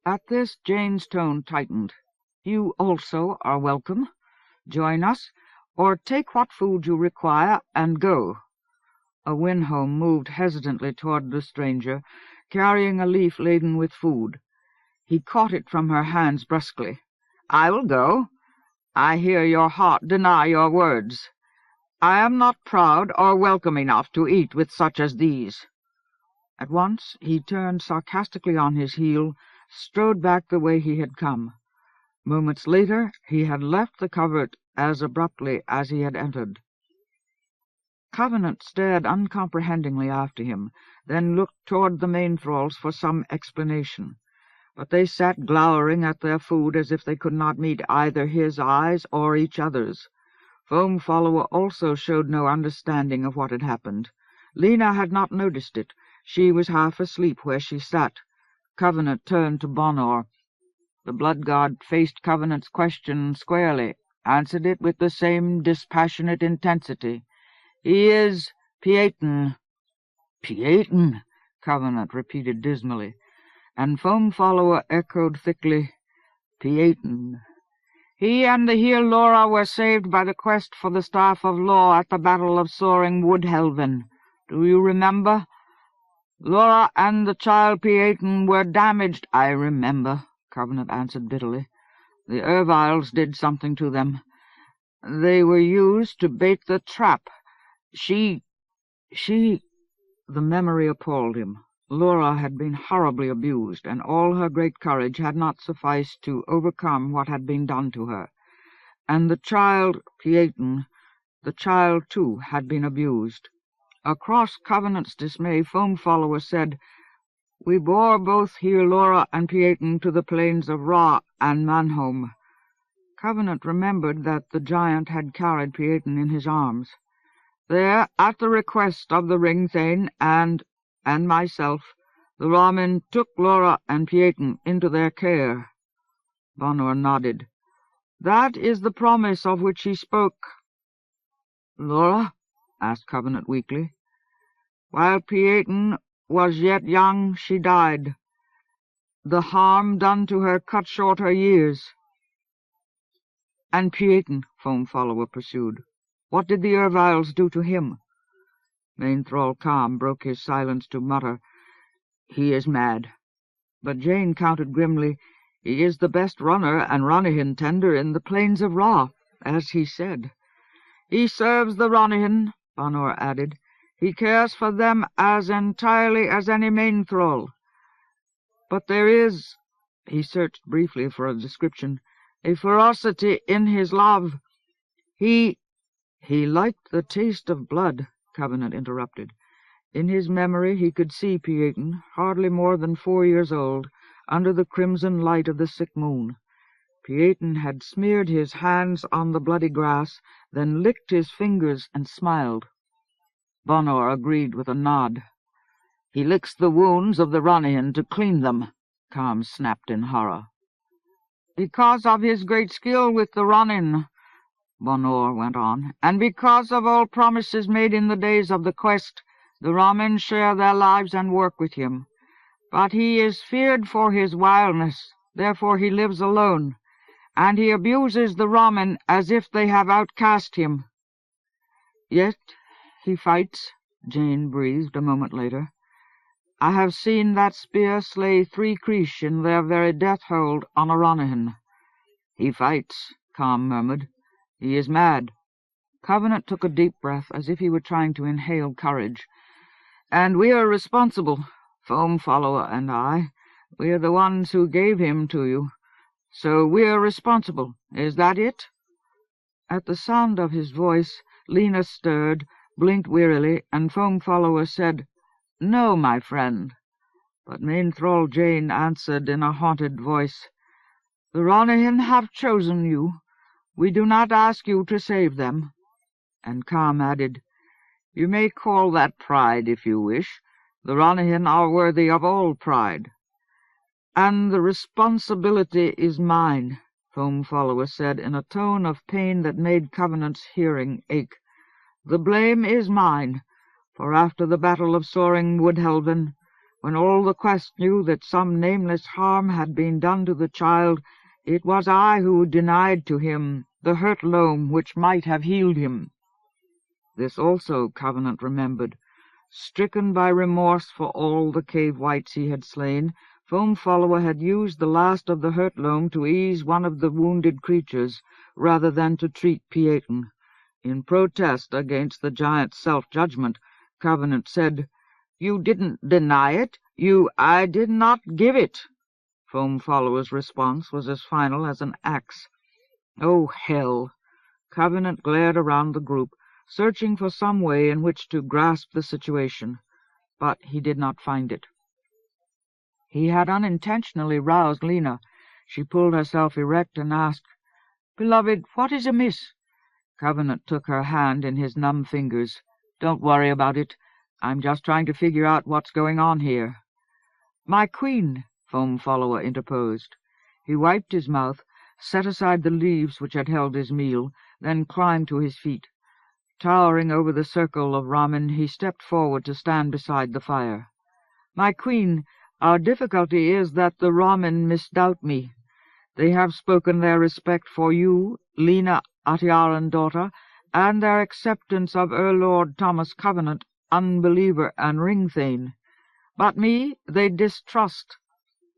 S1: At this Jane's tone tightened. "You also are welcome. Join us, or take what food you require, and go." A Winholm moved hesitantly toward the stranger, carrying a leaf laden with food. He caught it from her hands brusquely. "I will go. I hear your heart deny your words. I am not proud or welcome enough to eat with such as these." At once he turned sarcastically on his heel, strode back the way he had come. Moments later he had left the covert as abruptly as he had entered. Covenant stared uncomprehendingly after him, then looked toward the main thralls for some explanation. But they sat glowering at their food as if they could not meet either his eyes or each other's. Foam-follower also showed no understanding of what had happened. Lena had not noticed it. She was half asleep where she sat. Covenant turned to Bonor. The Bloodguard faced Covenant's question squarely, answered it with the same dispassionate intensity. "He is Pieton." "Pieton," Covenant repeated dismally, and Foam Follower echoed thickly, "Pieton." "He and the heel Laura were saved by the quest for the Staff of Law at the Battle of Soaring Woodhelven. Do you remember? Laura and the child Pieton were damaged." "I remember," Covenant answered bitterly. "The Erviles did something to them. They were used to bait the trap. She—" The memory appalled him. Laura had been horribly abused, and all her great courage had not sufficed to overcome what had been done to her. And the child, Pieton, the child, too, had been abused. Across Covenant's dismay, Foam Follower said, "We bore both here Laura and Pieton to the plains of Ra and Manholm." Covenant remembered that the giant had carried Pieton in his arms. There, at the request of the Ring Thane and myself, the Ramen took Laura and Pieton into their care. Bonor nodded. "That is the promise of which he spoke." "Laura?" asked Covenant weakly. "While Pieton was yet young, she died. The harm done to her cut short her years." "And Pieton," Foam Follower pursued. "What did the Erviles do to him?" Mainthrall Calm broke his silence to mutter, "He is mad." But Jane countered grimly, "He is the best runner and Ronihin tender in the plains of Ra, as he said." "He serves the Ronihin," Bonor added. "He cares for them as entirely as any Mainthrall. But there is," he searched briefly for a description, "a ferocity in his love. He liked the taste of blood," Covenant interrupted. In his memory he could see Pieton, hardly more than 4 years old, under the crimson light of the sick moon. Pieton had smeared his hands on the bloody grass, then licked his fingers and smiled. Bonor agreed with a nod. "He licks the wounds of the Ronihin to clean them," Calm snapped in horror. "Because of his great skill with the Ronin," Bonor went on, "and because of all promises made in the days of the quest, the Ramen share their lives and work with him. But he is feared for his wildness, therefore he lives alone, and he abuses the Ramen as if they have outcast him." "Yet he fights," Jane breathed a moment later. "I have seen that spear slay 3 Krish in their very death-hold on a Ronihin." "He fights," Calm murmured. "He is mad." Covenant took a deep breath, as if he were trying to inhale courage. "And we are responsible, Foam Follower and I. We are the ones who gave him to you. So we are responsible. Is that it?" At the sound of his voice, Lena stirred, blinked wearily, and Foam Follower said, "No, my friend." But Mainthrall Jane answered in a haunted voice, "The Ronihin have chosen you. We do not ask you to save them." And Calm added, "You may call that pride if you wish. The Ronihin are worthy of all pride." "And the responsibility is mine," Foam Follower said in a tone of pain that made Covenant's hearing ache. "The blame is mine, for after the Battle of Soaring Woodhelven, when all the quest knew that some nameless harm had been done to the child, it was I who denied to him the hurt loam which might have healed him." This also Covenant remembered. Stricken by remorse for all the cave whites he had slain, Foam Follower had used the last of the hurt loam to ease one of the wounded creatures, rather than to treat Pieton. In protest against the giant's self-judgment, Covenant said, "You didn't deny it. I did not give it." Foam Follower's response was as final as an axe. "Oh, hell!" Covenant glared around the group, searching for some way in which to grasp the situation, but he did not find it. He had unintentionally roused Lena. She pulled herself erect and asked, "Beloved, what is amiss?" Covenant took her hand in his numb fingers. "Don't worry about it. I'm just trying to figure out what's going on here." "My queen," Foam Follower interposed. He wiped his mouth, set aside the leaves which had held his meal, then climbed to his feet. Towering over the circle of ramen, he stepped forward to stand beside the fire. "My queen, our difficulty is that the ramen misdoubt me. They have spoken their respect for you, Lena Atiaran daughter, and their acceptance of Lord Thomas Covenant, Unbeliever and Ringthane. But me they distrust."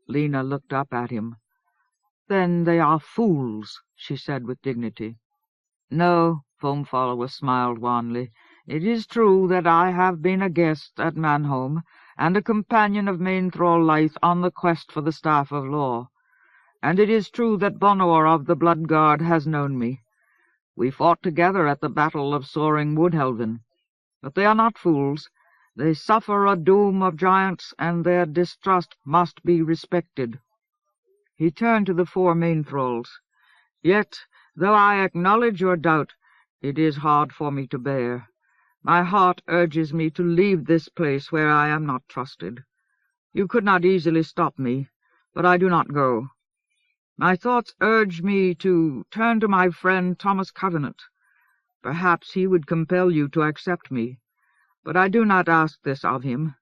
S1: Lena looked up at him. "Then they are fools," she said with dignity. "No," Foam Follower smiled wanly. "It is true that I have been a guest at Manholm, and a companion of Mainthrall Lythe on the quest for the Staff of Law. And it is true that Bonor of the Blood Guard has known me. We fought together at the Battle of Soaring Woodhelven. But they are not fools. They suffer a doom of giants, and their distrust must be respected." He turned to the 4 Mainthralls. "Yet, though I acknowledge your doubt, it is hard for me to bear. My heart urges me to leave this place where I am not trusted. You could not easily stop me, but I do not go. My thoughts urge me to turn to my friend Thomas Covenant. Perhaps he would compel you to accept me, but I do not ask this of him.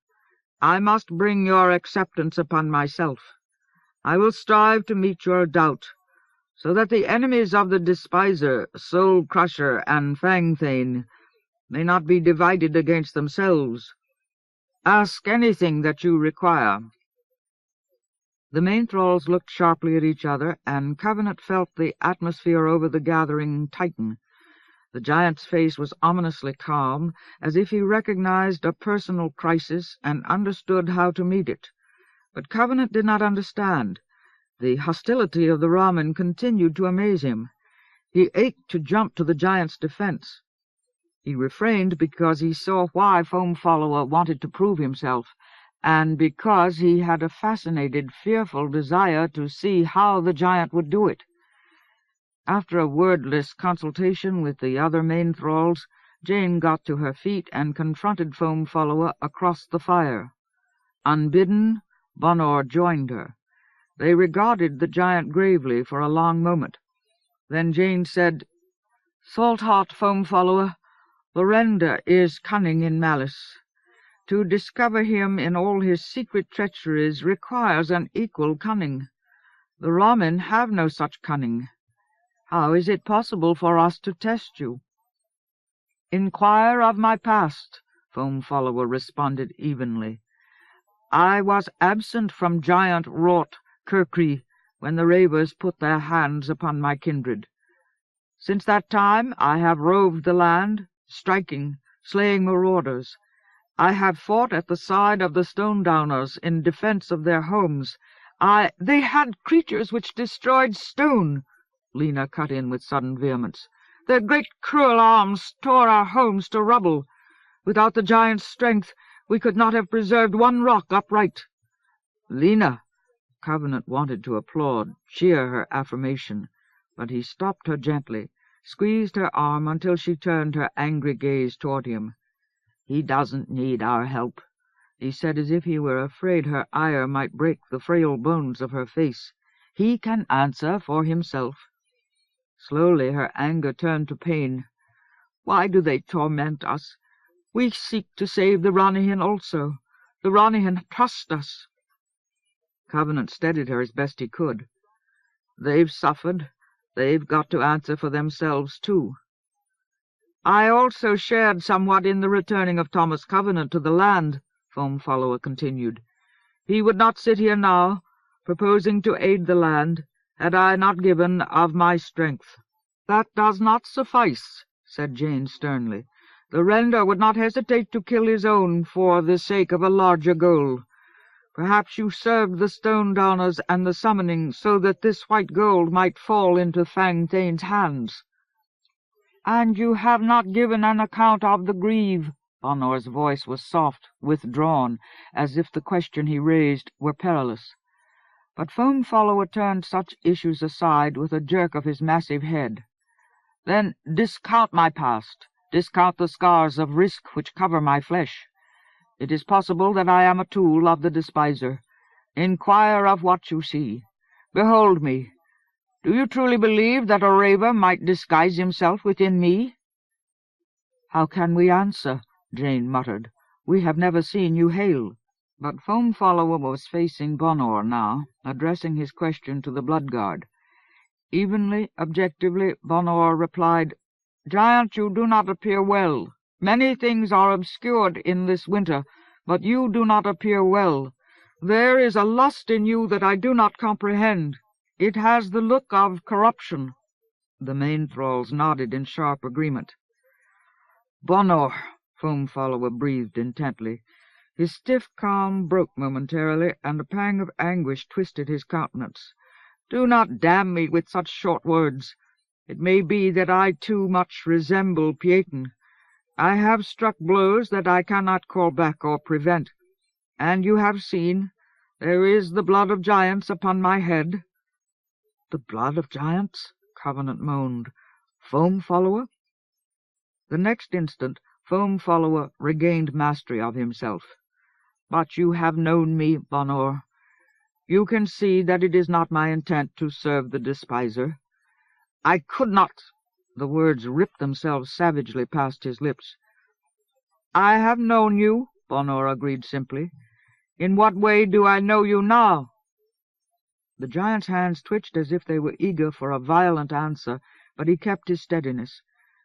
S1: I must bring your acceptance upon myself. I will strive to meet your doubt, so that the enemies of the Despiser, Soul-Crusher, and Fangthane may not be divided against themselves. Ask anything that you require." The Mainthralls looked sharply at each other, and Covenant felt the atmosphere over the gathering tighten. The giant's face was ominously calm, as if he recognized a personal crisis and understood how to meet it. But Covenant did not understand. The hostility of the ramen continued to amaze him. He ached to jump to the giant's defense. He refrained because he saw why Foam Follower wanted to prove himself, and because he had a fascinated, fearful desire to see how the giant would do it. After a wordless consultation with the other Mainthralls, Jane got to her feet and confronted Foam Follower across the fire. Unbidden, Bonor joined her. They regarded the giant gravely for a long moment. Then Jane said, "Saltheart, Foam Follower, Lorenda is cunning in malice. To discover him in all his secret treacheries requires an equal cunning. The ramen have no such cunning. How is it possible for us to test you?" "Inquire of my past," Foam Follower responded evenly. "I was absent from giant-wrought Kirkree when the Ravers put their hands upon my kindred. Since that time I have roved the land, striking, slaying marauders. I have fought at the side of the Stonedowners in defense of their homes. They had creatures which destroyed stone," Lena cut in with sudden vehemence. "Their great cruel arms tore our homes to rubble. Without the giant's strength we could not have preserved one rock upright." "Lena!" Covenant wanted to applaud, cheer her affirmation, but he stopped her gently, squeezed her arm until she turned her angry gaze toward him. "He doesn't need our help," he said, as if he were afraid her ire might break the frail bones of her face. "He can answer for himself." Slowly her anger turned to pain. "Why do they torment us? We seek to save the Ronihan also. The Ronihan trust us." Covenant steadied her as best he could. "They've suffered. They've got to answer for themselves, too." "I also shared somewhat in the returning of Thomas Covenant to the land," Foam Follower continued. "He would not sit here now, proposing to aid the land, had I not given of my strength." "That does not suffice," said Jane sternly. "The Render would not hesitate to kill his own for the sake of a larger goal. Perhaps you served the Stonedowners and the Summoning so that this white gold might fall into Fangthane's hands." "And you have not given an account of the grieve." Bonor's voice was soft, withdrawn, as if the question he raised were perilous. But Foam Follower turned such issues aside with a jerk of his massive head. "Then discount my past. Discount the scars of risk which cover my flesh. It is possible that I am a tool of the Despiser. Inquire of what you see. Behold me. Do you truly believe that a raver might disguise himself within me?" "How can we answer?" Jane muttered. "We have never seen you hail." But Foam Follower was facing Bonor now, addressing his question to the Bloodguard. Evenly, objectively, Bonor replied, "Giant, you do not appear well. Many things are obscured in this winter, but you do not appear well. There is a lust in you that I do not comprehend. It has the look of corruption." The main thralls nodded in sharp agreement. "Bonor," Foam Follower breathed intently. His stiff calm broke momentarily, and a pang of anguish twisted his countenance. "Do not damn me with such short words. It may be that I too much resemble Pietin. I have struck blows that I cannot call back or prevent. And you have seen, there is the blood of giants upon my head." "The blood of giants?" Covenant moaned. "Foam Follower?" The next instant Foam Follower regained mastery of himself. "But you have known me, Bonor. You can see that it is not my intent to serve the Despiser. I could not—" The words ripped themselves savagely past his lips. "I have known you," Bonor agreed simply. "In what way do I know you now?" The giant's hands twitched as if they were eager for a violent answer, but he kept his steadiness.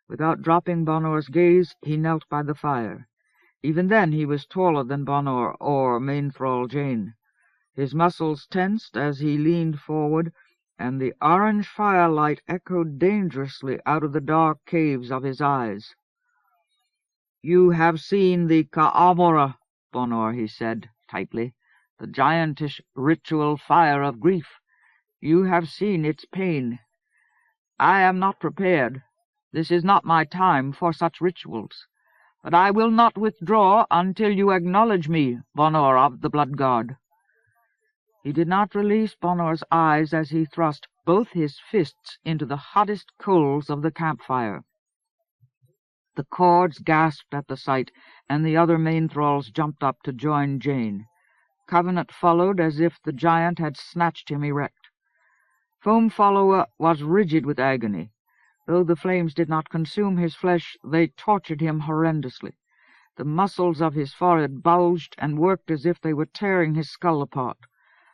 S1: Without dropping Bonor's gaze, he knelt by the fire. Even then he was taller than Bonor or main thrall Jane. His muscles tensed as he leaned forward, and the orange firelight echoed dangerously out of the dark caves of his eyes. "You have seen the Ka'amora, Bonor," he said, tightly, "the giantish ritual fire of grief. You have seen its pain. I am not prepared. This is not my time for such rituals. But I will not withdraw until you acknowledge me, Bonor of the Bloodguard." He did not release Bonor's eyes as he thrust both his fists into the hottest coals of the campfire. The cords gasped at the sight, and the other main thralls jumped up to join Jane. Covenant followed as if the giant had snatched him erect. Foam Follower was rigid with agony. Though the flames did not consume his flesh, they tortured him horrendously. The muscles of his forehead bulged and worked as if they were tearing his skull apart.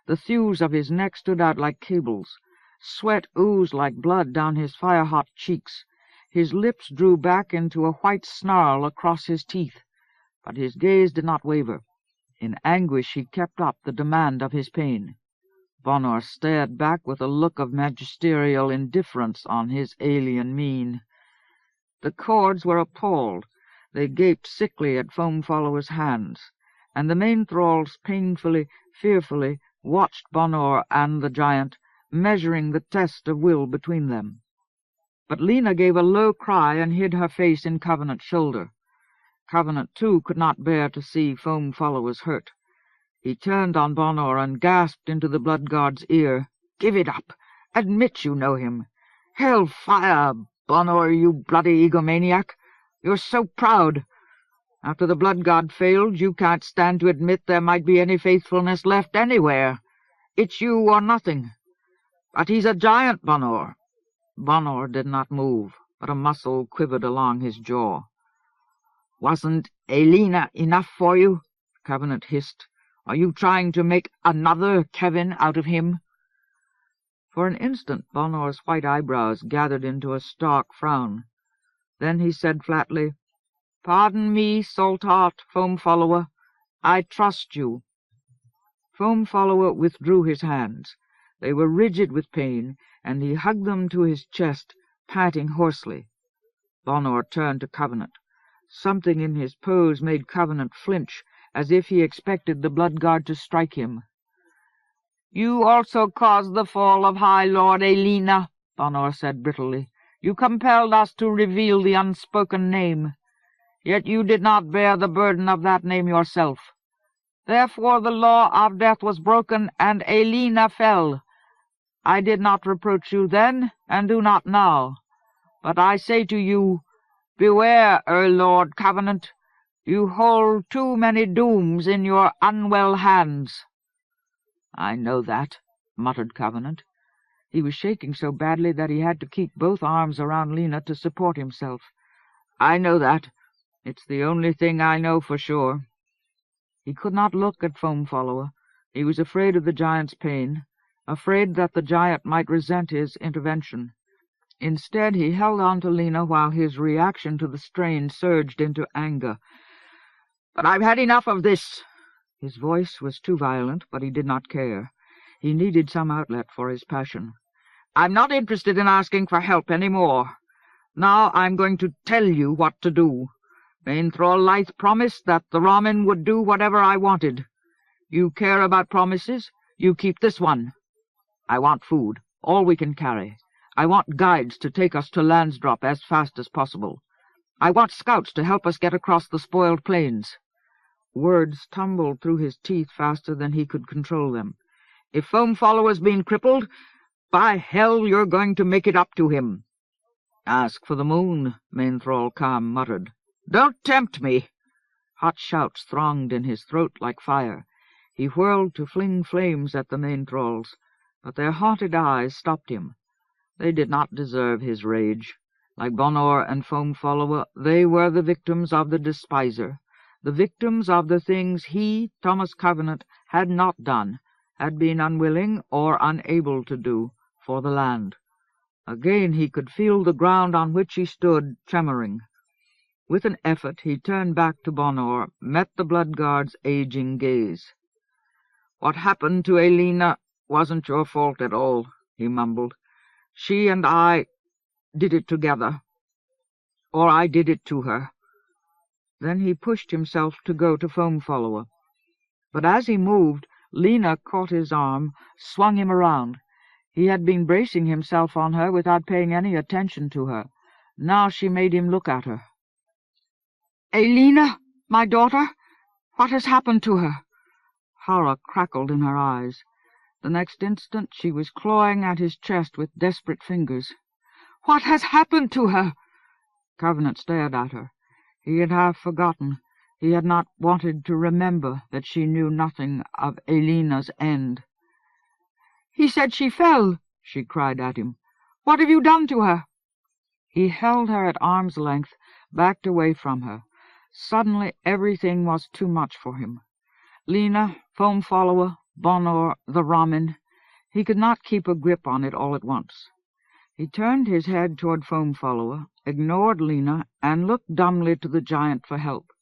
S1: The thews of his neck stood out like cables. Sweat oozed like blood down his fire-hot cheeks. His lips drew back into a white snarl across his teeth. But his gaze did not waver. In anguish he kept up the demand of his pain. Bonor stared back with a look of magisterial indifference on his alien mien. The cords were appalled. They gaped sickly at Foam Follower's hands, and the main thralls painfully, fearfully watched Bonor and the giant, measuring the test of will between them. But Lena gave a low cry and hid her face in Covenant's shoulder. Covenant, too, could not bear to see Foam Follower's hurt. He turned on Bonor and gasped into the Bloodguard's ear, "Give it up! Admit you know him! Hell fire, Bonor, you bloody egomaniac! You're so proud! After the Bloodguard failed, you can't stand to admit there might be any faithfulness left anywhere. It's you or nothing. But he's a giant, Bonor." Bonor did not move, but a muscle quivered along his jaw. "Wasn't Elena enough for you?" Covenant hissed. "Are you trying to make another Kevin out of him?" For an instant Bonor's white eyebrows gathered into a stark frown. Then he said flatly, "Pardon me, Saltheart, Foam Follower. I trust you." Foam Follower withdrew his hands. They were rigid with pain, and he hugged them to his chest, panting hoarsely. Bonor turned to Covenant. Something in his pose made Covenant flinch, as if he expected the Bloodguard to strike him. "You also caused the fall of High Lord Elena," Bonor said brittlely. "You compelled us to reveal the unspoken name. Yet you did not bear the burden of that name yourself. Therefore the law of death was broken, and Elena fell. I did not reproach you then, and do not now. But I say to you, beware, Lord Covenant. You hold too many dooms in your unwell hands." "I know that," muttered Covenant. He was shaking so badly that he had to keep both arms around Lena to support himself. "I know that. It's the only thing I know for sure." He could not look at Foam Follower. He was afraid of the giant's pain, afraid that the giant might resent his intervention. Instead, he held on to Lena while his reaction to the strain surged into anger. "But I've had enough of this." His voice was too violent, but he did not care. He needed some outlet for his passion. "I'm not interested in asking for help any more. Now I'm going to tell you what to do. Main Thrall Lythe promised that the Ramen would do whatever I wanted. You care about promises? You keep this one. I want food, all we can carry. I want guides to take us to Landsdrop as fast as possible. I want scouts to help us get across the spoiled plains." Words tumbled through his teeth faster than he could control them. "If Foam Follower's been crippled, by hell you're going to make it up to him." "Ask for the moon," Main Thrall Calm muttered. "Don't tempt me." Hot shouts thronged in his throat like fire. He whirled to fling flames at the Main Thralls, but their haunted eyes stopped him. They did not deserve his rage. Like Bonor and Foam Follower, they were the victims of the Despiser, the victims of the things he, Thomas Covenant, had not done, had been unwilling or unable to do, for the land. Again he could feel the ground on which he stood tremoring. With an effort he turned back to Bonor, met the Bloodguard's aging gaze. "What happened to Elena wasn't your fault at all," he mumbled. "She and I did it together. Or I did it to her." Then he pushed himself to go to Foam Follower. But as he moved, Lena caught his arm, swung him around. He had been bracing himself on her without paying any attention to her. Now she made him look at her. "Elena, my daughter? What has happened to her?" Horror crackled in her eyes. The next instant she was clawing at his chest with desperate fingers. "What has happened to her?" Covenant stared at her. He had half forgotten. He had not wanted to remember that she knew nothing of Elena's end. "He said she fell," she cried at him. "What have you done to her?" He held her at arm's length, backed away from her. Suddenly everything was too much for him. Lena, Foam Follower, Bonor, the Ramen. He could not keep a grip on it all at once. He turned his head toward Foam Follower, ignored Lena, and looked dumbly to the giant for help.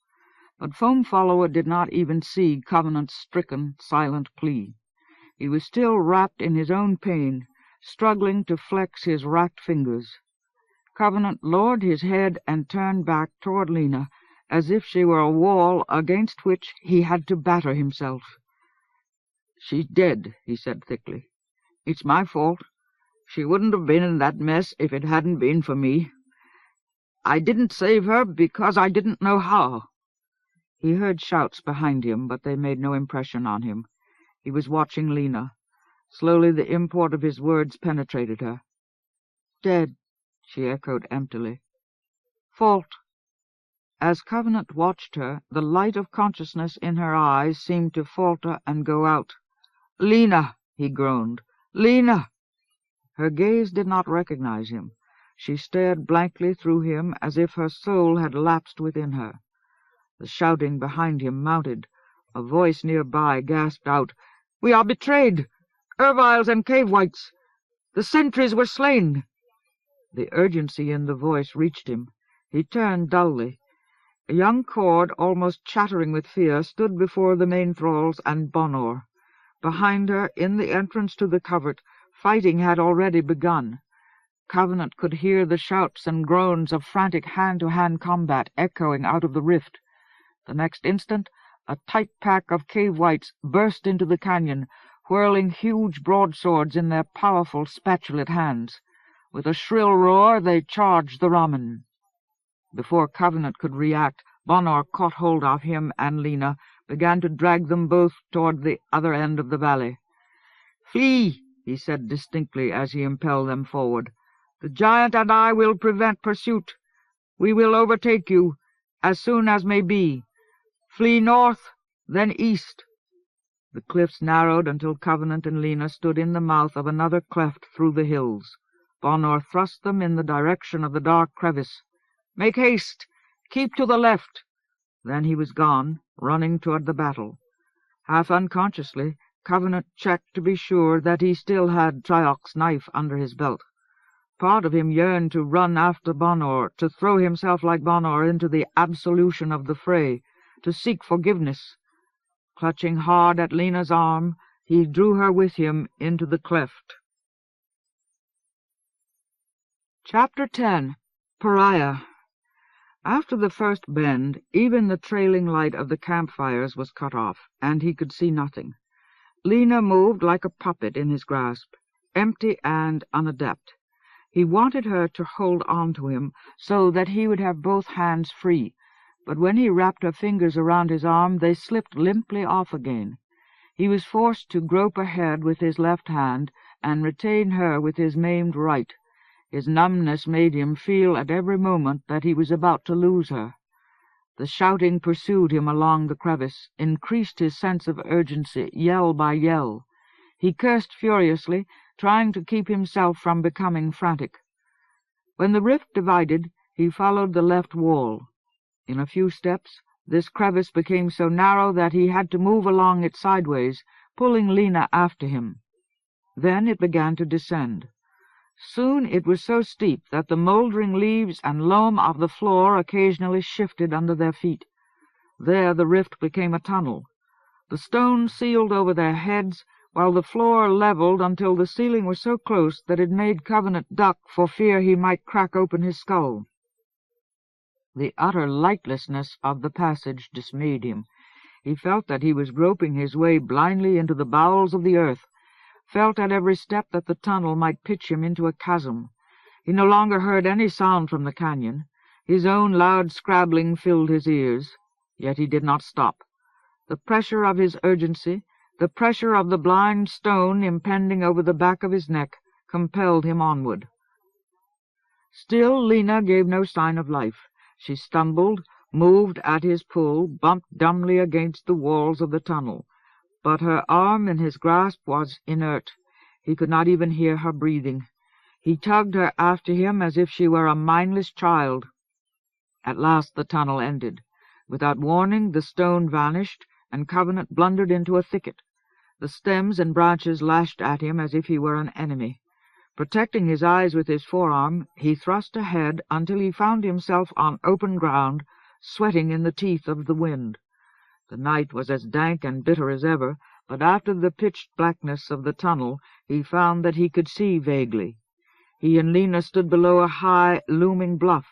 S1: But Foam Follower did not even see Covenant's stricken, silent plea. He was still wrapped in his own pain, struggling to flex his racked fingers. Covenant lowered his head and turned back toward Lena, as if she were a wall against which he had to batter himself. "She's dead," he said thickly. "It's my fault. She wouldn't have been in that mess if it hadn't been for me. I didn't save her because I didn't know how." He heard shouts behind him, but they made no impression on him. He was watching Lena. Slowly the import of his words penetrated her. "Dead," she echoed emptily. "Fault." As Covenant watched her, the light of consciousness in her eyes seemed to falter and go out. "Lena," he groaned. "Lena!" Her gaze did not recognize him. She stared blankly through him as if her soul had lapsed within her. The shouting behind him mounted. A voice nearby gasped out, "We are betrayed! Erviles and cave whites! The sentries were slain!" The urgency in the voice reached him. He turned dully. A young Cord, almost chattering with fear, stood before the Main Thralls and Bonor. Behind her, in the entrance to the covert, fighting had already begun. Covenant could hear the shouts and groans of frantic hand-to-hand combat echoing out of the rift. The next instant, a tight pack of cave whites burst into the canyon, whirling huge broadswords in their powerful, spatulate hands. With a shrill roar, they charged the Ramen. Before Covenant could react, Bonor caught hold of him and Lena, began to drag them both toward the other end of the valley. "Flee!" he said distinctly as he impelled them forward. "The giant and I will prevent pursuit. We will overtake you, as soon as may be. Flee north, then east." The cliffs narrowed until Covenant and Lena stood in the mouth of another cleft through the hills. Bonor thrust them in the direction of the dark crevice. "Make haste! Keep to the left!" Then he was gone, running toward the battle. Half unconsciously, Covenant checked to be sure that he still had Triok's knife under his belt. Part of him yearned to run after Bonor, to throw himself like Bonor into the absolution of the fray, to seek forgiveness. Clutching hard at Lena's arm, he drew her with him into the cleft. Chapter 10. Pariah. After the first bend, even the trailing light of the campfires was cut off, and he could see nothing. Lena moved like a puppet in his grasp, empty and unadept. He wanted her to hold on to him so that he would have both hands free, but when he wrapped her fingers around his arm, they slipped limply off again. He was forced to grope ahead with his left hand and retain her with his maimed right. His numbness made him feel at every moment that he was about to lose her. The shouting pursued him along the crevice, increased his sense of urgency, yell by yell. He cursed furiously, trying to keep himself from becoming frantic. When the rift divided, he followed the left wall. In a few steps, this crevice became so narrow that he had to move along it sideways, pulling Lena after him. Then it began to descend. Soon it was so steep that the mouldering leaves and loam of the floor occasionally shifted under their feet. There the rift became a tunnel. The stone sealed over their heads, while the floor leveled until the ceiling was so close that it made Covenant duck for fear he might crack open his skull. The utter lightlessness of the passage dismayed him. He felt that he was groping his way blindly into the bowels of the earth, felt at every step that the tunnel might pitch him into a chasm. He no longer heard any sound from the canyon. His own loud scrabbling filled his ears, yet he did not stop. The pressure of his urgency, the pressure of the blind stone impending over the back of his neck, compelled him onward. Still Lena gave no sign of life. She stumbled, moved at his pull, bumped dumbly against the walls of the tunnel. But her arm in his grasp was inert. He could not even hear her breathing. He tugged her after him as if she were a mindless child. At last the tunnel ended. Without warning, the stone vanished, and Covenant blundered into a thicket. The stems and branches lashed at him as if he were an enemy. Protecting his eyes with his forearm, he thrust ahead until he found himself on open ground, sweating in the teeth of the wind. The night was as dank and bitter as ever, but after the pitched blackness of the tunnel he found that he could see vaguely. He and Lena stood below a high, looming bluff.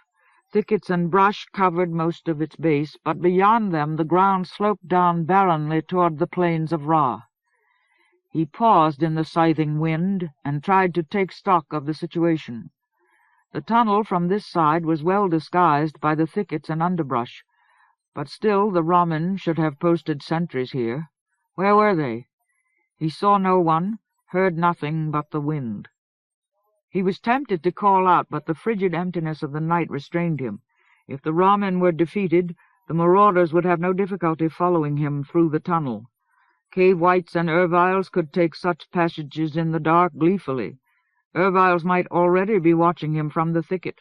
S1: Thickets and brush covered most of its base, but beyond them the ground sloped down barrenly toward the plains of Ra. He paused in the scything wind and tried to take stock of the situation. The tunnel from this side was well disguised by the thickets and underbrush, but still the Ramen should have posted sentries here. Where were they? He saw no one, heard nothing but the wind. He was tempted to call out, but the frigid emptiness of the night restrained him. If the Ramen were defeated, the marauders would have no difficulty following him through the tunnel. Cave whites and Erviles could take such passages in the dark gleefully. Erviles might already be watching him from the thicket.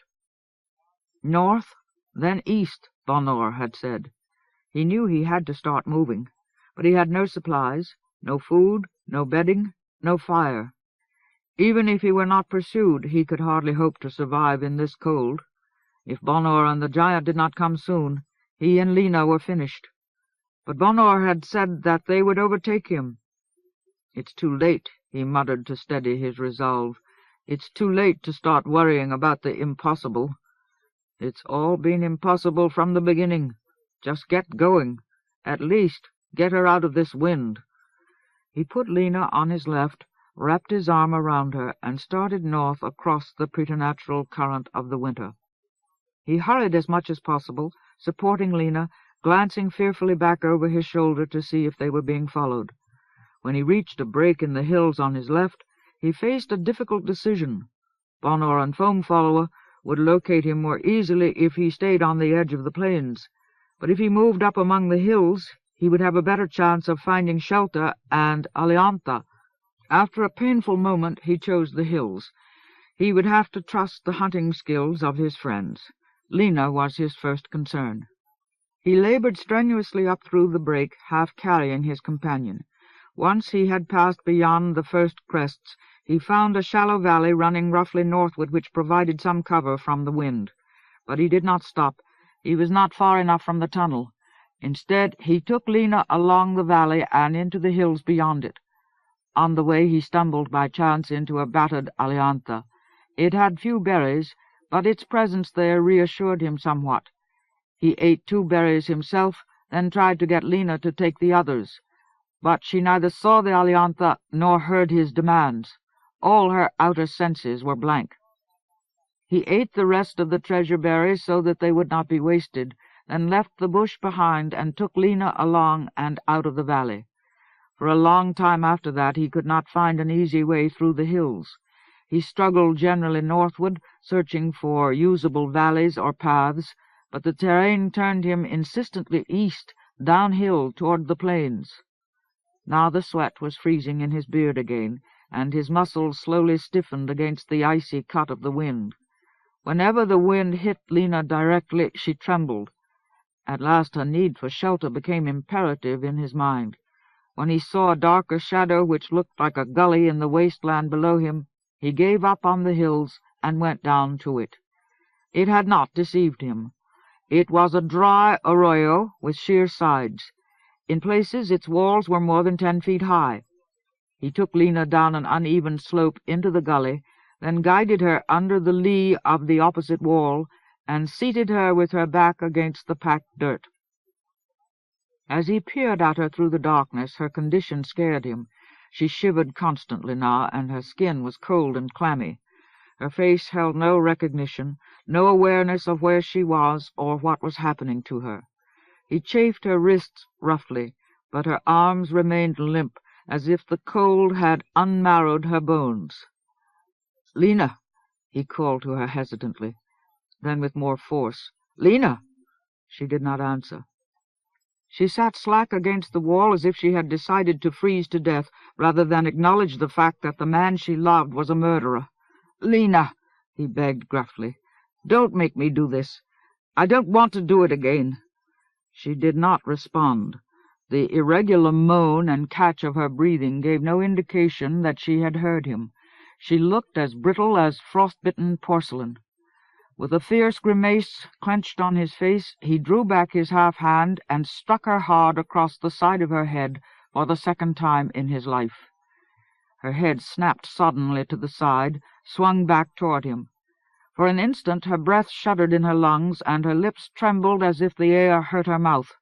S1: North, then east, Bonor had said. He knew he had to start moving, but he had no supplies, no food, no bedding, no fire. Even if he were not pursued, he could hardly hope to survive in this cold. If Bonor and the giant did not come soon, he and Lena were finished. But Bonor had said that they would overtake him. "It's too late," he muttered to steady his resolve. "It's too late to start worrying about the impossible. It's all been impossible from the beginning. Just get going. At least, get her out of this wind." He put Lena on his left, wrapped his arm around her, and started north across the preternatural current of the winter. He hurried as much as possible, supporting Lena, glancing fearfully back over his shoulder to see if they were being followed. When he reached a break in the hills on his left, he faced a difficult decision. Bonor and Foam-Follower would locate him more easily if he stayed on the edge of the plains, but if he moved up among the hills, he would have a better chance of finding shelter and Aliantha. After a painful moment he chose the hills. He would have to trust the hunting skills of his friends. Lena was his first concern. He labored strenuously up through the brake, half carrying his companion. Once he had passed beyond the first crests, he found a shallow valley running roughly northward which provided some cover from the wind. But he did not stop. He was not far enough from the tunnel. Instead, he took Lena along the valley and into the hills beyond it. On the way he stumbled by chance into a battered Aliantha. It had few berries, but its presence there reassured him somewhat. He ate 2 berries himself, then tried to get Lena to take the others. But she neither saw the Aliantha nor heard his demands. All her outer senses were blank. He ate the rest of the treasure berries so that they would not be wasted, then left the bush behind and took Lena along and out of the valley. For a long time after that he could not find an easy way through the hills. He struggled generally northward, searching for usable valleys or paths, but the terrain turned him insistently east, downhill toward the plains. Now the sweat was freezing in his beard again, and his muscles slowly stiffened against the icy cut of the wind. Whenever the wind hit Lena directly, she trembled. At last her need for shelter became imperative in his mind. When he saw a darker shadow which looked like a gully in the wasteland below him, he gave up on the hills and went down to it. It had not deceived him. It was a dry arroyo with sheer sides. In places its walls were more than 10 feet high. He took Lena down an uneven slope into the gully, then guided her under the lee of the opposite wall, and seated her with her back against the packed dirt. As he peered at her through the darkness, her condition scared him. She shivered constantly now, and her skin was cold and clammy. Her face held no recognition, no awareness of where she was or what was happening to her. He chafed her wrists roughly, but her arms remained limp, as if the cold had unmarrowed her bones. "Lena," he called to her hesitantly. Then with more force, "Lena!" She did not answer. She sat slack against the wall as if she had decided to freeze to death rather than acknowledge the fact that the man she loved was a murderer. "Lena," he begged gruffly, "don't make me do this. I don't want to do it again." She did not respond. The irregular moan and catch of her breathing gave no indication that she had heard him. She looked as brittle as frostbitten porcelain. With a fierce grimace clenched on his face, he drew back his half hand and struck her hard across the side of her head for the second time in his life. Her head snapped suddenly to the side, swung back toward him. For an instant her breath shuddered in her lungs, and her lips trembled as if the air hurt her mouth.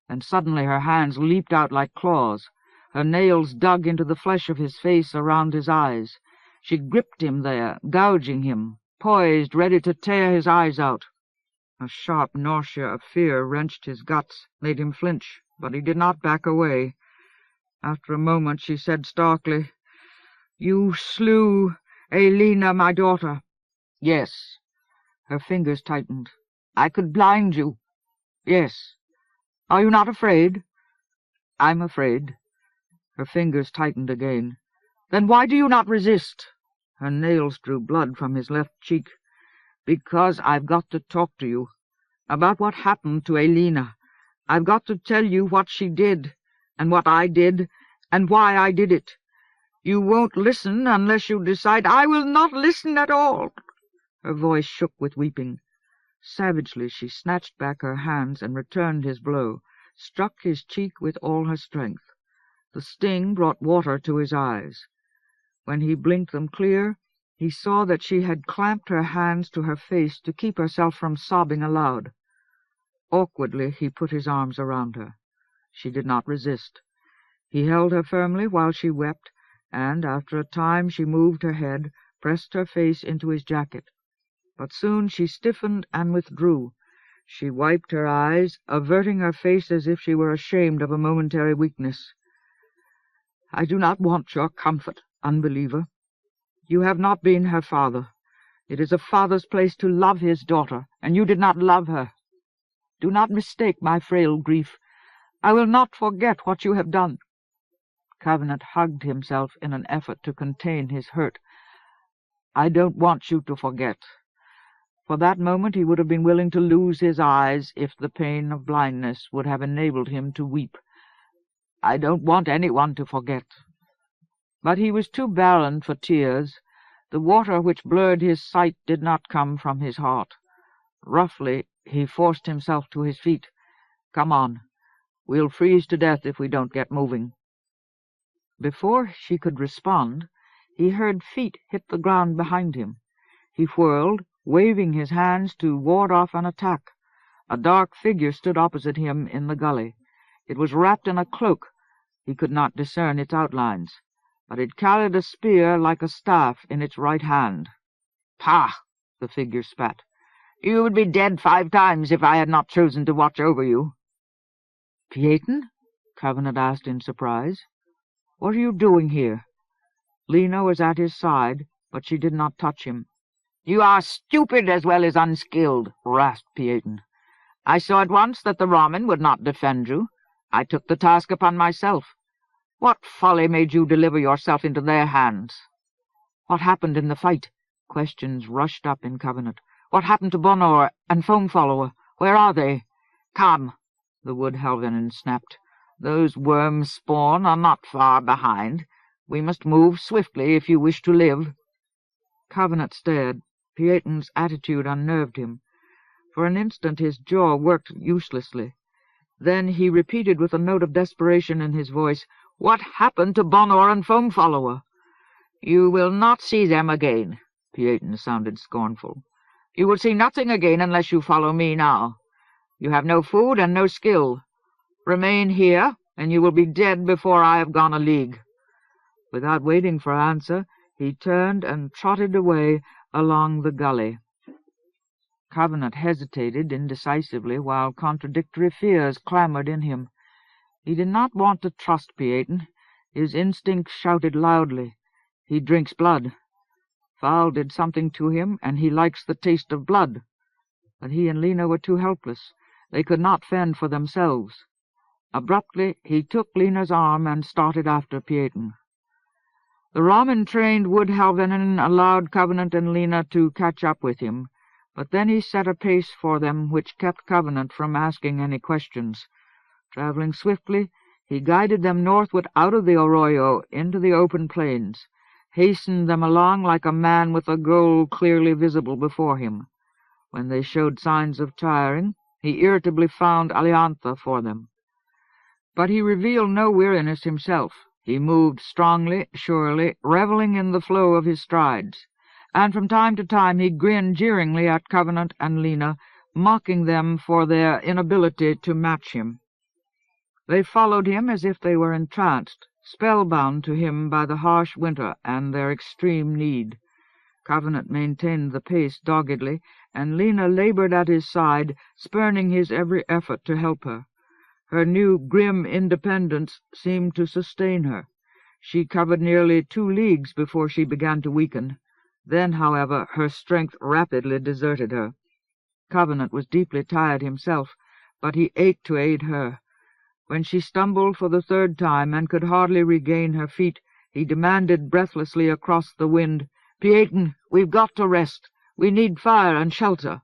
S1: Then suddenly her hands leaped out like claws. Her nails dug into the flesh of his face around his eyes. She gripped him there, gouging him, poised, ready to tear his eyes out. A sharp nausea of fear wrenched his guts, made him flinch, but he did not back away. After a moment she said starkly, "You slew Elena, my daughter." "Yes." Her fingers tightened. "I could blind you." "Yes." "Are you not afraid?" "I'm afraid." Her fingers tightened again. "Then why do you not resist?" Her nails drew blood from his left cheek. "Because I've got to talk to you. About what happened to Elena. I've got to tell you what she did, and what I did, and why I did it. You won't listen unless you decide—" "I will not listen at all." Her voice shook with weeping. Savagely she snatched back her hands and returned his blow, struck his cheek with all her strength. The sting brought water to his eyes. When he blinked them clear, he saw that she had clamped her hands to her face to keep herself from sobbing aloud. Awkwardly he put his arms around her. She did not resist. He held her firmly while she wept, and after a time she moved her head, pressed her face into his jacket. But soon she stiffened and withdrew. She wiped her eyes, averting her face as if she were ashamed of a momentary weakness. "I do not want your comfort, unbeliever. You have not been her father. It is a father's place to love his daughter, and you did not love her. Do not mistake my frail grief. I will not forget what you have done." Covenant hugged himself in an effort to contain his hurt. "I don't want you to forget." For that moment he would have been willing to lose his eyes if the pain of blindness would have enabled him to weep. "I don't want anyone to forget." But he was too barren for tears. The water which blurred his sight did not come from his heart. Roughly he forced himself to his feet. "Come on. We'll freeze to death if we don't get moving." Before she could respond, he heard feet hit the ground behind him. He whirled, waving his hands to ward off an attack. A dark figure stood opposite him in the gully. It was wrapped in a cloak. He could not discern its outlines, but it carried a spear like a staff in its right hand. "Pah!" the figure spat. "You would be dead 5 times if I had not chosen to watch over you." "Pieton?" Covenant asked in surprise. "What are you doing here?" Lena was at his side, but she did not touch him. "You are stupid as well as unskilled," rasped Pieton. "I saw at once that the Ramen would not defend you. I took the task upon myself. What folly made you deliver yourself into their hands?" "What happened in the fight?" Questions rushed up in Covenant. "What happened to Bonor and Foamfollower? Where are they?" "Come," the wood-helvenin snapped. "Those worm spawn are not far behind. We must move swiftly if you wish to live." Covenant stared. Pieton's attitude unnerved him. For an instant his jaw worked uselessly. Then he repeated with a note of desperation in his voice, "What happened to Bonor and Foamfollower?" "You will not see them again," Pieton sounded scornful. "You will see nothing again unless you follow me now. You have no food and no skill. Remain here, and you will be dead before I have gone a league." Without waiting for answer, he turned and trotted away along the gully. Covenant hesitated indecisively while contradictory fears clamored in him. He did not want to trust Pieton. His instinct shouted loudly, "He drinks blood. Foul did something to him, and he likes the taste of blood." But he and Lena were too helpless. They could not fend for themselves. Abruptly he took Lena's arm and started after Pieton. The Ramen-trained wood-helvenin allowed Covenant and Lena to catch up with him, but then he set a pace for them which kept Covenant from asking any questions. Traveling swiftly, he guided them northward out of the arroyo into the open plains, hastened them along like a man with a goal clearly visible before him. When they showed signs of tiring, he irritably found aliantha for them. But he revealed no weariness himself. He moved strongly, surely, reveling in the flow of his strides, and from time to time he grinned jeeringly at Covenant and Lena, mocking them for their inability to match him. They followed him as if they were entranced, spellbound to him by the harsh winter and their extreme need. Covenant maintained the pace doggedly, and Lena labored at his side, spurning his every effort to help her. Her new grim independence seemed to sustain her. She covered nearly 2 leagues before she began to weaken. Then, however, her strength rapidly deserted her. Covenant was deeply tired himself, but he ached to aid her. When she stumbled for the 3rd time and could hardly regain her feet, he demanded breathlessly across the wind, "Pieton, we've got to rest. We need fire and shelter."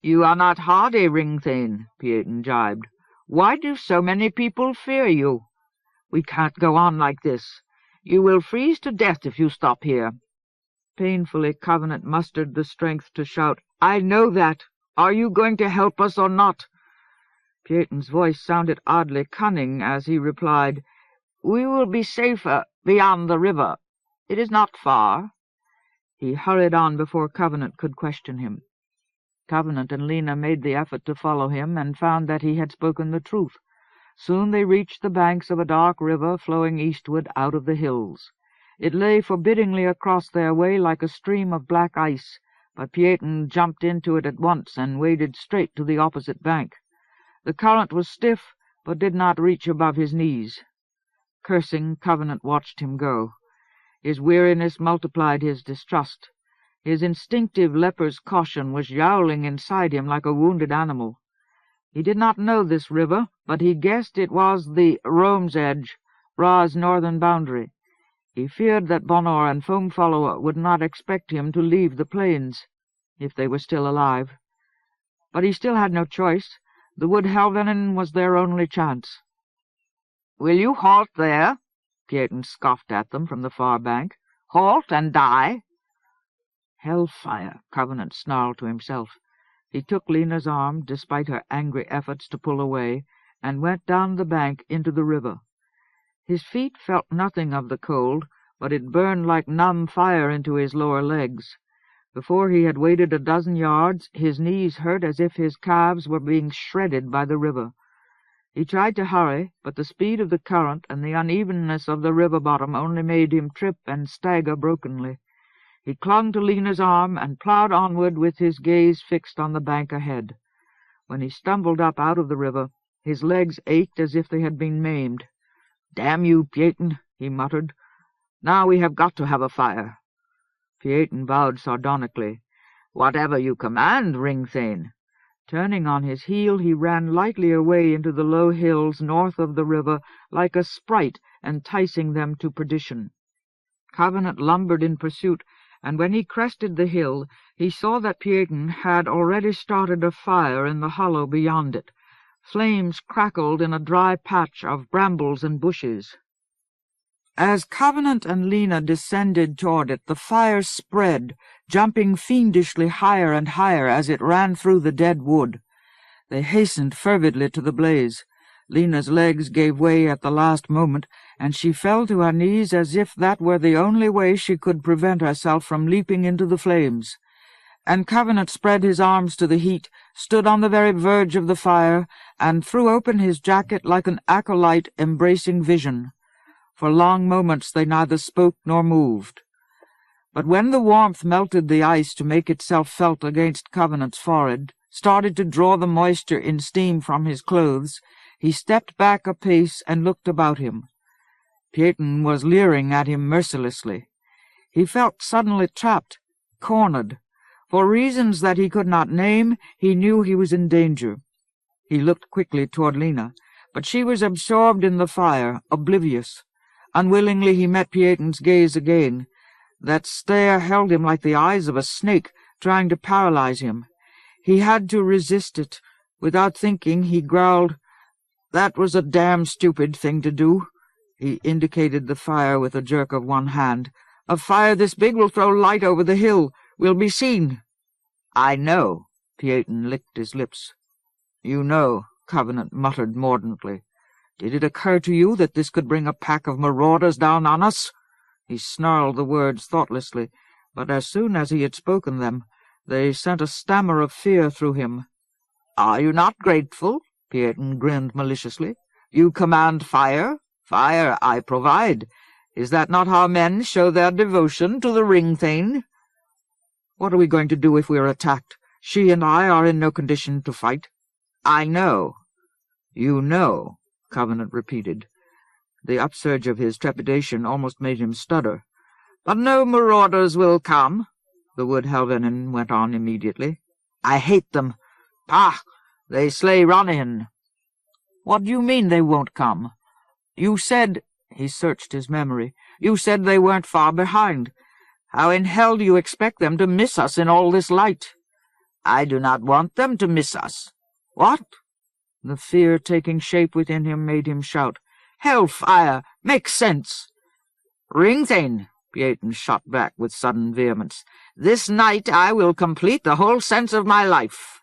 S1: "You are not hardy, Ringthane," Pieton jibed. "Why do so many people fear you? We can't go on like this. You will freeze to death if you stop here." Painfully, Covenant mustered the strength to shout, "I know that. Are you going to help us or not?" Pieton's voice sounded oddly cunning as he replied, "We will be safer beyond the river. It is not far." He hurried on before Covenant could question him. Covenant and Lena made the effort to follow him and found that he had spoken the truth. Soon they reached the banks of a dark river flowing eastward out of the hills. It lay forbiddingly across their way like a stream of black ice, but Pieton jumped into it at once and waded straight to the opposite bank. The current was stiff, but did not reach above his knees. Cursing, Covenant watched him go. His weariness multiplied his distrust. His instinctive leper's caution was yowling inside him like a wounded animal. He did not know this river, but he guessed it was the Rome's Edge, Ra's northern boundary. He feared that Bonor and Foamfollower would not expect him to leave the plains, if they were still alive. But he still had no choice. The wood Helvenin was their only chance. "Will you halt there?" Pieton scoffed at them from the far bank. "Halt and die?" "Hellfire," Covenant snarled to himself. He took Lena's arm, despite her angry efforts to pull away, and went down the bank into the river. His feet felt nothing of the cold, but it burned like numb fire into his lower legs. Before he had waded a dozen yards, his knees hurt as if his calves were being shredded by the river. He tried to hurry, but the speed of the current and the unevenness of the river bottom only made him trip and stagger brokenly. He clung to Lena's arm and ploughed onward with his gaze fixed on the bank ahead. When he stumbled up out of the river, his legs ached as if they had been maimed. "Damn you, Pieton," he muttered. "Now we have got to have a fire." Pieton bowed sardonically. "Whatever you command, Ringthane." Turning on his heel, he ran lightly away into the low hills north of the river, like a sprite enticing them to perdition. Covenant lumbered in pursuit, and when he crested the hill, he saw that Pieton had already started a fire in the hollow beyond it. Flames crackled in a dry patch of brambles and bushes. As Covenant and Lena descended toward it, the fire spread, jumping fiendishly higher and higher as it ran through the dead wood. They hastened fervidly to the blaze. Lena's legs gave way at the last moment, and she fell to her knees as if that were the only way she could prevent herself from leaping into the flames. And Covenant spread his arms to the heat, stood on the very verge of the fire, and threw open his jacket like an acolyte embracing vision. For long moments they neither spoke nor moved. But when the warmth melted the ice to make itself felt against Covenant's forehead, started to draw the moisture in steam from his clothes, he stepped back a pace and looked about him. Pieton was leering at him mercilessly. He felt suddenly trapped, cornered. For reasons that he could not name, he knew he was in danger. He looked quickly toward Lena, but she was absorbed in the fire, oblivious. Unwillingly he met Pieton's gaze again. That stare held him like the eyes of a snake, trying to paralyze him. He had to resist it. Without thinking, he growled, "That was a damn stupid thing to do." He indicated the fire with a jerk of one hand. "A fire this big will throw light over the hill. We'll be seen." "I know." Pieton licked his lips. "You know," Covenant muttered mordantly. "Did it occur to you that this could bring a pack of marauders down on us?" He snarled the words thoughtlessly, but as soon as he had spoken them, they sent a stammer of fear through him. "Are you not grateful?" Pieton grinned maliciously. "You command fire. Fire I provide. Is that not how men show their devotion to the Ringthane?" "What are we going to do if we are attacked? She and I are in no condition to fight." "I know." "You know," Covenant repeated. The upsurge of his trepidation almost made him stutter. "But no marauders will come," the wood Helvenin went on immediately. "I hate them. Pah! They slay Ronin." "What do you mean they won't come? You said—" He searched his memory. "You said they weren't far behind. How in hell do you expect them to miss us in all this light?" "I do not want them to miss us." "What?" The fear taking shape within him made him shout, "Hellfire! Make sense!" "Ringthane," Pieton shot back with sudden vehemence, "this night I will complete the whole sense of my life."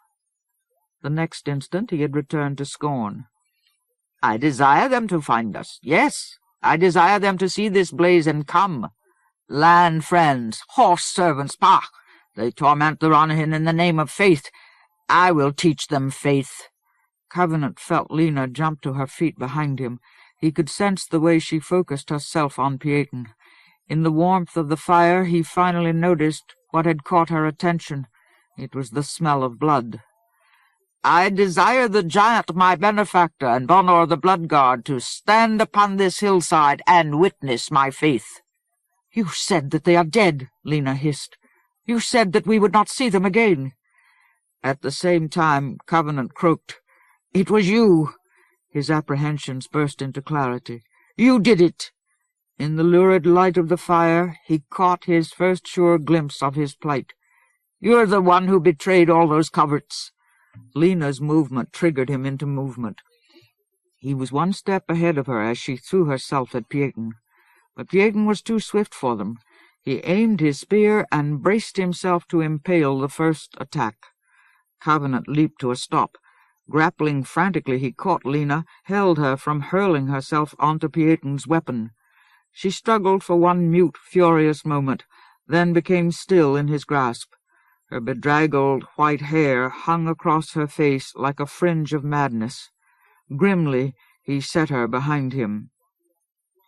S1: The next instant he had returned to scorn. "I desire them to find us. Yes, I desire them to see this blaze and come. Land friends, horse servants, pah! They torment the Ronin in the name of faith. I will teach them faith." Covenant felt Lena jump to her feet behind him. He could sense the way she focused herself on Pieton. In the warmth of the fire he finally noticed what had caught her attention. It was the smell of blood. "I desire the giant, my benefactor, and Bonor the Bloodguard, to stand upon this hillside and witness my faith." "You said that they are dead," Lena hissed. "You said that we would not see them again." At the same time, Covenant croaked, It was you." His apprehensions burst into clarity. "You did it." In the lurid light of the fire, he caught his first sure glimpse of his plight. "You're the one who betrayed all those coverts." Lena's movement triggered him into movement. He was one step ahead of her as she threw herself at Pieton. But Pieton was too swift for them. He aimed his spear and braced himself to impale the first attack. Covenant leaped to a stop. Grappling frantically, he caught Lena, held her from hurling herself onto Pieton's weapon. She struggled for one mute, furious moment, then became still in his grasp. Her bedraggled white hair hung across her face like a fringe of madness. Grimly, he set her behind him.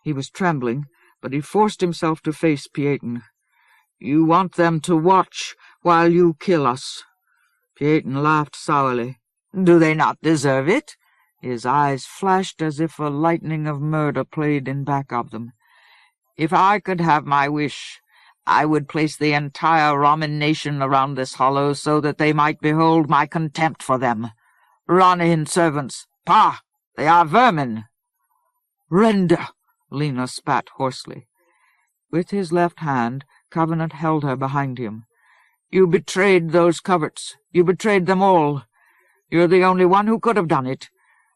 S1: He was trembling, but he forced himself to face Pieton. "You want them to watch while you kill us." Pieton laughed sourly. "Do they not deserve it?" His eyes flashed as if a lightning of murder played in back of them. "If I could have my wish, I would place the entire Ramen nation around this hollow so that they might behold my contempt for them. Ranahin servants, pah! They are vermin." "Render!" Lena spat hoarsely. With his left hand, Covenant held her behind him. "You betrayed those coverts. You betrayed them all. You're the only one who could have done it.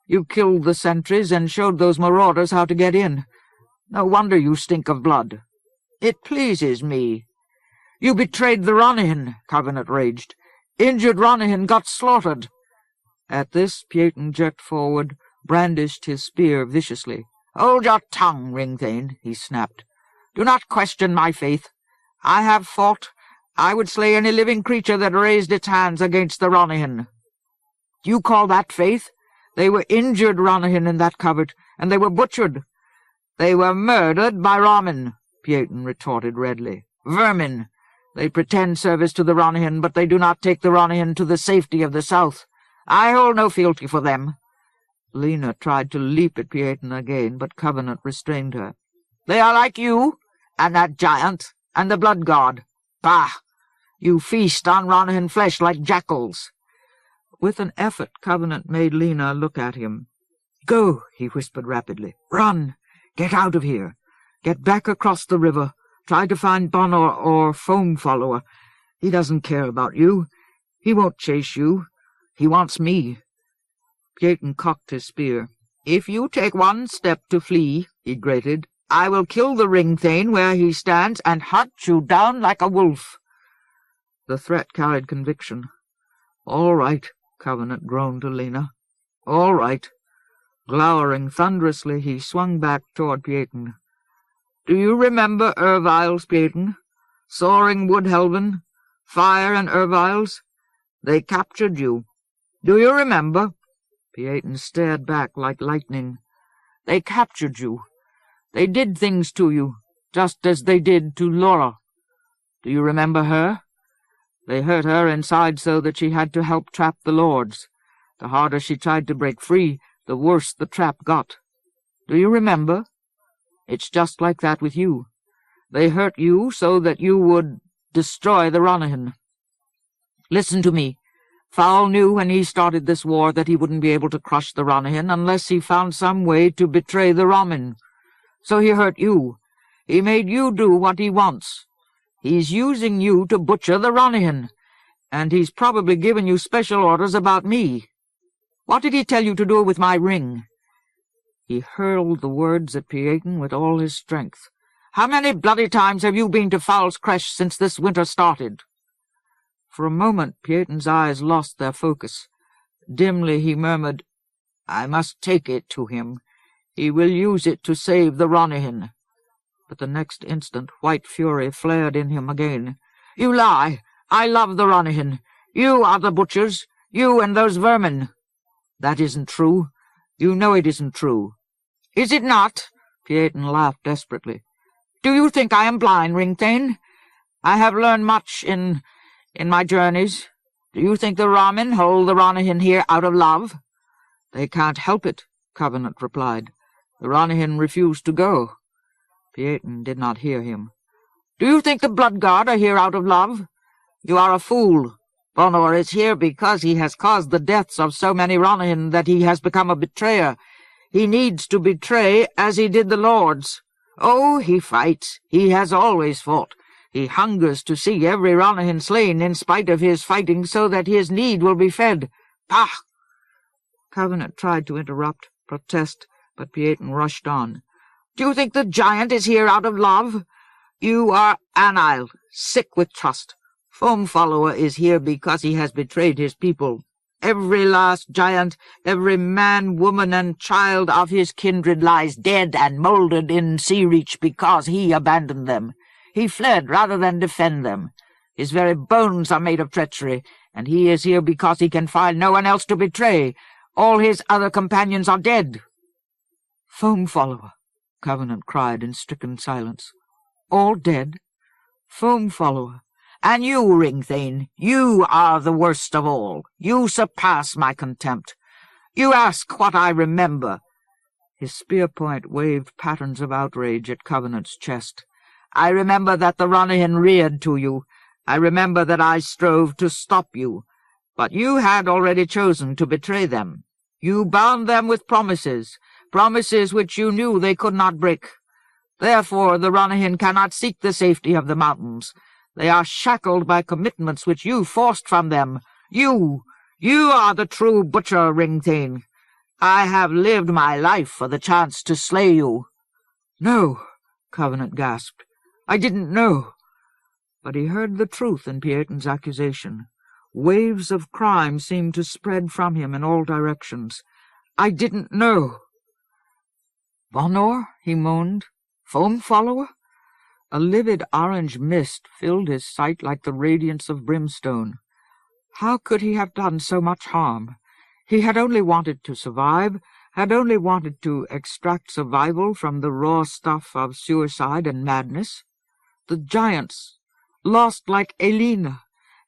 S1: You killed the sentries and showed those marauders how to get in. No wonder you stink of blood." "It pleases me." "You betrayed the Ranahin," Covenant raged. "Injured Ranahin got slaughtered." At this, Pieton jerked forward, brandished his spear viciously. "Hold your tongue, Ringthane," he snapped. "Do not question my faith. I have fought. I would slay any living creature that raised its hands against the Ranahin." "You call that faith? They were injured Ranahin in that covert, and they were butchered." "They were murdered by Ramen," Pieton retorted redly. "Vermin. They pretend service to the Ranahin, but they do not take the Ranahin to the safety of the south. I hold no fealty for them." Lena tried to leap at Pieton again, but Covenant restrained her. "They are like you, and that giant, and the blood god. Bah! You feast on Ranahin flesh like jackals." With an effort, Covenant made Lena look at him. "Go," he whispered rapidly. "Run! Get out of here. Get back across the river. Try to find Bonor or Foam Follower. He doesn't care about you. He won't chase you. He wants me." Pieton cocked his spear. "If you take one step to flee," he grated, "I will kill the Ringthane where he stands and hunt you down like a wolf." The threat carried conviction. "All right," Covenant groaned to Lena. "All right." Glowering thunderously, he swung back toward Pieton. "Do you remember Erviles, Pieton? Soaring Woodhelven? Fire and Erviles? They captured you. Do you remember?" Pieton stared back like lightning. "They captured you. They did things to you, just as they did to Laura. Do you remember her? They hurt her inside so that she had to help trap the lords. The harder she tried to break free, the worse the trap got. Do you remember? It's just like that with you. They hurt you so that you would destroy the Ranahin. Listen to me. Foul knew when he started this war that he wouldn't be able to crush the Ranahin unless he found some way to betray the Ramen. So he hurt you. He made you do what he wants. He's using you to butcher the Ranahin, and he's probably given you special orders about me. What did he tell you to do with my ring?" He hurled the words at Pieton with all his strength. "How many bloody times have you been to Foul's Crèche since this winter started?" For a moment Pieton's eyes lost their focus. Dimly he murmured, "I must take it to him. He will use it to save the Ranahin." But the next instant white fury flared in him again. "You lie! I love the Ranahin. You are the butchers. You and those vermin." "That isn't true. You know it isn't true." "Is it not?" Pieton laughed desperately. "Do you think I am blind, Ringthane? I have learned much in my journeys. Do you think the Ramen hold the Ranahin here out of love?" "They can't help it," Covenant replied. "The Ranahin refused to go." Pieton did not hear him. "Do you think the Blood God are here out of love? You are a fool. Bonor is here because he has caused the deaths of so many Ranahin that he has become a betrayer. He needs to betray as he did the lords. Oh, he fights. He has always fought. He hungers to see every Ranahin slain in spite of his fighting so that his need will be fed. Pah! Covenant tried to interrupt, protest, but Pieton rushed on. Do you think the giant is here out of love? You are anile, sick with trust. Foam Follower is here because he has betrayed his people. Every last giant, every man, woman, and child of his kindred lies dead and mouldered in Sea Reach because he abandoned them. He fled rather than defend them. His very bones are made of treachery, and he is here because he can find no one else to betray. All his other companions are dead. Foam Follower, Covenant cried in stricken silence. All dead? Foam Follower. And you, Ringthane, you are the worst of all. You surpass my contempt. You ask what I remember. His spear point waved patterns of outrage at Covenant's chest. I remember that the Ranahin reared to you. I remember that I strove to stop you. But you had already chosen to betray them. You bound them with promises, promises which you knew they could not break. Therefore the Ranahin cannot seek the safety of the mountains. They are shackled by commitments which you forced from them. You are the true butcher, Ringthane. I have lived my life for the chance to slay you. No, Covenant gasped. I didn't know. But he heard the truth in Pieton's accusation. Waves of crime seemed to spread from him in all directions. I didn't know. Bonor, he moaned. Foam Follower? A livid orange mist filled his sight like the radiance of brimstone. How could he have done so much harm? He had only wanted to survive, had only wanted to extract survival from the raw stuff of suicide and madness. The giants, lost like Elena,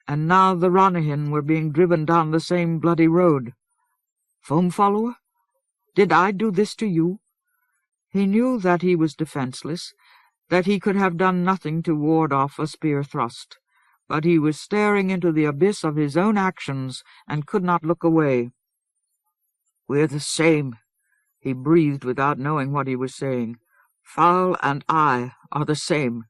S1: and now the Ranahin were being driven down the same bloody road. Foam Follower? Did I do this to you? He knew that he was defenseless, that he could have done nothing to ward off a spear thrust, but he was staring into the abyss of his own actions and could not look away. We're the same, he breathed without knowing what he was saying. Foul and I are the same.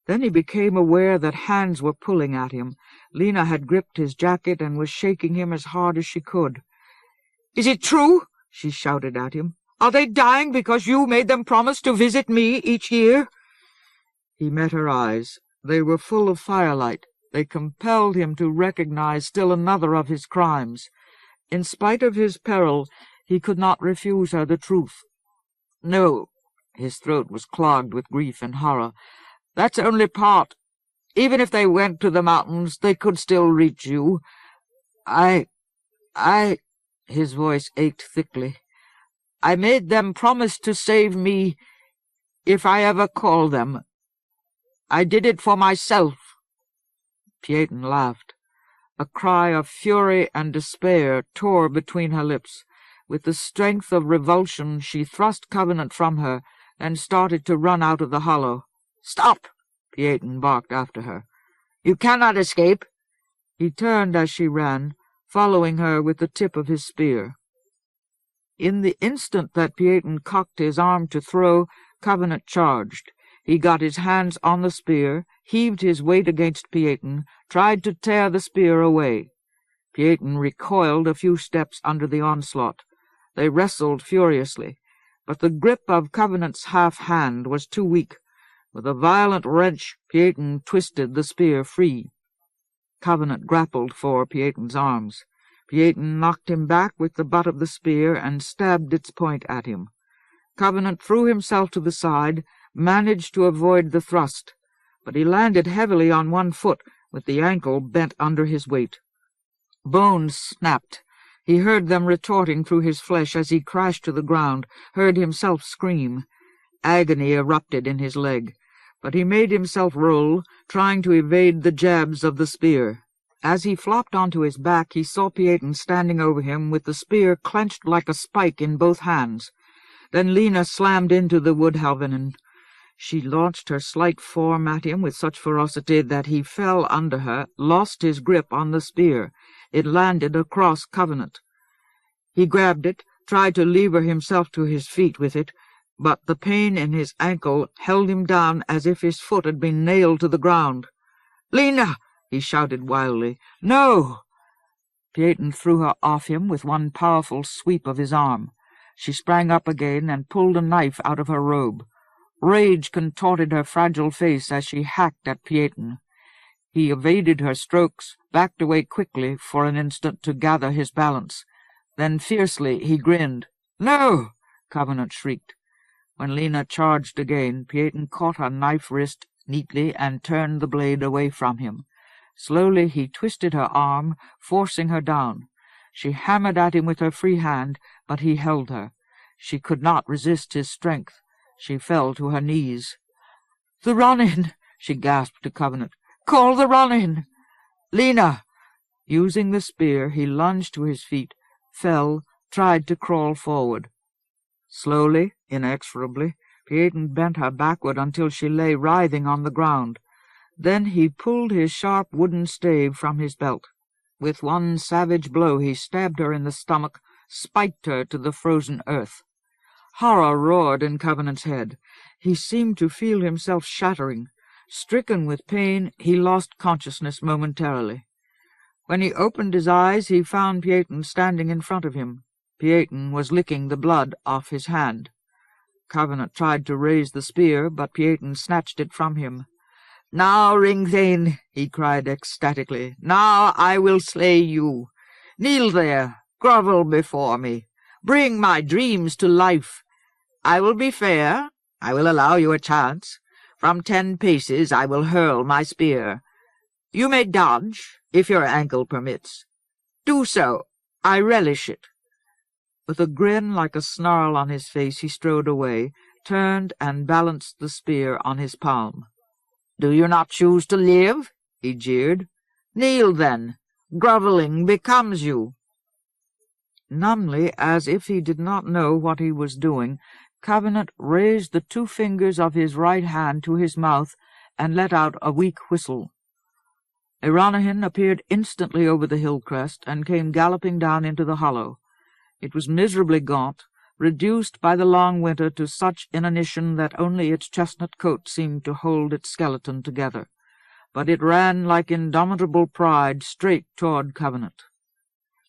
S1: Then he became aware that hands were pulling at him. Lena had gripped his jacket and was shaking him as hard as she could. "Is it true?" she shouted at him. "Are they dying because you made them promise to visit me each year?" He met her eyes. They were full of firelight. They compelled him to recognize still another of his crimes. In spite of his peril, he could not refuse her the truth. "No," his throat was clogged with grief and horror. "That's only part. Even if they went to the mountains, they could still reach you. I... His voice ached thickly. "I made them promise to save me if I ever call them. I did it for myself." Pieton laughed. A cry of fury and despair tore between her lips. With the strength of revulsion, she thrust Covenant from her, and started to run out of the hollow. "Stop!" Pieton barked after her. "You cannot escape." He turned as she ran, following her with the tip of his spear. In the instant that Pieton cocked his arm to throw, Covenant charged. He got his hands on the spear, heaved his weight against Pieton, tried to tear the spear away. Pieton recoiled a few steps under the onslaught. They wrestled furiously, but the grip of Covenant's half-hand was too weak. With a violent wrench, Pieton twisted the spear free. Covenant grappled for Pieton's arms. Pieton knocked him back with the butt of the spear and stabbed its point at him. Covenant threw himself to the side, managed to avoid the thrust, but he landed heavily on one foot, with the ankle bent under his weight. Bones snapped. He heard them retorting through his flesh as he crashed to the ground, heard himself scream. Agony erupted in his leg, but he made himself roll, trying to evade the jabs of the spear. As he flopped onto his back, he saw Pieton standing over him with the spear clenched like a spike in both hands. Then Lena slammed into the Woodhalvinen. She launched her slight form at him with such ferocity that he fell under her, lost his grip on the spear. It landed across Covenant. He grabbed it, tried to lever himself to his feet with it, but the pain in his ankle held him down as if his foot had been nailed to the ground. "Lena!" he shouted wildly. "No!" Pieton threw her off him with one powerful sweep of his arm. She sprang up again and pulled a knife out of her robe. Rage contorted her fragile face as she hacked at Pieton. He evaded her strokes, backed away quickly for an instant to gather his balance. Then fiercely he grinned. "No!" Covenant shrieked. When Lena charged again, Pieton caught her knife wrist neatly and turned the blade away from him. Slowly he twisted her arm, forcing her down. She hammered at him with her free hand, but he held her. She could not resist his strength. She fell to her knees. "The run-in!" she gasped to Covenant. "Call the run-in!" "Lena!" Using the spear, he lunged to his feet, fell, tried to crawl forward. Slowly, inexorably, Pieton bent her backward until she lay writhing on the ground. Then he pulled his sharp wooden stave from his belt. With one savage blow he stabbed her in the stomach, spiked her to the frozen earth. Horror roared in Covenant's head. He seemed to feel himself shattering. Stricken with pain, he lost consciousness momentarily. When he opened his eyes, he found Pieton standing in front of him. Pieton was licking the blood off his hand. Covenant tried to raise the spear, but Pieton snatched it from him. "Now, Ringthane," he cried ecstatically, "now I will slay you. Kneel there, grovel before me. Bring my dreams to life. I will be fair. I will allow you a chance. From 10 paces I will hurl my spear. You may dodge, if your ankle permits. Do so. I relish it." With a grin like a snarl on his face, he strode away, turned and balanced the spear on his palm. "Do you not choose to live?" he jeered. "Kneel, then. Groveling becomes you." Numbly, as if he did not know what he was doing, Covenant raised the 2 fingers of his right hand to his mouth and let out a weak whistle. Ironihan appeared instantly over the hill crest and came galloping down into the hollow. It was miserably gaunt, reduced by the long winter to such inanition that only its chestnut coat seemed to hold its skeleton together. But it ran like indomitable pride straight toward Covenant.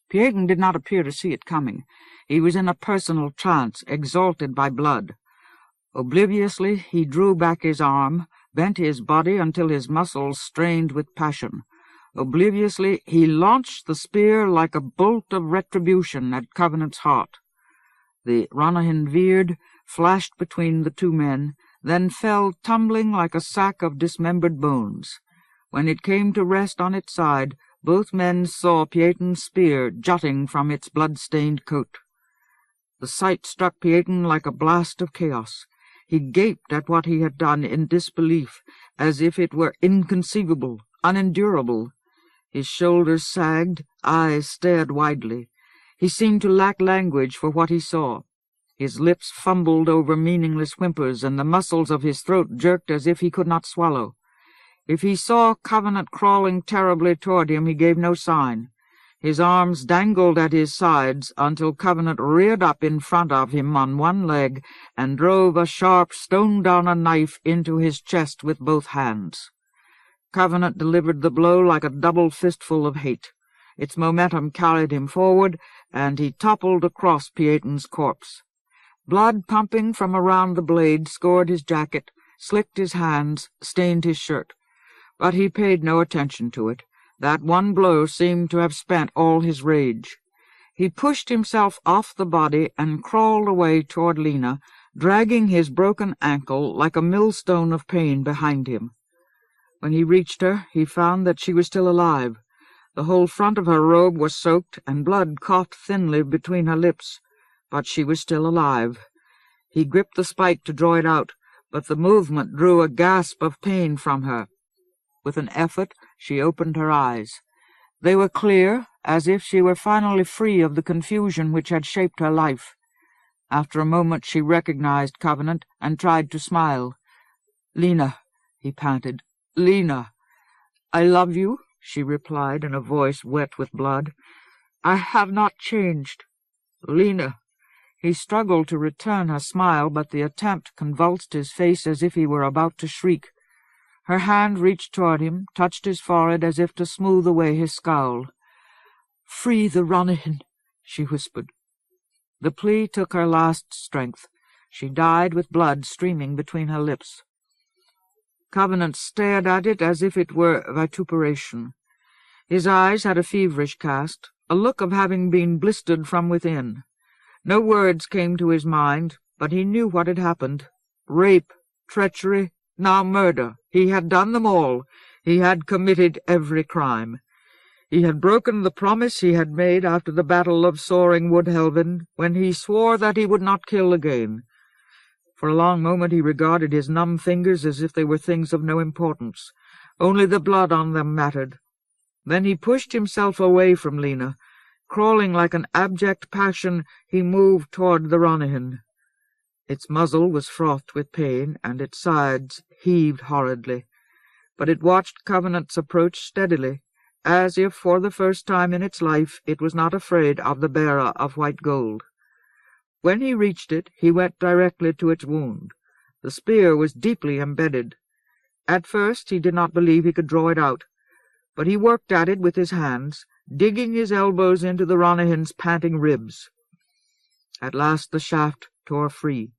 S1: Pieton did not appear to see it coming. He was in a personal trance, exalted by blood. Obliviously he drew back his arm, bent his body until his muscles strained with passion. Obliviously he launched the spear like a bolt of retribution at Covenant's heart. The Ranahin veered, flashed between the 2 men, then fell tumbling like a sack of dismembered bones. When it came to rest on its side, both men saw Pieton's spear jutting from its blood-stained coat. The sight struck Pieton like a blast of chaos. He gaped at what he had done in disbelief, as if it were inconceivable, unendurable. His shoulders sagged, eyes stared widely. He seemed to lack language for what he saw. His lips fumbled over meaningless whimpers, and the muscles of his throat jerked as if he could not swallow. If he saw Covenant crawling terribly toward him, he gave no sign. His arms dangled at his sides until Covenant reared up in front of him on one leg and drove a sharp Stonedown knife into his chest with both hands. Covenant delivered the blow like a double fistful of hate. Its momentum carried him forward, and he toppled across Pieton's corpse. Blood pumping from around the blade scored his jacket, slicked his hands, stained his shirt. But he paid no attention to it. That one blow seemed to have spent all his rage. He pushed himself off the body and crawled away toward Lena, dragging his broken ankle like a millstone of pain behind him. When he reached her, he found that she was still alive. The whole front of her robe was soaked, and blood caught thinly between her lips, but she was still alive. He gripped the spike to draw it out, but the movement drew a gasp of pain from her. With an effort, she opened her eyes. They were clear, as if she were finally free of the confusion which had shaped her life. After a moment she recognized Covenant and tried to smile. "Lena," he panted. "Lena." "I love you," she replied in a voice wet with blood. "I have not changed." "Lena." He struggled to return her smile, but the attempt convulsed his face as if he were about to shriek. Her hand reached toward him, touched his forehead as if to smooth away his scowl. "Free the Ranahin," she whispered. The plea took her last strength. She died with blood streaming between her lips. Covenant stared at it as if it were vituperation. His eyes had a feverish cast, a look of having been blistered from within. No words came to his mind, but he knew what had happened. Rape, treachery, now murder. He had done them all. He had committed every crime. He had broken the promise he had made after the battle of Soaring Woodhelven, when he swore that he would not kill again. For a long moment he regarded his numb fingers as if they were things of no importance. Only the blood on them mattered. Then he pushed himself away from Lena. Crawling like an abject passion, he moved toward the Ranahin. Its muzzle was frothed with pain, and its sides heaved horridly. But it watched Covenant's approach steadily, as if for the first time in its life it was not afraid of the bearer of white gold. When he reached it, he went directly to its wound. The spear was deeply embedded. At first he did not believe he could draw it out, but he worked at it with his hands, digging his elbows into the Ranahin's panting ribs. At last the shaft tore free.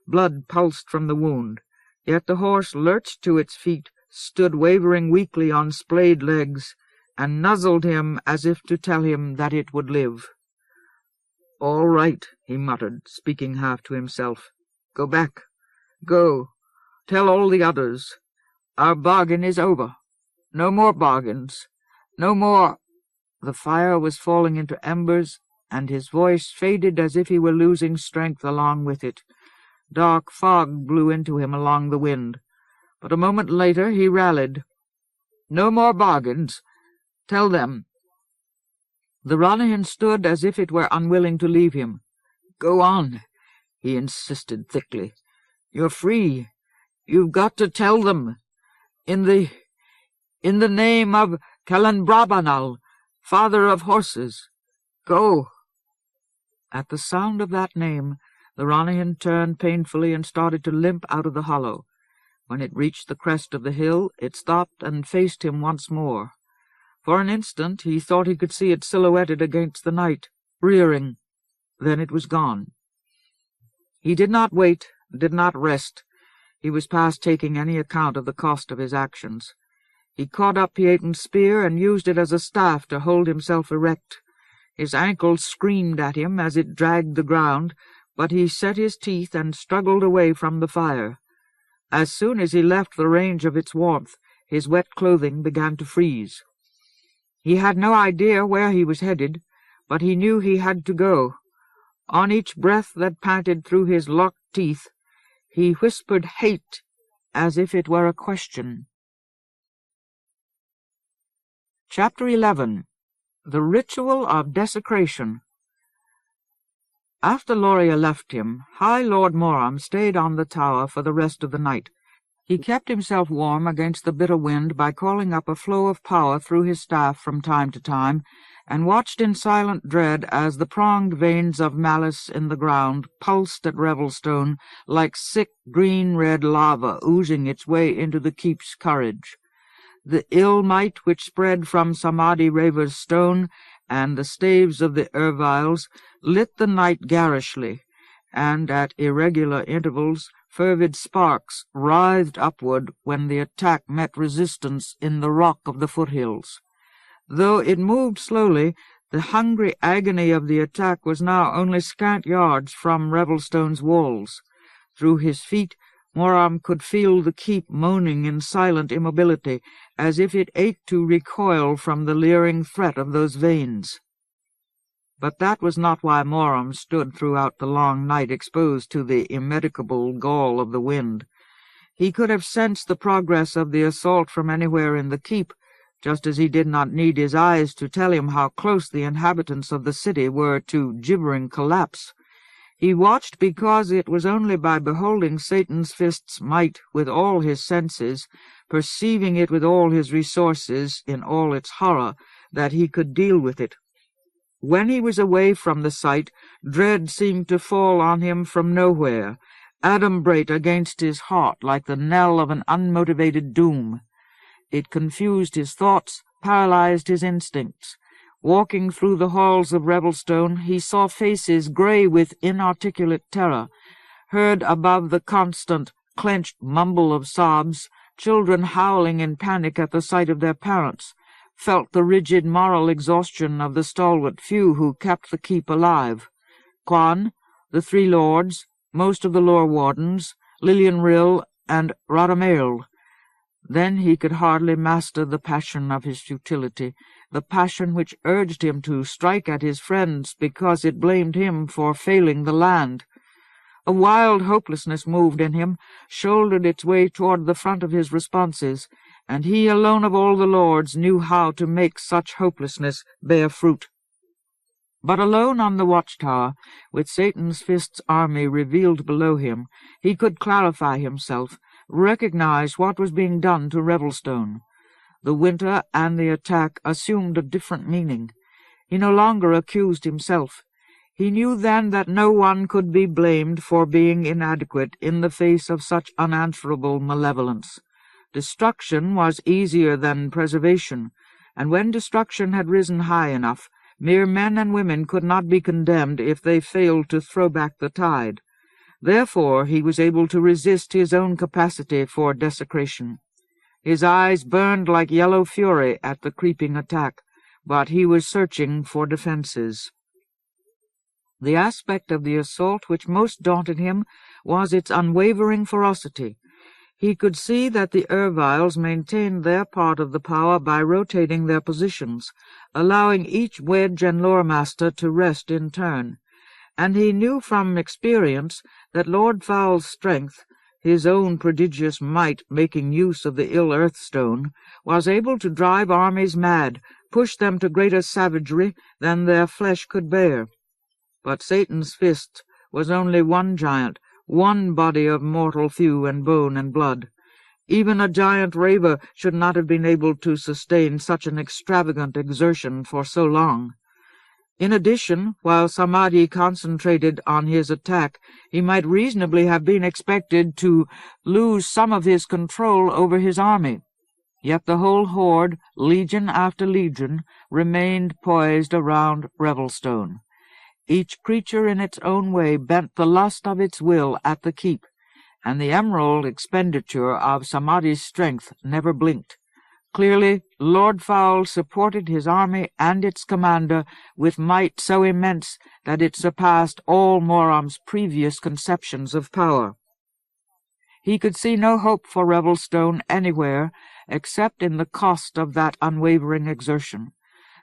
S1: Blood pulsed from the wound, yet the horse lurched to its feet, stood wavering weakly on splayed legs, and nuzzled him as if to tell him that it would live. "All right," he muttered, speaking half to himself. "Go back. Go. Tell all the others. Our bargain is over. No more bargains. No more—" The fire was falling into embers, and his voice faded as if he were losing strength along with it. Dark fog blew into him along the wind. But a moment later he rallied. "No more bargains. Tell them." The Ranahin stood as if it were unwilling to leave him. "Go on," he insisted thickly. "You're free. You've got to tell them. In the name of Calanbrabanal, father of horses. Go." At the sound of that name, the Ranahin turned painfully and started to limp out of the hollow. When it reached the crest of the hill, it stopped and faced him once more. For an instant he thought he could see it silhouetted against the night, rearing. Then it was gone. He did not wait, did not rest. He was past taking any account of the cost of his actions. He caught up Pieton's spear and used it as a staff to hold himself erect. His ankles screamed at him as it dragged the ground, but he set his teeth and struggled away from the fire. As soon as he left the range of its warmth, his wet clothing began to freeze. He had no idea where he was headed, but he knew he had to go. On each breath that panted through his locked teeth, he whispered hate as if it were a question. Chapter 11. The Ritual of Desecration. After Loria left him, High Lord Moram stayed on the tower for the rest of the night. He kept himself warm against the bitter wind by calling up a flow of power through his staff from time to time, and watched in silent dread as the pronged veins of malice in the ground pulsed at Revelstone like sick green-red lava oozing its way into the keep's courage. The ill might which spread from Samadhi Raver's stone and the staves of the Erviles lit the night garishly, and at irregular intervals fervid sparks writhed upward when the attack met resistance in the rock of the foothills. Though it moved slowly, the hungry agony of the attack was now only scant yards from Revelstone's walls. Through his feet, Moram could feel the keep moaning in silent immobility, as if it ached to recoil from the leering threat of those veins. But that was not why Moram stood throughout the long night exposed to the immedicable gall of the wind. He could have sensed the progress of the assault from anywhere in the keep, just as he did not need his eyes to tell him how close the inhabitants of the city were to gibbering collapse. He watched because it was only by beholding Satan's fist's might with all his senses, perceiving it with all his resources in all its horror, that he could deal with it. When he was away from the sight, dread seemed to fall on him from nowhere, adumbrate against his heart like the knell of an unmotivated doom. It confused his thoughts, paralyzed his instincts. Walking through the halls of Revelstone, he saw faces grey with inarticulate terror, heard above the constant, clenched mumble of sobs, children howling in panic at the sight of their parents, felt the rigid moral exhaustion of the stalwart few who kept the keep alive. Quan, the three lords, most of the lore wardens, Lillian Rill, and Radameil. Then he could hardly master the passion of his futility, the passion which urged him to strike at his friends because it blamed him for failing the land. A wild hopelessness moved in him, shouldered its way toward the front of his responses, and he alone of all the lords knew how to make such hopelessness bear fruit. But alone on the watchtower, with Satan's fist's army revealed below him, he could clarify himself, recognize what was being done to Revelstone. The winter and the attack assumed a different meaning. He no longer accused himself. He knew then that no one could be blamed for being inadequate in the face of such unanswerable malevolence. Destruction was easier than preservation, and when destruction had risen high enough, mere men and women could not be condemned if they failed to throw back the tide. Therefore he was able to resist his own capacity for desecration. His eyes burned like yellow fury at the creeping attack, but he was searching for defenses. The aspect of the assault which most daunted him was its unwavering ferocity. He could see that the Erviles maintained their part of the power by rotating their positions, allowing each wedge and lore-master to rest in turn, and he knew from experience that Lord Foul's strength, his own prodigious might making use of the ill earthstone, was able to drive armies mad, push them to greater savagery than their flesh could bear. But Satan's fist was only one giant, one body of mortal thew and bone and blood. Even a giant raver should not have been able to sustain such an extravagant exertion for so long. In addition, while Samadhi concentrated on his attack, he might reasonably have been expected to lose some of his control over his army. Yet the whole horde, legion after legion, remained poised around Revelstone. Each creature in its own way bent the lust of its will at the keep, and the emerald expenditure of Samadhi's strength never blinked. Clearly, Lord Foul supported his army and its commander with might so immense that it surpassed all Moram's previous conceptions of power. He could see no hope for Revelstone anywhere except in the cost of that unwavering exertion.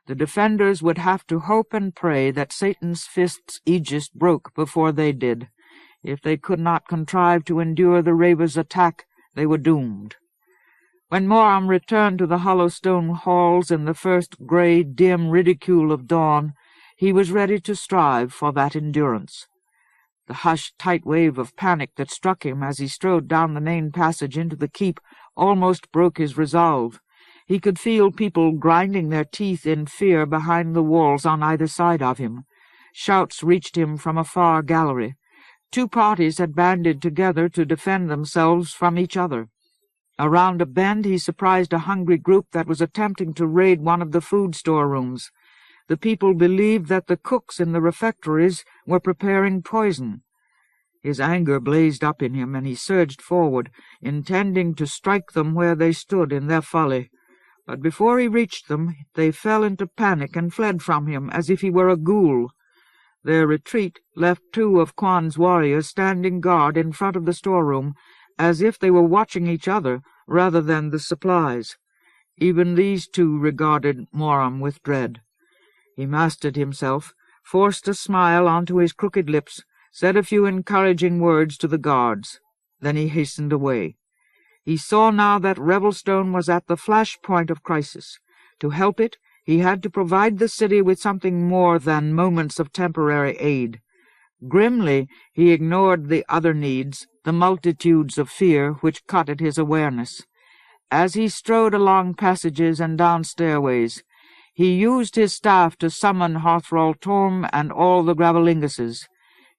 S1: The defenders would have to hope and pray that Satan's fist's aegis broke before they did. If they could not contrive to endure the raver's attack, they were doomed. When Moram returned to the hollow stone halls in the first grey, dim ridicule of dawn, he was ready to strive for that endurance. The hushed, tight wave of panic that struck him as he strode down the main passage into the keep almost broke his resolve. He could feel people grinding their teeth in fear behind the walls on either side of him. Shouts reached him from a far gallery. Two parties had banded together to defend themselves from each other. Around a bend he surprised a hungry group that was attempting to raid one of the food storerooms. The people believed that the cooks in the refectories were preparing poison. His anger blazed up in him, and he surged forward, intending to strike them where they stood in their folly. But before he reached them, they fell into panic and fled from him as if he were a ghoul. Their retreat left two of Quan's warriors standing guard in front of the storeroom, as if they were watching each other rather than the supplies. Even these two regarded Moram with dread. He mastered himself, forced a smile onto his crooked lips, said a few encouraging words to the guards. Then he hastened away. He saw now that Revelstone was at the flash-point of crisis. To help it, he had to provide the city with something more than moments of temporary aid. Grimly he ignored the other needs, the multitudes of fear which cut at his awareness. As he strode along passages and down stairways, he used his staff to summon Hothrol Torm and all the Gravelinguses.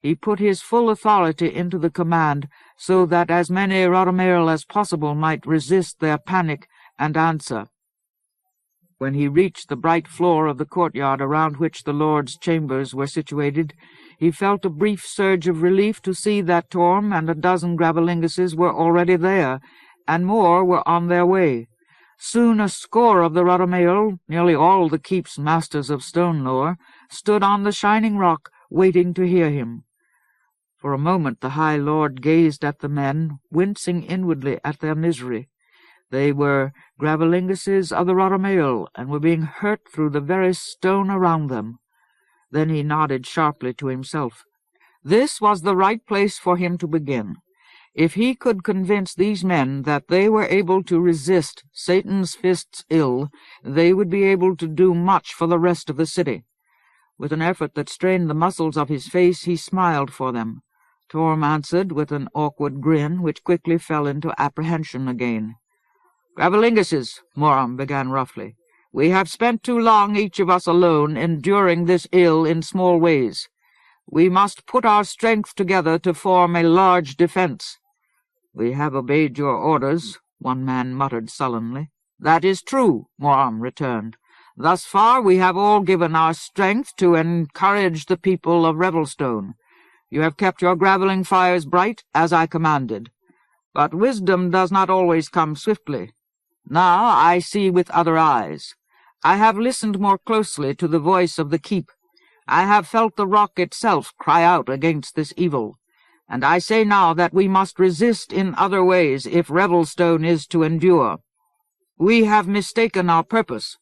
S1: He put his full authority into the command, so that as many Rothermael as possible might resist their panic and answer. When he reached the bright floor of the courtyard around which the Lord's chambers were situated, he felt a brief surge of relief to see that Torm and a dozen Gravelinguses were already there, and more were on their way. Soon a score of the Rothermael, nearly all the keep's masters of stone lore, stood on the shining rock, waiting to hear him. For a moment the High Lord gazed at the men, wincing inwardly at their misery. They were Gravelinguses of the Rothermael, and were being hurt through the very stone around them. Then he nodded sharply to himself. This was the right place for him to begin. If he could convince these men that they were able to resist Satan's fist's ill, they would be able to do much for the rest of the city. With an effort that strained the muscles of his face, he smiled for them. Torm answered with an awkward grin, which quickly fell into apprehension again. "Gravelinguses," Moram began roughly, "we have spent too long, each of us alone, enduring this ill in small ways. We must put our strength together to form a large defense." "We have obeyed your orders," one man muttered sullenly. "That is true," Moram returned. "Thus far we have all given our strength to encourage the people of Revelstone. You have kept your graveling fires bright, as I commanded. But wisdom does not always come swiftly. Now I see with other eyes. I have listened more closely to the voice of the keep. I have felt the rock itself cry out against this evil. And I say now that we must resist in other ways if Revelstone is to endure. We have mistaken our purpose.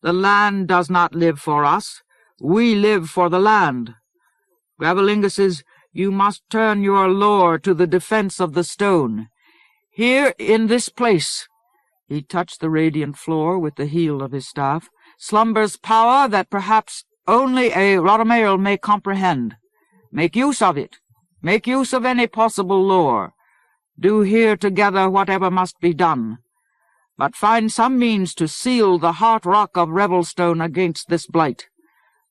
S1: The land does not live for us. We live for the land. Gravelinguses, you must turn your lore to the defense of the stone. Here in this place," he touched the radiant floor with the heel of his staff, "slumbers power that perhaps only a Rothermael may comprehend. Make use of it. Make use of any possible lore. Do here together whatever must be done. But find some means to seal the heart rock of Revelstone against this blight.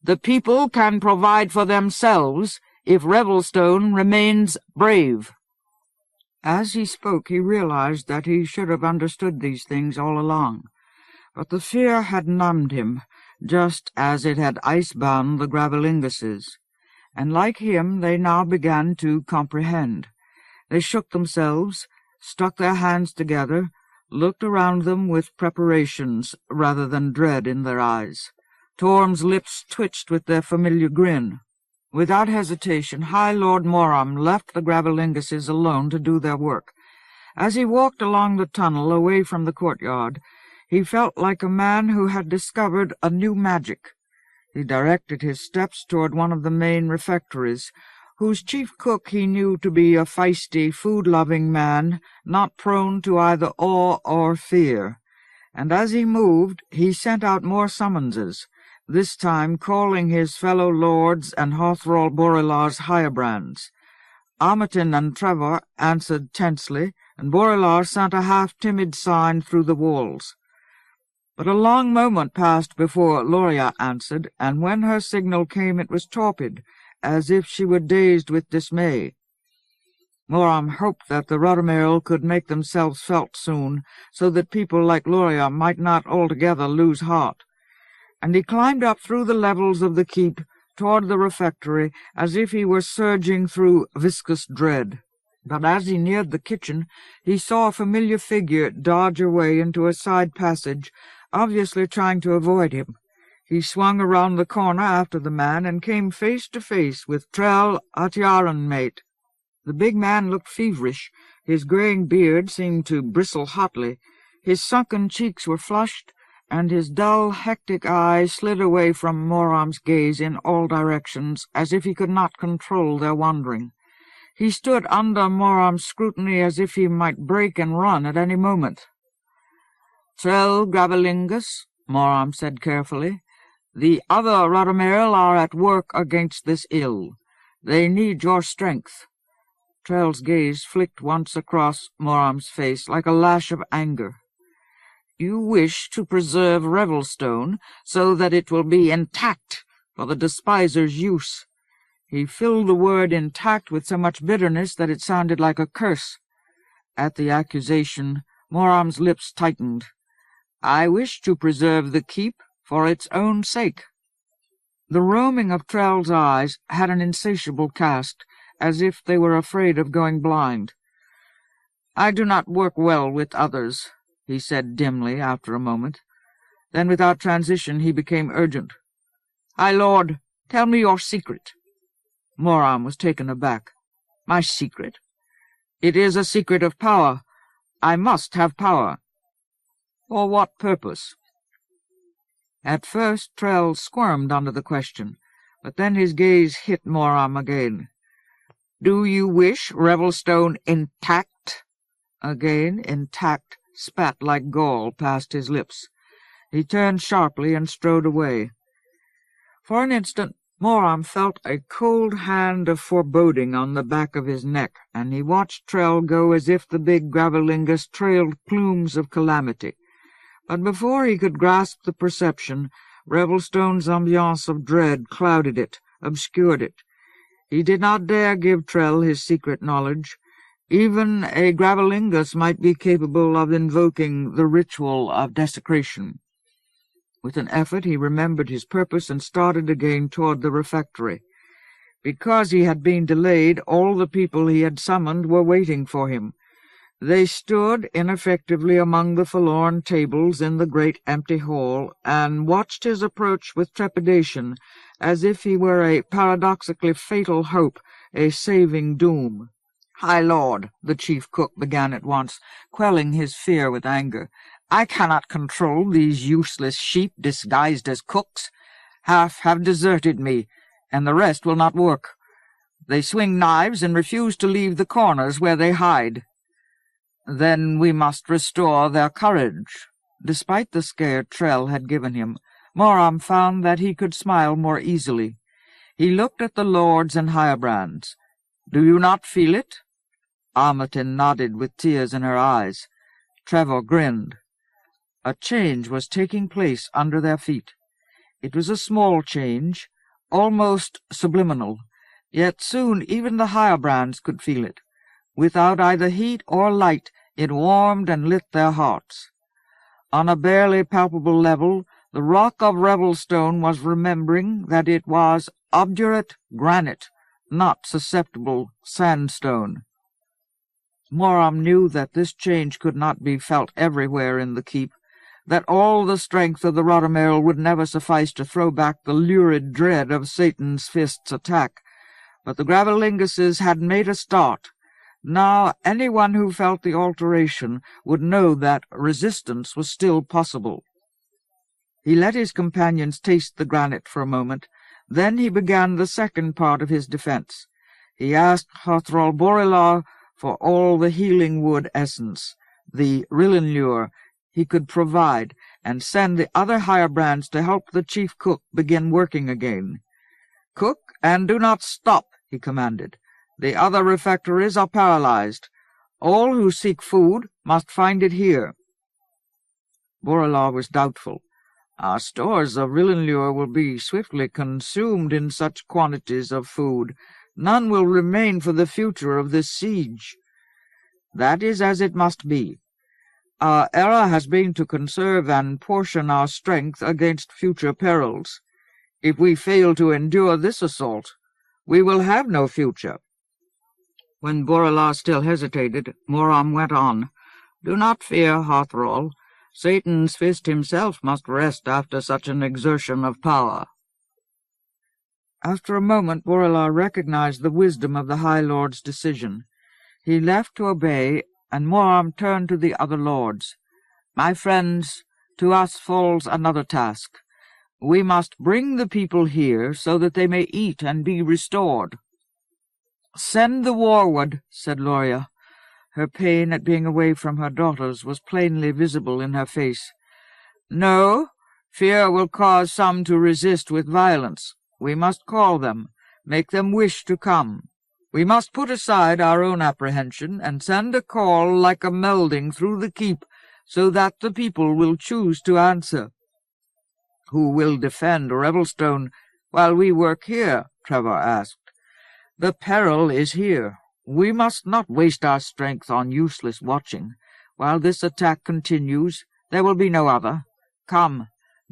S1: The people can provide for themselves if Revelstone remains brave." As he spoke, he realized that he should have understood these things all along. But the fear had numbed him, just as it had icebound the Gravelinguses. And like him, they now began to comprehend. They shook themselves, stuck their hands together, looked around them with preparations rather than dread in their eyes. Torm's lips twitched with their familiar grin. Without hesitation, High Lord Moram left the Gravelinguses alone to do their work. As he walked along the tunnel away from the courtyard, he felt like a man who had discovered a new magic. He directed his steps toward one of the main refectories, whose chief cook he knew to be a feisty, food-loving man, not prone to either awe or fear. And as he moved, he sent out more summonses, this time calling his fellow lords and Hothrol Borilar's hirebrands. Armiton and Trevor answered tensely, and Borilar sent a half-timid sign through the walls. But a long moment passed before Loria answered, and when her signal came it was torpid, as if she were dazed with dismay. Moram hoped that the Rothermael could make themselves felt soon, so that people like Loria might not altogether lose heart. And he climbed up through the levels of the keep toward the refectory as if he were surging through viscous dread. But as he neared the kitchen, he saw a familiar figure dodge away into a side passage, obviously trying to avoid him. He swung around the corner after the man and came face to face with Trell Atyaran-mate. The big man looked feverish. His graying beard seemed to bristle hotly. His sunken cheeks were flushed, and his dull, hectic eyes slid away from Moram's gaze in all directions, as if he could not control their wandering. He stood under Moram's scrutiny as if he might break and run at any moment. "Trell Gravelingus," Moram said carefully, "the other Rothermael are at work against this ill. They need your strength." Trell's gaze flicked once across Moram's face like a lash of anger. "You wish to preserve Revelstone so that it will be intact for the Despiser's use." He filled the word intact with so much bitterness that it sounded like a curse. At the accusation, Moram's lips tightened. "I wish to preserve the keep for its own sake." The roaming of Trell's eyes had an insatiable cast, as if they were afraid of going blind. "I do not work well with others," he said dimly after a moment. Then without transition he became urgent. "High Lord, tell me your secret." Moram was taken aback. "My secret? It is a secret of power. I must have power." "For what purpose?" At first Trell squirmed under the question, but then his gaze hit Moram again. "Do you wish Revelstone intact?" Again intact spat like gall past his lips. He turned sharply and strode away. For an instant Moram felt a cold hand of foreboding on the back of his neck, and he watched Trell go as if the big Gravelingus trailed plumes of calamity. But before he could grasp the perception, Revelstone's ambiance of dread clouded it, obscured it. He did not dare give Trell his secret knowledge. Even a Gravelingus might be capable of invoking the Ritual of Desecration. With an effort he remembered his purpose and started again toward the refectory. Because he had been delayed, all the people he had summoned were waiting for him. They stood ineffectively among the forlorn tables in the great empty hall, and watched his approach with trepidation, as if he were a paradoxically fatal hope, a saving doom. "High Lord," the chief cook began at once, quelling his fear with anger, "I cannot control these useless sheep disguised as cooks. Half have deserted me, and the rest will not work. They swing knives and refuse to leave the corners where they hide. Then we must restore their courage." Despite the scare Trell had given him, Moram found that he could smile more easily. He looked at the lords and hirebrands. "Do you not feel it?" Armiton nodded with tears in her eyes. Trevor grinned. A change was taking place under their feet. It was a small change, almost subliminal, yet soon even the hirebrands could feel it. Without either heat or light, it warmed and lit their hearts. On a barely palpable level, the rock of Revelstone was remembering that it was obdurate granite, not susceptible sandstone. Moram knew that this change could not be felt everywhere in the keep, that all the strength of the Rottermerle would never suffice to throw back the lurid dread of Satan's fist's attack. But the Gravelinguses had made a start. Now anyone who felt the alteration would know that resistance was still possible. He let his companions taste the granite for a moment. Then he began the second part of his defense. He asked Hathral Borilar for all the healing wood essence, the Rillenlure, he could provide, and send the other hirebrands to help the chief cook begin working again. "Cook, and do not stop," he commanded. "The other refectories are paralyzed. All who seek food must find it here." Borilar was doubtful. "Our stores of Rillenlure will be swiftly consumed in such quantities of food. None will remain for the future of this siege." "That is as it must be. Our error has been to conserve and portion our strength against future perils. If we fail to endure this assault, we will have no future." When Borilar still hesitated, Moram went on. "Do not fear, Hathral. Satan's fist himself must rest after such an exertion of power." After a moment, Borilar recognized the wisdom of the High Lord's decision. He left to obey, and Moram turned to the other lords. "My friends, to us falls another task. We must bring the people here so that they may eat and be restored." "Send the warward," said Loria. Her pain at being away from her daughters was plainly visible in her face. "No, fear will cause some to resist with violence. We must call them. make them wish to come. We must put aside our own apprehension and send a call like a melding through the keep, so that the people will choose to answer." "Who will defend Revelstone while we work here?" Trevor asked. "The peril is here. We must not waste our strength on useless watching. While this attack continues, there will be no other. Come,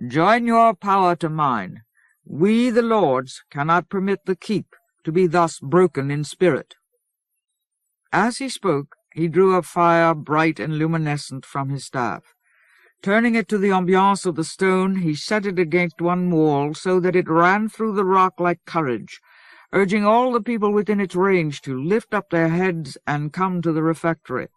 S1: join your power to mine. We, the lords, cannot permit the keep to be thus broken in spirit." As he spoke, he drew a fire bright and luminescent from his staff. Turning it to the ambiance of the stone, he set it against one wall so that it ran through the rock like courage, urging all the people within its range to lift up their heads and come to the refectory.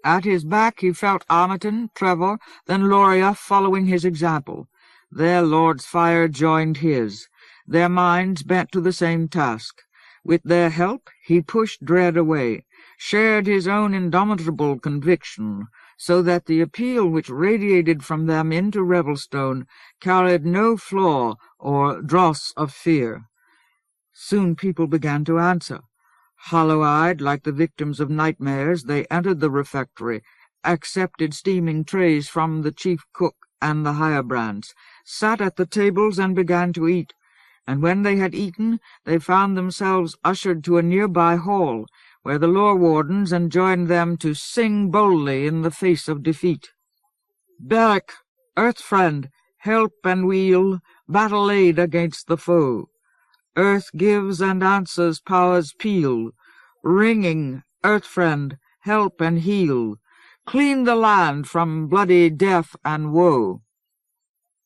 S1: At his back he felt Armiton, Trevor, then Loria following his example. Their lord's fire joined his, their minds bent to the same task. With their help he pushed dread away, shared his own indomitable conviction, so that the appeal which radiated from them into Revelstone carried no flaw or dross of fear. Soon people began to answer. Hollow-eyed, like the victims of nightmares, they entered the refectory, accepted steaming trays from the chief cook and the higher brands, sat at the tables and began to eat, and when they had eaten, they found themselves ushered to a nearby hall, where the lore wardens enjoined them to sing boldly in the face of defeat. "Beric, Earth-friend, help and weal, battle aid against the foe. Earth gives and answers power's peal, ringing, Earth-friend, help and heal, clean the land from bloody death and woe."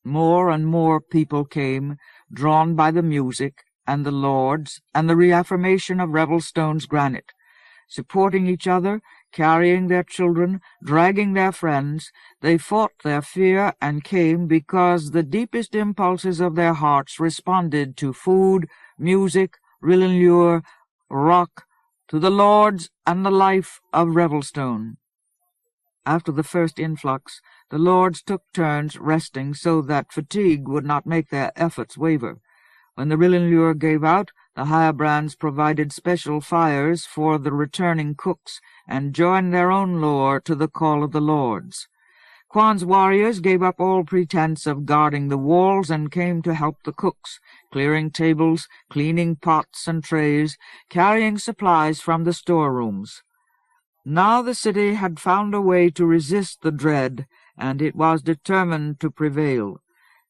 S1: More and more people came, drawn by the music and the lords and the reaffirmation of Revelstone's granite. Supporting each other, carrying their children, dragging their friends, they fought their fear and came because the deepest impulses of their hearts responded to food, music, Rillenlure, rock, to the lords and the life of Revelstone. After the first influx, the lords took turns resting so that fatigue would not make their efforts waver. When the Rillenlure gave out, the higher brands provided special fires for the returning cooks and joined their own lore to the call of the lords. Quan's warriors gave up all pretense of guarding the walls and came to help the cooks, clearing tables, cleaning pots and trays, carrying supplies from the storerooms. Now the city had found a way to resist the dread, and it was determined to prevail.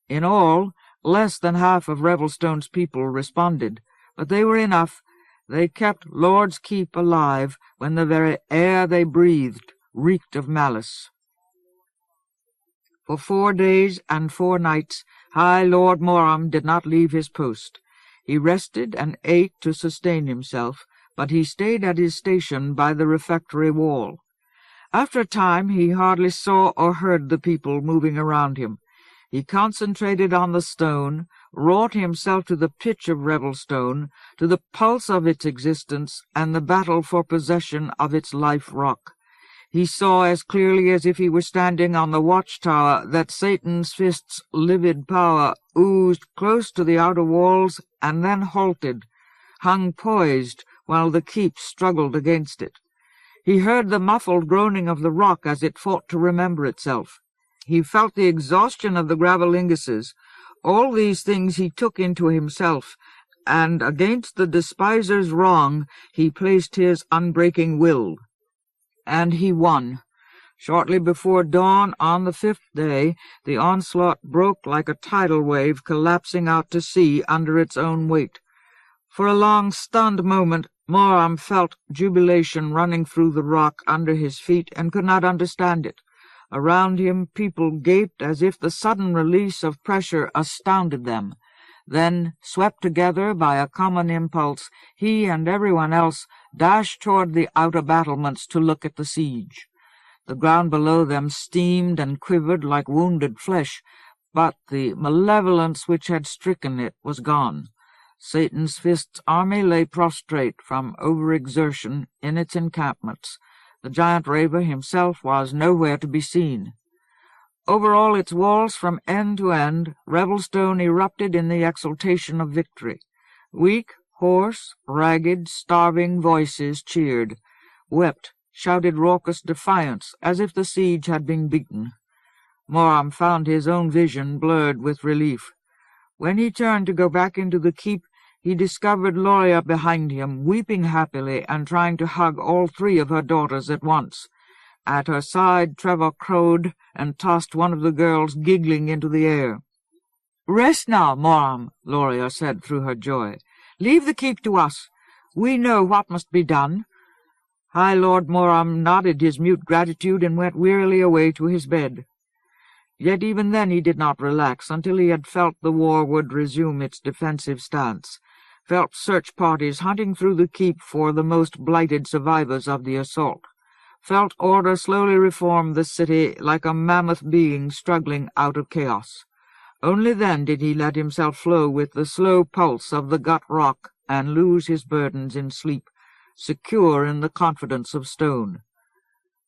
S1: In all, less than half of Revelstone's people responded, but they were enough. They kept Lord's Keep alive when the very air they breathed reeked of malice. For 4 days and 4 nights, High Lord Moram did not leave his post. He rested and ate to sustain himself, but he stayed at his station by the refectory wall. After a time he hardly saw or heard the people moving around him. He concentrated on the stone, wrought himself to the pitch of Revelstone, to the pulse of its existence, and the battle for possession of its life rock. He saw as clearly as if he were standing on the watchtower that Satan's fist's livid power oozed close to the outer walls and then halted, hung poised while the keep struggled against it. He heard the muffled groaning of the rock as it fought to remember itself. He felt the exhaustion of the gravelinguses. All these things he took into himself, and against the despiser's wrong he placed his unbreaking will. And he won. Shortly before dawn on the 5th day, the onslaught broke like a tidal wave collapsing out to sea under its own weight. For a long, stunned moment, Moram felt jubilation running through the rock under his feet and could not understand it. Around him people gaped as if the sudden release of pressure astounded them. Then, swept together by a common impulse, he and everyone else dashed toward the outer battlements to look at the siege. The ground below them steamed and quivered like wounded flesh, but the malevolence which had stricken it was gone. Satan's fist's army lay prostrate from overexertion in its encampments. The giant raver himself was nowhere to be seen. Over all its walls from end to end, Revelstone erupted in the exultation of victory. Weak, Hoarse, ragged, starving voices cheered, wept, shouted raucous defiance, as if the siege had been beaten. Moram found his own vision blurred with relief. When he turned to go back into the keep, he discovered Loria behind him, weeping happily and trying to hug all three of her daughters at once. At her side Trevor crowed and tossed one of the girls giggling into the air. "Rest now, Moram," Loria said through her joy. "Leave the keep to us. We know what must be done." High Lord Moram nodded his mute gratitude and went wearily away to his bed. Yet even then he did not relax until he had felt the war would resume its defensive stance, felt search parties hunting through the keep for the most blighted survivors of the assault, felt order slowly reform the city like a mammoth being struggling out of chaos. Only then did he let himself flow with the slow pulse of the gut rock and lose his burdens in sleep, secure in the confidence of stone.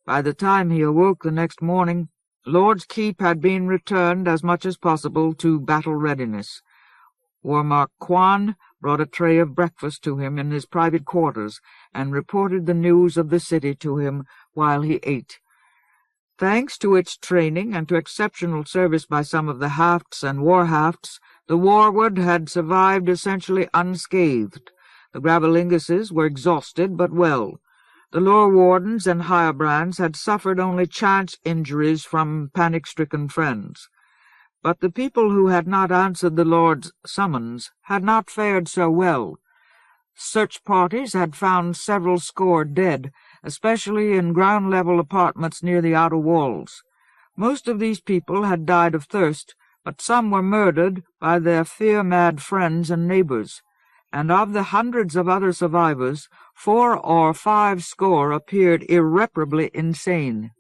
S1: By the time he awoke the next morning, Lord's Keep had been returned as much as possible to battle readiness. Warmark Quan brought a tray of breakfast to him in his private quarters and reported the news of the city to him while he ate. Thanks to its training and to exceptional service by some of the hafts and war-hafts, the Warwood had survived essentially unscathed. The Gravelinguses were exhausted but well. The lower wardens and higher brands had suffered only chance injuries from panic-stricken friends. But the people who had not answered the Lord's summons had not fared so well. Search parties had found several score dead, especially in ground-level apartments near the outer walls. Most of these people had died of thirst, but some were murdered by their fear-mad friends and neighbors, and of the hundreds of other survivors, 4 or 5 score appeared irreparably insane.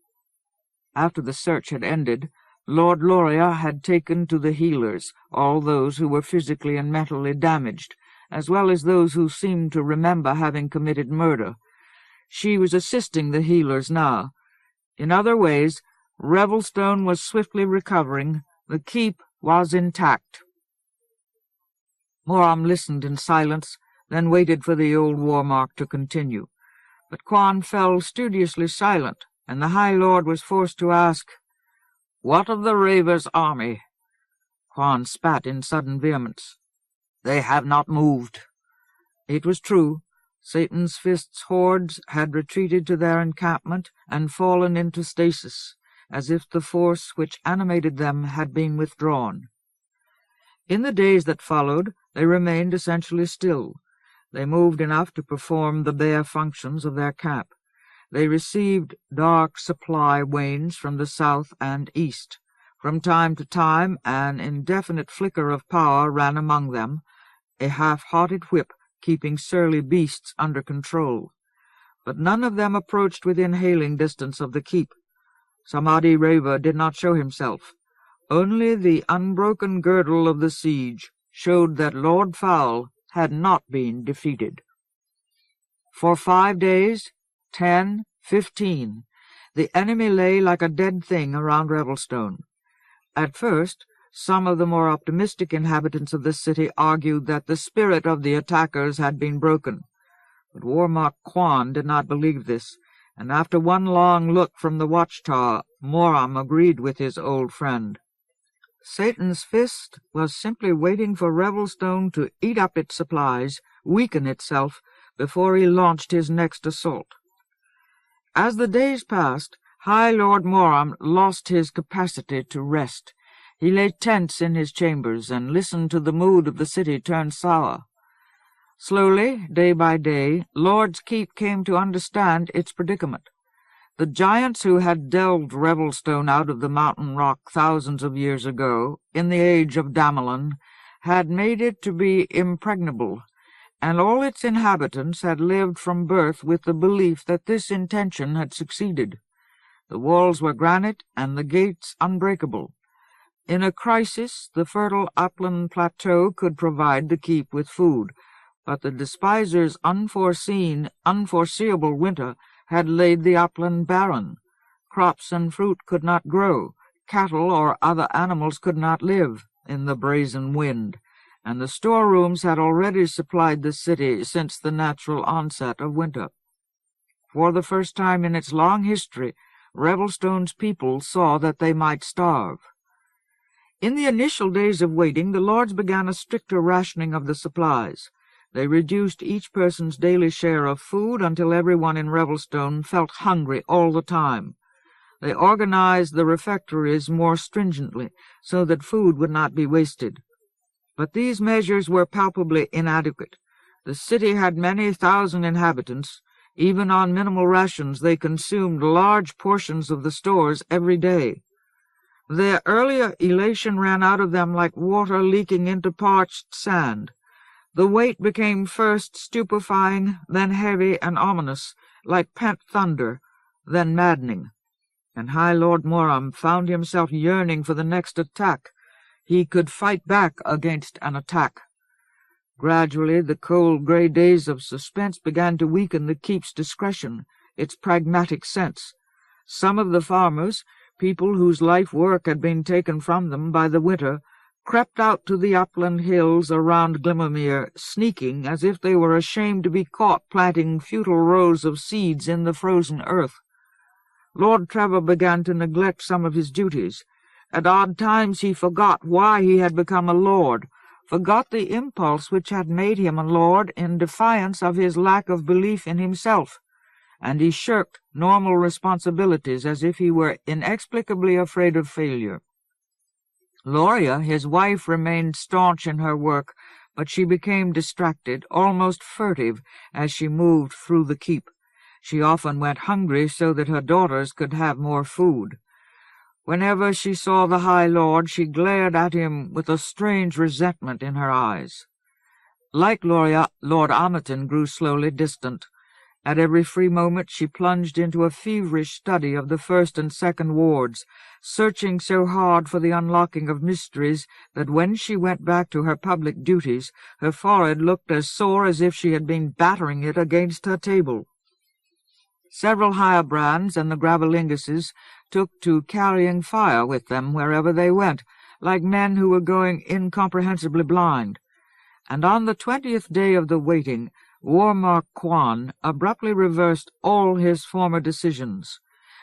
S1: After the search had ended, Lord Loria had taken to the healers all those who were physically and mentally damaged, as well as those who seemed to remember having committed murder. She was assisting the healers now. In other ways, Revelstone was swiftly recovering. The keep was intact. Moram listened in silence, then waited for the old Warmark to continue. But Quan fell studiously silent, and the High Lord was forced to ask, "What of the Ravers' army?" Quan spat in sudden vehemence. "They have not moved." It was true. Satan's Fist's hordes had retreated to their encampment and fallen into stasis, as if the force which animated them had been withdrawn. In the days that followed, they remained essentially still. They moved enough to perform the bare functions of their camp. They received dark supply wains from the south and east. From time to time an indefinite flicker of power ran among them, a half-hearted whip keeping surly beasts under control. But none of them approached within hailing distance of the keep. Samadhi Raver did not show himself. Only the unbroken girdle of the siege showed that Lord Foul had not been defeated. For 5 days, 10, 15, the enemy lay like a dead thing around Revelstone. At first, some of the more optimistic inhabitants of the city argued that the spirit of the attackers had been broken. But Warmark Quan did not believe this, and after one long look from the watchtower, Moram agreed with his old friend. Satan's Fist was simply waiting for Revelstone to eat up its supplies, weaken itself, before he launched his next assault. As the days passed, High Lord Moram lost his capacity to rest. He lay tense in his chambers and listened to the mood of the city turn sour. Slowly, day by day, Lord's Keep came to understand its predicament. The giants who had delved Revelstone out of the mountain rock thousands of years ago, in the age of Damelin, had made it to be impregnable, and all its inhabitants had lived from birth with the belief that this intention had succeeded. The walls were granite and the gates unbreakable. In a crisis, the fertile upland plateau could provide the keep with food, but the Despiser's unforeseeable winter had laid the upland barren. Crops and fruit could not grow, cattle or other animals could not live in the brazen wind, and the storerooms had already supplied the city since the natural onset of winter. For the first time in its long history, Revelstone's people saw that they might starve. In the initial days of waiting, the lords began a stricter rationing of the supplies. They reduced each person's daily share of food until everyone in Revelstone felt hungry all the time. They organized the refectories more stringently, so that food would not be wasted. But these measures were palpably inadequate. The city had many thousand inhabitants. Even on minimal rations, they consumed large portions of the stores every day. Their earlier elation ran out of them like water leaking into parched sand. The weight became first stupefying, then heavy and ominous, like pent thunder, then maddening. And High Lord Moram found himself yearning for the next attack. He could fight back against an attack. Gradually, the cold grey days of suspense began to weaken the keep's discretion, its pragmatic sense. Some of the farmers, people whose life work had been taken from them by the winter, crept out to the upland hills around Glimmermere, sneaking as if they were ashamed to be caught planting futile rows of seeds in the frozen earth. Lord Trevor began to neglect some of his duties. At odd times he forgot why he had become a lord, forgot the impulse which had made him a lord in defiance of his lack of belief in himself, and he shirked normal responsibilities as if he were inexplicably afraid of failure. Loria, his wife, remained staunch in her work, but she became distracted, almost furtive, as she moved through the keep. She often went hungry so that her daughters could have more food. Whenever she saw the High Lord, she glared at him with a strange resentment in her eyes. Like Loria, Lord Amerton grew slowly distant. At every free moment she plunged into a feverish study of the first and second wards, searching so hard for the unlocking of mysteries that when she went back to her public duties, her forehead looked as sore as if she had been battering it against her table. Several Hirebrands and the Gravelinguses took to carrying fire with them wherever they went, like men who were going incomprehensibly blind. And on the 20th day of the waiting, Warmark Quan abruptly reversed all his former decisions.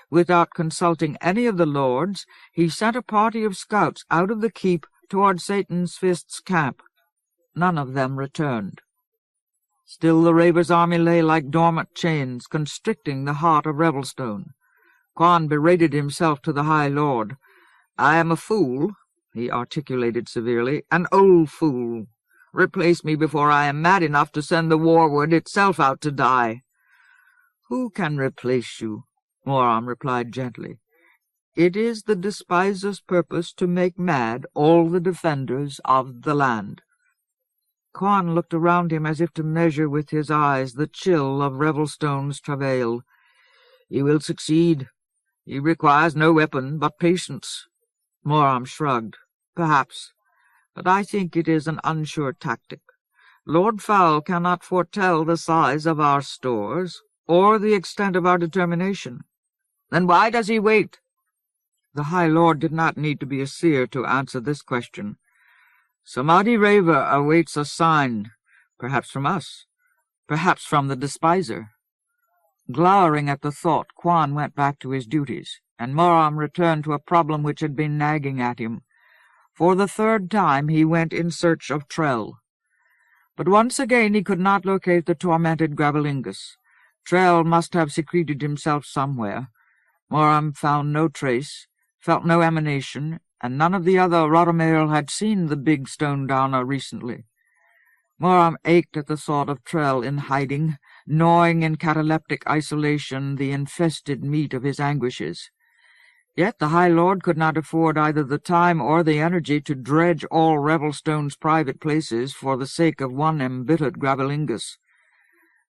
S1: Without consulting any of the lords, he sent a party of scouts out of the keep toward Satan's Fist's camp. None of them returned. Still the Raver's army lay like dormant chains, constricting the heart of Revelstone. Quan berated himself to the High Lord. "I am a fool," he articulated severely, "an old fool. Replace me before I am mad enough to send the Warward itself out to die." "Who can replace you?" Moram replied gently. "It is the Despiser's purpose to make mad all the defenders of the land." Quan looked around him as if to measure with his eyes the chill of Revelstone's travail. "He will succeed. He requires no weapon but patience." Moram shrugged. "Perhaps. But I think it is an unsure tactic. Lord Foul cannot foretell the size of our stores, or the extent of our determination. Then why does he wait?" The High Lord did not need to be a seer to answer this question. "Samadhi Raver awaits a sign, perhaps from us, perhaps from the Despiser." Glowering at the thought, Quan went back to his duties, and Moram returned to a problem which had been nagging at him. For the third time he went in search of Trell. But once again he could not locate the tormented Gravelingus. Trell must have secreted himself somewhere. Moram found no trace, felt no emanation, and none of the other Rottermail had seen the big Stonedowner recently. Moram ached at the thought of Trell in hiding, gnawing in cataleptic isolation the infested meat of his anguishes. Yet the High Lord could not afford either the time or the energy to dredge all Revelstone's private places for the sake of one embittered Gravelingus.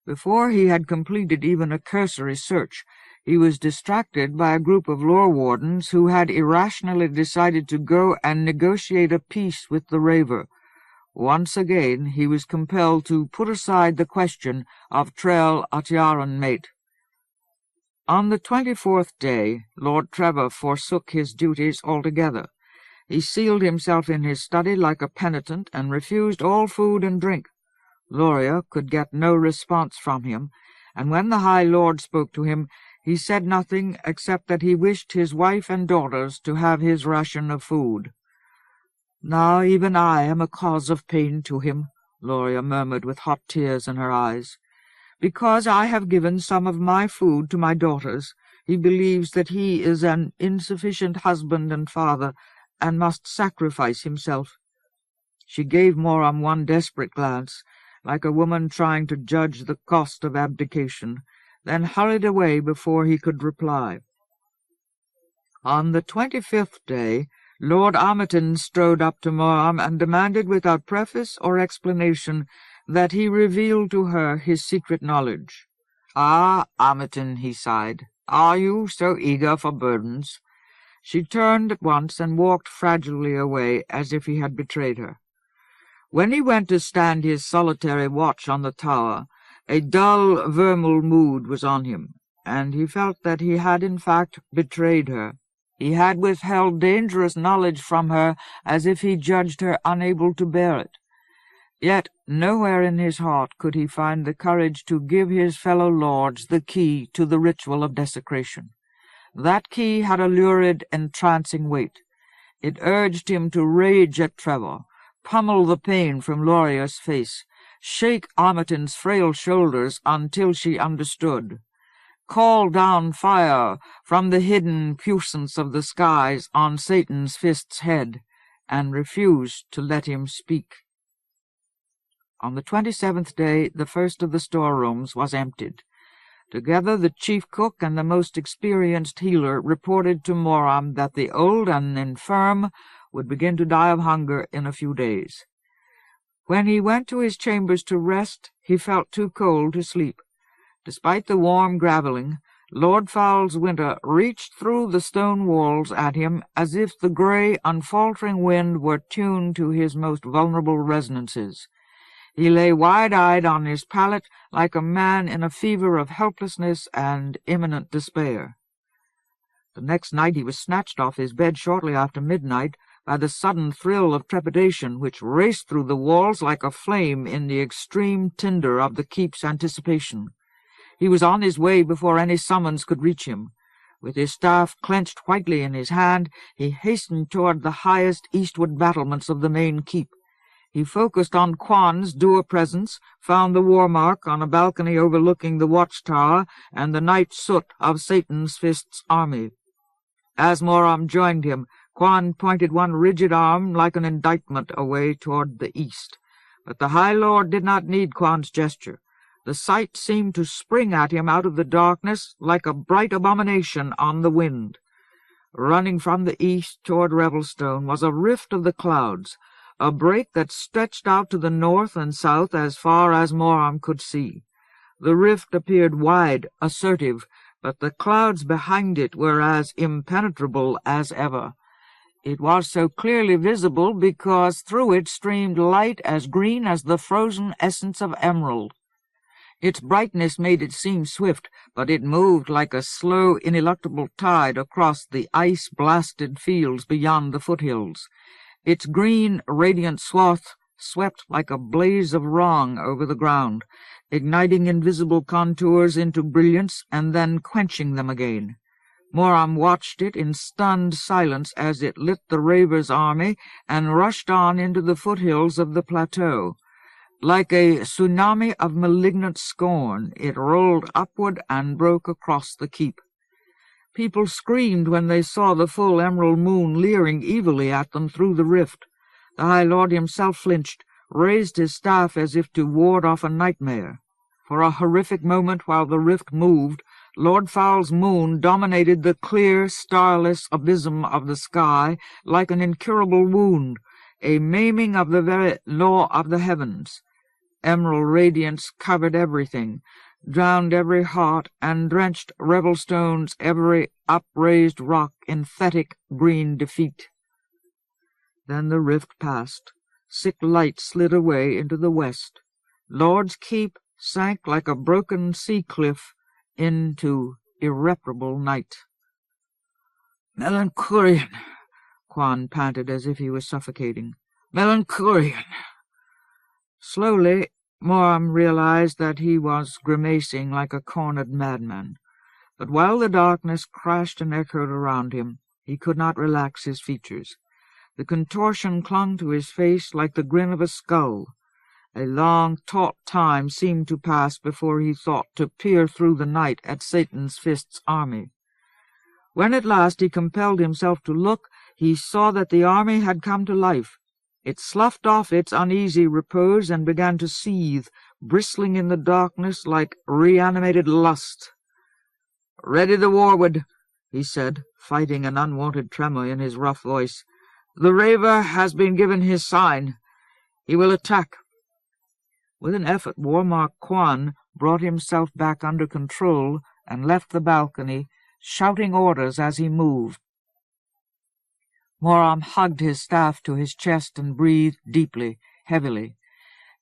S1: Before he had completed even a cursory search, he was distracted by a group of lore wardens who had irrationally decided to go and negotiate a peace with the Raver. Once again he was compelled to put aside the question of Trell Atiaran mate. On the 24th day, Lord Trevor forsook his duties altogether. He sealed himself in his study like a penitent and refused all food and drink. Loria could get no response from him, and when the High Lord spoke to him, he said nothing except that he wished his wife and daughters to have his ration of food. "Now even I am a cause of pain to him," Loria murmured with hot tears in her eyes. "Because I have given some of my food to my daughters, he believes that he is an insufficient husband and father, and must sacrifice himself." She gave Moram one desperate glance, like a woman trying to judge the cost of abdication, then hurried away before he could reply. On the 25th day, Lord Armiton strode up to Moram and demanded without preface or explanation that he reveal to her his secret knowledge. "Ah, Armiton," he sighed, "are you so eager for burdens?" She turned at once and walked fragilely away as if he had betrayed her. When he went to stand his solitary watch on the tower, a dull, vermal mood was on him, and he felt that he had in fact betrayed her. He had withheld dangerous knowledge from her as if he judged her unable to bear it. Yet nowhere in his heart could he find the courage to give his fellow lords the key to the ritual of desecration. That key had a lurid, entrancing weight. It urged him to rage at Trevor, pummel the pain from Loria's face, shake Armiton's frail shoulders until she understood, call down fire from the hidden puissance of the skies on Satan's fist's head, and refuse to let him speak. On the 27th day, the first of the storerooms was emptied. Together the chief cook and the most experienced healer reported to Moram that the old and infirm would begin to die of hunger in a few days. When he went to his chambers to rest, he felt too cold to sleep. Despite the warm graveling, Lord Foul's winter reached through the stone walls at him as if the grey, unfaltering wind were tuned to his most vulnerable resonances. He lay wide-eyed on his pallet like a man in a fever of helplessness and imminent despair. The next night he was snatched off his bed shortly after midnight by the sudden thrill of trepidation which raced through the walls like a flame in the extreme tinder of the keep's anticipation. He was on his way before any summons could reach him. With his staff clenched whitely in his hand, he hastened toward the highest eastward battlements of the main keep. He focused on Quan's dour presence, found the war mark on a balcony overlooking the watchtower and the night soot of Satan's fist's army. As Moram joined him, Quan pointed one rigid arm like an indictment away toward the east. But the High Lord did not need Quan's gesture. The sight seemed to spring at him out of the darkness like a bright abomination on the wind. Running from the east toward Revelstone was a rift of the clouds, a break that stretched out to the north and south as far as Moram could see. The rift appeared wide, assertive, but the clouds behind it were as impenetrable as ever. It was so clearly visible because through it streamed light as green as the frozen essence of emerald. Its brightness made it seem swift, but it moved like a slow, ineluctable tide across the ice-blasted fields beyond the foothills. Its green, radiant swath swept like a blaze of wrong over the ground, igniting invisible contours into brilliance and then quenching them again. Moram watched it in stunned silence as it lit the Raver's army and rushed on into the foothills of the plateau. Like a tsunami of malignant scorn, it rolled upward and broke across the keep. People screamed when they saw the full emerald moon leering evilly at them through the rift. The High Lord himself flinched, raised his staff as if to ward off a nightmare. For a horrific moment while the rift moved, Lord Foul's moon dominated the clear, starless abysm of the sky like an incurable wound, a maiming of the very law of the heavens. Emerald radiance covered everything, drowned every heart, and drenched Revelstone's every upraised rock in fetid green defeat. Then the rift passed. Sick light slid away into the west. Lord's Keep sank like a broken sea-cliff into irreparable night. "Melanchurian, Quan panted as if he was suffocating. "Melancholian." Slowly, Moram realized that he was grimacing like a cornered madman. But while the darkness crashed and echoed around him, he could not relax his features. The contortion clung to his face like the grin of a skull. A long, taut time seemed to pass before he thought to peer through the night at Satan's Fist's army. When at last he compelled himself to look, he saw that the army had come to life. It sloughed off its uneasy repose and began to seethe, bristling in the darkness like reanimated lust. "Ready the warward," he said, fighting an unwonted tremor in his rough voice. "The Raver has been given his sign. He will attack." With an effort, Warmark Quan brought himself back under control and left the balcony, shouting orders as he moved. Moram hugged his staff to his chest and breathed deeply, heavily.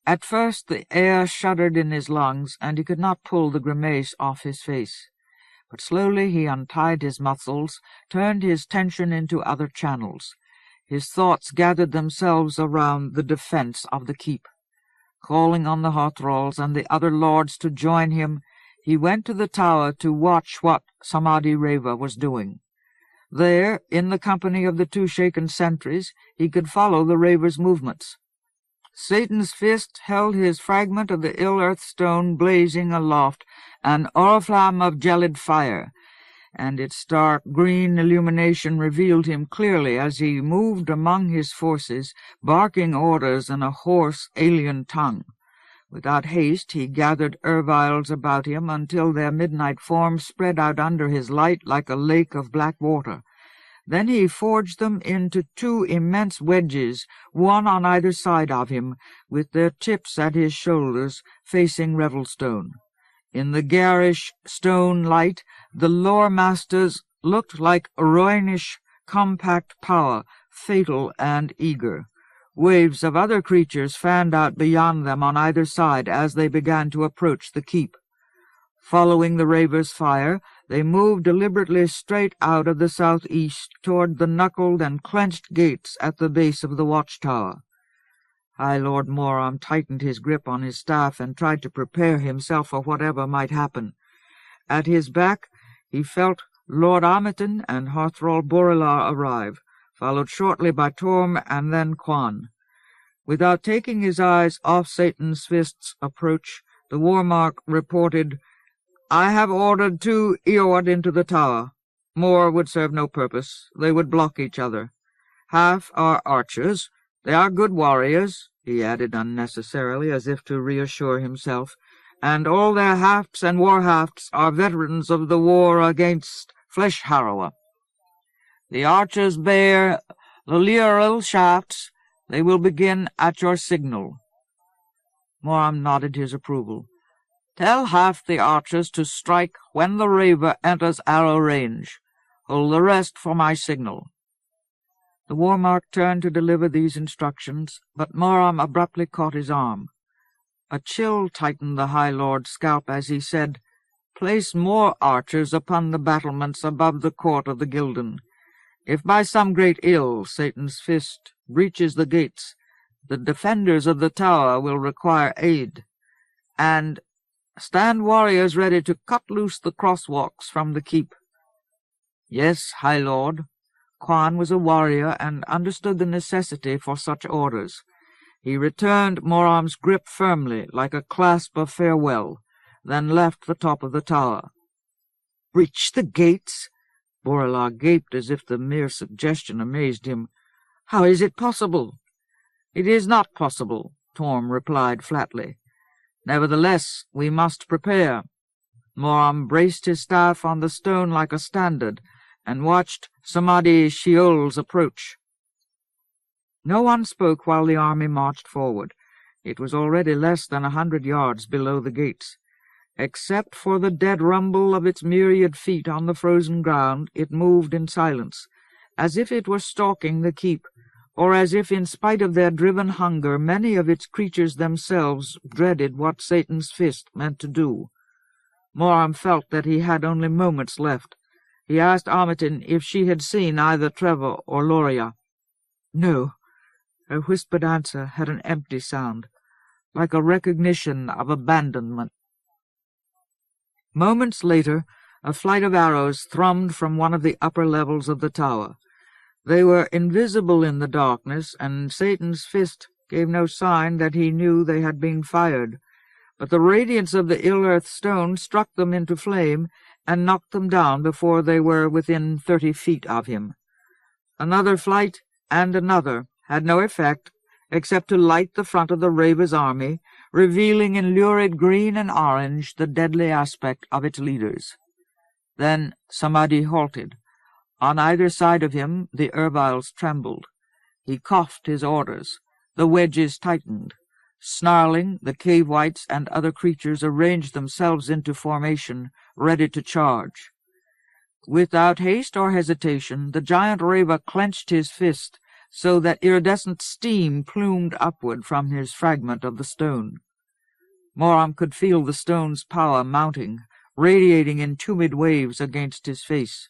S1: At first the air shuddered in his lungs, and he could not pull the grimace off his face. But slowly he untied his muscles, turned his tension into other channels. His thoughts gathered themselves around the defence of the keep. Calling on the Hothralls and the other lords to join him, he went to the tower to watch what Samadhi Reva was doing. There, in the company of the two shaken sentries, he could follow the Raver's movements. Satan's Fist held his fragment of the ill-earth stone blazing aloft, an oriflamme of gelid fire, and its dark green illumination revealed him clearly as he moved among his forces, barking orders in a hoarse, alien tongue. Without haste he gathered erviles about him until their midnight forms spread out under his light like a lake of black water. Then he forged them into two immense wedges, one on either side of him, with their tips at his shoulders, facing Revelstone. In the garish stone light, the lore masters looked like Roinish compact power, fatal and eager. Waves of other creatures fanned out beyond them on either side as they began to approach the keep. Following the Raver's fire, they moved deliberately straight out of the southeast toward the knuckled and clenched gates at the base of the watchtower. High Lord Moram tightened his grip on his staff and tried to prepare himself for whatever might happen. At his back he felt Lord Armiton and Hothrall Borilar arrive, followed shortly by Torm and then Quan. Without taking his eyes off Satan's Fist's approach, the Warmark reported, "I have ordered 2 Eord into the tower. More would serve no purpose. They would block each other. Half are archers. They are good warriors," he added unnecessarily, as if to reassure himself, "and all their hafts and war-hafts are veterans of the war against Flesh-Harrower. The archers bear Lomillialor shafts. They will begin at your signal." Moram nodded his approval. "Tell half the archers to strike when the Raver enters arrow range. Hold the rest for my signal." The Warmark turned to deliver these instructions, but Moram abruptly caught his arm. A chill tightened the High Lord's scalp as he said, "Place more archers upon the battlements above the court of the Gildan. If by some great ill Satan's Fist breaches the gates, the defenders of the tower will require aid. And stand warriors ready to cut loose the crosswalks from the keep." "Yes, High Lord." Quan was a warrior and understood the necessity for such orders. He returned Moram's grip firmly, like a clasp of farewell, then left the top of the tower. "Breach the gates?" Borilar gaped as if the mere suggestion amazed him. "How is it possible?" "It is not possible," Torm replied flatly. "Nevertheless, we must prepare." Moram braced his staff on the stone like a standard, and watched Samadhi Sheol's approach. No one spoke while the army marched forward. It was already less than 100 yards below the gates. Except for the dead rumble of its myriad feet on the frozen ground, it moved in silence, as if it were stalking the keep, or as if, in spite of their driven hunger, many of its creatures themselves dreaded what Satan's Fist meant to do. Moram felt that he had only moments left, He asked Armiton if she had seen either Trevor or Loria. "No." Her whispered answer had an empty sound, like a recognition of abandonment. Moments later, a flight of arrows thrummed from one of the upper levels of the tower. They were invisible in the darkness, and Satan's fist gave no sign that he knew they had been fired, but the radiance of the ill-earth stone struck them into flame and knocked them down before they were within 30 feet of him. Another flight and another had no effect except to light the front of the Raver's army, revealing in lurid green and orange the deadly aspect of its leaders. Then Samadhi halted. On either side of him the Erviles trembled. He coughed his orders. The wedges tightened. Snarling, the cave-whites and other creatures arranged themselves into formation, ready to charge. Without haste or hesitation, the giant Raver clenched his fist, so that iridescent steam plumed upward from his fragment of the stone. Moram could feel the stone's power mounting, radiating in tumid waves against his face.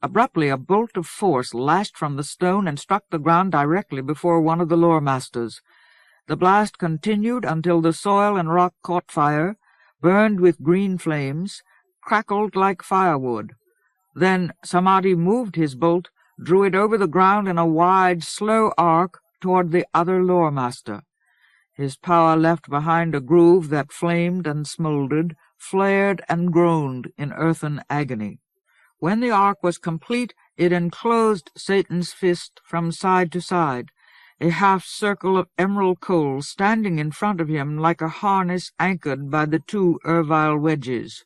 S1: Abruptly, a bolt of force lashed from the stone and struck the ground directly before one of the lore masters. The blast continued until the soil and rock caught fire, burned with green flames, crackled like firewood. Then Samadhi moved his bolt, drew it over the ground in a wide, slow arc toward the other lore master. His power left behind a groove that flamed and smoldered, flared and groaned in earthen agony. When the arc was complete, it enclosed Satan's fist from side to side, a half-circle of emerald coals standing in front of him like a harness anchored by the 2 Ervile wedges.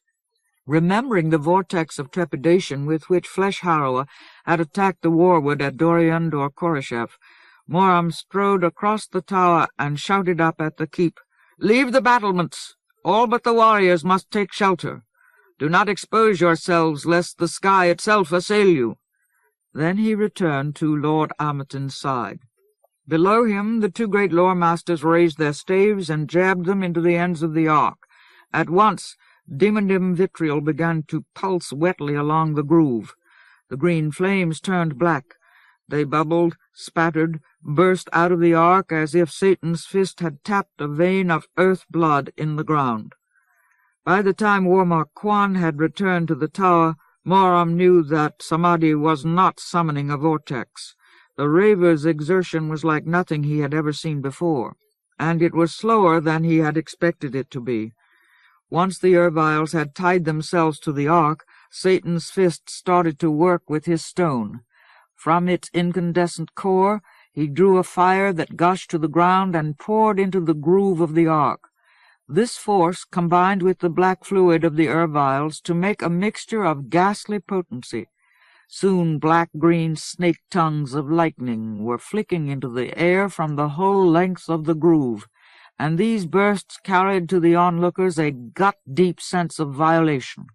S1: Remembering the vortex of trepidation with which Flesh-Harrower had attacked the Warwood at Doriand or Koreshev, Moram strode across the tower and shouted up at the keep, "Leave the battlements! All but the warriors must take shelter. Do not expose yourselves, lest the sky itself assail you." Then he returned to Lord Armiton's side. Below him the 2 great lore masters raised their staves and jabbed them into the ends of the arc. At once dim vitriol began to pulse wetly along the groove. The green flames turned black. They bubbled, spattered, burst out of the arc as if Satan's fist had tapped a vein of earth blood in the ground. By the time Warmark Kwan had returned to the tower, Moram knew that Samadhi was not summoning a vortex. The Raver's exertion was like nothing he had ever seen before, and it was slower than he had expected it to be. Once the Erviles had tied themselves to the arc, Satan's fist started to work with his stone. From its incandescent core, he drew a fire that gushed to the ground and poured into the groove of the arc. This force combined with the black fluid of the Erviles to make a mixture of ghastly potency. Soon black-green snake tongues of lightning were flicking into the air from the whole length of the groove, and these bursts carried to the onlookers a gut-deep sense of violation,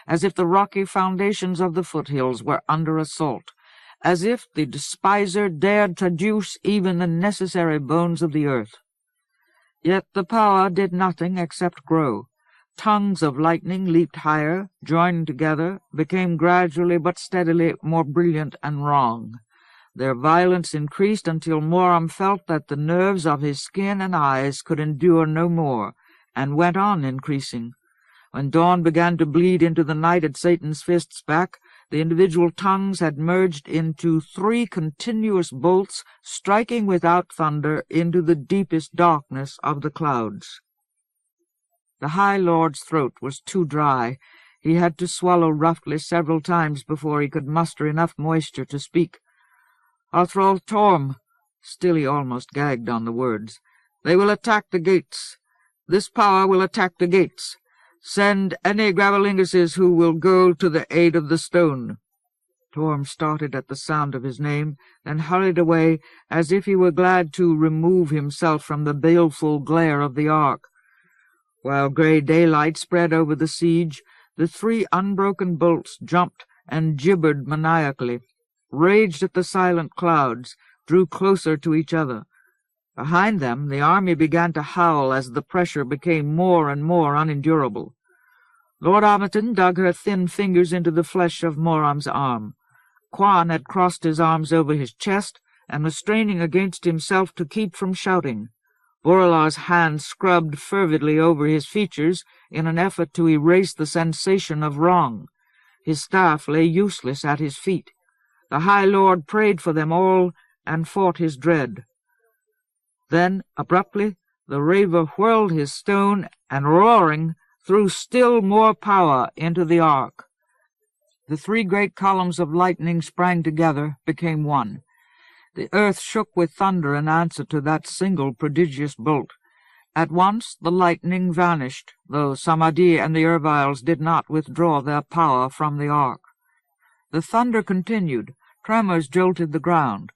S1: as if the rocky foundations of the foothills were under assault, as if the despiser dared traduce even the necessary bones of the earth. Yet the power did nothing except grow. Tongues of lightning leaped higher, joined together, became gradually but steadily more brilliant and wrong. Their violence increased until Moram felt that the nerves of his skin and eyes could endure no more, and went on increasing. When dawn began to bleed into the night at Satan's fist's back, the individual tongues had merged into 3 continuous bolts, striking without thunder into the deepest darkness of the clouds. The High Lord's throat was too dry. He had to swallow roughly several times before he could muster enough moisture to speak. "Arthrol Torm," still he almost gagged on the words, "they will attack the gates. This power will attack the gates. Send any Gravelinguses who will go to the aid of the stone." Torm started at the sound of his name, then hurried away as if he were glad to remove himself from the baleful glare of the arc. While grey daylight spread over the siege, the 3 unbroken bolts jumped and gibbered maniacally, raged at the silent clouds, drew closer to each other. Behind them, the army began to howl as the pressure became more and more unendurable. Lord Armiton dug her thin fingers into the flesh of Moram's arm. Quan had crossed his arms over his chest and was straining against himself to keep from shouting. Variol's hand scrubbed fervidly over his features in an effort to erase the sensation of wrong. His staff lay useless at his feet. The High Lord prayed for them all and fought his dread. Then, abruptly, the Raver whirled his stone and, roaring, threw still more power into the arc. The three great columns of lightning sprang together, became one. The earth shook with thunder in answer to that single prodigious bolt. At once the lightning vanished, though Samadhi and the Erbiles did not withdraw their power from the ark. The thunder continued. Tremors jolted the ground.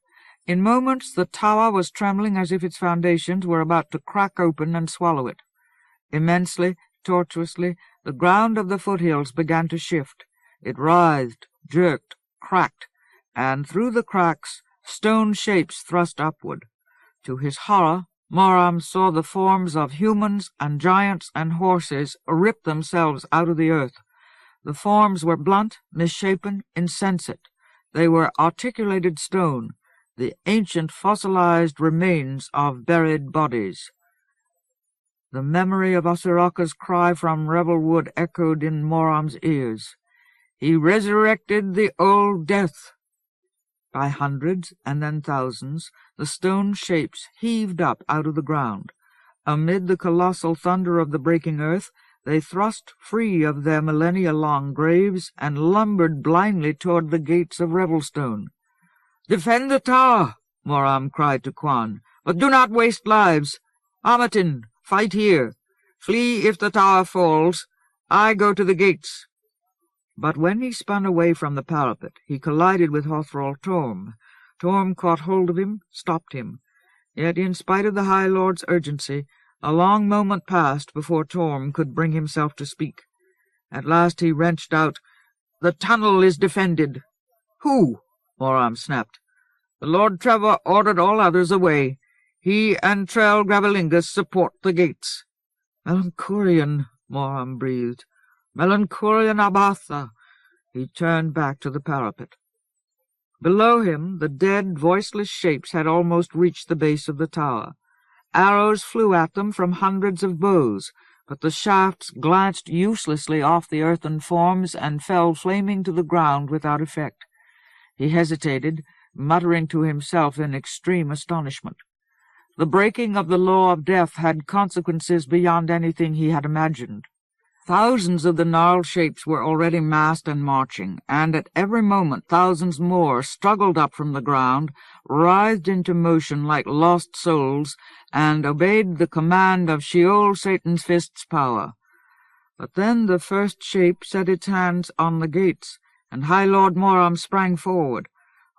S1: In moments the tower was trembling as if its foundations were about to crack open and swallow it. Immensely, tortuously, the ground of the foothills began to shift. It writhed, jerked, cracked, and through the cracks stone shapes thrust upward. To his horror, Moram saw the forms of humans and giants and horses rip themselves out of the earth. The forms were blunt, misshapen, insensate. They were articulated stone, the ancient fossilized remains of buried bodies. The memory of Asaraka's cry from Revelwood echoed in Moram's ears. He resurrected the old death. By hundreds and then thousands, the stone shapes heaved up out of the ground. Amid the colossal thunder of the breaking earth, they thrust free of their millennia-long graves and lumbered blindly toward the gates of Revelstone. "Defend the tower!" Moram cried to Quan, "but do not waste lives. Armiton, fight here. Flee if the tower falls. I go to the gates." But when he spun away from the parapet, he collided with Hothrol Torm. Torm caught hold of him, stopped him. Yet, in spite of the High Lord's urgency, a long moment passed before Torm could bring himself to speak. At last he wrenched out, "The tunnel is defended." "Who?" Moram snapped. "The Lord Trevor ordered all others away. He and Trell Gravelingus support the gates." "Melanchorian," Moram breathed. "Melanchorian Abatha." He turned back to the parapet. Below him, the dead, voiceless shapes had almost reached the base of the tower. Arrows flew at them from hundreds of bows, but the shafts glanced uselessly off the earthen forms and fell flaming to the ground without effect. He hesitated, muttering to himself in extreme astonishment. The breaking of the law of death had consequences beyond anything he had imagined. Thousands of the gnarled shapes were already massed and marching, and at every moment thousands more struggled up from the ground, writhed into motion like lost souls, and obeyed the command of Sheol Satan's fist's power. But then the first shape set its hands on the gates, and High Lord Moram sprang forward.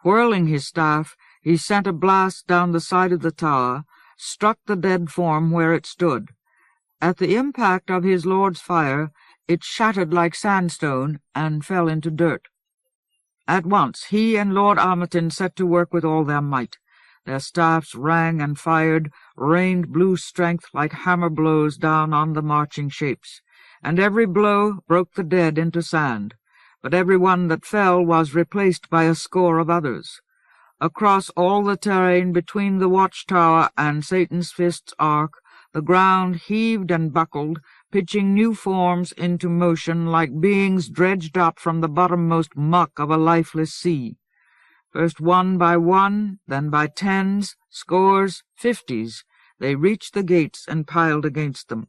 S1: Whirling his staff, he sent a blast down the side of the tower, struck the dead form where it stood. At the impact of his lord's fire, it shattered like sandstone and fell into dirt. At once he and Lord Armiton set to work with all their might. Their staffs rang and fired, rained blue strength like hammer blows down on the marching shapes, and every blow broke the dead into sand. But every one that fell was replaced by a score of others. Across all the terrain between the watchtower and Satan's fist's ark, the ground heaved and buckled, pitching new forms into motion like beings dredged up from the bottommost muck of a lifeless sea. First one by one, then by tens, scores, 50s, they reached the gates and piled against them.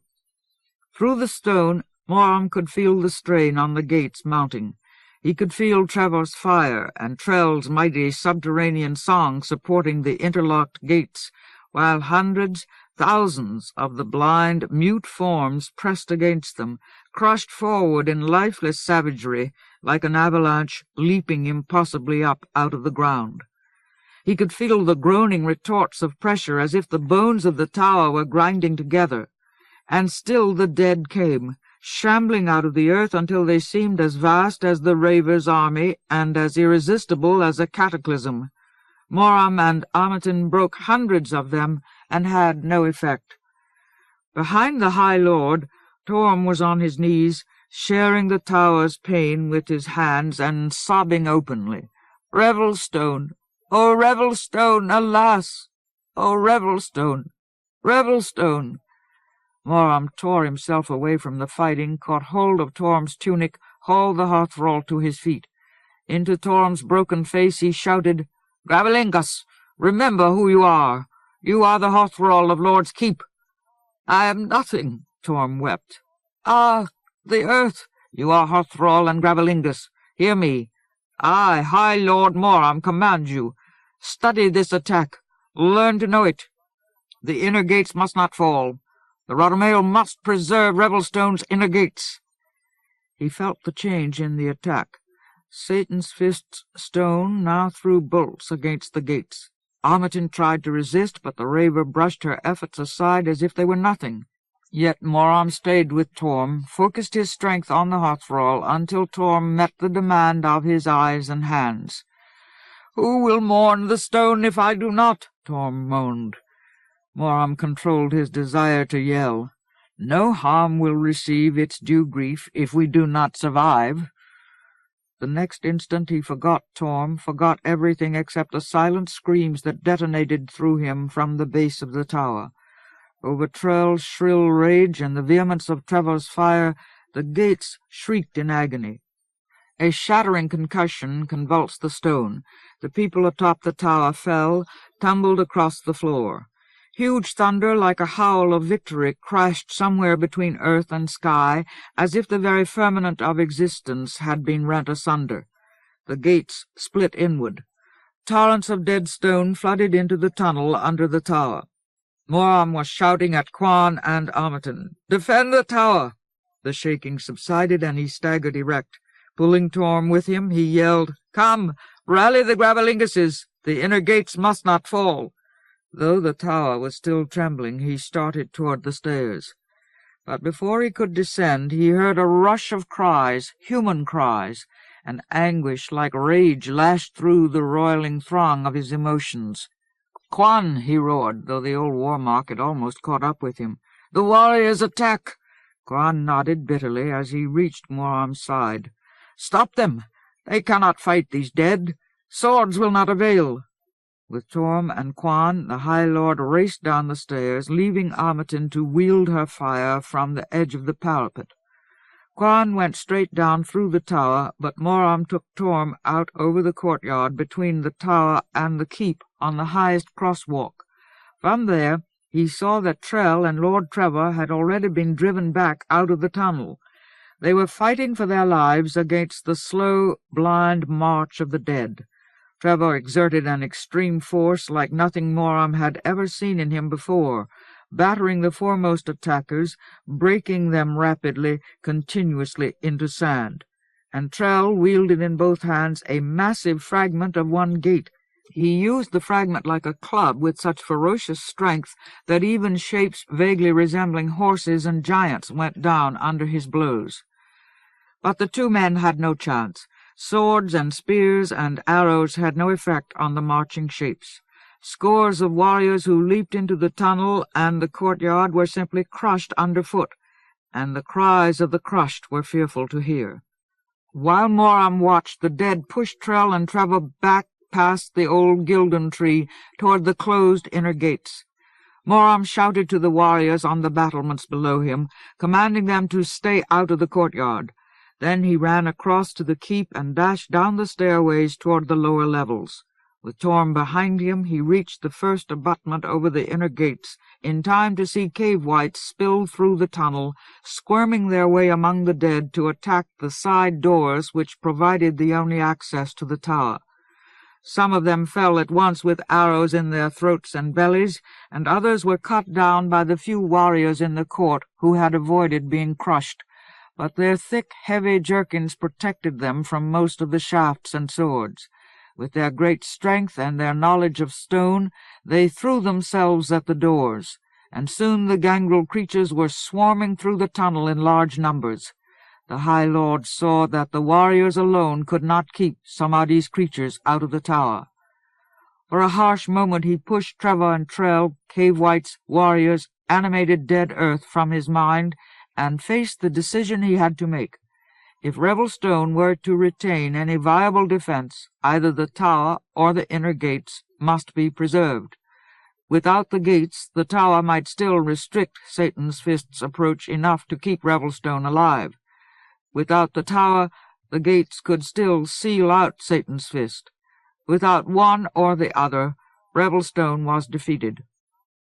S1: Through the stone, Moram could feel the strain on the gates mounting. He could feel Trevor's fire and Trell's mighty subterranean song supporting the interlocked gates, while hundreds, thousands of the blind, mute forms pressed against them, crushed forward in lifeless savagery like an avalanche leaping impossibly up out of the ground. He could feel the groaning retorts of pressure as if the bones of the tower were grinding together. And still the dead came, shambling out of the earth until they seemed as vast as the Raver's army and as irresistible as a cataclysm. Moram and Armiton broke hundreds of them and had no effect. Behind the High Lord, Torm was on his knees, sharing the tower's pain with his hands and sobbing openly. "Revelstone! Oh, Revelstone, alas! Oh, Revelstone! Revelstone!" Moram tore himself away from the fighting, caught hold of Torm's tunic, hauled the hearth-thrall to his feet. Into Torm's broken face he shouted, "Gravelingus, remember who you are. You are the hearth-thrall of Lord's Keep." "I am nothing," Torm wept. "Ah, the earth!" "You are hearth-thrall and Gravelingus. Hear me. I, High Lord Moram, command you. Study this attack. Learn to know it. The inner gates must not fall. The Rotamail must preserve Revelstone's inner gates." He felt the change in the attack. Satan's fist's stone now threw bolts against the gates. Armiton tried to resist, but the raver brushed her efforts aside as if they were nothing. Yet Moram stayed with Torm, focused his strength on the hearth-thrall until Torm met the demand of his eyes and hands. "Who will mourn the stone if I do not?" Torm moaned. Moram controlled his desire to yell. "No harm will receive its due grief if we do not survive." The next instant he forgot Torm, forgot everything except the silent screams that detonated through him from the base of the tower. Over Trell's shrill rage and the vehemence of Trevor's fire, the gates shrieked in agony. A shattering concussion convulsed the stone. The people atop the tower fell, tumbled across the floor. Huge thunder, like a howl of victory, crashed somewhere between earth and sky, as if the very firmament of existence had been rent asunder. The gates split inward. Torrents of dead stone flooded into the tunnel under the tower. Moram was shouting at Quan and Armiton, "Defend the tower!" The shaking subsided, and he staggered erect. Pulling Torm with him, he yelled, "Come, rally the Gravelinguses! The inner gates must not fall!" Though the tower was still trembling, he started toward the stairs. But before he could descend, he heard a rush of cries, human cries, and anguish like rage lashed through the roiling throng of his emotions. "Quan!" he roared, though the old war-mark had almost caught up with him. "The warriors attack!" Quan nodded bitterly as he reached Moram's side. "Stop them! They cannot fight these dead. Swords will not avail." With Torm and Quan, the High Lord raced down the stairs, leaving Armiton to wield her fire from the edge of the parapet. Quan went straight down through the tower, but Moram took Torm out over the courtyard between the tower and the keep on the highest crosswalk. From there he saw that Trell and Lord Trevor had already been driven back out of the tunnel. They were fighting for their lives against the slow, blind march of the dead. Trevor exerted an extreme force like nothing Moram had ever seen in him before, battering the foremost attackers, breaking them rapidly, continuously into sand. And Trell wielded in both hands a massive fragment of one gate. He used the fragment like a club with such ferocious strength that even shapes vaguely resembling horses and giants went down under his blows. But the two men had no chance. Swords and spears and arrows had no effect on the marching shapes. Scores of warriors who leaped into the tunnel and the courtyard were simply crushed underfoot, and the cries of the crushed were fearful to hear. While Moram watched, the dead pushed Trell and Trevor back past the old Gildan tree toward the closed inner gates. Moram shouted to the warriors on the battlements below him, commanding them to stay out of the courtyard. Then he ran across to the keep and dashed down the stairways toward the lower levels. With Torm behind him, he reached the first abutment over the inner gates, in time to see cave-whites spill through the tunnel, squirming their way among the dead to attack the side doors which provided the only access to the tower. Some of them fell at once with arrows in their throats and bellies, and others were cut down by the few warriors in the court who had avoided being crushed. But their thick, heavy jerkins protected them from most of the shafts and swords. With their great strength and their knowledge of stone, they threw themselves at the doors, and soon the gangrel creatures were swarming through the tunnel in large numbers. The High Lord saw that the warriors alone could not keep Samadhi's creatures out of the tower. For a harsh moment he pushed Trevor and Trell, cave-whites, warriors, animated dead earth from his mind, and faced the decision he had to make. If Revelstone were to retain any viable defense, either the tower or the inner gates must be preserved. Without the gates, the tower might still restrict Satan's fist's approach enough to keep Revelstone alive. Without the tower, the gates could still seal out Satan's fist. Without one or the other, Revelstone was defeated.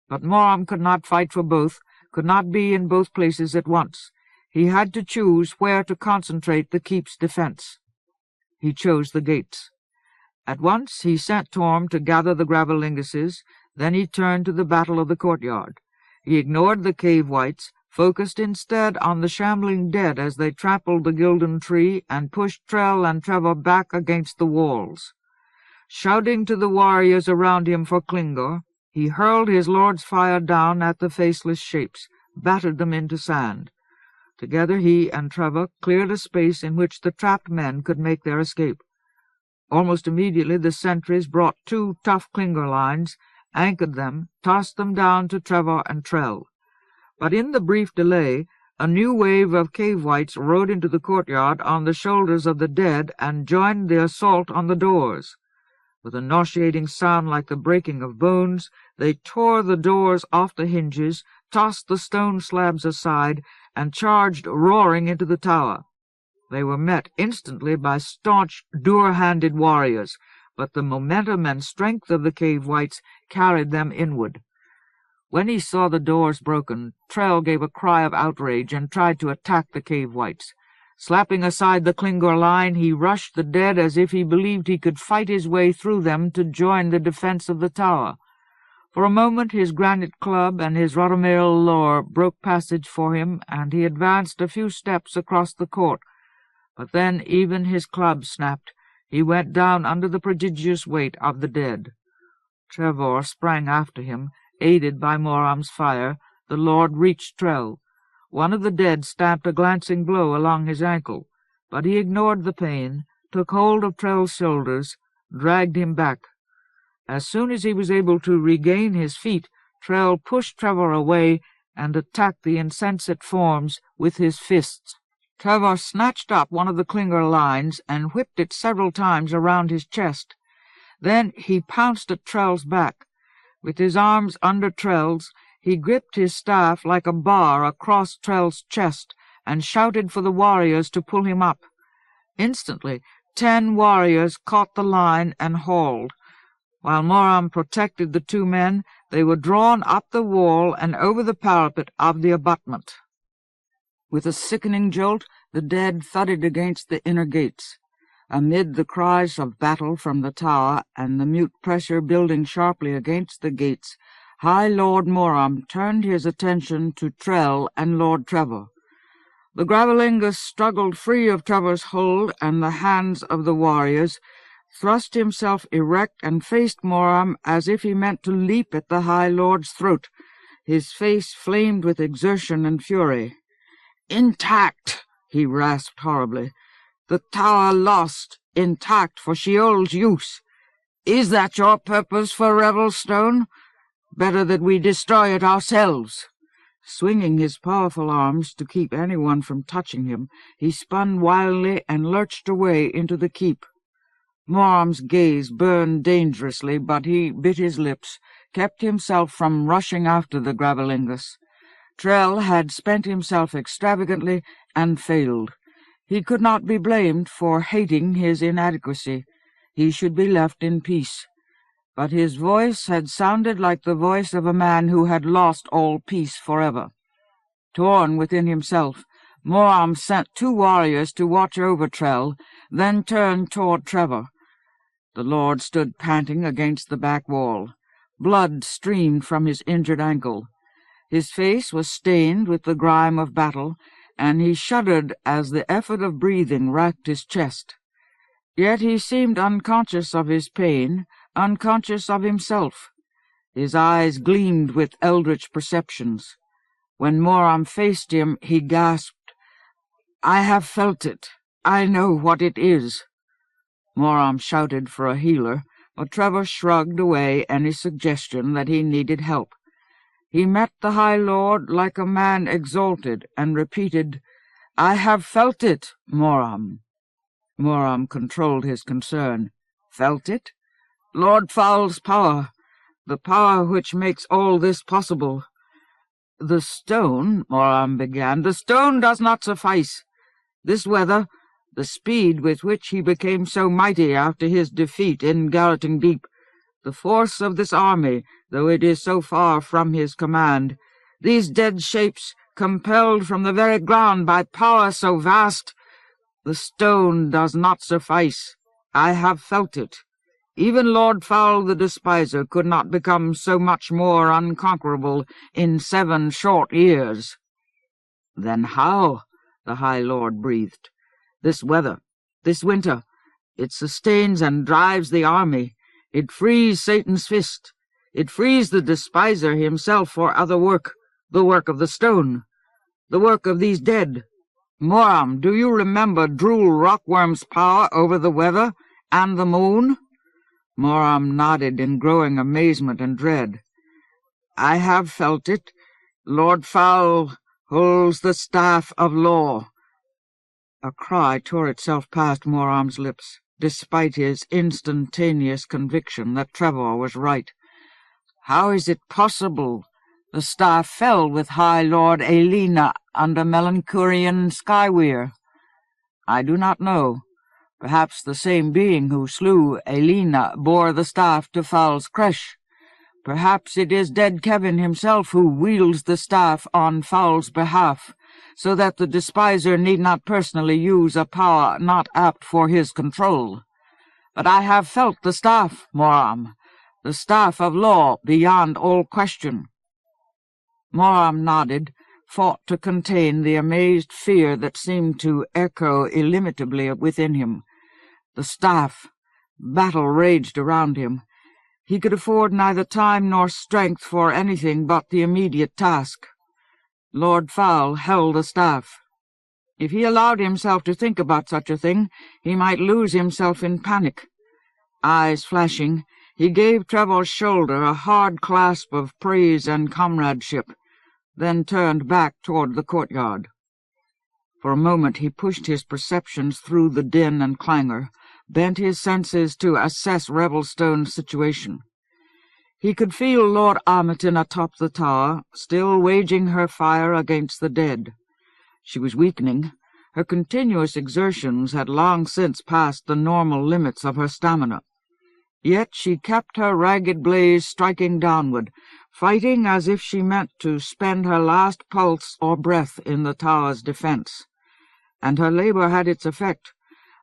S1: But Moram could not fight for both, could not be in both places at once. He had to choose where to concentrate the keep's defense. He chose the gates. At once he sent Torm to gather the Gravelinguses, then he turned to the battle of the courtyard. He ignored the cave whites, focused instead on the shambling dead as they trampled the Gildan tree and pushed Trell and Trevor back against the walls. Shouting to the warriors around him for Klingor, he hurled his lord's fire down at the faceless shapes, battered them into sand. Together he and Trevor cleared a space in which the trapped men could make their escape. Almost immediately the sentries brought 2 tough Klingor lines, anchored them, tossed them down to Trevor and Trell. But in the brief delay, a new wave of cave whites rode into the courtyard on the shoulders of the dead and joined the assault on the doors. With a nauseating sound like the breaking of bones, they tore the doors off the hinges, tossed the stone slabs aside, and charged roaring into the tower. They were met instantly by staunch, dure-handed warriors, but the momentum and strength of the cave whites carried them inward. When he saw the doors broken, Trell gave a cry of outrage and tried to attack the cave whites. Slapping aside the Klingor line, he rushed the dead as if he believed he could fight his way through them to join the defense of the tower. For a moment his granite club and his Lomillialor broke passage for him, and he advanced a few steps across the court. But then even his club snapped. He went down under the prodigious weight of the dead. Trevor sprang after him, aided by Moram's fire. The Lord reached Trell. One of the dead stamped a glancing blow along his ankle, but he ignored the pain, took hold of Trell's shoulders, dragged him back. As soon as he was able to regain his feet, Trell pushed Trevor away and attacked the insensate forms with his fists. Trevor snatched up one of the Klingor lines and whipped it several times around his chest. Then he pounced at Trell's back. With his arms under Trell's, he gripped his staff like a bar across Trell's chest and shouted for the warriors to pull him up. Instantly, 10 warriors caught the line and hauled. While Moram protected the 2 men, they were drawn up the wall and over the parapet of the abutment. With a sickening jolt, the dead thudded against the inner gates. Amid the cries of battle from the tower and the mute pressure building sharply against the gates, High Lord Moram turned his attention to Trell and Lord Trevor. The Gravelingus struggled free of Trevor's hold and the hands of the warriors, thrust himself erect and faced Moram as if he meant to leap at the High Lord's throat. His face flamed with exertion and fury. "Intact!" he rasped horribly. "The tower lost, intact for Sheol's use. Is that your purpose for Revelstone? Better that we destroy it ourselves." Swinging his powerful arms to keep anyone from touching him, he spun wildly and lurched away into the keep. Moram's gaze burned dangerously, but he bit his lips, kept himself from rushing after the Gravelingus. Trell had spent himself extravagantly and failed. He could not be blamed for hating his inadequacy. He should be left in peace. But his voice had sounded like the voice of a man who had lost all peace forever. Torn within himself, Moram sent 2 warriors to watch over Trell, then turned toward Trevor. The Lord stood panting against the back wall. Blood streamed from his injured ankle. His face was stained with the grime of battle, and he shuddered as the effort of breathing racked his chest. Yet he seemed unconscious of his pain, unconscious of himself. His eyes gleamed with eldritch perceptions. When Moram faced him, he gasped, "I have felt it. I know what it is." Moram shouted for a healer, but Trevor shrugged away any suggestion that he needed help. He met the High Lord like a man exalted and repeated, "I have felt it, Moram." Moram controlled his concern. "Felt it? Lord Foul's power, the power which makes all this possible." "The stone," Moram began, "the stone does not suffice. This weather, the speed with which he became so mighty after his defeat in Garroting Deep, the force of this army, though it is so far from his command, these dead shapes, compelled from the very ground by power so vast, the stone does not suffice. I have felt it. Even Lord Foul the Despiser could not become so much more unconquerable in 7 short years." "Then how?" the High Lord breathed. "This weather, this winter, it sustains and drives the army. It frees Satan's fist. It frees the Despiser himself for other work, the work of the stone, the work of these dead. Moram, do you remember Drool Rockworm's power over the weather and the moon?" Moram nodded in growing amazement and dread. "I have felt it. Lord Foul holds the staff of law." A cry tore itself past Moram's lips, despite his instantaneous conviction that Trevor was right. "How is it possible? The staff fell with High Lord Elena under Melanchurian Skyweir." "I do not know. Perhaps the same being who slew Elena bore the staff to Foul's creche. Perhaps it is dead Kevin himself who wields the staff on Foul's behalf, so that the Despiser need not personally use a power not apt for his control. But I have felt the staff, Moram, the staff of law beyond all question." Moram nodded, fought to contain the amazed fear that seemed to echo illimitably within him. The staff. Battle raged around him. He could afford neither time nor strength for anything but the immediate task. Lord Foul held the staff. If he allowed himself to think about such a thing, he might lose himself in panic. Eyes flashing, he gave Trevor's shoulder a hard clasp of praise and comradeship, then turned back toward the courtyard. For a moment he pushed his perceptions through the din and clangor, bent his senses to assess Revelstone's situation. He could feel Lord Armiton atop the tower, still waging her fire against the dead. She was weakening. Her continuous exertions had long since passed the normal limits of her stamina. Yet she kept her ragged blaze striking downward, fighting as if she meant to spend her last pulse or breath in the tower's defense. And her labor had its effect.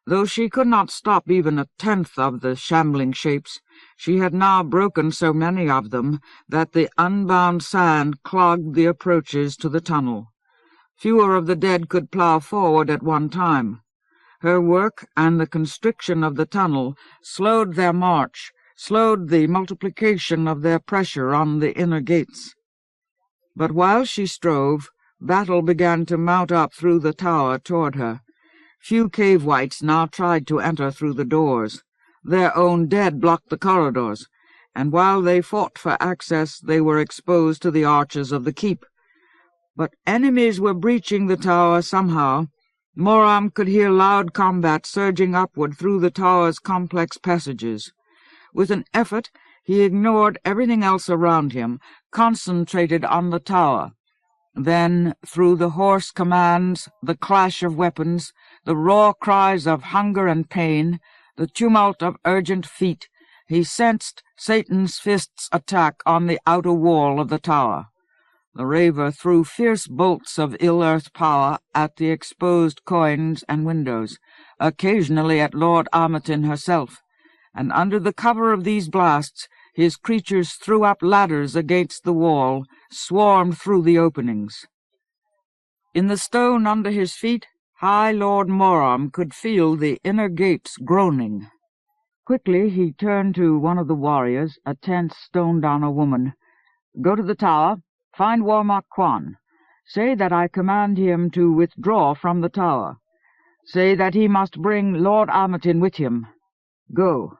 S1: Though she could not stop even 1/10 of the shambling shapes, she had now broken so many of them that the unbound sand clogged the approaches to the tunnel. Fewer of the dead could plow forward at one time. Her work and the constriction of the tunnel slowed their march, slowed the multiplication of their pressure on the inner gates. But while she strove, battle began to mount up through the tower toward her. Few cave wights now tried to enter through the doors. Their own dead blocked the corridors, and while they fought for access, they were exposed to the archers of the keep. But enemies were breaching the tower somehow. Moram could hear loud combat surging upward through the tower's complex passages. With an effort, he ignored everything else around him, concentrated on the tower. Then, through the hoarse commands, the clash of weapons, the raw cries of hunger and pain, the tumult of urgent feet, he sensed Satan's fist's attack on the outer wall of the tower. The raver threw fierce bolts of ill-earth power at the exposed coigns and windows, occasionally at Lord Armiton herself, and under the cover of these blasts his creatures threw up ladders against the wall, swarmed through the openings. In the stone under his feet, High Lord Moram could feel the inner gates groaning. Quickly he turned to one of the warriors, a tense Stonedowner woman. "Go to the tower. Find Warmach Quan. Say that I command him to withdraw from the tower. Say that he must bring Lord Armiton with him. Go."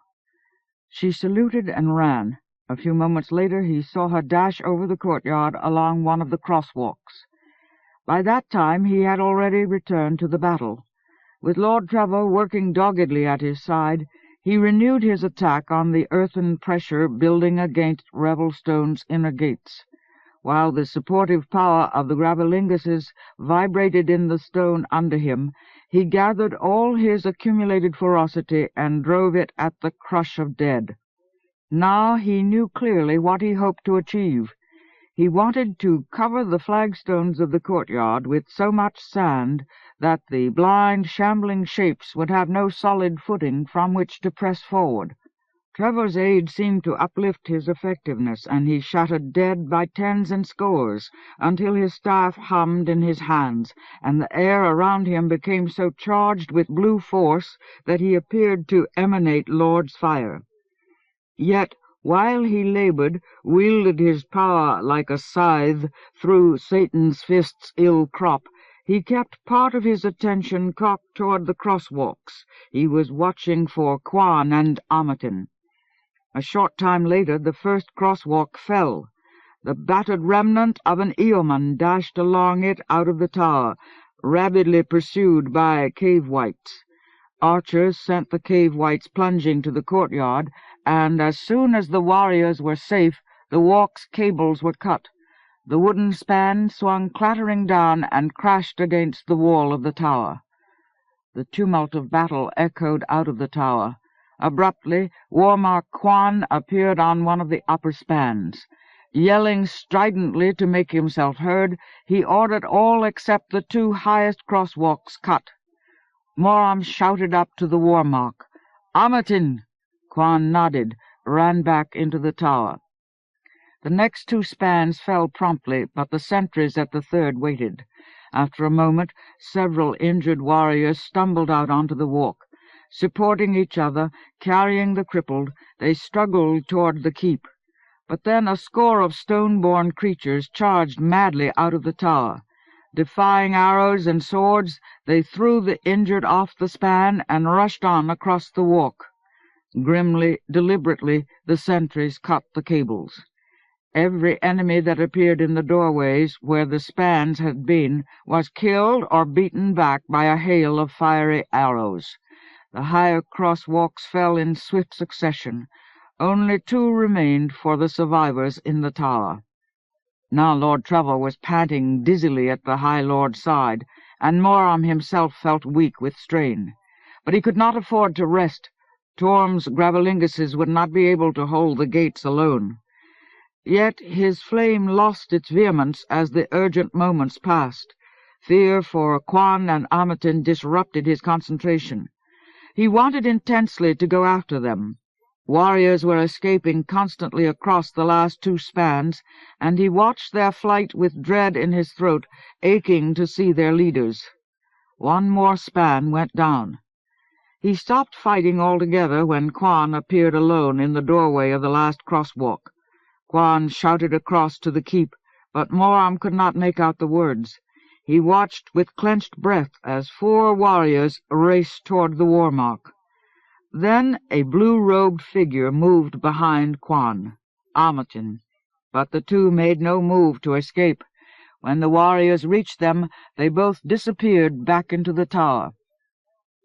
S1: She saluted and ran. A few moments later he saw her dash over the courtyard along one of the crosswalks. By that time he had already returned to the battle. With Lord Trevor working doggedly at his side, he renewed his attack on the earthen pressure building against Revelstone's inner gates. While the supportive power of the Gravelinguses vibrated in the stone under him, he gathered all his accumulated ferocity and drove it at the crush of dead. Now he knew clearly what he hoped to achieve. He wanted to cover the flagstones of the courtyard with so much sand that the blind, shambling shapes would have no solid footing from which to press forward. Trevor's aid seemed to uplift his effectiveness, and he shattered dead by tens and scores, until his staff hummed in his hands, and the air around him became so charged with blue force that he appeared to emanate Lord's fire. Yet, while he labored, wielded his power like a scythe through Satan's fist's ill crop, he kept part of his attention cocked toward the crosswalks. He was watching for Quan and Amerton. A short time later the first crosswalk fell. The battered remnant of an Eoman dashed along it out of the tower, rabidly pursued by cave-wights. Archers sent the cave-wights plunging to the courtyard, and as soon as the warriors were safe, the walk's cables were cut. The wooden span swung clattering down and crashed against the wall of the tower. The tumult of battle echoed out of the tower. Abruptly, Warmark Quan appeared on one of the upper spans. Yelling stridently to make himself heard, he ordered all except the two highest crosswalks cut. Moram shouted up to the Warmark, "Amerton!" Quan nodded, ran back into the tower. The next two spans fell promptly, but the sentries at the third waited. After a moment, several injured warriors stumbled out onto the walk. Supporting each other, carrying the crippled, they struggled toward the keep. But then a score of stone-born creatures charged madly out of the tower. Defying arrows and swords, they threw the injured off the span and rushed on across the walk. Grimly, deliberately, the sentries cut the cables. Every enemy that appeared in the doorways where the spans had been was killed or beaten back by a hail of fiery arrows. The higher crosswalks fell in swift succession. Only two remained for the survivors in the tower. Now Lord Trevor was panting dizzily at the High Lord's side, and Moram himself felt weak with strain. But he could not afford to rest. Torm's Gravelinguses would not be able to hold the gates alone. Yet his flame lost its vehemence as the urgent moments passed. Fear for Quan and Amerton disrupted his concentration. He wanted intensely to go after them. Warriors were escaping constantly across the last two spans, and he watched their flight with dread in his throat, aching to see their leaders. One more span went down. He stopped fighting altogether when Quan appeared alone in the doorway of the last crosswalk. Quan shouted across to the keep, but Moram could not make out the words. He watched with clenched breath as 4 warriors raced toward the Warmark. Then a blue-robed figure moved behind Quan, Amerton, but the two made no move to escape. When the warriors reached them, they both disappeared back into the tower.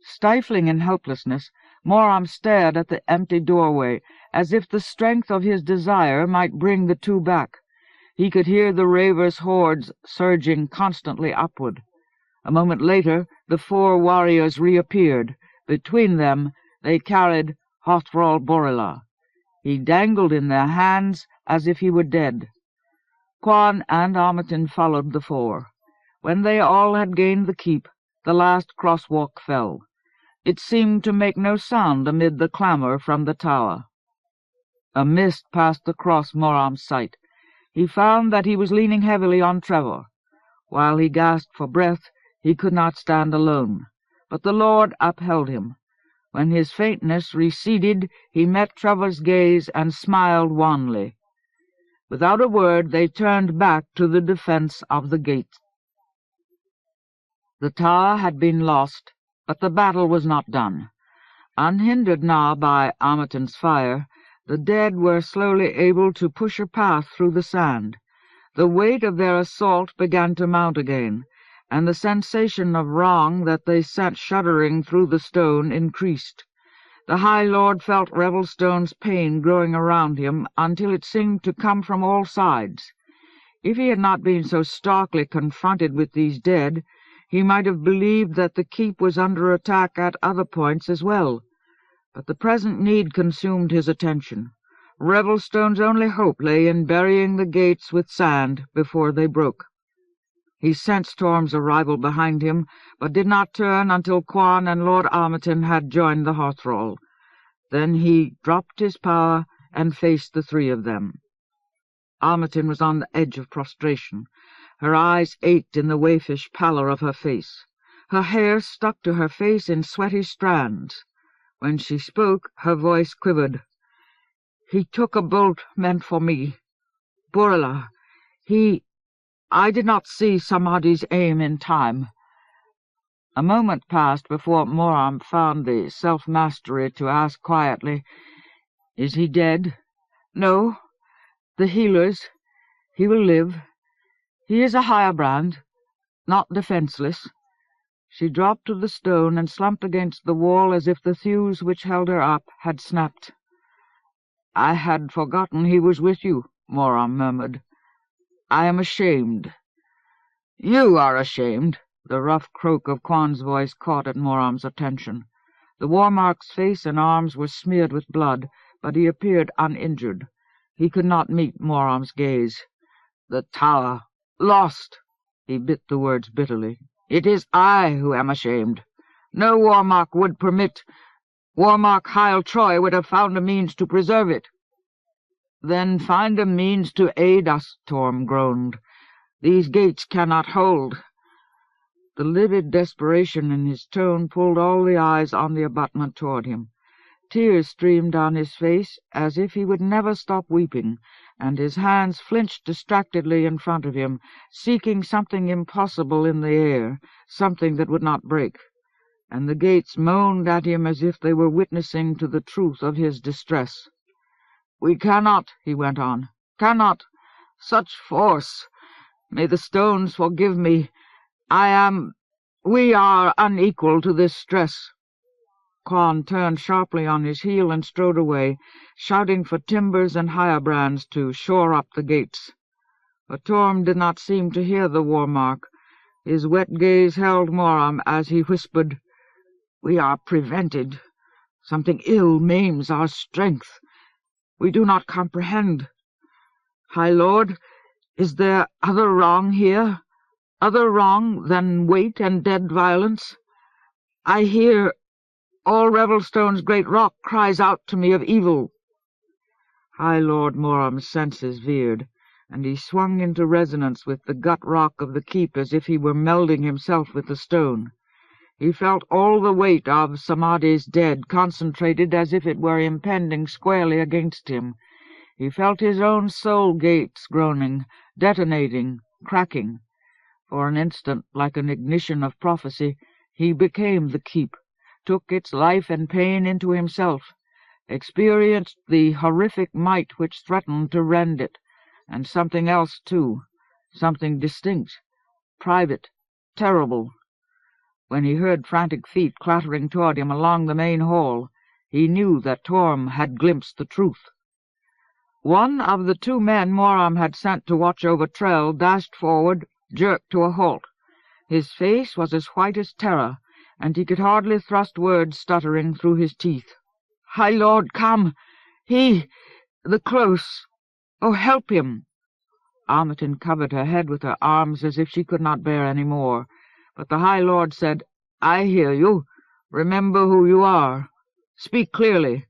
S1: Stifling in helplessness, Moram stared at the empty doorway, as if the strength of his desire might bring the two back. He could hear the ravers' hordes surging constantly upward. A moment later, the 4 warriors reappeared. Between them, they carried Hothrol Borilla. He dangled in their hands as if he were dead. Quan and Amerton followed the 4. When they all had gained the keep, the last crosswalk fell. It seemed to make no sound amid the clamor from the tower. A mist passed across Moram's sight. He found that he was leaning heavily on Trevor. While he gasped for breath, he could not stand alone, but the Lord upheld him. When his faintness receded, he met Trevor's gaze and smiled wanly. Without a word, they turned back to the defense of the gate. The tower had been lost, but the battle was not done. Unhindered now by Amerton's fire, the dead were slowly able to push a path through the sand. The weight of their assault began to mount again, and the sensation of wrong that they sent shuddering through the stone increased. The High Lord felt Revelstone's pain growing around him until it seemed to come from all sides. If he had not been so starkly confronted with these dead, he might have believed that the keep was under attack at other points as well. But the present need consumed his attention. Revelstone's only hope lay in burying the gates with sand before they broke. He sensed Torm's arrival behind him, but did not turn until Quan and Lord Armiton had joined the hearthrall. Then he dropped his power and faced the three of them. Armiton was on the edge of prostration. Her eyes ached in the waifish pallor of her face. Her hair stuck to her face in sweaty strands. When she spoke, her voice quivered. "He took a bolt meant for me. Burla. I did not see Samadhi's aim in time." A moment passed before Moram found the self-mastery to ask quietly, "Is he dead?" "No. The healers. He will live. He is a firebrand, not defenseless." She dropped to the stone and slumped against the wall as if the thews which held her up had snapped. "I had forgotten he was with you," Moram murmured. "I am ashamed." "You are ashamed." The rough croak of Quan's voice caught at Moram's attention. The Warmark's face and arms were smeared with blood, but he appeared uninjured. He could not meet Moram's gaze. "The tower. Lost." He bit the words bitterly. "It is I who am ashamed. No Warmark would permit. Warmark Heil Troy would have found a means to preserve it." "Then find a means to aid us," Torm groaned. "These gates cannot hold." The livid desperation in his tone pulled all the eyes on the abutment toward him. Tears streamed down his face as if he would never stop weeping, and his hands flinched distractedly in front of him, seeking something impossible in the air, something that would not break. And the gates moaned at him as if they were witnessing to the truth of his distress. "We cannot," he went on, "cannot. Such force. May the stones forgive me. We are unequal to this stress." Quan turned sharply on his heel and strode away, shouting for timbers and firebrands to shore up the gates. But Torm did not seem to hear the Warmark. His wet gaze held Moram as he whispered, "We are prevented. Something ill maims our strength. We do not comprehend. High Lord, is there other wrong here? Other wrong than weight and dead violence? I hear all Revelstone's great rock cries out to me of evil." High Lord Moram's senses veered, and he swung into resonance with the gut rock of the keep as if he were melding himself with the stone. He felt all the weight of Samadhi's dead concentrated as if it were impending squarely against him. He felt his own soul gates groaning, detonating, cracking. For an instant, like an ignition of prophecy, he became the keep, took its life and pain into himself, experienced the horrific might which threatened to rend it, and something else too, something distinct, private, terrible. When he heard frantic feet clattering toward him along the main hall, he knew that Torm had glimpsed the truth. One of the two men Moram had sent to watch over Trell dashed forward, jerked to a halt. His face was as white as terror, and he could hardly thrust words stuttering through his teeth. "High Lord, come! The close! Oh, help him!" Armiton covered her head with her arms as if she could not bear any more, but the High Lord said, "I hear you. Remember who you are. Speak clearly."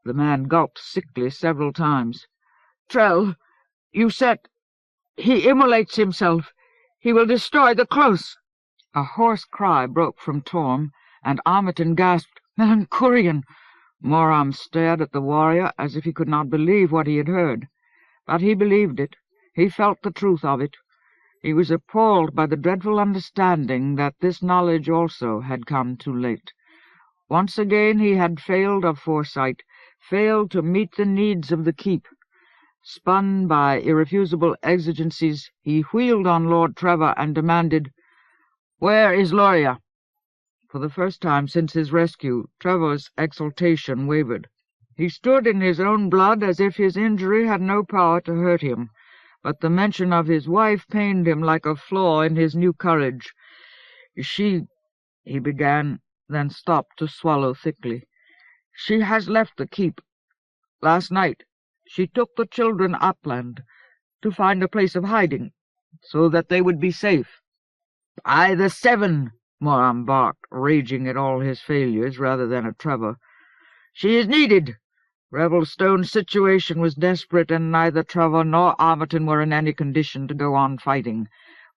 S1: The man gulped sickly several times. "Trell, you said he immolates himself. He will destroy the close." A hoarse cry broke from Torm, and Armiton gasped, "Melanchurian!" Moram stared at the warrior as if he could not believe what he had heard. But he believed it. He felt the truth of it. He was appalled by the dreadful understanding that this knowledge also had come too late. Once again he had failed of foresight, failed to meet the needs of the keep. Spun by irrefusable exigencies, he wheeled on Lord Trevor and demanded, "Where is Luria?" For the first time since his rescue, Trevor's exultation wavered. He stood in his own blood as if his injury had no power to hurt him, but the mention of his wife pained him like a flaw in his new courage. "She—" he began, then stopped to swallow thickly. "She has left the keep. Last night she took the children upland to find a place of hiding, so that they would be safe." "By the seven!" Moram barked, raging at all his failures rather than at Trevor. "She is needed." Revelstone's situation was desperate, and neither Trevor nor Armiton were in any condition to go on fighting.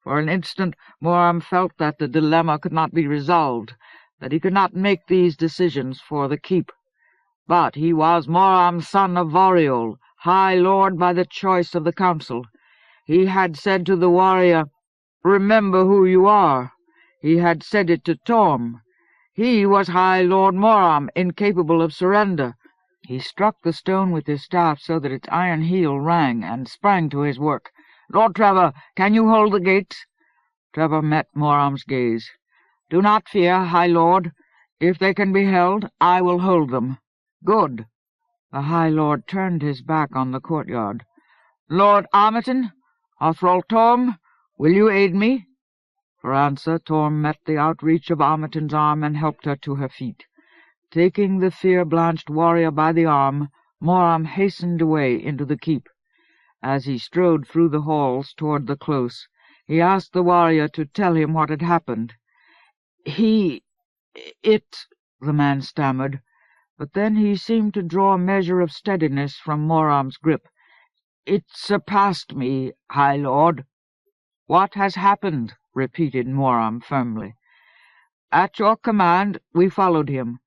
S1: For an instant Moram felt that the dilemma could not be resolved, that he could not make these decisions for the keep. But he was Moram, son of Variol, High Lord by the choice of the council. He had said to the warrior, "Remember who you are." He had said it to Torm. He was High Lord Moram, incapable of surrender. He struck the stone with his staff so that its iron heel rang, and sprang to his work. "Lord Trevor, can you hold the gates?" Trevor met Moram's gaze. "Do not fear, High Lord. If they can be held, I will hold them." "Good." The High Lord turned his back on the courtyard. "Lord Armiton, Hothrol Torm, will you aid me?" For answer, Torm met the outreach of Armiton's arm and helped her to her feet. Taking the fear-blanched warrior by the arm, Moram hastened away into the keep. As he strode through the halls toward the close, he asked the warrior to tell him what had happened. "It—" the man stammered, but then he seemed to draw a measure of steadiness from Moram's grip. "It surpassed me, High Lord." "What has happened?" repeated Moram firmly. "At your command we followed him.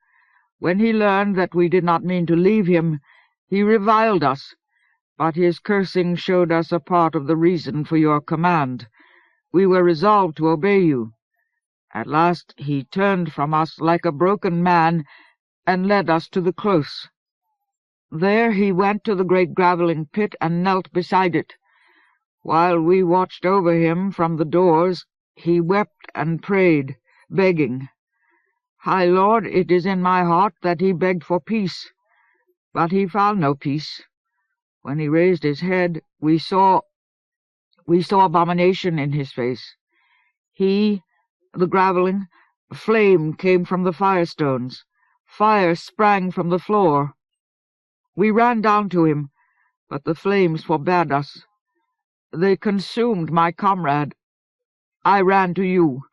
S1: When he learned that we did not mean to leave him, he reviled us, but his cursing showed us a part of the reason for your command. We were resolved to obey you. At last he turned from us like a broken man and led us to the close. There he went to the great gravelling pit and knelt beside it. While we watched over him from the doors, he wept and prayed, begging. High Lord, it is in my heart that he begged for peace, but he found no peace. When he raised his head, we saw abomination in his face. The gravelling, flame came from the firestones. Fire sprang from the floor. We ran down to him, but the flames forbade us. They consumed my comrade. I ran to you."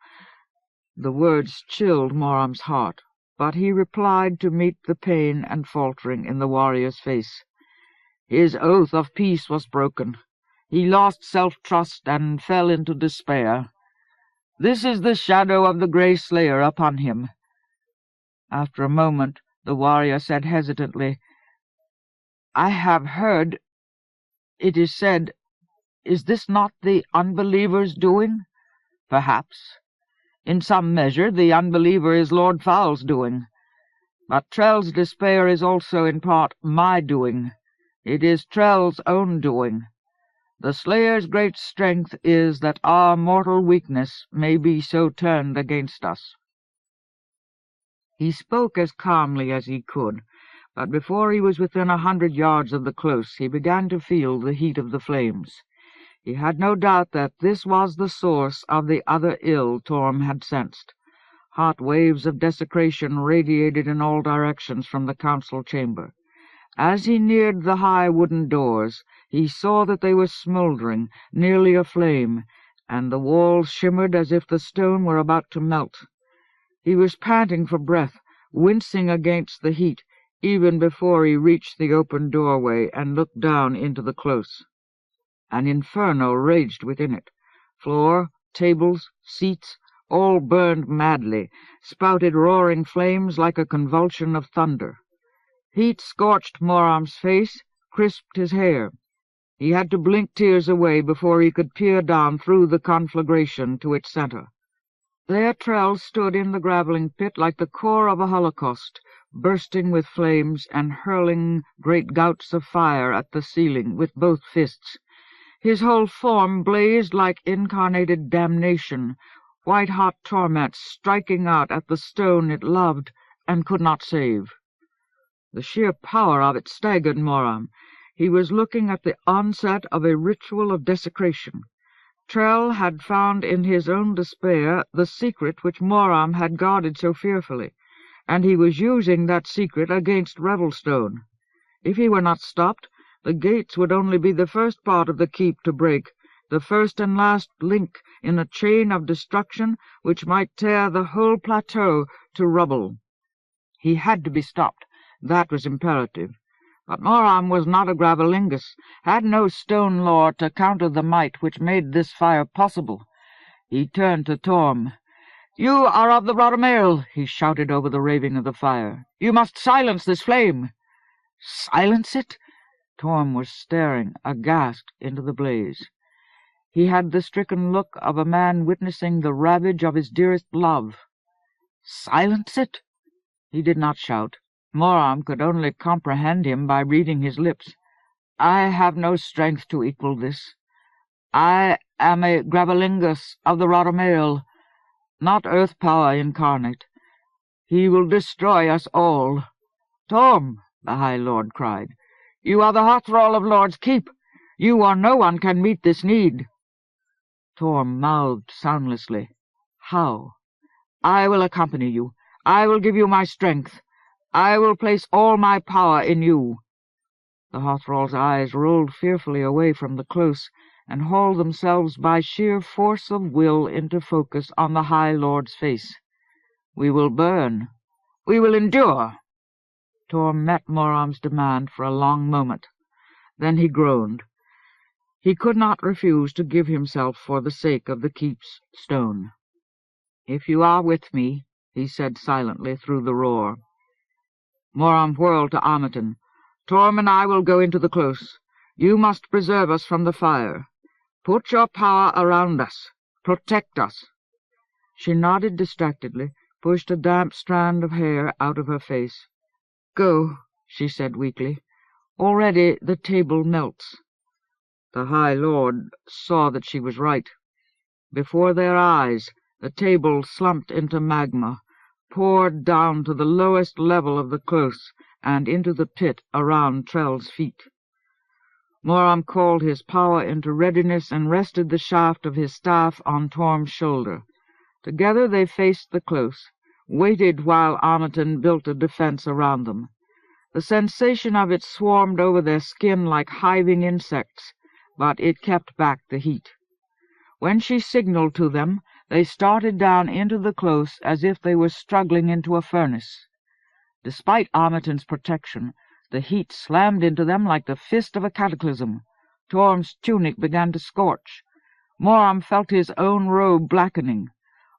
S1: The words chilled Moram's heart, but he replied to meet the pain and faltering in the warrior's face. His oath of peace was broken. He lost self-trust and fell into despair. This is the shadow of the Grey Slayer upon him. After a moment, the warrior said hesitantly, "I have heard, it is said, is this not the Unbeliever's doing?" "Perhaps. In some measure the Unbeliever is Lord Foul's doing. But Trell's despair is also in part my doing. It is Trell's own doing. The Slayer's great strength is that our mortal weakness may be so turned against us." He spoke as calmly as he could, but before he was within 100 yards of the close he began to feel the heat of the flames. He had no doubt that this was the source of the other ill Torm had sensed. Hot waves of desecration radiated in all directions from the council chamber. As he neared the high wooden doors, he saw that they were smouldering, nearly aflame, and the walls shimmered as if the stone were about to melt. He was panting for breath, wincing against the heat, even before he reached the open doorway and looked down into the close. An inferno raged within it. Floor, tables, seats, all burned madly, spouted roaring flames like a convulsion of thunder. Heat scorched Moram's face, crisped his hair. He had to blink tears away before he could peer down through the conflagration to its center. There Trell stood in the gravelling pit like the core of a holocaust, bursting with flames and hurling great gouts of fire at the ceiling with both fists. His whole form blazed like incarnated damnation, white-hot torment striking out at the stone it loved and could not save. The sheer power of it staggered Moram. He was looking at the onset of a ritual of desecration. Trell had found in his own despair the secret which Moram had guarded so fearfully, and he was using that secret against Revelstone. If he were not stopped, the gates would only be the first part of the keep to break, the first and last link in a chain of destruction which might tear the whole plateau to rubble. He had to be stopped. That was imperative. But Moram was not a Gravelingus, had no stone lore to counter the might which made this fire possible. He turned to Torm. "You are of the Rotamail," he shouted over the raving of the fire. "You must silence this flame." "Silence it?" Torm was staring, aghast, into the blaze. He had the stricken look of a man witnessing the ravage of his dearest love. "Silence it?" He did not shout. Moram could only comprehend him by reading his lips. "I have no strength to equal this. I am a Gravelingus of the Rotamail, not earth power incarnate. He will destroy us all." "Torm," the High Lord cried, "you are the hearthrall of Lord's Keep. You or no one can meet this need." Torm mouthed soundlessly. "How?" "I will accompany you. I will give you my strength. I will place all my power in you." The hearthrall's eyes rolled fearfully away from the close, and hauled themselves by sheer force of will into focus on the High Lord's face. "We will burn. We will endure." Torm met Moram's demand for a long moment. Then he groaned. He could not refuse to give himself for the sake of the keep's stone. "If you are with me," he said silently through the roar. Moram whirled to Armiton. "Torm and I will go into the close. You must preserve us from the fire. Put your power around us. Protect us." She nodded distractedly, pushed a damp strand of hair out of her face. "Go," she said weakly. "Already the table melts." The High Lord saw that she was right. Before their eyes, the table slumped into magma, poured down to the lowest level of the close and into the pit around Trell's feet. Moram called his power into readiness and rested the shaft of his staff on Torm's shoulder. Together they faced the close, waited while Armiton built a defense around them. The sensation of it swarmed over their skin like hiving insects, but it kept back the heat. When she signaled to them, they started down into the close as if they were struggling into a furnace. Despite Armiton's protection, the heat slammed into them like the fist of a cataclysm. Torm's tunic began to scorch. Moram felt his own robe blackening.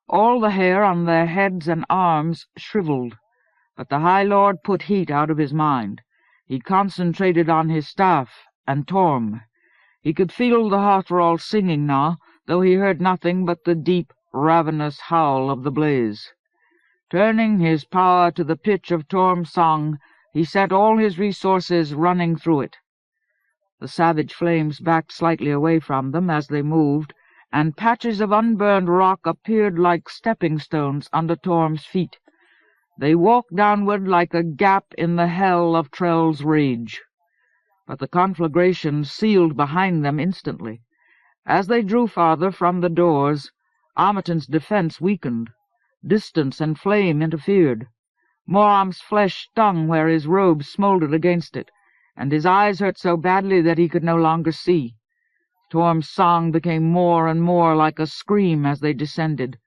S1: All the hair on their heads and arms shriveled. But the High Lord put heat out of his mind. He concentrated on his staff and Torm. He could feel the hearthrall singing now, though he heard nothing but the deep, ravenous howl of the blaze. Turning his power to the pitch of Torm's song, he set all his resources running through it. The savage flames backed slightly away from them as they moved, and patches of unburned rock appeared like stepping stones under Torm's feet. They walked downward like a gap in the hell of Trell's rage. But the conflagration sealed behind them instantly. As they drew farther from the doors, Armiton's defense weakened. Distance and flame interfered. Moram's flesh stung where his robe smoldered against it, and his eyes hurt so badly that he could no longer see. Torm's song became more and more like a scream as they descended.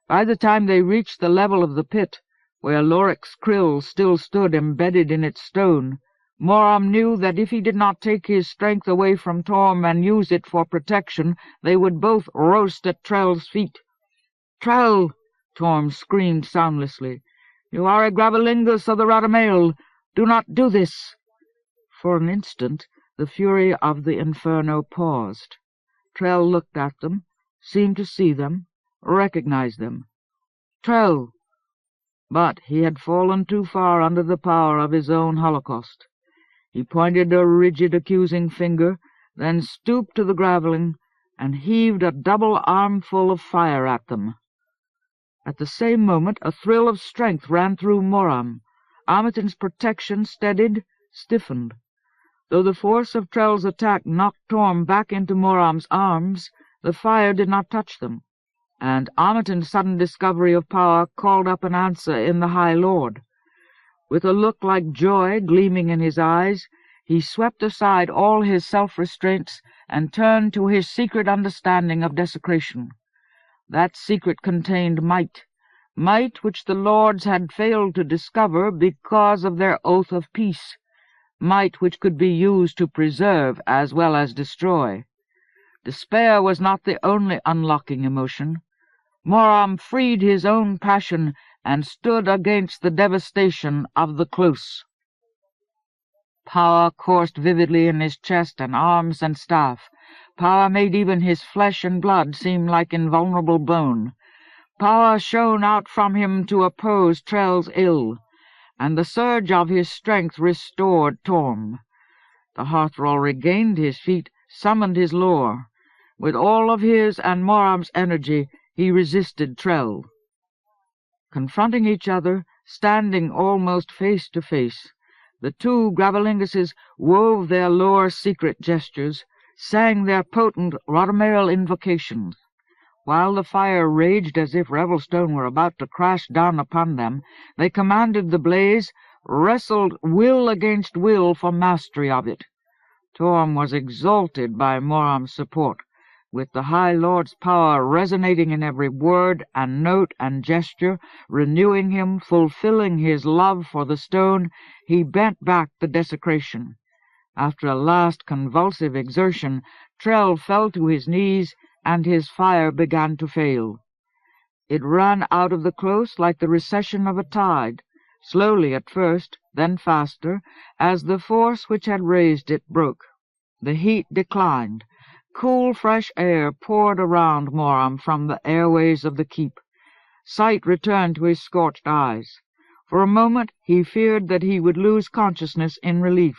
S1: By the time they reached the level of the pit, where Loric's krill still stood embedded in its stone, Moram knew that if he did not take his strength away from Torm and use it for protection, they would both roast at Trell's feet. "Trell!" Torm screamed soundlessly. "You are a Gravelingus of the Rotamail. Do not do this!" For an instant the fury of the inferno paused. Trell looked at them, seemed to see them, recognized them. "Trell!" But he had fallen too far under the power of his own holocaust. He pointed a rigid, accusing finger, then stooped to the graveling, and heaved a double armful of fire at them. At the same moment a thrill of strength ran through Moram. Armiton's protection steadied, stiffened. Though the force of Trell's attack knocked Torm back into Moram's arms, the fire did not touch them, and Armiton's sudden discovery of power called up an answer in the High Lord. With a look like joy gleaming in his eyes, he swept aside all his self-restraints and turned to his secret understanding of desecration. That secret contained might which the lords had failed to discover because of their oath of peace, might which could be used to preserve as well as destroy. Despair was not the only unlocking emotion. Moram freed his own passion and stood against the devastation of the Close. Power coursed vividly in his chest and arms and staff. Power made even his flesh and blood seem like invulnerable bone. Power shone out from him to oppose Trell's ill, and the surge of his strength restored Torm. The hearthrall regained his feet, summoned his lore. With all of his and Moram's energy, he resisted Trell. Confronting each other, standing almost face to face, the two Gravelinguses wove their lore secret gestures, sang their potent Rhodomeral invocations. While the fire raged as if Revelstone were about to crash down upon them, they commanded the blaze, wrestled will against will for mastery of it. Torm was exalted by Moram's support. With the High Lord's power resonating in every word and note and gesture, renewing him, fulfilling his love for the stone, he bent back the desecration. After a last convulsive exertion, Trell fell to his knees, and his fire began to fail. It ran out of the Close like the recession of a tide, slowly at first, then faster, as the force which had raised it broke. The heat declined. Cool, fresh air poured around Moram from the airways of the keep. Sight returned to his scorched eyes. For a moment he feared that he would lose consciousness in relief.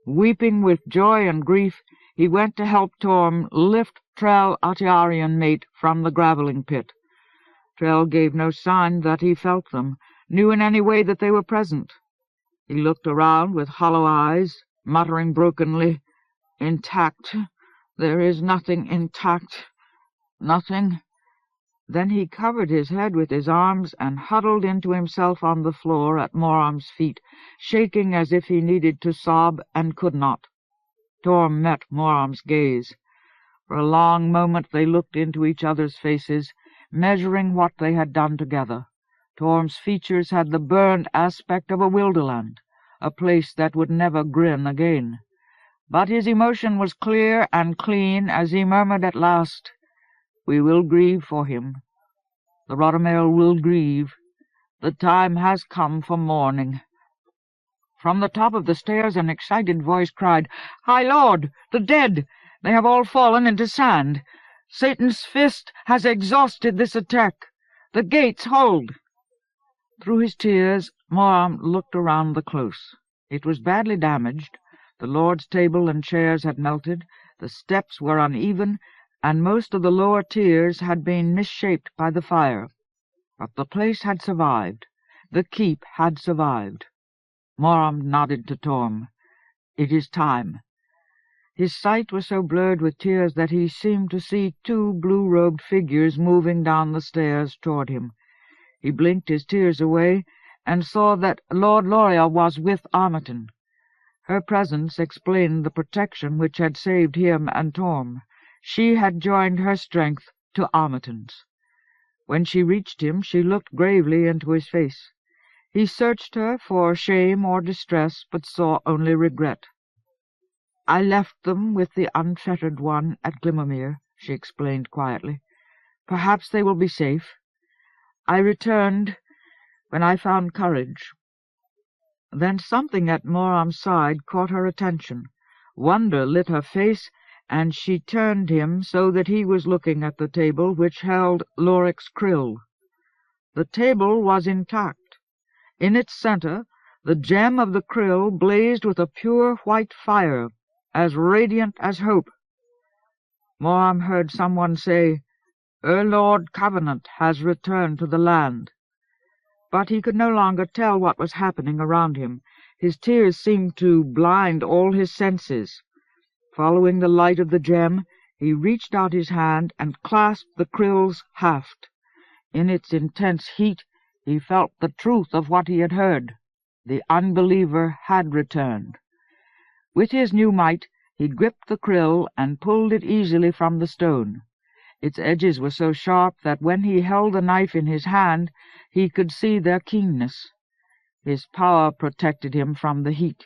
S1: Weeping with joy and grief, he went to help Torm lift Trell Atiarian mate from the graveling pit. Trell gave no sign that he felt them, knew in any way that they were present. He looked around with hollow eyes, muttering brokenly, "Intact. There is nothing intact. Nothing." Then he covered his head with his arms and huddled into himself on the floor at Moram's feet, shaking as if he needed to sob and could not. Torm met Moram's gaze. For a long moment they looked into each other's faces, measuring what they had done together. Torm's features had the burned aspect of a wilderland, a place that would never grin again. But his emotion was clear and clean as he murmured at last, "We will grieve for him. The Rhodomeral will grieve. The time has come for mourning." From the top of the stairs an excited voice cried, "High Lord! The dead! They have all fallen into sand. Satan's fist has exhausted this attack. The gates hold." Through his tears, Moram looked around the Close. It was badly damaged. The Lord's table and chairs had melted, the steps were uneven, and most of the lower tiers had been misshaped by the fire. But the place had survived. The keep had survived. Moram nodded to Torm. "It is time." His sight was so blurred with tears that he seemed to see two blue-robed figures moving down the stairs toward him. He blinked his tears away, and saw that Lord Loria was with Armiton. Her presence explained the protection which had saved him and Torm. She had joined her strength to Armiton's. When she reached him, she looked gravely into his face. He searched her for shame or distress, but saw only regret. "I left them with the unfettered one at Glimmermere," she explained quietly. "Perhaps they will be safe. I returned when I found courage." Then something at Moram's side caught her attention. Wonder lit her face, and she turned him so that he was looking at the table which held Loric's krill. The table was intact. In its center, the gem of the krill blazed with a pure white fire, as radiant as hope. Moram heard someone say, Lord Covenant has returned to the land. But he could no longer tell what was happening around him. His tears seemed to blind all his senses. Following the light of the gem, he reached out his hand and clasped the krill's haft. In its intense heat, he felt the truth of what he had heard. The Unbeliever had returned. With his new might, he gripped the krill and pulled it easily from the stone. Its edges were so sharp that when he held the knife in his hand, he could see their keenness. His power protected him from the heat.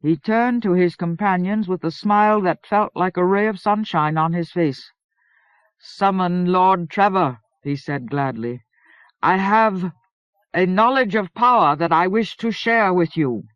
S1: He turned to his companions with a smile that felt like a ray of sunshine on his face. "Summon Lord Trevor," he said gladly. "I have a knowledge of power that I wish to share with you."